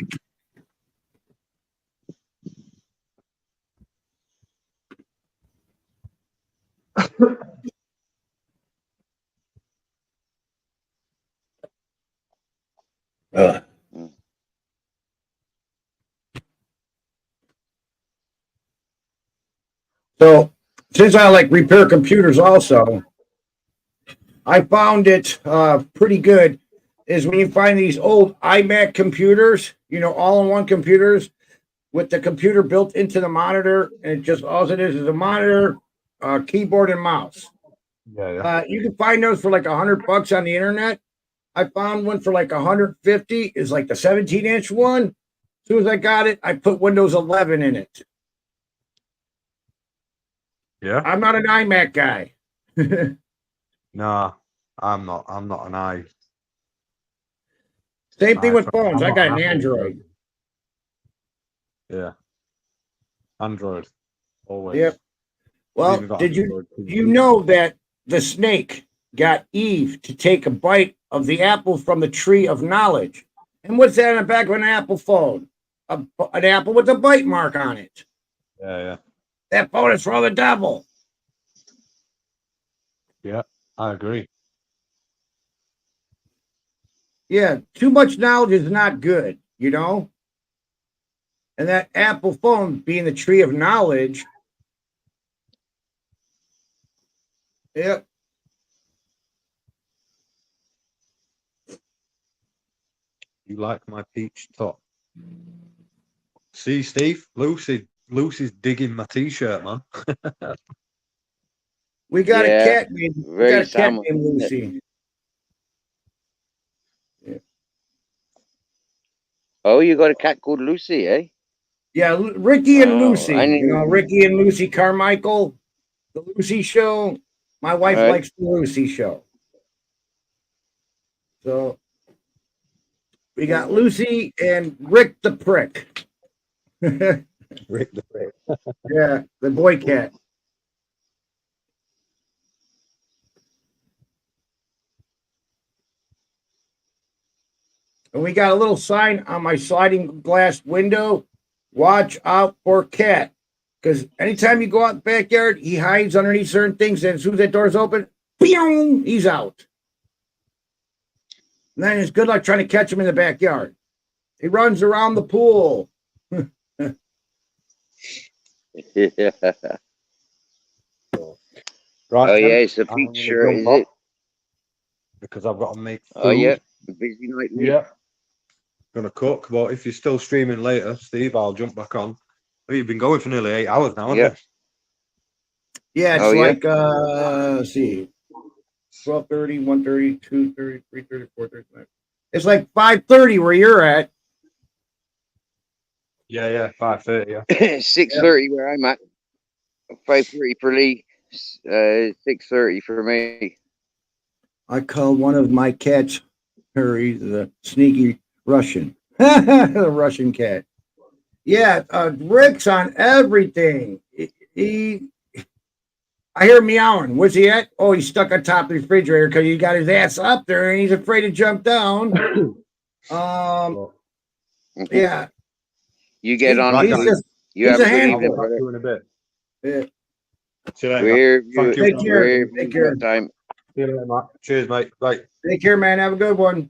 Mm. So, since I like repair computers also, I found it pretty good. Is when you find these old iMac computers, all-in-one computers with the computer built into the monitor, and it just all it is a monitor, keyboard, and mouse. Yeah. You can find those for like $100 on the internet. I found one for like 150. Is like the 17-inch one. As soon as I got it, I put Windows 11 in it. Yeah. I'm not an iMac guy. Nah, I'm not. I'm not an I. Same thing with phones. I'm I not got an Apple Android. person. Yeah. Android. Always. Yep. Well, Even got did Android you TV. know that the snake got Eve to take a bite of the apple from the tree of knowledge? And what's that in the back of an Apple phone? An apple with a bite mark on it. Yeah. That phone is for the devil. Yeah, I agree. Yeah, too much knowledge is not good, And that Apple phone being the tree of knowledge. Yep. You like my peach top? See, Steve, Lucy's digging my t-shirt, man. We got a Yeah. cat named Very salmon. Lucy. Yeah. Oh, you got a cat called Lucy, eh? Yeah, Ricky and Wow. Lucy. Ricky and Lucy Carmichael, the Lucy Show. My wife likes the Lucy Show. So we got Lucy and Rick the Prick. Rick the Prick. Yeah, the boy cat. And we got a little sign on my sliding glass window. Watch out for cat. Because anytime you go out in the backyard, he hides underneath certain things. And as soon as that door's open, boom, he's out. And then it's good luck trying to catch him in the backyard. He runs around the pool. Yeah. Right, Oh yeah, then, it's a I'm peach gonna shirt, jump is off it? because I've got to make food. Oh yeah, busy night. Mate. Yeah, gonna cook. But if you're still streaming later, Steve, I'll jump back on. You've been going for nearly 8 hours now, haven't Yeah. Yeah, it's Oh, yeah? like let's see. 12:30, 1:30, 2:30, 3:30, 4:30. It's like 5:30 where you're at. you? Yeah, 5:30. Yeah. 6:30 where I'm at. 5:30 for Lee. 6:30 for me. I call one of my cats Hurry, the sneaky Russian. The Russian cat. Yeah, Rick's on everything. I hear him meowing. Where's he at? Oh, he's stuck on top of the refrigerator because he got his ass up there and he's afraid to jump down. Yeah. You get on. He's Lee. just, You he's have a a good handful. evening, I'll brother. get back to you in a bit. Yeah. See you later. We're here. Thank you. Take care. We're here. Take care. Time. See you later, Matt. Cheers, mate. Bye. Take care, man. Have a good one.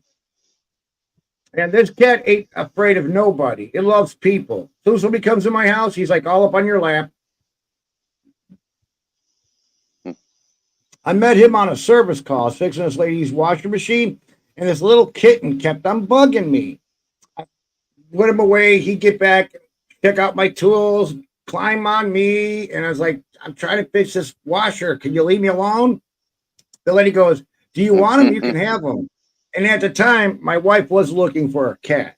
And this cat ain't afraid of nobody. It loves people. As soon as somebody comes in my house, he's like all up on your lap. I met him on a service call. I was fixing this lady's washing machine, and this little kitten kept on bugging me. I put him away. He'd get back, check out my tools, climb on me, and I was like, I'm trying to fix this washer. Can you leave me alone? The lady goes, do you want him? You can have him. And at the time, my wife was looking for a cat.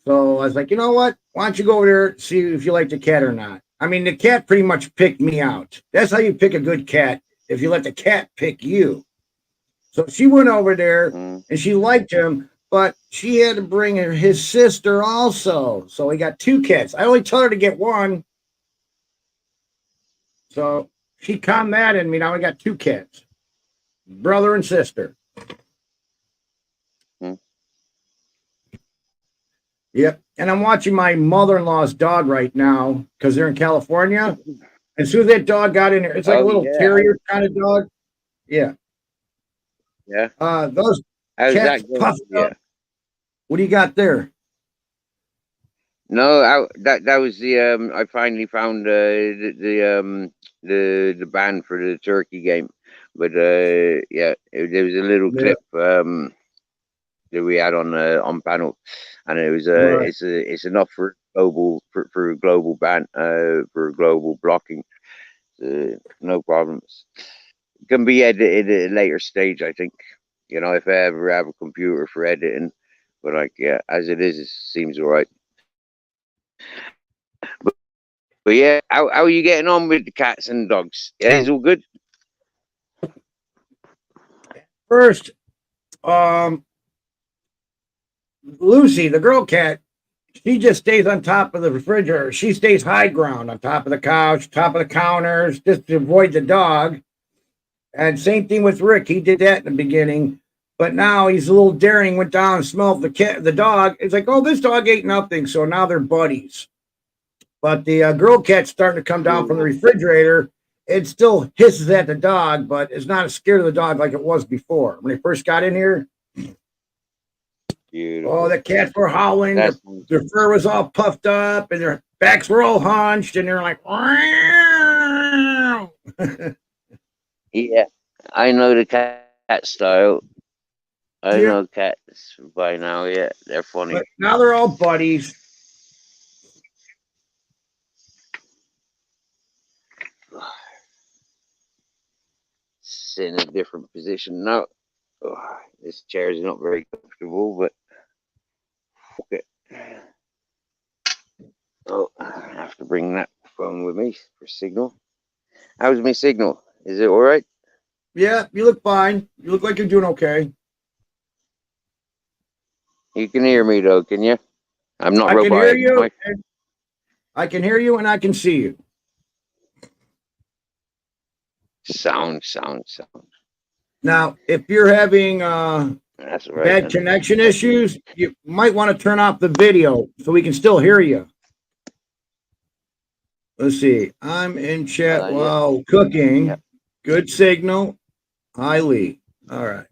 So I was like, you know what? Why don't you go over there, see if you like the cat or not? I mean, the cat pretty much picked me out. That's how you pick a good cat, if you let the cat pick you. So she went over there and she liked him, but she had to bring his sister also. So we got two cats. I only told her to get one. So she calmed that in me. Now we got two cats, brother and sister. Yep. And I'm watching my mother-in-law's dog right now because they're in California. As soon as that dog got in there, it's like a little terrier kind of dog. Yeah. Yeah. Those How's cats that going? puffed Yeah. up. What do you got there? No, that was the I finally found the band for the turkey game, but yeah, there was a little clip that we had on panel, and it was Right. it's enough for a global ban for global blocking, no problems. It can be edited at a later stage, I think. You know, if I ever have a computer for editing, but like yeah, as it is, it seems alright. But yeah, how are you getting on with the cats and dogs? Yeah, it's all good. First, Lucy, the girl cat, she just stays on top of the refrigerator. She stays high ground on top of the couch, top of the counters, just to avoid the dog. And same thing with Rick. He did that in the beginning, but now he's a little daring. Went down and smelled the dog. It's like, oh, this dog ate nothing. So now they're buddies. But the girl cat's starting to come down from the refrigerator. It still hisses at the dog, but it's not as scared of the dog like it was before. When they first got in here, Beautiful. oh, the cats were howling. Their fur was all puffed up, and their backs were all hunched, and they're like, yeah, I know the cat style. I know cats by now. Yeah, they're funny. But now they're all buddies. Sit in a different position now. Oh, this chair is not very comfortable, but okay. Oh, I have to bring that phone with me for signal. How's my signal? Is it all right? Yeah, you look fine. You look like you're doing okay. You can hear me though, can you? I'm not I can hear robotic. you. I can hear you, and I can see you. Sound. Now, if you're having That's right. Bad connection issues. You might want to turn off the video so we can still hear you. Let's see. I'm in chat while cooking. Yep. Good signal. Hi, Lee. All right.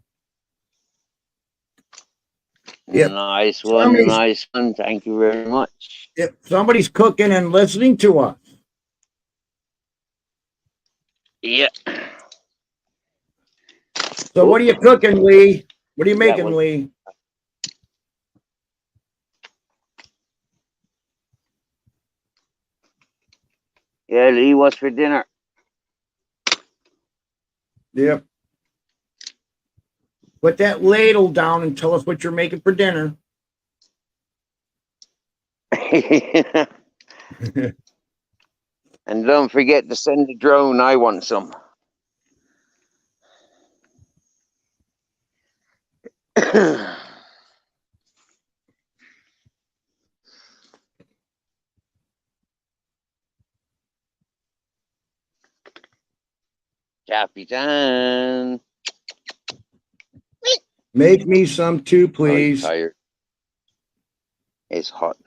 Yep. Nice one. Nice one. Thank you very much. If somebody's cooking and listening to us. Yeah. So what are you cooking, Lee? What are you making, one. Lee? Yeah, Lee, what's for dinner? Yep. Put that ladle down and tell us what you're making for dinner. And don't forget to send the drone. I want some. Capitan. Make me some too, Oh, please. he's tired. It's hot.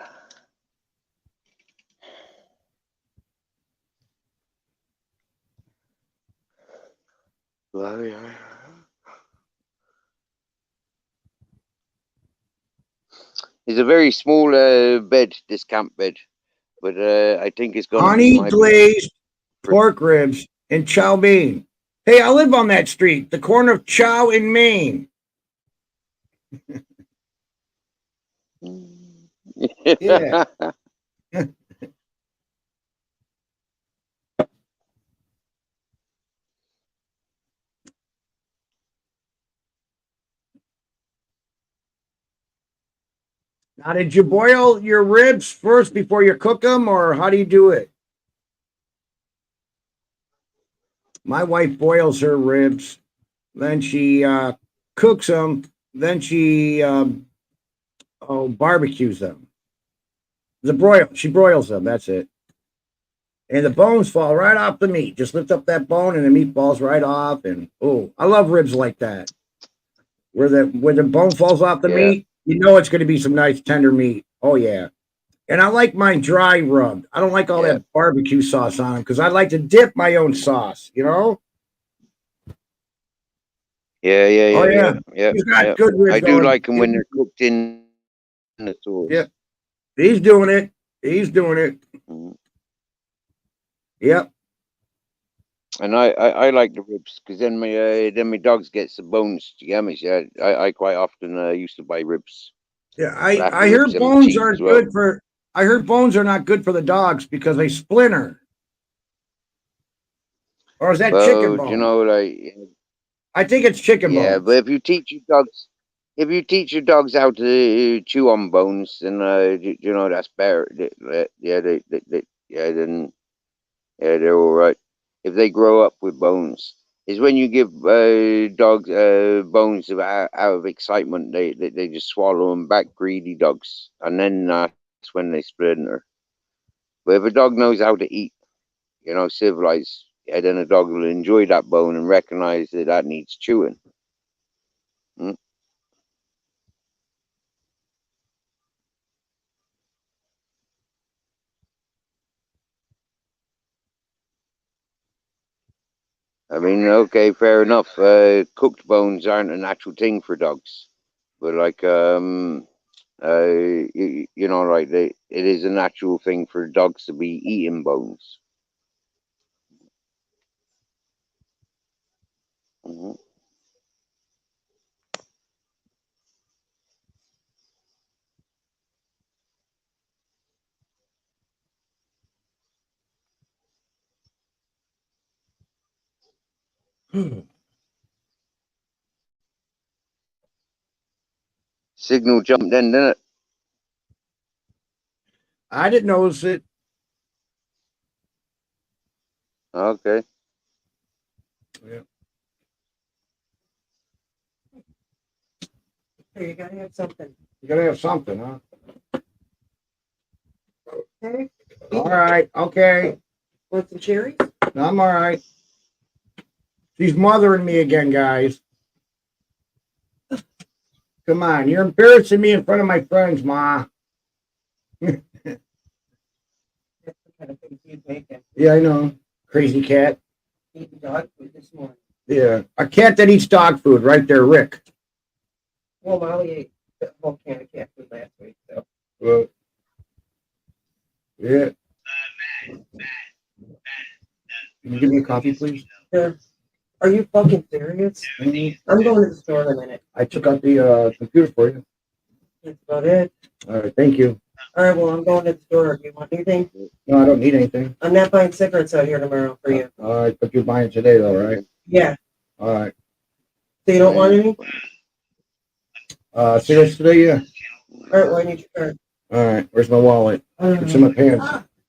It's a very small bed, this camp bed, but I think it's going to be Honey my glazed pork ribs and chow mein. Hey, I live on that street, the corner of Chow in Maine. Yeah. Now, did you boil your ribs first before you cook them, or how do you do it? My wife boils her ribs, then she cooks them, then she barbecues them. She broils them. That's it. And the bones fall right off the meat. Just lift up that bone, and the meat falls right off. And oh, I love ribs like that, where the bone falls off the meat. You know it's going to be some nice tender meat. Oh yeah. And I like mine dry rubbed. I don't like all that barbecue sauce on them because I like to dip my own sauce, you know? Yeah. He's got good ribs. I do like them when they're cooked in the sauce. Yeah. He's doing it. Mm-hmm. Yep. And I like the ribs because then my dogs get some bones. You get me? Yeah, I quite often used to buy ribs. Yeah, I hear bones aren't good for. I heard bones are not good for the dogs because they splinter. Or is that chicken bones? You know, like I think it's chicken bones. Yeah, but if you teach your dogs how to chew on bones, then you know that's better. Then they're all right. If they grow up with bones, is when you give dogs bones out of excitement, they just swallow them back, greedy dogs, and then that's when they splinter. But if a dog knows how to eat, you know, civilized, then a dog will enjoy that bone and recognize that needs chewing. Mm. I mean, okay, fair enough. Cooked bones aren't a natural thing for dogs, but like you know, like it is a natural thing for dogs to be eating bones. Mm-hmm. Signal jumped in, didn't it? I didn't notice it. Okay. Yeah. Hey, you gotta have something. You gotta have something, huh? Okay. All right. Okay. Want some cherries? I'm all right. She's mothering me again, guys. Come on, you're embarrassing me in front of my friends, Ma. That's the kind of things you'd make him. Yeah, I know. Crazy cat. Eating dog food this morning. Yeah, a cat that eats dog food, right there, Rick. Well, Molly ate the whole can of cat food last week, so. Well, yeah. Can you give me a coffee, please? Sure. Are you fucking serious? Mhm. I'm going to the store in a minute. I took out the computer for you. That's about it. All right, thank you. All right, well, I'm going to the store. Do you want anything? No, I don't need anything. I'm not buying cigarettes out here tomorrow for you. All right, but you're buying today, though, right? Yeah. All right. So you don't want any? Cigarettes today, yeah. All right, well, I need your card. All right, where's my wallet? It's in my pants.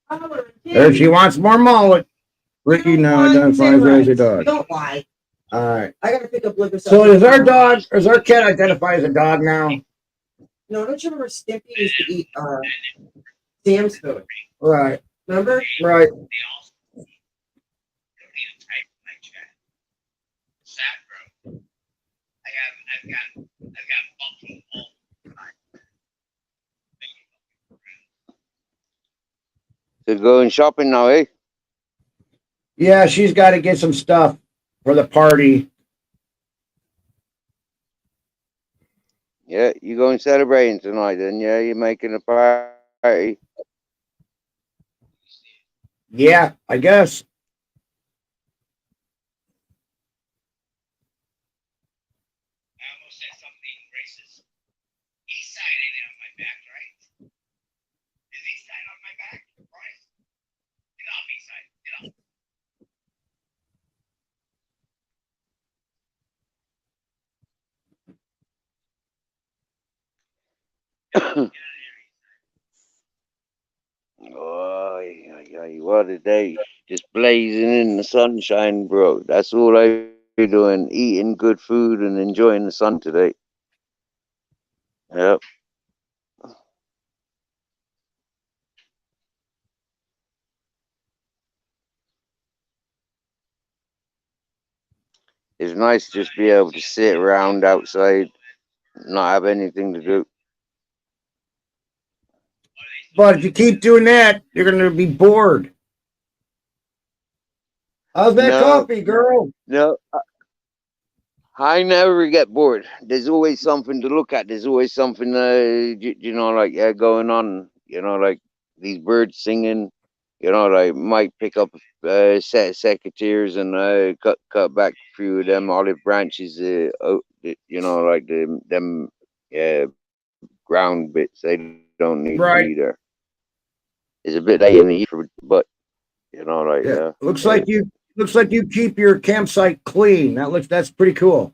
Oh, There, she wants more mullet. Ricky now identifies her as a dog. Don't lie. All right. I gotta pick up liquor. So is our cat identify as a dog now? No, don't you remember Stimpy used to eat Sam's food? Right. Remember? Right. So going shopping now, eh? Yeah, she's got to get some stuff for the party. Yeah, you going celebrating tonight then? Yeah, you're making a party. Yeah, I guess. Oh, what a day. Just blazing in the sunshine, bro. That's all I be doing. Eating good food and enjoying the sun today. Yep. It's nice to just be able to sit around outside, not have anything to do. But if you keep doing that, you're going to be bored. How's that No, coffee, girl? no, I never get bored. There's always something to look at. There's always something, like going on. Like these birds singing. Like might pick up a set of secateurs and cut back a few of them olive branches. Like them ground bits. They don't need to be there. Right. It's a bit late in the year, but Yeah. Looks like you keep your campsite clean. That's pretty cool.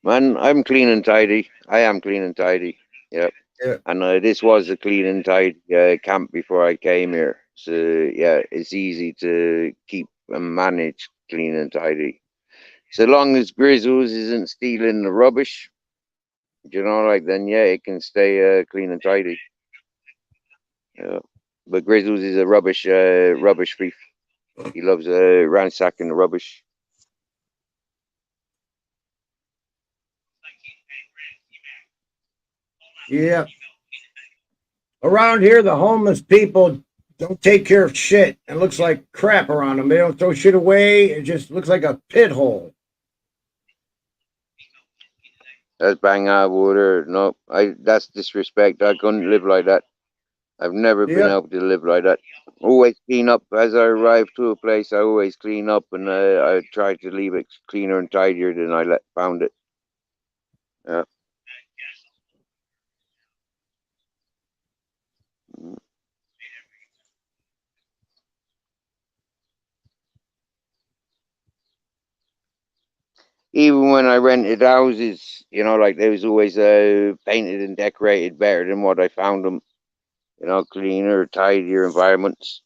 man, I'm clean and tidy. I am clean and tidy. Yep. Yeah. And this was a clean and tidy camp before I came here. So yeah, it's easy to keep and manage clean and tidy. So long as Grizzles isn't stealing the rubbish, like then yeah, it can stay clean and tidy. Yeah. But Grizzles is a rubbish thief. He loves ransacking the rubbish. Yeah. Around here, the homeless people don't take care of shit. It looks like crap around them. They don't throw shit away. It just looks like a pit hole. That's bang out of order. No, that's disrespect. I couldn't live like that. I've never been Yep. able to live like that. Always clean up as I arrive to a place. I always clean up, and I try to leave it cleaner and tidier than I found it. Yeah. Mm. Even when I rented houses, like they was always painted and decorated better than what I found them. Cleaner, tidier environments.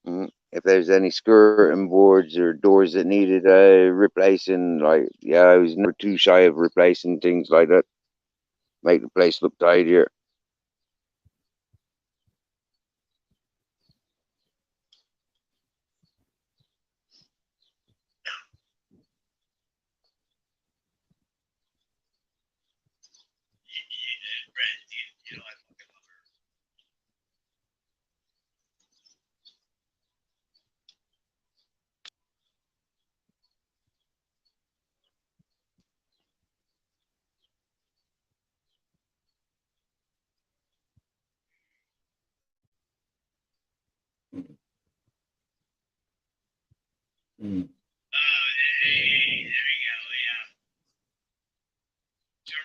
If there's any skirting boards or doors that needed replacing, like yeah, I was never too shy of replacing things like that. Make the place look tidier.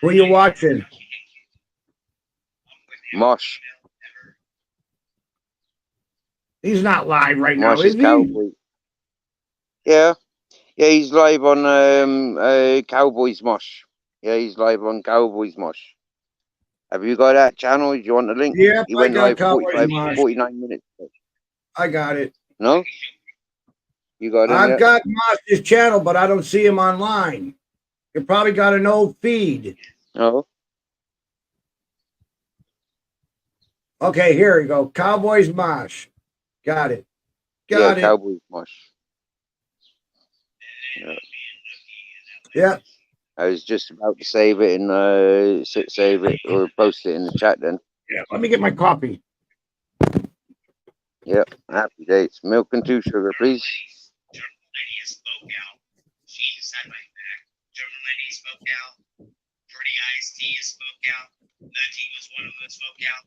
Who are you watching? Mosh. He's not live right now, Mosh is is he? Cowboy. Yeah. Yeah, he's live on Cowboys Mosh. Yeah, he's live on Cowboys Mosh. Have you got that channel? Do you want the link? Yep, He I went got live Cowboys Mosh. 49 minutes ago. I got it. No? You got him I've yet? got Mosh's channel, but I don't see him online. You probably got an old feed. Oh. Okay, here we go. Cowboys Mosh. Got it. Got it. Cowboys Mosh. Yeah. Yeah. I was just about to save it and save it or post it in the chat then. Yeah. Let me get my coffee. Yep. Happy days. Milk and 2 sugar, please. German lady spoke out. She just had my back. German lady spoke out. Pretty Ice Tea spoke out. Nutty was one of them that spoke out.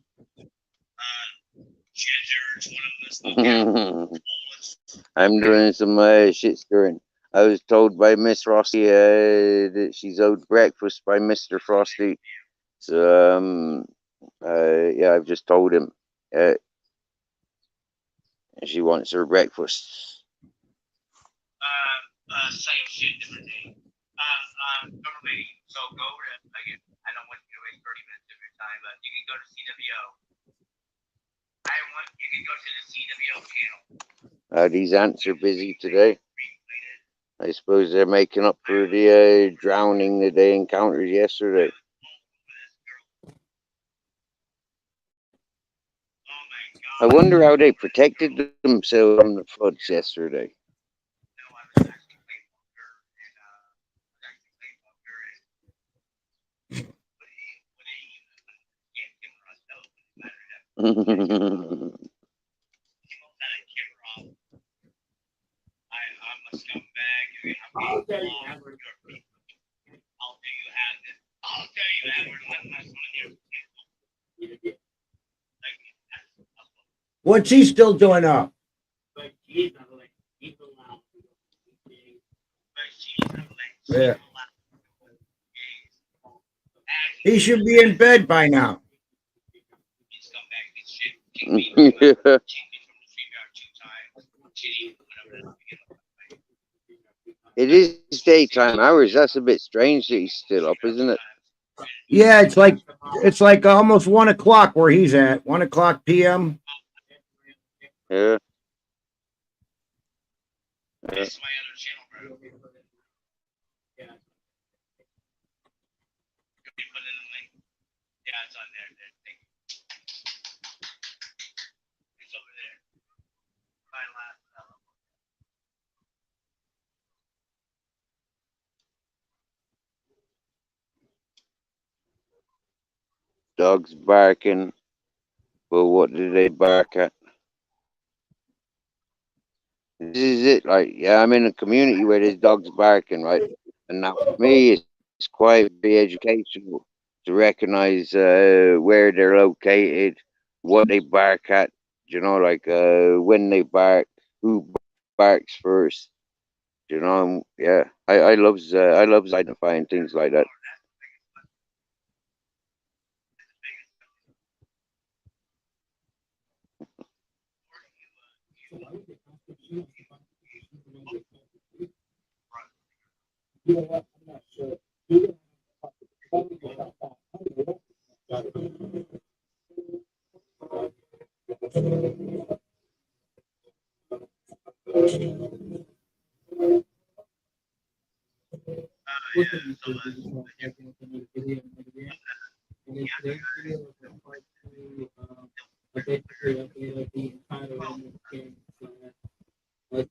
Ginger's one of them that spoke out. I'm doing some shit stirring. I was told by Miss Frosty that she's owed breakfast by Mr. Frosty. So yeah, I've just told him she wants her breakfast. Same shit, different name. Normally, so go to, again, I don't want you to waste 30 minutes of your time, but you can go to CWO. You can go to the CWO channel. These ants are busy today. I suppose they're making up for the drowning that they encountered yesterday. I wonder how they protected themselves from the floods yesterday. I'll tell you Edward What's he still doing up? Yeah. He should be in bed by now. Yeah. It is daytime hours. That's a bit strange that he's still up, isn't it? Yeah, it's like almost 1 o'clock where he's at. 1 o'clock p.m. Yeah. That's my other channel, bro. Yeah. Put in the link. Yeah, it's on there. Thank you. It's over there. Fine, last. Dogs barking. Well, what do they bark at? This is it. Like, yeah, I'm in a community where there's dogs barking, right? And now for me, it's quite very educational to recognize where they're located, what they bark at. You know, like when they bark, who barks first. You know, yeah, I love identifying things like that.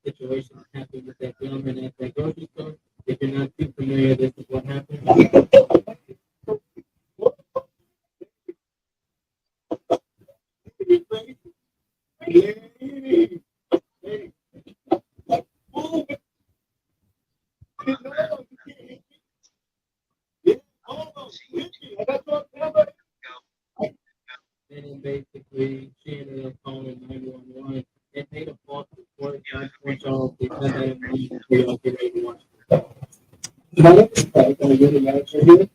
Situation happened with that gentleman at that grocery store. If you're not too familiar, this is what happened. And basically, she ended up calling 911. They made a false report. Unfortunately, they said that ready to watch. Can I get a manager here?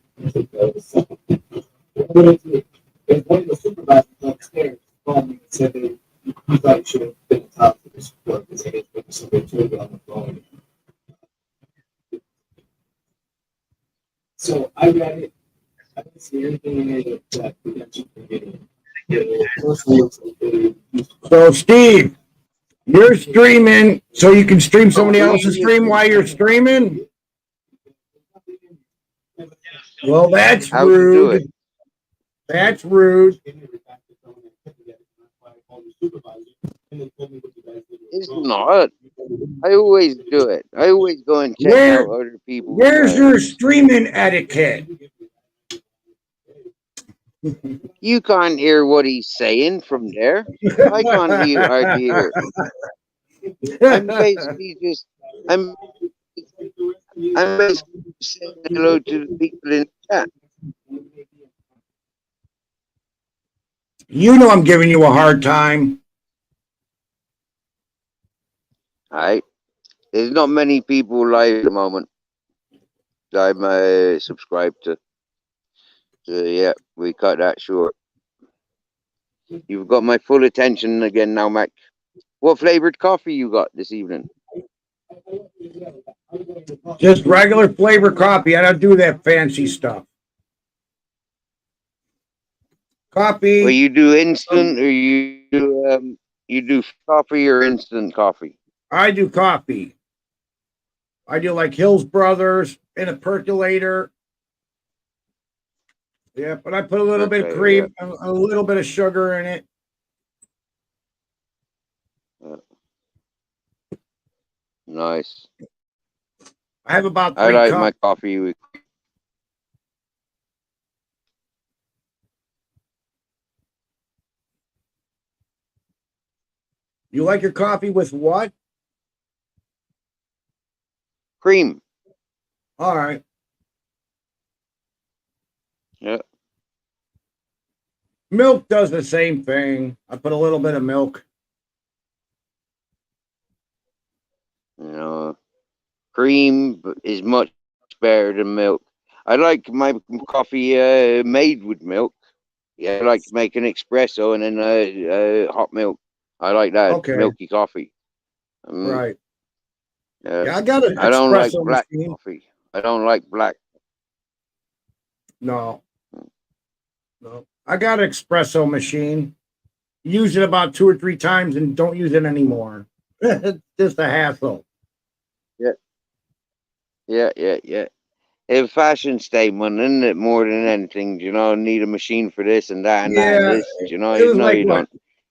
There's one of the supervisors upstairs called me and said that he thought he should have been top for this report because he had put somebody told on the phone. So I read it. I didn't see anything in it that prevents you from getting it. So, Steve, you're streaming, so you can stream somebody Oh, else's stream while you're streaming? Well, that's how to do it? rude. That's rude. It's not. I always do it. I always go and check Where, out other people's. where's your streaming etiquette? You can't hear what he's saying from there. I can't hear. Hardly hear. I'm basically just. I'm basically saying hello to the people in the chat. You know I'm giving you a hard time. All right. There's not many people live at the moment that I'm subscribed to. So yeah, we cut that short. You've got my full attention again now, Mac. What flavored coffee you got this evening? Just regular flavor coffee. I don't do that fancy stuff. Coffee. Well, you do instant or you do coffee or instant coffee? I do coffee. I do like Hills Brothers in a percolator. Yeah, but I put a little bit of cream, a little bit of sugar in it. Nice. I have about 3 I like cups. my coffee with. You like your coffee with what? Cream. All right. Yeah. Milk does the same thing. I put a little bit of milk. You know, cream is much better than milk. I like my coffee made with milk. Yeah, I like making espresso and then hot milk. I like that milky coffee. Right. Yeah, I got an I don't like espresso black machine. coffee. I don't like black. No. I got an espresso machine. Use it about 2 or 3 times and don't use it anymore. It's just a hassle. Yeah. A fashion statement, isn't it? More than anything, need a machine for this and that and that and this. It was No, like you what, don't.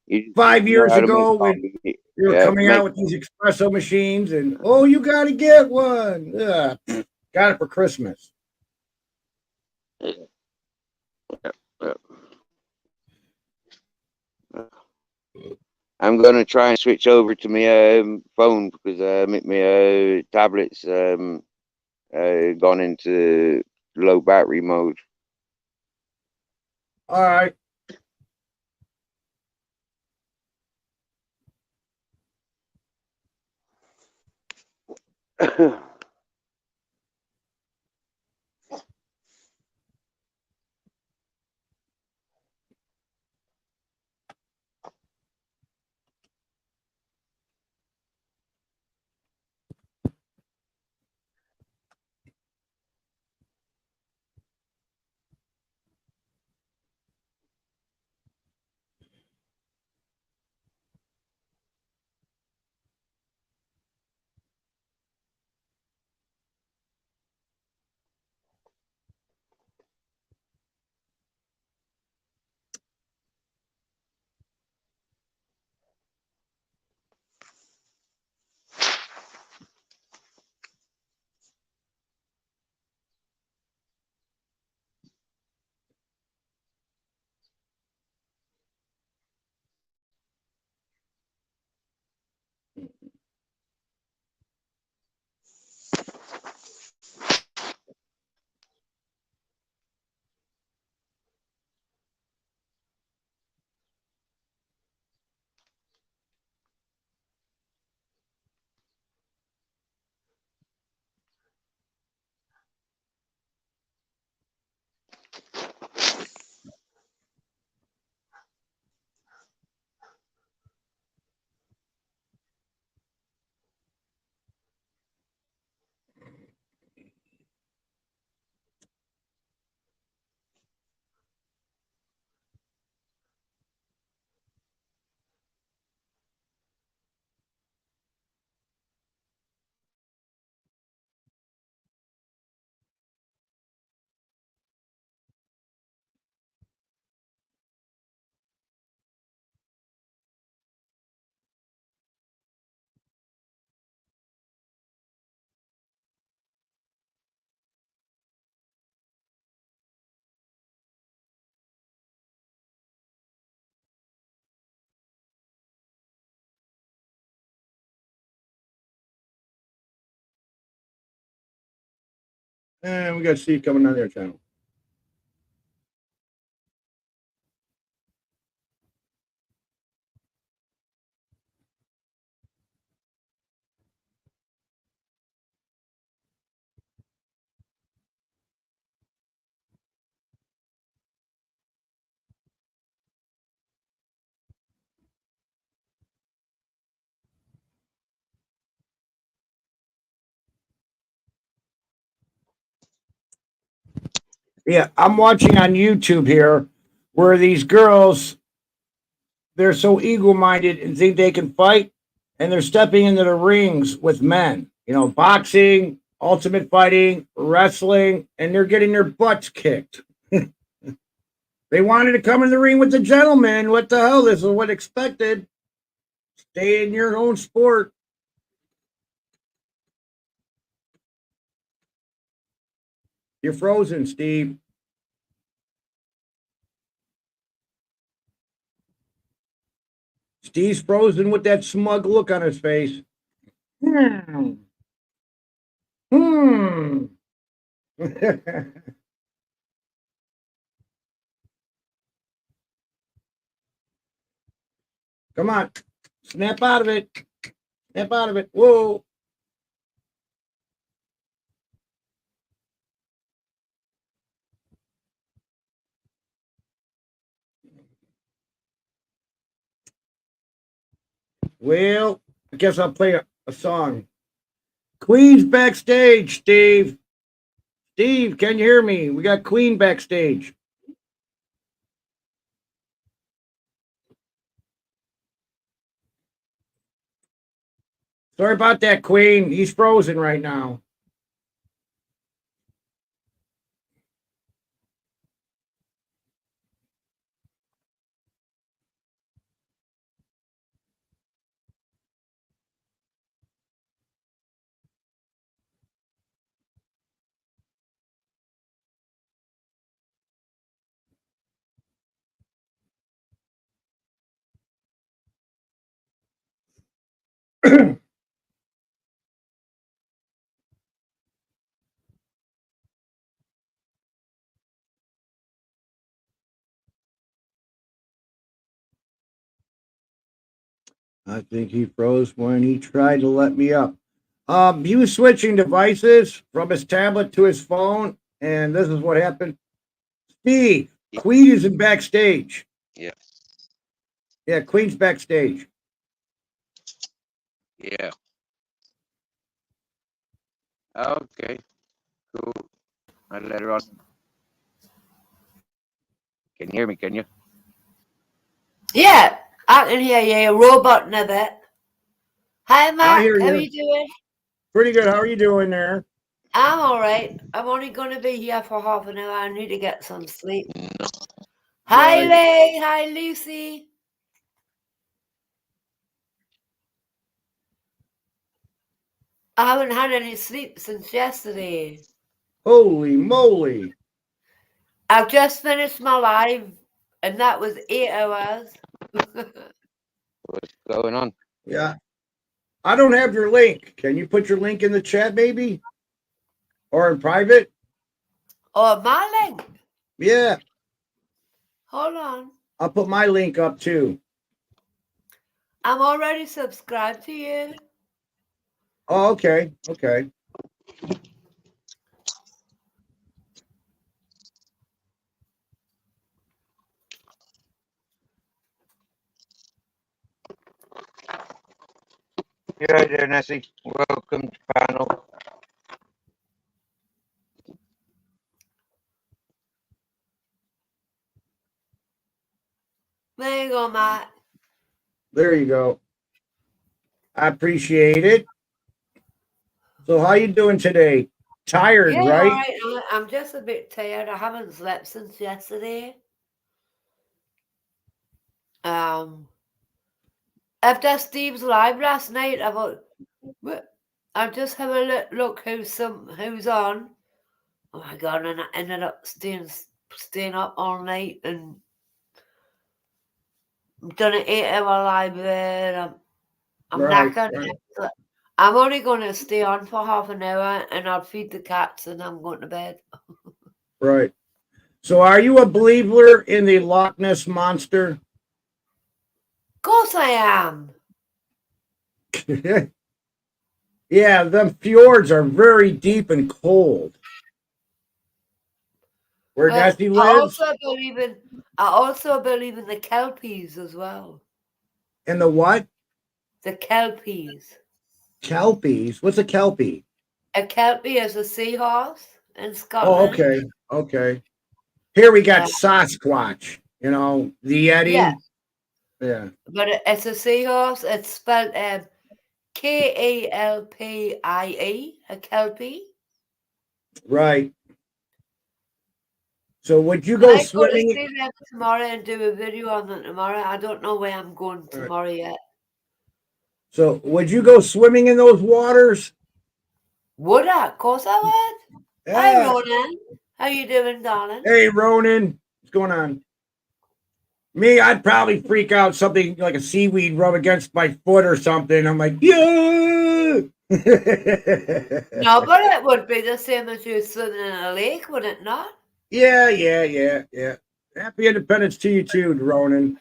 You 5 know years how to make ago when coffee. they were coming out with these espresso machines, and you got to get one. Got it for Christmas. Yeah. I'm gonna try and switch over to my phone because my tablet's gone into low battery mode. All right. And we got to see it coming on their channel. Yeah, I'm watching on YouTube here where these girls, they're so ego-minded and think they can fight, and they're stepping into the rings with men. You know, boxing, ultimate fighting, wrestling, and they're getting their butts kicked. They wanted to come in the ring with the gentlemen. What the hell? This is what expected. Stay in your own sport. You're frozen, Steve. Steve's frozen with that smug look on his face. Hmm. Hmm. Come on. Snap out of it. Snap out of it. Whoa. Well, I guess I'll play a song. Queen's backstage, Steve. Steve, can you hear me? We got Queen backstage. Sorry about that, Queen. He's frozen right now. I think he froze when he tried to let me up. He was switching devices from his tablet to his phone, and this is what happened. Steve, Queen is in backstage. Yeah. Yeah, Queen's backstage. Yeah. Okay. Cool. I'll let her on. Can you hear me? Can you? Yeah, I can hear you. Robot in a bit. Hi, I Mark. hear How are you. you doing? Pretty good. How are you doing there? I'm all right. I'm only going to be here for half an hour. I need to get some sleep. Hi, Right. Ray. Hi, Lucy. I haven't had any sleep since yesterday. Holy moly. I've just finished my live, and that was 8 hours. What's going on? Yeah. I don't have your link. Can you put your link in the chat, maybe? Or in private? Oh, my link. Yeah. Hold on. I'll put my link up too. I'm already subscribed to you. Oh, okay. Okay. You're right there, Nessie. Welcome to panel. There you go, Matt. There you go. I appreciate it. So how you doing today? Tired, Yeah, all right? right. I'm just a bit tired. I haven't slept since yesterday. After Steve's live last night, I thought, I'll just have a look who's on. Oh my god! And I ended up staying up all night and done an 8 hour live there. I'm Right, knackered. right. I'm only going to stay on for half an hour and I'll feed the cats and I'm going to bed. Right. So, are you a believer in the Loch Ness monster? Of course I am. Yeah, them fjords are very deep and cold. Where Well, Nessie lives? I also believe in the kelpies as well. In the what? The kelpies. Kelpies. What's a kelpie? A kelpie is a seahorse in Oh, Scotland. okay. Okay. Here we got Yeah. Sasquatch, you know, the Yeti. Yeah. Yeah. But it's a seahorse. It's spelled Kelpie, a kelpie. Right. So would you I go go to swimming? see them tomorrow and do a video on them tomorrow. I don't know where I'm going tomorrow yet. So would you go swimming in those waters? Would I? Of course I would. Hi, Yeah. Ronan. How you doing, darling? Hey, Ronan. What's going on? Me, I'd probably freak out something like a seaweed rub against my foot or something. I'm like, yeah. No, but it would be the same as you swimming in a lake, would it not? Yeah. Happy Independence to you too, Ronan.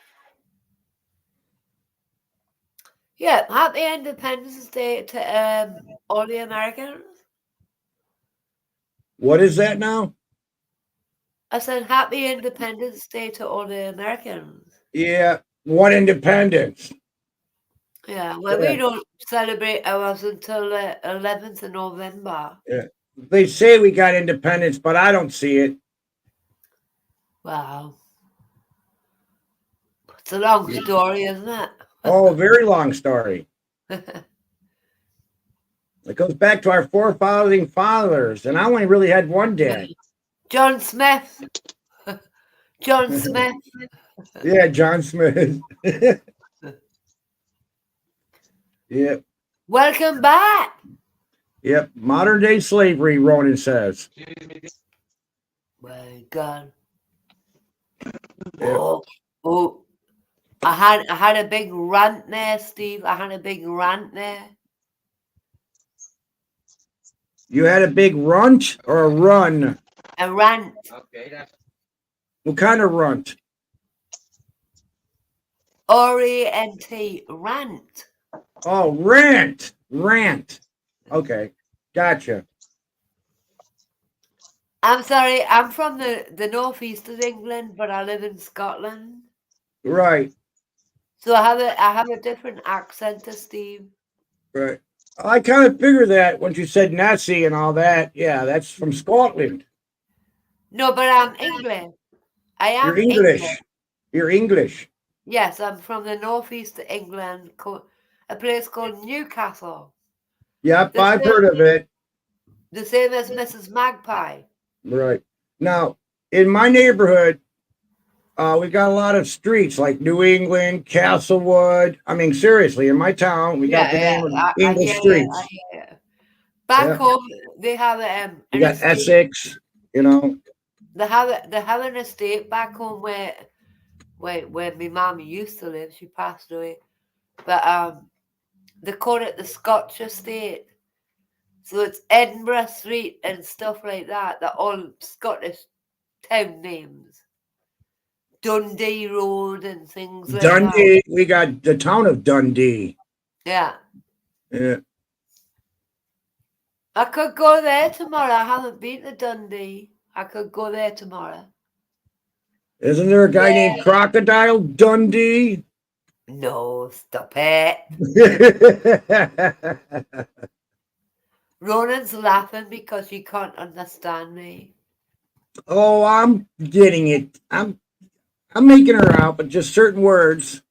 Yeah, happy Independence Day to all the Americans. What is that now? I said happy Independence Day to all the Americans. Yeah. What independence? Yeah, well, we don't celebrate ours until the 11th of November. Yeah. They say we got independence, but I don't see it. Wow. It's a long story, isn't it? Oh, very long story. It goes back to our forefathering fathers, and I only really had one dad. John Smith. John Smith. Yeah, John Smith. Yep. Welcome back. Yep. Modern day slavery, Ronan says. My God. Yep. Oh. I had a big rant there, Steve. I had a big rant there. You had a big runt or a run? A rant. Okay, What kind of runt? R-A-N-T. Rant. Oh, rant. Okay. Gotcha. I'm sorry. I'm from the northeast of England, but I live in Scotland. Right. So I have a different accent to Steve. Right. I kind of figured that once you said Nazi and all that. Yeah, that's from Scotland. No, but I'm English. I am You're English. You're English. Yes, I'm from the northeast of England, a place called Newcastle. Yep, I've heard of it. The same as Mrs. Magpie. Right. Now, in my neighborhood, we got a lot of streets like New England, Castlewood. I mean, seriously, in my town, we got the name of English streets. Back home, they have you got estate. Essex, you know. They have an estate back home where my mom used to live. She passed away, but they call it the Scotch Estate. So it's Edinburgh Street and stuff like that. They're all Scottish town names. Dundee Road and things like that. Dundee, we got the town of Dundee. Yeah. Yeah. I could go there tomorrow. I haven't been to Dundee. I could go there tomorrow. Isn't there a guy named Crocodile Dundee? No, stop it. Ronan's laughing because you can't understand me. Oh, I'm getting it. I'm making her out, but just certain words.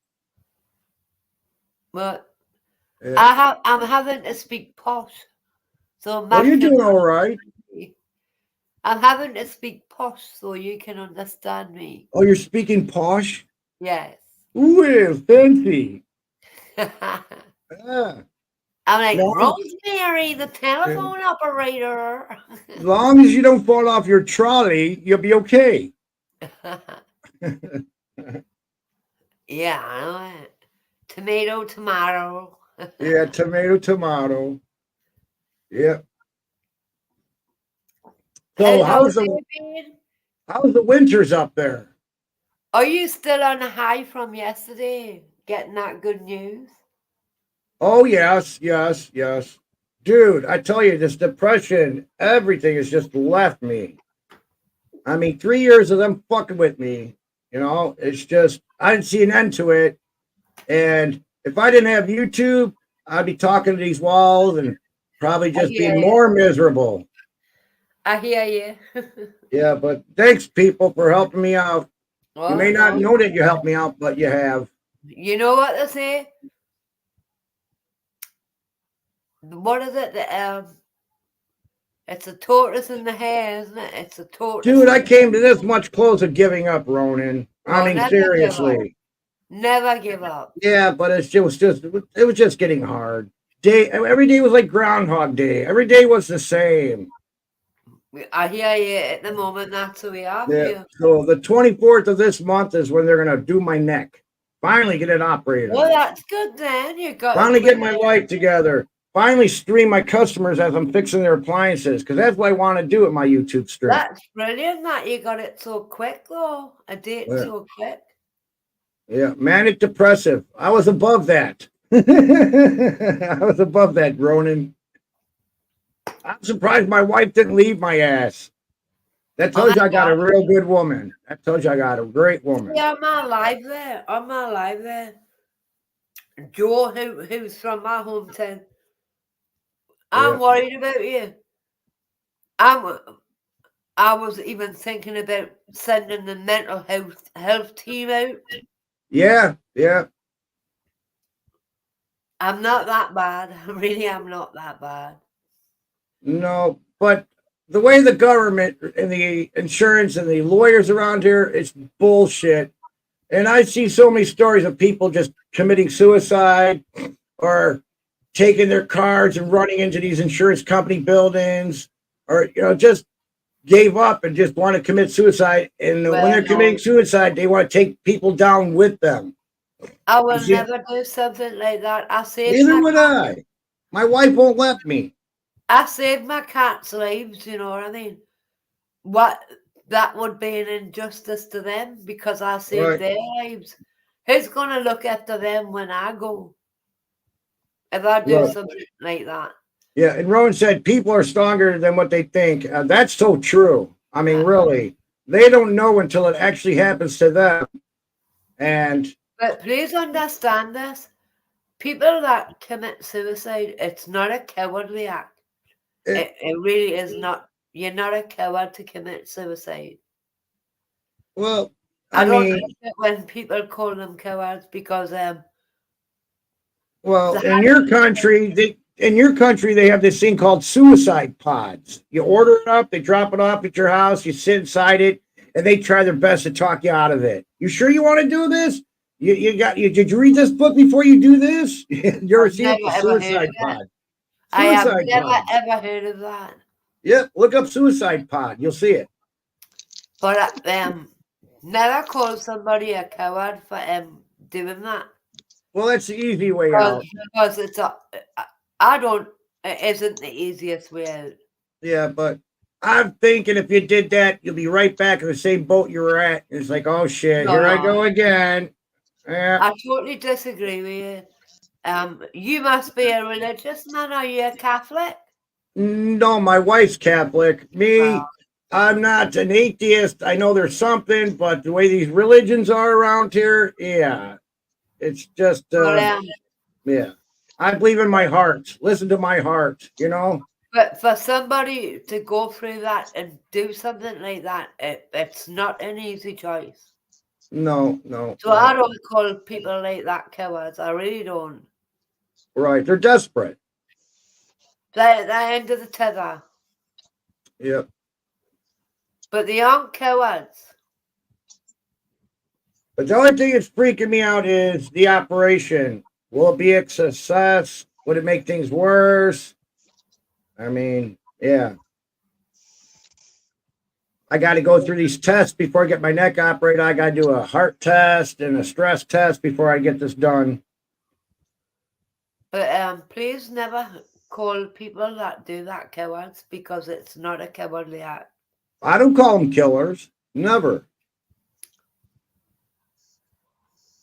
But I'm having to speak posh. So you're doing all right. I'm having to speak posh so you can understand me. Oh, you're speaking posh? Yes. Ooh, fancy. I'm like, Rosemary, the telephone operator. As long as you don't fall off your trolley, you'll be okay. Yeah, I know it. Tomato. Yeah, tomato. Yeah. So How's it been? how's the winters up there? Are you still on a high from yesterday? Getting that good news? Oh yes, yes, yes. Dude, I tell you, this depression, everything has just left me. I mean, 3 years of them fucking with me, it's just I didn't see an end to it. And if I didn't have YouTube, I'd be talking to these walls and probably I just hear being you. more miserable. I hear you. Yeah, but thanks, people, for helping me out. You may Well, not no. know that you helped me out, but you have. You know what they say? What is it? It's a tortoise in the hare, isn't it? It's a tortoise Dude, in I the came to this much close of giving up, Ronan. I Oh, mean, never give up. seriously. Never give up. Yeah, but it was just getting hard. Every day was like Groundhog Day. Every day was the same. I hear you at the moment. That's who we are for Yeah. you. So the 24th of this month is when they're gonna do my neck. Finally get it operated Well, on. that's good then. You got Finally it get quick. my life together. Finally stream my customers as I'm fixing their appliances because that's what I want to do with my YouTube stream. That's brilliant that you got it so quick, though. A date Yeah. so quick. Yeah, manic depressive. I was above that. I was above that, Ronan. I'm surprised my wife didn't leave my ass. That Oh tells you my I got a God. real good woman. That tells you I got a great woman. Yeah, I'm alive there. I'm alive there. Joe, who's from my hometown. I'm Yeah. worried about you. I was even thinking about sending the mental health team out. Yeah, yeah. I'm not that bad. I really am not that bad. No, but the way the government and the insurance and the lawyers around here, it's bullshit. And I see so many stories of people just committing suicide or taking their cars and running into these insurance company buildings or, just gave up and just want to commit suicide. And when they're Well, committing no, suicide, they want to take people down with them. I You will see, never do something like that. neither would I. My wife won't let me. I saved my cat's lives, you know what I mean? What that would be an injustice to them because I saved Right. their lives. Who's gonna look after them when I go? If I do Right. something like that. Yeah, and Rowan said people are stronger than what they think. That's so true. I mean, really, they don't know until it actually happens to them. And But please understand this. People that commit suicide, it's not a cowardly act. It really is not. You're not a coward to commit suicide. well, I I don't mean, like it when people call them cowards because well, the in your country, they have this thing called suicide pods. You order it up, they drop it off at your house, you sit inside it, and they try their best to talk you out of it. You sure you want to do this? Did you read this book before you do this? You ever I've seen never a ever heard of suicide that. pod? I have Suicide never pod. ever heard of that. Yep, look up suicide pod. You'll see it. But never call somebody a coward for doing that. Well, that's the easy way out. Because it's I don't. It isn't the easiest way out. Yeah, but I'm thinking if you did that, you'll be right back in the same boat you were at. It's like, oh shit, No, here I no. go again. Yeah. I totally disagree with you. You must be a religious man. Are you a Catholic? No, my wife's Catholic. Me, Well, I'm not an atheist. I know there's something, but the way these religions are around here, yeah, it's just, yeah. I believe in my heart. Listen to my heart, but for somebody to go through that and do something like that, it's not an easy choice. No, no. So I don't call people like that cowards. I really don't. Right, they're desperate. They're the end of the tether. Yep. But they aren't cowards. But the only thing that's freaking me out is the operation. Will it be a success? Would it make things worse? I mean, yeah. I got to go through these tests before I get my neck operated. I got to do a heart test and a stress test before I get this done. But please never call people that do that cowards, because it's not a cowardly act. I don't call them killers. Never.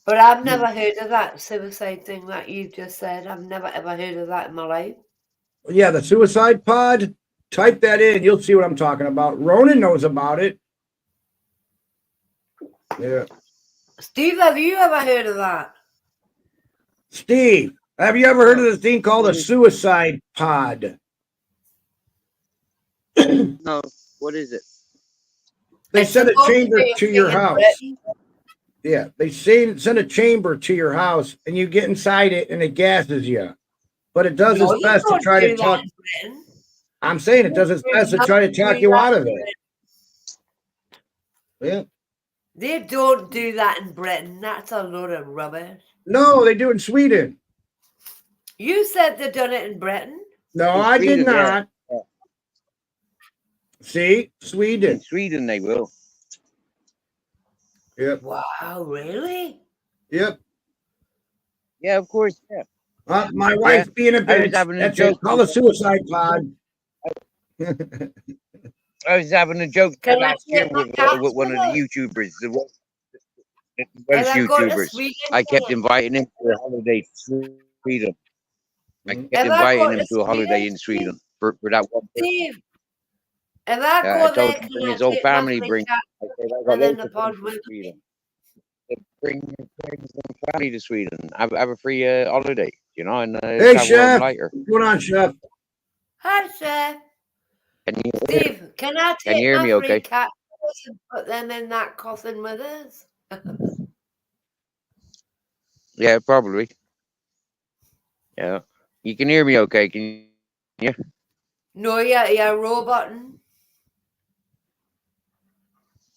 But I've never heard of that suicide thing that you just said. I've never ever heard of that in my life. Yeah, the suicide pod. Type that in. You'll see what I'm talking about. Ronan knows about it. Yeah. Steve, have you ever heard of that? Steve, have you ever heard of this thing called a suicide pod? No, what is it? They It's send a supposed to chamber be a to thing your in house. Britain. Yeah, they send a chamber to your house, and you get inside it, and it gases you. But it does No, its you best to don't try do to that talk. in Britain. I'm saying it does its best to try to talk you out of it. Yeah. They don't do that in Britain. That's a load of rubbish. No, they do it in Sweden. You said they done it in Britain. No, In I did Sweden, yeah. not. See, In Sweden. Sweden, they will. Yep. Wow, really? Yep. Yeah, of course. Yeah. My wife's being a I was bitch. having a That's joke. it. Call a suicide pod. I was having a joke Can I last year take my with cats one of with the us? YouTubers, the And Welsh I go to YouTubers. Sweden. I kept then? inviting him to a holiday to Sweden. I kept Have I inviting got him to to a holiday Sweden, in Sweden for that one person. Steve? If I I go told there, him to can bring I his whole take my family. three cats I said, I got and then loads the of pod friends with from me? Sweden. I said, bring some family to Sweden. Have a free holiday, you know, and Hey, travel home Chef. later. What's going on, Chef? Hi, Chef. Can you Steve, can I Can you take hear my me? three Okay. cats and put them in that coffin with us? Yeah, probably. Yeah. You can hear me okay, can you? No, you're roboting.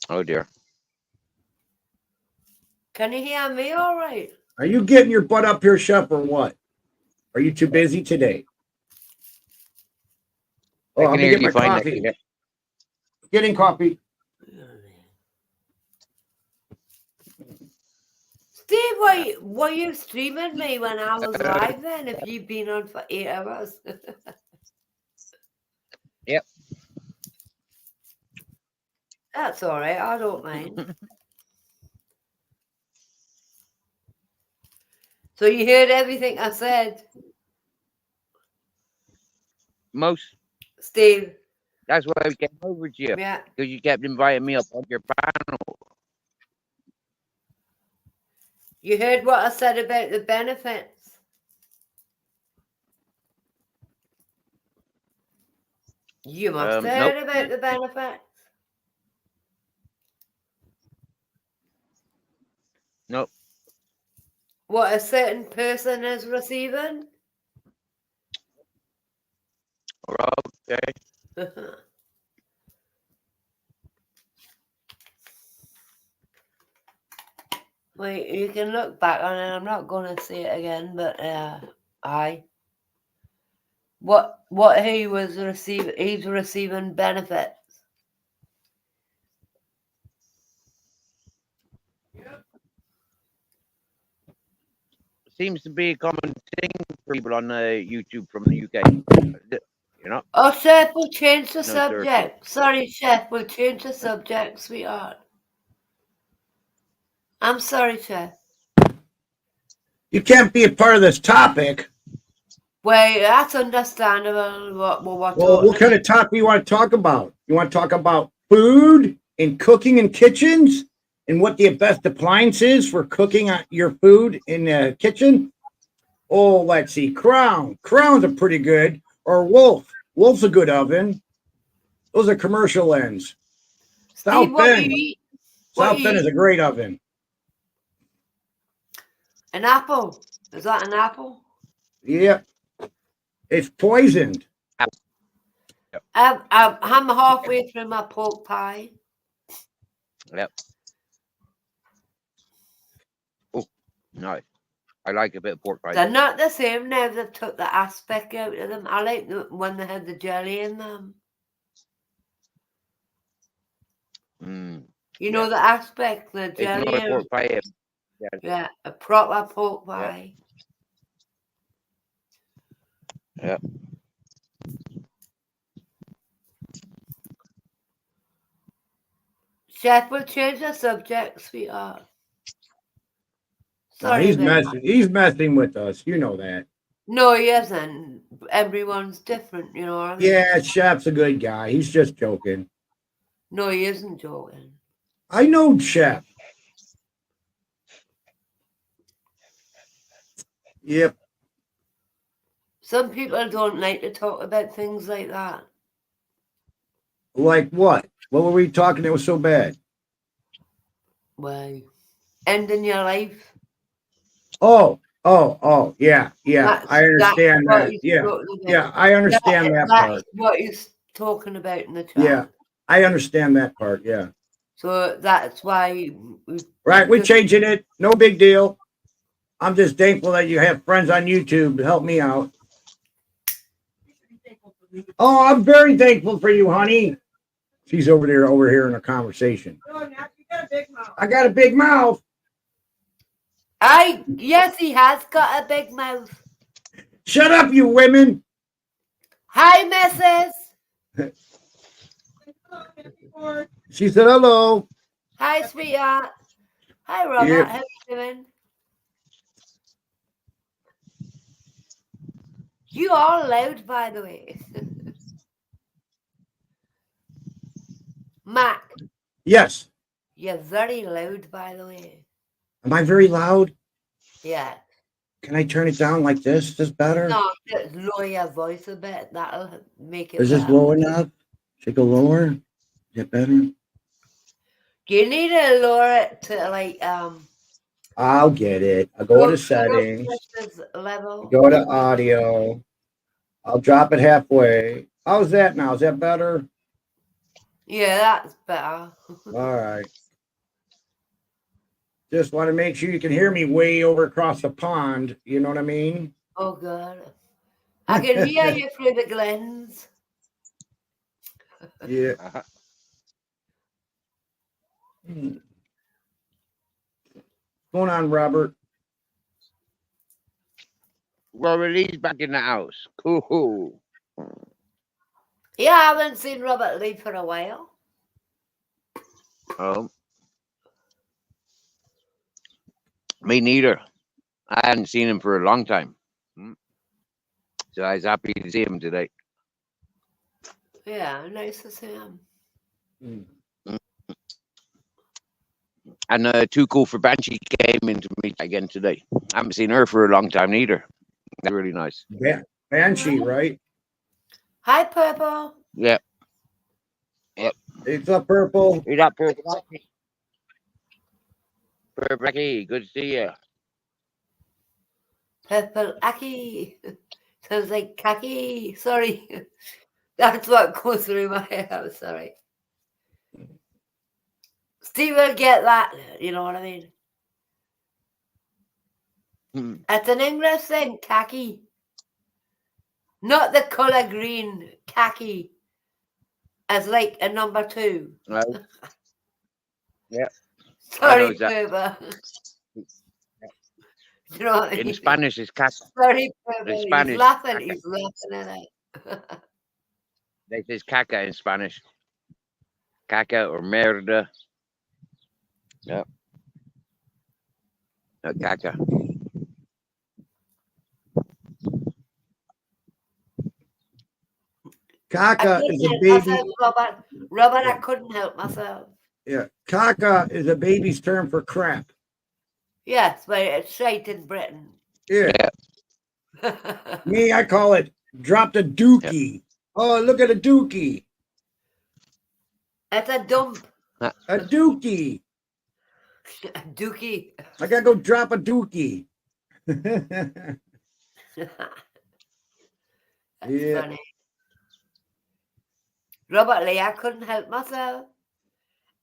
Oh dear. Can you hear me all right? Are you getting your butt up here, Chef, or what? Are you too busy today? Oh, I I'm can gonna hear get you my fine. coffee. Getting coffee. Steve, were you streaming me when I was live then, if you've been on for 8 hours? Yep. That's all right, I don't mind. So you heard everything I said, Most. Steve? That's why I came over to you. Yeah. Because you kept inviting me up on your panel. You heard what I said about the benefits? You must have Nope. heard about the benefits. Nope. What a certain person is receiving? Okay. Wait, you can look back on it. I'm not going to say it again, but what he was receiving, he's receiving benefits. Seems to be a common thing for people on YouTube from the UK. You know? Oh, Chef, we'll change the No, subject. Sorry, Chef, we'll change the subject, sweetheart. I'm sorry, Chef. You can't be a part of this topic. Wait, that's understandable. Well, what kind of topic you want to talk about? You want to talk about food and cooking in kitchens and what the best appliance is for cooking your food in the kitchen? Oh, let's see. Crown. Crowns are pretty good. Or Wolf. Wolf's a good oven. Those are commercial ends. Steve, South what Bend. you eat? South Bend is a great oven. An apple. Is that an apple? Yep. It's poisoned. I'm halfway through my pork pie. Yep. Oh, no. I like a bit of pork pie. They're not the same now. They've took the aspic out of them. I like them when they had the jelly in them. You know the aspic, the jelly. It's not a pork pie. Yeah, a proper pork pie. Yeah. Chef will change the subject, sweetheart. No, Sorry he's about that. messing. He's messing with us. You know that. No, he isn't. Everyone's different, you know what I mean? Yeah, Chef's a good guy. He's just joking. No, he isn't joking. I know Chef. Yep. Some people don't like to talk about things like that. Like what? What were we talking that was so bad? Well, ending your life. Oh, yeah. I understand what that. he's Yeah, talking about. yeah, I understand that That part. is what he's talking about in the chat. Yeah, I understand that part. Yeah. So that's why Right, we're changing it. No big deal. I'm just thankful that you have friends on YouTube to help me out. Oh, I'm very thankful for you, honey. She's over here in a conversation. I got a big mouth. Yes, he has got a big mouth. Shut up, you women. Hi, missus. She said hello. Hi, sweetheart. Hi, Robert. Yeah. How you doing? You are loud, by the way. Mac. Yes. You're very loud, by the way. Am I very loud? Yeah. Can I turn it down like this? Is this better? No, just lower your voice a bit. That'll make it Is this better. low enough? Should I go lower? Is it better? You need to lower it to like I'll get it. I'll go to settings. Level. Go to audio. I'll drop it halfway. How's that now? Is that better? Yeah, that's better. All right. Just want to make sure you can hear me way over across the pond. You know what I mean? Oh God. I can hear you through the glens. Yeah. What's going on, Robert? Robert Lee's back in the house. Cool. Yeah, I haven't seen Robert Lee for a while. Oh. Me neither. I hadn't seen him for a long time. So I was happy to see him today. Yeah, nice to see him. And Too Cool for Banshee came into me again today. I haven't seen her for a long time neither. That's really nice. Yeah. Banshee, right? Hi, Purple. Yep. Yep. It's up, Purple. Hey, that Purple. Purple Aki, good to see you. Purple Aki. Sounds like khaki. Sorry. That's what goes through my head. I'm sorry. Steve will get that. You know what I mean? It's an English thing, khaki. Not the colour green, khaki. As like a number 2. Right. Yeah. Sorry, Purple. You know what I mean? In Spanish, it's caca. Sorry, Purple. In Spanish, he's laughing. He's laughing at it. This is caca in Spanish. Caca or merda. Yep. Caca. Caca is a baby. Myself, Robert, I couldn't help myself. Yeah. Caca is a baby's term for crap. Yes, but it's straight in Britain. Yeah. Me, I call it dropped a dookie. Yeah. Oh, look at a dookie. That's a dump. A dookie. A dookie. I gotta go drop a dookie. That's funny. Robert Lee, I couldn't help myself.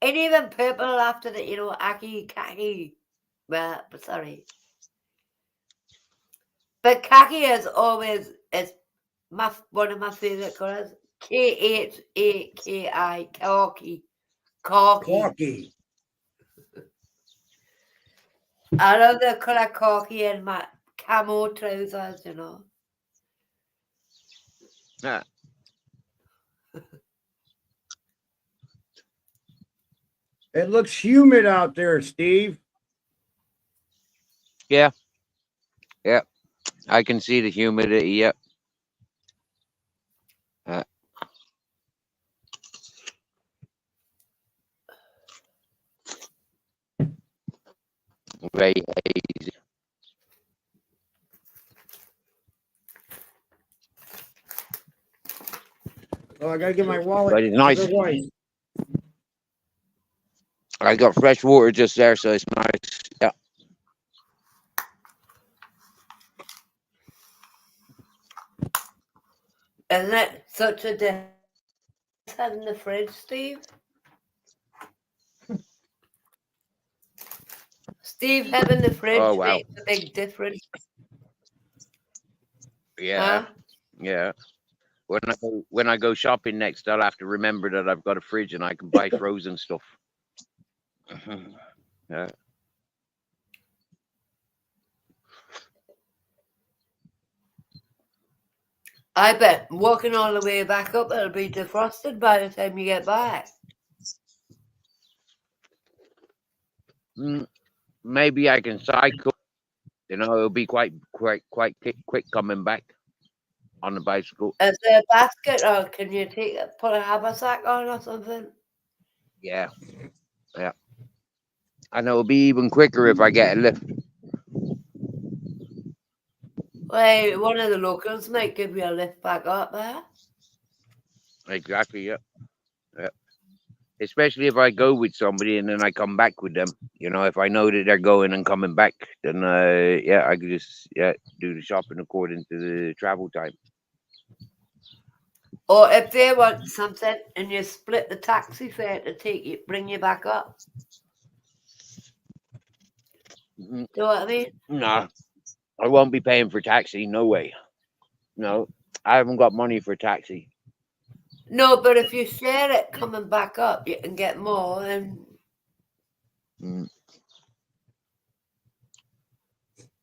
And even Purple laughed at it, you know, Aki, khaki. Well, sorry. But khaki is always one of my favorite colors. Khaki. Khaki. I love the color khaki in my camo trousers, you know. Ah, It looks humid out there, Steve. yeah, yeah. I can see the humidity. Yep. Uh, very hazy. Oh, I gotta get my wallet But it's to nice. the wife. I got fresh water just there, so it's nice. Yeah. Isn't it such a difference having the fridge, Steve? Steve, having the fridge Oh wow. makes a big difference. Yeah, Huh? yeah. When I go shopping next, I'll have to remember that I've got a fridge and I can buy frozen stuff. Yeah. I bet walking all the way back up, it'll be defrosted by the time you get back. Maybe I can cycle. You know, it'll be quite quick coming back on the bicycle. Is there a basket, or can you take it, put a haversack on or something? Yeah, yeah. And it'll be even quicker if I get a lift. Well, one of the locals might give you a lift back up there. Exactly. Yeah. Yeah. Especially if I go with somebody and then I come back with them. You know, if I know that they're going and coming back, then yeah, I could just do the shopping according to the travel time. Or if they want something and you split the taxi fare to take you, bring you back up. Mm-hmm. Do you know what I mean? No, I won't be paying for taxi. No way. No, I haven't got money for taxi. No, but if you share it coming back up, you can get more. And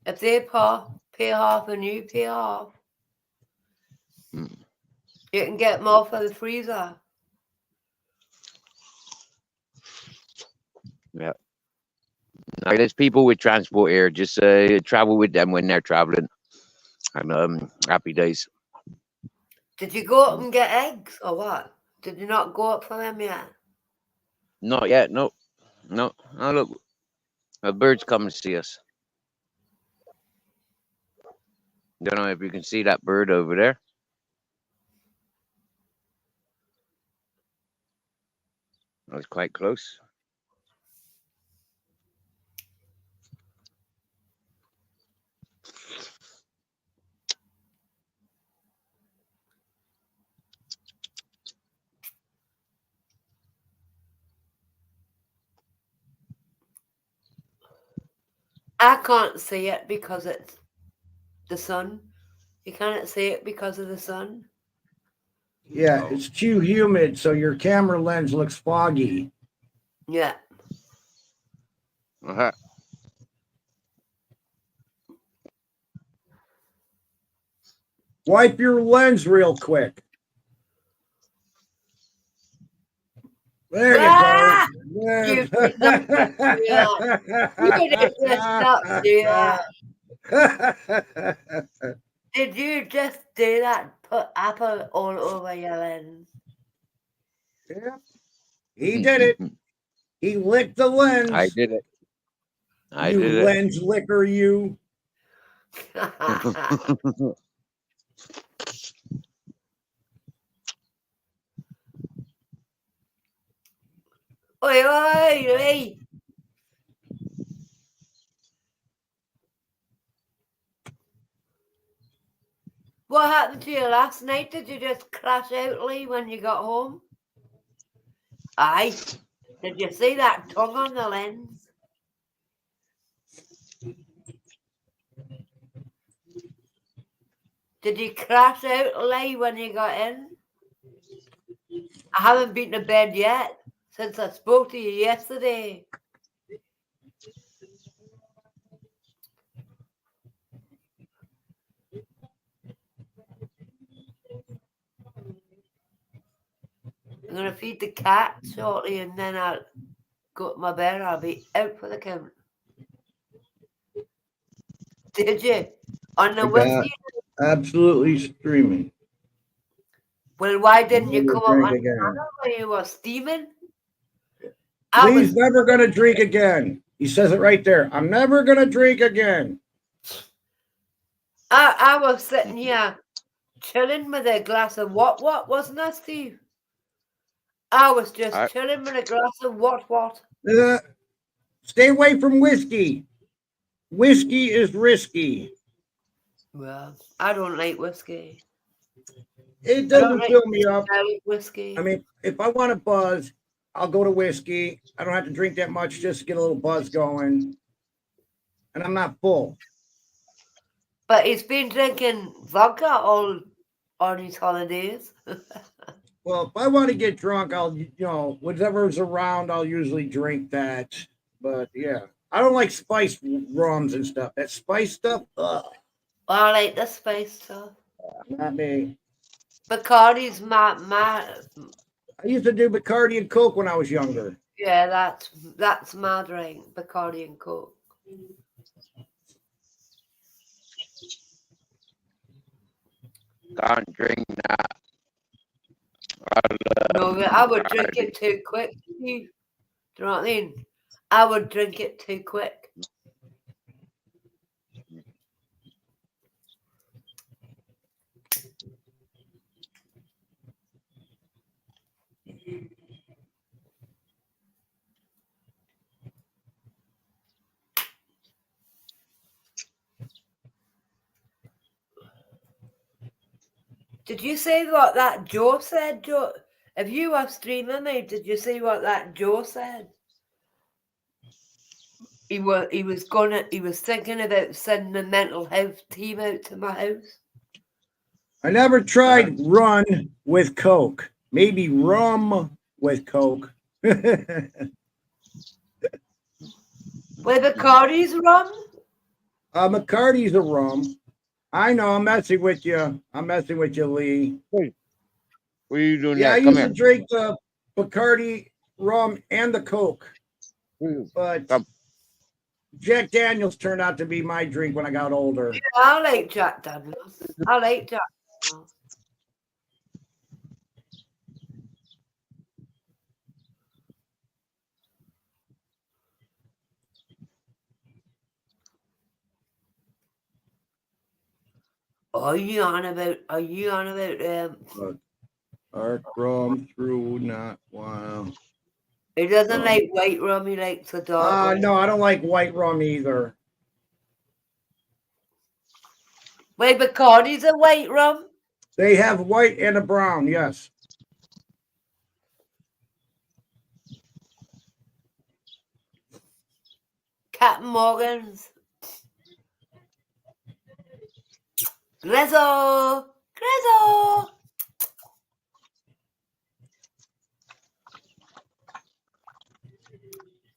if they pay half and you pay half, you can get more for the freezer. Yeah. No, there's people with transport here. Just travel with them when they're traveling. And happy days. Did you go up and get eggs or what? Did you not go up for them yet? Not yet. No. No. Oh, look. A bird's coming to see us. Don't know if you can see that bird over there. That's quite close. I can't see it because it's the sun. You can't see it because of the sun. Yeah, Oh. it's too humid, so your camera lens looks foggy. Yeah. Uh-huh. Wipe your lens real quick. There Ah! you go. You did not do that. You did just not do that. Did you just do that? Put apple all over your lens. Yeah, he did it. He licked the lens. I did it. I you did it. lens licker, you. Oi, oi, oi. What happened to you last night? Did you just crash out, Lee, when you got home? Aye. Did you see that tongue on the lens? Did you crash out, Lee, when you got in? I haven't been to bed yet since I spoke to you yesterday. I'm gonna feed the cat shortly, and then I'll go to my bed. I'll be out for the count. Did you? On the I got whiskey? absolutely streaming. Well, why didn't you Never come up drink on the again. channel when you were steaming? I Please was, never gonna drink again. He says it right there. I'm never gonna drink again. I was sitting here chilling with a glass of what wasn't I, Steve? I was just chilling with a glass of what? Stay away from whiskey. Whiskey is risky. Well, I don't like whiskey. It doesn't fill me up. Whiskey. I mean, if I want a buzz, I'll go to whiskey. I don't have to drink that much just to get a little buzz going. And I'm not full. But he's been drinking vodka all on his holidays. Well, if I want to get drunk, I'll, whatever's around, I'll usually drink that. But yeah, I don't like spiced rums and stuff. That spice stuff, ugh. I like the spice stuff. Not me. Bacardi's my. I used to do Bacardi and Coke when I was younger. Yeah, that's my drink, Bacardi and Coke. Can't drink that. No, I would drink it too quick. Do you know what I mean? I would drink it too quick. Did you see what that Joe said, Joe? If you were streaming me, did you see what that Joe said? He was thinking about sending a mental health team out to my house. I never tried run with Coke. Maybe rum with Coke. Well, Bacardi's rum? McCarty's a rum. I know, I'm messing with you. I'm messing with you, Lee. What are you doing? Yeah, I Come used here. to drink the Bacardi rum and the Coke. But Jack Daniels turned out to be my drink when I got older. Yeah, I like Jack Daniels. I like Jack Daniels. Are you on about Dark rum through not wow. He doesn't like white rum, he likes the dark rum. No, I don't like white rum either. Wait, Bacardi's a white rum? They have white and a brown, yes. Captain Morgan's. Grezzo! Grezzo!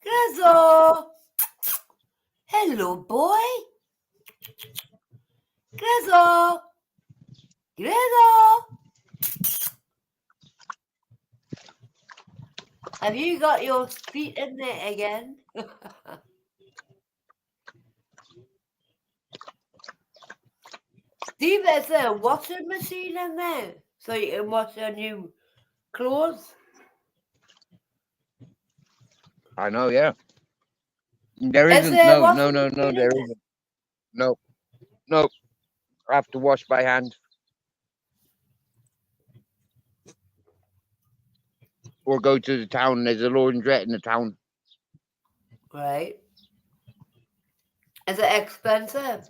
Grezzo! Hello, boy. Grezzo! Grezzo! Have you got your feet in there again? Steve, there's a washing machine in there so you can wash your new clothes. I know, yeah. There isn't. No, there isn't. Nope. I have to wash by hand. Or go to the town. There's a laundrette in the town. Right. Is it expensive?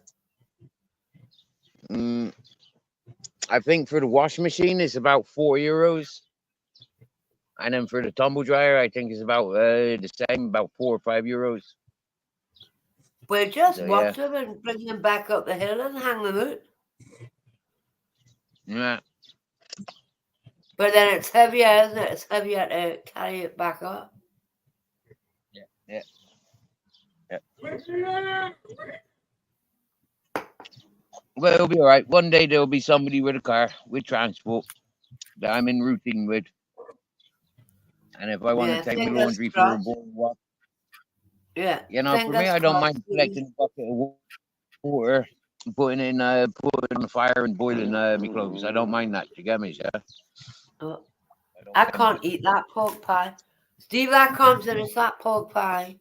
I think for the washing machine, it's about €4. And then for the tumble dryer, I think it's about the same, about €4 or €5. Well, just wash them and bring them back up the hill and hang them out. Yeah. But then it's heavier, isn't it? It's heavier to carry it back up. Yeah. Well, it'll be all right. One day there'll be somebody with a car, with transport, that I'm in routing with. And if I want Yeah, to take my fingers laundry for a crossed. walk, Yeah, you know, for me, fingers I don't crossed. mind collecting a bucket of water, putting it on the fire and boiling my clothes. I don't mind that. You get me, yeah? Oh, I don't I mind can't that. eat that pork pie. Steve, I can't finish that pork pie.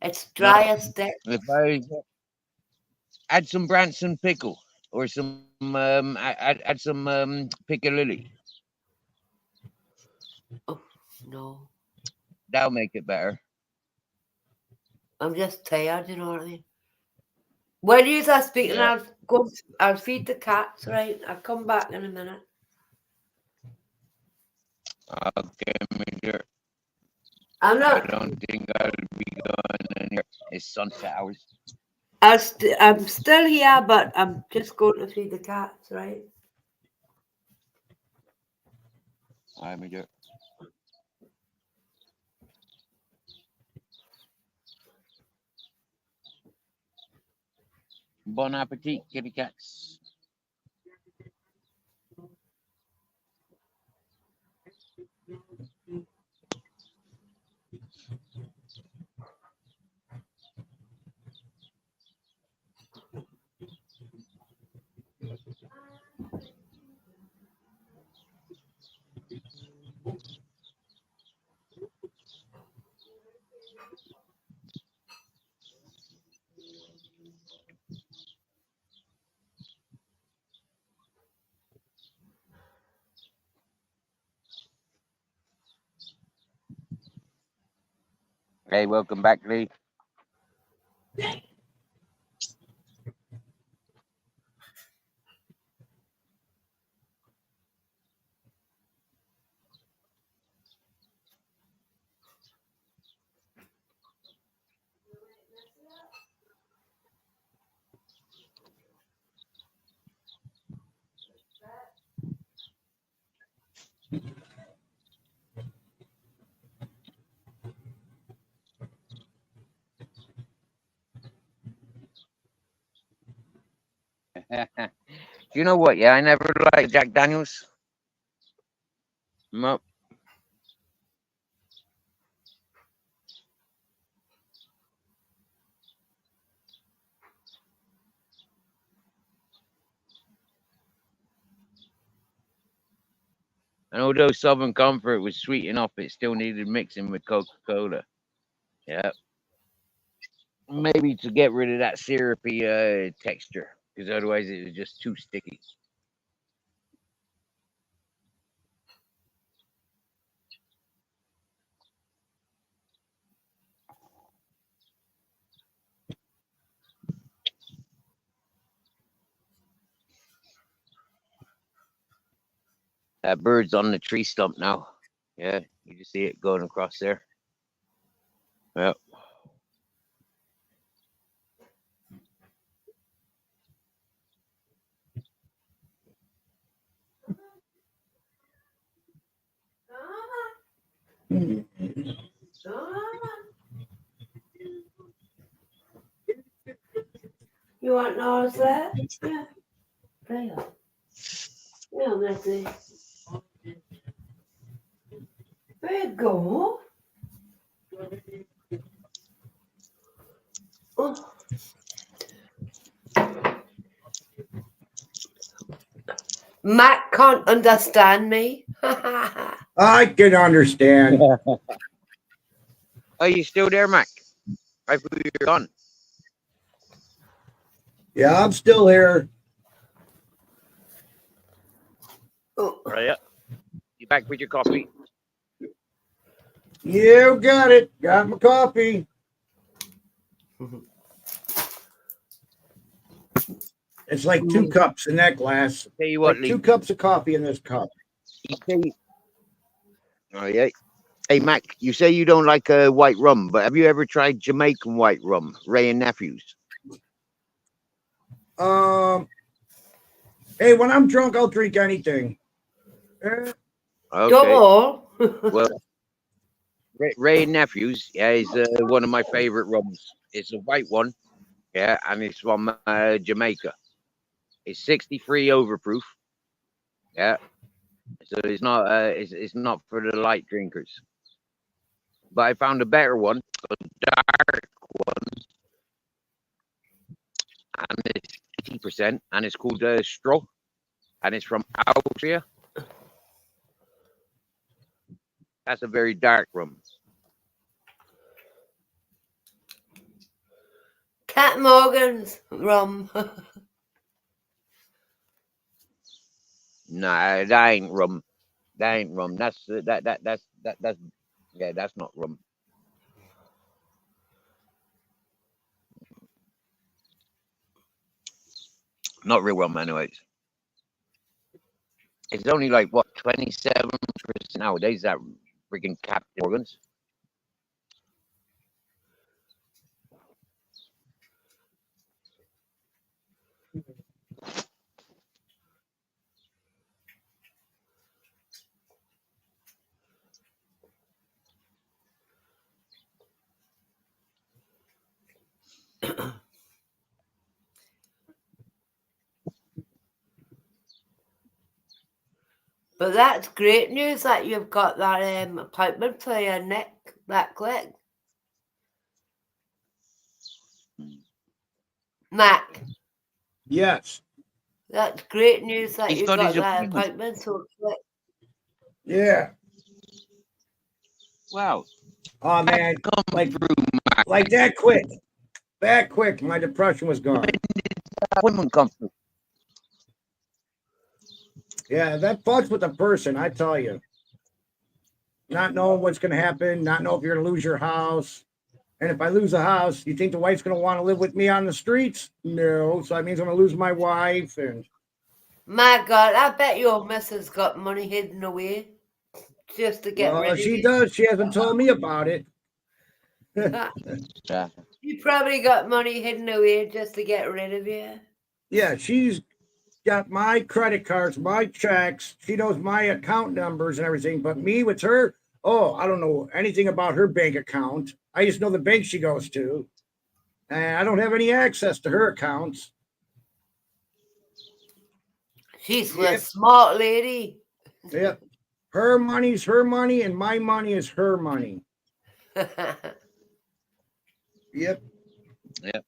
It's No, dry as stick. if I add some Branson pickle or some add some piccalilli, Oh, no. that'll make it better. I'm just tired, you know what I mean? When you are speaking, Yeah. I'll feed the cats, right? I'll come back in a minute. Okay, Major. I'm I not. don't think I'll be going anywhere. It's sunset hours. I'm still here, but I'm just going to feed the cats, right? All right, Major. Bon appetit, kitty cats. Hey, welcome back, Lee. You know what? Yeah, I never liked Jack Daniels. No. And although Southern Comfort was sweet enough, it still needed mixing with Coca-Cola. Yeah. Maybe to get rid of that syrupy texture, because otherwise it was just too sticky. That bird's on the tree stump now. Yeah, you just see it going across there. Yep. You want notice that? Yeah. There. Yeah, that's it. There you go. Oh. Matt can't understand me. I can understand. Are you still there, Mac? I thought you were gone. Yeah, I'm still here. Right, yeah. You back with your coffee? You got it. Got my coffee. It's like 2 cups in that glass. Tell you what, Like Lee. 2 cups of coffee in this cup. Oh yeah. Hey Mac, you say you don't like white rum, but have you ever tried Jamaican white rum, Ray and Nephews? Hey, when I'm drunk, I'll drink anything. Okay. Double. Well, Ray and Nephews, yeah, is one of my favorite rums. It's a white one, yeah, and it's from Jamaica. It's 63 overproof, yeah, So it's not for the light drinkers. But I found a better one, a dark one, and it's 80%, and it's called Straw, and it's from Austria. That's a very dark rum. Cat Morgan's rum. Nah, that ain't rum. That ain't rum. That's yeah, that's not rum. Not real rum, anyways. It's only like what 27% nowadays. That freaking Captain Morgan's. But that's great news that you've got that appointment for your neck that quick. Mac, Yes. that's great news that He's you got got his that appointment. appointment so quick. Yeah. Wow. Oh man, Come like through, Mac. like that quick. That quick, my depression was gone. Appointment come through. Yeah, that fucks with a person, I tell you. Not knowing what's going to happen, not know if you're going to lose your house. And if I lose a house, you think the wife's going to want to live with me on the streets? No. So that means I'm going to lose my wife. And My God, I bet your missus got money hidden away just to get rid of she you. does. She hasn't told me about it. Yeah. You probably got money hidden away just to get rid of you. Yeah, she's got my credit cards, my checks. She knows my account numbers and everything. But me with her, oh, I don't know anything about her bank account. I just know the bank she goes to. And I don't have any access to her accounts. She's a Yep. smart lady. Yep. Her money's her money, and my money is her money. Yep. Yep.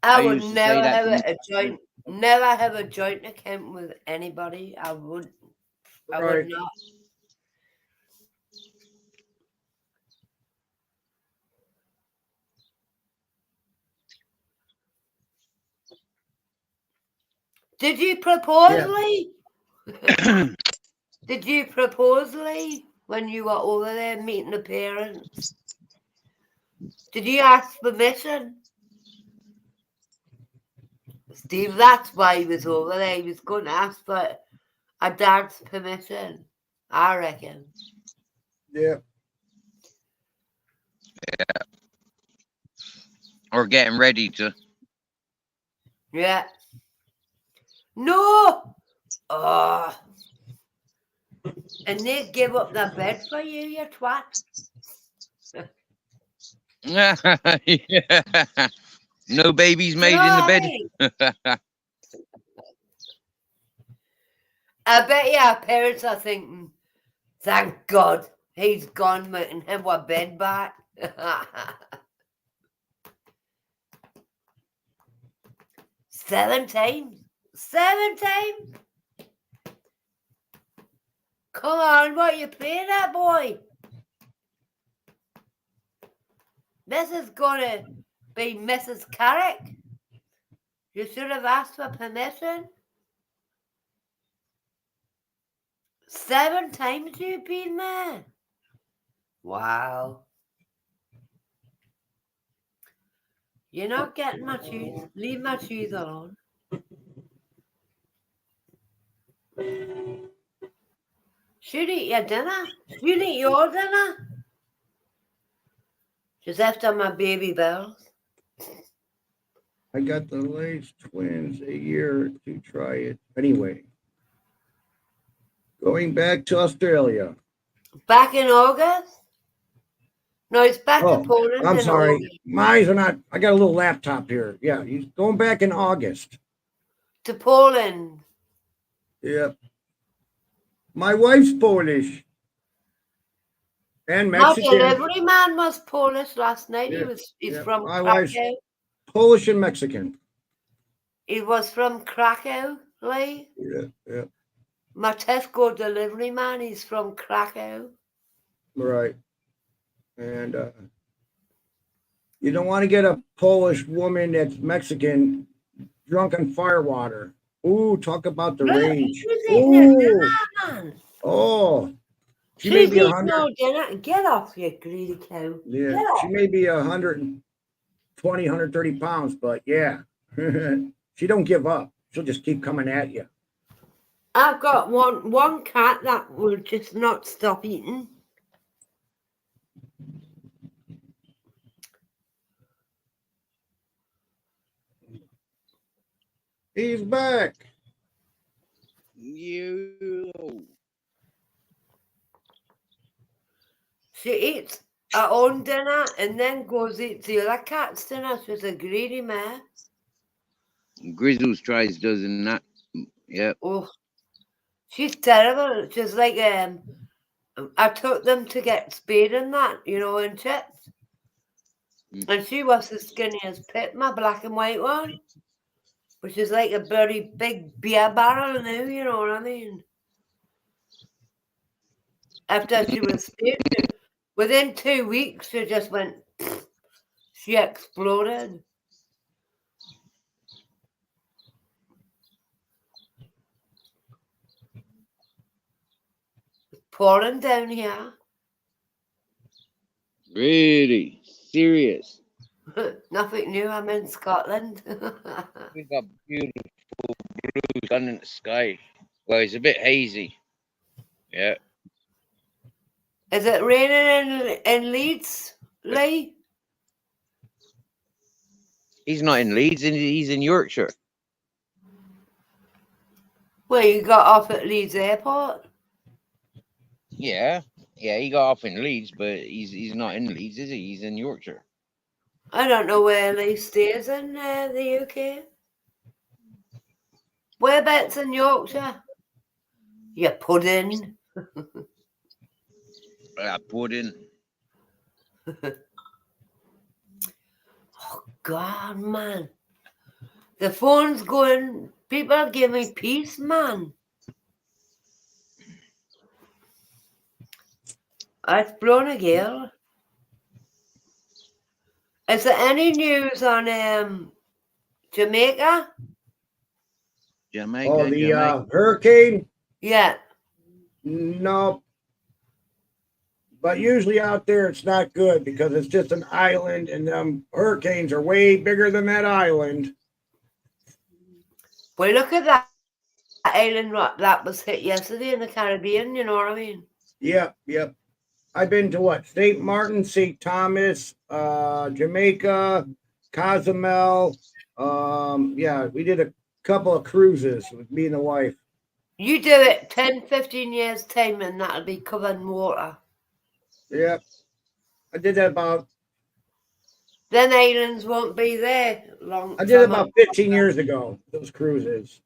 I I would used to say never that have to never have a joint account with anybody. I would Right. not. Did you propose, Yeah. Lee? Did you propose, Lee, when you were over there meeting the parents? Did you ask permission? Steve, that's why he was over there. He was going to ask for a dad's permission, I reckon. Yeah. or getting ready to. Yeah. No! Oh. And they give up their bed for you, you twat. Yeah. No babies made in the bed. I bet you our parents are thinking, thank God he's gone, we can have our bed back. 7 times. 7 times? Come on, what are you playing at, boy? This is gonna be Mrs. Carrick. You should have asked for permission. 7 times you've been there. Wow. You're not getting my cheese. Leave my cheese alone. Should eat your dinner. Should eat your dinner. Just after my baby bells. I got the Lace twins a year to try it. Anyway, going back to Australia. Back in August? No, it's back to Oh, Poland. I'm in sorry. August. Mine are not. I got a little laptop here. Yeah, he's going back in August. To Poland. Yep. My wife's Polish and My Mexican. delivery man was Polish last night. Yeah, He's yeah. from My wife's Krakow. Polish and Mexican. He was from Krakow, Lee. Yeah. My Tesco delivery man, he's from Krakow. Right. And you don't want to get a Polish woman that's Mexican drunk on firewater. Ooh, talk about the rage. She's eating her dinner, man. Oh, she She's may be eating 100. her dinner. Get off, you greedy cow. Yeah, Get off. she may be 120, 130 pounds, but yeah, she don't give up. She'll just keep coming at you. I've got one cat that will just not stop eating. He's back. You. She eats her own dinner and then goes eats the other cat's dinner. She's a greedy mare. Grizzles tries doing that. Yep. Oh, she's terrible. She's like I took them to get spayed and that, in chips. And she was as skinny as Pip, my black and white one. Which is like a very big beer barrel now, you know what I mean? After she was spayed, within 2 weeks, she just went, she exploded. It's pouring down here. Really serious. Nothing new. I'm in Scotland. We got beautiful blue sun in the sky. Well, it's a bit hazy. Yeah. Is it raining in Leeds, Lee? He's not in Leeds, he's in Yorkshire. Well, you got off at Leeds Airport. Yeah, he got off in Leeds, but he's not in Leeds, is he? He's in Yorkshire. I don't know where Lee stays in the UK. Whereabouts in Yorkshire? You pudding. Pudding. Oh, God, man. The phone's going. People give me peace, man. It's blown a gale. Is there any news on Jamaica? Jamaica. Oh, the hurricane? Yeah. No. But usually out there, it's not good because it's just an island, and hurricanes are way bigger than that island. Well, look at that island that was hit yesterday in the Caribbean, you know what I mean? Yep. I've been to what? St. Martin, St. Thomas, Jamaica, Cozumel. Yeah, we did a couple of cruises with me and the wife. You do it 10, 15 years time and that'll be covered in water. Yep. I did that about... Then islands won't be there long. I did it about 15 years ago, those cruises.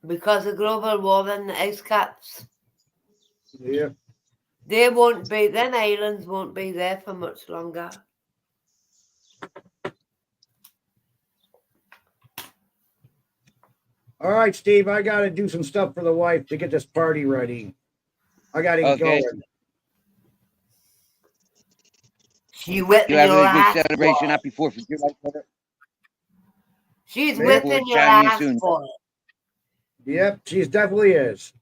Because of global warming, the ice caps. Yeah. They won't be, then islands won't be there for much longer. All right, Steve, I got to do some stuff for the wife to get this party ready. I got to get going. She whipping you have your a good ass, celebration. boy. Happy 4th of July, brother. She's whipping your ass, boy. Yep, she definitely is.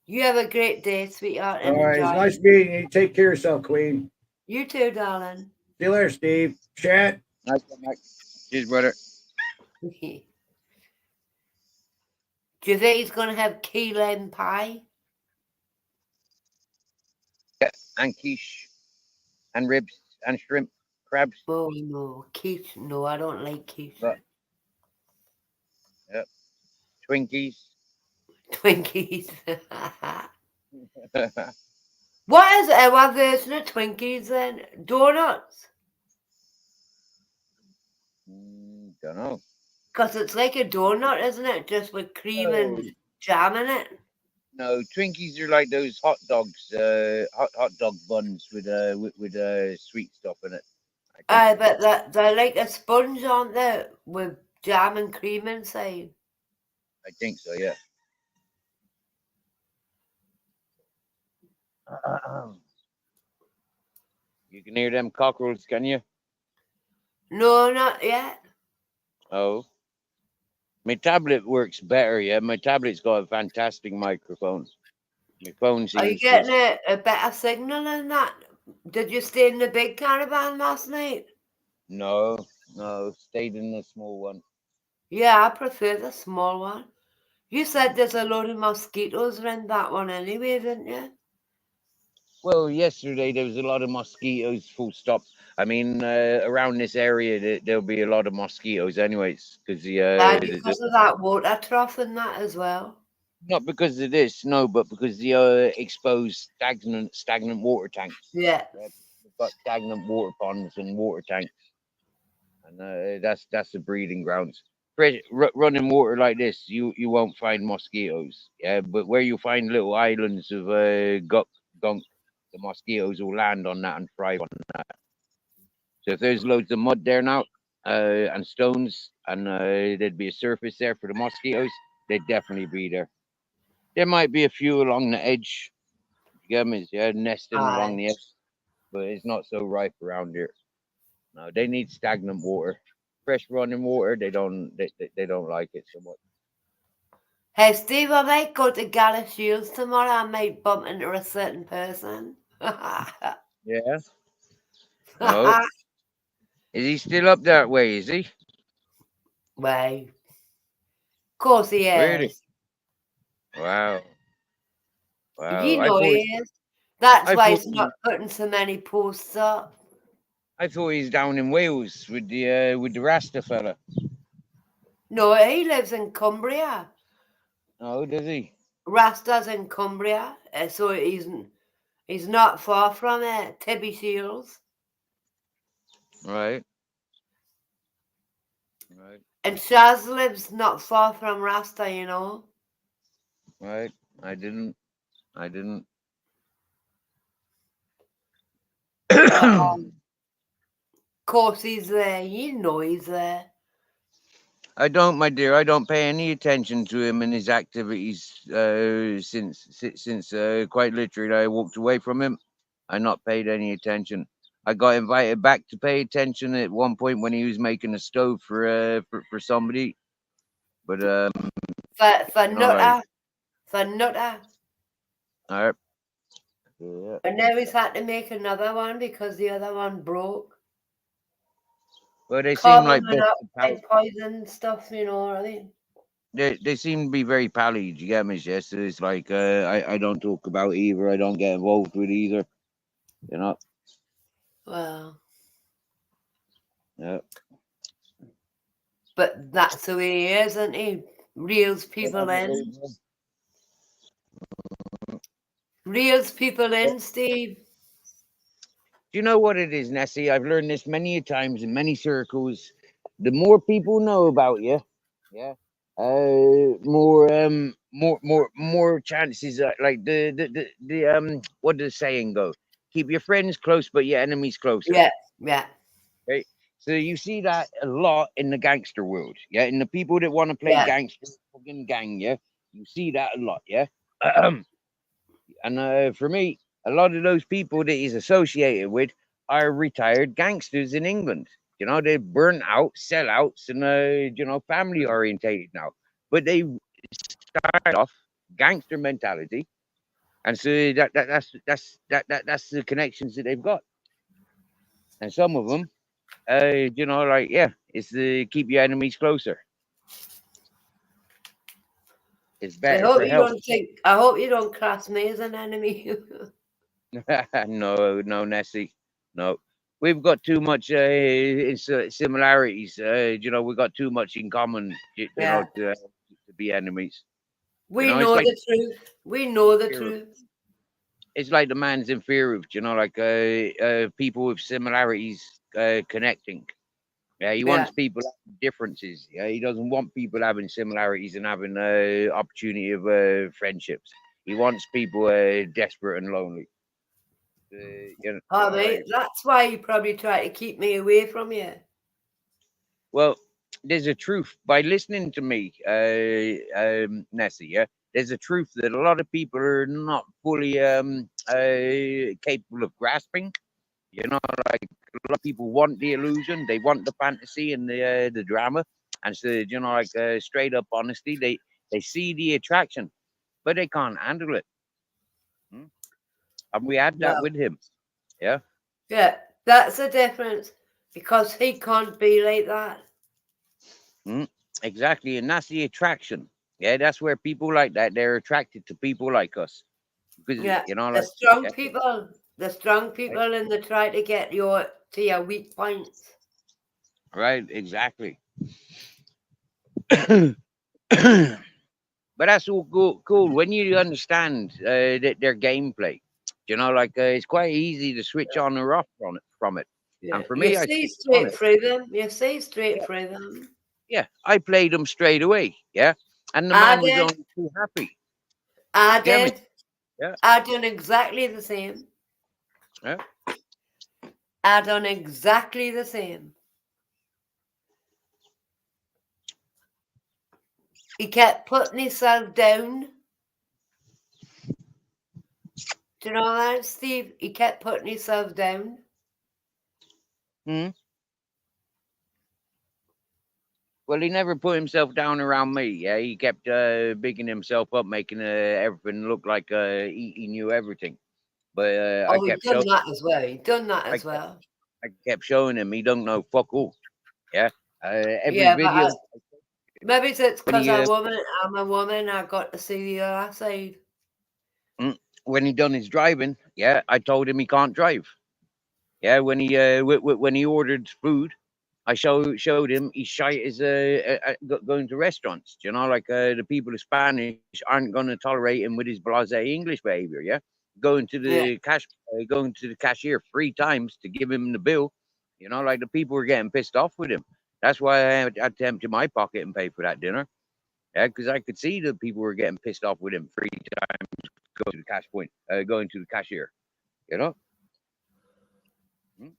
You have a great day, sweetheart. All right, it's nice meeting you. Take care of yourself, Queen. You too, darling. See you later, Steve. Chat. Nice one, Mike. Cheers, brother. Do you think he's going to have key lime pie? Yeah, and quiche, and ribs, and shrimp, crabs. Oh, no. Quiche. No, I don't like quiche. But, yep. Twinkies. Twinkies. What is our version of Twinkies then? Donuts? Don't know. Because it's like a donut, isn't it? Just with cream and jam in it. No, Twinkies are like those hot dogs, hot dog buns with sweet stuff in it. I think. But they're like a sponge, aren't they? With jam and cream inside. I think so. Yeah. You can hear them cockerels, can you? No, not yet. Oh, my tablet works better. Yeah, my tablet's got a fantastic microphone. My phone Are you seems getting just a better signal than that? Did you stay in the big caravan last night? no, stayed in the small one. Yeah, I prefer the small one. You said there's a load of mosquitoes around that one anyway, didn't you? Well, yesterday there was a lot of mosquitoes. Full stop. I mean, around this area there'll be a lot of mosquitoes, anyways, because Because of that water trough and that as well. not because of this, no, but because the exposed stagnant water tanks. Yeah. We've got stagnant water ponds and water tanks, and that's the breeding grounds. Running water like this, you won't find mosquitoes. Yeah, but where you find little islands of gunk, the mosquitoes will land on that and thrive on that. So if there's loads of mud there now, and stones, and there'd be a surface there for the mosquitoes, they'd definitely be there. There might be a few along the edge, you get me? Yeah, nesting along Aye. the edge, but it's not so ripe around here. No, they need stagnant water. Fresh running water, they don't like it so much. Hey, Steve, I might go to Gala Shields tomorrow. I might bump into a certain person. Yeah. Oh, is he still up that way? Is he? Way. Of course he Really? is. Wow. You Wow. know he is. That's I why thought he's not putting so many posts up. I thought he's down in Wales with the Rasta fella. No, he lives in Cumbria. Oh, does he? Rasta's in Cumbria, so he's not far from it. Tibby Shields. Right. Right. And Shaz lives not far from Rasta, you know. Right. I didn't. But of course he's there. You know he's there. I don't, my dear. I don't pay any attention to him and his activities since quite literally I walked away from him. I not paid any attention. I got invited back to pay attention at one point when he was making a stove for somebody, but For you know, like, Nutter. all right, yeah. And now he's had to make another one because the other one broke. Well, they seem like Carbon best monoxide poison stuff, you know what I mean? they seem to be very pally. You get me? Yes, so it's like I don't talk about either. I don't get involved with either. You know. Well, Yeah. but that's the way he is, isn't he? Reels people in. Reels people in, Steve. Do you know what it is, Nessie? I've learned this many times in many circles. The more people know about you, yeah, more chances. Like the what does the saying go? Keep your friends close, but your enemies closer. Yeah, yeah. Right. So you see that a lot in the gangster world, yeah. In the people that want to play Yeah. gangster fucking gang, yeah. You see that a lot, yeah. And for me, a lot of those people that he's associated with are retired gangsters in England. You know, they're burnt out, sellouts, and family orientated now. But they started off gangster mentality, and so that's the connections that they've got. And some of them, like, yeah, it's to keep your enemies closer. It's better for health. I hope you don't class me as an enemy. No, Nessie, no. We've got too much similarities. We've got too much in common. Yeah. To be enemies. We it's know like the truth. We know the fear of- truth. It's like the man's in fear of, like people with similarities connecting. Yeah, he Yeah. wants people having differences. Yeah, he doesn't want people having similarities and having opportunity of friendships. He wants people desperate and lonely. Oh, mate, that's why you probably try to keep me away from you. Well, there's a truth by listening to me, Nessie. Yeah, there's a truth that a lot of people are not fully capable of grasping. You know, like a lot of people want the illusion, they want the fantasy and the drama, and so you know, like straight up honesty, they see the attraction, but they can't handle it. Hmm? And we had that No. with him. Yeah. Yeah, that's the difference. Because he can't be like that. Exactly, and that's the attraction. Yeah, that's where people like that they're attracted to people like us because Yeah, you know, the like strong yeah, people, the strong people, and they try to get your to your weak points. right, exactly. But that's all cool when you understand their gameplay. You know, like it's quite easy to switch on or off from it. Yeah, And for you me, I see switched on straight it. through them. You see straight Yeah, through them. yeah. I played them straight away. Yeah, and the I man was did. only too happy. I Yeah, man. did. Yeah, I done exactly the same. yeah. I done exactly the same. He kept putting himself down. Do you know that, Steve? He kept putting himself down. Hmm. Well, he never put himself down around me. Yeah, he kept bigging himself up, making everything look like he knew everything. But I Oh, he kept done showing, that as well. He done that I as kept, well. I kept showing him he don't know fuck all. Yeah, every Yeah, but video maybe it's when because he I'm a woman. I got to see the other side. when he done his driving, yeah, I told him he can't drive. Yeah, when he when he ordered food, I showed him he's shy as going to restaurants. You know, like the people of Spanish aren't going to tolerate him with his blasé English behavior. Yeah, Yeah. going to the cashier 3 times to give him the bill. You know, like the people were getting pissed off with him. That's why I had to empty my pocket and pay for that dinner. Yeah, because I could see that people were getting pissed off with him 3 times going to the cash point, going to the cashier. You know, Mm.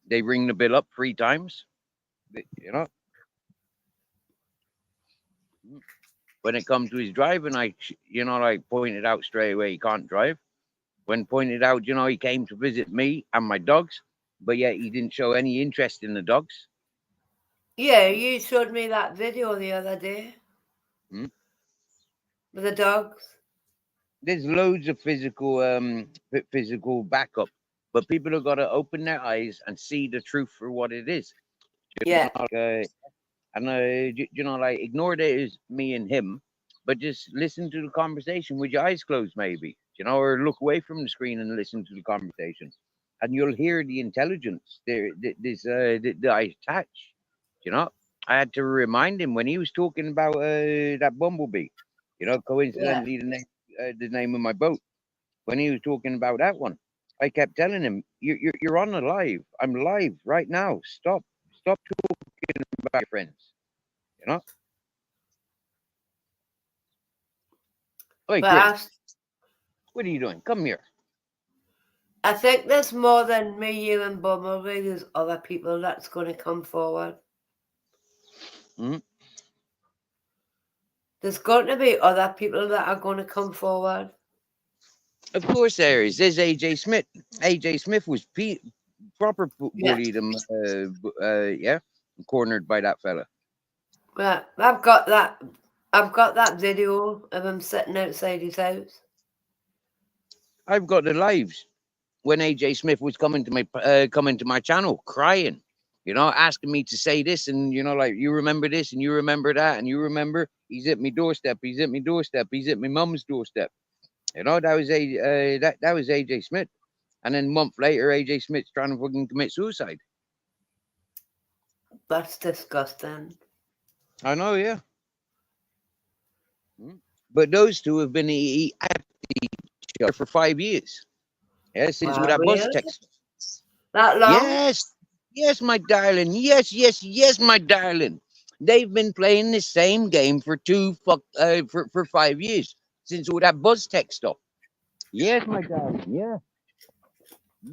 They ring the bill up 3 times. You know, Mm. When it comes to his driving, you know, like pointed out straight away he can't drive. When pointed out, you know, he came to visit me and my dogs, but yet he didn't show any interest in the dogs. Yeah, you showed me that video the other day Mm. with the dogs. There's loads of physical backup, but people have got to open their eyes and see the truth for what it is. You know, Yeah. like, and you know, like ignore that is me and him, but just listen to the conversation with your eyes closed, maybe, you know, or look away from the screen and listen to the conversation, and you'll hear the intelligence there. This that I attach. You know, I had to remind him when he was talking about that bumblebee. You know, Yeah. coincidentally the name of my boat. When he was talking about that one, I kept telling him, "You're on a live. I'm live right now. Stop talking about your friends." You know. Oi, But Grim, what are you doing? Come here. I think there's more than me, you, and Bumblebee. There's other people that's going to come forward. Hmm? There's going to be other people that are going to come forward. Of course there is. There's AJ Smith. AJ Smith was proper Yeah. bullied him. Yeah, cornered by that fella. Yeah, I've got that. I've got that video of him sitting outside his house. I've got the lives when AJ Smith was coming to my channel, crying. You know, asking me to say this, and you know, like you remember this, and you remember that, and you remember he's at my doorstep. He's at my doorstep. He's at my mum's doorstep. You know, that was that was AJ Smith. And then a month later, AJ Smith's trying to fucking commit suicide. That's disgusting. I know, yeah. But those two have been at each other for 5 years. Yeah, since with Wow, that bus really? text. That long? Yes. Yes, my darling. Yes, yes, yes, my darling. They've been playing the same game for for 5 years since all that buzz tech stuff. Yes, my darling. Yeah,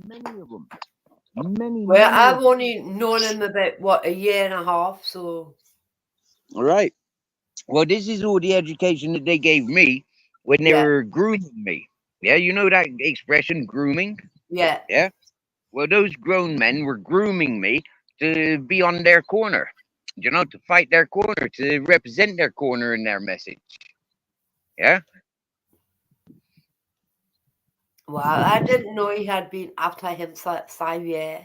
many of them. Many, Well, many of I've them. only known him about what, a year and a half, so All right. Well, this is all the education that they gave me when they yeah, were grooming me. Yeah, you know that expression, grooming? yeah, Yeah. Well, those grown men were grooming me to be on their corner, to fight their corner, to represent their corner in their message. Yeah. well, I didn't know he had been after him for 5 years.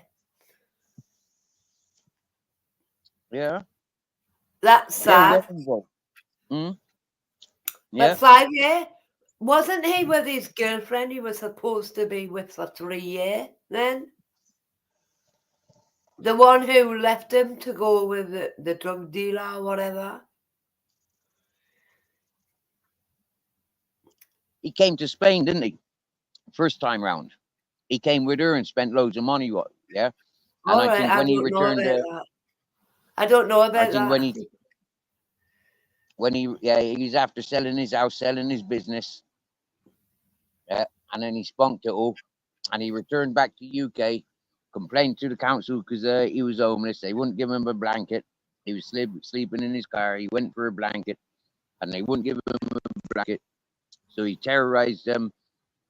Yeah. That's They're sad. well involved. Mm, But yeah. 5 years? Wasn't he with his girlfriend he was supposed to be with for 3 years then? The one who left him to go with the drug dealer or whatever? He came to Spain, didn't he? First time round. He came with her and spent loads of money. Yeah. And All I right, think I when he don't know returned, about that. I don't know I about think that. he's after selling his house, selling his business. Yeah. And then he spunked it all. And he returned back to UK, complained to the council because he was homeless. They wouldn't give him a blanket. He was sleeping in his car. He went for a blanket, and they wouldn't give him a blanket. So he terrorized them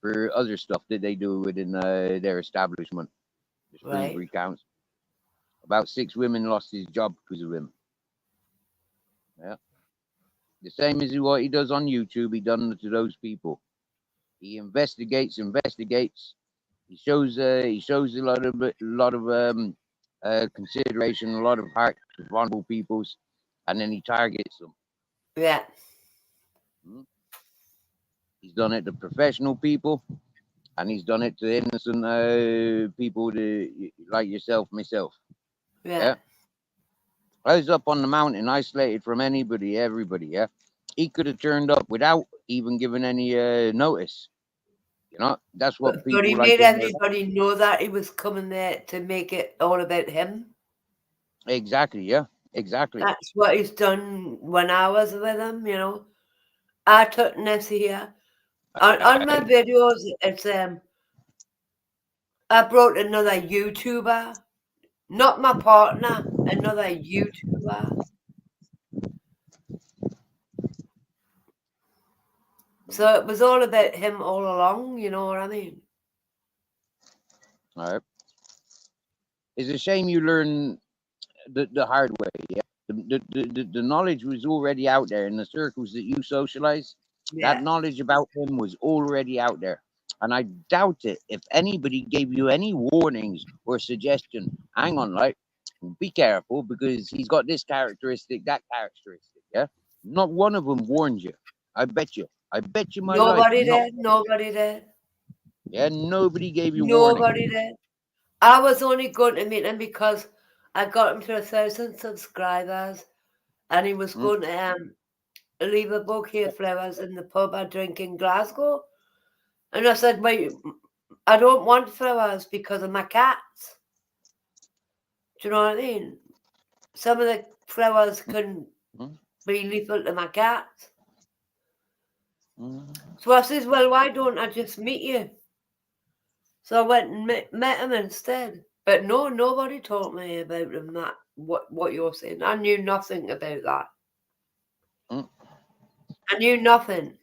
for other stuff that they do within their establishment. The Right. Shrewsbury Council. About 6 women lost his job because of him. Yeah, the same as what he does on YouTube. He done to those people. He investigates. He shows a lot of consideration, a lot of heart to vulnerable peoples, and then he targets them. Yeah. Mm. He's done it to professional people, and he's done it to innocent people like yourself, myself. Yeah. Yeah, I was up on the mountain, isolated from anybody, everybody. Yeah, he could have turned up without even giving any notice. That's what But he people like made him are. everybody know that he was coming there to make it all about him. Exactly. Yeah. Exactly. That's what he's done when I was with him. I took Nessie here. On my videos, it's I brought another YouTuber, not my partner, another YouTuber. So it was all about him all along, you know what I mean? All right. It's a shame you learn the hard way. Yeah. The knowledge was already out there in the circles that you socialize. That Yeah. knowledge about him was already out there. And I doubt it if anybody gave you any warnings or suggestion. Hang on, like, be careful because he's got this characteristic, that characteristic. Yeah. Not one of them warned you. I bet you. I bet you my life. Nobody Not. did. Nobody did. Yeah. Nobody gave you warning. Nobody did. I was only going to meet him because I got him to 1,000 subscribers and he was Mm, going to leave a bouquet of flowers in the pub I drink in Glasgow. And I said, wait, I don't want flowers because of my cats. Do you know what I mean? Some of the flowers can mm, be lethal to my cats. mm. So I says, well, why don't I just meet you? So I went and met him instead. But no, nobody told me about him that what you're saying. I knew nothing about that. Mm. I knew nothing.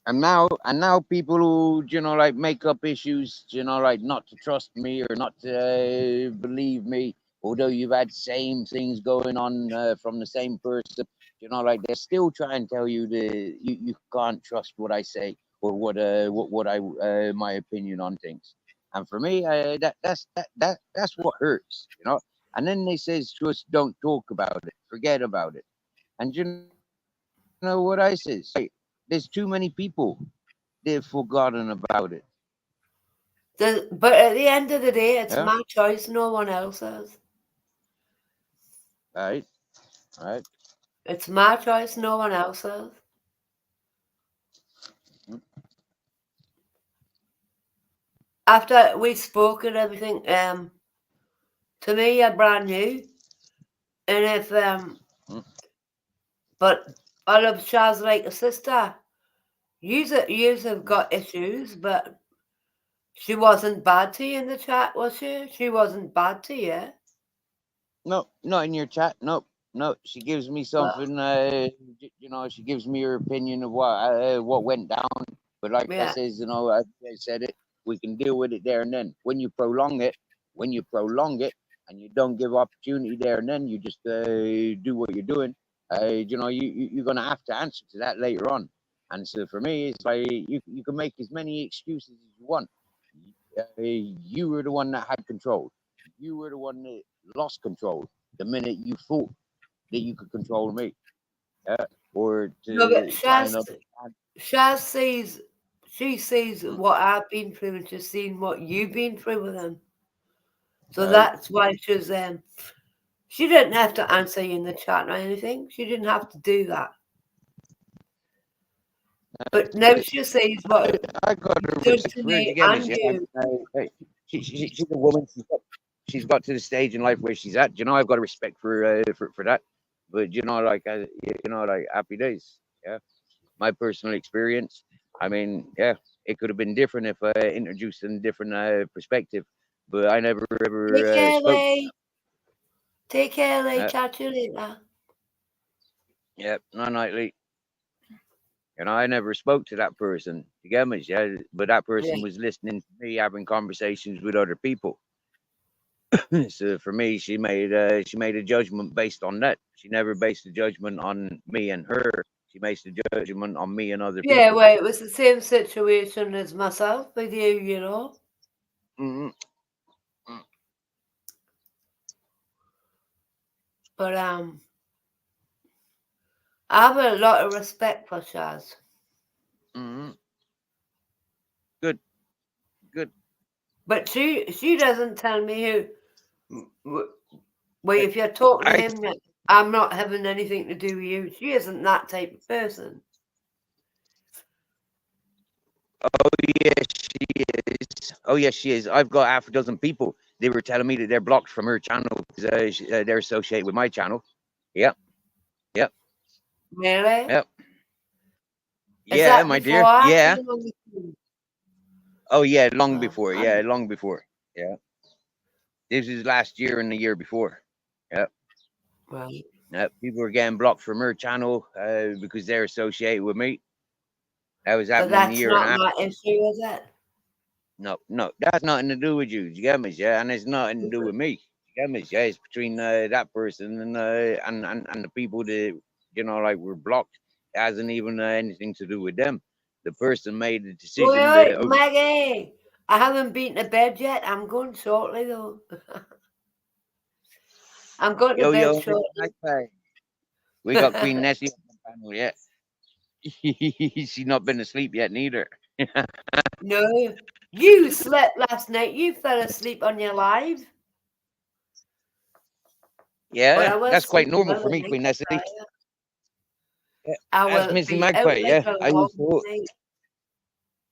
And now people who like make up issues, like not to trust me or not to believe me, although you've had same things going on from the same person, like they're still trying to tell you you can't trust what I say or what I my opinion on things. And for me, that's what hurts. And then they says just don't talk about it, forget about it. And you know what I says? There's too many people they've forgotten about it. But at the end of the day, it's Yeah. my choice, no one else's. Right. Right. It's my choice, no one else's. after we spoke and everything, to me, you're brand new. And if, but I love Shaz like a sister. Yous have got issues, but she wasn't bad to you in the chat, was she? She wasn't bad to you. No, not in your chat. Nope. No, she gives me something. You know, she gives me her opinion of what went down. But like I Yeah. says, you know, I said it. We can deal with it there and then. When you prolong it, and you don't give opportunity there and then, you just do what you're doing. You know, you're gonna have to answer to that later on. And so for me, it's like you can make as many excuses as you want. You were the one that had control. You were the one that lost control the minute you thought that you could control me. Or No, but to kind of. Shaz sees, she sees what I've been through and she's seen what you've been through with him. So Right. that's why she's, she didn't have to answer you in the chat or anything. She didn't have to do that. But now she sees what I got a you've done respect to for her. me You get me? and you. She's a woman. She's got to the stage in life where she's at. You know, I've got a respect for that. But you know, like happy days. Yeah, my personal experience. I mean, yeah, it could have been different if I introduced a different perspective. But I never Take ever care, spoke. Lee. Take care, Lee. Catch you later. Yeah, no nightly. And I never spoke to that person. You get me? Yeah, but that person was listening to me having conversations with other people. So for me, she made a judgment based on that. She never based a judgment on me and her. She makes a judgment on me and other people. Yeah, well, it was the same situation as myself with you, you know. Mm-hmm. But I have a lot of respect for Shaz. Mm-hmm. Good. But she doesn't tell me who. Well, if you're talking to him, I'm not having anything to do with you. She isn't that type of person. Oh yes, she is. Oh yes, she is. I've got half a dozen people. They were telling me that they're blocked from her channel because they're associated with my channel. Yep. Really? Yep. Is Yeah, that my before dear. I Yeah. came on the scene? Oh yeah, long before. Yeah, long before. Yeah. This is last year and the year before. Yep. Right. Yep. People were getting blocked from her channel because they're associated with me. That was But happening a that's year and a not half. my issue, is it? No, that's nothing to do with you. You get me? Yeah, and it's nothing to do with me. You get me? Yeah, it's between that person and the people that you know like were blocked. It hasn't even anything to do with them. The person made the decision Wait, that. Maggie! I haven't been to bed yet. I'm going shortly, though. I'm going to bed shortly. We got Queen Nessie on the panel yet. She's not been asleep yet, neither. No, you slept last night. You fell asleep on your live. Yeah, that's quite normal for me, Queen Nessie. That's Missy Magpie. Yeah, I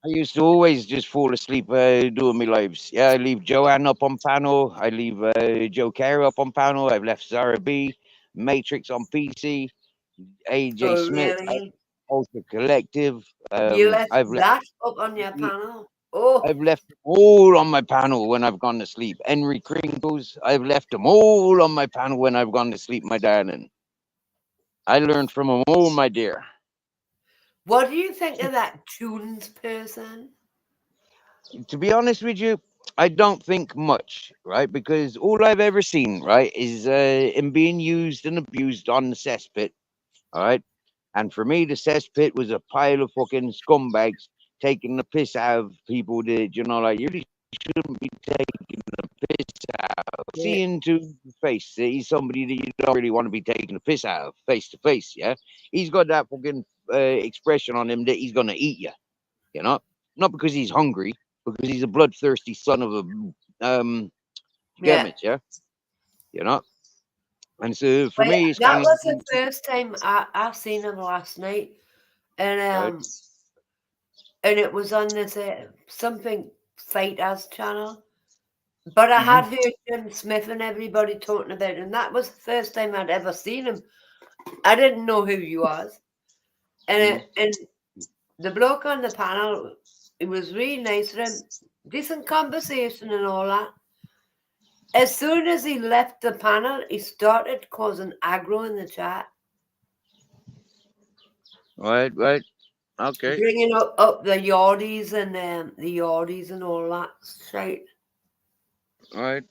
used to always just fall asleep doing my lives. Yeah, I leave Joanne up on panel. I leave Joe Carey up on panel. I've left Zara B, Matrix on PC, AJ Smith, Ultra Collective. You left I've that up on your panel. Oh, I've left them all on my panel when I've gone to sleep. Henry Kringles, I've left them all on my panel when I've gone to sleep, my darling. I learned from them all, my dear. What do you think of that Tunes person? To be honest with you, I don't think much, right? Because all I've ever seen, right, is him being used and abused on the cesspit, all right? And for me, the cesspit was a pile of fucking scumbags taking the piss out of people that, you know, like, you really shouldn't be taking the piss out. Yeah. Seeing to face that he's somebody that you don't really want to be taking the piss out of face to face, yeah? He's got that fucking expression on him that he's going to eat you, you know? Not because he's hungry, because he's a bloodthirsty son of a damage, yeah? You know? And so for me, it's that kind was the first time I seen him last night. And right. and it was on this something Fighters channel. But I Mhm. had heard Jim Smith and everybody talking about him. That was the first time I'd ever seen him. I didn't know who he was. And the bloke on the panel, it was really nice to him. Decent conversation and all that. As soon as he left the panel, he started causing aggro in the chat. Right. Okay. Bringing up the yardies and all that shit. Right.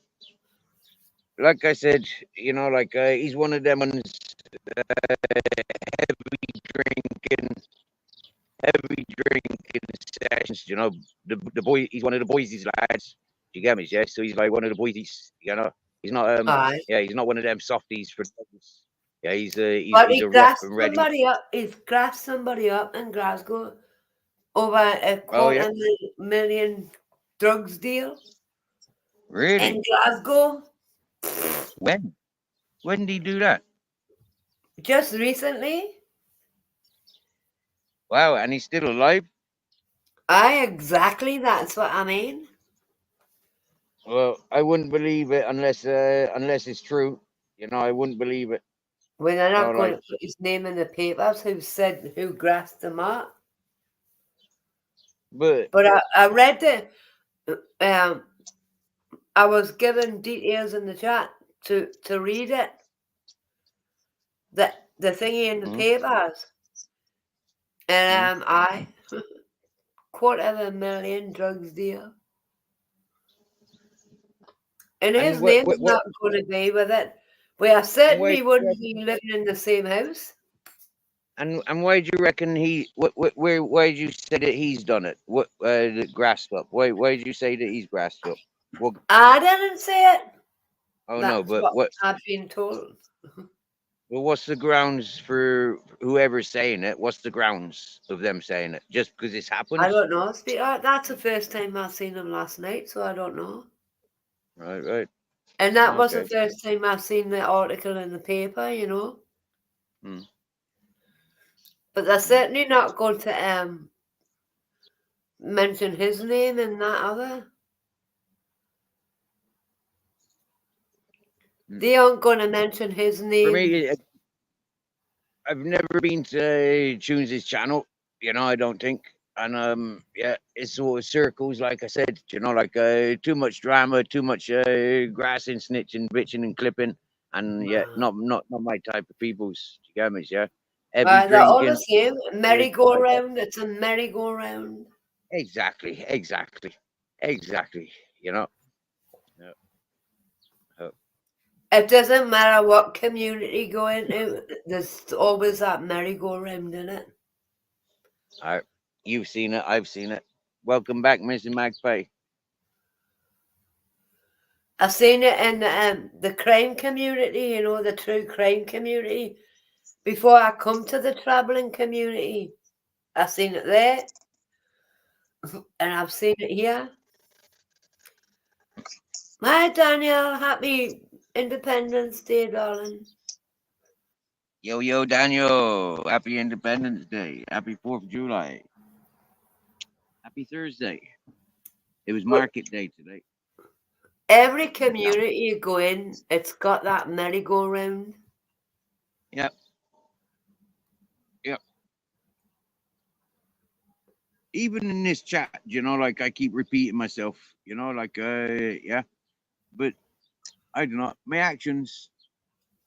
Like I said, like he's one of them ones, heavy drinking sessions. The boy. He's one of the boys. These lads. You get me? Yeah. So he's like one of the boys. He's not. Aye. Yeah. He's not one of them softies for. Yeah. He's But he's he a rough grassed and ready. somebody up. He's grassed somebody up in Glasgow over a Oh yeah. $250,000 drugs deal Really? in Glasgow When? When did he do that? just recently. Wow. And he's still alive. Aye, exactly. That's what I mean. Well, I wouldn't believe it unless it's true. I wouldn't believe it. When they're not No, going like, to put his name in the papers, who grassed him up. but But I read it. I was given details in the chat to read it. The thingy in the papers. And I $250,000 drugs deal. And his name's not going to be with it. We are certainly wouldn't be living in the same house. And why do you reckon why did you say that he's done it? What grasped up? Why did you say that he's grasped up? Well, I didn't say it. oh That's no, but what? I've been told. Well, what's the grounds for whoever's saying it? What's the grounds of them saying it? Just because it's happened? I don't know. That's the first time I've seen him last night, so I don't know. Right. And that was the first time I've seen the article in the paper, But they're certainly not going to mention his name in that other. They aren't going to mention his name. For me, I've never been to Tunes' channel. I don't think. And yeah, it's sort of circles, like I said. Like too much drama, too much grassing, snitching, bitching, and clipping. And yeah, not my type of people's. You get me? Yeah. They're all the same. Merry-go-round. It's a merry-go-round. Exactly. Yeah. It doesn't matter what community you go into, there's always that merry-go-round in it. All right. You've seen it. I've seen it. Welcome back, Mr. Magpie. I've seen it in the crime community, the true crime community. Before I come to the travelling community, I've seen it there. And I've seen it here. Hi, Daniel. Happy Independence Day, darling. Yo, Daniel. Happy Independence Day. Happy 4th of July. Happy Thursday. It was market day today. Every community you go in, it's got that merry-go-round. Yep. Even in this chat, like I keep repeating myself, yeah. But I don't know. My actions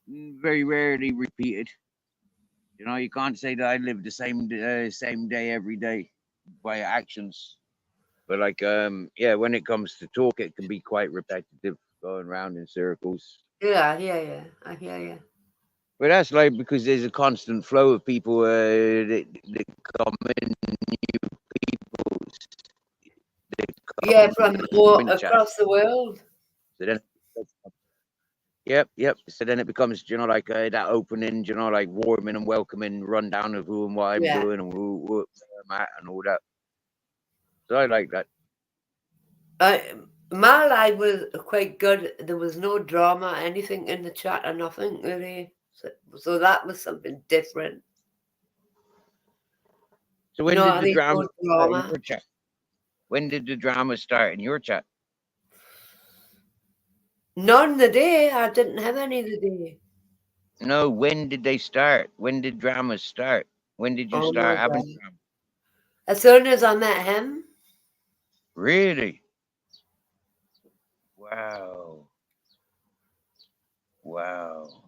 very rarely repeated. You can't say that I live the same day every day by actions. But like yeah, when it comes to talk, it can be quite repetitive, going around in circles. Yeah, I hear you. But that's like because there's a constant flow of people that come in, new people. Yeah, from across the world. So then, yep. So then it becomes, like that opening, like warming and welcoming rundown of who and what I'm doing and where I'm at and all that. So I like that. My life was quite good. There was no drama, anything in the chat or nothing really. So that was something different. So when did the drama? When did the drama start in your chat? None the day. I didn't have any the day. No, when did they start? When did dramas start? When did you Oh my start having god. drama? As soon as I met him. Really? Wow. Wow.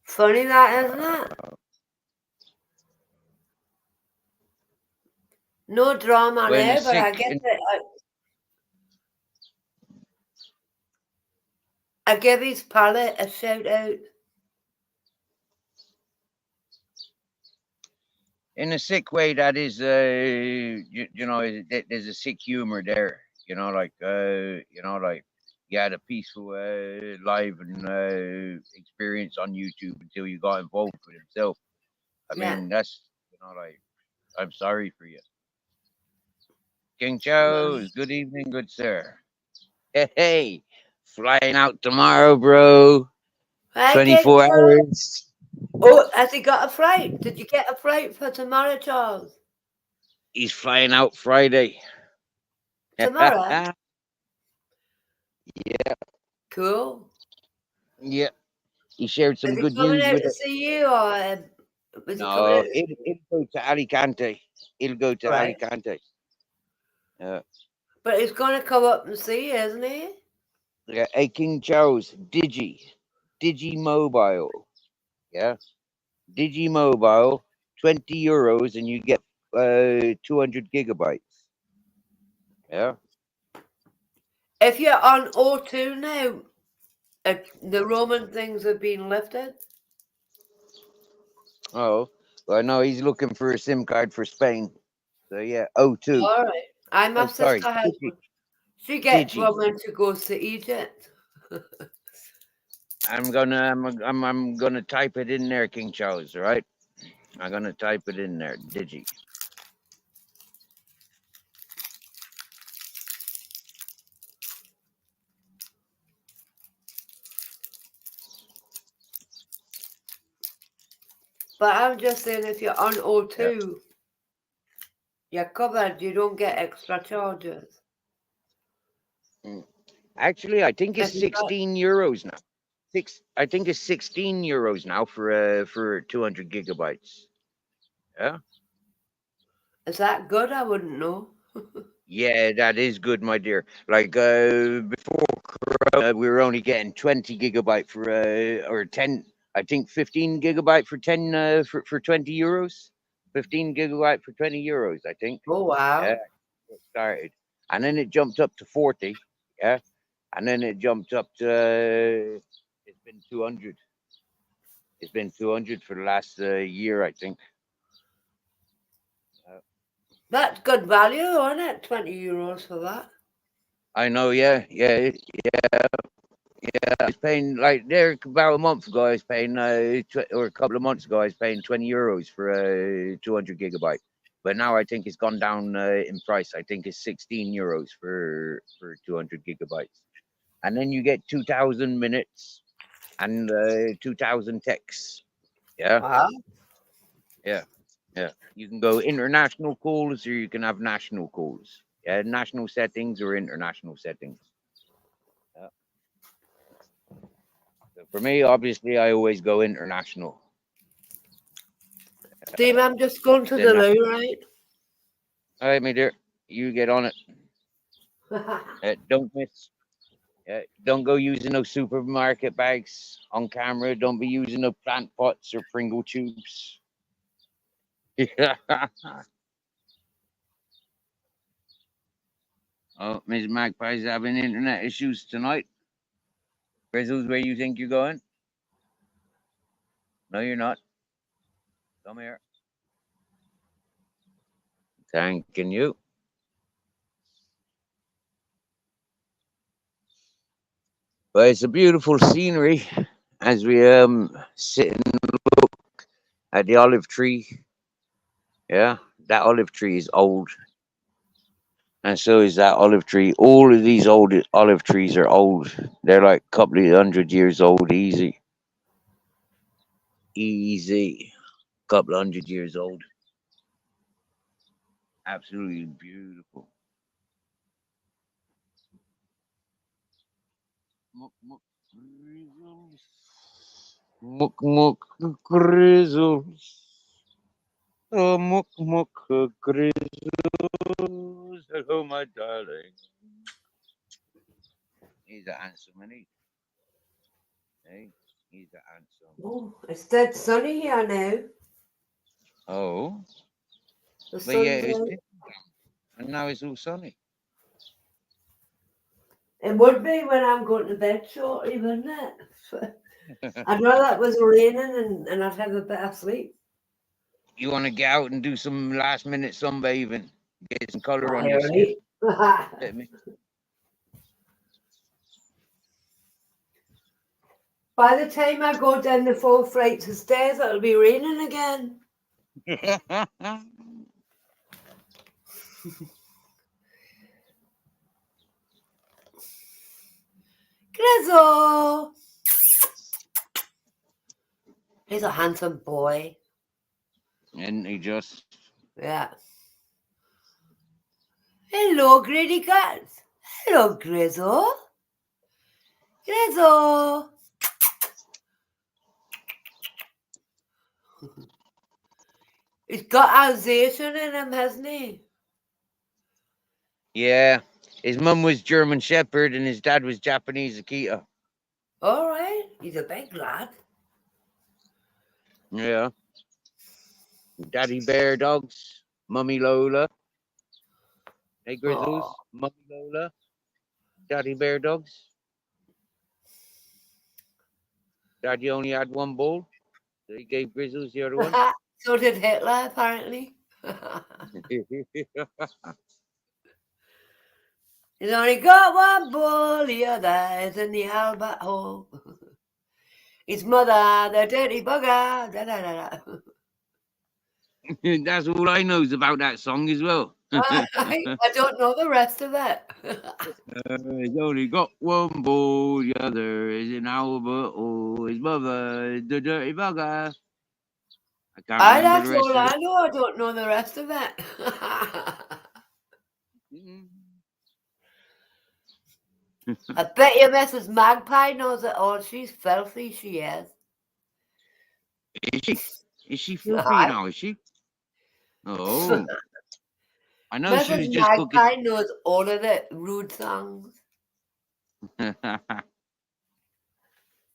Funny that, isn't it? No drama When a there, but I sick get it. I give his palette a shout out. in a sick way, that is, you know, there's a sick humor there. Like you had a peaceful live and experience on YouTube until you got involved with himself. I Yeah. mean, that's like I'm sorry for you. King Well, Charles, good evening, good sir. Hey, flying out tomorrow, bro. hey, King 24 Charles. hours. Oh, has he got a flight? Did you get a flight for tomorrow, Charles? He's flying out Friday. Tomorrow? Yeah, Cool. yeah. He shared Is some he good coming news out with to it. see you, or is he coming out No, to see you? it'll go to Alicante. It'll go to Right. Alicante. But he's going to come up and see you, isn't he? Yeah. Hey, King Charles, Digi Mobile. Yeah. Digi Mobile, €20, and you get 200 gigabytes. Yeah. If you're on O2 now, the Roman things have been lifted. Oh, well, no, he's looking for a SIM card for Spain. So yeah, O2. All right. My Oh, sorry, sister has Digi. one. She gets Digi. one when she goes to Egypt. I'm gonna type it in there, King Charles. All right. I'm gonna type it in there, Digi. But I'm just saying, if you're on Yeah. O2, you're covered. You don't get extra charges. Mm. Actually, I think it's If you got, €16 now. I think it's €16 now for 200 gigabytes. Yeah. is that good? I wouldn't know. Yeah, that is good, my dear. Like before Corona, we were only getting 20 gigabyte for or 10. I think 15 gigabyte for 10 for €20. 15 gigabyte for €20. I think. Oh, Yeah, wow. it started, and then it jumped up to 40. Yeah, and then it jumped up to it's been 200. It's been 200 for the last year, I think. That's good value, isn't it? €20 for that. I know, yeah, yeah, yeah. I was paying like there about a month ago. I was paying, or a couple of months ago, I was paying €20 for 200 gigabyte. But now I think it's gone down in price. I think it's €16 for 200 gigabytes, and then you get 2,000 minutes and 2,000 texts. Yeah, Wow. yeah, yeah. You can go international calls or you can have national calls. Yeah, national settings or international settings. Yeah. So for me, obviously, I always go international. Steve, I'm just going to Then the that, loo, right? all right, my dear, you get on it. Don't miss. Don't go using those supermarket bags on camera. Don't be using no plant pots or Pringle tubes. Oh, Miss Magpie's having internet issues tonight. Grizzles, where you think you're going? No, you're not. Come here. Thanking you. But it's a beautiful scenery as we sit and look at the olive tree. Yeah, that olive tree is old, and so is that olive tree. All of these old olive trees are old. They're like a couple of 100 years old, easy, easy, couple of 100 years old. Absolutely beautiful. Muck, muck, grizzles. Muck, muck, grizzles. Oh, muck, muck, grizzles. Hello, my darling. He's a handsome, isn't he? Hey, he's a handsome. Oh, it's dead sunny here now. Oh, The but yeah, sun's it was out. pissing down, and now it's all sunny. It would be when I'm going to bed shortly, wouldn't it? I'd rather it was raining and I'd have a better sleep. You want to get out and do some last minute sunbathing, get some color Not on your skin. really. Let me. By the time I go down the 4 flights of stairs, it'll be raining again. Grizzle! He's a handsome boy. And he just. Yeah. Hello, Grady Cats. Hello, Grizzle. Grizzle. He's got Alsatian in him, hasn't he? Yeah, his mum was German Shepherd and his dad was Japanese Akita. All right. He's a big lad. Yeah. Daddy Bear Dogs, Mummy Lola. Hey, Grizzles, Oh. Mummy Lola, Daddy Bear Dogs. Daddy only had one bull, so he gave Grizzles the other one. So did Hitler, apparently. He's only got one bull, the other is in the Albert Hall. His mother, the dirty bugger. Da, da, da, da. That's all I knows about that song as well. I don't know the rest of it. He's only got one bull, the other is in Albert. Oh, his mother is the dirty bugger. I can't remember That's the rest all of I know. I don't know the rest of it. it. I bet you Mrs. Magpie knows it all. She's filthy, she is. Is she? Is she filthy now? Is she? Oh, I know she was Mrs. just cooking. Magpie knows all of the rude songs.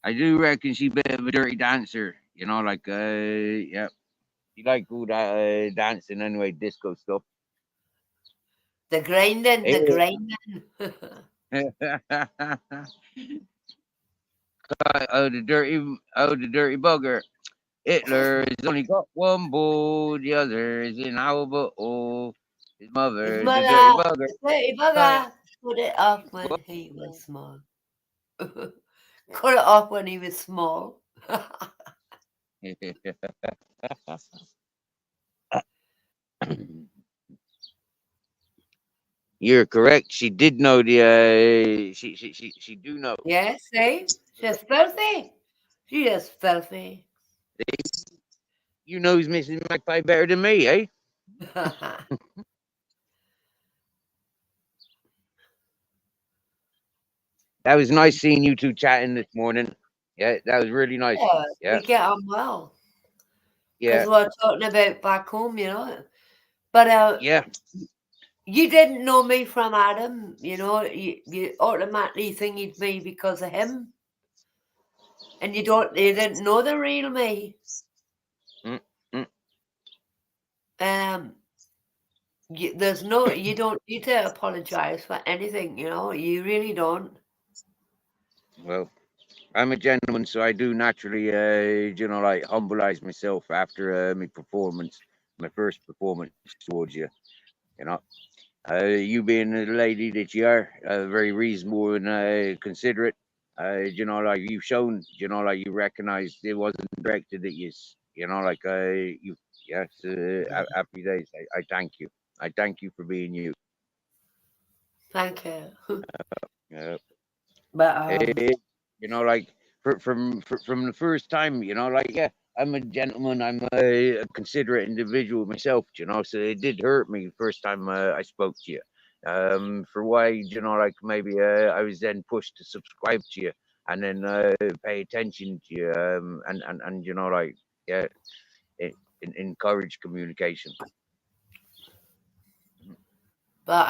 I do reckon she's a bit of a dirty dancer. You know, like yeah, she like all that dancing anyway, disco stuff. The grinding, the grinding. The dirty bugger. Hitler has only got one bull, the other is in Albert. Oh, his mother, His the mother, dirty bugger. the dirty bugger, put it off when he was small. Cut it off when he was small. You're correct. She did know the. She do know. Yes, see? She's filthy. She is filthy. You knows Mrs. Magpie better than me, eh? That was nice seeing you two chatting this morning. Yeah, that was really nice. Yeah, we get on well. Yeah. Because we're talking about back home, you know. But yeah. You didn't know me from Adam, you know. You automatically thingied me because of him. And you didn't know the real me. You don't need to apologize for anything, you know. You really don't. Well, I'm a gentleman, so I do naturally, you know, like humbilize myself after my performance, my first performance towards you. You know, you being the lady that you are, very reasonable and considerate. You know, like you've shown, you know, like you recognized it wasn't directed at you. You know, like you. Yes, happy days. I thank you. I thank you for being you. Thank you. But you know, like from the first time, you know, like yeah, I'm a gentleman. I'm a considerate individual myself, you know. So it did hurt me the first time I spoke to you. For why, you know, like maybe I was then pushed to subscribe to you and then pay attention to you, and you know, like yeah, encourage communication. But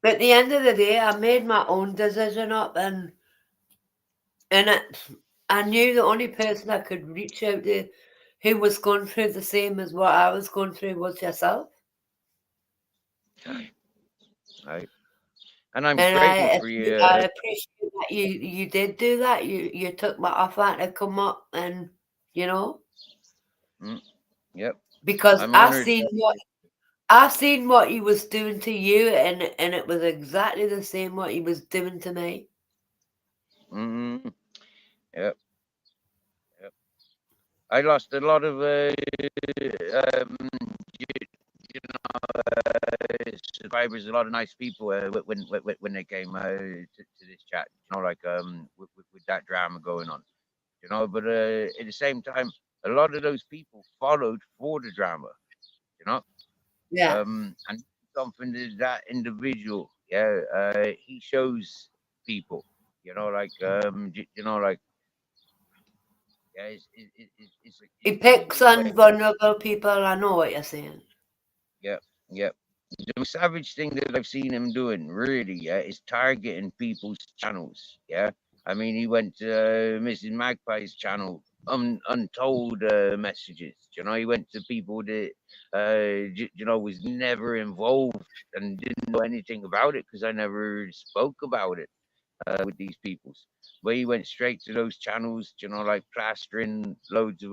at the end of the day, I made my own decision up, and I knew the only person I could reach out to who was going through the same as what I was going through was yourself. Right. And I'm And grateful for you. I appreciate that you did do that. You took my offer to come up, and you know, Yep. because I'm honored. I seen what he was doing to you, and it was exactly the same what he was doing to me. Mm-hmm. Yep. Yep. I lost a lot of subscribers, a lot of nice people when they came to this chat. You know, like with that drama going on. You know, but at the same time, a lot of those people followed for the drama. You know, Yeah. and something that individual, yeah, he shows people. You know, like you know, like yeah, it's He a picks unique way. on vulnerable people. I know what you're saying. Yep, yep. The most savage thing that I've seen him doing, really, yeah, is targeting people's channels. Yeah, I mean, he went to Mrs. Magpie's channel, untold messages. You know, he went to people that, you know, was never involved and didn't know anything about it because I never spoke about it with these peoples. But he went straight to those channels, you know, like plastering loads of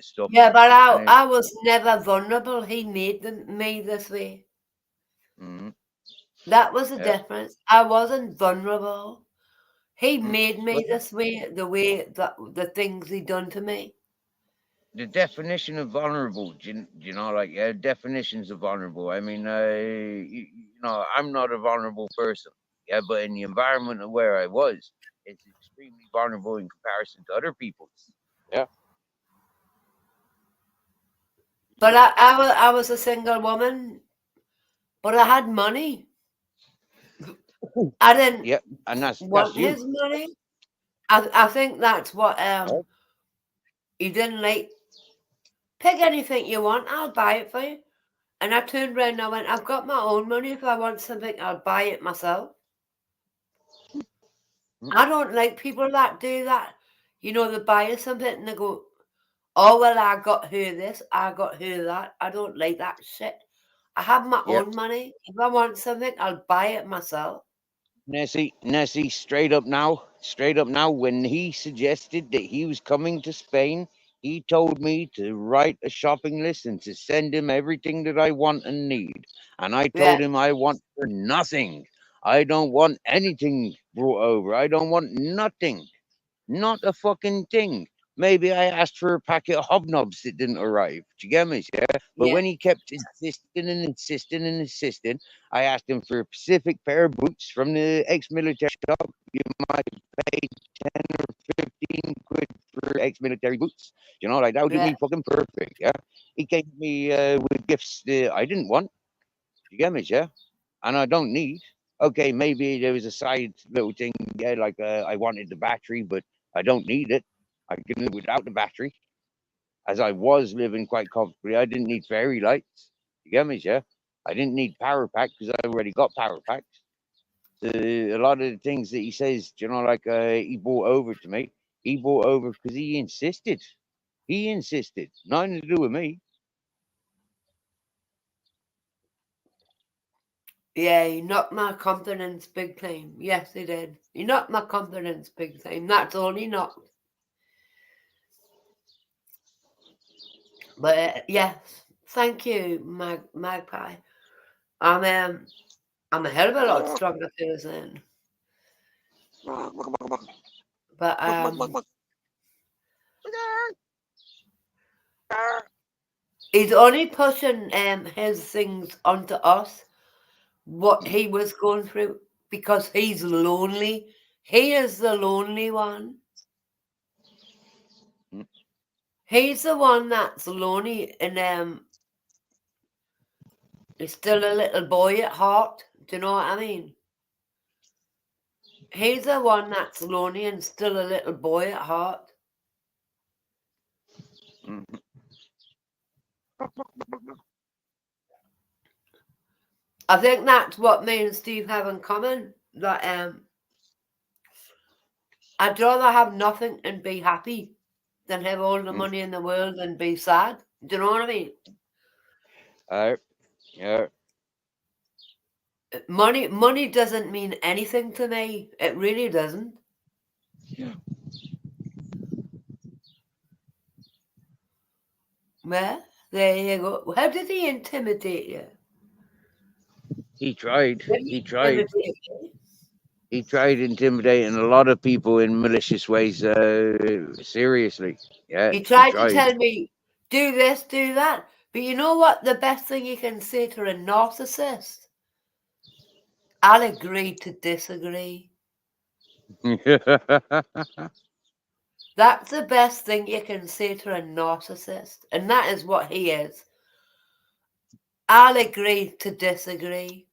stuff. Yeah, but And I was never vulnerable. He made me this way. mm-hmm. That was the Yeah. difference. I wasn't vulnerable. He Mm. made me But this way, the way that the things he done to me. the definition of vulnerable, you know, like yeah, definitions of vulnerable. I mean, you know, I'm not a vulnerable person, yeah, but in the environment of where I was, it's extremely vulnerable in comparison to other people's. Yeah. But I was a single woman, but I had money. I didn't Yeah, and that's want you. his money. I think that's what Right? he didn't like. Pick anything you want, I'll buy it for you. And I turned around and I went, I've got my own money. If I want something, I'll buy it myself. I don't like people that do that. You know, they buy you something and they go, oh, well, I got her this, I got her that. I don't like that shit. I have my Yeah. own money. If I want something, I'll buy it myself. Nessie, straight up now, when he suggested that he was coming to Spain, he told me to write a shopping list and to send him everything that I want and need. And I Yeah. told him I want for nothing. I don't want anything brought over. I don't want nothing. Not a fucking thing. Maybe I asked for a packet of hobnobs that didn't arrive. Do you get me? Yeah. But Yeah. when he kept insisting and insisting and insisting, I asked him for a specific pair of boots from the ex-military shop. You might pay 10 or 15 quid for ex-military boots. You know, like that would do Yeah. me fucking perfect. Yeah. He came to me with gifts that I didn't want. You get me? Yeah. And I don't need. Okay, maybe there was a side little thing, yeah, like I wanted the battery, but I don't need it. I can live without the battery. As I was living quite comfortably, I didn't need fairy lights. You get me, yeah? I didn't need power pack because I already got power packs. So a lot of the things that he says, you know, like he brought over to me, he brought over because he insisted. He insisted. Nothing to do with me. Yeah, he knocked my confidence big time. Yes, he did. He knocked my confidence big time. That's all he knocked. But yes, thank you, Magpie. I'm a hell of a lot stronger person. But he's only pushing his things onto us, what he was going through, because he's lonely. He is the lonely one. He's the one that's lonely and he's still a little boy at heart. Do you know what I mean? He's the one that's lonely and still a little boy at heart. Mhm. I think that's what me and Steve have in common. That I'd rather have nothing and be happy than have all the Mm. money in the world and be sad. Do you know what I mean? Yeah. Money doesn't mean anything to me. It really doesn't. Well, there you go. How did he intimidate you? He tried. Did He he tried. intimidate you? He tried intimidating a lot of people in malicious ways. Seriously. Yeah. He He tried to tried. tell me, do this, do that. But you know what? The best thing you can say to a narcissist? I'll agree to disagree. That's the best thing you can say to a narcissist. And that is what he is. I'll agree to disagree.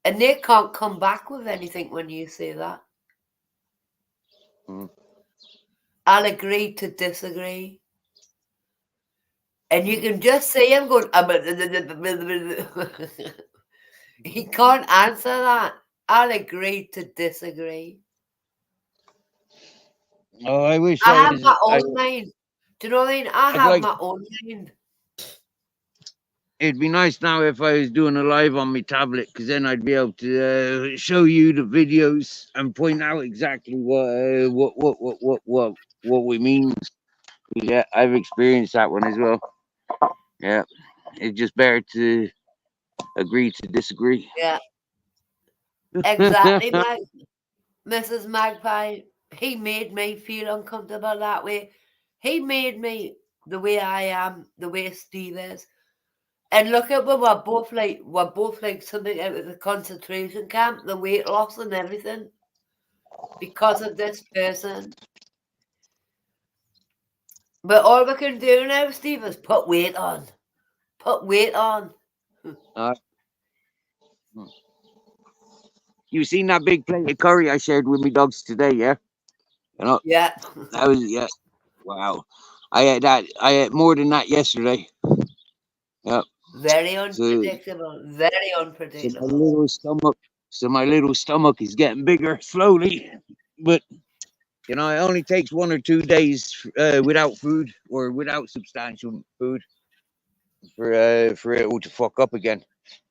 And they can't come back with anything when you say that. Mm. I'll agree to disagree. And you can just say I'm going. He can't answer that. I'll agree to disagree. Oh, I wish I I have was. my own mind. Do you know what I mean? I I'd have like. my own mind. It'd be nice now if I was doing a live on my tablet, because then I'd be able to show you the videos and point out exactly what we mean. Yeah, I've experienced that one as well. Yeah, it's just better to agree to disagree. Yeah, exactly, Mrs. Magpie. He made me feel uncomfortable that way. He made me the way I am, the way Steve is. And look at we're both like something out of the concentration camp, the weight loss and everything, because of this person. But all we can do now, Steve, is put weight on. Put weight on. uh, you seen that big plate of curry I shared with me dogs today? Yeah, you know Yeah. that was yeah. Wow, I ate that. I ate more than that yesterday. Yeah, Very so unpredictable. Very so my unpredictable. little stomach, my little stomach is getting bigger slowly, but you know, it only takes 1 or 2 days without food or without substantial food for it all to fuck up again.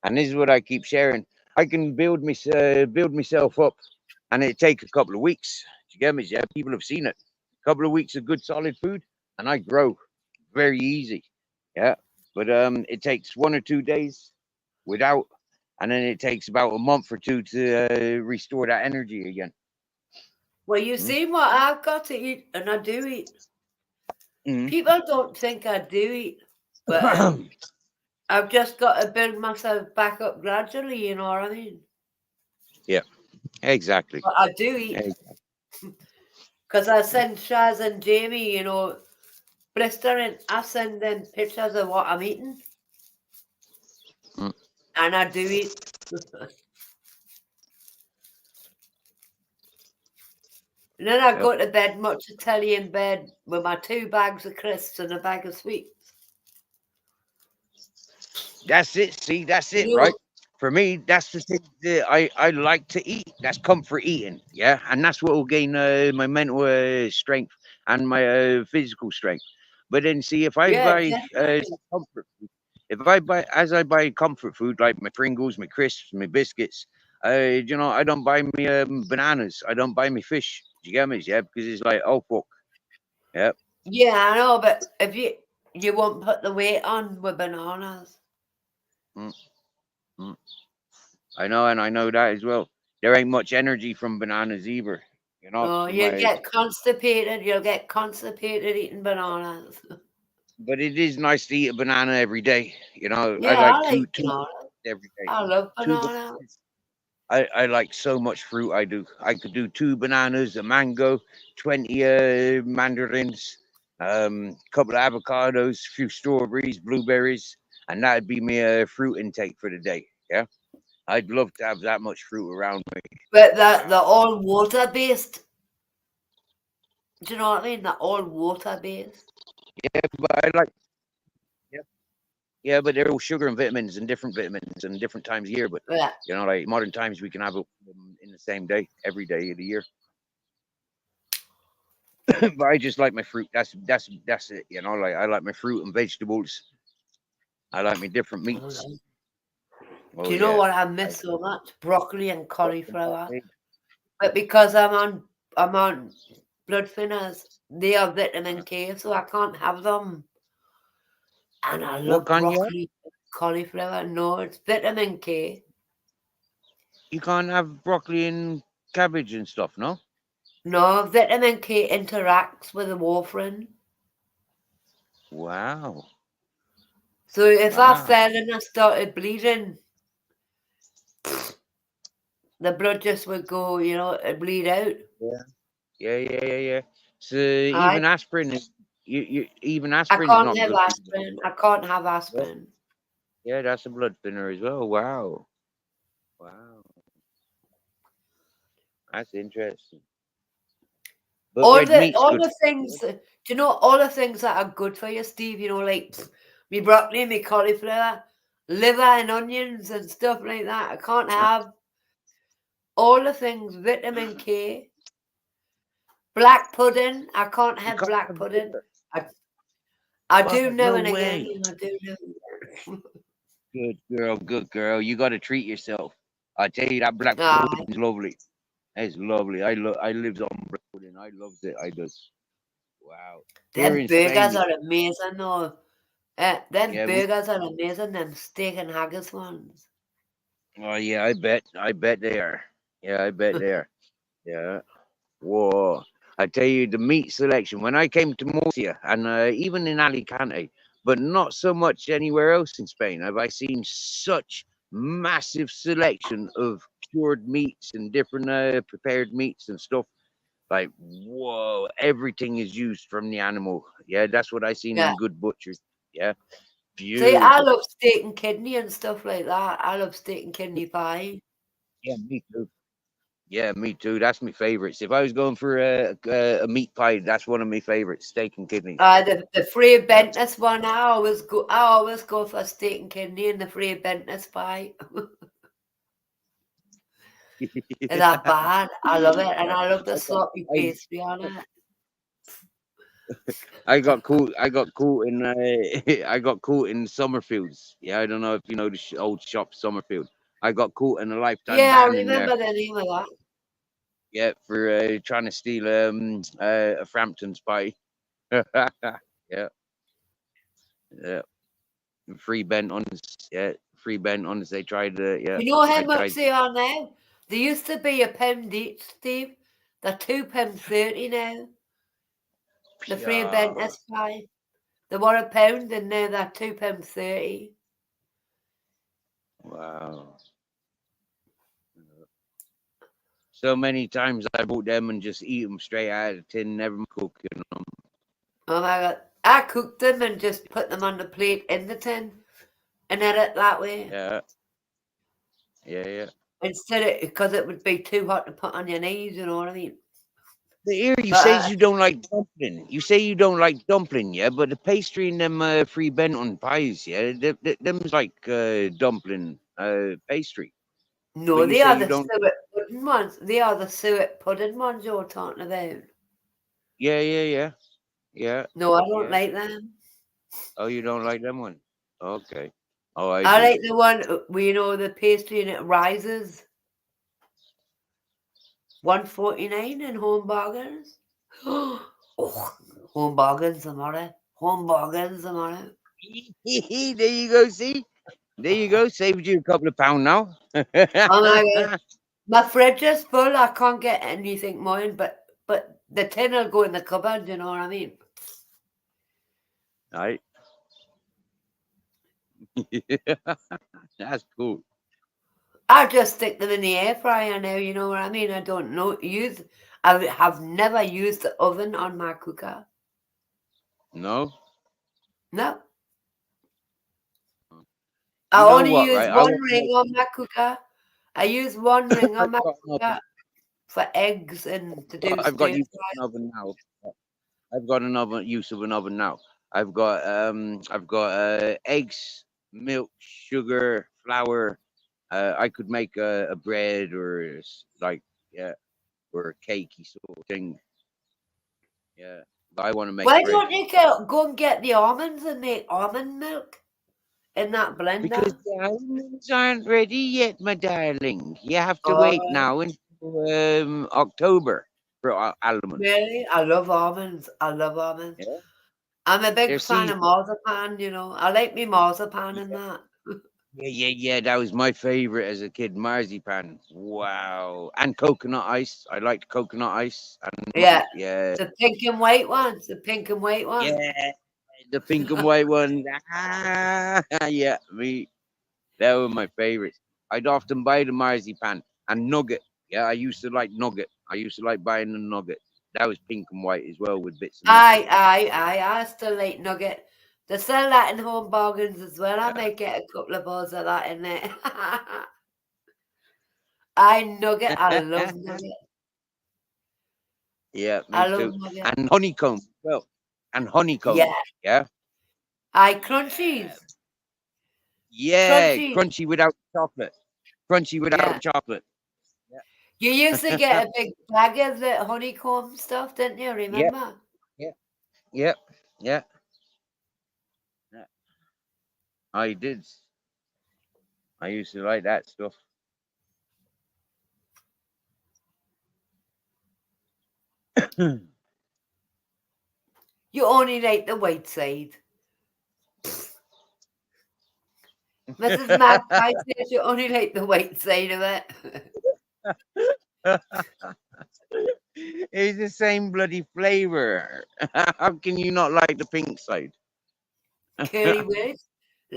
And this is what I keep sharing. I can build myself up, and it take a couple of weeks. Do you get me? Yeah, people have seen it. A couple of weeks of good solid food, and I grow very easy. Yeah, but it takes 1 or 2 days without, and then it takes about a month or two to restore that energy again. Well, you Mm. see what I've got to eat, and I do eat. Mm. People don't think I do eat, but I've just got to build myself back up gradually, you know what I mean? Yeah, exactly. But I do eat. Because I send Shaz and Jamie, blistering. I send them pictures of what I'm eating. Mm. And I do eat. And then I Yep. go to bed much to telly in bed with my 2 bags of crisps and a bag of sweets. That's it. See, that's it, You right? know, For me, that's the thing that I like to eat. That's comfort eating, yeah, and that's what will gain my mental strength and my physical strength. But then, see, if I yeah, buy definitely. comfort food, if I buy as I buy comfort food like my Pringles, my crisps, my biscuits, I don't buy me bananas. I don't buy me fish. Do you get me? Yeah, because it's like, oh fuck, yeah. Yeah, I know, but if you won't put the weight on with bananas. Mm, mm. I know, and I know that as well. There ain't much energy from bananas either. Oh, For you'll my get constipated. You'll get constipated eating bananas. but it is nice to eat a banana every day. I Yeah, like I like two bananas. every day. I love Two bananas. bananas. I like so much fruit. I do. I could do 2 bananas, a mango, 20 mandarins. couple of avocados, a few strawberries, blueberries, and that'd be my fruit intake for the day. Yeah, I'd love to have that much fruit around me. But they're all water based. Do you know what I mean? They're all water based. Yeah, but I like. Yeah, yeah, but they're all sugar and vitamins and different times of year. But Yeah. you know, like modern times, we can have them in the same day, every day of the year. But I just like my fruit. That's it. You know, like I like my fruit and vegetables. I like my different meats. Do Oh you know yeah. what I miss so much? Broccoli and cauliflower. I- But because I'm on blood thinners, they are vitamin K, so I can't have them. And I What love kind you have? broccoli, cauliflower. No, it's vitamin K. You can't have broccoli and cabbage and stuff, no? No, vitamin K interacts with the warfarin. Wow. So if I Wow. fell and I started bleeding, the blood just would go, it'd bleed out. Yeah. So I even aspirin is even I aspirin's can't not have good for you. aspirin. I can't have Yeah, aspirin. yeah, that's a blood thinner as well. Wow. Wow. That's interesting. But All red the meat's all good the for things, do you know all the things that are good for you, Steve? Like me broccoli, me cauliflower, liver and onions and stuff like that. I can't you. Huh? have all the things, vitamin K, black pudding. I can't You have can't black have pudding. liver. I Fuck, do now no and again, way. I do now. Good girl. You got to treat yourself. I tell you, that black Aye. pudding's lovely. It's lovely. I lived on black pudding. I loved it. I just wow. Here Them in Spain, burgers are amazing though. Them yeah, burgers are amazing, them steak and haggis ones. oh yeah, I bet they are. Yeah, I bet they are. Yeah. Whoa. I tell you, the meat selection when I came to Murcia and even in Alicante, but not so much anywhere else in Spain, have I seen such massive selection of cured meats and different prepared meats and stuff. Like, whoa, everything is used from the animal. Yeah, that's what I seen Yeah. in good butchers. Yeah, See, I beautiful. love steak and kidney and stuff like that. I love steak and kidney pie. Yeah, me too. Yeah, me too. That's my favorites. If I was going for a meat pie, that's one of my favorites: steak and kidneys. The Free Yeah. Bentless one, I always go for steak and kidney and the Free Bentless pie. Is that bad? I love it, and I love the sloppy I, pastry on it. I got caught. I got caught in. I got caught in Summerfields. Yeah, I don't know if you know the old shop Summerfield. I got caught in a lifetime Yeah, I ban in there. remember the name of that. Yeah, for trying to steal a Frampton's pie. Yeah, yeah. Free bent on. Yeah, free bent on. They tried. Yeah, You know how I much tried. they are now? They used to be £1 each, Steve. They're £2.30 now. The Free Yeah. Bentless pie. They were £1 and now they're £2.30. Wow. So many times I bought them and just eat them straight out of the tin, never cooking them. Oh my god. I cooked them and just put them on the plate in the tin and ate it that way. Yeah. Yeah. Instead of, because it would be too hot to put on your knees, you know what I mean? The ear, you But, says you don't like dumpling. You say you don't like dumpling, yeah, but the pastry in them free bent on pies, yeah, them's like dumpling pastry. no, But you they say are you the don't. suet pudding ones. They are the suet pudding ones you're talking about. Yeah. No, I don't Yeah. like them. Oh, you don't like them one? Okay. Oh, I I do. like the one where the pastry and it rises. $1.49 in home bargains. Oh, home bargains, amore. Home bargains, amore. There you go. See, there you go. Saved you a couple of pounds now. Oh my god. My fridge is full. I can't get anything more in, but the tin will go in the cupboard, you know what I mean? Right. That's cool. I just stick them in the air fryer now, you know what I mean? I don't know I have never used the oven on my cooker. No. No. You I know only what? use Right. one ring on my cooker. I use one ring on my I've got an cooker for eggs and to do I've got stir use fry. of an oven now. I've got another use of an oven now. I've got eggs, milk, sugar, flour. I could make a bread or like yeah, or a cakey sort of thing. Yeah, but I want to make Why bread don't you go and get the almonds and make almond milk in that because blender? the almonds aren't ready yet, my darling. You have to wait Oh, now until October for almonds. really? I love almonds. I love almonds. Yeah, I'm a big they're fan of seasonal. marzipan, you know. I like me marzipan and that. Yeah. That was my favorite as a kid, marzipan. Wow, and coconut ice. I liked coconut ice and Yeah. yeah, The pink and white ones. The pink and white ones. yeah, the pink and white ones. Ah, yeah, me. They were my favorites. I'd often buy the marzipan and nugget. Yeah, I used to like nugget. I used to like buying the nugget. That was pink and white as well with bits of nut. I still like nugget. They sell that in home bargains as well. I might get a couple of bars of that in there. I love nugget. Yeah, me I love too. nugget. And honeycomb. Well, and honeycomb. Yeah. Yeah. Crunchies. Yeah, Crunchies. crunchy without chocolate. Crunchy without Yeah. chocolate. Yeah. You used to get a big bag of the honeycomb stuff, didn't you? Yeah. Remember? Yeah. Yeah. Yeah. Yeah. I did. I used to like that stuff. You only like the white side. Mrs. Magpie says you only like the white side of it. It's the same bloody flavor. How can you not like the pink side? Curly Willies.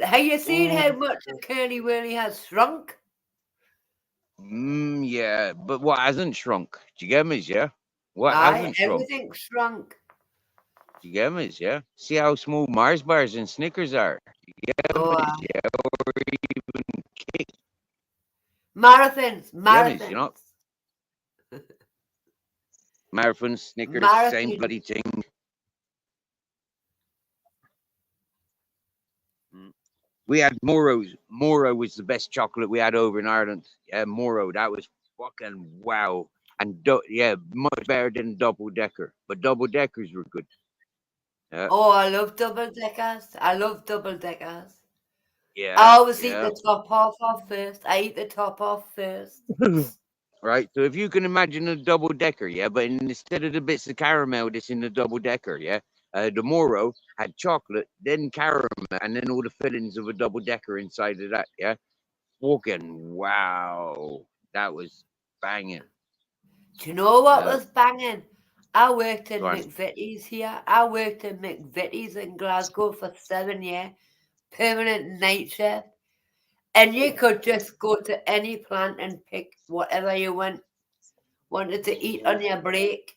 Have you seen how Ooh. much Curly Willy has shrunk? Yeah, but what hasn't shrunk? Do you get me? Yeah, what hasn't shrunk? Everything shrunk. Do you get me? Yeah, see how small Mars bars and Snickers are. Do you get Oh, me? Yeah, or even cake. marathons. Yeah, you know, marathons, Snickers, same Marathon. bloody thing. We had Moro's. Moro was the best chocolate we had over in Ireland. Yeah, Moro. That was fucking wow. And yeah, much better than double decker. But double deckers were good. Yeah, Oh, I love double deckers. I love double deckers. I yeah, always eat yeah. the top half off first. I eat the top off first. Right. So if you can imagine a double decker, yeah, but instead of the bits of caramel that's in the double decker, yeah, the Moro had chocolate, then caramel, and then all the fillings of a double decker inside of that. Yeah, fucking wow, that was banging. Do you know what Yeah, was banging? I worked in go on. McVitie's here. I worked in McVitie's in Glasgow for 7 years, permanent night shift. And you could just go to any plant and pick whatever you wanted to eat on your break.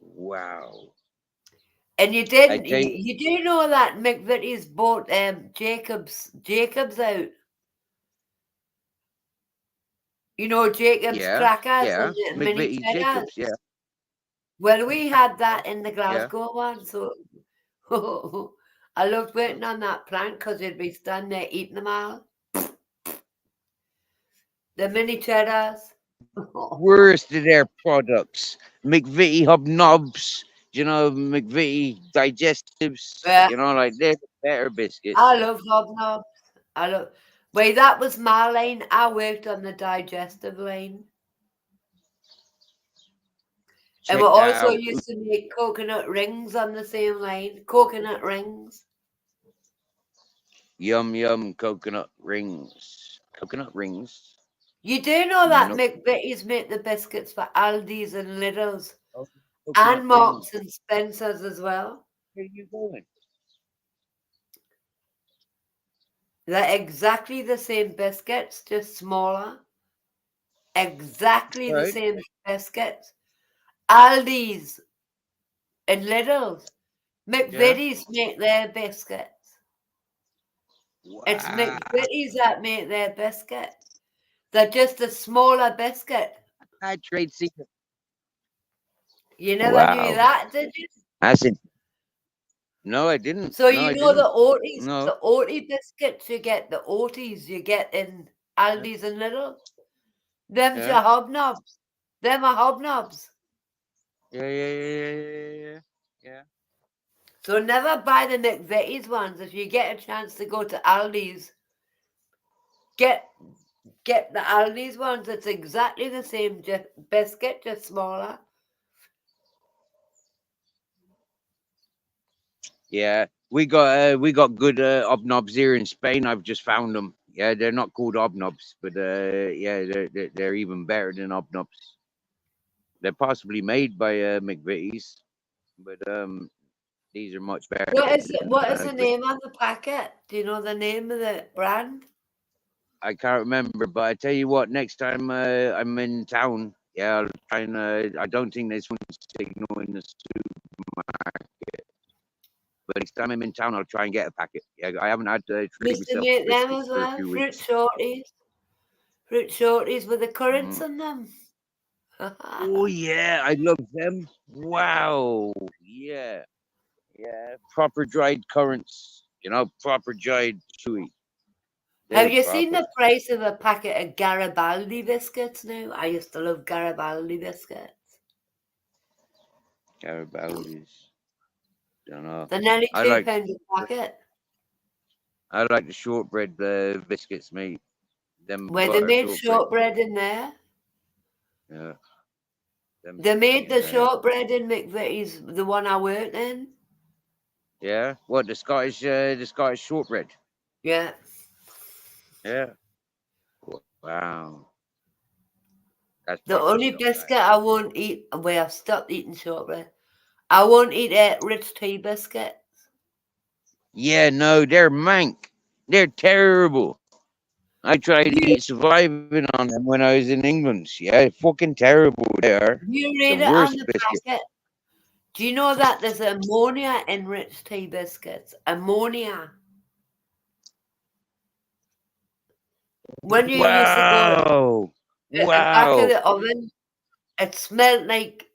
Wow. And you I didn't. tell you, You do know that McVitie's bought Jacob's out. You know Jacob's yeah, crackers yeah, and the mini McVitie cheddars. Jacobs, yeah, Well, we had that in the yeah. Glasgow one, so I loved waiting on that plant because you'd be standing there eating them all. The mini cheddars. Worst of their products, McVitie hobnobs, you know, McVitie digestives, Yeah, you know, like they're the better biscuits. I love hobnobs. I love. Wait, that was my lane. I worked on the digestive lane. And we Check that also out. used to make coconut rings on the same lane. Coconut rings. Yum yum coconut rings. Coconut rings. You do know that No McVitie's make the biscuits for Aldi's and Lidl's coconut and rings. Marks and Spencer's as well. Where are you going? They're exactly the same biscuits, just smaller. Exactly the Right. same biscuits. Aldi's and Lidl's. McVitie's make their biscuits. It's Wow. McVitie's that make their biscuit. They're just a smaller biscuit. I trade secret. You never knew Wow. that, did you? I said, no, I didn't. So No, you I know the didn't. Oaties, No. the Oatie biscuits you get, the Oaties you get in Aldi's and Lidl. Them's Yeah. your hobnobs. Them are hobnobs. Yeah. So never buy the McVitie's ones. If you get a chance to go to Aldi's, get the Aldi's ones. It's exactly the same biscuit, just smaller. Yeah. We got good hobnobs here in Spain. I've just found them. Yeah, they're not called hobnobs, but yeah, they're even better than hobnobs. They're possibly made by McVitie's, but these are much better. What is it? than, What is the McVitie's. name on the packet? Do you know the name of the brand? I can't remember, but I tell you what, next time I'm in town, yeah, I'll try and. I don't think there's one signal in the supermarket, but next time I'm in town, I'll try and get a packet. Yeah, I haven't had to treat Used to myself make to them biscuits as for a well. few Fruit weeks. shorties. Fruit shorties with the currants in them. Oh yeah, I love them. Wow, yeah, proper dried currants. You know, proper dried chewy. Have They're you seen proper. the price of a packet of Garibaldi biscuits now? I used to love Garibaldi biscuits. Garibaldi's. Don't know. They're nearly I £2 like a packet. I like the shortbread biscuits, mate. Them Where they butter made shortbread. shortbread in there. Yeah. They made the shortbread in McVitie's, the one I worked in. Yeah. What the Scottish shortbread? Yeah. Yeah. Wow. That's The proper only stuff. biscuit I won't eat, well, I've stopped eating shortbread. I won't eat rich tea biscuits. Yeah, no, they're mank. They're terrible. I tried to eat surviving on them when I was in England. Yeah, fucking terrible. They are. You The read it on worst the biscuit. packet. Do you know that there's ammonia in rich tea biscuits? Ammonia. When you used to go at the back of the oven, it smelled like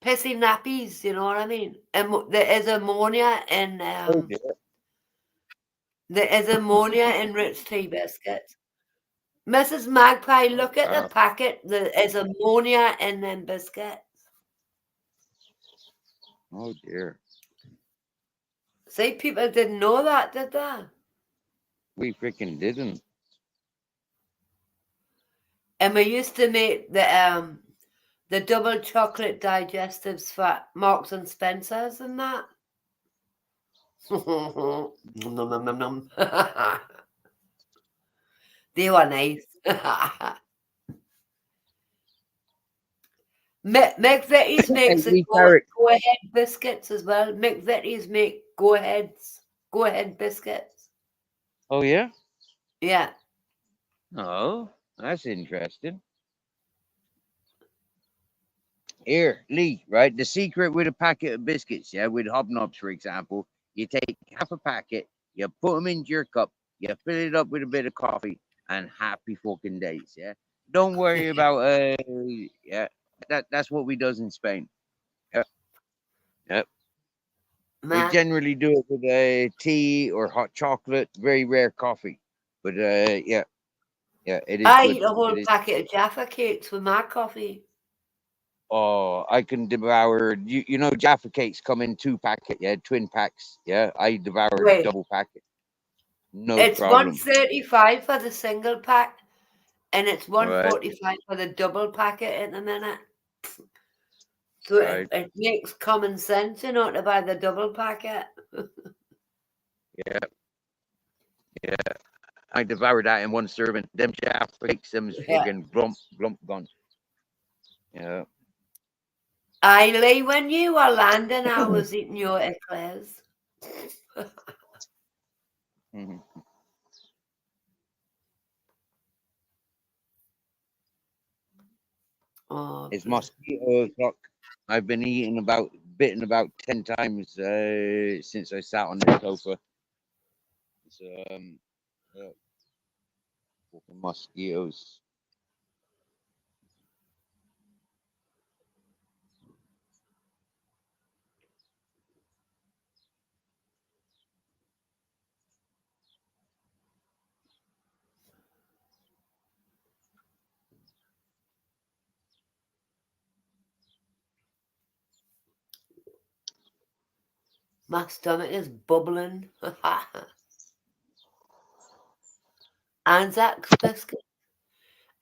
pissy nappies, you know what I mean? There is ammonia in rich tea biscuits. Mrs. Magpie, look at the packet. There is ammonia in them biscuits. Oh dear. See, people didn't know that, did they? We freaking didn't. And we used to make the double chocolate digestives for Marks and Spencers and that. They were nice. McVitie's makes a go ahead biscuits as well. McVitie's make go ahead biscuits. Oh yeah? Yeah. Oh, that's interesting. Here, Lee, right? The secret with a packet of biscuits, yeah, with hobnobs, for example, you take half a packet, you put them into your cup, you fill it up with a bit of coffee, and happy fucking days, yeah. Don't worry about yeah. That's what we does in Spain. Yep. We generally do it with tea or hot chocolate, very rare coffee. But yeah, it is. I good. eat a whole packet of Jaffa cakes with my coffee. Oh, I can devour. You know, Jaffa cakes come in 2-packet, yeah, twin packs. Yeah, I devour a double packet. No it's problem. $1.35 for the single pack, and it's $1.45 for the double packet in a minute. So it makes common sense, you know, to buy the double packet. Yeah. I devoured that in one serving. Them Jaffa cakes, them fucking glump gone. Yeah. Lee, when you were landing, I was eating your eclairs. It's mosquito o'clock. I've been eating about bitten about 10 times since I sat on this sofa. It's yeah, fucking mosquitoes. My stomach is bubbling. Anzac biscuits.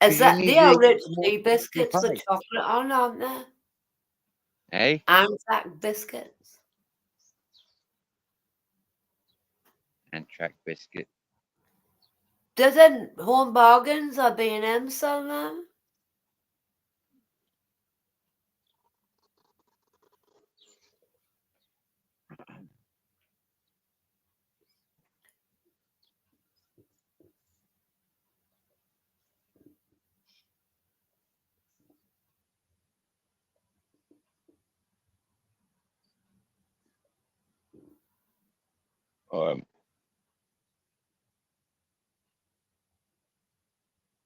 Is You that need they to are eat rich more tea biscuits with pie. chocolate on, aren't they? Hey, Anzac biscuits. and track biscuit. Doesn't Home Bargains or B&M sell them?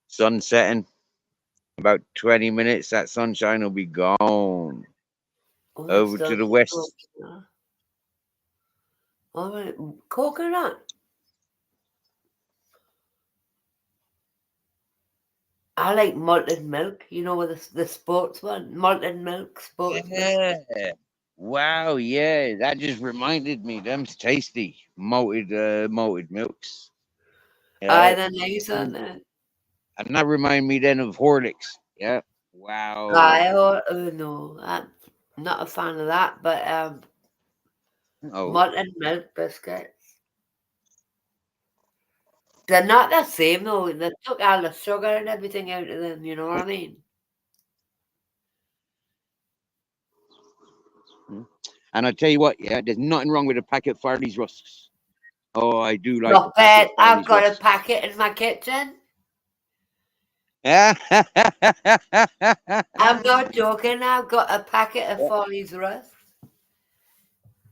Sun setting. About 20 minutes, that sunshine will be gone. Oh, it's Over to still the west. all right, coconut. I like malted milk. You know, with the sports one, malted milk sports. Yeah. Wow, yeah. That just reminded me. Them's tasty. Malted milks. Aye, Yeah. they're nice, aren't they? And that remind me then of Horlicks. Yeah. Wow. Aye, oh no, I'm not a fan of that. But Oh. malted milk biscuits. They're not the same though. They took all the sugar and everything out of them. You know what I mean? And I tell you what, yeah, there's nothing wrong with a packet of Farley's rusks. Oh, I do like Not a packet bad. of I've Farley's got a rusks. packet in my kitchen. Yeah. I'm not joking. I've got a packet of Follies Rust.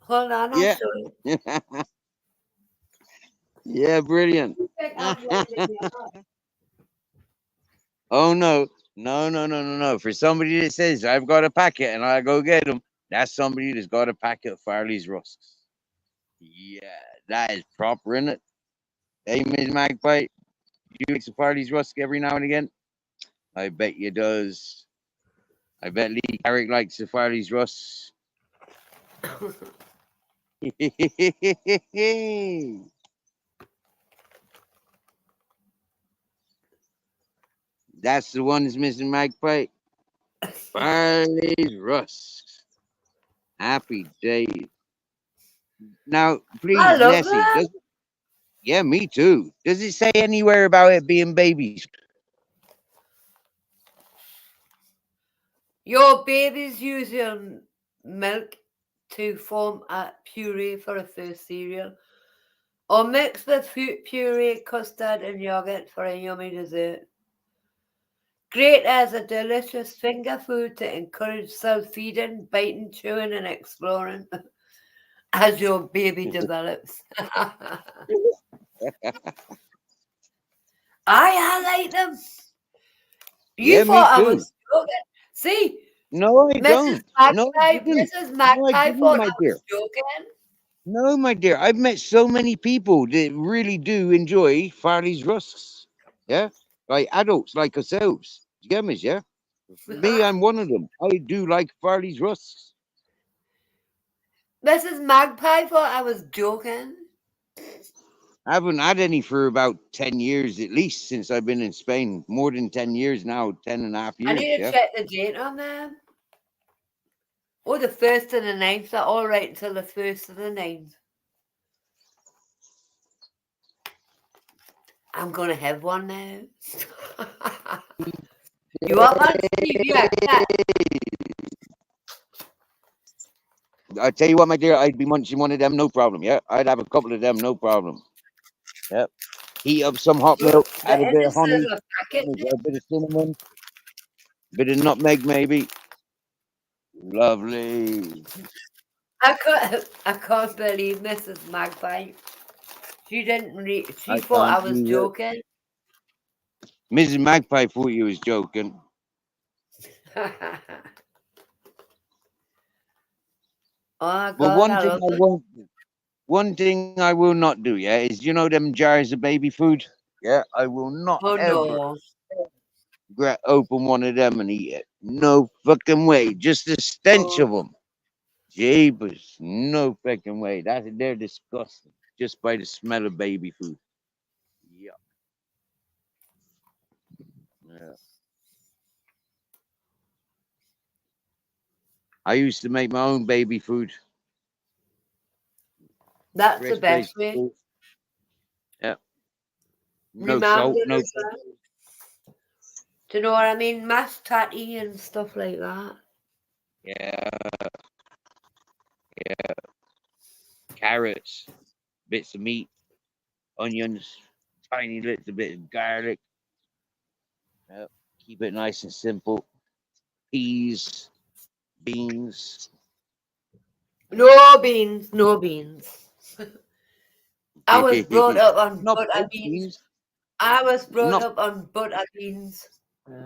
Hold on, I'll Yeah. show you. Yeah, brilliant. You think I'm winding you up? Oh no. No. For somebody that says I've got a packet and I go get them, that's somebody that's got a packet of Farley's rusks. Yeah, that is proper, isn't it? Hey, Ms. Magpie, you like some Farley's rusk every now and again? I bet you does. I bet Lee Carrick likes the Farley's rusks. That's the one that's missing, Magpie. Farley's rusks. Happy days. Now, please, I love Nessie, that. yeah, me too. Does it say anywhere about it being babies? Your babies use your milk to form a puree for a first cereal, or mix with puree, custard, and yogurt for a yummy dessert. Great as a delicious finger food to encourage self-feeding, biting, chewing, and exploring as your baby develops. I like them. You Yeah, me thought I too. was joking. See, No, I Mrs. don't. No, I Magpie, didn't. Mrs. No, I Magpie didn't, thought my I dear. was joking. No, my dear. I've met so many people that really do enjoy Farley's rusks. Yeah, like adults like ourselves. You get me? Yeah. Me, I'm one of them. I do like Farley's rusks. Mrs. Magpie thought I was joking. I haven't had any for about 10 years at least since I've been in Spain. More than 10 years now, 10 and a half I years. need to Yeah. check the date on them. Oh, the 1st and the 9th are all right until the 1st and the 9th. I'm going to have one now. You want one, Steve? Yeah. I tell you what, my dear, I'd be munching one of them, no problem. Yeah, I'd have a couple of them, no problem. Yep. Heat up some hot milk, add a bit of honey, A packet. a bit of cinnamon, bit of nutmeg, maybe. Lovely. I can't believe Mrs. Magpie. She didn't she I thought I can't was either. joking. Mrs. Magpie thought you was joking. Oh my But god, I love it. one thing I will not do, yeah, is them jars of baby food? Yeah, I will not Oh ever no. open one of them and eat it. No fucking way. Just the stench Oh, of them. Jeepers. No fucking way. They're disgusting. Just by the smell of baby food. Yeah. Yeah. I used to make my own baby food. that's the Fresh best way. vegetables. Yeah. Me No mum salt, did no as well. Do you know what I mean? Mashed tatty and stuff like that. yeah, yeah. Carrots, bits of meat, onions, tiny little bit of garlic. Yep. Keep it nice and simple. Peas, beans. No beans, no beans. I was brought up on Not butter baked beans. beans. I was brought Not up on butter beans.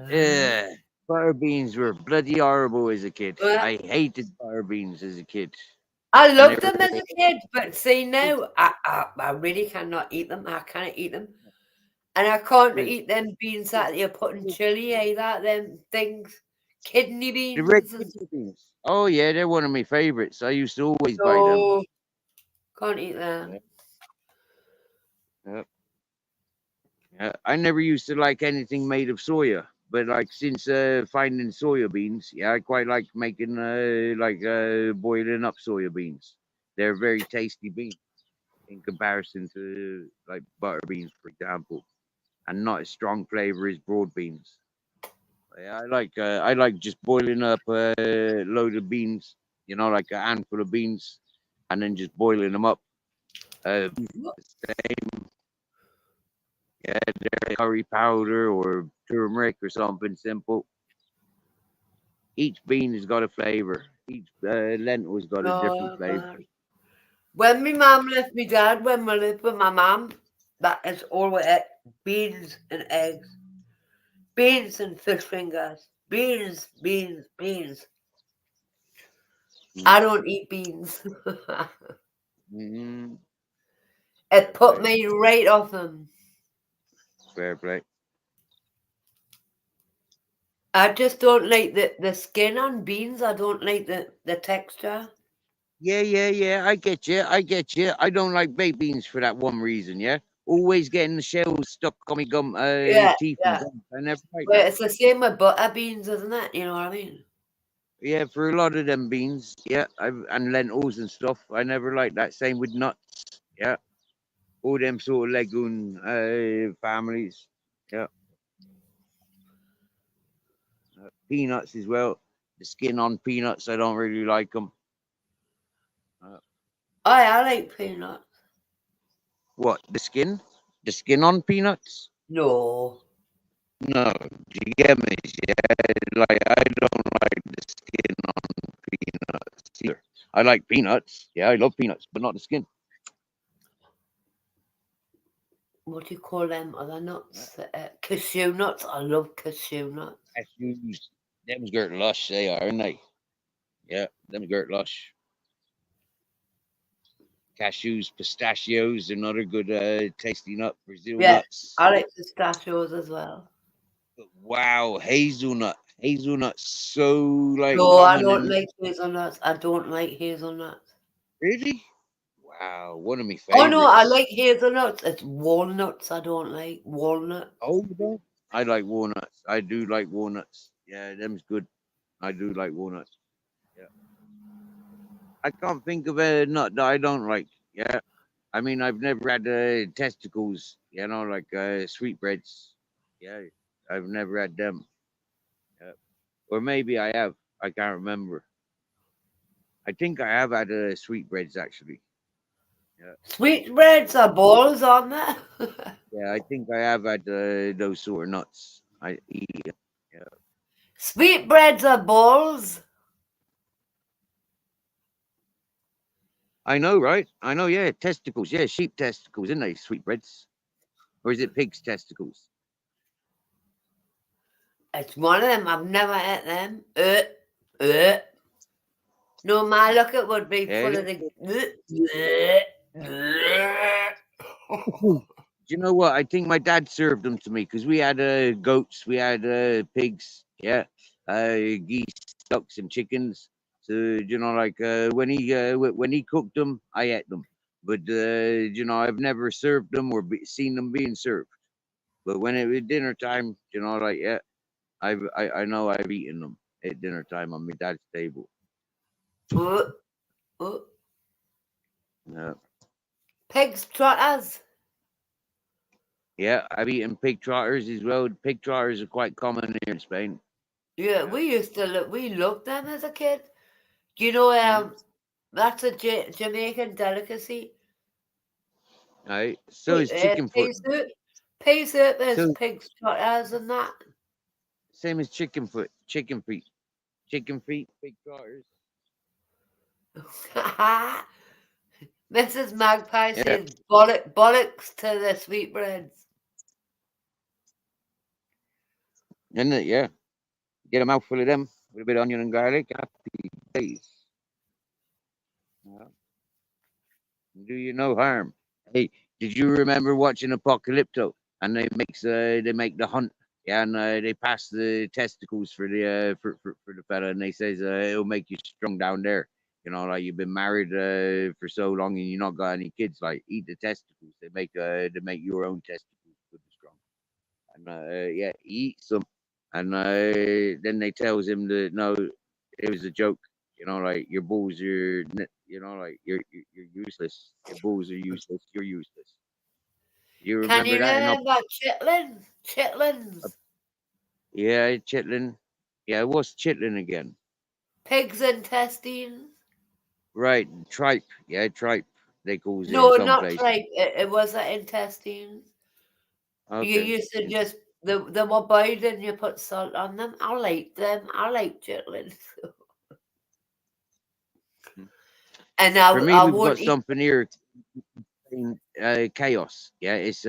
yeah. Butter beans were bloody horrible as a kid. Well, I hated butter beans as a kid. I I loved never them as a kid, but see now, I really cannot eat them. I can't eat them. And I can't eat them beans that you put in chili either, them things. Kidney the red beans and kidney beans. Oh yeah, they're one of my favorites. I used to always buy them. so can't eat them. Yep. I never used to like anything made of soya, but like since finding soya beans, yeah, I quite like making boiling up soya beans. They're very tasty beans in comparison to like butter beans, for example, and not as strong flavor as broad beans. Yeah, I like just boiling up a load of beans, like a handful of beans, and then just boiling them up. Same, yeah, they're curry powder or turmeric or something simple. Each bean has got a flavor. Each lentil has got a different Oh flavor. God. When my mum left me dad, when we lived with my mum, that is all we ate. Beans and eggs. Beans and fish fingers. Beans, beans, beans. I don't eat beans. Mm-hmm. It put me right off them. Fair play. I just don't like the skin on beans. I don't like the texture. Yeah. I get you. I don't like baked beans for that one reason. Yeah, always getting the shells stuck on me Yeah, teeth and yeah. gums. I never like But that. it's the same with butter beans, isn't it? You know what I mean? Yeah, for a lot of them beans. Yeah, and lentils and stuff. I never like that. Same with nuts. Yeah, all them sort of legume families. Yeah, peanuts as well. The skin on peanuts, I don't really like them. I like peanuts. What, the skin? The skin on peanuts? No. No, do you get me? Yeah, like I don't like the skin on peanuts either. I like peanuts. Yeah, I love peanuts, but not the skin. What do you call them other nuts? Cashew nuts. I love cashew nuts. Cashews, them's girt lush, they are, aren't they? Yeah, them's girt lush. Cashews, pistachios, another good tasty nut. Brazil Yeah, nuts. I like pistachios as well. Wow, hazelnut. Hazelnut's so like No, I common don't and like hazelnuts. I don't like hazelnuts. really? Wow, one of my Oh no, I favorites. like hazelnuts. It's walnuts I don't like. Walnut. Oh, you don't? I like walnuts. I do like walnuts. Yeah, them's good. I do like walnuts. Yeah. I can't think of a nut that I don't like. Yeah. I mean, I've never had testicles, like sweetbreads. Yeah. I've never had them. Yeah. Or maybe I have. I can't remember. I think I have had sweetbreads actually. Yeah. Sweetbreads are balls on there. Yeah, I think I have had those sort of nuts. I eat 'em. Yeah. Sweetbreads are balls. I know, right? I know, yeah. Testicles, yeah, sheep testicles, isn't they? Sweetbreads. Or is it pig's testicles? It's one of them. I've never ate them. No, my look, it would be Yeah. full of the. Do you know what? I think my dad served them to me because we had goats, we had pigs, yeah, geese, ducks, and chickens. So you know, like when he cooked them, I ate them. But you know, I've never served them or seen them being served. But when it was dinner time, you know, like yeah, I know I've eaten them at dinner time on my dad's table. Yeah. Pigs trotters. Yeah, I've eaten pig trotters as well. Pig trotters are quite common here in Spain. Yeah, we used to look. We loved them as a kid. You know, that's a Jamaican delicacy. Right. So is chicken foot. Pea soup is So pig trotters and that. same as chicken foot, chicken feet, pig trotters. Mrs. Magpie Yeah. says bollocks to the sweetbreads. Isn't it? Yeah. Get a mouthful of them with a bit of onion and garlic. Happy days. Yeah. Do you no harm? Hey, did you remember watching Apocalypto? And they make the hunt. Yeah, and they pass the testicles for the for the fella, and they says it'll make you strong down there. You know, like you've been married for so long and you not got any kids. Like eat the testicles. They make your own testicles good and strong. And yeah, he eats them, and then they tells him that no, it was a joke. You know, like your balls are, you know, like you're useless. Your balls are useless. You're useless. Do you Can remember you that? remember chitlins? Chitlins. Yeah, chitlin. Yeah, what's chitlin again? Pigs intestines. Right, tripe. Yeah, tripe. They calls it in No, some not places. tripe. It was the intestines. You Okay. used to just they were boiled and you put salt on them. I like them. I like chitlins. And For me, I we've got won't eat. something here. Chaos. Yeah, it's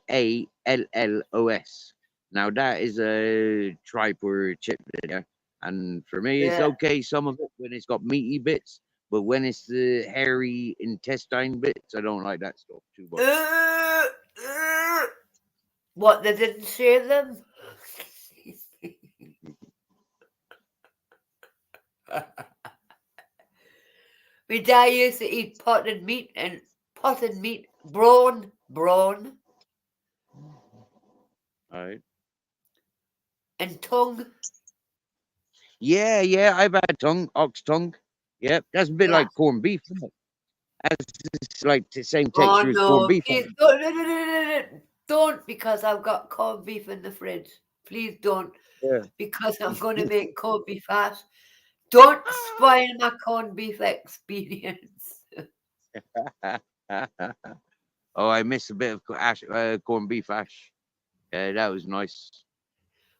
CALLOS. Now that is a tripe or chitlin. Yeah, and for me, it's Yeah. okay. Some of it when it's got meaty bits, but when it's the hairy intestine bits, I don't like that stuff too much. What, they didn't share them? My dad used to eat potted meat brawn. All right. And tongue. Yeah, yeah, I've had tongue, ox tongue. Yep, that's a bit Yeah. like corned beef, isn't it? It's like the same Oh texture as corned no, beef. please don't, because I've got corned beef in the fridge. Please don't, Yeah. because I'm going to make corned beef hash. Don't spoil my corned beef experience. Oh, I miss a bit of corned beef ash. Yeah, that was nice.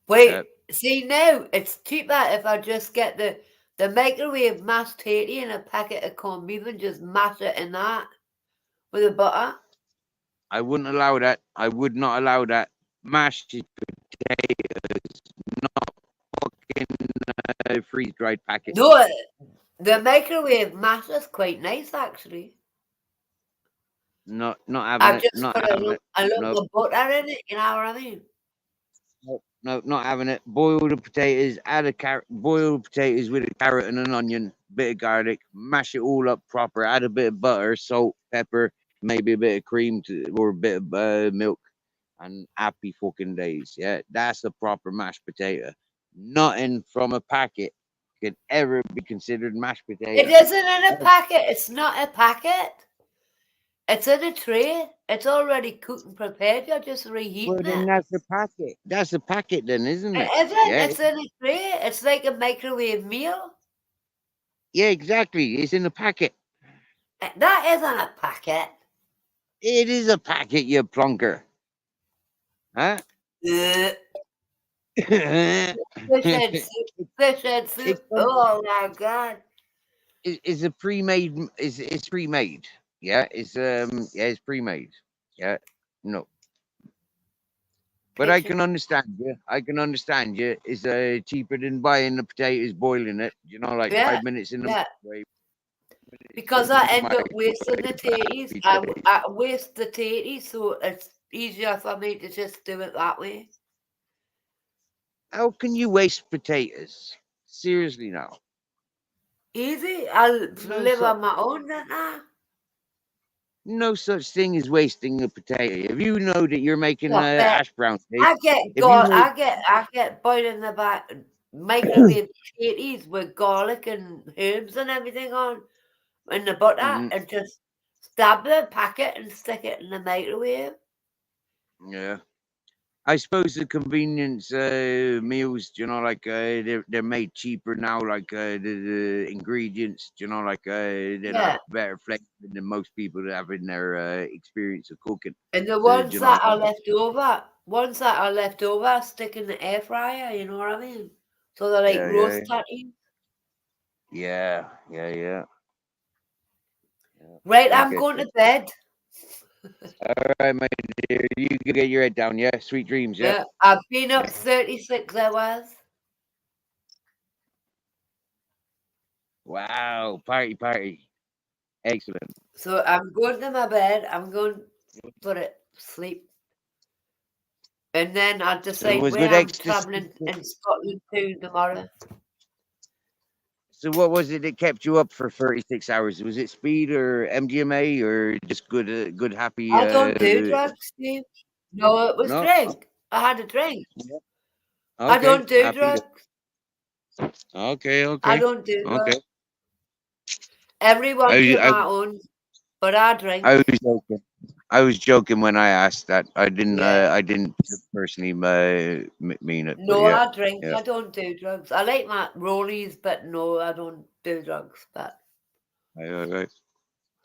Wait, see now it's cheaper if I just get the microwave mashed tatty and a packet of corned beef and just mash it in that with the butter. I wouldn't allow that. I would not allow that. Mashed potatoes, not fucking freeze dried packets. No, the microwave mash is quite nice actually. Not having I've it. just Not put having it. a No, little butter in it, you know what I mean? no, not having it. Boil the potatoes, add a carrot, boil the potatoes with a carrot and an onion, bit of garlic, mash it all up proper, add a bit of butter, salt, pepper, maybe a bit of cream or a bit of milk, and happy fucking days. Yeah, that's a proper mashed potato. Nothing from a packet could ever be considered mashed potato. It isn't in a packet. It's not a packet. It's in a tray. It's already cooked and prepared. You're just reheating Well, then it. that's a packet. That's a packet, then, isn't it? It isn't. Yeah, It's in a tray. It's like a microwave meal. yeah, exactly. It's in a packet. That isn't a packet. It is a packet, you plonker. Huh? Fish head soup. Fish head soup. Oh my god. is a pre-made. Is it's pre-made? Yeah, it's pre-made. Yeah, no, but I Picture. can understand you. I can understand you. It's cheaper than buying the potatoes, boiling it. You know, like Yeah, 5 minutes in the yeah. microwave. Because I end up wasting the Microwave, tatties. happy days. I waste the tatties, so it's easier for me to just do it that way. How can you waste potatoes? Seriously now. Easy. I'll No live such on my own, don't I? no such thing as wasting a potato. If you know that you're making Stop it. ash brown cake, I get if you know, I get boiling the back microwave tatties with garlic and herbs and everything on in the butter Mhm, and just stab the packet and stick it in the microwave. yeah. I suppose the convenience meals, like they're made cheaper now. Like the ingredients, like they Yeah. have better flavor than most people have in their experience of cooking. And the So ones that are left over, stick in the air fryer, you know what I mean? So they're like yeah, yeah, roast tatties. yeah, yeah, yeah. Right, I I'm get going you. to bed. All right, my dear, you can get your head down. Yeah, sweet dreams. Yeah. Yeah, I've been up 36 hours. Wow, party. Excellent. So I'm going to my bed. I'm going for it sleep. And then I'll So it decide was where good I'm ecstasy. travelling in Scotland to tomorrow. So what was it that kept you up for 36 hours? Was it speed or MDMA or just good happy? I don't do drugs, Steve. No, it was No. drink. I had a drink. Yeah. I Okay, don't do happy. drugs. Okay, I okay, don't do drugs. okay. Everyone to I, my own, but I drink. I was joking. I was joking when I asked that. Yeah. I didn't personally mean it, but No, yeah, I drink. yeah. I don't do drugs. I like my rollies, but no, I don't do drugs. But I,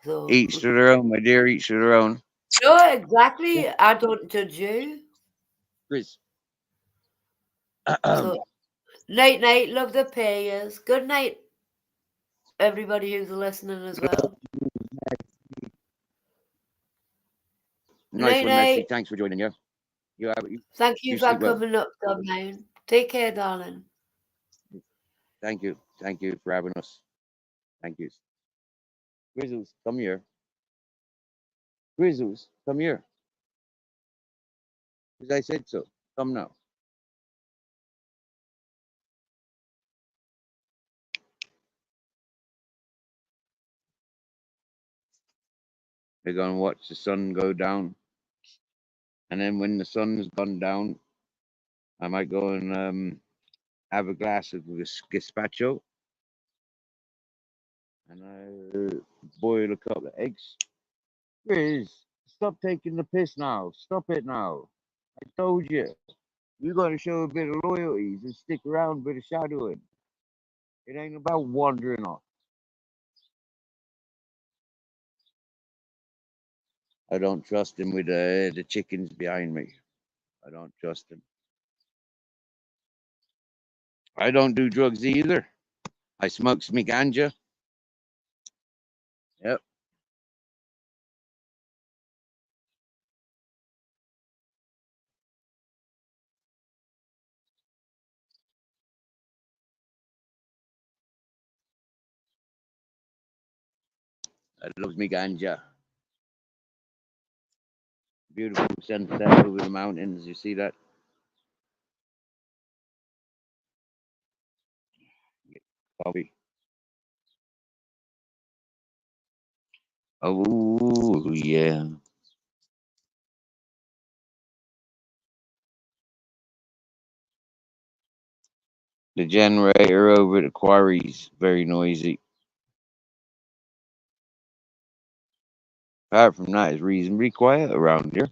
so each to their own, my dear. Each to their own. no, exactly. I don't judge you. Chris. So night, night. Love the payers. Good night, everybody who's listening as well. Nice Night, one, Maxie. night. Thanks for joining. Yeah, Thank you you for sleep well. coming up, Dublin. Take care, darling. Thank you for having us. Thank you. Grizzles, come here. Grizzles, come here. As I said so. Come now. They're gonna watch the sun go down, and then when the sun's gone down, I might go and have a glass of gazpacho, and I boil a couple of eggs. Grizz, stop taking the piss now. Stop it now. I told you. You gotta show a bit of loyalty and stick around, a bit of shadowing. It ain't about wandering off. I don't trust him with the chickens behind me. I don't trust him. I don't do drugs either. I smokes me ganja. Yep. I love me ganja. Beautiful sunset over the mountains. You see that? Coffee. Oh yeah. The generator over the quarry's very noisy. Apart from that, it's reasonably quiet around here.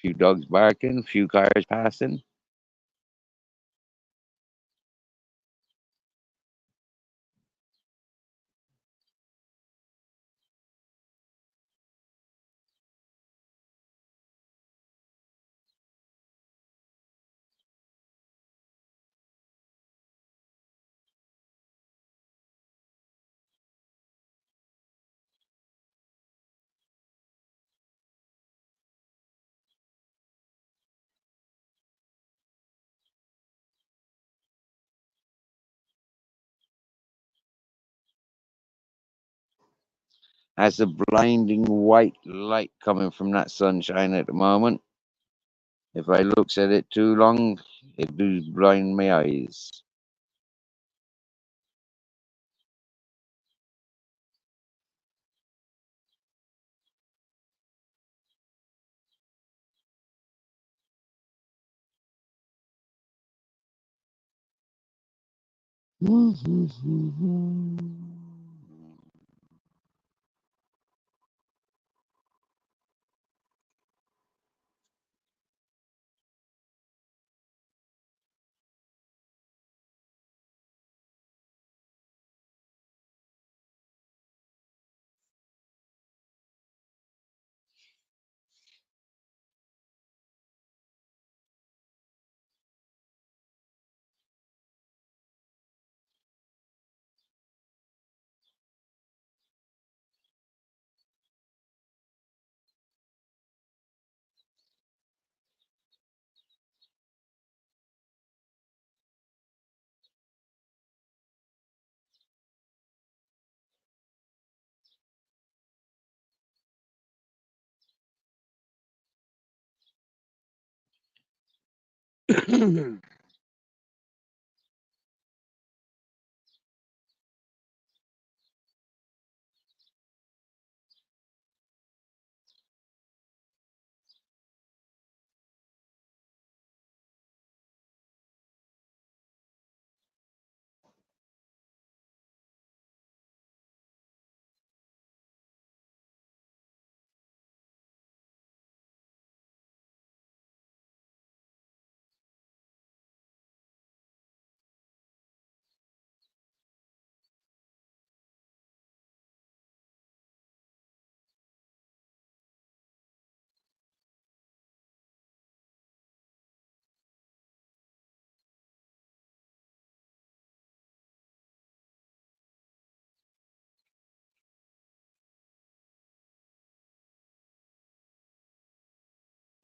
Few dogs barking, few cars passing. has a blinding white light coming from that sunshine at the moment. If I looks at it too long, it do blind my eyes.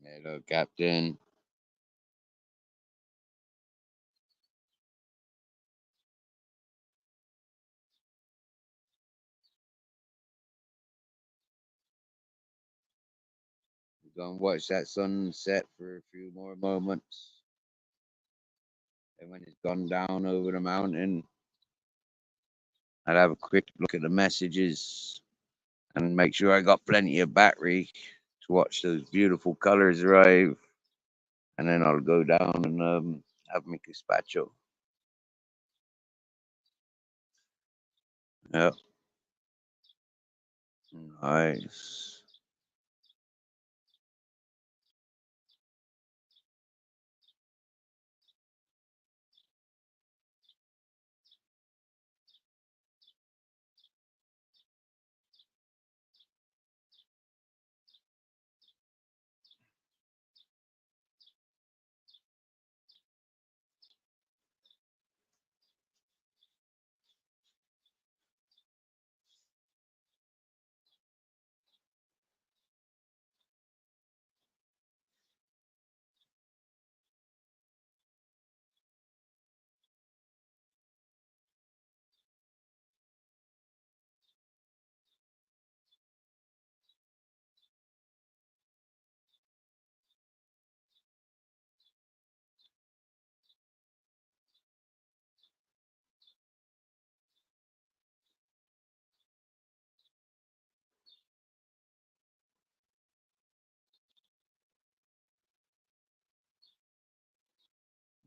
Hello, Captain. We're gonna watch that sunset for a few more moments. And when it's gone down over the mountain, I'd have a quick look at the messages and make sure I got plenty of battery to watch those beautiful colors arrive. And then I'll go down and have my gazpacho. Yep. Nice.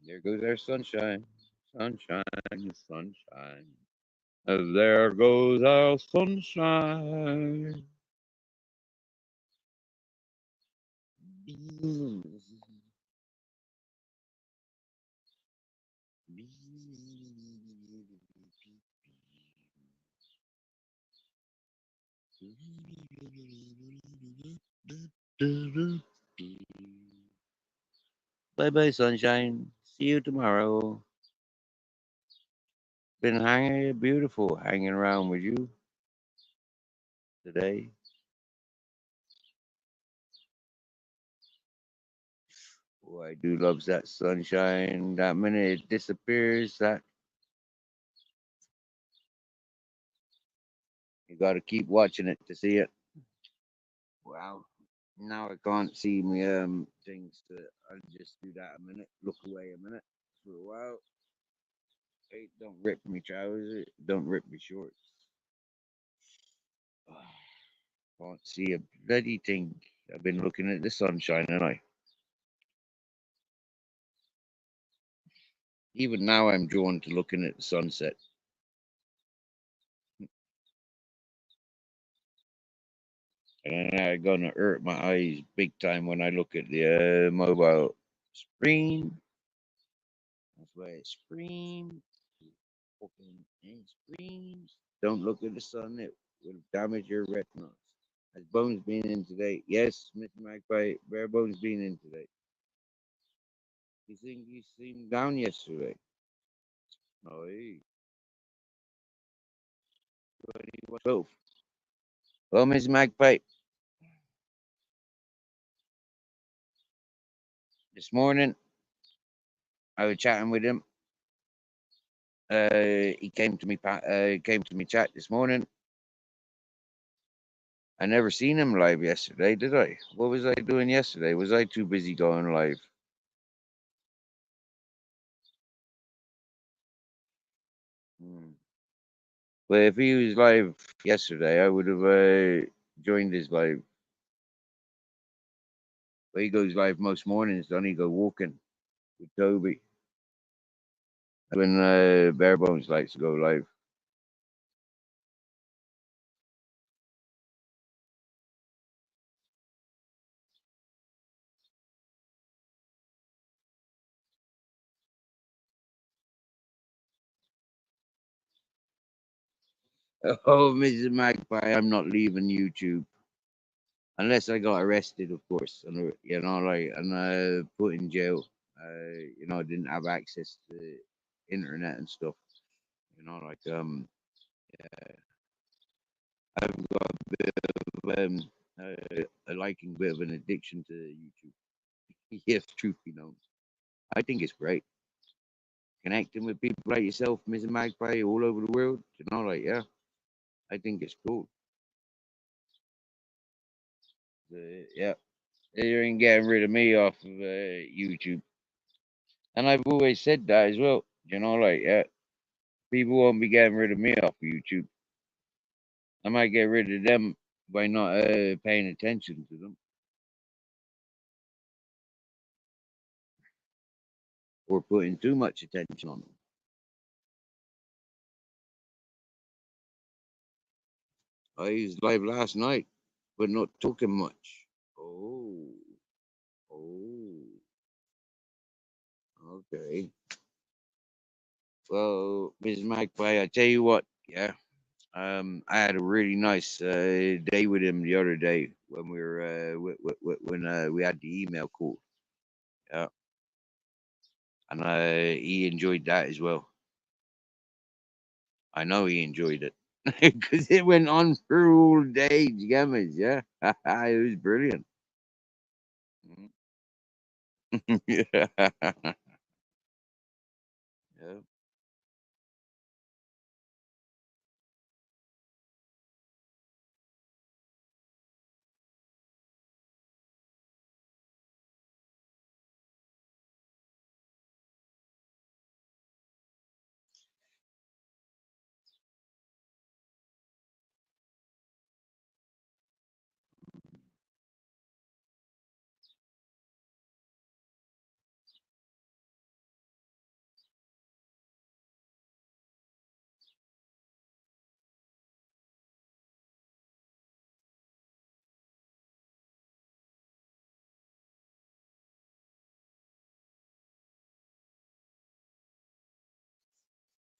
There goes our sunshine. Sunshine, sunshine. There goes our sunshine. Bye bye, sunshine. See you tomorrow. Been hanging beautiful hanging around with you today. Oh, I do loves that sunshine. That minute it disappears, that You got to keep watching it to see it. Wow. Now I can't see me things. I'll just do that a minute. Look away a minute for a while. Hey, don't rip me trousers. Don't rip me shorts. Can't see a bloody thing. I've been looking at the sunshine, and even now I'm drawn to looking at the sunset. And I'm gonna hurt my eyes big time when I look at the mobile screen. That's why it screams. Fucking screams. Don't look at the sun; it will damage your retinas. Has Bones been in today? Yes, Mr. Magpie. Bare Bones been in today. You think you seemed down yesterday? Oh, hey. 12. Well, Mr. Magpie, this morning I was chatting with him. He came to me chat this morning. I never seen him live yesterday, did I? What was I doing yesterday? Was I too busy going live? But if he was live yesterday, I would have joined his live. But he goes live most mornings, don't he? Go walking with Toby. That's when Bare Bones likes to go live. Oh, Mrs. Magpie, I'm not leaving YouTube unless I got arrested, of course, and put in jail. I didn't have access to internet and stuff. I've got a bit of a liking, bit of an addiction to YouTube. Yes, truth be known, I think it's great connecting with people like yourself, Mrs. Magpie, all over the world. Yeah, I think it's cool. Yeah, you ain't getting rid of me off of YouTube. And I've always said that as well. Yeah, people won't be getting rid of me off of YouTube. I might get rid of them by not paying attention to them or putting too much attention on them. I was live last night, but not talking much. Oh, oh, okay. Well, Ms. Magpie, I tell you what, yeah. I had a really nice day with him the other day when we were when we had the email call. Yeah, and he enjoyed that as well. I know he enjoyed it because it went on for all day. Jammers, yeah, it was brilliant. Yeah. Yeah.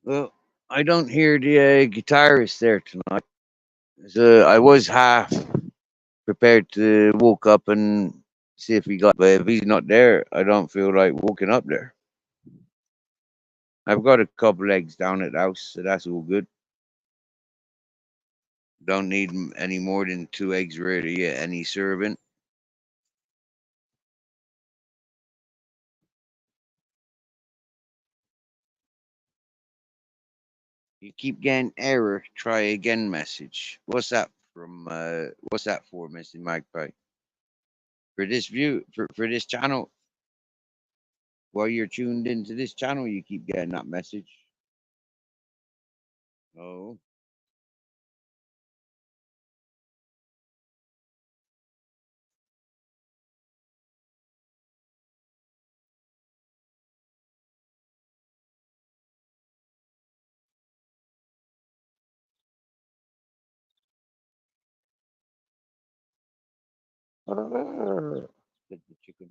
Well, I don't hear the guitarist there tonight. So I was half prepared to walk up and see if he got, but if he's not there, I don't feel like walking up there. I've got a couple eggs down at the house, so that's all good. Don't need any more than 2 eggs really at any serving. You keep getting error. Try again message. What's that from? What's that for, Mr. Magpie? For this for this channel. While you're tuned into this channel, you keep getting that message. Oh. Get the chicken.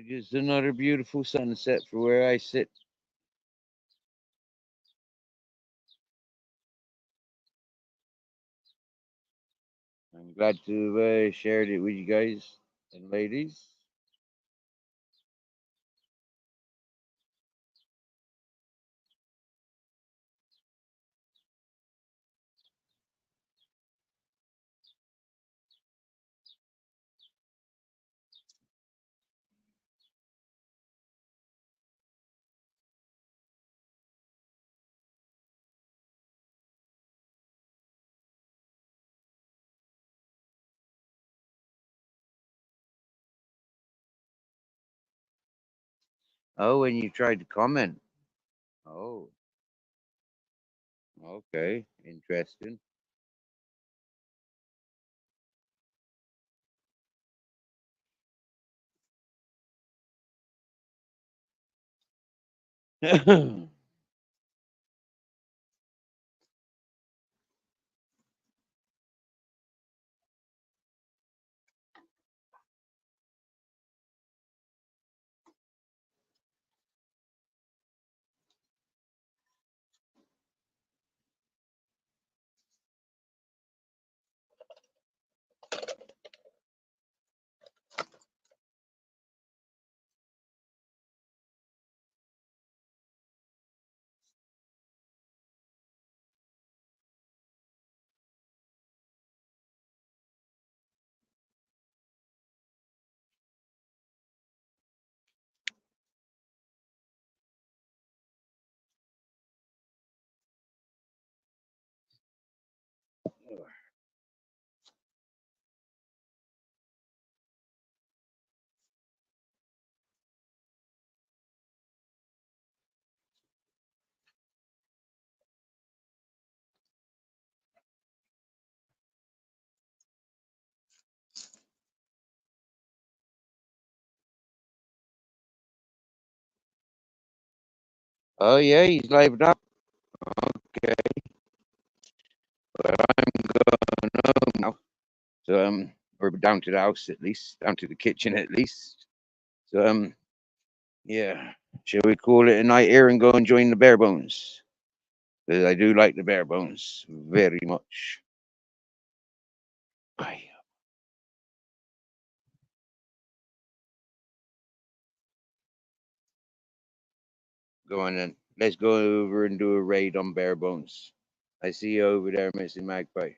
Just another beautiful sunset for where I sit. I'm glad to have shared it with you guys and ladies. Oh, and you tried to comment. Oh, okay. Interesting. Oh yeah, he's livened up. Okay, but I'm going home now. So or down to the house at least, down to the kitchen at least. So yeah. Shall we call it a night here and go and join the bare bones? Because I do like the bare bones very much. Bye. Go on then. Let's go over and do a raid on bare bones. I see you over there, Mr. Magpie.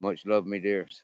Much love, me dears.